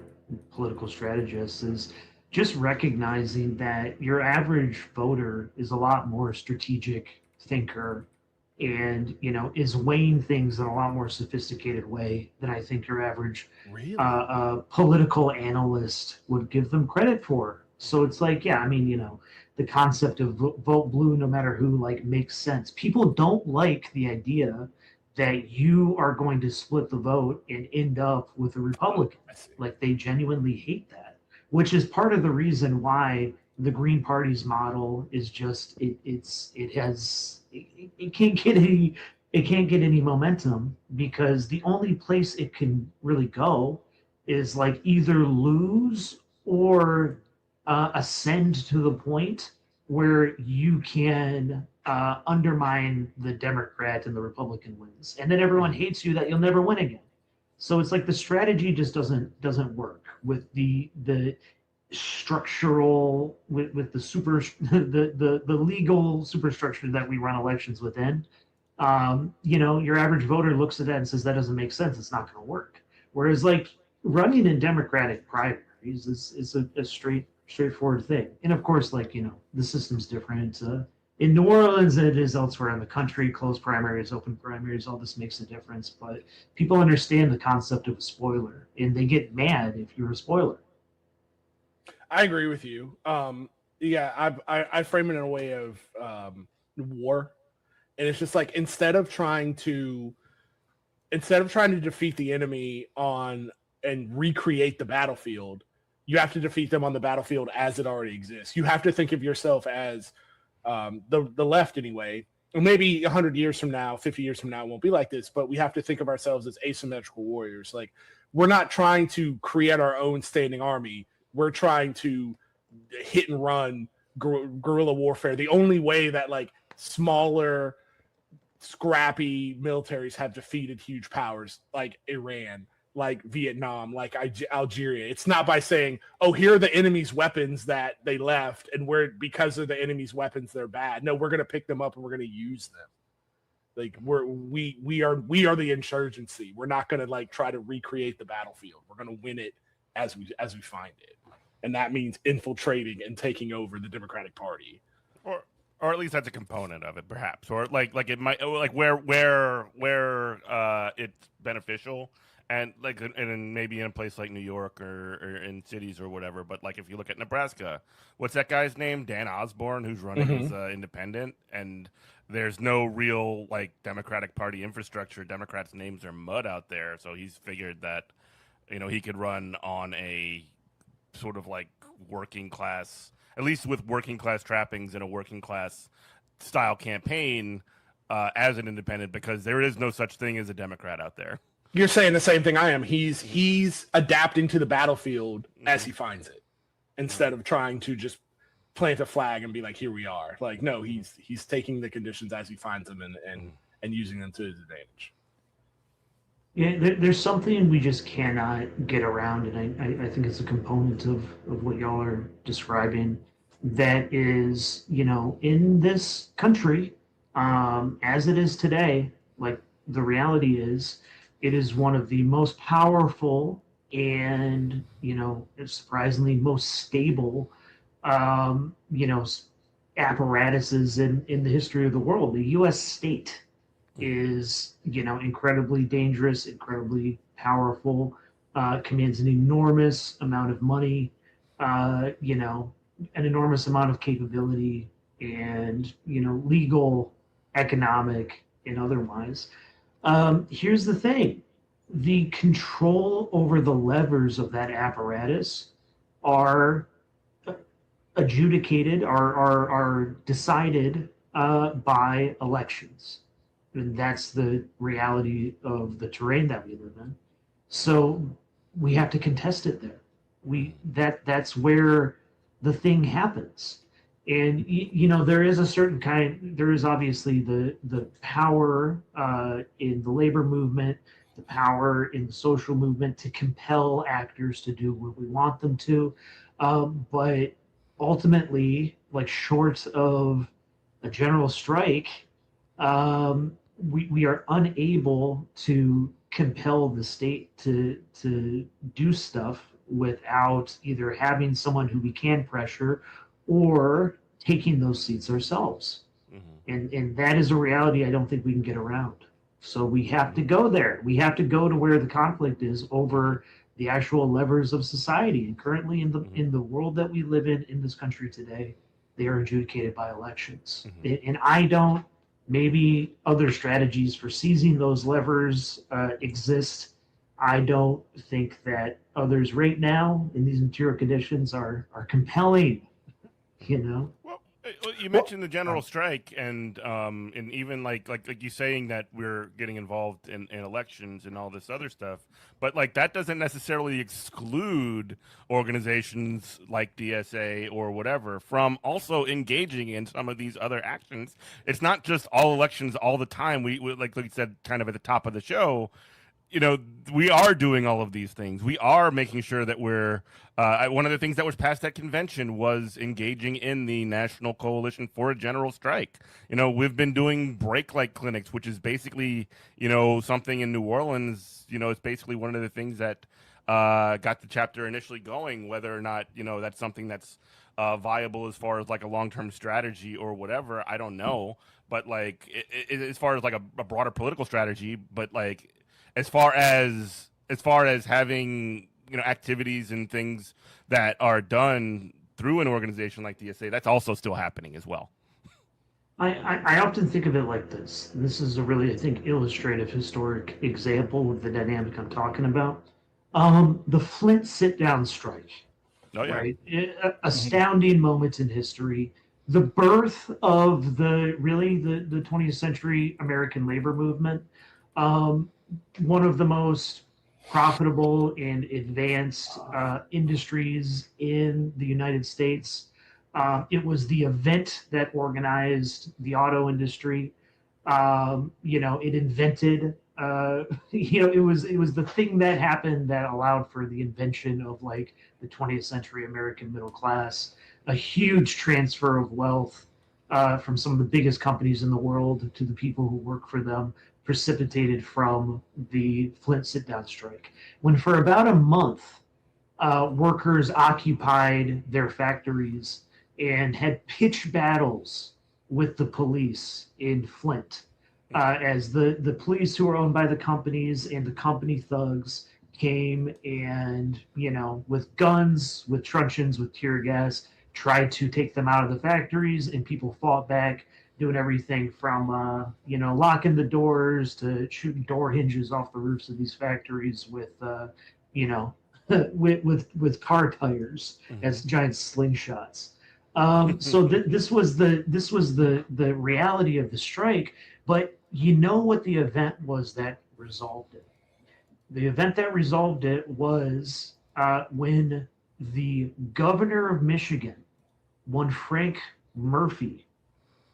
political strategists is just recognizing that your average voter is a lot more strategic thinker and is weighing things in a lot more sophisticated way than I think your average Really? political analyst would give them credit for. So it's like, yeah, I mean, the concept of vote blue no matter who, like, makes sense. People don't like the idea that you are going to split the vote and end up with a Republican. Like, they genuinely hate that, which is part of the reason why the Green Party's model is just it can't get any momentum, because the only place it can really go is like either lose or ascend to the point where you can undermine the Democrat and the Republican wins, and then everyone hates you that you'll never win again. So it's like the strategy just doesn't work with the structural with the super the legal superstructure that we run elections within. Your average voter looks at that and says that doesn't make sense, it's not going to work. Whereas like running in Democratic primaries is a straightforward thing. And of course, like, the system's different in New Orleans than it is elsewhere in the country. Closed primaries, open primaries, all this makes a difference. But people understand the concept of a spoiler, and they get mad if you're a spoiler. I agree with you. Yeah, I frame it in a way of war, and it's just like instead of trying to defeat the enemy and recreate the battlefield, you have to defeat them on the battlefield as it already exists. You have to think of yourself as the left anyway. Or maybe 100 years from now, 50 years from now, it won't be like this, but we have to think of ourselves as asymmetrical warriors. Like, we're not trying to create our own standing army. We're trying to hit and run guerrilla warfare. The only way that like smaller, scrappy militaries have defeated huge powers like Iran, like Vietnam, like Algeria, it's not by saying, oh, here are the enemy's weapons that they left, and because of the enemy's weapons they're bad. No, we're going to pick them up and we're going to use them. Like we are the insurgency. We're not going to like try to recreate the battlefield. We're going to win it as we find it. And that means infiltrating and taking over the Democratic Party, or at least that's a component of it, perhaps, or like it might, like where it's beneficial, and like and maybe in a place like New York or in cities or whatever. But like if you look at Nebraska, what's that guy's name? Dan Osborne, who's running as independent, and there's no real like Democratic Party infrastructure. Democrats' names are mud out there, so he's figured that he could run on a sort of like working class, at least with working class trappings in a working class style campaign as an independent, because there is no such thing as a Democrat out there. You're saying the same thing I am. He's adapting to the battlefield as he finds it, instead of trying to just plant a flag and be like, here we are. Like, no, he's taking the conditions as he finds them and using them to his advantage. Yeah, there's something we just cannot get around, and I think it's a component of what y'all are describing. That is, in this country, as it is today, like the reality is, it is one of the most powerful and, surprisingly most stable, apparatuses in the history of the world. The U.S. state is, incredibly dangerous, incredibly powerful, commands an enormous amount of money, an enormous amount of capability, and, legal, economic, and otherwise. Here's the thing. The control over the levers of that apparatus are adjudicated, are decided by elections. And that's the reality of the terrain that we live in. So we have to contest it there. That's where the thing happens. And there is a certain there is obviously the power in the labor movement, the power in the social movement to compel actors to do what we want them to. But ultimately, like short of a general strike, we are unable to compel the state to do stuff without either having someone who we can pressure or taking those seats ourselves. and that is a reality I don't think we can get around. So we have to go there. We have to go to where the conflict is over the actual levers of society. And currently in the world that we live in this country today, they are adjudicated by elections. And I don't, maybe other strategies for seizing those levers exist. I don't think that others right now in these material conditions are compelling, you know? You mentioned the general strike, and even like you saying that we're getting involved in elections and all this other stuff, but like that doesn't necessarily exclude organizations like DSA or whatever from also engaging in some of these other actions. It's not just all elections all the time. We like you said, kind of at the top of the show. You know, we are doing all of these things. We are making sure that we're one of the things that was passed at convention was engaging in the National Coalition for a General Strike. You know, we've been doing break light clinics, which is basically, you know, something in New Orleans. You know, it's basically one of the things that got the chapter initially going. Whether or not, you know, that's something that's viable as far as like a long-term strategy or whatever, I don't know. But like as far as like a broader political strategy, but like as far as having, you know, activities and things that are done through an organization like DSA, that's also still happening as well. I often think of it like this. This is a really, I think, illustrative historic example of the dynamic I'm talking about. The Flint sit-down strike. Oh, yeah. Right? Astounding moment in history. The birth of the 20th century American labor movement. One of the most profitable and advanced industries in the United States. It was the event that organized the auto industry. You know, it invented, you know, it was the thing that happened that allowed for the invention of like the 20th century American middle class, a huge transfer of wealth from some of the biggest companies in the world to the people who work for them, precipitated from the Flint sit-down strike. When for about a month, workers occupied their factories and had pitched battles with the police in Flint, as the police who were owned by the companies and the company thugs came and, you know, with guns, with truncheons, with tear gas, tried to take them out of the factories, and people fought back, doing everything from, you know, locking the doors to shooting door hinges off the roofs of these factories with, you know, with car tires as giant slingshots. So this was the reality of the strike. But you know what the event was that resolved it? The event that resolved it was when the governor of Michigan, one Frank Murphy,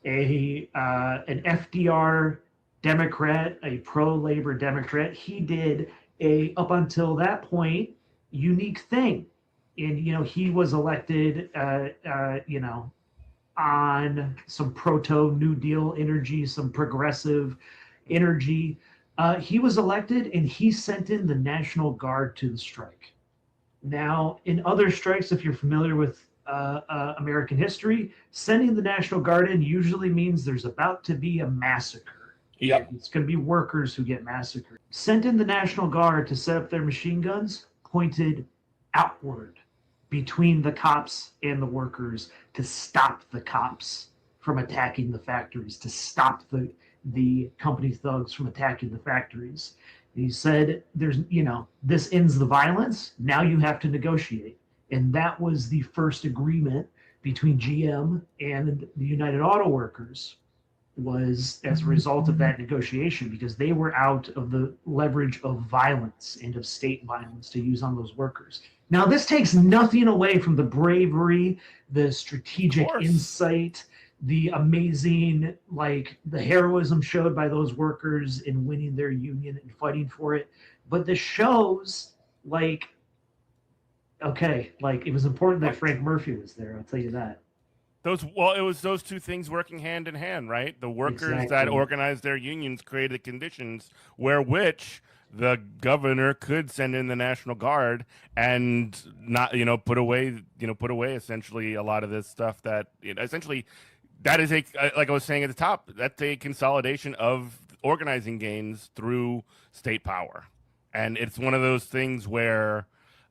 an FDR Democrat, a pro-labor Democrat, he did up until that point, unique thing. And, you know, he was elected, you know, on some proto-New Deal energy, some progressive energy. He was elected and he sent in the National Guard to the strike. Now, in other strikes, if you're familiar with American history, sending the National Guard in usually means there's about to be a massacre. Yep. It's going to be workers who get massacred. Sent in the National Guard to set up their machine guns, pointed outward between the cops and the workers to stop the cops from attacking the factories, to stop the company thugs from attacking the factories. He said, there's, you know, this ends the violence. Now you have to negotiate. And that was the first agreement between GM and the United Auto Workers, was as a result of that negotiation, because they were out of the leverage of violence and of state violence to use on those workers. Now, this takes nothing away from the bravery, the strategic insight, the amazing, like, the heroism showed by those workers in winning their union and fighting for it. But this shows, like, okay, like, it was important that Frank Murphy was there, I'll tell you that. It was those two things working hand in hand, right? The workers that organized their unions created conditions where which the governor could send in the National Guard and not, put away essentially a lot of this stuff that essentially that is like I was saying at the top, that's a consolidation of organizing gains through state power. And it's one of those things where,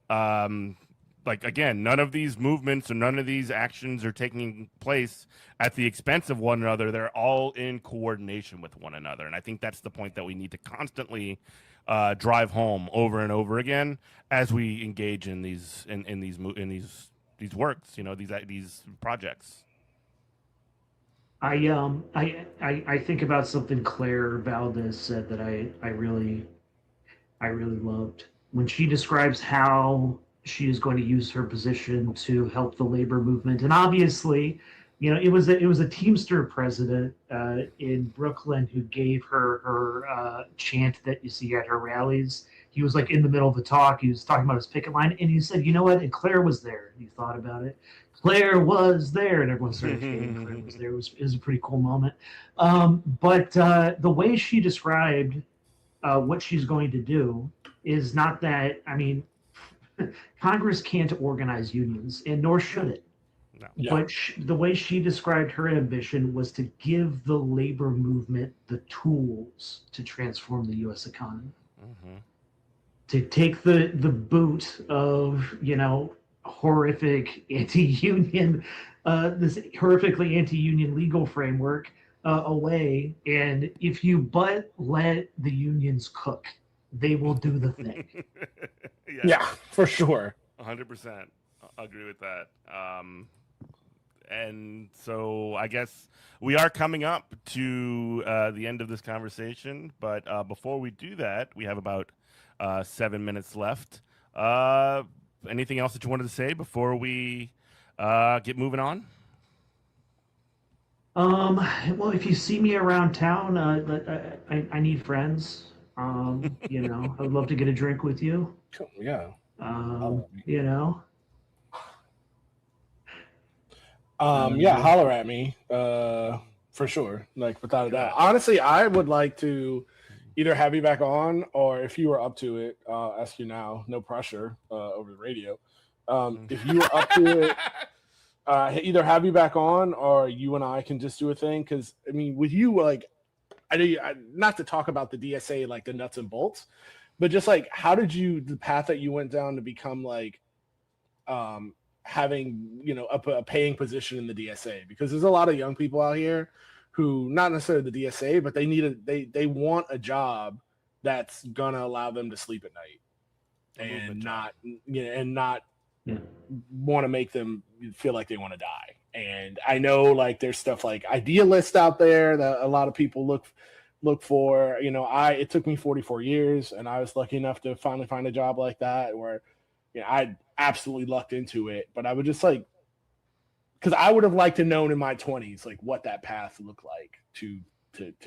like, again, none of these movements or none of these actions are taking place at the expense of one another. They're all in coordination with one another. And I think that's the point that we need to constantly drive home over and over again as we engage in these works, these projects. I think about something Claire Valdez said that I really loved when she describes how she is going to use her position to help the labor movement. And obviously, it was a Teamster president in Brooklyn who gave her chant that you see at her rallies. He was like in the middle of the talk. He was talking about his picket line, and he said, "You know what?" And Claire was there. And he thought about it. Claire was there, and everyone started chanting. Claire was there. It was a pretty cool moment. But the way she described what she's going to do is not that. I mean, Congress can't organize unions, and nor should it. No. Yeah. But the way she described her ambition was to give the labor movement the tools to transform the U.S. economy. Mm-hmm. To take the boot of, horrific anti-union, this horrifically anti-union legal framework away. And if you but let the unions cook, they will do the thing. Yeah, for sure. 100%. I agree with that. And so I guess we are coming up to the end of this conversation. But before we do that, we have about 7 minutes left. Anything else that you wanted to say before we get moving on? Well, if you see me around town, I need friends. I would love to get a drink with you. Yeah. Yeah, holler at me, for sure. Like, without a doubt. Honestly, I would like to either have you back on, or if you were up to it, ask you now, no pressure, over the radio. If you were up to it, either have you back on, or you and I can just do a thing. Because, I mean, with you, like, I know not to talk about the DSA, like the nuts and bolts, but just like, how did the path that you went down to become like, having, a paying position in the DSA? Because there's a lot of young people out here who, not necessarily the DSA, but they want a job that's gonna allow them to sleep at night and not want to make them feel like they want to die. And I know, like, there's stuff like idealists out there that a lot of people look for. It took me 44 years, and I was lucky enough to finally find a job like that where, I absolutely lucked into it. But I would just like, because I would have liked to known in my 20s, like, what that path looked like to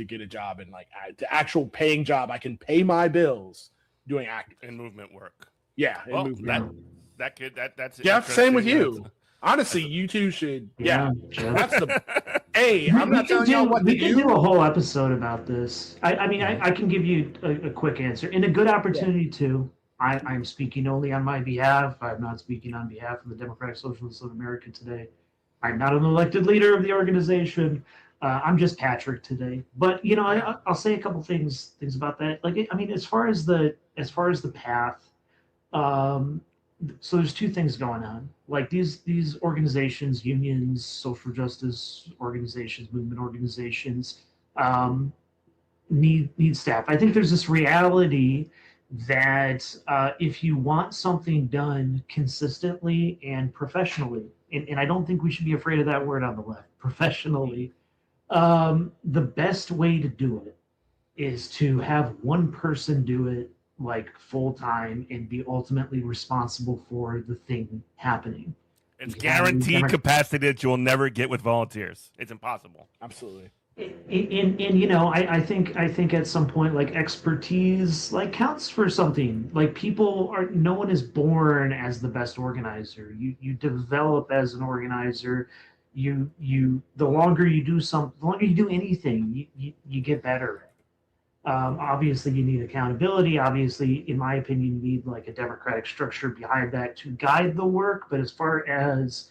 get a job and like the actual paying job. I can pay my bills doing active and movement work. Yeah. Well, movement. That's Jeff, same with you. Honestly, you two should. Yeah. That's the. Hey, I'm not telling you what to do. We can do a whole episode about this. I can give you a quick answer and a good opportunity to. I'm speaking only on my behalf. I'm not speaking on behalf of the Democratic Socialists of America today. I'm not an elected leader of the organization. I'm just Patrick today. But I'll say a couple things about that. Like, as far as the path, so there's two things going on. Like these organizations, unions, social justice organizations, movement organizations, need staff. I think there's this reality that if you want something done consistently and professionally, and I don't think we should be afraid of that word on the left, professionally, the best way to do it is to have one person do it like full time and be ultimately responsible for the thing happening. It's guaranteed capacity that you will never get with volunteers. It's impossible. Absolutely. And I think at some point, like, expertise like counts for something. Like, no one is born as the best organizer. You develop as an organizer. The longer you do anything, you get better. Obviously, you need accountability. Obviously, in my opinion, you need like a democratic structure behind that to guide the work. But as far as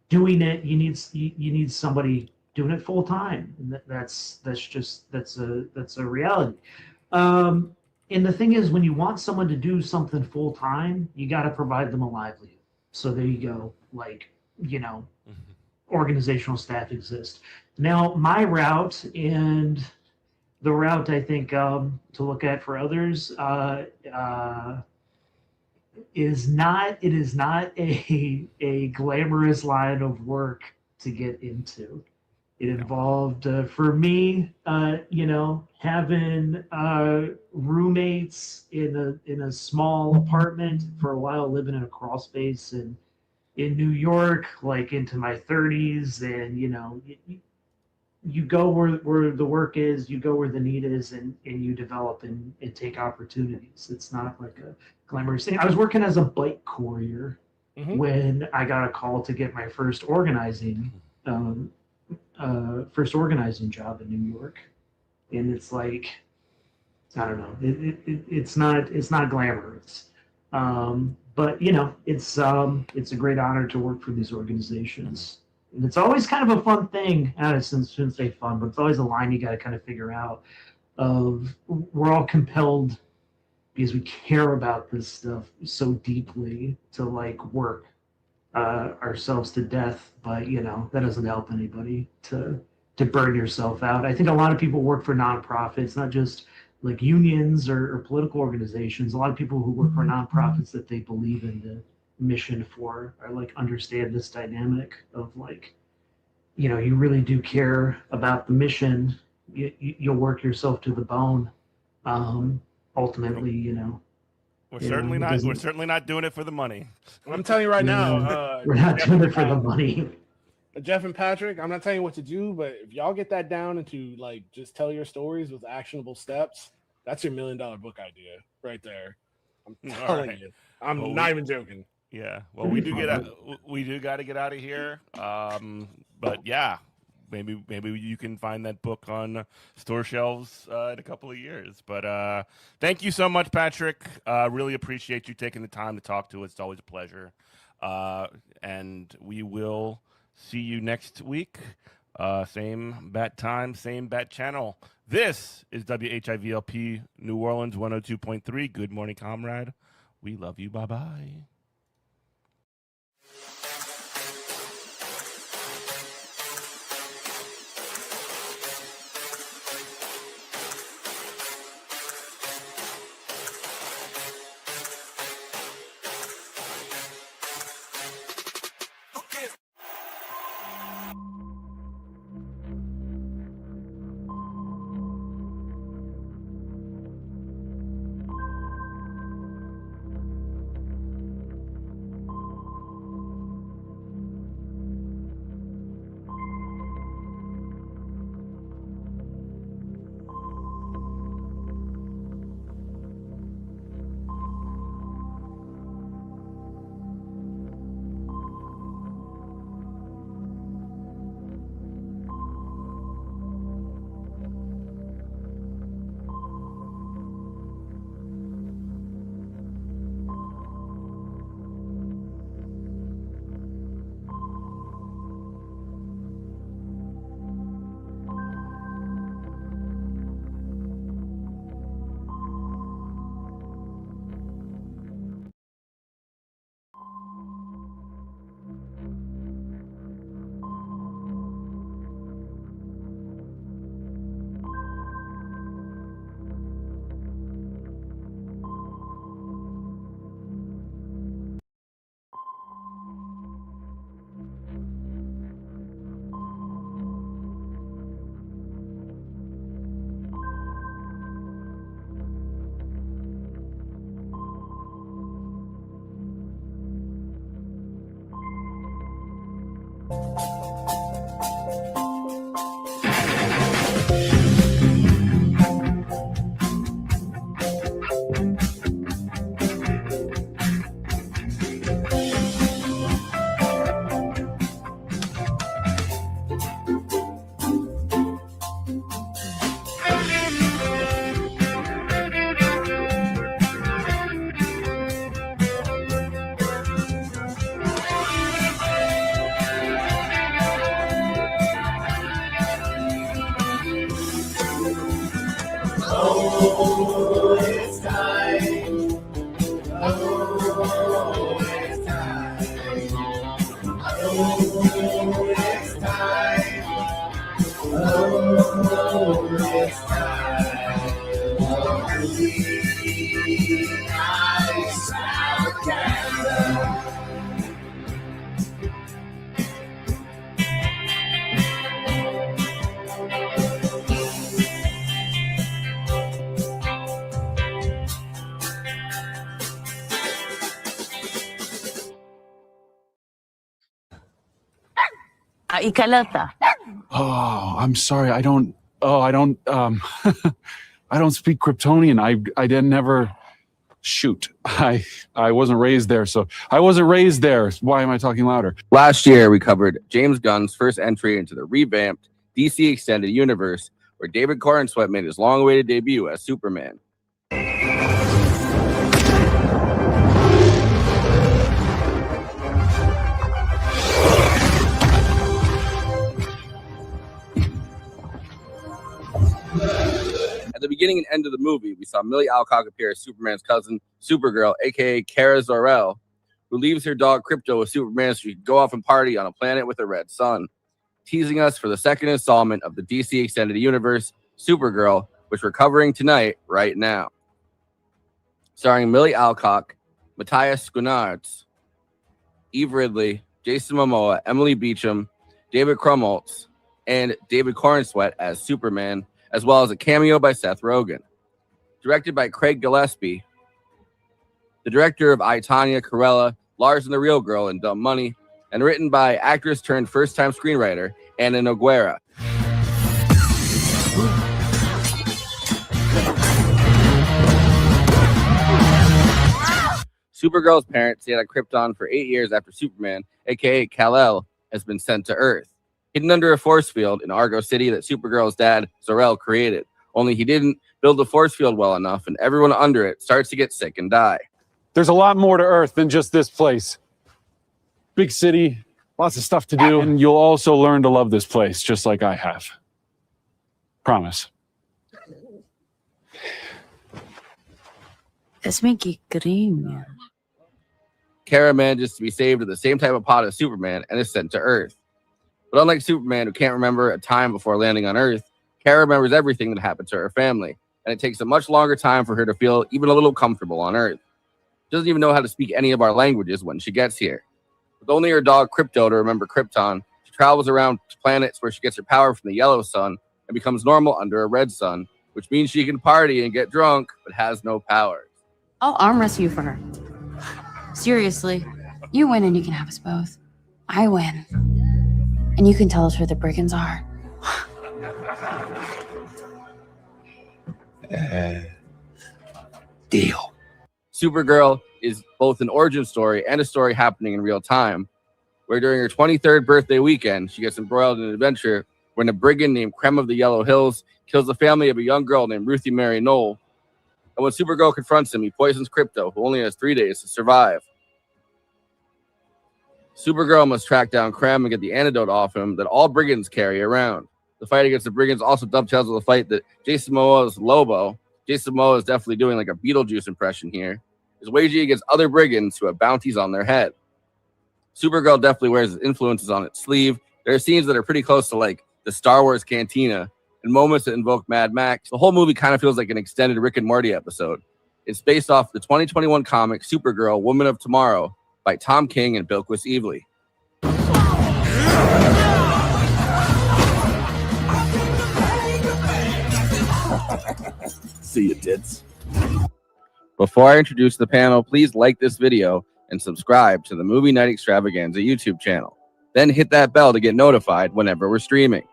doing it, you need somebody doing it full time, and that's a reality. And the thing is, when you want someone to do something full time, you got to provide them a livelihood. So there you go. Like, organizational staff exist. Now, my route and the route I think to look at for others is not a glamorous line of work to get into. It involved, for me, having roommates in a small apartment for a while, living in a crawl space in New York, like into my 30s, and you go where the work is, you go where the need is, and you develop and take opportunities. It's not like a glamorous thing. I was working as a bike courier when I got a call to get my first organizing job in New York, and it's like, I don't know, it's not glamorous, but it's a great honor to work for these organizations, and it's always kind of a fun thing. I shouldn't say fun, but it's always a line you got to kind of figure out. Of we're all compelled because we care about this stuff so deeply to like work ourselves to death, but that doesn't help anybody to burn yourself out. I think a lot of people work for nonprofits, not just like unions or political organizations. A lot of people who work for nonprofits that they believe in the mission for are like understand this dynamic of like, you really do care about the mission. You'll work yourself to the bone. Ultimately, We're certainly not doing it for the money. I'm telling you right now, we're not doing it for the money. Jeff and Patrick, I'm not telling you what to do, but if y'all get that down into like just tell your stories with actionable steps, that's your $1 million book idea right there. I'm telling you. I'm not even joking. Yeah. Well, we do got to get out of here. But yeah, maybe you can find that book on store shelves in a couple of years. But thank you so much, Patrick. Really appreciate you taking the time to talk to us. It's always a pleasure. And we will see you next week. Same bat time, same bat channel. This is WHIVLP New Orleans 102.3. Good morning, comrade. We love you. Bye-bye. Ikalata. Oh, I'm sorry. I don't I don't speak Kryptonian. I didn't never shoot. I wasn't raised there, so I wasn't raised there. Why am I talking louder? Last year, we covered James Gunn's first entry into the revamped DC Extended Universe, where David Corenswet made his long-awaited debut as Superman. At the beginning and end of the movie, we saw Millie Alcock appear as Superman's cousin, Supergirl, aka Kara Zor-El, who leaves her dog Krypto with Superman so she can go off and party on a planet with a red sun, teasing us for the second installment of the DC Extended Universe, Supergirl, which we're covering tonight, right now. Starring Millie Alcock, Matthias Schoenaerts, Eve Ridley, Jason Momoa, Emily Beecham, David Krumholtz, and David Corenswet as Superman, as well as a cameo by Seth Rogen. Directed by Craig Gillespie, the director of I, Tonya, Cruella, Lars and the Real Girl, and Dumb Money, and written by actress turned first-time screenwriter Ana Nogueira. Supergirl's parents stayed at Krypton for 8 years after Superman, aka Kal-El, has been sent to Earth, hidden under a force field in Argo City that Supergirl's dad, Zor-El, created. Only he didn't build the force field well enough, and everyone under it starts to get sick and die. There's a lot more to Earth than just this place. Big city, lots of stuff to do, and you'll also learn to love this place, just like I have. Promise. Es mi cream. Kara manages to be saved in the same type of pod as Superman and is sent to Earth. But unlike Superman, who can't remember a time before landing on Earth, Kara remembers everything that happened to her family, and it takes a much longer time for her to feel even a little comfortable on Earth. She doesn't even know how to speak any of our languages when she gets here. With only her dog Krypto to remember Krypton, she travels around to planets where she gets her power from the yellow sun and becomes normal under a red sun, which means she can party and get drunk, but has no powers. I'll arm wrestle you for her. Seriously, you win and you can have us both. I win. And you can tell us where the brigands are. Deal. Supergirl is both an origin story and a story happening in real time, where during her 23rd birthday weekend, she gets embroiled in an adventure when a brigand named Krem of the Yellow Hills kills the family of a young girl named Ruthie Mary Knoll. And when Supergirl confronts him, he poisons Krypto, who only has 3 days to survive. Supergirl must track down Krem and get the antidote off him that all brigands carry around. The fight against the brigands also dovetails with the fight that Jason Momoa's Lobo, Jason Momoa is definitely doing like a Beetlejuice impression here, is waging against other brigands who have bounties on their head. Supergirl definitely wears his influences on its sleeve. There are scenes that are pretty close to like the Star Wars cantina and moments that invoke Mad Max. The whole movie kind of feels like an extended Rick and Morty episode. It's based off the 2021 comic Supergirl, Woman of Tomorrow by Tom King and Bilquis Evely. See you, tits. Before I introduce the panel, please like this video and subscribe to the Movie Night Extravaganza YouTube channel. Then hit that bell to get notified whenever we're streaming.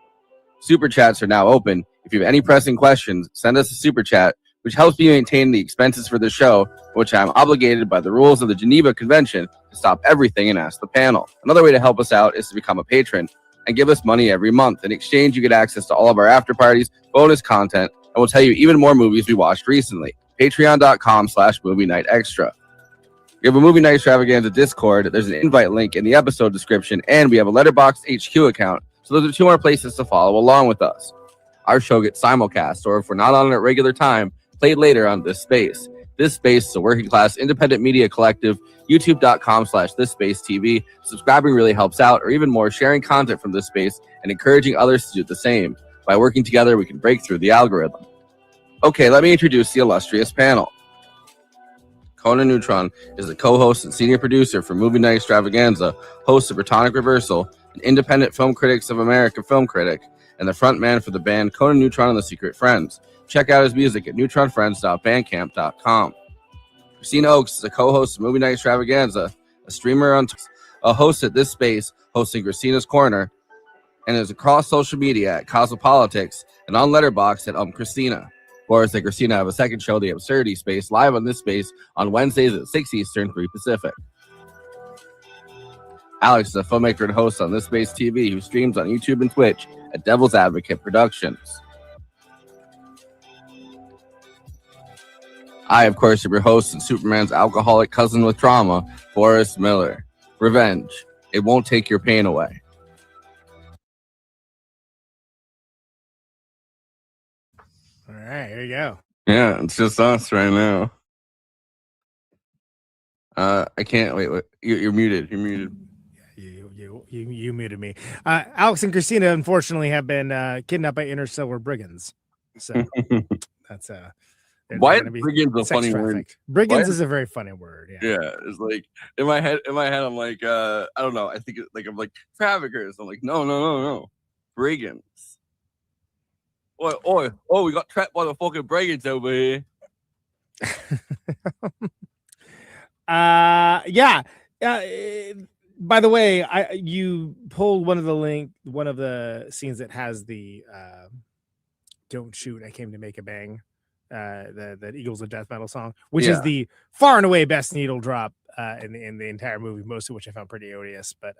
Super chats are now open. If you have any pressing questions, send us a super chat, which helps me maintain the expenses for the show, which I'm obligated by the rules of the Geneva Convention to stop everything and ask the panel. Another way to help us out is to become a patron and give us money every month. In exchange, you get access to all of our after parties, bonus content, and we'll tell you even more movies we watched recently. Patreon.com/Movie Night Extra. We have a Movie Night Extravaganza Discord. There's an invite link in the episode description, and we have a Letterboxd HQ account. So those are 2 more places to follow along with us. Our show gets simulcast, or if we're not on at regular time, played later on This Space. This Space is a working class independent media collective. YouTube.com/ThisSpaceTV. Subscribing really helps out, or even more, sharing content from This Space and encouraging others to do the same. By working together, we can break through the algorithm. Okay, let me introduce the illustrious panel. Conan Neutron is the co-host and senior producer for Movie Night Extravaganza, host of Protonic Reversal, an independent Film Critics of America film critic, and the frontman for the band Conan Neutron and the Secret Friends. Check out his music at neutronfriends.bandcamp.com. Christina Oakes is a co-host of Movie Night Extravaganza, a streamer on a host at this space, hosting Christina's Corner, and is across social media at Cosmopolitics and on Letterboxd at Christina. Boris and Christina have a second show, The Absurdity Space, live on this space on Wednesdays at 6 Eastern, 3 Pacific. Alex is a filmmaker and host on This Space TV who streams on YouTube and Twitch at Devil's Advocate Productions. I, of course, am your host and Superman's alcoholic cousin with trauma, Boris Miller. Revenge. It won't take your pain away. All right, here you go. Yeah, it's just us right now. I can't wait. You're muted. You're muted. You muted me. Alex and Christina, unfortunately, have been kidnapped by interstellar brigands. So that's why is brigands a funny word? Brigands is a very funny word. Yeah, it's like in my head. I'm like, I don't know. I think I'm like traffickers. I'm like, no, brigands. Oh, we got trapped by the fucking brigands over here. Yeah. By the way, you pulled one of the scenes that has the "Don't Shoot, I Came to Make a Bang," the Eagles of Death Metal song, which is the far and away best needle drop in the entire movie, most of which I found pretty odious. But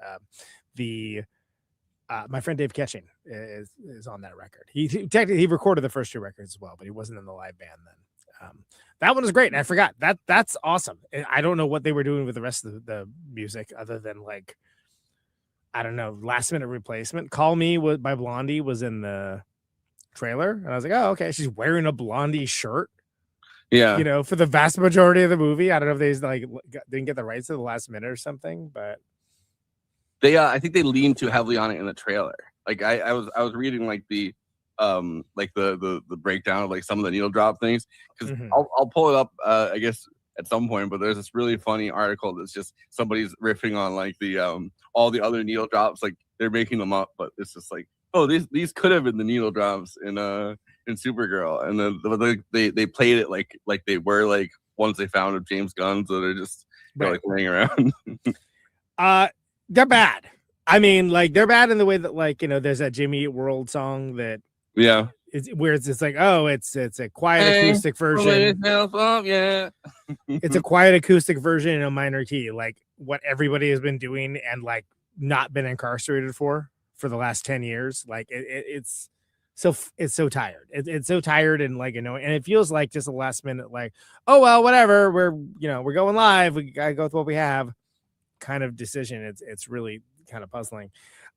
my friend Dave Ketching is on that record. He technically he recorded the first two records as well, but he wasn't in the live band then. That one is great, and I forgot that's awesome. I don't know what they were doing with the rest of the music other than like, I don't know, last minute replacement. Call Me by Blondie was in the trailer, and I was like, oh, okay, she's wearing a Blondie shirt. Yeah, you know, for the vast majority of the movie. I don't know if they like didn't get the rights to the last minute or something, but they I think they leaned too heavily on it in the trailer. Like I was reading like the breakdown of like some of the needle drop things, because I'll pull it up I guess at some point, but there's this really funny article that's just somebody's riffing on like the all the other needle drops, like they're making them up, but it's just like, oh, these could have been the needle drops in Supergirl, and then they played it like they were like ones they found of James Gunn, so they're just like laying around. They're bad. I mean, like they're bad in the way that, like, you know, there's that Jimmy Eat World song that where it's like, oh, it's a quiet acoustic version. It's a quiet acoustic version in a minor key, like what everybody has been doing and like not been incarcerated for the last 10 years. Like it's so tired. It's so tired, and like, you know, and it feels like just a last minute, like, oh well, whatever, we're going live, we gotta go with what we have kind of decision. It's really kind of puzzling.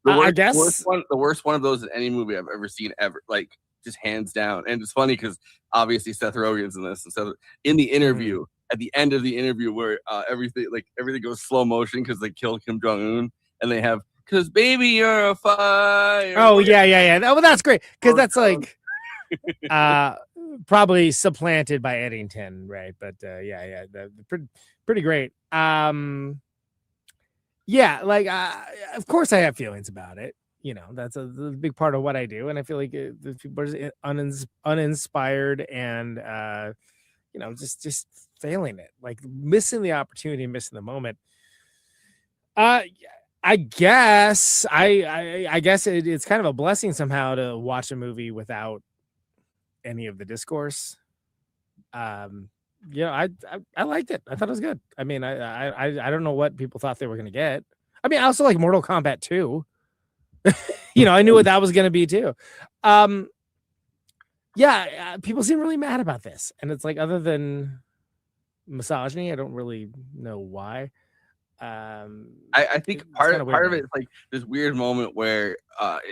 I guess the worst one of those in any movie I've ever seen ever, like just hands down. And it's funny because obviously Seth Rogen's in this, and so in the interview, at the end of the interview where everything goes slow motion because they killed Kim Jong-un, and they have "Cause baby you're a fire." Oh yeah. Well, that's great, because that's like probably supplanted by Eddington, right? But pretty great. Yeah, like of course I have feelings about it. You know, that's a big part of what I do, and I feel like the people are uninspired and you know, just failing it, like missing the opportunity, missing the moment. I guess I guess it's kind of a blessing somehow to watch a movie without any of the discourse. Yeah, I liked it. I thought it was good. I mean, I don't know what people thought they were going to get. I mean, I also like Mortal Kombat 2. You know, I knew what that was going to be too. People seem really mad about this, and it's like, other than misogyny, I don't really know why. I think part of it is like this weird moment where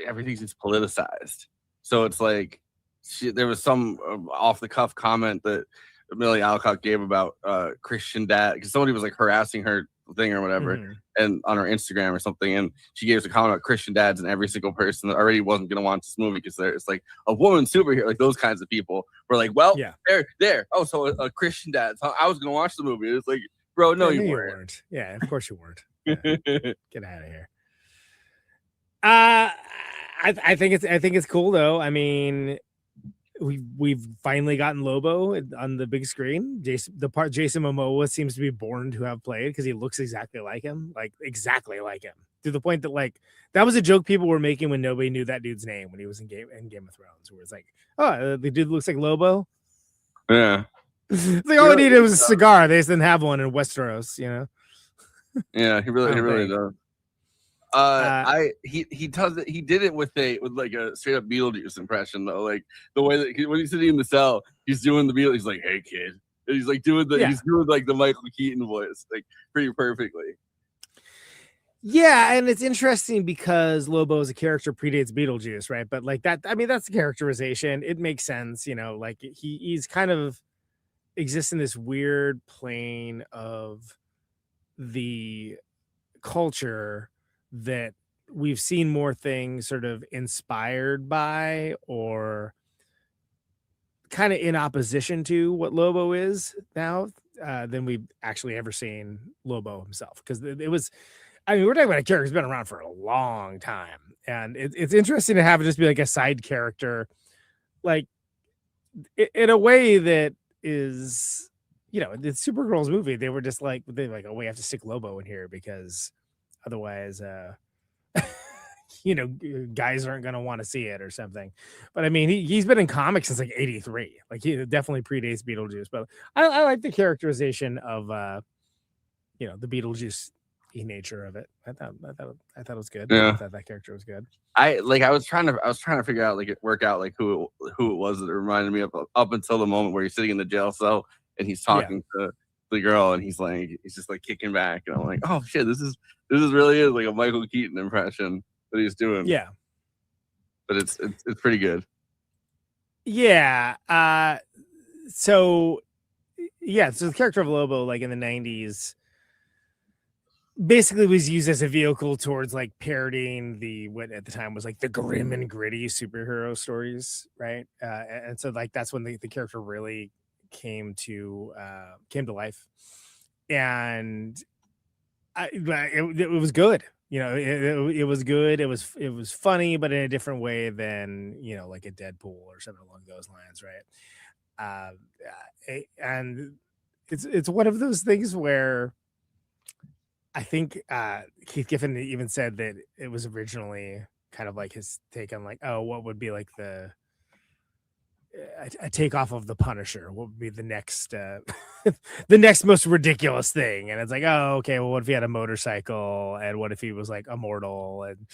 everything's just politicized. So it's like there was some off the cuff comment that Millie Alcock gave about Christian dad, because somebody was like harassing her thing or whatever, Mm-hmm. and on her Instagram or something, and she gave us a comment about Christian dads, and every single person that already wasn't gonna watch this movie because it's like a woman superhero, like those kinds of people were like, well, there. Oh, so a Christian dad. So I was gonna watch the movie. It's like, bro, no, you weren't. Yeah, of course you weren't. Yeah. Get out of here. I think it's cool though. I mean, we've finally gotten Lobo on the big screen. Jason Momoa seems to be born to have played because he looks exactly like him, to the point that like that was a joke people were making when nobody knew that dude's name when he was in Game of Thrones, where it's like, oh, the dude looks like Lobo. Yeah. It's like all I needed was a cigar. They just didn't have one in Westeros, you know. Yeah, he really does. He does it. He did it with like a straight up Beetlejuice impression though. Like the way that when he's sitting in the cell, he's doing the Beetlejuice. He's like, "Hey kid," and he's like doing he's doing like the Michael Keaton voice, like pretty perfectly. Yeah, and it's interesting because Lobo as a character predates Beetlejuice, right? But like that, I mean, that's the characterization. It makes sense, you know. Like he's kind of exists in this weird plane of the culture that we've seen more things sort of inspired by or kind of in opposition to what Lobo is now than we've actually ever seen Lobo himself. Because it was, I mean, we're talking about a character who's been around for a long time. And it's interesting to have it just be like a side character, like in a way that is, you know, the Supergirl's movie, they were just like, oh, we have to stick Lobo in here because otherwise, you know, guys aren't going to want to see it or something. But I mean, he's been in comics since like 83. Like he definitely predates Beetlejuice. But I like the characterization of, you know, the Beetlejuice nature of it. I thought it was good. Yeah. I thought that character was good. I was trying to figure out work out who it was that it reminded me of up until the moment where he's sitting in the jail cell and he's talking to the girl and he's just like kicking back and I'm like, oh shit, this is really is like a Michael Keaton impression that he's doing. Yeah, but it's pretty good. Yeah. So the character of Lobo, like in the 90s, basically was used as a vehicle towards like parodying what at the time was like the grim and gritty superhero stories, right? And so like that's when the character really came to life, and it was good. You know, it was good. It was funny, but in a different way than, you know, like a Deadpool or something along those lines, right? And it's one of those things where I think Keith Giffen even said that it was originally kind of like his take on like, oh, what would be like a takeoff of the Punisher? What would be the next the next most ridiculous thing? And it's like, oh, okay, well, what if he had a motorcycle, and what if he was like immortal, and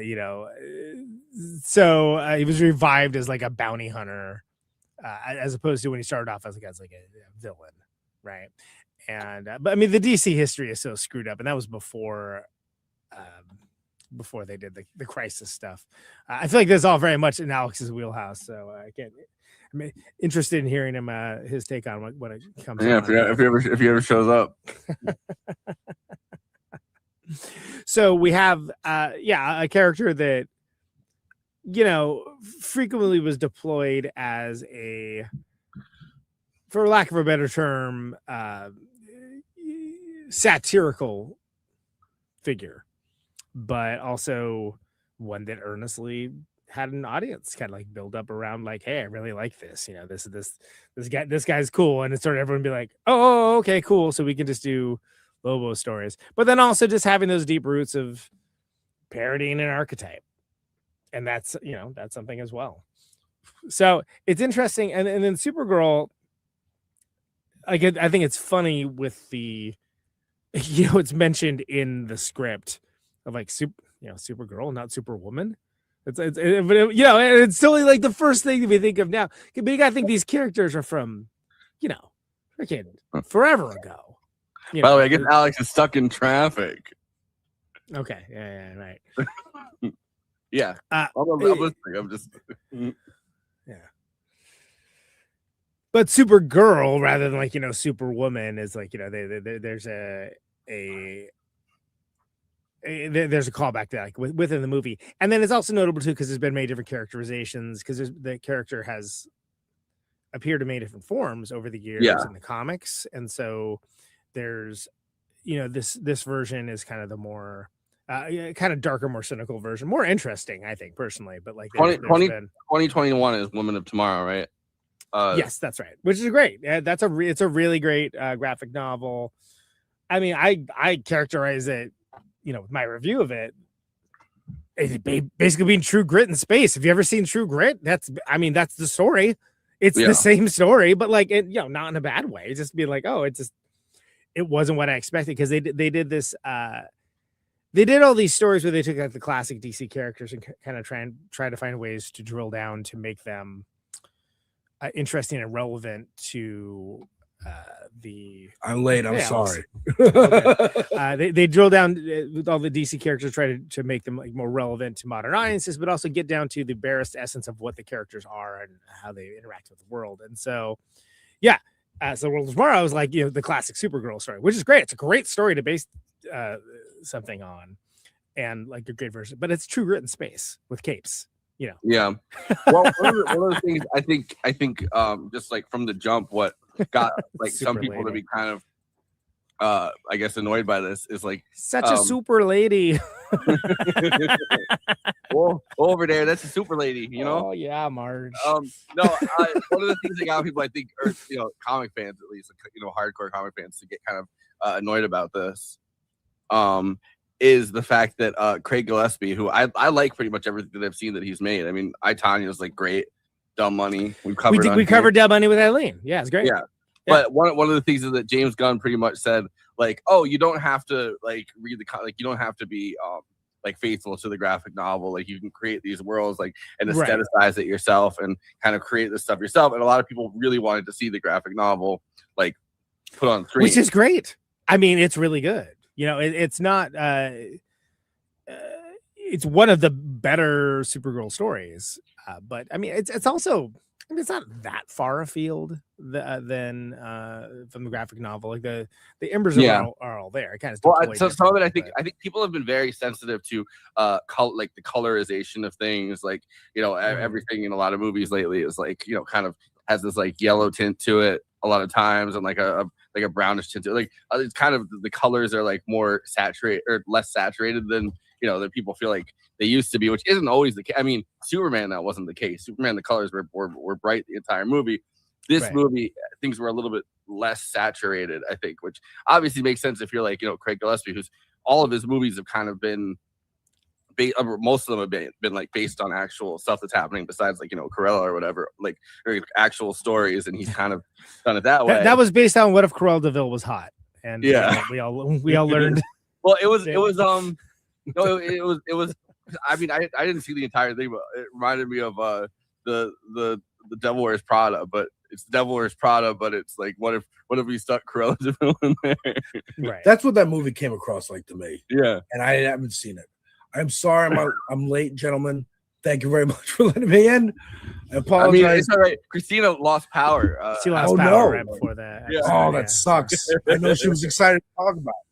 you know, so he was revived as like a bounty hunter, as opposed to when he started off as a villain, right? And but I mean, the DC history is so screwed up, and that was before they did the Crisis stuff. I feel like this is all very much in Alex's wheelhouse, so I'm interested in hearing him his take on what it comes. Yeah, if he ever shows up. So we have a character that, you know, frequently was deployed as a, for lack of a better term, satirical figure, but also one that earnestly had an audience kind of like build up around like, hey, I really like this, you know, this guy's cool, and it started everyone be like, oh, okay, cool, so we can just do Lobo stories. But then also just having those deep roots of parodying an archetype, and that's, you know, that's something as well. So it's interesting. And then Supergirl, I think it's funny with the, you know, it's mentioned in the script of like Supergirl, not Superwoman. But you know, it's still like the first thing we think of now. But you gotta think these characters are from, you know, freaking forever ago. By the way, I guess Alex is stuck in traffic. Okay, yeah, right. Yeah, I'm listening. I'm just yeah. But Supergirl, rather than like, you know, Superwoman, is like, you know, there's a there's a callback to that, like within the movie. And then it's also notable too because there's been many different characterizations, because the character has appeared in many different forms over the years in the comics. And so there's, this version is kind of the more kind of darker, more cynical version, more interesting, I think, personally. But like 2021 is Women of Tomorrow, right? Yes, that's right. Which is great. It's a really great graphic novel. I mean, I characterize it, with my review of it, it's basically being True Grit in space. Have you ever seen True Grit? That's the story. It's the same story, but like not in a bad way. It's just being like, oh, it wasn't what I expected, because they did this. They did all these stories where they took like the classic DC characters and kind of try to find ways to drill down to make them interesting and relevant to I'm late. I'm sorry. They drill down with all the DC characters, try to make them like more relevant to modern audiences, but also get down to the barest essence of what the characters are and how they interact with the world. And so, so World of Tomorrow was like the classic Supergirl story, which is great. It's a great story to base something on, and like a great version. But it's True Grit in space with capes. Yeah. Well, one of the things I think just like from the jump, what got like some people to be kind of I guess annoyed by this is like such a super lady. Well, over there, that's a super lady, Oh yeah, Marge. No, one of the things that got people, I think, or comic fans at least, hardcore comic fans, to get kind of annoyed about this, is the fact that Craig Gillespie, who I like pretty much everything that I've seen that he's made. I mean, I, Tanya is like great. Dumb Money. We covered Dumb Money with Eileen. Yeah, it's great. Yeah. But one of the things is that James Gunn pretty much said, like, oh, you don't have to like read you don't have to be like faithful to the graphic novel. Like you can create these worlds and aesthetize it yourself and kind of create this stuff yourself. And a lot of people really wanted to see the graphic novel like put on screen, which is great. I mean, it's really good. It's not. It's one of the better Supergirl stories, but I mean, it's also. It's not that far afield than from the graphic novel. Like the embers are all there. It kind of so some of it, I think people have been very sensitive to like the colorization of things. Like everything in a lot of movies lately is like kind of has this like yellow tint to it a lot of times, and like a brownish tint to it. Like it's kind of the colors are like more saturated or less saturated than that people feel like they used to be, which isn't always the case. I mean, Superman, that wasn't the case. Superman, the colors were bright the entire movie. This movie, things were a little bit less saturated, I think, which obviously makes sense if you're like, Craig Gillespie, who's all of his movies have kind of been, most of them have been like based on actual stuff that's happening besides like, Cruella or whatever, like or actual stories. And he's kind of done it that way. That was based on What If Cruella DeVille Was Hot? And we all learned. Well, it was no, it was. I mean, I didn't see the entire thing, but it reminded me of the Devil Wears Prada. But it's Devil Wears Prada, but it's like what if we stuck Cruella DeVille in there? Right. That's what that movie came across like to me. Yeah. And I haven't seen it. I'm sorry, I'm late, gentlemen. Thank you very much for letting me in. I apologize. I mean, it's all right. Christina lost power. She lost power right before that. Yeah. That sucks. I know she was excited to talk about it.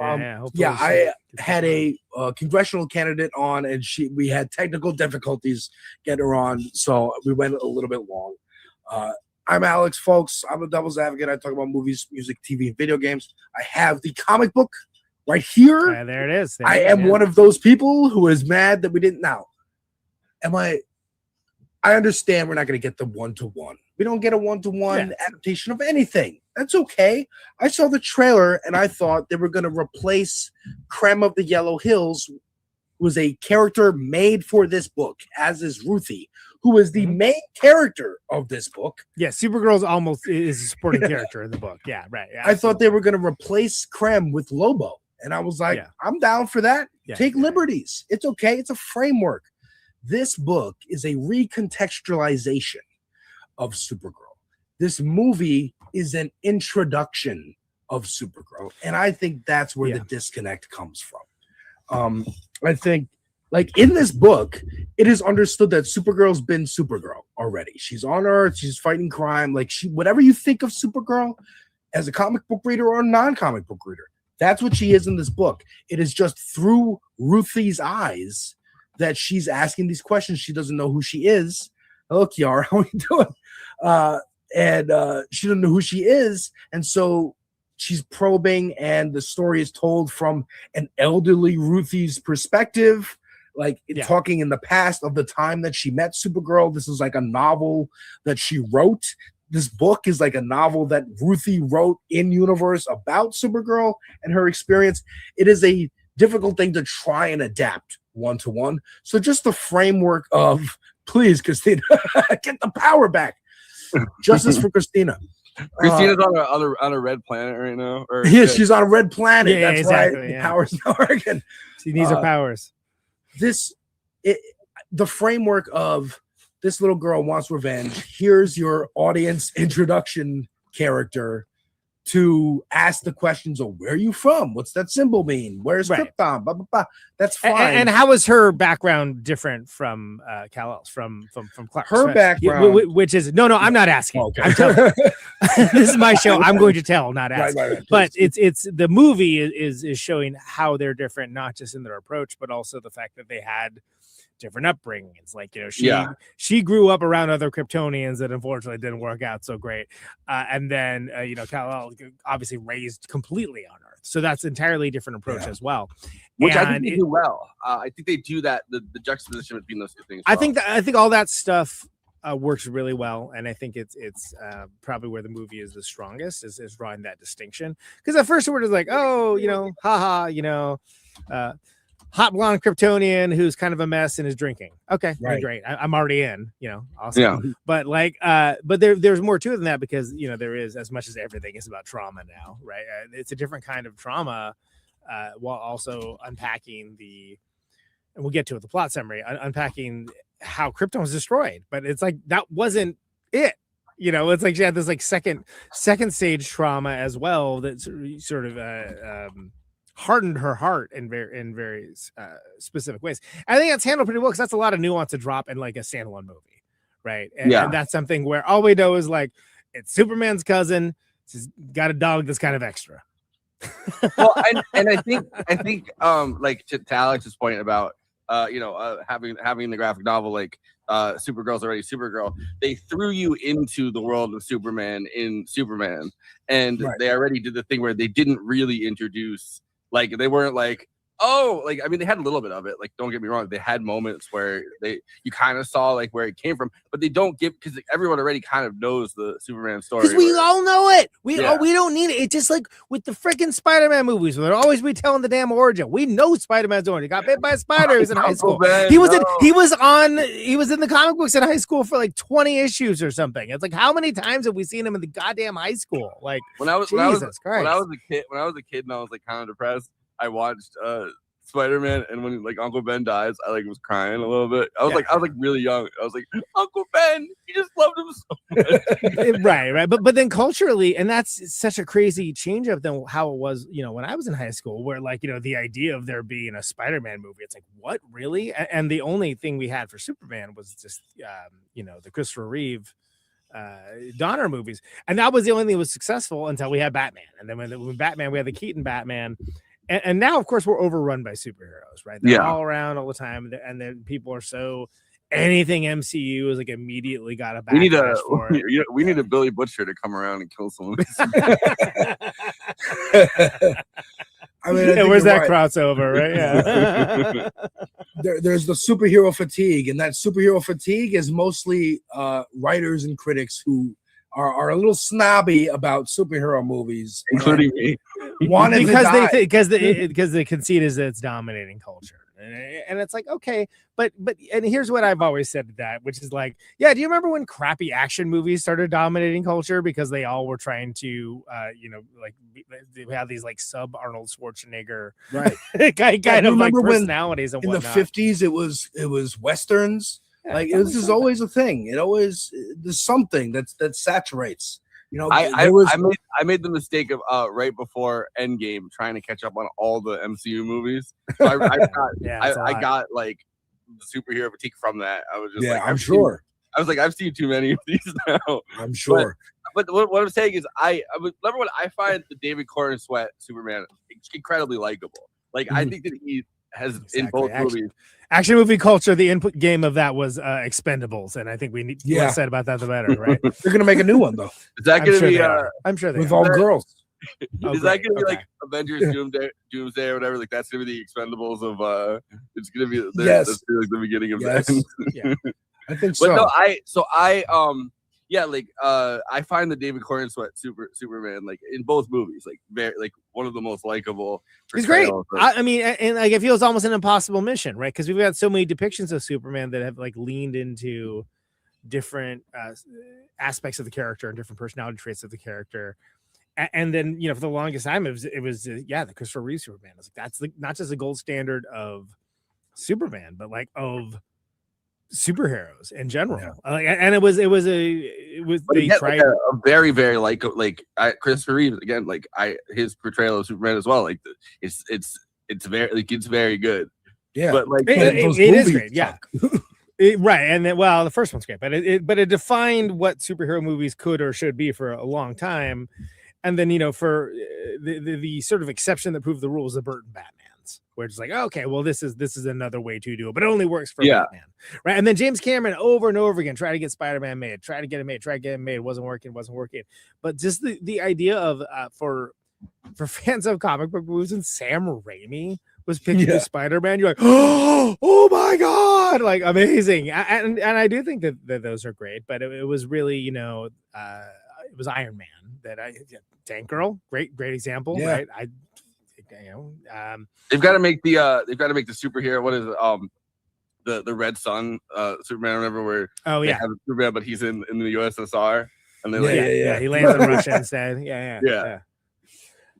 I had a congressional candidate on, and we had technical difficulties getting her on, so we went a little bit long. I'm Alex, folks. I'm a Devil's Advocate. I talk about movies, music, TV, and video games. I have the comic book right here. Yeah, there it is. I am one of those people who is mad that we didn't. Now, I understand we're not going to get the one-to-one. We don't get a one-to-one adaptation of anything. That's okay. I saw the trailer and I thought they were going to replace Creme of the Yellow Hills, who was a character made for this book, as is Ruthie, who is the main character of this book. Yeah, Supergirl's almost is a supporting character in the book. Yeah, right. Yeah, I thought they were going to replace Creme with Lobo. And I was like, I'm down for that. Take liberties. It's okay. It's a framework. This book is a recontextualization of Supergirl. This movie is an introduction of Supergirl. And I think that's where the disconnect comes from. I think, like, in this book, it is understood that Supergirl's been Supergirl already. She's on Earth. She's fighting crime. Like, whatever you think of Supergirl as a comic book reader or a non-comic book reader, That's what she is in this book. It is just through Ruthie's eyes that she's asking these questions. She doesn't know who she is. Hello, Kiara, how are you doing? She doesn't know who she is, and so she's probing, and the story is told from an elderly Ruthie's perspective, like talking in the past of the time that she met Supergirl. This is like a novel that she wrote. This book is like a novel that Ruthie wrote in universe about Supergirl and her experience. It is a difficult thing to try and adapt one-to-one. So just the framework of, please, Christina, get the power back. Justice for Christina. Christina's on a red planet right now. Yeah, she's on a red planet. Yeah, that's exactly, right. yeah. Powers now working. She needs her powers. The framework of this little girl wants revenge. Here's your audience introduction character to ask the questions of where are you from? What's that symbol mean? Where's Krypton? Blah, blah, blah. That's fine. And how is her background different from Kal-El's, from Clark? Her background, which is no, I'm not asking. Okay. I'm telling. This is my show. I'm going to tell, not ask. Right, but it's the movie is showing how they're different, not just in their approach, but also the fact that they had different upbringings. Like, she grew up around other Kryptonians that unfortunately didn't work out so great. And then, Kal-El obviously raised completely on Earth. So that's entirely different approach as well. Which I think they do well. I think they do that, the juxtaposition between those two things. I think all that stuff works really well. And I think it's probably where the movie is the strongest is drawing that distinction. Because at first we're just like, hot blonde Kryptonian who's kind of a mess and is drinking. Okay, great. I'm already in. Awesome. Yeah. But but there's more to it than that because there is, as much as everything is about trauma now, right? It's a different kind of trauma, while also unpacking and we'll get to it, the plot summary, unpacking how Krypton was destroyed. But it's like that wasn't it. It's like she had this like second stage trauma as well that sort of hardened her heart in very specific ways. I think that's handled pretty well because that's a lot of nuance to drop in like a standalone movie, right? And that's something where all we know is like it's Superman's cousin. She's got a dog that's kind of extra. Well, and I think like to Alex's point about having the graphic novel like Supergirl's already Supergirl, they threw you into the world of Superman in Superman, and they already did the thing where they didn't really introduce. Like they weren't like, they had a little bit of it. Like, don't get me wrong, they had moments where you kind of saw like where it came from, but they don't give because everyone already kind of knows the Superman story. Because we all know it. We don't need it. It's just like with the freaking Spider-Man movies, where they're always retelling the damn origin. We know Spider-Man's origin. He got bit by a spider. He was in high school. He was in the comic books in high school for like 20 issues or something. It's like how many times have we seen him in the goddamn high school? Like when I was a kid and I was like kind of depressed, I watched Spider-Man, and when like Uncle Ben dies, I like was crying a little bit. I was like really young. I was like, Uncle Ben, you just loved him so much. right. But then culturally, and that's such a crazy change of than how it was, when I was in high school, where like the idea of there being a Spider-Man movie, it's like, what, really? And the only thing we had for Superman was just the Christopher Reeve Donner movies, and that was the only thing that was successful until we had Batman. And then when Batman, we had the Keaton Batman. And now, of course, we're overrun by superheroes, right? They're all around all the time, and then people are so anything MCU is like immediately got a backlash for it. We need a Billy Butcher to come around and kill someone. Where's that crossover, right? Yeah. There's the superhero fatigue, and that superhero fatigue is mostly writers and critics who are a little snobby about superhero movies, including me. Because the conceit is that it's dominating culture, and it's like, okay, but and here's what I've always said to that, which is like, do you remember when crappy action movies started dominating culture because they all were trying to like they have these like sub Arnold Schwarzenegger kind of like personalities and whatnot. In the 50s it was westerns. Like this is always a thing. It always there's something that saturates. I made the mistake of right before Endgame trying to catch up on all the MCU movies. So I got like the superhero fatigue from that. I was just I'm sure. I was like, I've seen too many of these now. I'm sure. but what I'm saying is, I remember when I find the David Corn Sweat Superman incredibly likable. Like I think that he has in both movies. Action movie culture, the input game of that was Expendables, and I think we need less said about that the better, right? They're gonna make a new one though. Is that gonna be? I'm sure they with are. all girls. Is that gonna be like Avengers Doomsday or whatever? Like that's gonna be the Expendables of it's gonna be that's like the beginning of that. Yeah. I think so. But no, I find the David Corn Sweat Superman like in both movies like very like one of the most likable. He's great. I mean, and like it feels almost an impossible mission, right? Because we've got so many depictions of Superman that have like leaned into different aspects of the character and different personality traits of the character. And then, you know, for the longest time, it was the Christopher Reeve Superman. It's like that's not just the gold standard of Superman, but like of superheroes in general. And it was they tried a very very like Christopher Reeve again. Like his portrayal of Superman as well. Like it's very like it's very good. Yeah, but like it is great. Yeah. Right, and then the first one's great, but it defined what superhero movies could or should be for a long time. And then, you know, for the sort of exception that proved the rules, the Burton Batmans, where it's like, okay, well, this is another way to do it, but it only works for Batman, right? And then James Cameron over and over again tried to get Spider-Man made, tried to get it made, it wasn't working. But just the idea of for fans of comic book movies, and Sam Raimi was picking the Spider-Man, you're like, oh my god, like amazing. And I do think that those are great, but it was really, you know, it was Iron Man that Tank Girl, great example, right? They've got to make the superhero. What is it? The Red Sun Superman? I remember where they have Superman, but he's in the USSR, and they he lands in Russia instead. Yeah.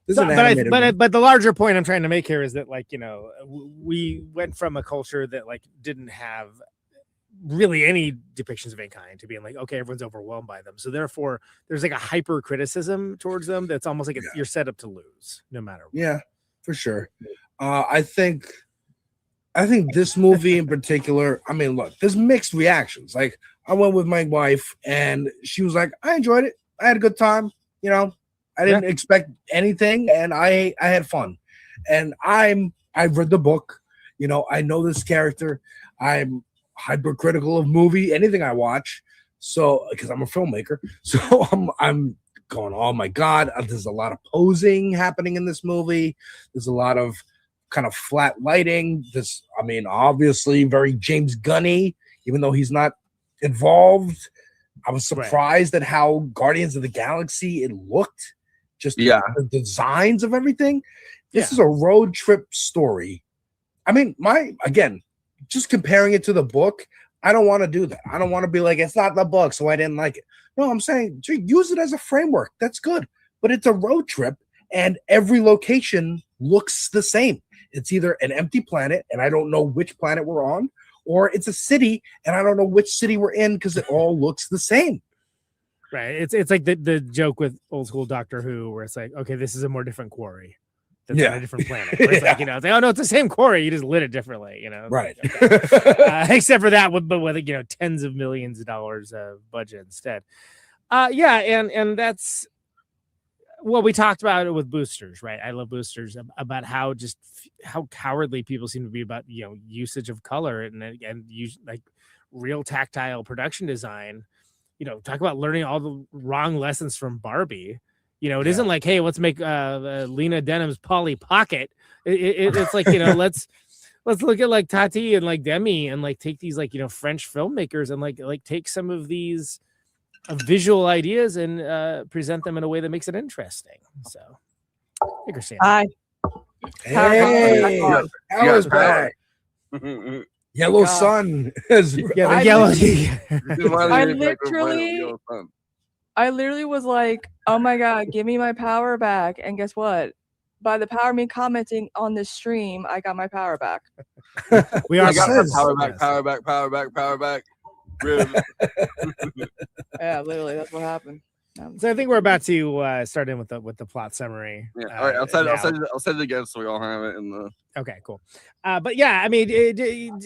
But the larger point I'm trying to make here is that, like, you know, we went from a culture that like didn't have really any depictions of any kind to being like, okay, everyone's overwhelmed by them, so therefore there's like a hyper criticism towards them that's almost like you're set up to lose no matter what. Yeah, for sure. I think this movie in particular, I mean, look, there's mixed reactions. Like I went with my wife and she was like, I enjoyed it, I had a good time, you know, I didn't expect anything and I had fun. And I've read the book, you know, I know this character, I'm hypercritical of anything I watch, so because I'm a filmmaker, so I'm going, oh my god, there's a lot of posing happening in this movie, there's a lot of kind of flat lighting, I mean, obviously very James Gunny, even though he's not involved. I was surprised at how Guardians of the Galaxy it looked, just the designs of everything. This is a road trip story. I mean, just comparing it to the book, I don't want to do that. I don't want to be like, it's not the book, so I didn't like it. No, I'm saying use it as a framework. That's good. But it's a road trip, and every location looks the same. It's either an empty planet, and I don't know which planet we're on, or it's a city, and I don't know which city we're in because it all looks the same. Right. It's like the joke with old school Doctor Who, where it's like, okay, this is a more different quarry. That's on a different planet. It's like, you know, it's like, oh no, it's the same quarry. You just lit it differently, you know. Right. Except for that, but with, you know, tens of millions of dollars of budget instead. And that's what we talked about it with boosters, right? I love boosters, about how cowardly people seem to be about, you know, usage of color and use like real tactile production design. You know, talk about learning all the wrong lessons from Barbie. You know, it isn't like, hey, let's make Lena Dunham's Polly Pocket. It's like, you know, let's look at like Tati and like Demi and like take these like, you know, French filmmakers and like take some of these visual ideas and present them in a way that makes it interesting. So, hi. Hey, Howard's back. Yellow sun. Yellow. I literally was like, oh my god, give me my power back. And guess what? By the power of me commenting on this stream, I got my power back. We are power back. Yeah, literally, that's what happened. So I think we're about to start in with the plot summary. Yeah. All right. I'll send it again so we all have it in the. Okay, cool. But yeah, I mean,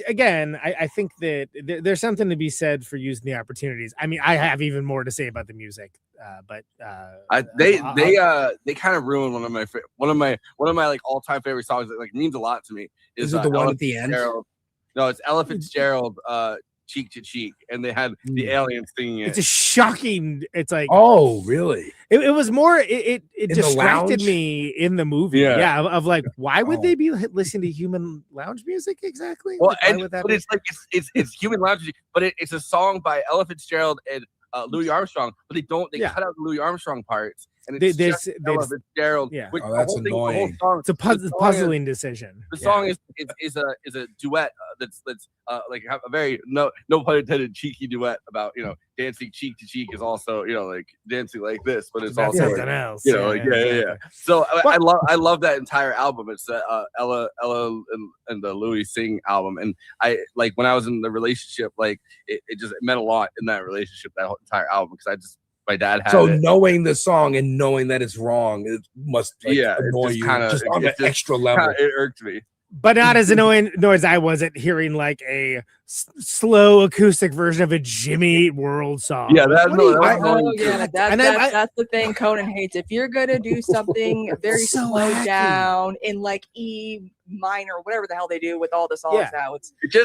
again, I think that there's something to be said for using the opportunities. I mean, I have even more to say about the music, but they kind of ruined one of my like all-time favorite songs that like means a lot to me. Is it the one at the end? No, it's Ella Fitzgerald. Cheek to Cheek, and they had the aliens singing it. It's a shocking. It's like, oh, really? It was more. It distracted me in the movie. Yeah, of like, why would they be listening to human lounge music exactly? Well, like, but it's like it's human lounge music, but it's a song by Ella Fitzgerald and Louis Armstrong, but they cut out the Louis Armstrong parts. And it's just Ella Fitzgerald. Yeah, that's annoying. It's a puzzling decision. The song is a duet that's like a very no pun intended cheeky duet about dancing cheek to cheek is also like dancing like this, but it's also something else. Yeah. So I love that entire album. It's Ella and the Louis Sing album, and I like when I was in the relationship, like it meant a lot in that relationship, that whole entire album, because my dad had it. Knowing the song and knowing that it's wrong, it must annoy you just on an extra level. It irked me. But not as annoying nor as I was at hearing like a slow acoustic version of a Jimmy Eat World song. Yeah, that's the thing Conan hates. If you're gonna do something very slowed down in like E minor, whatever the hell they do with all the songs now,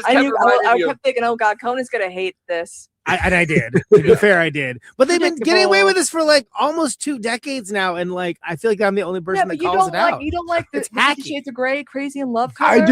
I kept thinking, oh god, Conan's gonna hate this. I did. To be fair, I did. But they've been getting away with this for like almost 2 decades now, and like I feel like I'm the only person that calls it out. You don't like the 50 Shades of Grey, Crazy in Love cover? I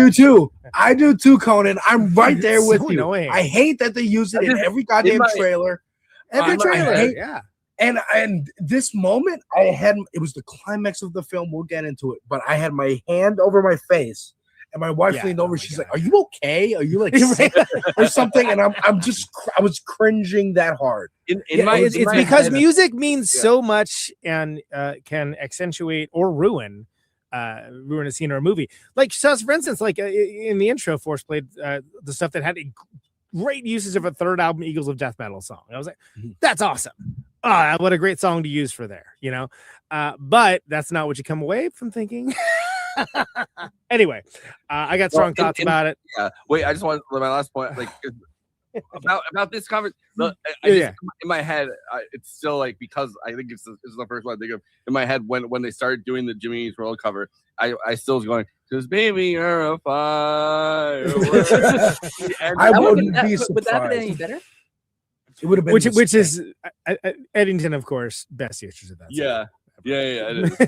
do too, Conan. I'm right there with you. Annoying. I hate that they use it in every goddamn trailer. Every trailer. Yeah. And this moment, it was the climax of the film. We'll get into it, but I had my hand over my face. And my wife leaned over. She's like, "Are you okay? Are you like sick or something?" And I was cringing that hard. It's because music means so much and can accentuate or ruin a scene or a movie. Like, so for instance, like in the intro, Force played the stuff that had great uses of a third album, Eagles of Death Metal song. I was like, that's awesome. What a great song to use for there, but that's not what you come away from thinking. Anyway, I got strong thoughts about it. Yeah. Wait, I just want my last point, like about this conversation. In my head, it's still like, because I think it's the first one I think of in my head when they started doing the Jimmy Eat World cover. I still was going, "'Cause baby, you're a fire." I wouldn't be surprised. Would that have been any better? It would have been, which is Eddington, of course, best users of that. Yeah. It is.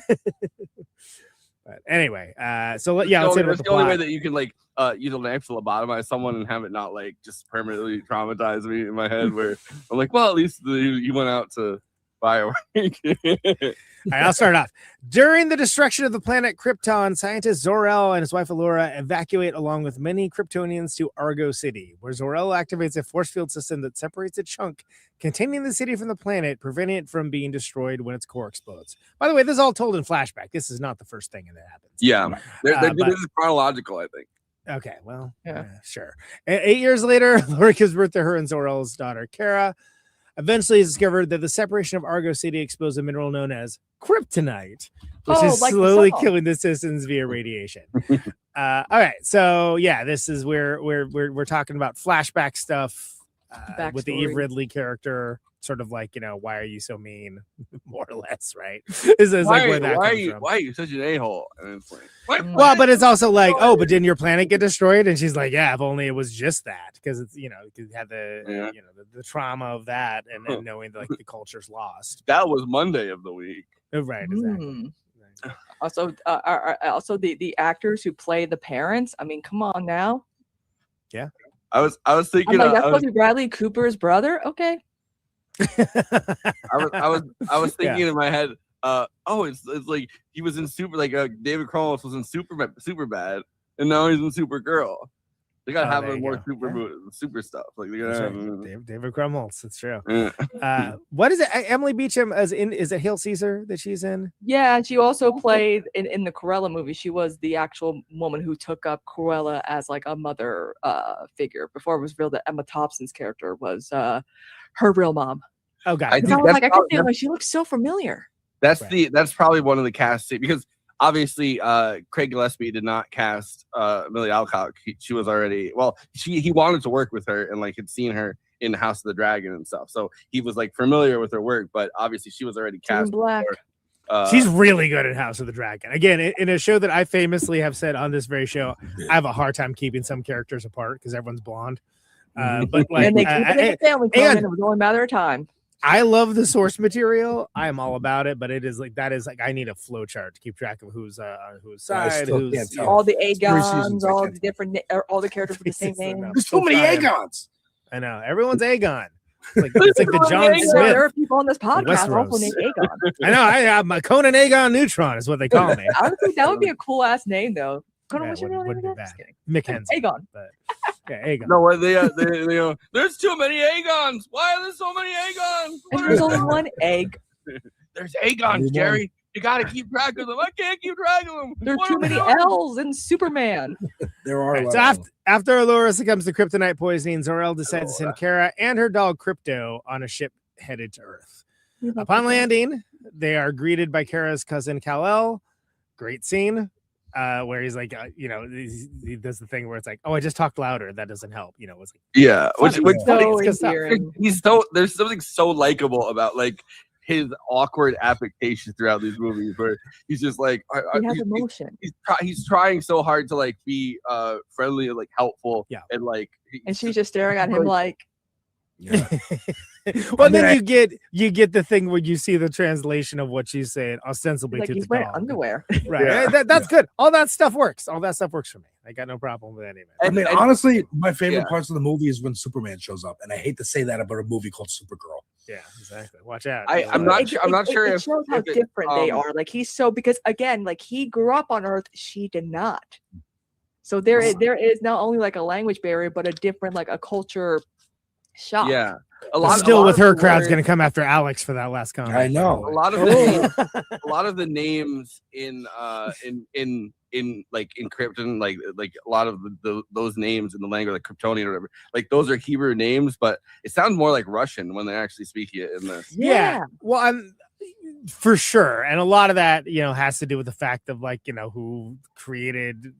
But anyway, so that's the only way that you can like use a knife to lobotomize someone and have it not like just permanently traumatize me in my head, where I'm like, well, at least you went out to firework. All right, I'll start off. During the destruction of the planet Krypton, scientist Zor-El and his wife Allura evacuate along with many Kryptonians to Argo City, where Zor-El activates a force field system that separates a chunk containing the city from the planet, preventing it from being destroyed when its core explodes. By the way, this is all told in flashback. This is not the first thing that happens. Yeah, this is chronological, I think. Okay, well, sure. 8 years later, Laura gives birth to her and Zor-El's daughter, Kara. Eventually, it's discovered that the separation of Argo City exposed a mineral known as kryptonite, which is slowly killing the citizens via radiation. All right, so yeah, this is where we're talking about flashback stuff with the Eve Ridley character, sort of like, why are you so mean, more or less, right? Why are you such an a-hole? And it's like, well, but it's also like, oh, but didn't your planet get destroyed? And she's like, yeah, if only it was just that, because it's it had the the trauma of that, and knowing like the culture's lost. That was Monday of the week, right? Exactly. Also, the actors who play the parents. I mean, come on now. Yeah, I was thinking. I'm like, that's supposed to be Bradley Cooper's brother. Okay. I was thinking in my head, it's like he was in David Cross was in Superbad, and now he's in Supergirl. They gotta have more super stuff. Like they gotta have David Krumholtz. It's true. What is it? Emily Beecham is it Hail Caesar that she's in? Yeah, and she also played in the Cruella movie. She was the actual woman who took up Cruella as like a mother figure before it was revealed that Emma Thompson's character was her real mom. Oh god, I think I kept thinking, she looks so familiar. That's probably one of the cast because obviously Craig Gillespie did not cast Millie Alcock. She was already he wanted to work with her and like had seen her in House of the Dragon and stuff, so he was like familiar with her work. But obviously she was already cast. She's really good at House of the Dragon. Again, in a show that I famously have said on this very show, I have a hard time keeping some characters apart because everyone's blonde. But like, and they keep it in the family, and it was only a matter of time. I love the source material. I'm all about it, but it is like I need a flow chart to keep track of who's on whose side, who's all the Agons, all the different, all the characters with the same name. There's so many Agons. I know everyone's Aegon. It's like the John Smith. There are people on this podcast also named Aegon. I know. I have my Conan Aegon Neutron is what they call me. Honestly, that would be a cool ass name though. Conan, what's your real name again? Mackenzie. Aegon. But, yeah, Aegon. No, they there's too many Aegons. Why are there so many Aegons? And there's only one egg. There's Aegons, Jerry. You gotta keep track of them. I can't keep track of them. There are too many L's in Superman. There are. Right, so after Allura succumbs to kryptonite poisoning, Zor-El decides to send Kara and her dog Crypto on a ship headed to Earth. Upon landing, they are greeted by Kara's cousin Kal-El. Great scene. Where he's like, he does the thing where it's like, oh, I just talked louder. That doesn't help. It's like, yeah, which so endearing. He's so there's something so likable about like his awkward affectation throughout these movies where he's just like, he has emotion. He's trying so hard to like be friendly and like helpful, and like, and she's just staring at him like. Yeah. Well, then you get the thing where you see the translation of what she's saying ostensibly to he's the wearing dog. underwear. Right. Yeah. That's good. All that stuff works. All that stuff works for me. I got no problem with any of it. I mean, honestly, my favorite parts of the movie is when Superman shows up, and I hate to say that about a movie called Supergirl. Yeah, exactly. Watch out. I'm not sure if it shows how different they are. Like he's so because again, like he grew up on Earth, she did not. So there is not only like a language barrier, but a different like a culture shock. Yeah. A lot with her crowd's going to come after Alex for that last comment. I know. A lot of the names in Krypton, like a lot of those names in the language, like Kryptonian or whatever, like those are Hebrew names, but it sounds more like Russian when they actually speak it in this. Yeah. Well, I'm for sure, and a lot of that has to do with the fact of like who created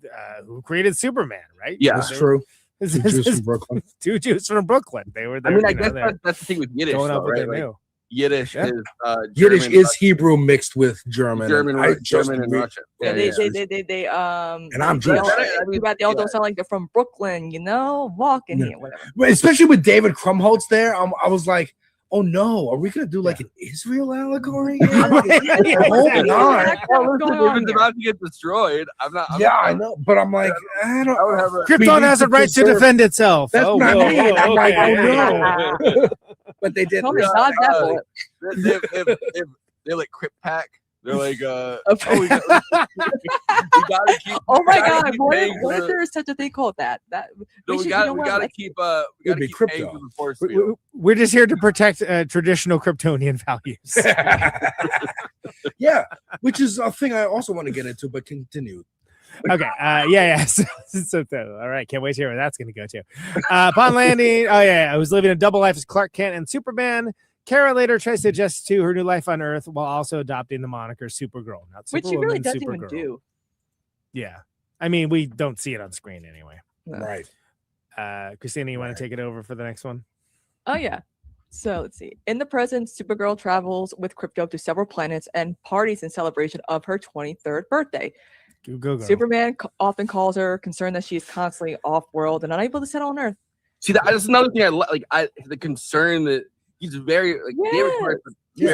Superman, right? Yeah, that's true. Two Jews from Brooklyn. Two Jews from Brooklyn. They were there. I mean, I guess that's the thing with Yiddish, though, right? Like, Yiddish is Yiddish is Hebrew mixed with German, German and Russian. Yeah, they and I'm Jewish. They all don't sound like they're from Brooklyn, walking here, whatever. Especially with David Krumholtz there, I was like, oh no, are we gonna do like an Israel allegory? Hold on, it's about to get destroyed. I know, but I'm like, I don't have Krypton has a right to defend itself. That's what I mean. I'm like, oh no. But they did. They're like Crypt Pack. They're like, we gotta keep. Oh my God! What if there is such a thing called that? We gotta keep paying for the force field. We're just here to protect traditional Kryptonian values. Yeah, which is a thing I also want to get into, but continue. Okay. Yeah. So, all right. Can't wait to hear where that's going to go to. Upon landing, I was living a double life as Clark Kent and Superman. Kara later tries to adjust to her new life on Earth while also adopting the moniker Supergirl. Not which she really doesn't even do. Yeah. I mean, we don't see it on screen anyway. No. Right. Christina, you want to take it over for the next one? Oh, yeah. So let's see. In the present, Supergirl travels with Crypto to several planets and parties in celebration of her 23rd birthday. Go. Superman often calls her, concerned that she is constantly off-world and unable to settle on Earth. See, that's another thing the concern that he's very he's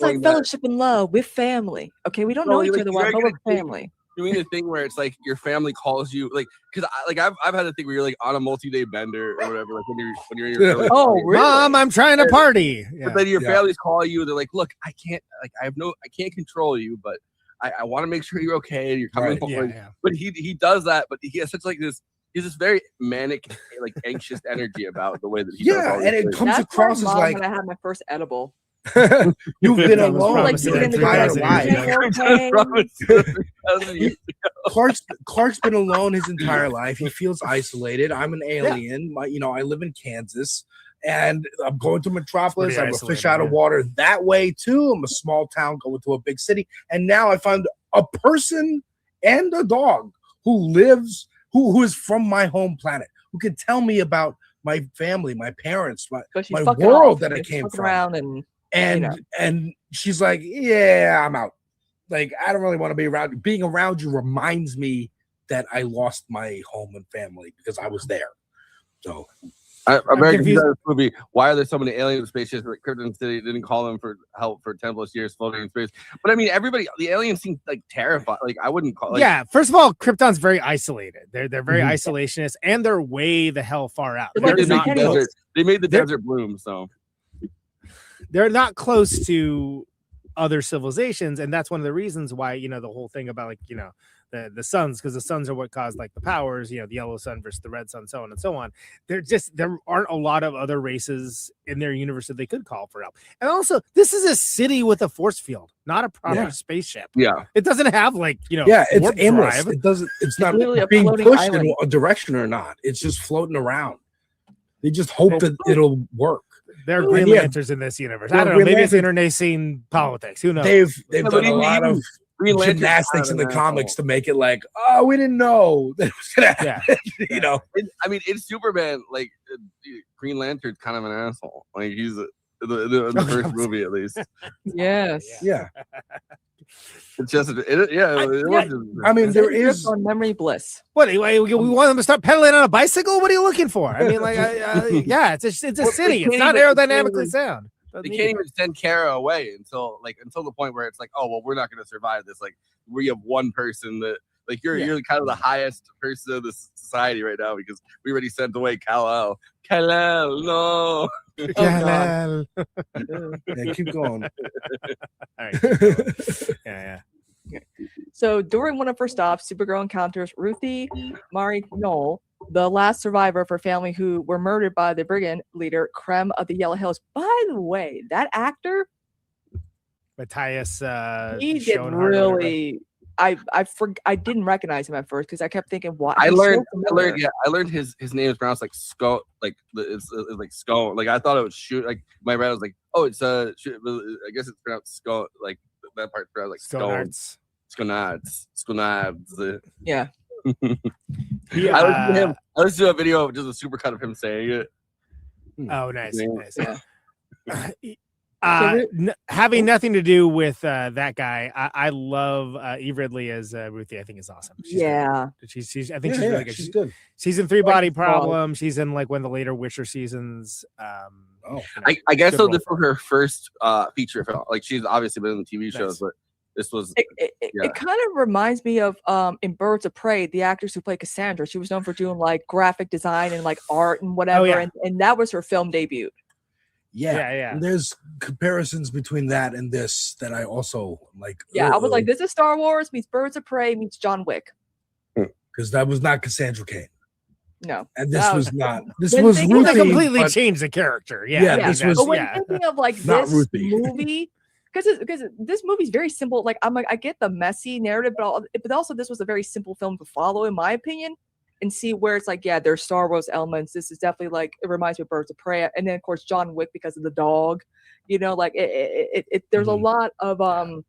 like fellowship and love with family. Okay, we don't know each other well, but we're family. Doing the thing where it's like your family calls you, like, because I've had a thing where you're like on a multi-day bender or whatever, like when you're in your family. Oh, really? Mom, I'm trying to party. But then your families call you. They're like, look, I can't control you, but I want to make sure you're okay and you're coming home. But he does that, but he has such like this. He's this very manic, like anxious energy about the way that he does all and it comes across as like when I had my first edible. You've been alone like your entire life. Clark's been alone his entire life. He feels isolated. I'm an alien. I live in Kansas. And I'm going to Metropolis. Pretty I'm a fish isolated, out of yeah. water that way too. I'm a small town going to a big city. And now I found a person and a dog who lives, who is from my home planet, who can tell me about my family, my parents, my world that I came from. Around And she's like, yeah, I'm out. Like, I don't really want to be around you. Being around you reminds me that I lost my home and family because I was there. So American movie. Why are there so many alien spaceships? Krypton City didn't call them for help for 10 plus years floating in space. But I mean, the aliens seem like terrified. Like, I wouldn't call. Like, yeah, first of all, Krypton's very isolated. They're very isolationist, and they're way the hell far out. they made the desert bloom, so they're not close to other civilizations, and that's one of the reasons why the whole thing about the suns, because the suns are what caused like the powers, the yellow sun versus the red sun, so on and so on. There aren't a lot of other races in their universe that they could call for help. And also, this is a city with a force field, not a proper spaceship. Yeah, it doesn't have it's warp aimless. drive. It doesn't. It's not literally a being floating pushed island. in a direction or not. It's just floating around. They just hope that it'll work. There are Green Lanterns in this universe. I don't know. Maybe it's internecine politics. Who knows? They've done a lot of gymnastics in the comics to make it like, oh, we didn't know that it was gonna happen. I mean, in Superman, like Green Lantern's kind of an asshole. Like he's in the first movie at least. Yes. Yeah. It's just I mean, there is on memory bliss. What? We want them to start pedaling on a bicycle? What are you looking for? I mean, yeah, it's a city. It's not aerodynamically sound. They can't even send Kara away until the point where it's like, oh well, we're not going to survive this. Like we have one person that like you're kind of the highest person of the society right now because we already sent away Kal-El. Kal-El, no. Yeah, keep going. All right, keep going. Yeah. So during one of her stops, Supergirl encounters Ruthie Mari Knoll, the last survivor of her family who were murdered by the brigand leader Krem of the Yellow Hills. By the way, that actor, Matthias, he did really. I didn't recognize him at first because I kept thinking, "What?" I learned his name is pronounced like Skull, like it's like Skull. Like I thought it was shoot. Like my brain was like, oh, it's I guess it's pronounced Skull. Like that part's pronounced like Skull. Skonards. Yeah. I listened to a video of just a supercut of him saying it. Oh, nice. Yeah. Having nothing to do with that guy, I love Eve Ridley as Ruthie. I think is awesome. She's she's I think she's really good. She's good. She's in Body Problem. She's in like one of the later Witcher seasons. I guess so. This was her first feature film. Like she's obviously been in the TV shows, but this was it kind of reminds me of in Birds of Prey, the actress who played Cassandra. She was known for doing like graphic design and like art and whatever, and that was her film debut. Yeah. And there's comparisons between that and this that I also like. Yeah, I was like, this is Star Wars meets Birds of Prey meets John Wick. Because that was not Cassandra Cain. No. And this was not. This was Ruthie. They completely changed the character. This was. But when thinking of like this movie, because this movie's very simple. Like I get the messy narrative, but also this was a very simple film to follow, in my opinion. And see where it's like, yeah, there's Star Wars elements. This is definitely like, it reminds me of Birds of Prey. And then of course, John Wick because of the dog, like there's a lot of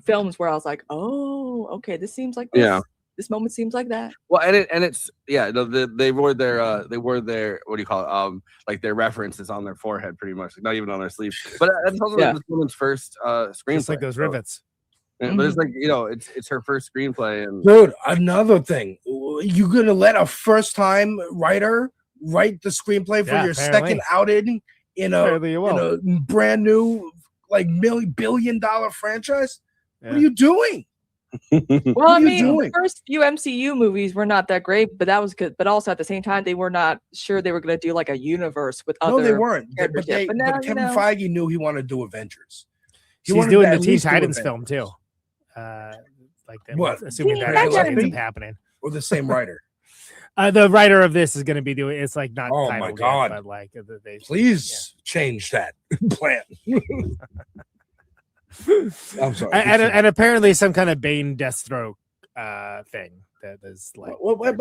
films where I was like, oh, okay, this seems like this. Yeah. This moment seems like that. Well, they wore their what do you call it? Like their references on their forehead, pretty much, like not even on their sleeve. But it's also this woman's first screenplay. Just like those rivets. But it's like it's her first screenplay. And dude, another thing, you gonna let a first-time writer write the screenplay for your second outing in a brand new like billion-dollar franchise? Yeah. What are you doing? Well, I mean, the first few MCU movies were not that great, but that was good. But also at the same time, they were not sure they were going to do like a universe with other. No, they weren't. But Kevin Feige knew he wanted to do Avengers. She's doing the Teen Titans film too. Like that. What? Assuming that ends up happening. Or the same writer. The writer of this is going to be doing. It's like not. Oh my god! Yet, but like, please change that plan. I'm sorry. And apparently some kind of Bane Deathstroke thing that is like. What?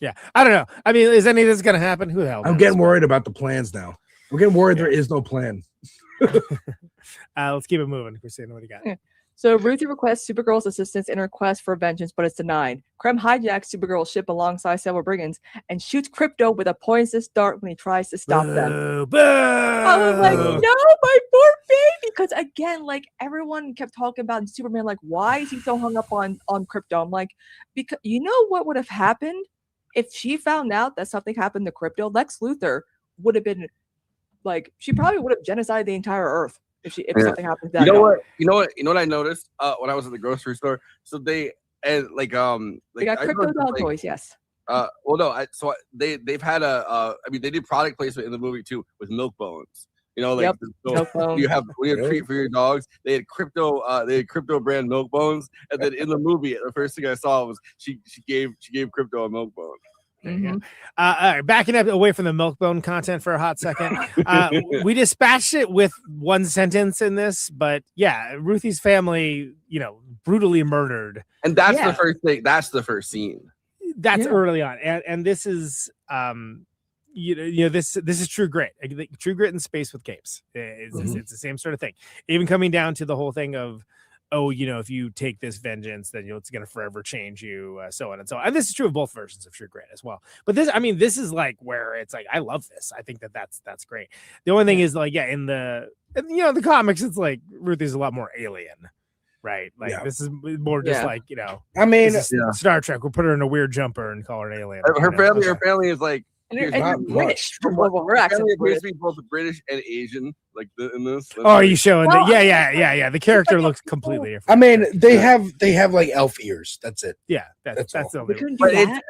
Yeah, I don't know. I mean, is any of this going to happen? Who the hell knows? I'm getting worried about the plans now. I'm getting worried there is no plan. Let's keep it moving. Christina, what do you got? So Ruthie requests Supergirl's assistance in her quest for vengeance, but it's denied. Krem hijacks Supergirl's ship alongside several brigands and shoots Crypto with a poisonous dart when he tries to stop them. Boo! I was like, no, my poor baby. Because again, like everyone kept talking about Superman, like, why is he so hung up on Crypto? I'm like, because you know what would have happened if she found out that something happened to Crypto? Lex Luthor would have been like, she probably would have genocided the entire Earth. If something happens, that you know what I noticed when I was at the grocery store. So they they got Crypto doll toys, yes. Well, no, they've had I mean, they did product placement in the movie too with milk bones. You know, like milk bones. you have a treat for your dogs. They had Crypto brand milk bones, and then in the movie, the first thing I saw was she gave Crypto a milk bone. Mm-hmm. All right, backing up away from the milk bone content for a hot second. We dispatched it with one sentence in this, but yeah, Ruthie's family, brutally murdered. And that's the first thing. That's the first scene. That's early on. And this is this is True Grit. True Grit in space with capes. It's the same sort of thing. Even coming down to the whole thing of, if you take this vengeance, then it's going to forever change you, so on and so on. And this is true of both versions of True Grit as well. But this is like where it's like, I love this. I think that's great. The only thing is like, in the comics, it's like Ruthie's a lot more alien, right? Like this is more just like, I mean, Star Trek. We'll put her in a weird jumper and call her an alien. Her family is like, and British. We're actually both British and Asian, like in this. Oh, are you showing that? Yeah. The character looks completely different. I mean, they have like elf ears. That's it. Yeah, that's the only. But it's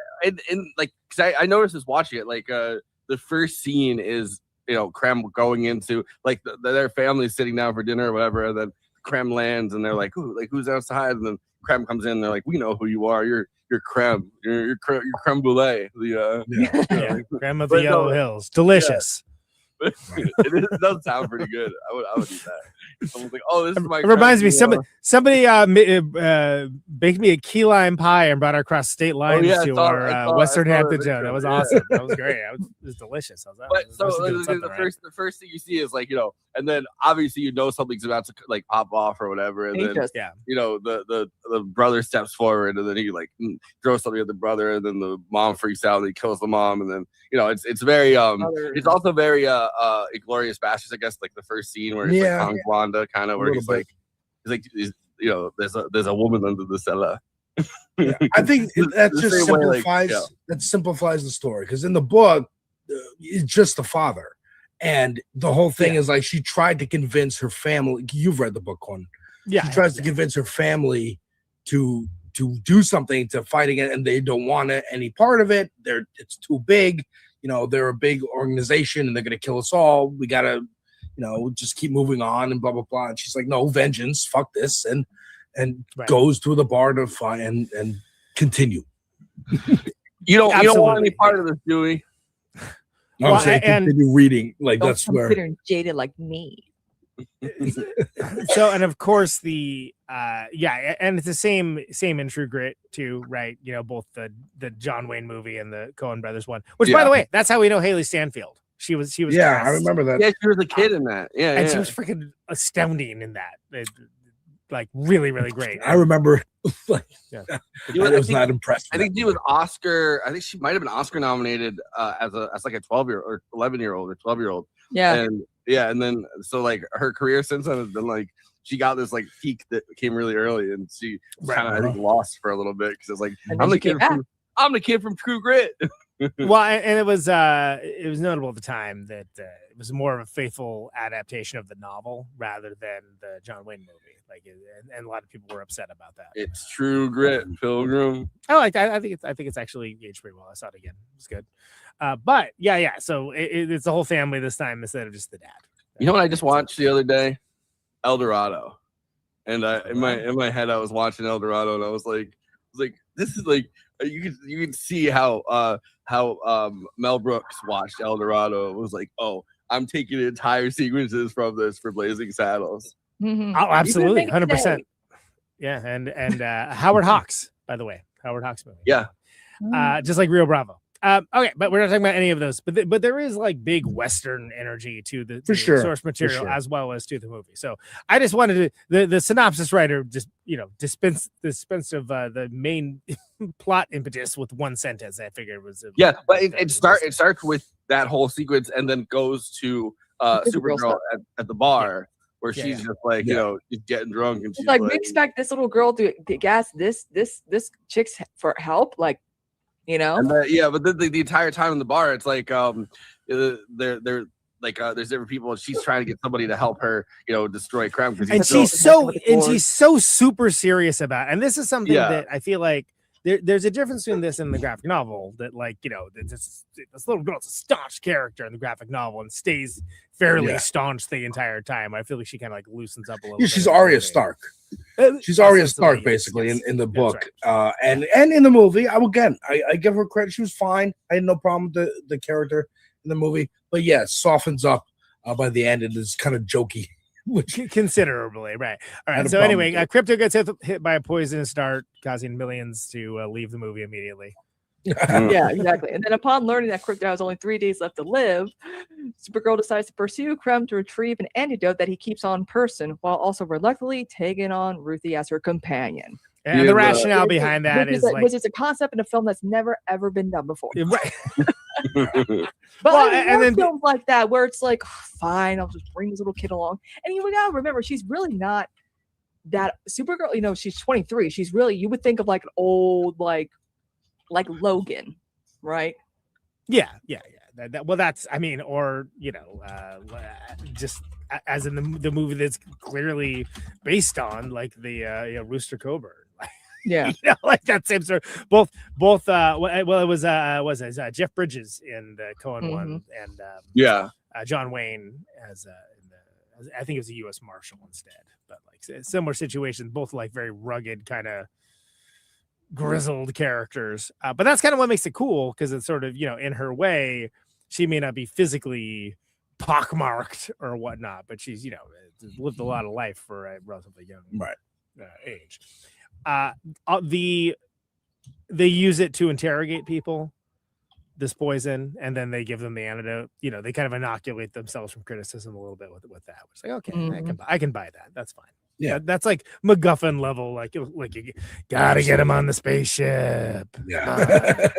like, because I noticed this watching it. Like, the first scene is Krem going into like their family sitting down for dinner or whatever, and then Krem lands and they're like, who's outside? And then Krem comes in. And they're like, we know who you are. You're creme. You're creme brulee. Creme of the Yellow Hills. Delicious. Yeah. It does sound pretty good. I would do that. Someone's like, oh, this is my. It reminds me. Somebody baked me a key lime pie and brought her across state lines to our Western Hampton show. That was awesome. That was great. It was delicious. The first thing you see is like, and then obviously something's about to like pop off or whatever, and then the brother steps forward and then he like throws something at the brother, and then the mom freaks out and he kills the mom, and then it's very it's also very Inglourious Basterds, I guess, like the first scene where it's like Kong Wanda kind of where he's like there's a woman under the cellar. I think that just simplifies the story, because in the book it's just the father. And the whole thing is like she tried to convince her family. You've read the book one. Yeah. She tries to convince her family to do something to fight again, and they don't want any part of it. It's too big. They're a big organization and they're gonna kill us all. We gotta, just keep moving on and blah blah blah. And she's like, no, vengeance, fuck this, and goes to the bar to fight and continue. You don't want any part of this, Dewey. I'm saying continue reading. Like that's where jaded like me. So, and of course and it's the same in True Grit too, right? Both the John Wayne movie and the Coen Brothers one. Which, by the way, that's how we know Haley Stanfield. She was. Yeah, cast. I remember that. Yeah, she was a kid in that. Yeah, and she was freaking astounding in that. Like really, really great. I remember. I was not impressed. I think she was Oscar. I think she might have been Oscar nominated as like a 12-year-old or 11-year-old or 12-year-old. Yeah. And then so like her career since then has been like she got this like peak that came really early, and she kind of I think lost for a little bit because it's like I'm the kid from True Grit. Well, and it was notable at the time that it was more of a faithful adaptation of the novel rather than the John Wayne movie. Like, and a lot of people were upset about that. It's True Grit, Pilgrim. I think it's actually aged pretty well. I saw it again. It was good. But yeah. So it's the whole family this time instead of just the dad. You know what I just watched the other day? El Dorado. And in my head I was watching El Dorado, and I was like, this is like you can see how Mel Brooks watched El Dorado. It was like, oh, I'm taking entire sequences from this for Blazing Saddles. Mm-hmm. Oh, absolutely, 100%. Yeah, and Howard Hawks, by the way. Howard Hawks movie. Yeah. Just like Rio Bravo. Okay, but we're not talking about any of those. But there is like big Western energy to the source material as well as to the movie. So I just wanted to the synopsis writer just dispense of the main plot impetus with one sentence. I figured was but it starts with that whole sequence and then goes to Supergirl at the bar where she's just like just getting drunk and she's like we expect this little girl to gas this chick's for help, like. And but then the entire time in the bar, it's like they're like there's different people, and she's trying to get somebody to help her, destroy Krem. She's so super serious about it. And this is something that I feel like there's a difference between this and the graphic novel. That this little girl's a staunch character in the graphic novel and stays fairly staunch the entire time. I feel like she kind of like loosens up a little. Yeah, she's Arya Stark. She's Arya Stark basically in the book, and in the movie. I give her credit. She was fine. I had no problem with the character in the movie, but softens up by the end and is kind of jokey, which considerably, right? All right. So anyway, Crypto gets hit by a poisonous dart, causing millions to leave the movie immediately. Yeah, exactly. And then upon learning that Crypto has only 3 days left to live, Supergirl decides to pursue Krem to retrieve an antidote that he keeps on person, while also reluctantly taking on Ruthie as her companion. And the rationale behind that is which is a concept in a film that's never ever been done before. Right. But and then films like that where it's like, fine, I'll just bring this little kid along. And you gotta remember, she's really not that Supergirl. She's 23. She's really, you would think of like an old like Logan, right? Yeah. That's just as in the movie that's clearly based on like the Rooster Cobra. Yeah, like that same sort. Both. It was Jeff Bridges in the Coen one, and John Wayne as I think it was a U.S. Marshal instead, but like similar situations, both like very rugged kind of grizzled characters. But that's kind of what makes it cool, because it's sort of in her way, she may not be physically pockmarked or whatnot, but she's lived a lot of life for a relatively young age. They use it to interrogate people, this poison, and then they give them the antidote. They kind of inoculate themselves from criticism a little bit with that. It's like, okay, I can buy that. That's fine. Yeah, that's like MacGuffin level. Like you gotta get him on the spaceship. Yeah,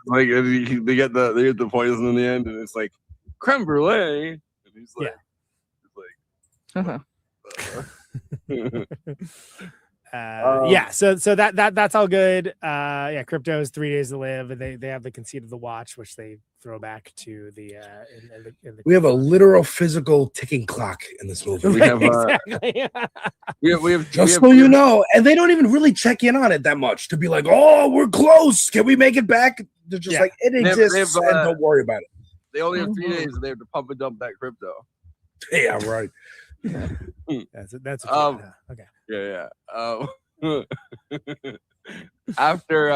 like they get the poison in the end, and it's like creme brulee, and he's So that's all good. Crypto is 3 days to live, and they have the conceit of the watch, which they throw back to the we have a literal physical ticking clock in this movie. We have you know, and they don't even really check in on it that much to be like, oh, we're close, can we make it back? They're just like, it exists, and don't worry about it. They only have 3 days, and they have to pump and dump that crypto. Yeah, right. That's okay. After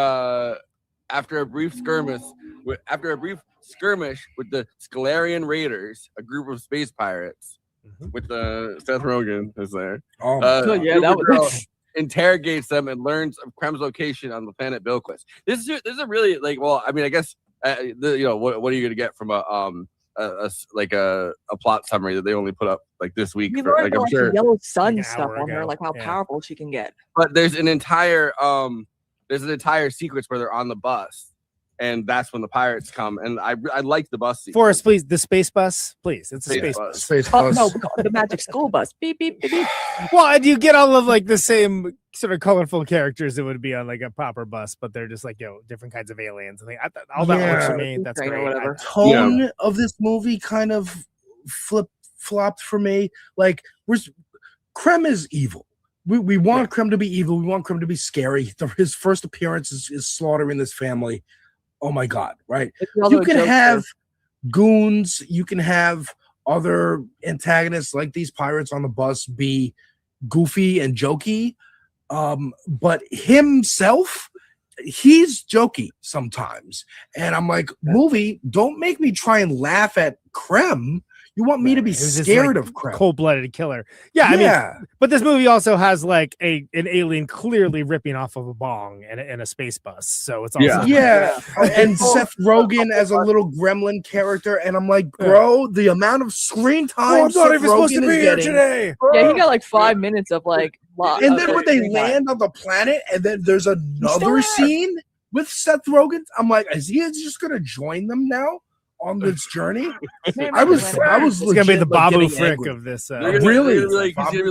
a brief skirmish with the Scalarian Raiders, a group of space pirates, with Seth Rogen is there. Supergirl interrogates them and learns of Krem's location on the planet Bilquist. This is a really I guess what are you gonna get from a plot summary that they only put up like this week? I'm sure yellow sun stuff on her, like how powerful she can get. But there's an entire sequence where they're on the bus, and that's when the pirates come. And I like the bus sequence. Forrest, please, the space bus, please. It's a space bus. Space bus. No, the magic school bus. Beep beep beep beep. Well, and you get all of like the same sort of colorful characters that would be on like a proper bus, but they're just like different kinds of aliens. I think all that works for me. That's great. Whatever. Tone of this movie kind of flip-flopped for me. Like, Krem is evil. We want Krem to be evil. We want Krem to be scary. His first appearance is slaughtering this family. Oh my God, right? You can have goons. You can have other antagonists like these pirates on the bus be goofy and jokey. But himself, he's jokey sometimes. And I'm like, movie, don't make me try and laugh at Krem. You want me to be scared of crap. Cold-blooded killer. Yeah, I mean, but this movie also has like an alien clearly ripping off of a bong and a space bus. So it's also and Seth Rogen as a little gremlin character, and I'm like, bro, the amount of screen time I'm not even supposed to be here today. Yeah, he got like 5 minutes of like. And then when they land on the planet, and then there's another scene with Seth Rogen, I'm like, is he just gonna join them now on this journey? I was it's gonna be the Babu Frick of this. Really?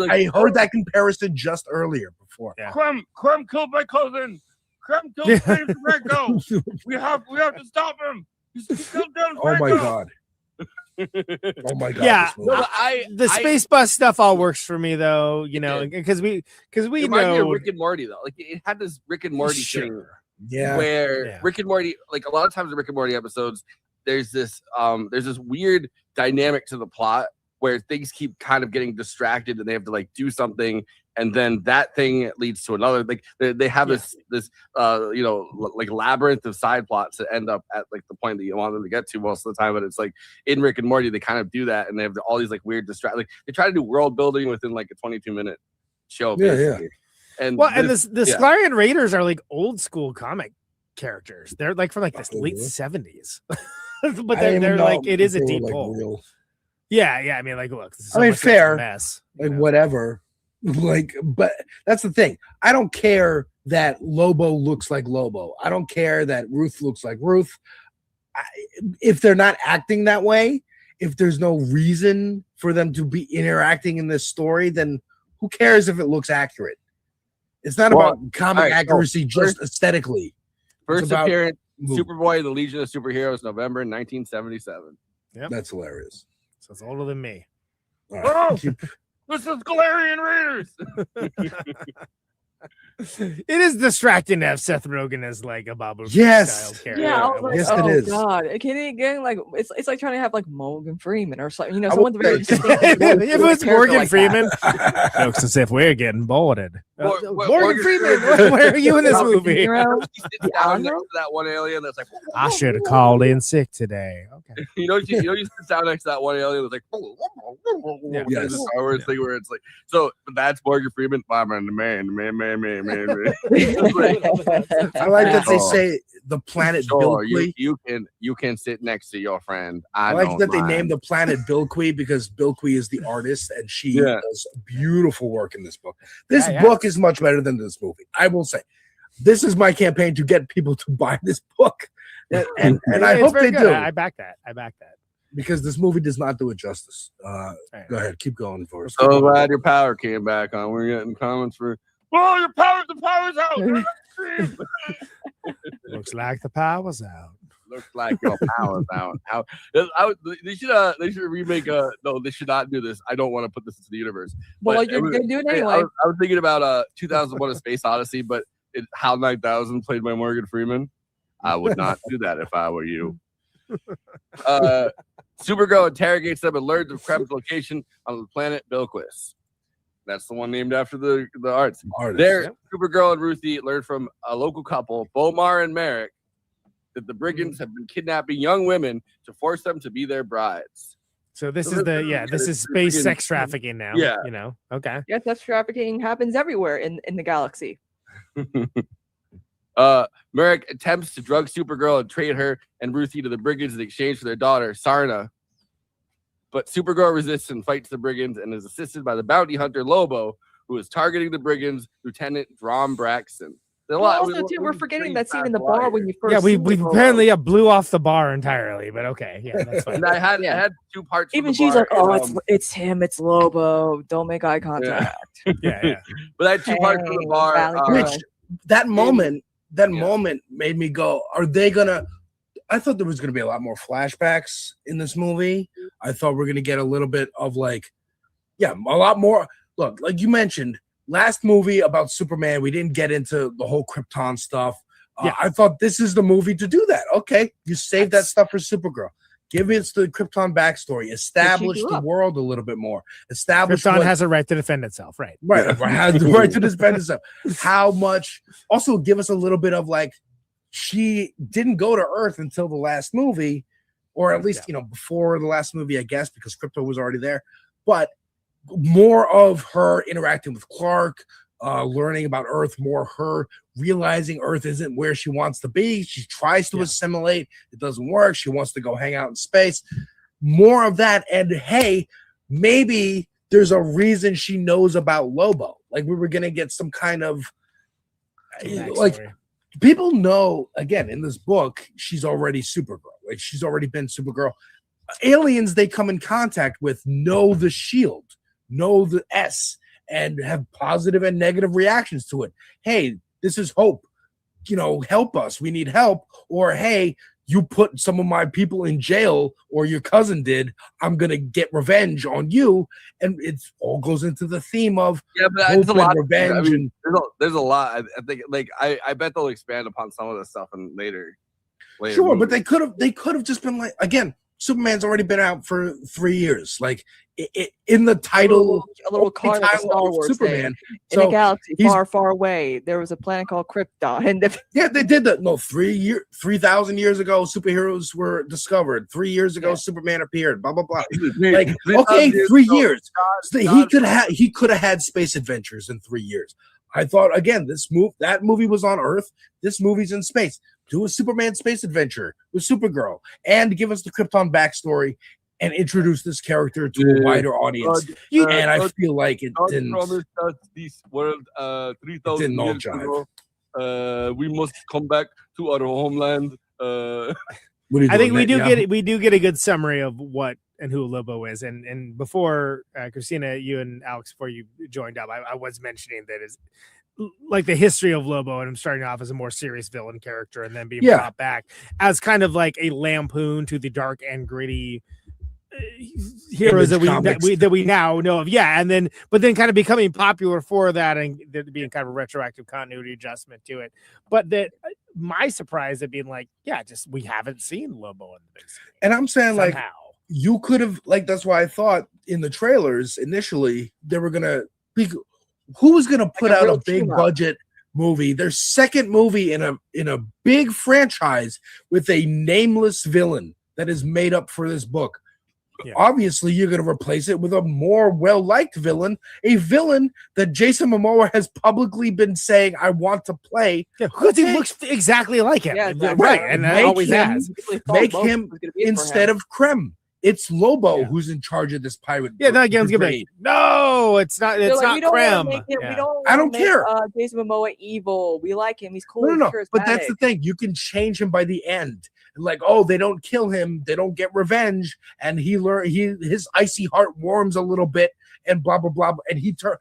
I heard that comparison just earlier before. Clem killed my cousin. Clem killed James Franco. We have to stop him. He killed James Franco. Oh my god. Oh my god! Yeah, the space bus stuff all works for me though. You know, because we know Rick and Morty though. Like it had this Rick and Morty thing. Yeah, where Rick and Morty, like a lot of times in Rick and Morty episodes, there's this weird dynamic to the plot where things keep kind of getting distracted and they have to like do something, and then that thing leads to another. Like they have this like labyrinth of side plots that end up at like the point that you want them to get to most of the time. But it's like in Rick and Morty, they kind of do that, and they have all these like weird like they try to do world building within like a 22-minute show. Basically. And the Sklarian Raiders are like old school comic characters. They're like from like the late 70s, but they're like it is a deep hole. Yeah. I mean, like, look. I mean, fair. Mess, like whatever. Like, but that's the thing. I don't care that Lobo looks like Lobo. I don't care that Ruth looks like Ruth. If they're not acting that way, if there's no reason for them to be interacting in this story, then who cares if it looks accurate? It's not about comic accuracy, just aesthetically. First appearance, Superboy, the Legion of Superheroes, November 1977. Yep. That's hilarious. So it's older than me. Oh, this is Galarian Raiders. It is distracting to have Seth Rogen as like a Babu style character. Yeah, I was like, yes, it is. God, again, like it's like trying to have like Morgan Freeman or something. You know, someone's very. If it was Morgan Freeman, folks, as if we're getting boarded. Morgan Freeman, where are you in this movie? Down next to that one alien that's like, I should have called in sick today. Okay. you sit down next to that one alien that's like, yes. Star Wars thing where it's like, so that's Morgan Freeman. Man. I like that they say the planet Bilquis. You can sit next to your friend. I like that they named the planet Bilquis because Bilquis is the artist and she does beautiful work in this book. This book is much better than this movie. I will say, this is my campaign to get people to buy this book, and I hope they do. I back that. Because this movie does not do it justice. Go ahead, keep going for us. So glad your power came back on. We're getting comments for. Oh, the power's out. Looks like the power's out. Looks like your power's out. They should remake no, they should not do this. I don't want to put this into the universe. Well, you're gonna do it anyway. I was thinking about 2001: A Space Odyssey, but HAL 9000 played by Morgan Freeman. I would not do that if I were you. Supergirl interrogates them and learns of Krem's location on the planet Bilquis. That's the one named after the artist. There, Supergirl and Ruthie learn from a local couple, Bomar and Merrick, that the brigands have been kidnapping young women to force them to be their brides. So this is space sex trafficking now. Yeah. You know, okay. Yeah, sex trafficking happens everywhere in the galaxy. Merrick attempts to drug Supergirl and trade her and Ruthie to the brigands in exchange for their daughter, Sarna. But Supergirl resists and fights the brigands and is assisted by the bounty hunter Lobo, who is targeting the brigands, Lieutenant Drom Braxton. We're forgetting that scene in the bar when you first. Yeah, we apparently blew off the bar entirely, but okay, yeah, that's fine. And I had 2 parts. Even she's like, it's him, it's Lobo. Don't make eye contact. Yeah. But I had 2 parts of the bar. Which that moment made me go, are they gonna? I thought there was going to be a lot more flashbacks in this movie. I thought we're going to get a little bit of a lot more. Look, like you mentioned, last movie about Superman, we didn't get into the whole Krypton stuff. I thought this is the movie to do that. Okay, you save that stuff for Supergirl. Give us the Krypton backstory. Establish the world a little bit more. Establish Krypton has a right to defend itself, right? Right, has the right to defend itself. How much? Also, give us a little bit of like, she didn't go to Earth until the last movie, or at least before the last movie, I guess, because Krypto was already there. But more of her interacting with Clark, learning about Earth, more her realizing Earth isn't where she wants to be. She tries to assimilate. It doesn't work. She wants to go hang out in space. More of that. And hey, maybe there's a reason she knows about Lobo. Like we were going to get some kind of people know, again, in this book, she's already Supergirl. Like she's already been Supergirl. Aliens they come in contact with know the shield, know the S, and have positive and negative reactions to it. Hey, this is Hope. Help us. We need help. Or, hey, you put some of my people in jail, or your cousin did. I'm going to get revenge on you. And it all goes into the theme of but it's a lot revenge. I mean, there's a lot. I think, I bet they'll expand upon some of this stuff in later. Sure, movies. but they could have just been like, again, Superman's already been out for 3 years. Like in the title, a little card of Star Wars Superman. In a galaxy far, far away, there was a planet called Krypton. And they did that. No, 3,000 years ago, superheroes were discovered. 3 years ago, Superman appeared. Blah blah blah. Like, okay, 3 years. He could have had space adventures in 3 years. I thought again, that movie was on Earth. This movie's in space. Do a Superman space adventure with Supergirl and give us the Krypton backstory and introduce this character to a wider audience. And I feel like it didn't. Promised us this world 3,000 years ago. We must come back to our homeland. I think we do get a good summary of what and who Lobo is. And before Christina, you and Alex, before you joined up, I was mentioning that is like the history of Lobo, and him starting off as a more serious villain character and then being brought back as kind of like a lampoon to the dark and gritty heroes that we now know of. But then kind of becoming popular for that and there being kind of a retroactive continuity adjustment to it. But that my surprise at being like, just we haven't seen Lobo in the big screen. And I'm saying somehow. Like you could have, like, that's why I thought in the trailers initially they were gonna be who was gonna put out a big budget movie, their second movie in a big franchise with a nameless villain that is made up for this book. Obviously, you're going to replace it with a more well-liked villain, a villain that Jason Momoa has publicly been saying, I want to play. Because he looks exactly like him. Right. And always has. Make him instead of Krem. It's Lobo who's in charge of this pirate. No, it's not. It's not Krem. I don't care. Jason Momoa evil. We like him. He's cool. No. But that's the thing. You can change him by the end. Like, they don't kill him, they don't get revenge, and his icy heart warms a little bit, and blah blah blah. And he turned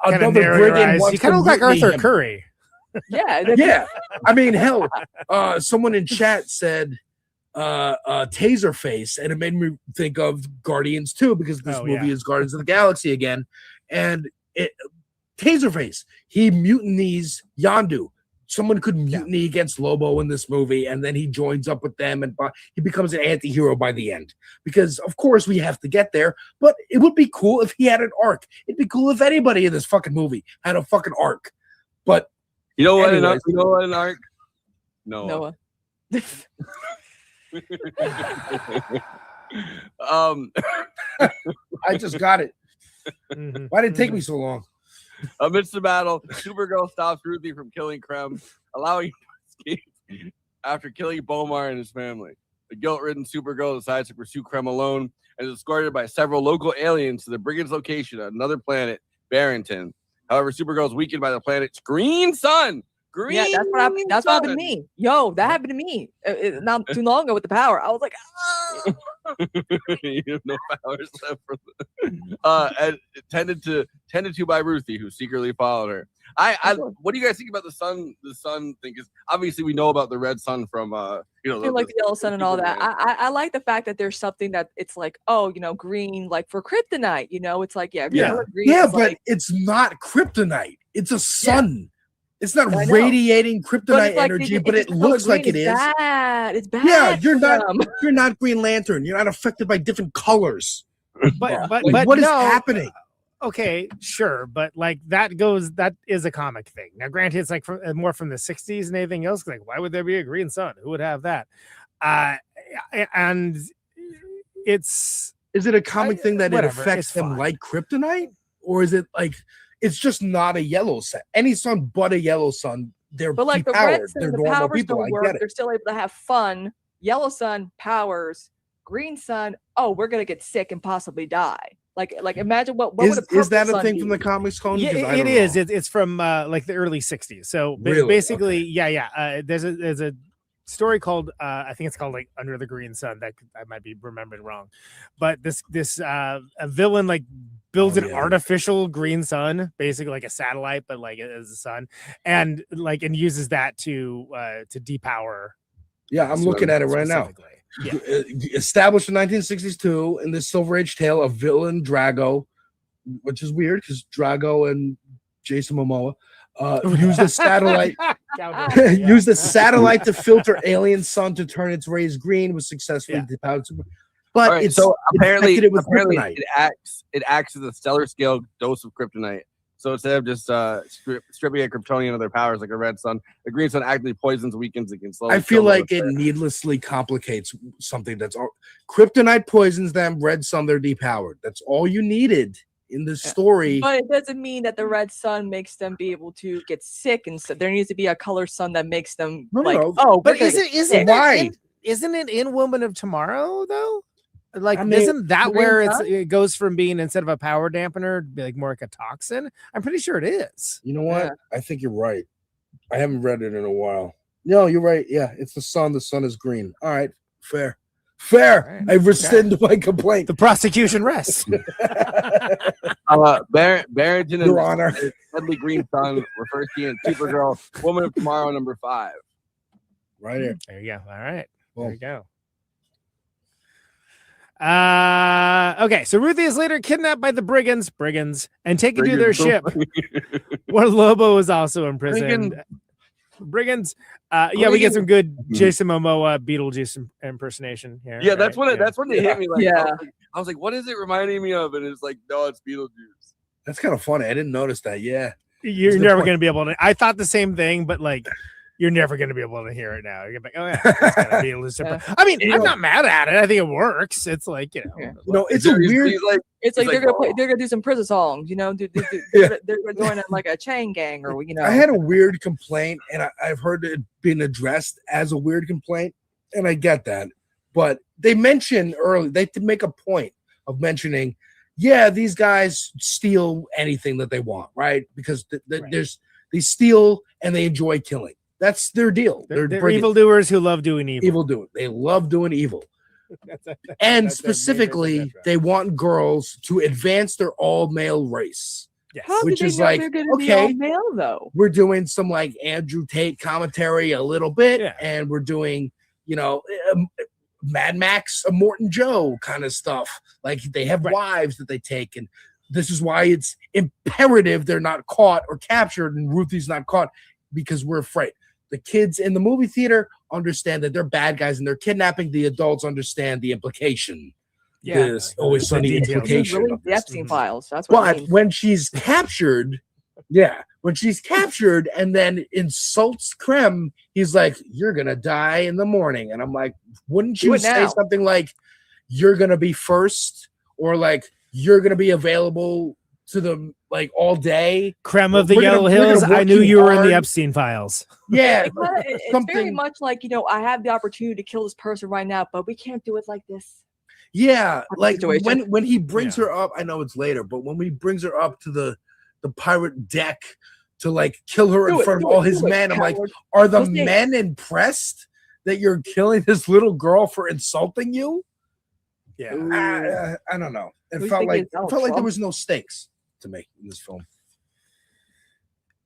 another brigand. You kind of look like Arthur Curry. Yeah. I mean, hell, someone in chat said Taserface, and it made me think of Guardians 2 because this movie is Guardians of the Galaxy again, and Taserface, he mutinies Yondu. Someone could mutiny against Lobo in this movie, and then he joins up with them, and he becomes an anti-hero by the end. Because, of course, we have to get there, but it would be cool if he had an arc. It'd be cool if anybody in this fucking movie had a fucking arc. But you know what? An arc? Noah. I just got it. Why did it take me so long? Amidst the battle, Supergirl stops Ruthie from killing Krem, allowing him to escape after killing Bomar and his family. The guilt-ridden Supergirl decides to pursue Krem alone and is escorted by several local aliens to the brigand's location on another planet, Barrington. However, Supergirl is weakened by the planet's green sun. That's what happened to me. That happened to me not too long ago with the power. I was like, you have no powers left for and tended to by Ruthie, who secretly followed her. What do you guys think about the sun thing? Because obviously we know about the red sun from like the yellow sun and all that. I like the fact that there's something that it's like, green, like for kryptonite, it's like, green, but it's not kryptonite, it's a sun. It's not radiating kryptonite energy, but it looks like it is. It's bad. Yeah, you're not Green Lantern. You're not affected by different colors. But what is happening? Okay, sure, but like that is a comic thing. Now, granted, it's like more from the 60s and anything else. Like, why would there be a green sun? Who would have that? and it's is it a comic thing that whatever, it affects them like kryptonite, or is it like it's just not a yellow sun? Any sun but a yellow sun, they're But like the depowered. red sun, They're the normal powers people. don't I work. get it. They're still able to have fun. Yellow sun, powers. Green sun, oh, we're gonna get sick and possibly die. Like imagine what would a Is that purple a sun thing be? from the comics, Cone? Yeah, 'Cause I it don't is. know. It's from like the early '60s. So Really? basically, yeah. There's a story called I think it's called like Under the Green Sun. That I might be remembering wrong, but this a villain like builds an artificial green sun, basically like a satellite, but like as a sun, and uses that to depower. Yeah, I'm looking at it right now. Yeah. Established in 1962 in this Silver Age tale of villain Drago, which is weird because Drago and Jason Momoa used a satellite used a satellite to filter alien sun to turn its rays green, was successfully depowered. But All right, it's so apparently kryptonite. it acts as a stellar scale dose of kryptonite. So instead of just stripping a Kryptonian of their powers like a red sun, the green sun actively poisons, weakens, and can slowly. I feel like it needlessly complicates something that's kryptonite poisons them, red sun, they're depowered. That's all you needed in this story. But it doesn't mean that the red sun makes them be able to get sick, and so there needs to be a color sun that makes them but isn't why? Isn't it in Woman of Tomorrow though? Like, I mean, isn't that where Sun? it goes from being, instead of a power dampener, to be like more like a toxin? I'm pretty sure it is. You know what? I think you're right. I haven't read it in a while. No, you're right. Yeah, it's the sun. The sun is green. All right, fair. Right. I rescind my complaint. The prosecution rests. Barrington Your Honor. Deadly Green Sun refers to in Supergirl, Woman of Tomorrow #5. Right here. There you go. All right. Boom. There you go. Okay, so Ruthie is later kidnapped by the brigands, and taken to their ship, where Lobo is also imprisoned. Brigands. Yeah, we get some good Jason Momoa Beetlejuice impersonation here. Yeah, that's when it hit me. Like, Yeah. I was like, what is it reminding me of? And it's like, no, it's Beetlejuice. That's kind of funny. I didn't notice that. Yeah. You're never going to be able to. I thought the same thing, but like, you're never going to be able to hear it now. You're like, oh yeah, it's gotta be Beetlejuice. I mean, I'm not mad at it. I think it works. It's like, it's a weird. It's like they're gonna do some prison songs, they're doing it like a chain gang, or I had a weird complaint, and I've heard it being addressed as a weird complaint, and I get that. But they mention early, they make a point of mentioning, yeah, these guys steal anything that they want, right? Because they steal and they enjoy killing. That's their deal. They're evildoers who love doing evil. They love doing evil. And specifically, they want girls to advance their all-male race. Yes. How do they know they're gonna be all male though? We're doing some like Andrew Tate commentary a little bit, and we're doing, Mad Max, Morton Joe kind of stuff. Like they have wives that they take, and this is why it's imperative they're not caught or captured, and Ruthie's not caught because we're afraid. The kids in the movie theater understand that they're bad guys and they're kidnapping. The adults understand the implication. Yeah, There's always sunny implication. Really, the Epstein files. That's what. But when she's captured, and then insults Krem, he's like, "You're gonna die in the morning," and I'm like, "Wouldn't you say something like, you're gonna be first, or like you're gonna be available to them like all day?" Krem of the Yellow Hills. I knew you were in the Epstein files. Yeah, it's very much like, I have the opportunity to kill this person right now, but we can't do it like this. Yeah, like when he brings her up, I know it's later, but when he brings her up to the pirate deck to like kill her in front of all his men, I'm like, are the men impressed that you're killing this little girl for insulting you? Yeah, I don't know. It felt like there was no stakes to me in this film.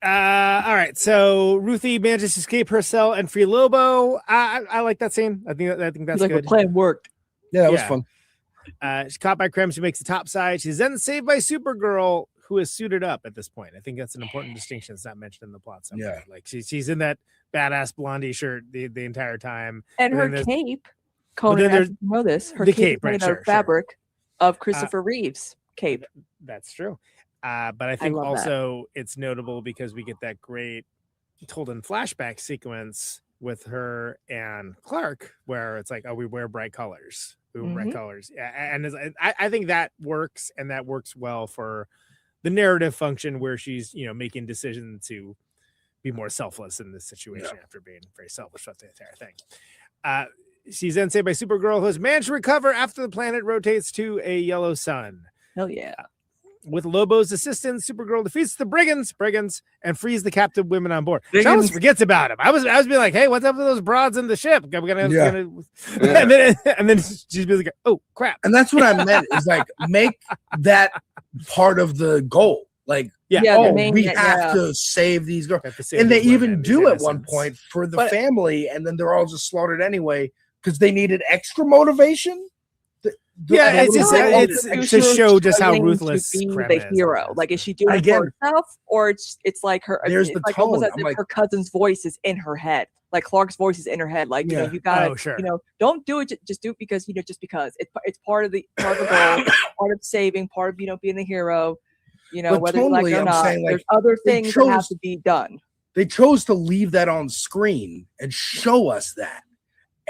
All right, so Ruthie manages to escape her cell and free Lobo. I like that scene. I think that's like good. The plan worked. Yeah, that was fun. She's caught by Krem. She makes the top side. She's then saved by Supergirl, who is suited up at this point. I think that's an important distinction. It's not mentioned in the plot somewhere. Yeah, like she's in that badass blondie shirt the entire time, and her cape. Conan, I know this. Her cape made out of fabric of Christopher Reeve's cape. That's true. But I think also it's notable because we get that great told in flashback sequence with her and Clark, where it's like, oh, we wear bright colors. We wear bright colors. And I think that works, and that works well for the narrative function where she's, making decisions to be more selfless in this situation after being very selfish about the entire thing. She's then saved by Supergirl, who has managed to recover after the planet rotates to a yellow sun. Hell yeah. With Lobo's assistance, Supergirl defeats the brigands, and frees the captive women on board. She almost forgets about him. I was being like, "Hey, what's up with those broads in the ship?" I'm gonna and then she's be like, "Oh crap!" And that's what I meant. Is like make that part of the goal. Like, we have to save these girls, and they even do at one point for the family, and then they're all just slaughtered anyway because they needed extra motivation. It's to show just how ruthless the hero. Like, is she doing it for herself, or it's like her? There's the tone. Almost as if her cousin's voice is in her head. Like Clark's voice is in her head. Like, you gotta, don't do it. Just do it because just because it's part of the goal, part of saving, part of being the hero. But whether you like it or not, there's other things that have to be done. They chose to leave that on screen and show us that.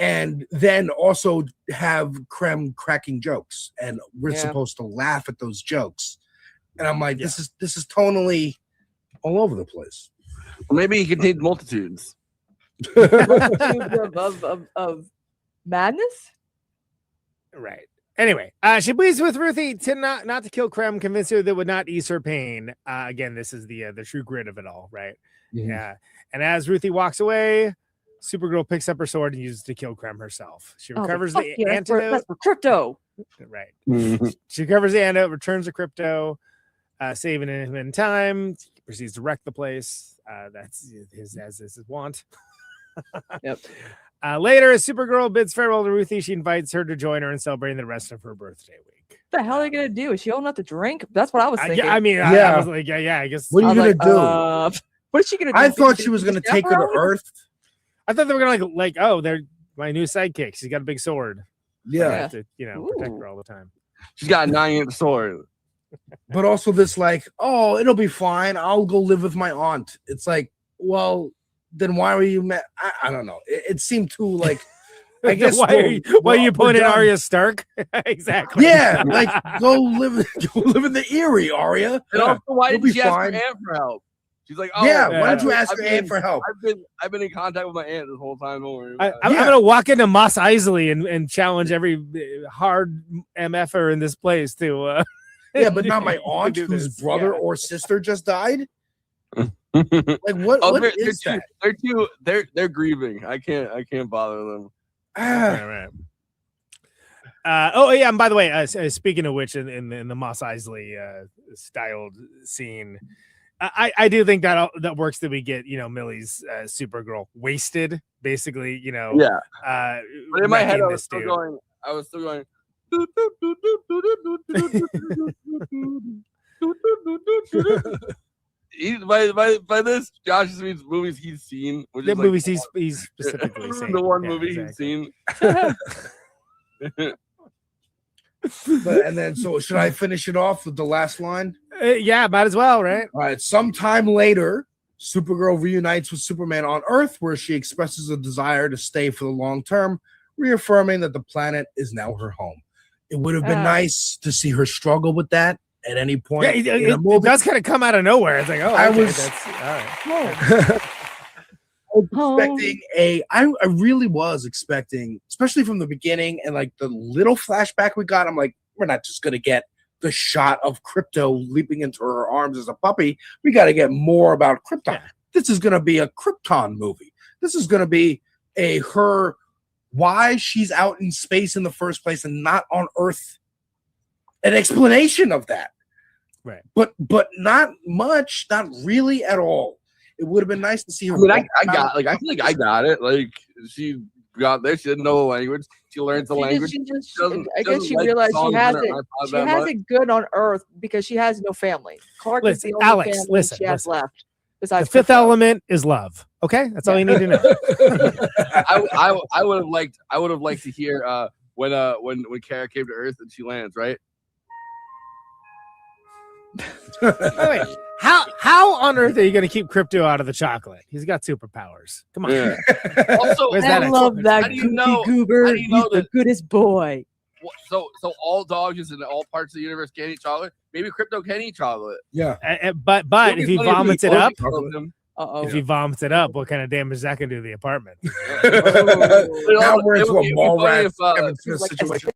And then also have Krem cracking jokes, and we're supposed to laugh at those jokes. And I'm like, this is tonally all over the place. Well, maybe he contains multitudes of madness. Right. Anyway, she pleads with Ruthie to not to kill Krem, convince her that would not ease her pain. Again, this is the true grit of it all, right? Mm-hmm. Yeah. And as Ruthie walks away, Supergirl picks up her sword and uses it to kill Krem herself. She recovers the antidote. That's for crypto. Right. She recovers the antidote, returns to crypto, saving him in time. He proceeds to wreck the place. That's his want. Yep. Later, as Supergirl bids farewell to Ruthie, she invites her to join her in celebrating the rest of her birthday week. What the hell are they gonna do? Is she old enough to drink? That's what I was thinking. I was like, I guess. What are you gonna do? What is she gonna do? I thought she was gonna take her to Earth. I thought they were gonna oh, they're my new sidekick. She's got a big sword. Yeah, I have to, protect her all the time. She's got a 9-inch sword. But also this oh, it'll be fine. I'll go live with my aunt. It's like, well, then why were you mad? I don't know. It seemed too I guess why are you putting Arya Stark? Exactly. Yeah, go live in the Eyrie, Arya. And also, why didn't she ask her aunt for help? She's like, oh, yeah. Why don't you ask your aunt for help? I've been in contact with my aunt this whole time. Don't worry. I'm gonna walk into Mos Eisley and challenge every hard MFer in this place to. Yeah, but not my aunt whose brother or sister just died. What is that? They're grieving. I can't bother them. Right. And by the way, speaking of which, in the Mos Eisley styled scene, I do think that works that we get Millie's Supergirl wasted, basically. But in my head, I was still going. By this, Josh just means movies he's seen. The movies he's specifically saying. The one movie he's seen. And then, so should I finish it off with the last line? Yeah, might as well, right? All right. Sometime later, Supergirl reunites with Superman on Earth, where she expresses a desire to stay for the long term, reaffirming that the planet is now her home. It would have been nice to see her struggle with that at any point. Yeah, it does kind of come out of nowhere. It's like, oh, I was expecting I really was expecting, especially from the beginning and the little flashback we got. I'm like, we're not just gonna get the shot of Krypto leaping into her arms as a puppy. We got to get more about Krypton. Yeah. This is gonna be a Krypton movie. This is gonna be why she's out in space in the first place and not on Earth. An explanation of that. Right. But not much, not really at all. It would have been nice to see her. I feel like I got it. Like, she got there, she didn't know the language. She learns the language. I guess she realized she has it good on Earth because she has no family. Clark is the only family she has left. The fifth element is love. Okay, that's all you need to know. I would have liked to hear when Kara came to Earth and she lands, right? Wait. How on earth are you going to keep Crypto out of the chocolate? He's got superpowers. Come on. Yeah. Also, I love that goofy goober. He's the goodest boy. So all dogs in all parts of the universe can't eat chocolate. Maybe Crypto can eat chocolate. Yeah. But if he vomits it up, uh-oh. If he vomits it up, what kind of damage is that going to do to the apartment? Now we're into a mall rat situation.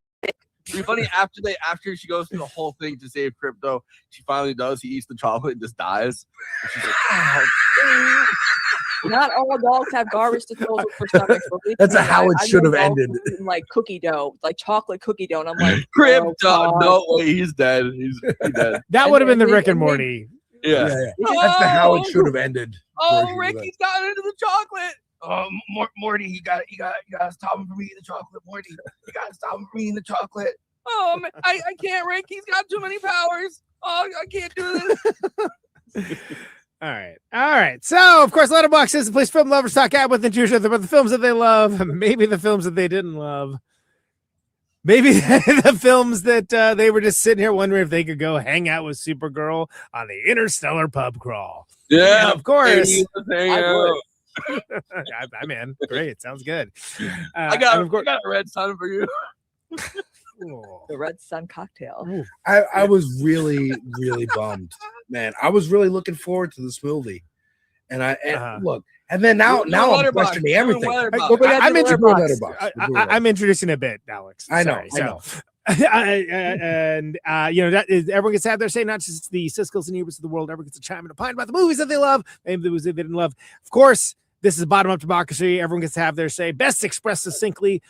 It'd be funny after she goes through the whole thing to save Crypto, she finally does. He eats the chocolate and just dies. And she's like, oh. Not all dogs have garbage disposal for stomachs. That's how it should have ended. Like cookie dough, like chocolate cookie dough, and I'm like, Crypto, no way, he's dead. He's dead. That would have been the Rick and Morty. Yeah. That's how it should have ended. Oh, Ricky's gotten into the chocolate. Oh, Morty, you gotta stop him from eating the chocolate, Morty. You gotta stop him from eating the chocolate. Oh, man, I can't, Rick. He's got too many powers. Oh, I can't do this. All right. So, of course, Letterboxd is the place film lovers talk out with intrusion about the films that they love, maybe the films that they didn't love, maybe the films that they were just sitting here wondering if they could go hang out with Supergirl on the interstellar pub crawl. Yeah, and of course. I'm in. Great. Sounds good. I got a red sun for you. The red sun cocktail. I was really, really bummed, man. I was really looking forward to this movie, and look, and then now I'm questioning everything. I'm introducing a bit, Alex. I know. And that is everyone gets to have their say, not just the Siskel's and Eberts of the world. Everyone gets to chime in and opine about the movies that they love, maybe the movies that they didn't love. Of course, this is bottom-up democracy. Everyone gets to have their say, best expressed succinctly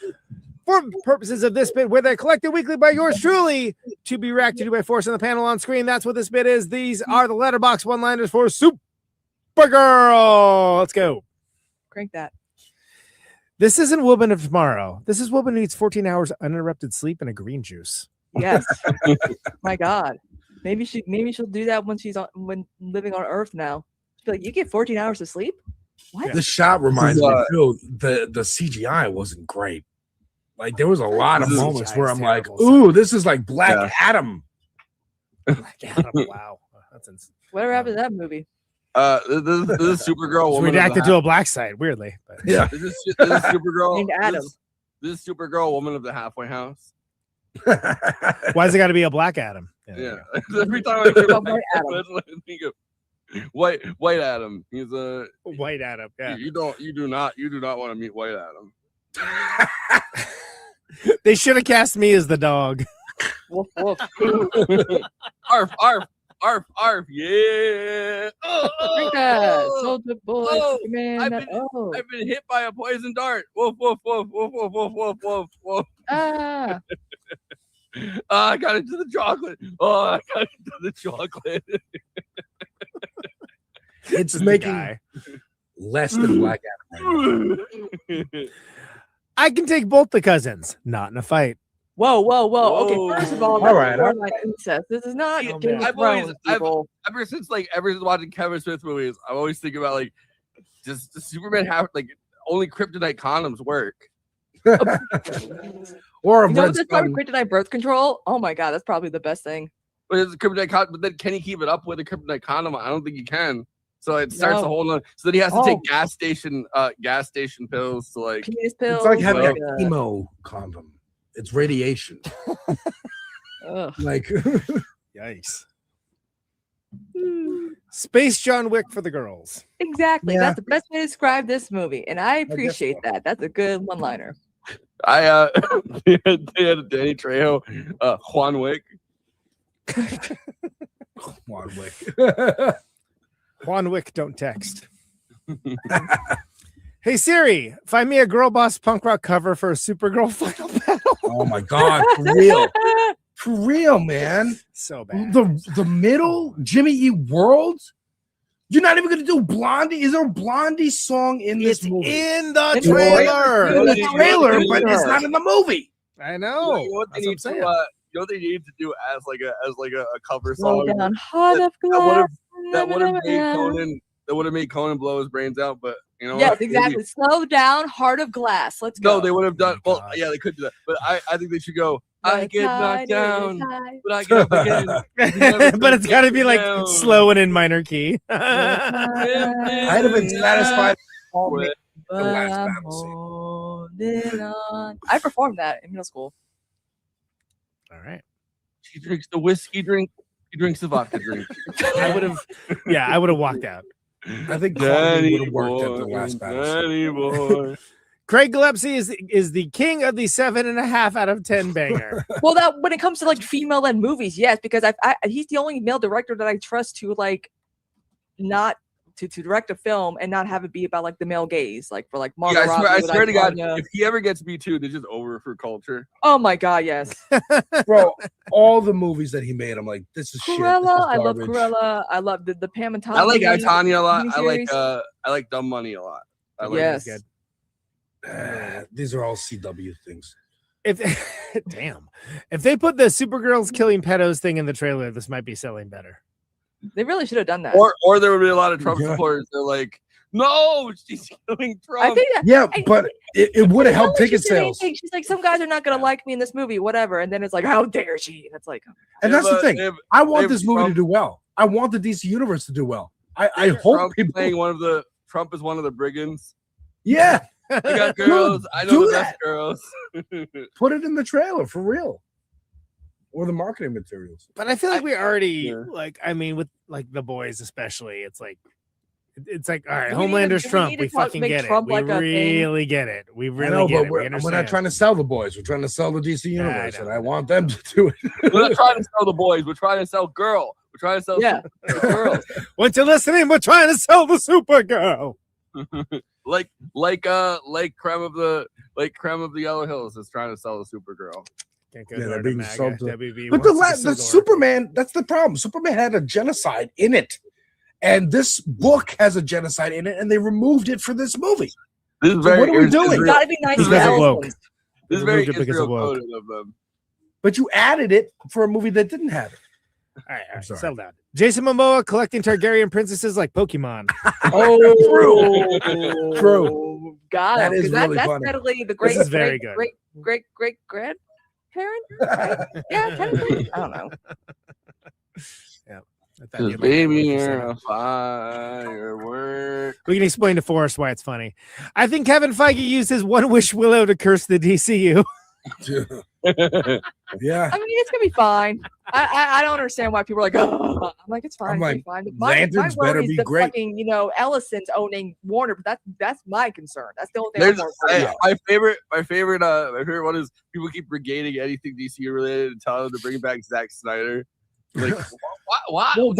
for purposes of this bit, where they're collected weekly by yours truly to be reacted to by force on the panel on screen. That's what this bit is. These are the Letterboxd one-liners for Supergirl. Let's go. Crank that. This isn't Woman of Tomorrow. This is woman who needs 14 hours uninterrupted sleep and a green juice. Yes. My God. Maybe she'll do that when living on Earth now. She'll be like, you get 14 hours of sleep? What? This shot reminds me too. The CGI wasn't great. Like there was a lot of moments where I'm like, "Ooh, this is like Black Adam." Black Adam. Wow, that's insane. Whatever happened to that movie? This is Supergirl. It's redacted to a black site, weirdly. But. Yeah, this is Supergirl. Named Adam. This is Supergirl, woman of the halfway house. Why's it got to be a black Adam? Yeah. Every time I think of White Adam. He's a White Adam. Yeah. You do not want to meet White Adam. They should have cast me as the dog. Woof, woof. Arf, arf, arf, arf. Yeah. Soldier boy. I've been hit by a poison dart. Woof, woof, woof, woof, woof, woof, woof, woof, woof. I got into the chocolate. Oh, I got into the chocolate. It's making less than Black Adam. I can take both the cousins, not in a fight. Whoa. Okay, first of all, right. Incest. This is not. Ever since watching Kevin Smith movies, I'm always thinking about like, does Superman have like only kryptonite condoms work? Or a that's probably kryptonite birth control. Oh my God, that's probably the best thing. But it's a kryptonite condom. But then can he keep it up with a kryptonite condom? I don't think he can. So it starts a whole nother. So then he has to take gas station pills to like. Penis pills. It's like having a chemo condom. It's radiation. Like, yikes. Space John Wick for the girls. Exactly. Yeah. That's the best way to describe this movie, and I appreciate that. That's a good one-liner. They had a Danny Trejo, Juan Wick. Juan Wick. Juan Wick, don't text. Hey Siri, find me a girl boss punk rock cover for a Supergirl final battle. Oh my God, for real, man. So bad. The middle, Jimmy E. World. You're not even gonna do Blondie. Is there a Blondie song in this movie? In the trailer. In the trailer, but it's not in the movie. I know. You know what they need to do as like a cover song? That would have made Conan blow his brains out, but you know. Yes, exactly. Maybe. Slow down, Heart of Glass. Let's go. No, they would have done. Well, yeah, they could do that, but I think they should go. I get knocked down, but I get up again. But it's got to be like slow and in minor key. I'd have been satisfied with the last battle scene. I performed that in middle school. All right. She drinks the whiskey drink. He drinks the vodka drink. I would have walked out. I think Danny would have worked at the last battle. Craig Gillespie is the king of the 7.5 out of 10 banger. Well, that when it comes to like female-led movies, yes, because he's the only male director that I trust to like not to direct a film and not have it be about like the male gaze, like for like Margot Robbie. I swear to God, if he ever gets B2, they're just over for culture. Oh my God, yes, bro. All the movies that he made, I'm like, this is Cruella. shit. This is I love Cruella. I love the Pam and Tommy. I like Tanya a lot. miniseries. I like Dumb Money a lot. I like Yes. These are all CW things. If they put the Supergirls killing pedos thing in the trailer, this might be selling better. They really should have done that. Or there would be a lot of Trump supporters. They're like, no, she's killing Trump. I think that, Yeah, but it would have helped ticket sales. She's like, some guys are not gonna like me in this movie, whatever. And then it's like, how dare she? And it's like, And that's the thing. I want this movie to do well. I want the DC universe to do well. I hope Trump people playing Trump is one of the brigands. Yeah. You got girls. I know the best girls. Put it in the trailer for real. Or the marketing materials. But I feel like we already like. I mean, with like the boys especially, it's like all right. Homelander's Trump. We fucking get it. We really get it. We really get it. We're not trying to sell the boys. We're trying to sell the DC universe, and I want them to do it. We're not trying to sell the boys. We're trying to sell girl. We're trying to sell girls. Once you're listening, we're trying to sell the Supergirl. like creme of the Yellow Hills is trying to sell the Supergirl. Can't go Yeah, to being MAGA. sold to- WB But wants the to Superman, that's the problem. Superman had a genocide in it. And this book has a genocide in it, and they removed it for this movie. This is So what are we doing? You gotta be nice to woke. This is very Removed it because Israel of woke. coded of them. But you added it for a movie that didn't have it. All right, sorry. settle down. Jason Momoa collecting Targaryen princesses like Pokemon. Oh, true. God, That is really that's funny. technically the This is very good. great grandparent. Right? Yeah, technically. I don't know. Yeah. Because baby, you're a firework. We can explain to Forrest why it's funny. I think Kevin Feige used his one wish willow to curse the DCU. Yeah. I mean, it's gonna be fine. I don't understand why people are like, oh, I'm like, it's fine. I'm like, it's fine. Lanterns my better worry is be the great. fucking, Ellison's owning Warner, but that's my concern. That's the only thing I'm more worried about. My favorite one is people keep brigading anything DC related and telling them to bring back Zack Snyder. Like, why? Well,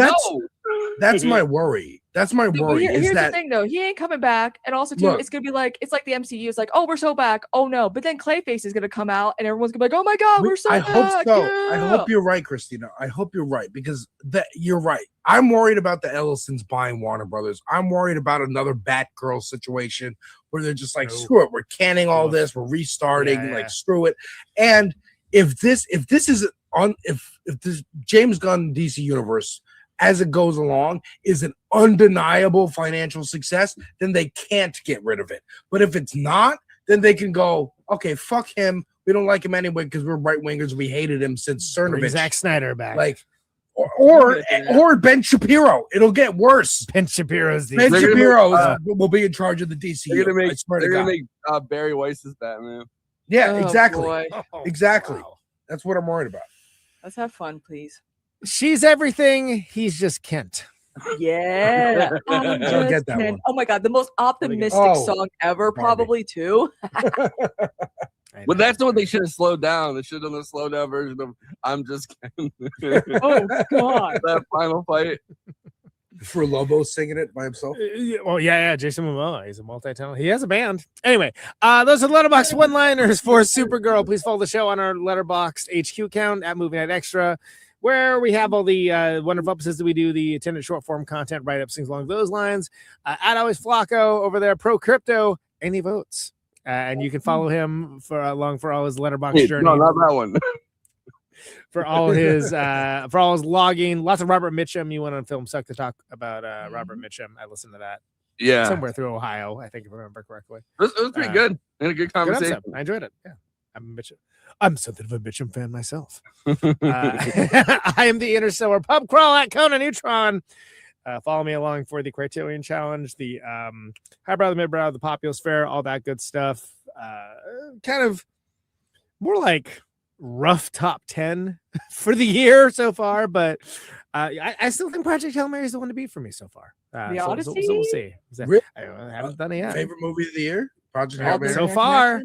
that's my worry. That's my worry. Here's Is the that thing, though. He ain't coming back, and also too, Look. it's gonna be like the MCU. It's like, oh, we're so back. Oh no, but then Clayface is gonna come out, and everyone's gonna be like, oh my God, we're so I back. hope so. Yeah. I hope you're right, Christina. I hope you're right because you're right. I'm worried about the Ellisons buying Warner Brothers. I'm worried about another Batgirl situation where they're just like, screw it, we're canning all this, we're restarting, Yeah. like screw it. And if this is if this James Gunn DC universe as it goes along is an undeniable financial success, then they can't get rid of it. But if it's not, then they can go, okay, fuck him. We don't like him anyway because we're right wingers. We hated him since Bring Cernovich. Zack Snyder back. Like, or Ben Shapiro. It'll get worse. Ben Shapiro's the Ben Shapiro will be in charge of the DC. They're gonna I swear to make, God. Barry Weiss's Batman. Yeah, Oh, exactly. boy. Exactly. That's what I'm worried about. Let's have fun, please. She's everything. He's just Kent. Yeah. I don't get that one. Oh my God, the most optimistic Oh, song ever, Barbie. probably too. But that's what they should have slowed down. They should have done the slow down version of "I'm Just Kidding." Oh God, that final fight. For Lobo singing it by himself. Well, yeah. Jason Momoa. He's a multi-talent. He has a band. Anyway, those are Letterboxd one-liners for Supergirl. Please follow the show on our Letterboxd HQ account at Movie Night Extra, where we have all the wonderful episodes that we do, the attendant short form content, write-ups, things along those lines. At Always Flacco over there, pro crypto, and he votes. And you can follow him for all his Letterboxd journey. No, not that one. For all his logging, lots of Robert Mitchum. You went on Film Suck to talk about Robert Mitchum. I listened to that. Yeah, somewhere through Ohio, I think, if I remember correctly. It was pretty good. And a good conversation. I enjoyed it. Yeah. I'm something of a Mitchum fan myself. I am the Interstellar Pub Crawl at Conan Neutron. Follow me along for the Criterion Challenge, the highbrow, the midbrow, the Populous Fair, all that good stuff. Kind of more like rough top 10 for the year so far, but I still think Project Hail Mary is the one to beat for me so far. The Odyssey? So we'll see. Really? I haven't done it yet. Favorite movie of the year? Project Hail Mary? So far.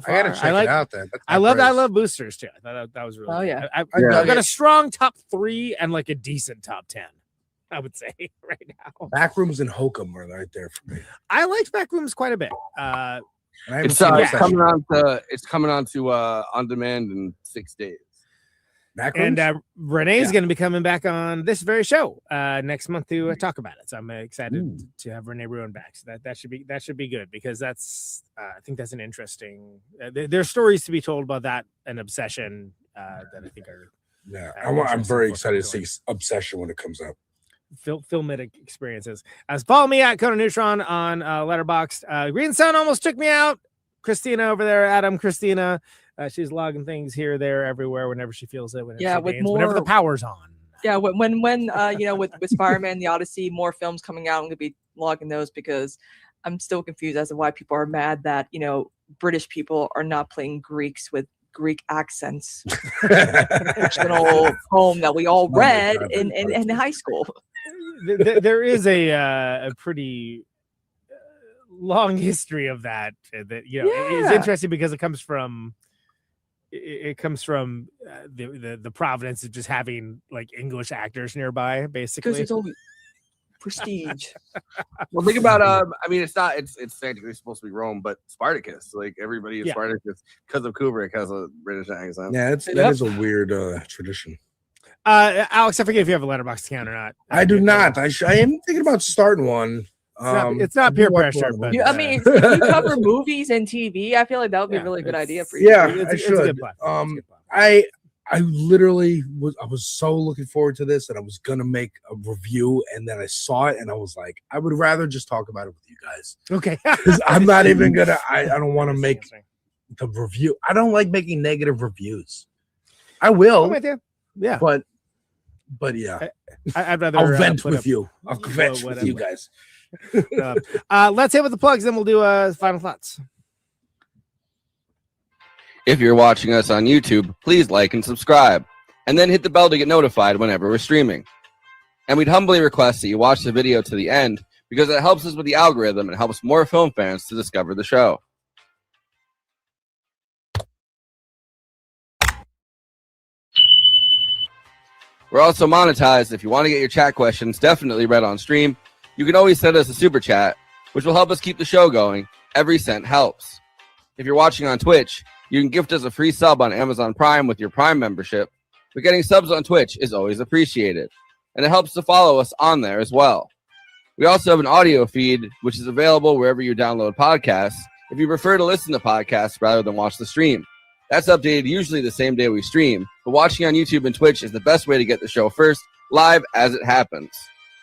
I gotta check it out then. I love Boosters too. That was really good. Yeah. I've got a strong top 3 and like a decent top 10, I would say right now. Backrooms and Hokum are right there for me. I liked Backrooms quite a bit. It's coming on to on demand in 6 days. And Renee's going to be coming back on this very show next month to talk about it. So I'm excited to have Renee Ruin back. So that should be good, because that's I think that's an interesting. There's stories to be told about that and Obsession that I think are. Yeah, I'm very excited to see Obsession when it comes out. Filmic experiences. Follow me at Conan Neutron on Letterboxd. Green Sun almost took me out. Christina over there, Adam, Christina. She's logging things here, there, everywhere whenever she feels it. Whenever the power's on. Yeah, when with Spider-Man, the Odyssey, more films coming out, I'm gonna be logging those, because I'm still confused as to why people are mad that British people are not playing Greeks with Greek accents. Fictional poem that we all read in high school. There is a pretty long history of that. It's interesting because it comes from the providence of just having like English actors nearby, basically. Because it's all prestige. Well, think about it's technically supposed to be Rome, but Spartacus, like everybody in Spartacus, because of Kubrick, has a British accent. Yeah, that is a weird tradition. Alex, I forget if you have a Letterboxd account or not. I do not. I am thinking about starting one. It's not peer pressure, but if you cover movies and TV, I feel like that would be a really good idea for you. Yeah, I should. I literally was so looking forward to this, and I was gonna make a review, and then I saw it, and I was like, I would rather just talk about it with you guys. Okay, because I'm not even gonna. I don't want to make the review. I don't like making negative reviews. I will. I'm with you. Yeah, but yeah, I'd rather. I'll vent with you. I'll vent with you guys. Let's hit with the plugs, then we'll do final thoughts. If you're watching us on YouTube, please like and subscribe, and then hit the bell to get notified whenever we're streaming. And we'd humbly request that you watch the video to the end, because it helps us with the algorithm and helps more film fans to discover the show. We're also monetized. If you want to get your chat questions definitely read on stream, you can always send us a super chat, which will help us keep the show going. Every cent helps. If you're watching on Twitch, you can gift us a free sub on Amazon Prime with your Prime membership, but getting subs on Twitch is always appreciated, and it helps to follow us on there as well. We also have an audio feed, which is available wherever you download podcasts, if you prefer to listen to podcasts rather than watch the stream. That's updated usually the same day we stream, but watching on YouTube and Twitch is the best way to get the show first, live as it happens.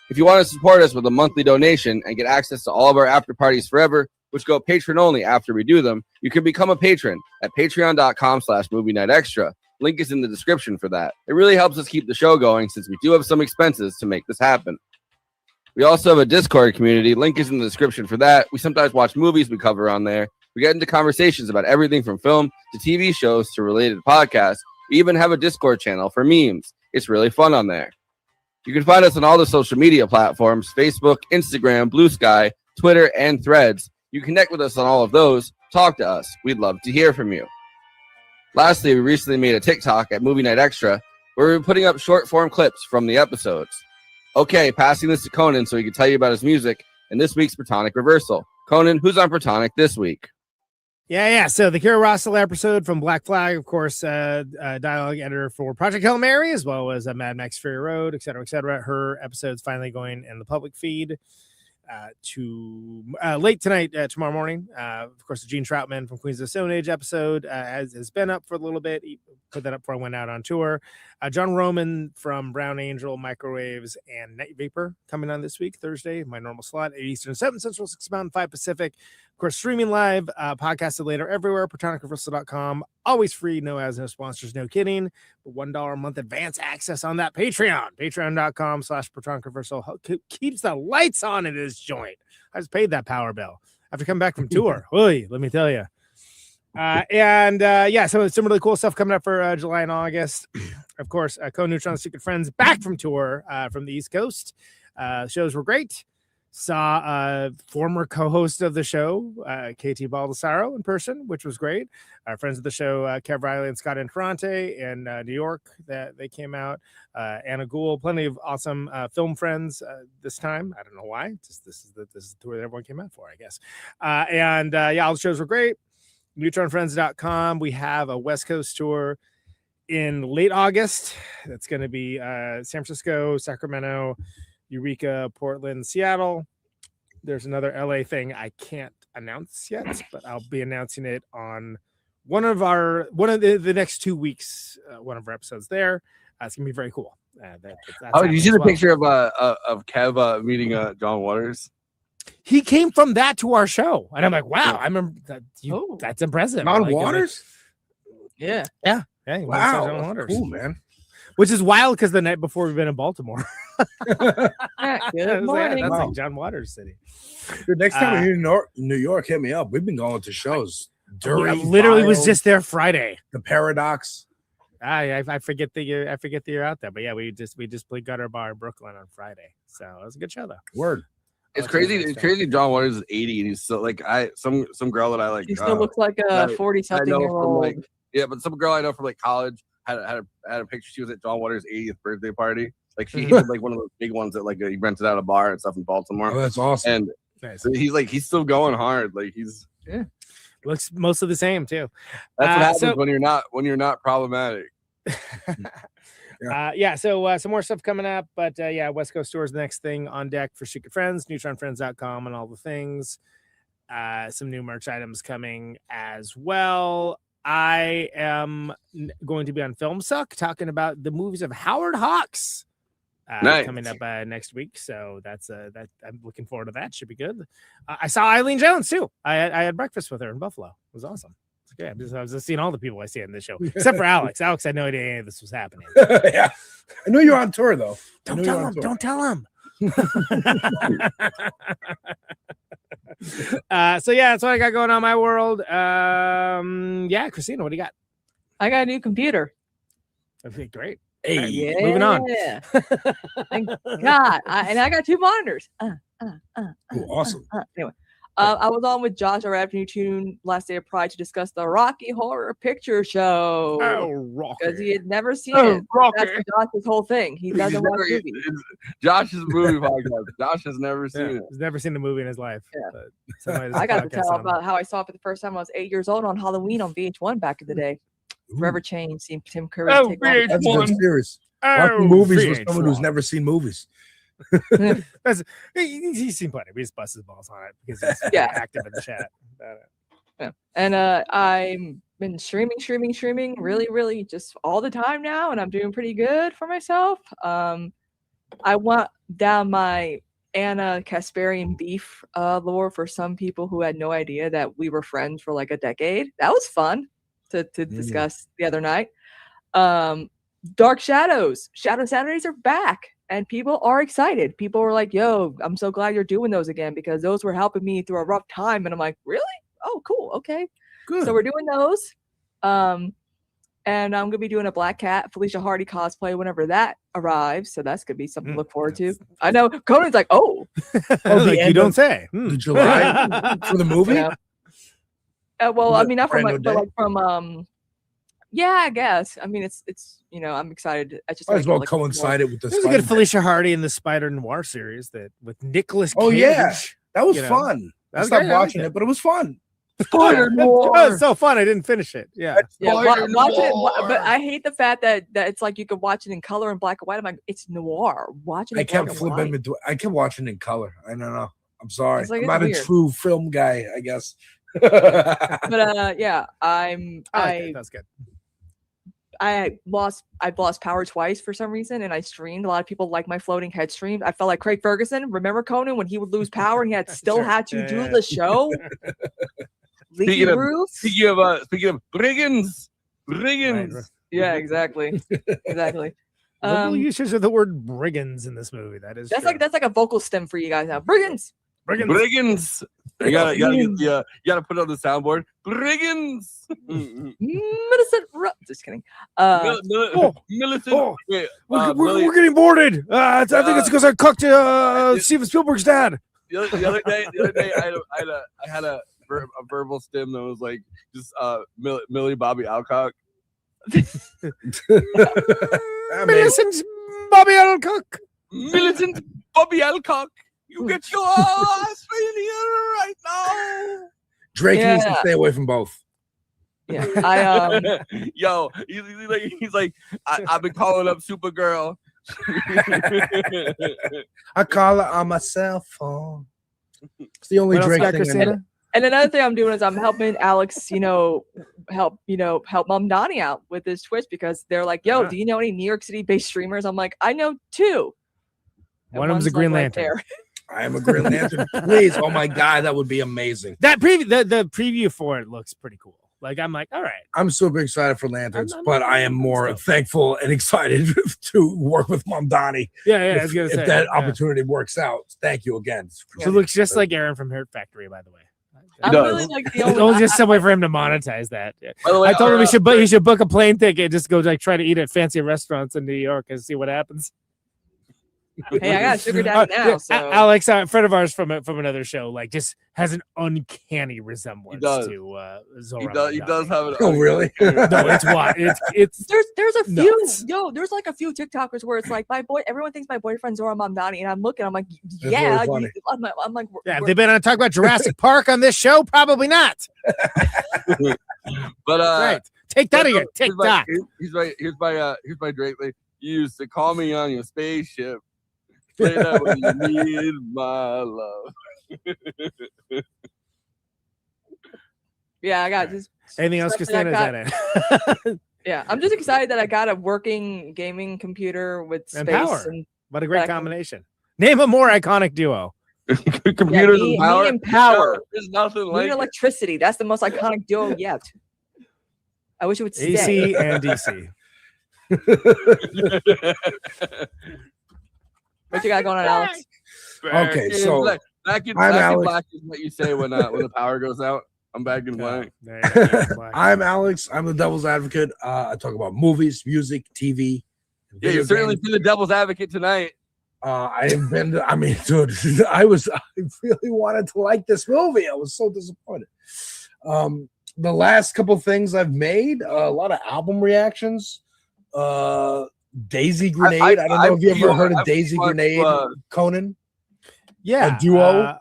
If you want to support us with a monthly donation and get access to all of our after parties forever, which go patron only after we do them, you can become a patron at patreon.com/movie night extra. Link is in the description for that. It really helps us keep the show going, since we do have some expenses to make this happen. We also have a Discord community. Link is in the description for that. We sometimes watch movies we cover on there. We get into conversations about everything from film to TV shows to related podcasts. We even have a Discord channel for memes. It's really fun on there. You can find us on all the social media platforms: Facebook, Instagram, Blue Sky, Twitter, and Threads. You connect with us on all of those. Talk to us. We'd love to hear from you. Lastly, we recently made a TikTok at Movie Night Extra where we're putting up short form clips from the episodes. Okay, passing this to Conan so he can tell you about his music and this week's Protonic Reversal. Conan, who's on Protonic this week? Yeah. So the Kira Russell episode from Black Flag, of course, dialogue editor for Project Hail Mary, as well as Mad Max Fury Road, et cetera, et cetera. Her episode's finally going in the public feed to late tonight, tomorrow morning. Of course, the Gene Troutman from Queens of the Stone Age episode has been up for a little bit. He put that up before I went out on tour. John Roman from Brown Angel, Microwaves, and Night Vapor coming on this week, Thursday, my normal slot, 8 Eastern, 7 Central, 6 Mountain, 5 Pacific. Of course, streaming live, podcasted later everywhere, ProtonicReversal.com, Always free, no ads, no sponsors, no kidding. But $1 a month advance access on that Patreon. Patreon.com/ProtonControversial keeps the lights on in this joint. I just paid that power bill after coming back from tour. Oy, let me tell you. Some really cool stuff coming up for July and August. Of course, Co-Neutron Secret Friends back from tour from the East Coast. Shows were great. Saw former co-host of the show, KT Baldessaro, in person, which was great. Our friends of the show, Kev Riley and Scott Infrante in New York, that they came out. Anna Gould, plenty of awesome film friends this time. I don't know why. Just this is the tour that everyone came out for, I guess. All the shows were great. NeutronFriends.com. We have a West Coast tour in late August. That's going to be San Francisco, Sacramento, Eureka, Portland, Seattle. There's another LA thing I can't announce yet, but I'll be announcing it on one of the next 2 weeks. One of our episodes there. It's gonna be very cool. Did you see the picture of Kev meeting John Waters? He came from that to our show, and I'm like, wow, I remember that. That's impressive. John Waters? Yeah. Wow, John Waters. Cool, man. Which is wild because the night before we've been in Baltimore. Good morning. That's like John Waters City. Dude, next time you're in New York, hit me up. We've been going to shows. I literally was just there Friday. The Paradox. I forget that you're out there, but yeah, we just played Gutter Bar in Brooklyn on Friday, so it was a good show though. Word. It's crazy. It's crazy. John Waters is 80, and he's still like some girl that I like. He still looks like a 40-something-year-old. But some girl I know from like college had a picture. She was at John Waters' 80th birthday party. Like he did like one of those big ones that like he rented out a bar and stuff in Baltimore. Oh, that's awesome. And nice. he's still going hard. Like he's looks mostly the same too. That's what happens when you're not problematic. So some more stuff coming up, but West Coast tour is the next thing on deck for Secret Friends, NeutronFriends.com and all the things. Some new merch items coming as well. I am going to be on Film Suck talking about the movies of Howard Hawks coming up next week. So that's that I'm looking forward to that. Should be good. I saw Eileen Jones too. I had breakfast with her in Buffalo. It was awesome. I was just seeing all the people I see in this show, except for Alex. Alex had no idea any of this was happening. Yeah, I know you're on tour though. Don't tell him. Don't tell him. That's what I got going on in my world. Christina, what do you got? I got a new computer. Okay, great. Hey, yeah. Moving on. Thank God. I got 2 monitors. Awesome. Anyway. I was on with Josh, our afternoon tune, last day of Pride to discuss the Rocky Horror Picture Show. Oh, Rocky. Because he had never seen it. Rocky. That's Josh's whole thing. He doesn't watch movies. Josh's movie podcast. Josh has never seen it. He's never seen the movie in his life. Yeah. I got to tell about how I saw it for the first time when I was 8 years old on Halloween on VH1 back in the day. Forever changed. Seeing Tim Curry take VH1. That's a good series. Watching movies with someone who's never seen movies. He's seen plenty. We just bust his balls on it because he's active in the chat. And I'm been streaming really just all the time now, and I'm doing pretty good for myself. I want down my Anna Kasparian beef lore for some people who had no idea that we were friends for like a decade. That was fun to discuss the other night. Dark Shadows. Shadow Saturdays are back. And people are excited. People were like, yo, I'm so glad you're doing those again because those were helping me through a rough time. And I'm like, really? Oh, cool. Okay. Good. So we're doing those. And I'm going to be doing a Black Cat, Felicia Hardy cosplay whenever that arrives. So that's going to be something to look forward to. I know Conan's like, oh. Like you don't say. July for the movie? Yeah. I mean, not from like, but like from yeah, I guess. I mean, it's I'm excited. I just might as well coincide it with the. There's a good Felicia Hardy in the Spider Noir series with Nicolas Cage. Oh yeah, that was fun. I stopped watching it, but it was fun. Spider Noir. Oh, it's so fun. I didn't finish it. Yeah, watch it. But I hate the fact that it's like you can watch it in color and black and white. I'm like, it's noir. Watch it. I kept flipping into. I kept watching in color. I don't know. I'm sorry. Like, I'm not a true film guy, I guess. But that's good. I've lost power twice for some reason, and I streamed. A lot of people like my floating head streams. I felt like Craig Ferguson. Remember Conan when he would lose power and he had had to do the show? Speaking of brigands, Brigands. Right. Yeah, exactly. Exactly. Liberal usage of the word brigands in this movie. That is That's true. like a vocal stem for you guys now. Brigands. Brigands. You gotta put it on the soundboard. Brigands. Millicent. Just kidding. Millicent. Wait, We're getting boarded. I think it's because I cooked Steven Spielberg's dad. The other day, I had a verbal stem that was like just Millie Bobby Alcock. Millicent Bobby Alcock. Millicent Bobby Alcock. You get your ass in here right now. Drake needs to stay away from both. Yeah, I Yo, he's like I've been calling up Supergirl. I call her on my cell phone. It's the only Drake thing I know. And another thing I'm doing is I'm helping Alex, help Mom Donnie out with his Twitch because they're like, yo, do you know any New York City based streamers? I'm like, I know 2. One of them's a Green Lantern. I am a Green Lantern. Please. Oh my God, that would be amazing. That the preview for it looks pretty cool. Like, I'm like, all right. I'm super excited for Lanterns, but I am more thankful and excited to work with Mom Donnie. Yeah, I was gonna say, if that opportunity works out. Thank you again. It looks just like Aaron from Hurt Factory, by the way. I'm really like the only just some way for him to monetize that. Yeah. By the way, I told him he should book a plane ticket, just go like try to eat at fancy restaurants in New York and see what happens. Hey, I got a sugar daddy now. So. Alex, a friend of ours from another show, like just has an uncanny resemblance to Zora. He does have an. Oh, really? No, it's what it's. There's a few. nuts. There's like a few TikTokers where it's like everyone thinks my boyfriend's Zora Mamdani, and I'm looking, I'm like, That's yeah, really funny. I'm like, Have they been on talk about Jurassic Park on this show? Probably not. But right, take that of your TikTok. Here's my Drake. Like, you used to call me on your spaceship. Say that when you need my love. Yeah, I got just anything else, Christina? Yeah, I'm just excited that I got a working gaming computer with space and power. And what a great combination! Name a more iconic duo. Computers and power. Me and power. There's nothing Me like and electricity. That's the most iconic duo yet. I wish it would stay. AC and DC. What you got going on, Alex? Okay, so back in Alex. black is what you say when the power goes out. I'm back in black. I'm Alex. I'm the Devil's Advocate. I talk about movies, music, TV. Yeah, you've certainly been the Devil's Advocate tonight. I have been. I mean, dude, I really wanted to like this movie. I was so disappointed. The last couple things I've made, a lot of album reactions. Daisy Grenade. I don't know if you ever heard of Daisy Grenade, Conan. Yeah, a duo.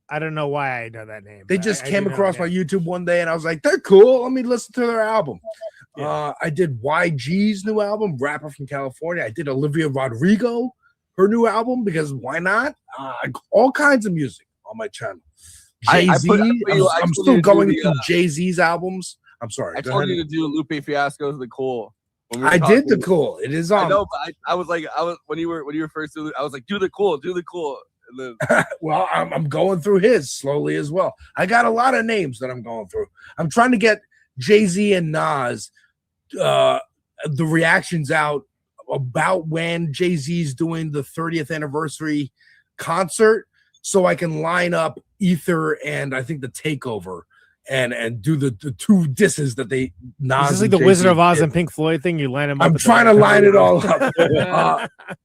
I don't know why I know that name. They just came across my YouTube one day, and I was like, "They're cool. Let me listen to their album." Yeah. I did YG's new album, rapper from California. I did Olivia Rodrigo, her new album, because why not? All kinds of music on my channel. Jay-Z. I'm still going through Jay-Z's albums. I'm sorry. I told you to do Lupe Fiasco's The Cool. I did The Cool. It is on. I know, but I was when you were first doing it, I was like, do the cool. And then well, I'm going through his slowly as well. I got a lot of names that I'm going through. I'm trying to get Jay-Z and Nas the reactions out about when Jay-Z's doing the 30th anniversary concert, so I can line up Ether and I think the Takeover and do the two disses that they Nas. Is this like the Wizard of Oz and Pink Floyd thing? You line them up. I'm trying to line it all up.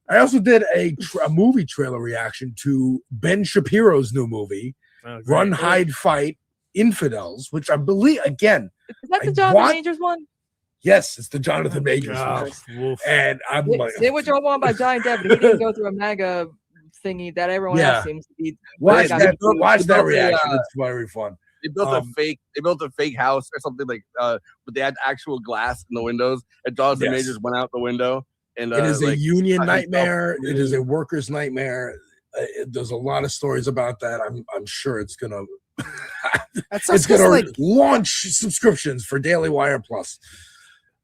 I also did a movie trailer reaction to Ben Shapiro's new movie, Run, Hide, Fight, Infidels, which I believe, again. Is that the Jonathan Majors one? Yes, it's the Jonathan Majors one. And I'm like, say what y'all want about Johnny Depp, but he didn't go through a MAGA thingy that everyone else seems to be. Watch that reaction. It's very fun. They built a fake house or something like but they had actual glass in the windows, and Jonathan Majors went out the window. And it is a union nightmare. It is a workers' nightmare. There's a lot of stories about that. I'm sure it's gonna launch subscriptions for Daily Wire Plus.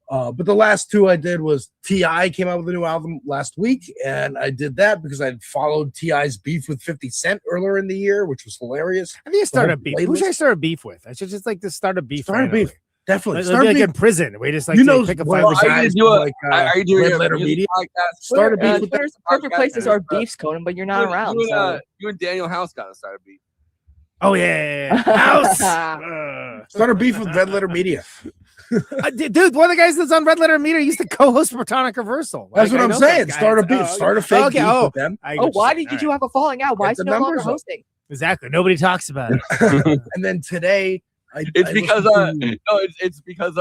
But the last two I did was T.I. came out with a new album last week, and I did that because I followed T.I.'s beef with 50 Cent earlier in the year, which was hilarious. I think I started a beef. Who should I start a beef with? I should just like to start a beef. Start a beef. Definitely. It'll be like in prison. We just like pick a fight with guys. Are you doing Red Letter Media? Start a beef. Twitter's the perfect place to start beefs, Conan, but you're not around. You and Daniel House got to start a beef. Oh yeah. House. Start a beef with Red Letter Media. Dude, one of the guys that's on Red Letter Media used to co-host Protonic Reversal. That's what I'm saying. Start a beef. Start a fake beef with them. Why did you have a falling out? Why is he no longer hosting? Exactly. Nobody talks about it. And then today, it's because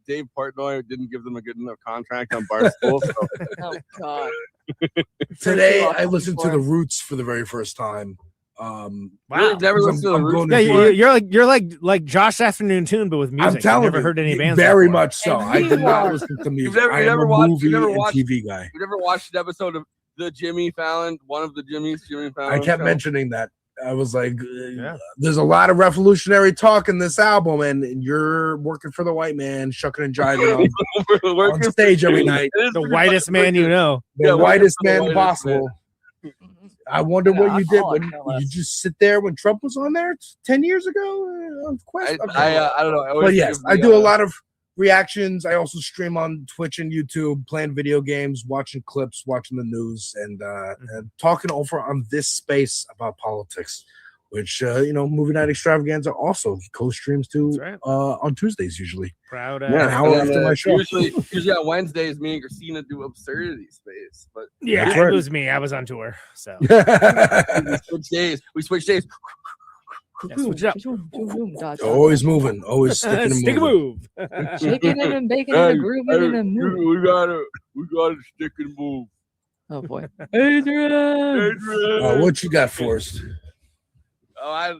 Dave Portnoy didn't give them a good enough contract on Barstool. So. Oh God. Today I listened to The Roots for the very first time. Wow. You've never listened to The Roots? Yeah, you're like Josh Afternoon Tune, but with music. I'm telling I've never heard any bands. Very before. much so. I did not listen to music. You've never watched TV guy. You never watched an episode of the Jimmy Fallon, one of the Jimmy Fallon. I kept mentioning that. I was like, there's a lot of revolutionary talk in this album, and you're working for the white man, shucking and jiving on stage every night. The whitest man you know. The whitest man possible. I wonder what you did when you just sit there when Trump was on there 10 years ago. I don't know. But yes, I do a lot of reactions. I also stream on Twitch and YouTube, playing video games, watching clips, watching the news, and talking over on this space about politics, which Movie Night Extravaganza also co-streams to on Tuesdays usually. Proud an hour after my show. Usually on Wednesdays, me and Christina do Absurdity Space. But it was me. I was on tour, so we switch days. Switch it up. Always moving, always sticking and stick moving. move. Shaking and baking and grooving and moving. We gotta stick and move. Oh boy. Adrian. What you got for us? Oh,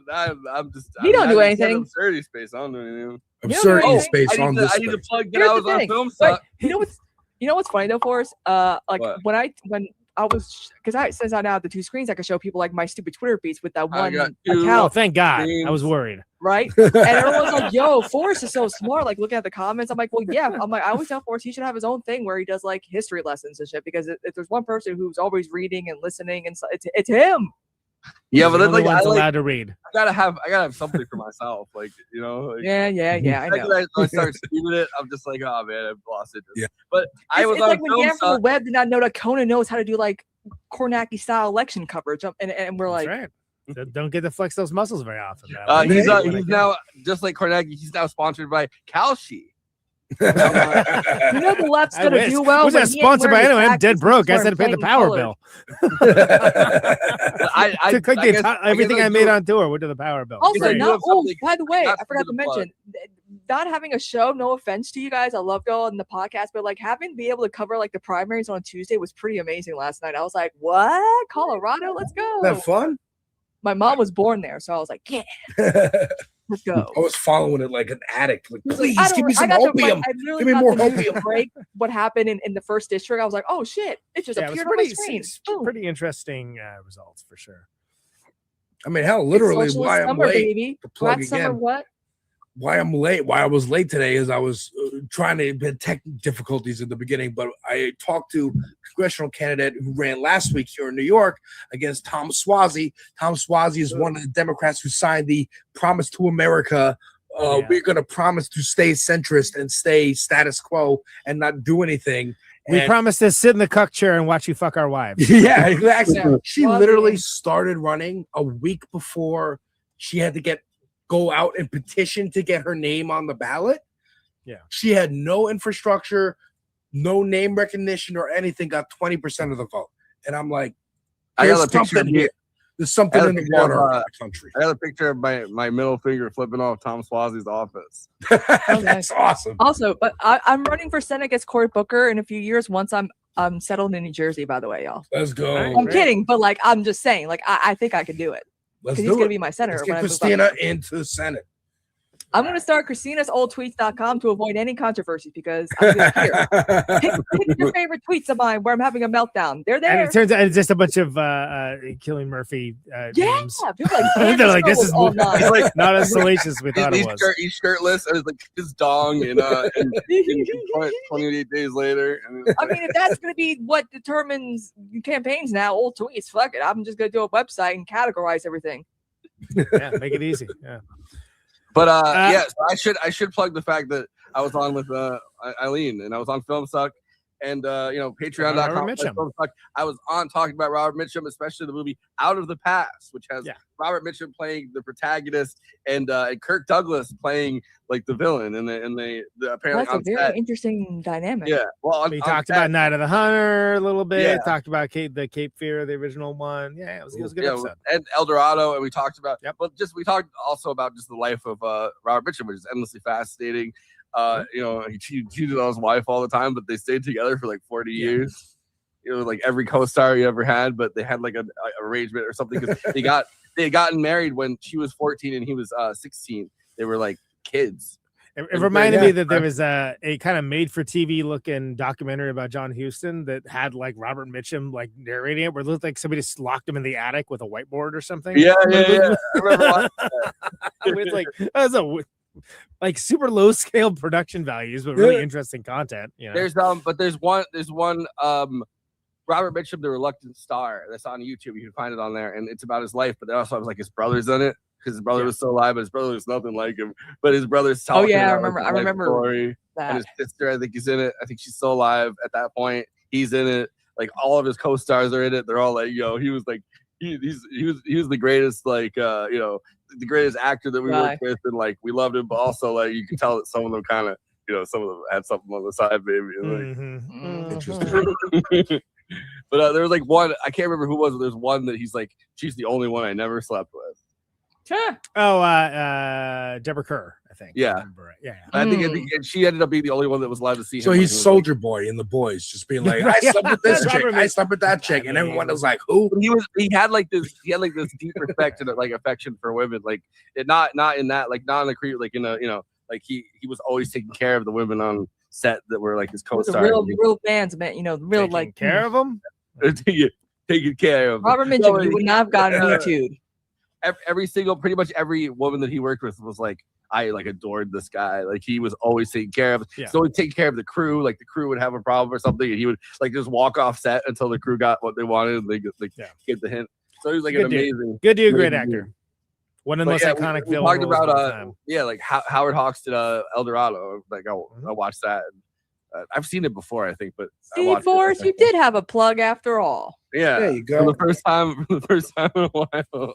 I'm just. You don't do anything. Absurdity Space. I don't do anything. Absurdity Space on this. I need to plug that I was on film set. You know what's funny though, Forrest? When I was, because since I now have the two screens, I can show people like my stupid Twitter feeds with that one account. Oh, thank God. I was worried. Right? And everyone's like, yo, Forrest is so smart. Like, looking at the comments, I'm like, well, yeah. I'm like, I always tell Forrest he should have his own thing where he does like history lessons and shit, because if there's one person who's always reading and listening, and it's him. Yeah, but that's allowed to read. I gotta have something for myself, like Yeah, I know. I start streaming it, I'm just like, oh man, I've lost it. Yeah, but I was on like when Dan from the web did not know that Conan knows how to do like Kornacki style election coverage, and we're like, right. So don't get to flex those muscles very often. He's now just like Kornacki. He's now sponsored by Kalshi. The left's gonna do well. Who's that sponsored by? Anyway, I'm dead broke. I said to pay the power bill. I took everything I made on tour went to the power bill. Also, by the way, I forgot to mention, not having a show. No offense to you guys, I love going the podcast, but like having to be able to cover like the primaries on Tuesday was pretty amazing last night. I was like, what? Colorado? Let's go. That fun? My mom was born there, so I was like, yeah. Let's go. I was following it like an addict. Like, please give me some opium. Give me more opium. Break what happened in the first district. I was like, oh shit! It just appeared on my screen. Pretty interesting results for sure. I mean, hell, literally, why I'm late. Baby. To plug Summer, again. what? Why I'm late? Why I was late today is I was trying to had tech difficulties in the beginning, but I talked to a congressional candidate who ran last week here in New York against Tom Suozzi. Tom Suozzi is one of the Democrats who signed the Promise to America. We're going to promise to stay centrist and stay status quo and not do anything. We promised to sit in the cuck chair and watch you fuck our wives. Yeah, exactly. She literally started running a week before she had to go out and petition to get her name on the ballot. Yeah. She had no infrastructure, no name recognition or anything, got 20% of the vote. And I'm like, I got a picture here. There's something in the water in the country. I got a picture of my middle finger flipping off Tom Suozzi's office. That's awesome. Also, but I'm running for Senate against Cory Booker in a few years once I'm settled in New Jersey, by the way, y'all. Let's go. I'm kidding, but like I'm just saying, like I think I can do it. Let's do he's gonna be my senator. Let's get Christina into the Senate. I'm going to start Christina'sOldTweets.com to avoid any controversies because I'm pick your favorite tweets of mine where I'm having a meltdown. They're there. And it turns out it's just a bunch of Killing Murphy names. They're like, this is like, not as salacious as we thought it was. He's shirtless and it's like his dong and 28 days later. I mean, if that's going to be what determines campaigns now, old tweets, fuck it. I'm just going to do a website and categorize everything. Yeah, make it easy. Yeah. But yeah, so I should plug the fact that I was on with Eileen and I was on Film Suck and Patreon.com. I was on talking about Robert Mitchum, especially the movie Out of the Past, which has Robert Mitchum playing the protagonist and Kirk Douglas playing like the villain, and they apparently that's a very interesting dynamic. Yeah, well, we talked about Night of the Hunter a little bit. Yeah. Talked about the Cape Fear, the original one. Yeah, it was a good episode. And El Dorado, and we talked about we talked also about just the life of Robert Mitchum, which is endlessly fascinating. You know, he cheated on his wife all the time, but they stayed together for like 40 years. You know, like every co-star he ever had, but they had like an arrangement or something because they had gotten married when she was 14 and he was 16. They were like kids. It reminded me that there was a kind of made-for-TV looking documentary about John Huston that had like Robert Mitchum like narrating it, where it looked like somebody just locked him in the attic with a whiteboard or something. Yeah. I remember watching that. With like that was like super low-scale production values, but really interesting content. You know? There's one Robert Mitchum, The Reluctant Star, that's on YouTube. You can find it on there, and it's about his life. But they also have like his brothers in it because his brother was still alive, but his brother was nothing like him. But his brother's talking. I remember story. That. And his sister, I think, is in it. I think she's still alive at that point. He's in it. Like all of his co-stars are in it. They're all like, he was like, he was the greatest, like, the greatest actor that we worked with, and like we loved him. But also, like, you can tell that some of them kind of, some of them had something on the side, maybe. Interesting. But there was like one, I can't remember who it was, but there's one that he's like, she's the only one I never slept with. Deborah Kerr, I think. Yeah. I think she ended up being the only one that was allowed to see him. So he's Soldier Boy in The Boys, just being like, I slept with this chick, I slept with that chick, and everyone was like, who? He had this deep respect and like affection for women, like not in that, like not in the creep, like in a, like he was always taking care of the women on set that were like his co-stars. Real fans, man. Real taking like care of them. Taking care of Robert Mitchum. You would not have gotten YouTube. Pretty much every woman that he worked with was like, I like adored this guy. Like he was always taking care of. Yeah. So he'd take care of the crew. Like the crew would have a problem or something, and he would like just walk off set until the crew got what they wanted, and they get the hint. So he was like an amazing, great actor. One of the most iconic villains. Talked about like Howard Hawks did El Dorado. Like I watched that. I've seen it before, I think, but Steve Forrest, you did have a plug after all. Yeah, there you go. For the first time in a while.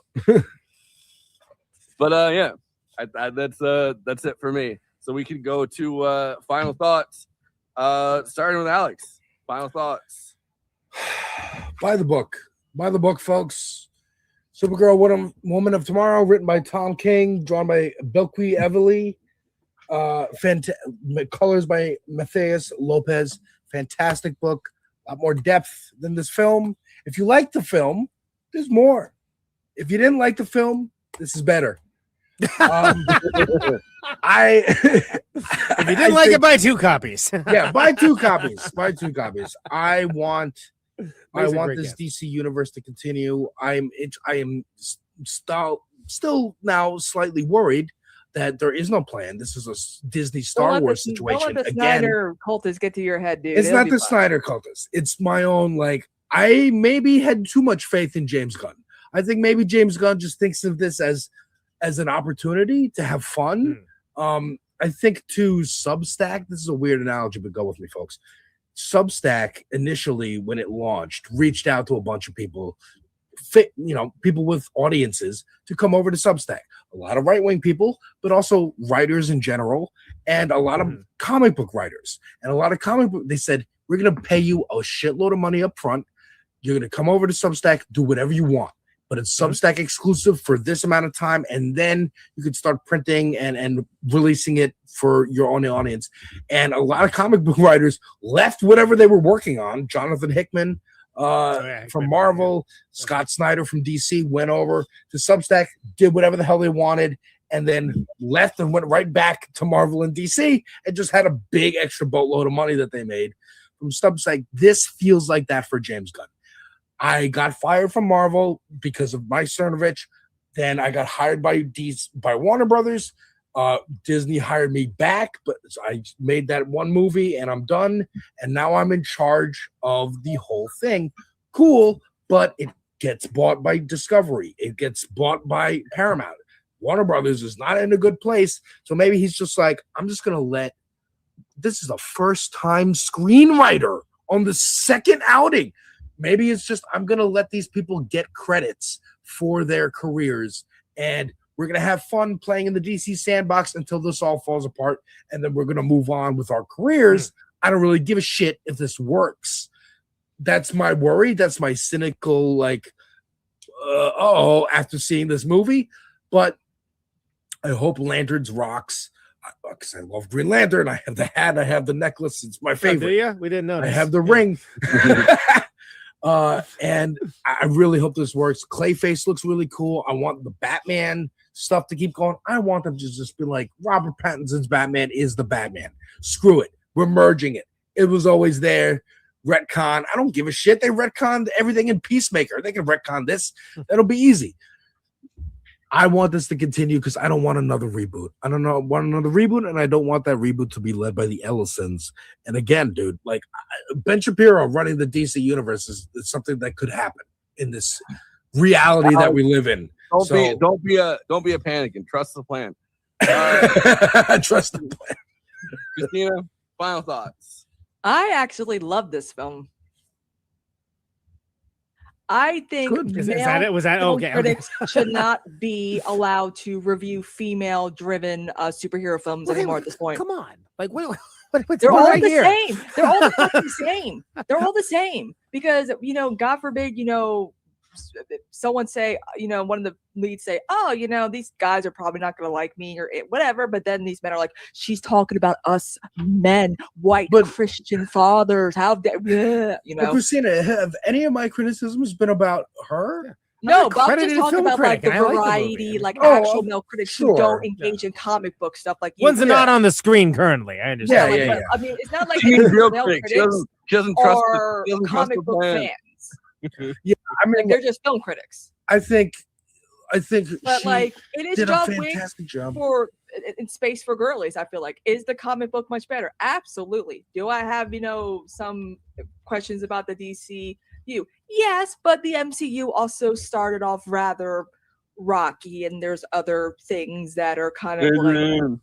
But yeah, that's it for me. So we can go to final thoughts. Starting with Alex. Final thoughts. Buy the book, folks. Supergirl, Woman of Tomorrow, written by Tom King, drawn by Bilquis Evely. Colors by Matthias Lopez. Fantastic book. A lot more depth than this film. If you like the film, there's more. If you didn't like the film, this is better. If you didn't like it, buy 2 copies. Yeah, buy 2 copies. I want this DC universe to continue. I am still now slightly worried that there is no plan. This is a Disney Star Wars situation. Don't let the Snyder cultists get to your head, dude. It's not the Snyder cultists. It's my own, like, I maybe had too much faith in James Gunn. I think maybe James Gunn just thinks of this as an opportunity to have fun. I think to Substack, this is a weird analogy, but go with me, folks. Substack initially, when it launched, reached out to a bunch of people, people with audiences to come over to Substack. A lot of right-wing people, but also writers in general, and a lot of comic book writers. And a lot of comic book, they said, we're going to pay you a shitload of money up front. You're going to come over to Substack, do whatever you want. But it's Substack exclusive for this amount of time, and then you could start printing and releasing it for your own audience. And a lot of comic book writers left whatever they were working on. Jonathan Hickman from Marvel, Scott Snyder from DC went over to Substack, did whatever the hell they wanted, and then left and went right back to Marvel and DC and just had a big extra boatload of money that they made from Substack. This feels like that for James Gunn. I got fired from Marvel because of Mike Cernovich. Then I got hired by Warner Brothers. Disney hired me back, but I made that one movie and I'm done. And now I'm in charge of the whole thing. Cool, but it gets bought by Discovery. It gets bought by Paramount. Warner Brothers is not in a good place. So maybe he's just like, I'm just going to let, this is a first-time screenwriter on the second outing. Maybe it's just, I'm going to let these people get credits for their careers, and we're going to have fun playing in the DC sandbox until this all falls apart, and then we're going to move on with our careers. I don't really give a shit if this works. That's my worry. That's my cynical, like, after seeing this movie. But I hope Lanterns rocks, because I love Green Lantern. I have the hat. I have the necklace. It's my favorite. Do you? We didn't know. I have the ring. And I really hope this works. Clayface looks really cool. I want the Batman stuff to keep going. I want them to just be like, Robert Pattinson's Batman is the Batman. Screw it. We're merging it. It was always there. Retcon. I don't give a shit. They retconned everything in Peacemaker. They can retcon this. That'll be easy. I want this to continue because I don't want another reboot. I don't want another reboot, and I don't want that reboot to be led by the Ellisons. And again, dude, like Ben Shapiro running the DC universe is something that could happen in this reality that we live in. Don't be a panic and trust the plan. Trust the plan. Christina, final thoughts. I actually love this film. I think critics should not be allowed to review female-driven superhero films anymore at this point. Come on, like what's they're all right the here? same. They're all the fucking same. They're all the same because God forbid, someone say, one of the leads say, oh, these guys are probably not going to like me or whatever. But then these men are like, she's talking about us men, white Christian fathers. How Christina, have any of my criticisms been about her? No, but I'm just talking about like the variety, like actual male critics who don't engage in comic book stuff like you. One's not on the screen currently. I understand. Yeah. I mean, it's not like real male critics. critics She doesn't trust or comic book fans. Yeah, I mean, like, they're just film critics. I think, but like it is did a job fantastic job for in space for girlies. I feel like is the comic book much better? Absolutely. Do I have some questions about the DCU? Yes, but the MCU also started off rather rocky, and there's other things that are kind of like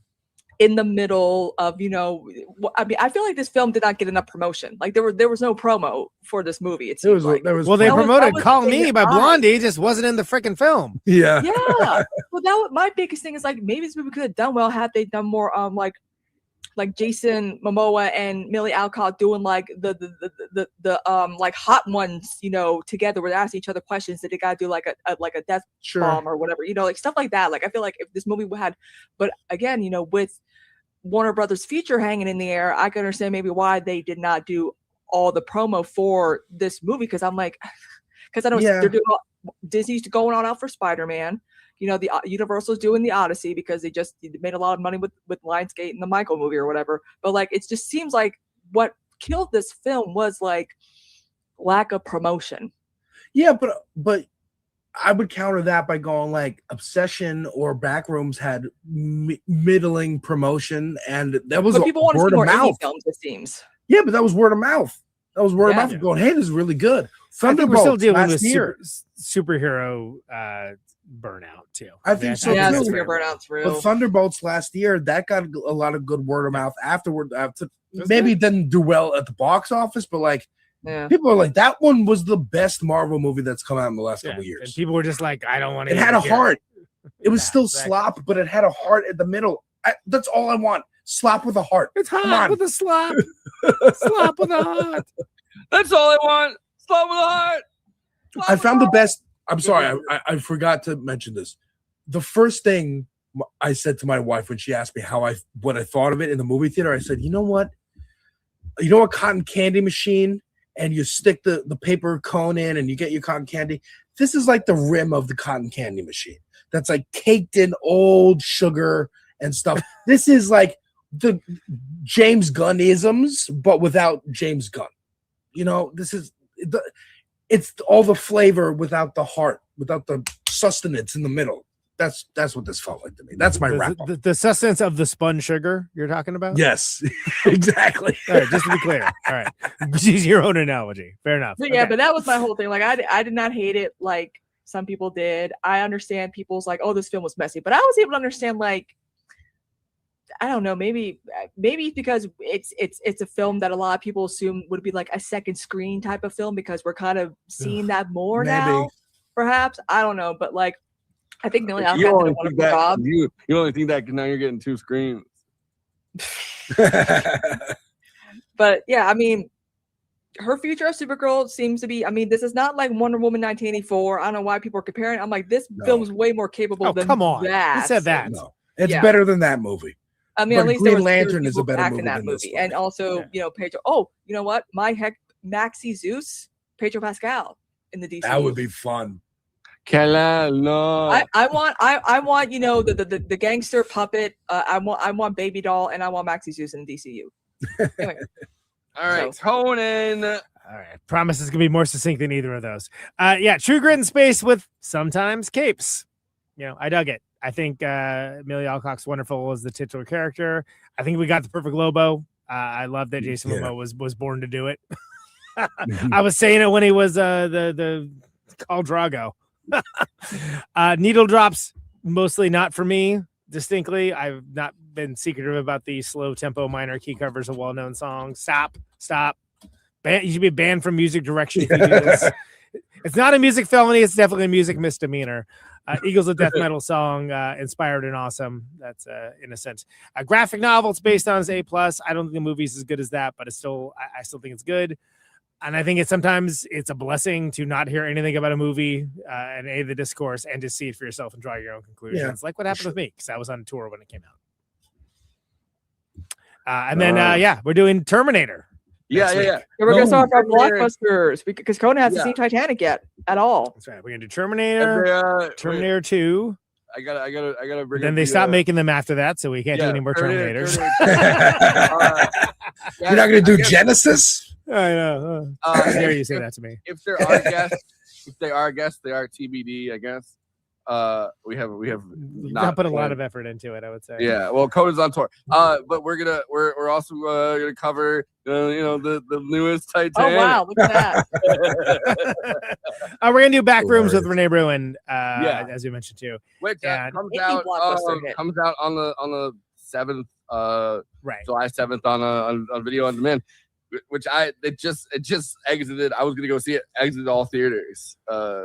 in the middle of, I mean, I feel like this film did not get enough promotion. Like there was no promo for this movie. They promoted "Call Me" by Blondie, just wasn't in the freaking film. Yeah. Well, my biggest thing is like maybe this movie could have done well had they done more like Jason Momoa and Millie Alcott doing like the like hot ones, together, where they ask each other questions that they gotta do like a death bomb or whatever, like stuff like that. Like I feel like if this movie had, but again, with Warner Brothers' future hanging in the air, I can understand maybe why they did not do all the promo for this movie. Because I'm like, because I know they're doing Disney's going on out for Spider-Man. The Universal's doing the Odyssey because they made a lot of money with Lionsgate and the Michael movie or whatever. But like, it just seems like what killed this film was like lack of promotion. Yeah, but I would counter that by going like Obsession or Backrooms had middling promotion, and that was people want to see more indie films. It seems. Yeah, but that was word of mouth. That was word of mouth going, hey, this is really good. Thunderbolts, we're still dealing with superhero burnout too. I think so. Yeah, superhero burnout's real. But Thunderbolts last year, that got a lot of good word of mouth afterward. Maybe it didn't do well at the box office, but like people are like, that one was the best Marvel movie that's come out in the last couple of years. And people were just like, I don't want to. It had a heart. It was still slop, but it had a heart in the middle. That's all I want. Slop with a heart. It's hot with a slop. Slop with a heart. That's all I want. Slop with a heart. I found the best. I'm sorry, I forgot to mention this. The first thing I said to my wife when she asked me what I thought of it in the movie theater, I said, you know what? A cotton candy machine, and you stick the paper cone in and you get your cotton candy. This is like the rim of the cotton candy machine. That's like caked in old sugar and stuff. This is like the James Gunnisms, but without James Gunn. This is it's all the flavor without the heart, without the sustenance in the middle. That's what this felt like to me. That's my wrap up. The sustenance of the spun sugar you're talking about? Yes, exactly. All right, just to be clear. All right. Use your own analogy. Fair enough. But yeah, but that was my whole thing. Like I did not hate it like Some people did. I understand people's like, oh, this film was messy, but I was able to understand, like, I don't know, maybe because it's a film that a lot of people assume would be like a second screen type of film because we're kind of seeing that more now, perhaps. I don't know, but like, I think Millie Allen did a wonderful job. You only think that because now you're getting 2 screens. But yeah, I mean, her future of Supergirl seems to be, I mean, this is not like Wonder Woman 1984. I don't know why people are comparing. I'm like, this film is way more capable than come on. that. Who said that? No, it's better than that movie. I mean, but at least Green there was Lantern is a better back movie in that than this movie. one. And also, you know, Pedro. Oh, you know what? Maxie Zeus, Pedro Pascal in the DC. That would be fun. No. I want, you know, the gangster puppet. I want Baby Doll, and I want Maxie Zeus in the DCU. Anyway. All right, Conan. All right, promise is gonna be more succinct than either of those. Yeah, True Grit in space with sometimes capes. You know, I dug it. I think Amelia Alcock's wonderful as the titular character. I think we got the perfect Lobo. I love that Jason Momoa was born to do it. I was saying it when he was the Khal Drago. Needle drops mostly not for me. Distinctly, I've not been secretive about the slow tempo minor key covers of well-known songs. Stop. You should be banned from music direction if you do this. It's not a music felony. It's definitely a music misdemeanor. Eagles of Death Metal song, inspired and awesome. That's in a sense a graphic novel. It's based on is A+. I don't think the movie's as good as that, but it's still I still think it's good. And I think sometimes it's a blessing to not hear anything about a movie and the discourse and to see it for yourself and draw your own conclusions. Yeah, like what happened with me because I was on tour when it came out. And then we're doing Terminator. Yeah, we're gonna start our blockbusters because Conan hasn't seen Titanic yet at all. That's right. We're gonna do Terminator, Terminator 2. I gotta bring. Then they stopped making them after that, so we can't do any more Terminators. You're not gonna do Genesis? I know. How dare you say that to me? If they are guests, they are TBD, I guess. We have not put a lot of effort into it, I would say. Yeah, well, Coda's on tour. But we're also gonna cover the newest Titanic. Oh wow, look at that. We're gonna do Backrooms with Renee Bruin, as you mentioned too. Which comes out on the 7th, July 7th on video on demand. Which it just exited. I was gonna go see it. Exited all theaters.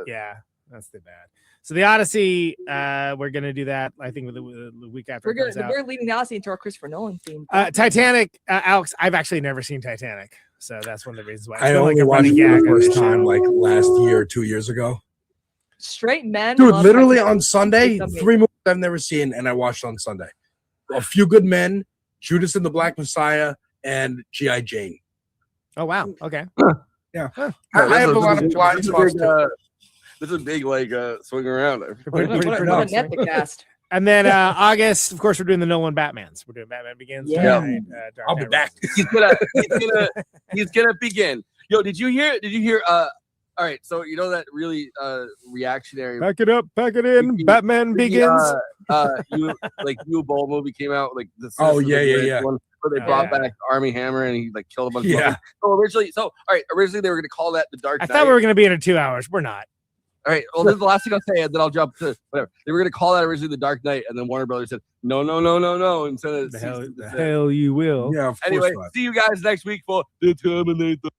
Yeah, that's too bad. So the Odyssey, we're gonna do that. I think the week after it comes out. We're leading the Odyssey into our Christopher Nolan theme. Titanic, Alex. I've actually never seen Titanic, so that's one of the reasons why. I only watched it for the first time like last year or 2 years ago. Straight men, dude. Literally on Sunday, 3 movies I've never seen, and I watched on Sunday. A Few Good Men, Judas and the Black Messiah, and G.I. Jane. Oh wow! Okay. Yeah. I have a lot of blind spots. This is a big swing around. And then August, of course, we're doing the Nolan Batmans. We're doing Batman Begins. Yeah, I'll be back. He's gonna begin. Yo, did you hear? All right, so you know that really reactionary. Pack it up, pack it in. Batman Begins. You Bowl movie came out like this. Oh yeah. One where they brought back Army Hammer and he like killed a bunch of people. So originally they were gonna call that the Dark Knight. I thought we were gonna be in 2 hours. We're not. All right. Well, this is the last thing I'll say, and then I'll jump to whatever. They were going to call that originally the Dark Knight, and then Warner Brothers said, no. And so the hell you will. Yeah. Anyway, see you guys next week for the Terminator.